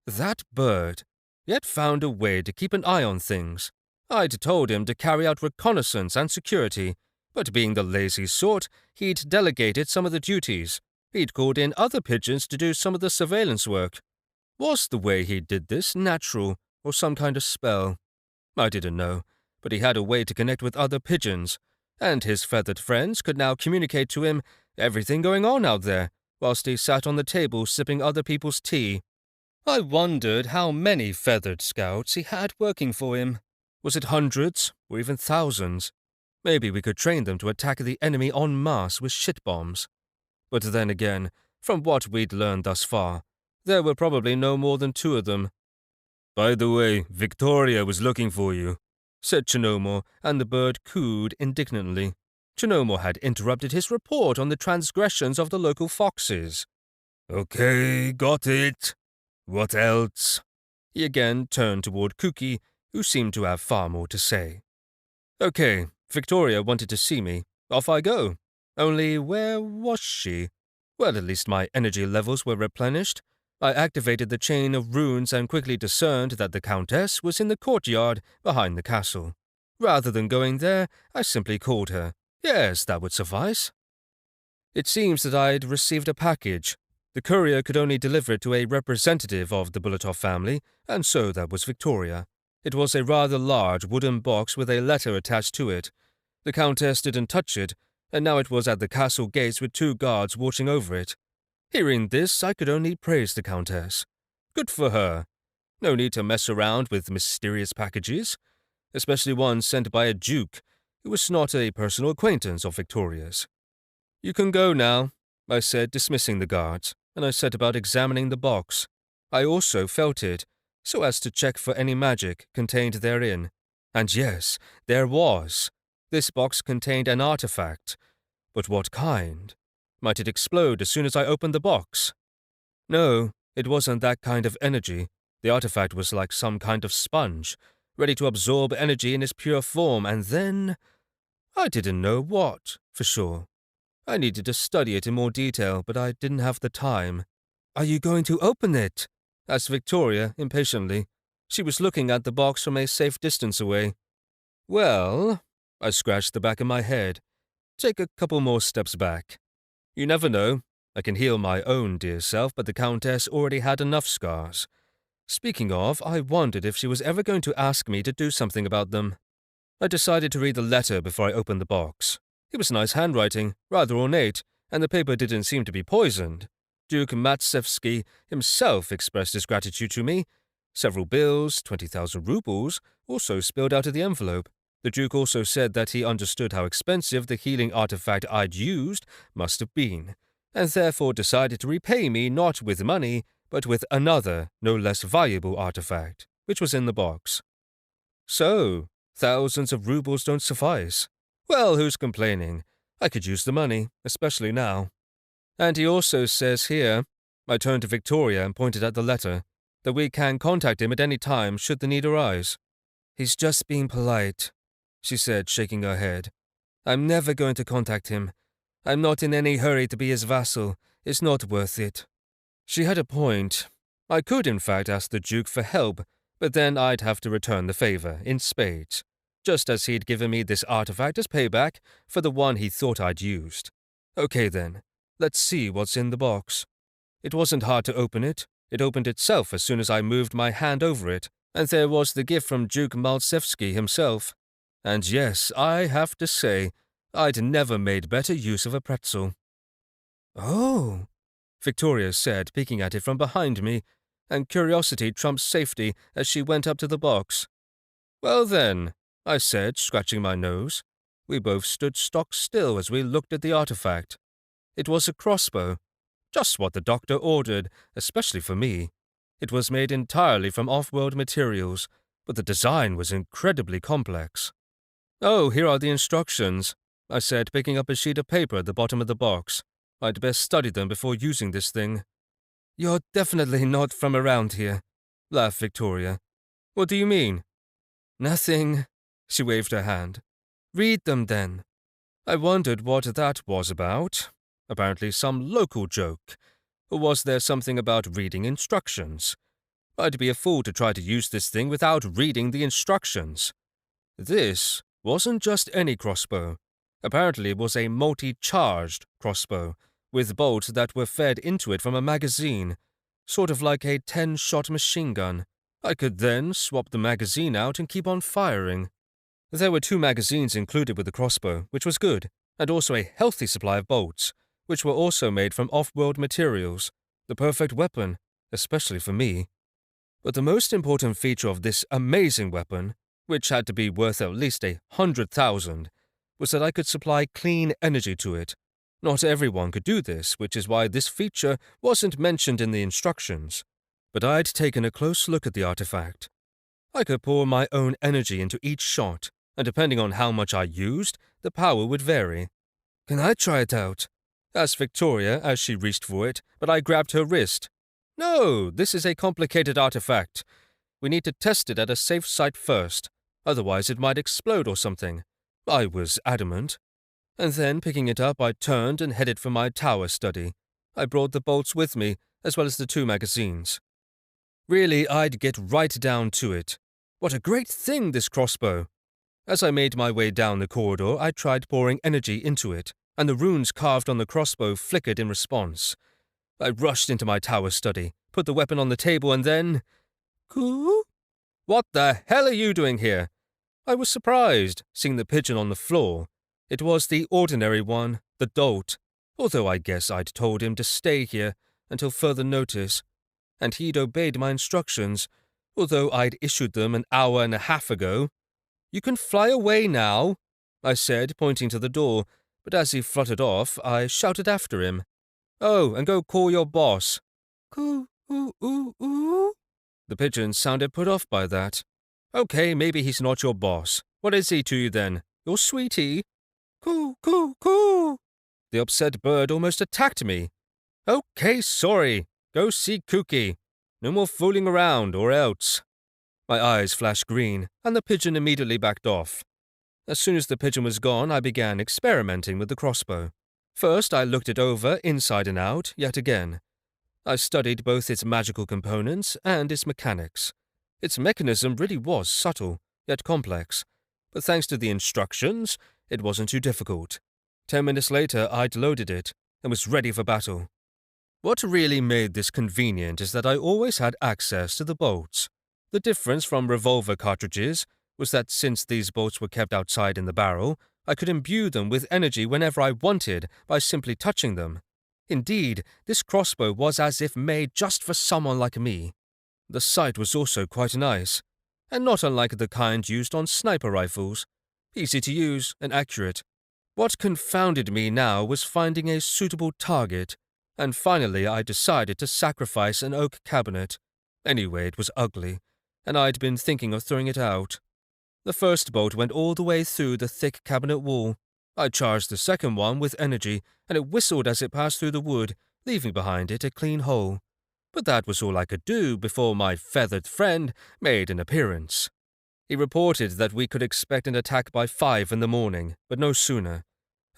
That bird yet found a way to keep an eye on things. I'd told him to carry out reconnaissance and security, but being the lazy sort, he'd delegated some of the duties. He'd called in other pigeons to do some of the surveillance work. Was the way he did this natural, or some kind of spell? I didn't know, but he had a way to connect with other pigeons, and his feathered friends could now communicate to him everything going on out there, whilst he sat on the table sipping other people's tea. I wondered how many feathered scouts he had working for him. Was it hundreds, or even thousands? Maybe we could train them to attack the enemy en masse with shit bombs. But then again, from what we'd learned thus far, there were probably no more than 2 of them. By the way, Victoria was looking for you, said Chinomor, and the bird cooed indignantly. Chinomor had interrupted his report on the transgressions of the local foxes. Okay, got it. What else? He again turned toward Kooky, who seemed to have far more to say. Okay, Victoria wanted to see me. Off I go. Only where was she? Well, at least my energy levels were replenished. I activated the chain of runes and quickly discerned that the Countess was in the courtyard behind the castle. Rather than going there, I simply called her. Yes, that would suffice. It seems that I'd received a package. The courier could only deliver it to a representative of the Bulatov family, and so that was Victoria. It was a rather large wooden box with a letter attached to it. The Countess didn't touch it, and now it was at the castle gates with 2 guards watching over it. Hearing this, I could only praise the Countess. Good for her. No need to mess around with mysterious packages, especially one sent by a duke who was not a personal acquaintance of Victoria's. You can go now, I said, dismissing the guards, and I set about examining the box. I also felt it, so as to check for any magic contained therein. And yes, there was. This box contained an artifact. But what kind? Might it explode as soon as I opened the box? No, it wasn't that kind of energy. The artifact was like some kind of sponge, ready to absorb energy in its pure form, and then I didn't know what, for sure. I needed to study it in more detail, but I didn't have the time. Are you going to open it? Asked Victoria impatiently. She was looking at the box from a safe distance away. Well, I scratched the back of my head. Take a couple more steps back. You never know. I can heal my own dear self, but the Countess already had enough scars. Speaking of, I wondered if she was ever going to ask me to do something about them. I decided to read the letter before I opened the box. It was nice handwriting, rather ornate, and the paper didn't seem to be poisoned. Duke Matsevsky himself expressed his gratitude to me. Several bills, 20,000 rubles, also spilled out of the envelope. The Duke also said that he understood how expensive the healing artifact I'd used must have been, and therefore decided to repay me not with money, but with another, no less valuable artifact, which was in the box. So, thousands of rubles don't suffice. Well, who's complaining? I could use the money, especially now. And he also says here, I turned to Victoria and pointed at the letter, that we can contact him at any time should the need arise. He's just being polite, she said, shaking her head. I'm never going to contact him. I'm not in any hurry to be his vassal. It's not worth it. She had a point. I could, in fact, ask the Duke for help, but then I'd have to return the favor in spades, just as he'd given me this artifact as payback for the one he thought I'd used. Okay then, let's see what's in the box. It wasn't hard to open it. It opened itself as soon as I moved my hand over it, and there was the gift from Duke Maltsevsky himself. And yes, I have to say, I'd never made better use of a pretzel. Oh, Victoria said, peeking at it from behind me, and curiosity trumped safety as she went up to the box. Well then, I said, scratching my nose. We both stood stock still as we looked at the artifact. It was a crossbow. Just what the doctor ordered, especially for me. It was made entirely from off-world materials, but the design was incredibly complex. Oh, here are the instructions, I said, picking up a sheet of paper at the bottom of the box. I'd best study them before using this thing. You're definitely not from around here, laughed Victoria. What do you mean? Nothing, she waved her hand. Read them then. I wondered what that was about. Apparently some local joke. Or was there something about reading instructions? I'd be a fool to try to use this thing without reading the instructions. This wasn't just any crossbow. Apparently it was a multi-charged crossbow, with bolts that were fed into it from a magazine, sort of like a 10-shot machine gun. I could then swap the magazine out and keep on firing. There were 2 magazines included with the crossbow, which was good, and also a healthy supply of bolts, which were also made from off-world materials, the perfect weapon, especially for me. But the most important feature of this amazing weapon, which had to be worth at least 100,000, was that I could supply clean energy to it. Not everyone could do this, which is why this feature wasn't mentioned in the instructions. But I'd taken a close look at the artifact. I could pour my own energy into each shot, and depending on how much I used, the power would vary. Can I try it out? Asked Victoria as she reached for it, but I grabbed her wrist. No, this is a complicated artifact. We need to test it at a safe site first, otherwise it might explode or something. I was adamant. And then, picking it up, I turned and headed for my tower study. I brought the bolts with me, as well as the 2 magazines. Really, I'd get right down to it. What a great thing, this crossbow! As I made my way down the corridor, I tried pouring energy into it, and the runes carved on the crossbow flickered in response. I rushed into my tower study, put the weapon on the table, and then… Coo? What the hell are you doing here? I was surprised, seeing the pigeon on the floor. It was the ordinary one, the dolt, although I guess I'd told him to stay here until further notice, and he'd obeyed my instructions, although I'd issued them an hour and a half ago. You can fly away now, I said, pointing to the door, but as he fluttered off, I shouted after him. Oh, and go call your boss. Coo, ooh, ooh, ooh. The pigeon sounded put off by that. Okay, maybe he's not your boss. What is he to you then? Your sweetie? Coo, coo, coo. The upset bird almost attacked me. Okay, sorry. Go see Cookie. No more fooling around, or else. My eyes flashed green, and the pigeon immediately backed off. As soon as the pigeon was gone, I began experimenting with the crossbow. First, I looked it over inside and out, yet again. I studied both its magical components and its mechanics. Its mechanism really was subtle, yet complex, but thanks to the instructions, it wasn't too difficult. 10 minutes later, I'd loaded it and was ready for battle. What really made this convenient is that I always had access to the bolts. The difference from revolver cartridges was that since these bolts were kept outside in the barrel, I could imbue them with energy whenever I wanted by simply touching them. Indeed, this crossbow was as if made just for someone like me. The sight was also quite nice, and not unlike the kind used on sniper rifles. Easy to use and accurate. What confounded me now was finding a suitable target, and finally I decided to sacrifice an oak cabinet. Anyway, it was ugly, and I'd been thinking of throwing it out. The first bolt went all the way through the thick cabinet wall. I charged the second one with energy, and it whistled as it passed through the wood, leaving behind it a clean hole. But that was all I could do before my feathered friend made an appearance. He reported that we could expect an attack by 5 in the morning, but no sooner.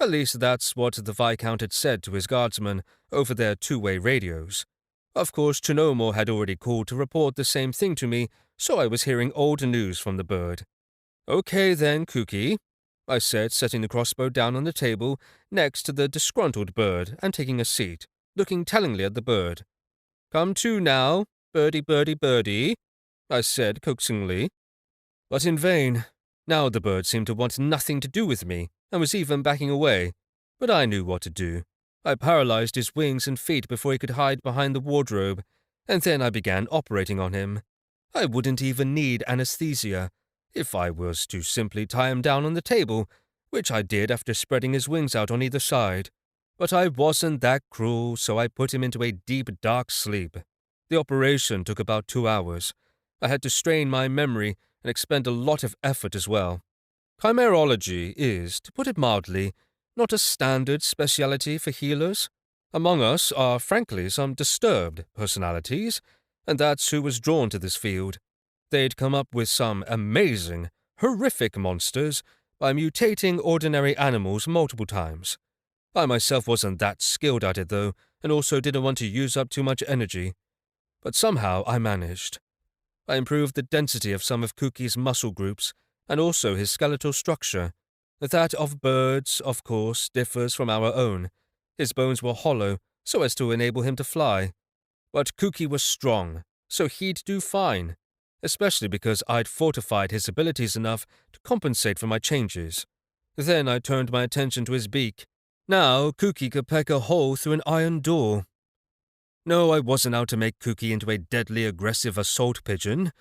At least that's what the Viscount had said to his guardsmen over their two-way radios. Of course, Chinomore had already called to report the same thing to me, so I was hearing old news from the bird. Okay then, Cookie, I said, setting the crossbow down on the table next to the disgruntled bird and taking a seat, looking tellingly at the bird. Come to now, birdie, birdie, birdie, I said coaxingly. But in vain. Now the bird seemed to want nothing to do with me, and was even backing away. But I knew what to do. I paralyzed his wings and feet before he could hide behind the wardrobe, and then I began operating on him. I wouldn't even need anesthesia, if I was to simply tie him down on the table, which I did after spreading his wings out on either side. But I wasn't that cruel, so I put him into a deep, dark sleep. The operation took about 2 hours. I had to strain my memory and expend a lot of effort as well. Chimerology is, to put it mildly, not a standard speciality for healers. Among us are, frankly, some disturbed personalities, and that's who was drawn to this field. They'd come up with some amazing, horrific monsters by mutating ordinary animals multiple times. I myself wasn't that skilled at it, though, and also didn't want to use up too much energy. But somehow I managed. I improved the density of some of Cookie's muscle groups, and also his skeletal structure. That of birds, of course, differs from our own. His bones were hollow, so as to enable him to fly. But Cookie was strong, so he'd do fine, especially because I'd fortified his abilities enough to compensate for my changes. Then I turned my attention to his beak. Now Cookie could peck a hole through an iron door. No, I wasn't out to make Cookie into a deadly aggressive assault pigeon.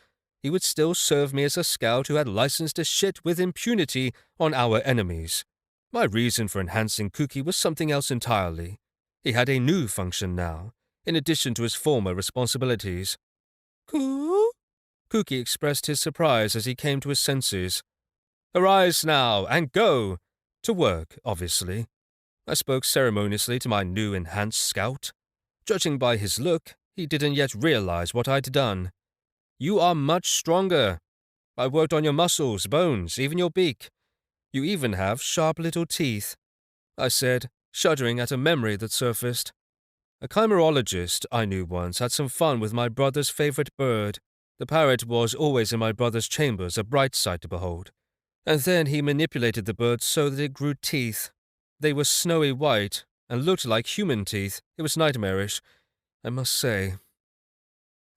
He would still serve me as a scout who had license to shit with impunity on our enemies. My reason for enhancing Cookie was something else entirely. He had a new function now, in addition to his former responsibilities. Coo? Cookie expressed his surprise as he came to his senses. Arise now, and go! To work, obviously. I spoke ceremoniously to my new enhanced scout. Judging by his look, he didn't yet realize what I'd done. You are much stronger. I worked on your muscles, bones, even your beak. You even have sharp little teeth, I said, shuddering at a memory that surfaced. A chimerologist I knew once had some fun with my brother's favorite bird. The parrot was always in my brother's chambers, a bright sight to behold. And then he manipulated the bird so that it grew teeth. They were snowy white and looked like human teeth. It was nightmarish, I must say.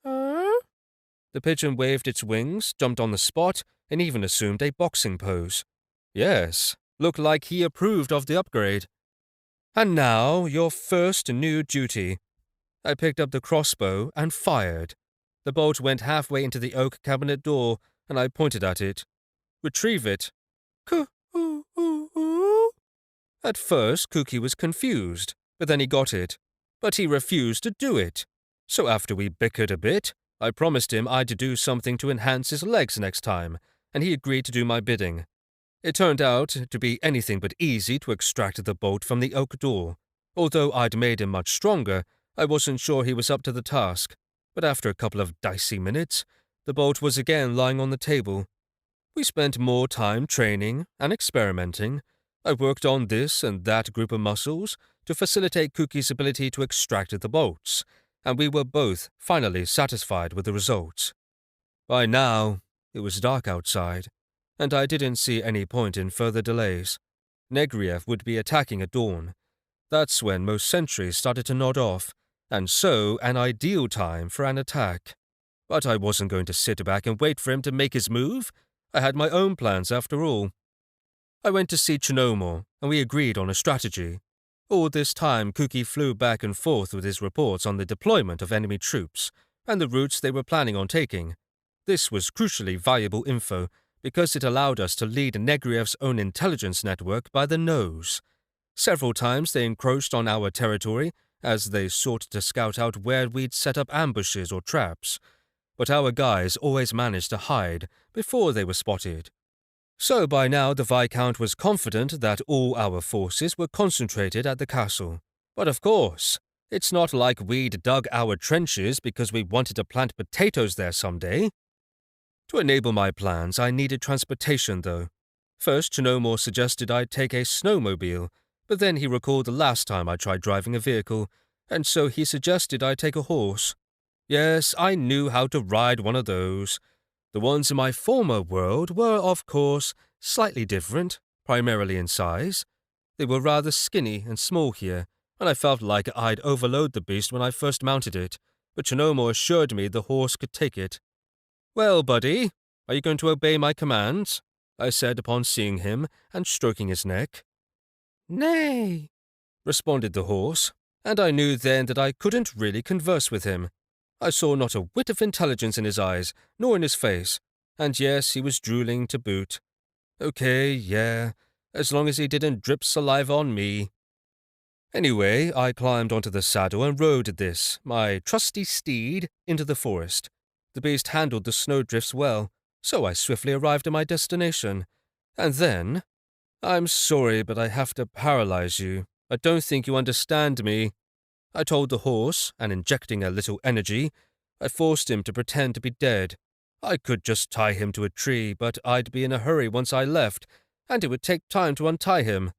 The pigeon waved its wings, jumped on the spot, and even assumed a boxing pose. Yes, looked like he approved of the upgrade. And now, your first new duty. I picked up the crossbow and fired. The bolt went halfway into the oak cabinet door, and I pointed at it. Retrieve it. Coo-oo-oo-oo. At first, Cookie was confused, but then he got it. But he refused to do it. So after we bickered a bit, I promised him I'd do something to enhance his legs next time, and he agreed to do my bidding. It turned out to be anything but easy to extract the bolt from the oak door. Although I'd made him much stronger, I wasn't sure he was up to the task. But after a couple of dicey minutes, the bolt was again lying on the table. We spent more time training and experimenting. I worked on this and that group of muscles to facilitate Cookie's ability to extract the bolts, and we were both finally satisfied with the results. By now, it was dark outside, and I didn't see any point in further delays. Negriev would be attacking at dawn. That's when most sentries started to nod off, and so an ideal time for an attack. But I wasn't going to sit back and wait for him to make his move. I had my own plans after all. I went to see Chinomor, and we agreed on a strategy. All this time, Cookie flew back and forth with his reports on the deployment of enemy troops and the routes they were planning on taking. This was crucially valuable info because it allowed us to lead Negriev's own intelligence network by the nose. Several times they encroached on our territory as they sought to scout out where we'd set up ambushes or traps, but our guys always managed to hide before they were spotted. So by now the Viscount was confident that all our forces were concentrated at the castle. But of course, it's not like we'd dug our trenches because we wanted to plant potatoes there someday. To enable my plans, I needed transportation, though. First, Chinomor suggested I take a snowmobile, but then he recalled the last time I tried driving a vehicle, and so he suggested I take a horse. Yes, I knew how to ride one of those. The ones in my former world were, of course, slightly different, primarily in size. They were rather skinny and small here, and I felt like I'd overload the beast when I first mounted it, but Chinomor assured me the horse could take it. "Well, buddy, are you going to obey my commands?" I said upon seeing him and stroking his neck. "Nay," responded the horse, and I knew then that I couldn't really converse with him. I saw not a whit of intelligence in his eyes, nor in his face, and yes, he was drooling to boot. Okay, yeah, as long as he didn't drip saliva on me. Anyway, I climbed onto the saddle and rode this, my trusty steed, into the forest. The beast handled the snowdrifts well, so I swiftly arrived at my destination. And then, "I'm sorry, but I have to paralyze you. I don't think you understand me," I told the horse, and injecting a little energy, I forced him to pretend to be dead. I could just tie him to a tree, but I'd be in a hurry once I left, and it would take time to untie him.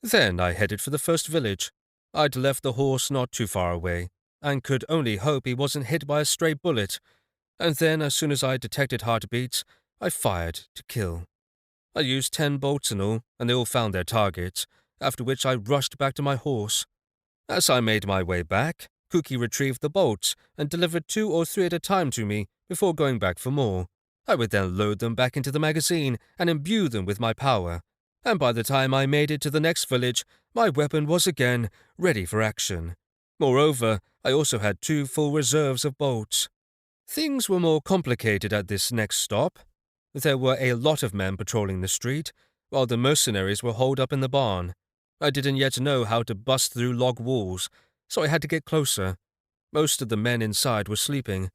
Then I headed for the first village. I'd left the horse not too far away, and could only hope he wasn't hit by a stray bullet. And then, as soon as I detected heartbeats, I fired to kill. I used 10 bolts in all, and they all found their targets, after which I rushed back to my horse. As I made my way back, Cookie retrieved the bolts and delivered 2 or 3 at a time to me before going back for more. I would then load them back into the magazine and imbue them with my power, and by the time I made it to the next village, my weapon was again ready for action. Moreover, I also had 2 full reserves of bolts. Things were more complicated at this next stop. There were a lot of men patrolling the street, while the mercenaries were holed up in the barn. I didn't yet know how to bust through log walls, so I had to get closer. Most of the men inside were sleeping,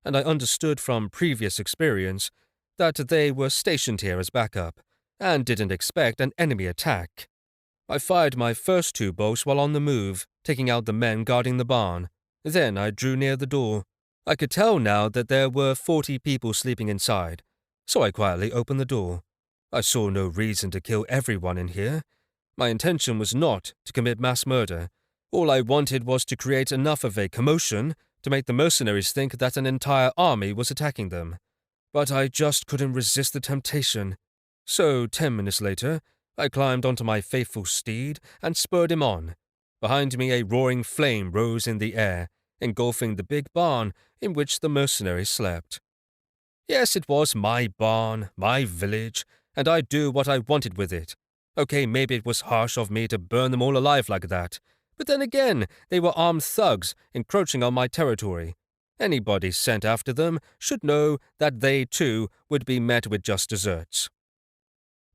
and I understood from previous experience that they were stationed here as backup, and didn't expect an enemy attack. I fired my first 2 bolts while on the move, taking out the men guarding the barn. Then I drew near the door. I could tell now that there were 40 people sleeping inside, so I quietly opened the door. I saw no reason to kill everyone in here. My intention was not to commit mass murder. All I wanted was to create enough of a commotion to make the mercenaries think that an entire army was attacking them. But I just couldn't resist the temptation. So 10 minutes later, I climbed onto my faithful steed and spurred him on. Behind me a roaring flame rose in the air, engulfing the big barn in which the mercenaries slept. Yes, it was my barn, my village, and I'd do what I wanted with it. Okay, maybe it was harsh of me to burn them all alive like that, but then again, they were armed thugs encroaching on my territory. Anybody sent after them should know that they, too, would be met with just desserts.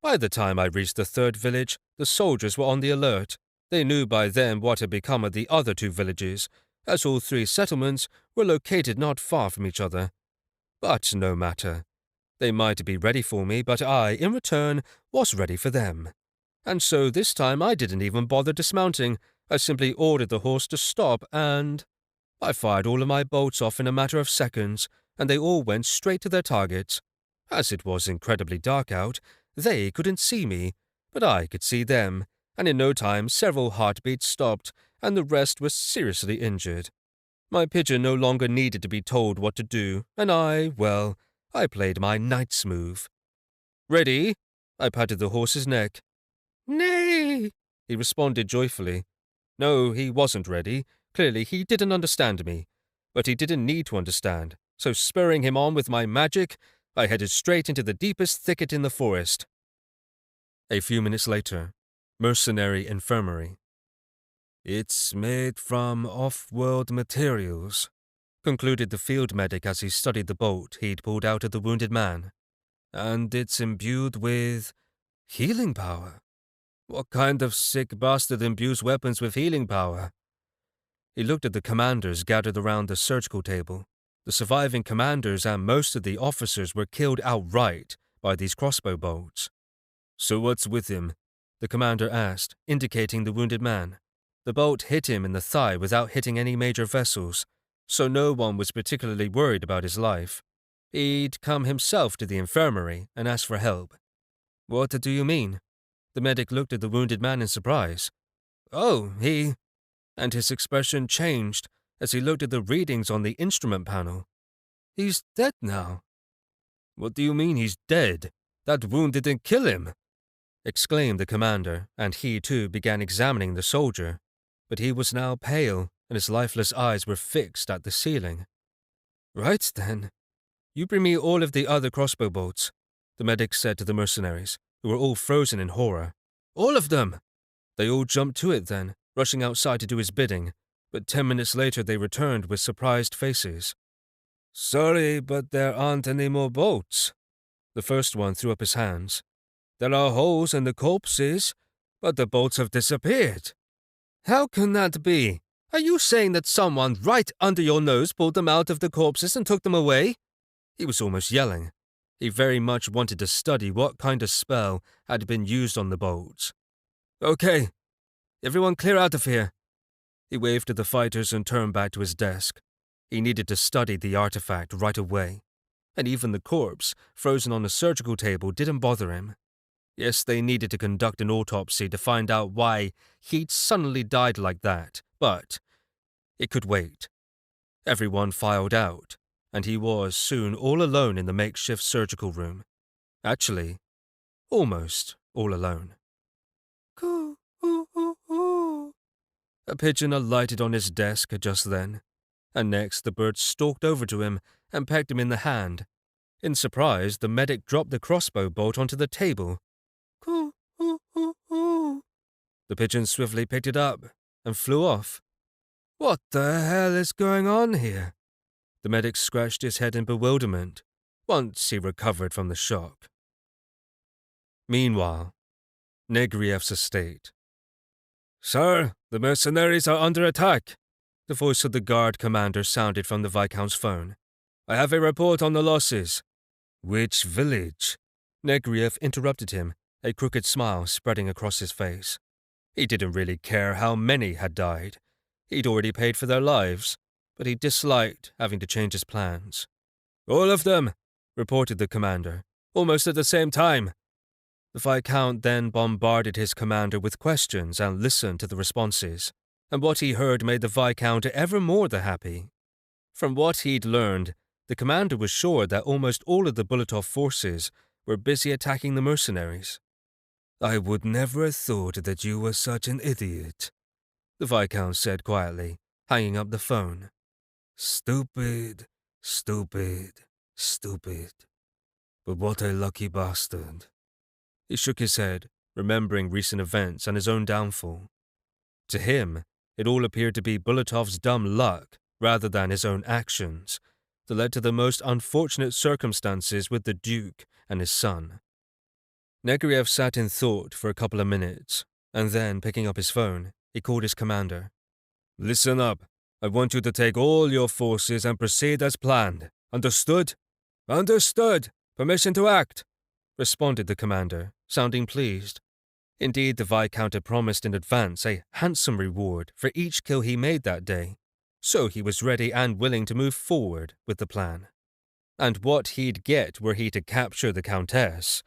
By the time I reached the third village, the soldiers were on the alert. They knew by then what had become of the other two villages, as all three settlements were located not far from each other. But no matter. They might be ready for me, but I, in return, was ready for them. And so this time I didn't even bother dismounting. I simply ordered the horse to stop and I fired all of my bolts off in a matter of seconds, and they all went straight to their targets. As it was incredibly dark out, they couldn't see me, but I could see them, and in no time several heartbeats stopped, and the rest were seriously injured. My pigeon no longer needed to be told what to do, and I played my knight's move. Ready? I patted the horse's neck. Nay, he responded joyfully. No, he wasn't ready. Clearly, he didn't understand me. But he didn't need to understand, so spurring him on with my magic, I headed straight into the deepest thicket in the forest. A few minutes later, mercenary infirmary. It's made from off-world materials, concluded the field medic as he studied the bolt he'd pulled out of the wounded man. And it's imbued with healing power. What kind of sick bastard imbues weapons with healing power? He looked at the commanders gathered around the surgical table. The surviving commanders and most of the officers were killed outright by these crossbow bolts. So what's with him? The commander asked, indicating the wounded man. The bolt hit him in the thigh without hitting any major vessels, so no one was particularly worried about his life. He'd come himself to the infirmary and asked for help. What do you mean? The medic looked at the wounded man in surprise. Oh, he... And his expression changed as he looked at the readings on the instrument panel. He's dead now. What do you mean he's dead? That wound didn't kill him, exclaimed the commander, and he too began examining the soldier. But he was now pale, and his lifeless eyes were fixed at the ceiling. Right then. You bring me all of the other crossbow bolts, the medic said to the mercenaries, who were all frozen in horror. All of them! They all jumped to it then, rushing outside to do his bidding, but 10 minutes later they returned with surprised faces. Sorry, but there aren't any more bolts. The first one threw up his hands. There are holes in the corpses, but the bolts have disappeared. How can that be? Are you saying that someone right under your nose pulled them out of the corpses and took them away? He was almost yelling. He very much wanted to study what kind of spell had been used on the bolts. Okay, everyone clear out of here. He waved to the fighters and turned back to his desk. He needed to study the artifact right away. And even the corpse, frozen on the surgical table, didn't bother him. Yes, they needed to conduct an autopsy to find out why he'd suddenly died like that, but it could wait. Everyone filed out, and he was soon all alone in the makeshift surgical room. Actually, almost all alone. Coo, ooh, ooh, ooh. A pigeon alighted on his desk just then, and next the bird stalked over to him and pecked him in the hand. In surprise, the medic dropped the crossbow bolt onto the table. Coo, ooh, ooh, ooh. The pigeon swiftly picked it up and flew off. What the hell is going on here? The medic scratched his head in bewilderment, once he recovered from the shock. Meanwhile, Negriev's estate. Sir, the mercenaries are under attack. The voice of the guard commander sounded from the Viscount's phone. I have a report on the losses. Which village? Negriev interrupted him, a crooked smile spreading across his face. He didn't really care how many had died. He'd already paid for their lives, but he disliked having to change his plans. All of them, reported the commander, almost at the same time. The Viscount then bombarded his commander with questions and listened to the responses, and what he heard made the Viscount ever more the happy. From what he'd learned, the commander was sure that almost all of the Bulatov forces were busy attacking the mercenaries. I would never have thought that you were such an idiot, the Viscount said quietly, hanging up the phone. Stupid, stupid, stupid. But what a lucky bastard. He shook his head, remembering recent events and his own downfall. To him, it all appeared to be Bulatov's dumb luck, rather than his own actions, that led to the most unfortunate circumstances with the Duke and his son. Negriev sat in thought for a couple of minutes, and then, picking up his phone, he called his commander. Listen up. I want you to take all your forces and proceed as planned. Understood? Understood. Permission to act, responded the commander, sounding pleased. Indeed, the Viscount had promised in advance a handsome reward for each kill he made that day, so he was ready and willing to move forward with the plan. And what he'd get were he to capture the Countess,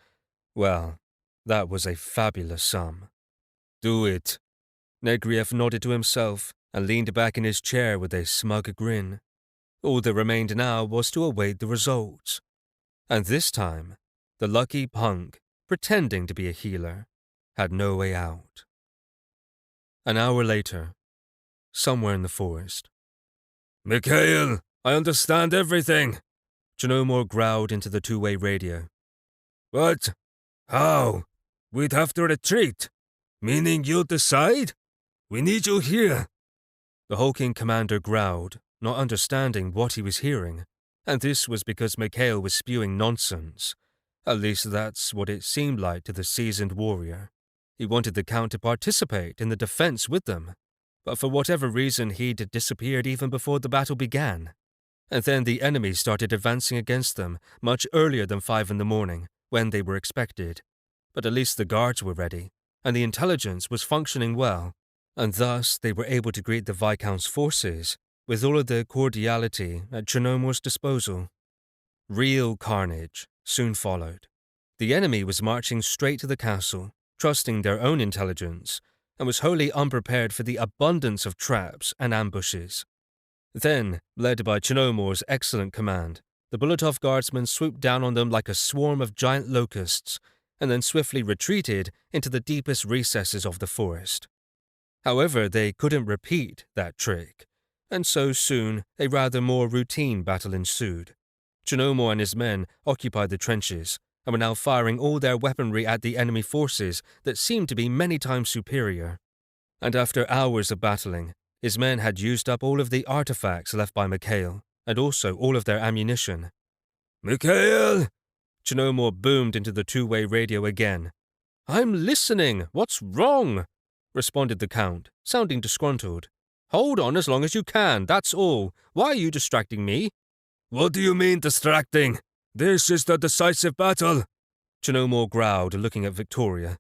well, that was a fabulous sum. Do it. Negriev nodded to himself and leaned back in his chair with a smug grin. All that remained now was to await the results. And this time, the lucky punk, pretending to be a healer, had no way out. An hour later, somewhere in the forest. Mikhail, I understand everything, Chinomor growled into the two-way radio. What? How? We'd have to retreat. Meaning you'll decide? We need you here. The hulking commander growled, not understanding what he was hearing, and this was because Mikhail was spewing nonsense. At least that's what it seemed like to the seasoned warrior. He wanted the Count to participate in the defense with them, but for whatever reason he'd disappeared even before the battle began. And then the enemy started advancing against them much earlier than 5 a.m, when they were expected. But at least the guards were ready, and the intelligence was functioning well, and thus they were able to greet the Viscount's forces with all of the cordiality at Chinomor's disposal. Real carnage soon followed. The enemy was marching straight to the castle, trusting their own intelligence, and was wholly unprepared for the abundance of traps and ambushes. Then, led by Chinomor's excellent command, the Bulatov guardsmen swooped down on them like a swarm of giant locusts, and then swiftly retreated into the deepest recesses of the forest. However, they couldn't repeat that trick, and so soon a rather more routine battle ensued. Chinomor and his men occupied the trenches, and were now firing all their weaponry at the enemy forces that seemed to be many times superior. And after hours of battling, his men had used up all of the artifacts left by Mikhail, and also all of their ammunition. Mikhail! Chinomor boomed into the two-way radio again. I'm listening! What's wrong? Responded the Count, sounding disgruntled. Hold on as long as you can, that's all. Why are you distracting me? What do you mean distracting? This is the decisive battle, Chinomor growled, looking at Victoria.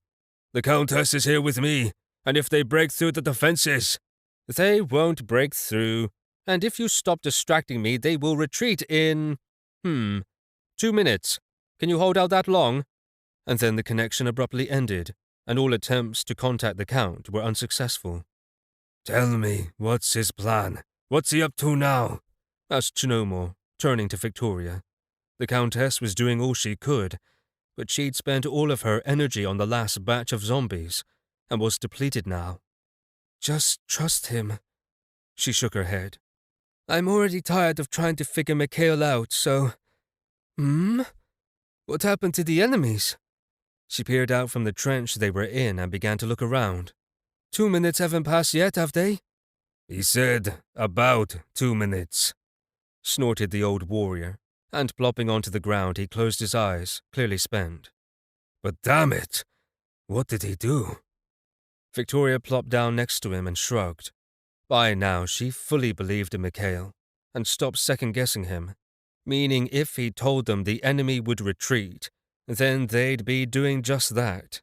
The Countess is here with me, and if they break through the defenses... They won't break through, and if you stop distracting me, they will retreat in... 2 minutes. Can you hold out that long? And then the connection abruptly ended, and all attempts to contact the Count were unsuccessful. Tell me, what's his plan? What's he up to now? Asked Chinomor, turning to Victoria. The Countess was doing all she could, but she'd spent all of her energy on the last batch of zombies, and was depleted now. Just trust him. She shook her head. I'm already tired of trying to figure Mikhail out, so... What happened to the enemies? She peered out from the trench they were in and began to look around. 2 minutes haven't passed yet, have they? He said, about 2 minutes, snorted the old warrior, and plopping onto the ground he closed his eyes, clearly spent. But damn it, what did he do? Victoria plopped down next to him and shrugged. By now she fully believed in Mikhail, and stopped second-guessing him, meaning if he told them the enemy would retreat, then they'd be doing just that.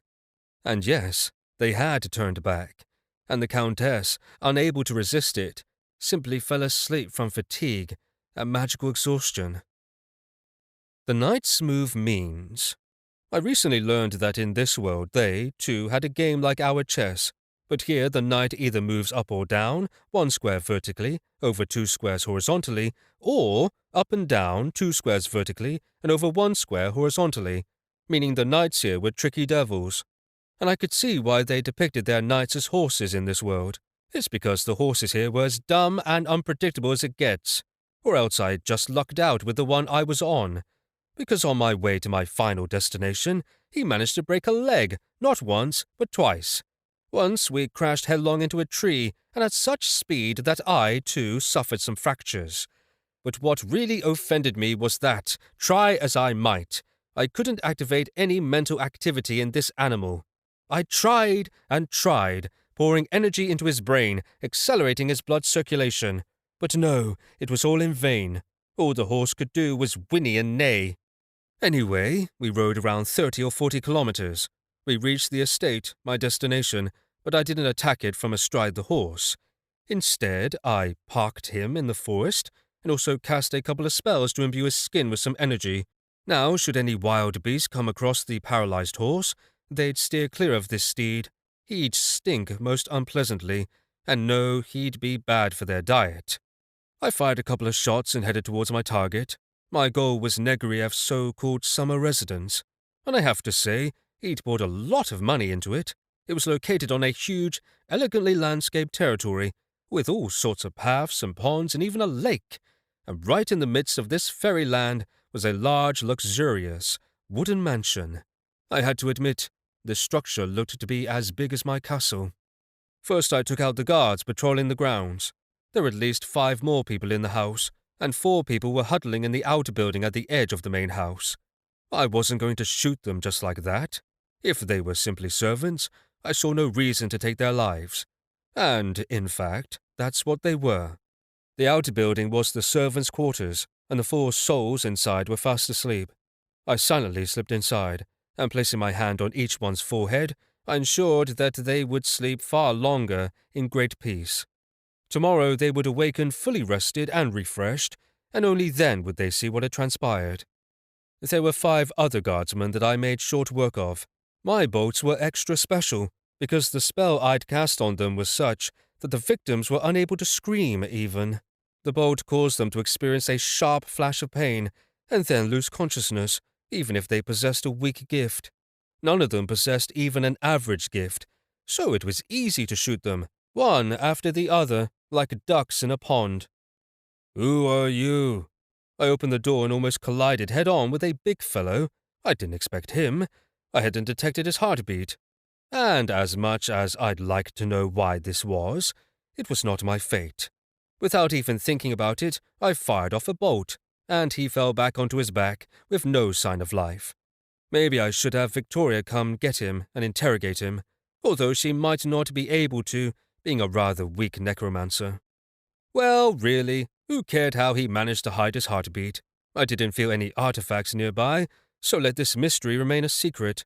And yes, they had turned back, and the Countess, unable to resist it, simply fell asleep from fatigue and magical exhaustion. The knight's move means... I recently learned that in this world they, too, had a game like our chess, but here the knight either moves up or down, 1 square vertically, over 2 squares horizontally, or up and down 2 squares vertically and over 1 square horizontally, meaning the knights here were tricky devils. And I could see why they depicted their knights as horses in this world. It's because the horses here were as dumb and unpredictable as it gets, or else I just lucked out with the one I was on. Because on my way to my final destination, he managed to break a leg, not once, but twice. Once we crashed headlong into a tree, and at such speed that I, too, suffered some fractures. But what really offended me was that, try as I might, I couldn't activate any mental activity in this animal. I tried and tried, pouring energy into his brain, accelerating his blood circulation. But no, it was all in vain. All the horse could do was whinny and neigh. Anyway, we rode around 30 or 40 kilometers. We reached the estate, my destination, but I didn't attack it from astride the horse. Instead, I parked him in the forest and also cast a couple of spells to imbue his skin with some energy. Now, should any wild beast come across the paralyzed horse, they'd steer clear of this steed. He'd stink most unpleasantly, and no, he'd be bad for their diet. I fired a couple of shots and headed towards my target. My goal was Negriev's so-called summer residence, and I have to say, he'd poured a lot of money into it. It was located on a huge, elegantly landscaped territory, with all sorts of paths and ponds and even a lake. And right in the midst of this fairyland was a large, luxurious, wooden mansion. I had to admit, the structure looked to be as big as my castle. First I took out the guards patrolling the grounds. There were at least 5 more people in the house, and 4 people were huddling in the outbuilding at the edge of the main house. I wasn't going to shoot them just like that. If they were simply servants, I saw no reason to take their lives. And, in fact, that's what they were. The outbuilding was the servants' quarters, and the 4 souls inside were fast asleep. I silently slipped inside, and placing my hand on each one's forehead, I ensured that they would sleep far longer in great peace. Tomorrow they would awaken fully rested and refreshed, and only then would they see what had transpired. There were 5 other guardsmen that I made short work of. My bolts were extra special, because the spell I'd cast on them was such that the victims were unable to scream even. The bolt caused them to experience a sharp flash of pain, and then lose consciousness, even if they possessed a weak gift. None of them possessed even an average gift, so it was easy to shoot them, one after the other, like ducks in a pond. "Who are you?" I opened the door and almost collided head-on with a big fellow. I didn't expect him. I hadn't detected his heartbeat. And as much as I'd like to know why this was, it was not my fate. Without even thinking about it, I fired off a bolt, and he fell back onto his back with no sign of life. Maybe I should have Victoria come get him and interrogate him, although she might not be able to, being a rather weak necromancer. Well, really, who cared how he managed to hide his heartbeat? I didn't feel any artifacts nearby, so let this mystery remain a secret.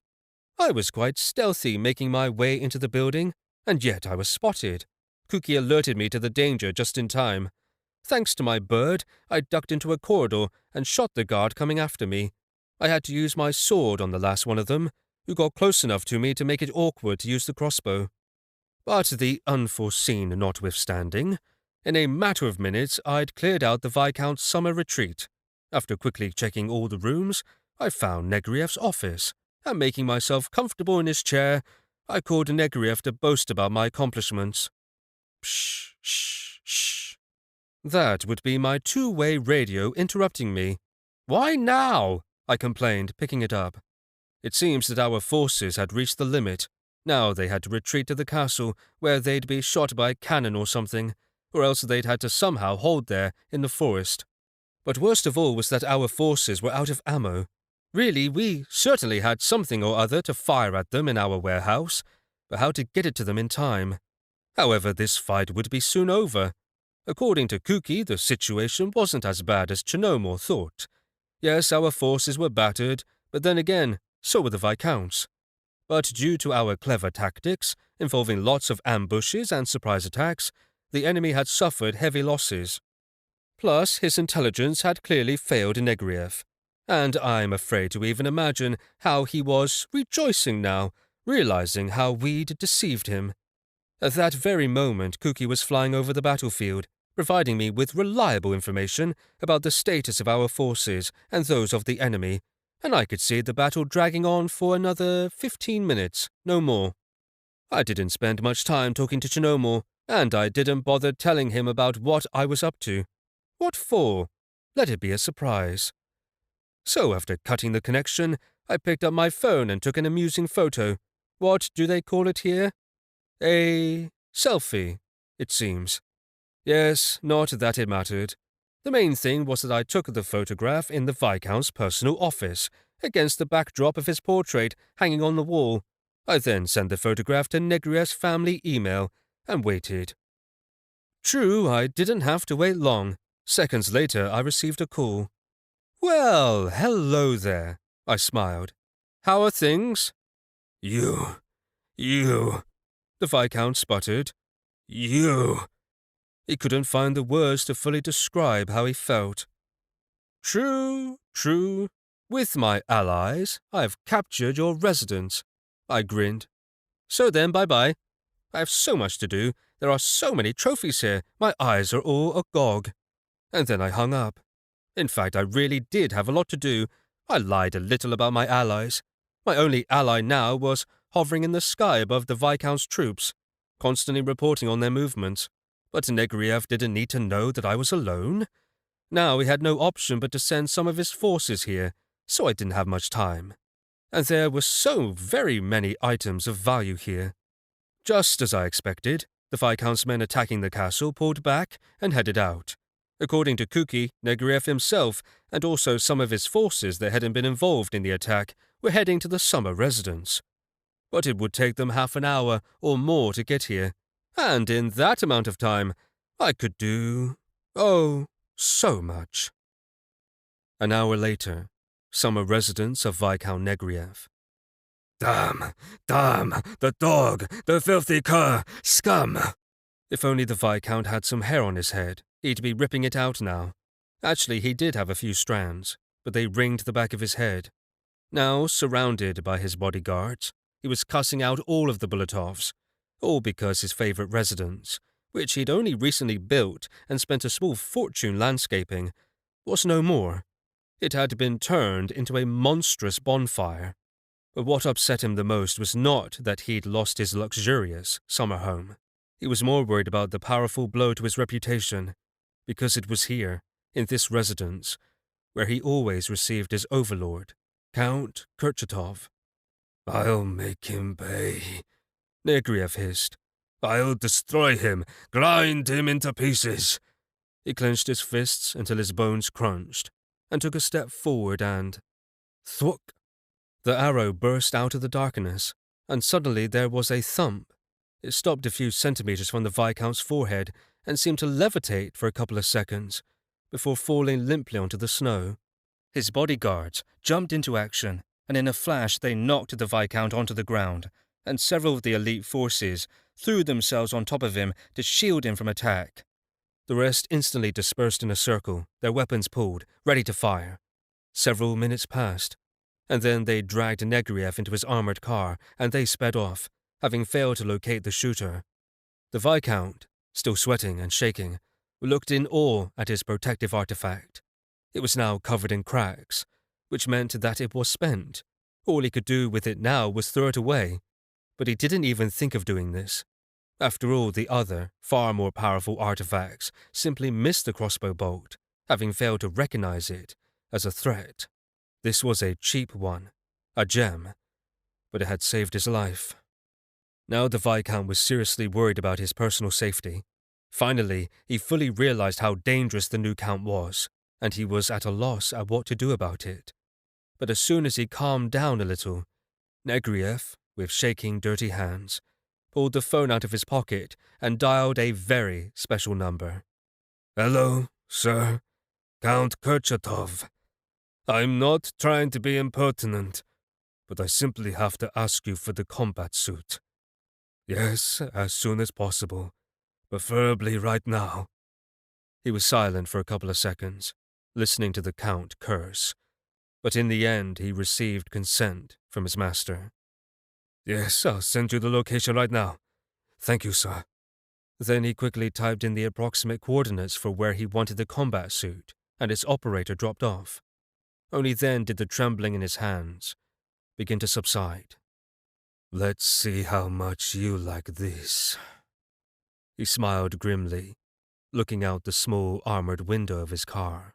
I was quite stealthy making my way into the building, and yet I was spotted. Cookie alerted me to the danger just in time. Thanks to my bird, I ducked into a corridor and shot the guard coming after me. I had to use my sword on the last one of them, who got close enough to me to make it awkward to use the crossbow. But the unforeseen notwithstanding, in a matter of minutes I'd cleared out the Viscount's summer retreat. After quickly checking all the rooms, I found Negriev's office, and making myself comfortable in his chair, I called Negriev to boast about my accomplishments. Psh, shh, shh. That would be my 2-way radio interrupting me. "Why now?" I complained, picking it up. It seems that our forces had reached the limit. Now they had to retreat to the castle, where they'd be shot by a cannon or something, or else they'd had to somehow hold there in the forest. But worst of all was that our forces were out of ammo. Really, we certainly had something or other to fire at them in our warehouse, but how to get it to them in time? However, this fight would be soon over. According to Cookie, the situation wasn't as bad as Chinomor thought. Yes, our forces were battered, but then again, so were the Viscounts. But due to our clever tactics, involving lots of ambushes and surprise attacks, the enemy had suffered heavy losses. Plus, his intelligence had clearly failed Negriev, and I'm afraid to even imagine how he was rejoicing now, realizing how we'd deceived him. At that very moment, Cookie was flying over the battlefield, providing me with reliable information about the status of our forces and those of the enemy, and I could see the battle dragging on for another 15 minutes, no more. I didn't spend much time talking to Chinomor, and I didn't bother telling him about what I was up to. What for? Let it be a surprise. So after cutting the connection, I picked up my phone and took an amusing photo. What do they call it here? A selfie, it seems. Yes, not that it mattered. The main thing was that I took the photograph in the Viscount's personal office, against the backdrop of his portrait hanging on the wall. I then sent the photograph to Negria's family email and waited. True, I didn't have to wait long. Seconds later, I received a call. Well, hello there, I smiled. How are things? You, The Viscount sputtered. you. He couldn't find the words to fully describe how he felt. True. With my allies, I have captured your residence. I grinned. So then, bye-bye. I have so much to do. There are so many trophies here. My eyes are all agog. And then I hung up. In fact, I really did have a lot to do. I lied a little about my allies. My only ally now was hovering in the sky above the Viscount's troops, constantly reporting on their movements. But Negriev didn't need to know that I was alone. Now he had no option but to send some of his forces here, so I didn't have much time. And there were so very many items of value here. Just as I expected, the Viscount's men attacking the castle pulled back and headed out. According to Kuki, Negriev himself, and also some of his forces that hadn't been involved in the attack, were heading to the summer residence. But it would take them half an hour or more to get here, and in that amount of time, I could do, so much. An hour later, summer residence of Viscount Negriev. Damn, the dog, the filthy cur, scum! If only the Viscount had some hair on his head, he'd be ripping it out now. Actually, he did have a few strands, but they ringed the back of his head. Now, surrounded by his bodyguards, he was cussing out all of the Bulatovs, all because his favorite residence, which he'd only recently built and spent a small fortune landscaping, was no more. It had been turned into a monstrous bonfire. But what upset him the most was not that he'd lost his luxurious summer home. He was more worried about the powerful blow to his reputation, because it was here, in this residence, where he always received his overlord, Count Kurchatov. I'll make him pay, Negriev hissed. I'll destroy him, grind him into pieces. He clenched his fists until his bones crunched, and took a step forward and— thwack! The arrow burst out of the darkness, and suddenly there was a thump. It stopped a few centimeters from the Viscount's forehead and seemed to levitate for a couple of seconds, before falling limply onto the snow. His bodyguards jumped into action, and in a flash they knocked the Viscount onto the ground, and several of the elite forces threw themselves on top of him to shield him from attack. The rest instantly dispersed in a circle, their weapons pulled, ready to fire. Several minutes passed, and then they dragged Negriev into his armored car, and they sped off, having failed to locate the shooter. The Viscount, still sweating and shaking, looked in awe at his protective artifact. It was now covered in cracks, which meant that it was spent. All he could do with it now was throw it away. But he didn't even think of doing this. After all, the other, far more powerful artifacts simply missed the crossbow bolt, having failed to recognize it as a threat. This was a cheap one, a gem, but it had saved his life. Now the Viscount was seriously worried about his personal safety. Finally, he fully realized how dangerous the new Count was, and he was at a loss at what to do about it. But as soon as he calmed down a little, Negriev, with shaking, dirty hands, pulled the phone out of his pocket and dialed a very special number. Hello, sir. Count Kurchatov. I'm not trying to be impertinent, but I simply have to ask you for the combat suit. Yes, as soon as possible, preferably right now. He was silent for a couple of seconds, listening to the Count curse, but in the end he received consent from his master. Yes, I'll send you the location right now. Thank you, sir. Then he quickly typed in the approximate coordinates for where he wanted the combat suit, and its operator dropped off. Only then did the trembling in his hands begin to subside. "Let's see how much you like this." He smiled grimly, looking out the small armored window of his car.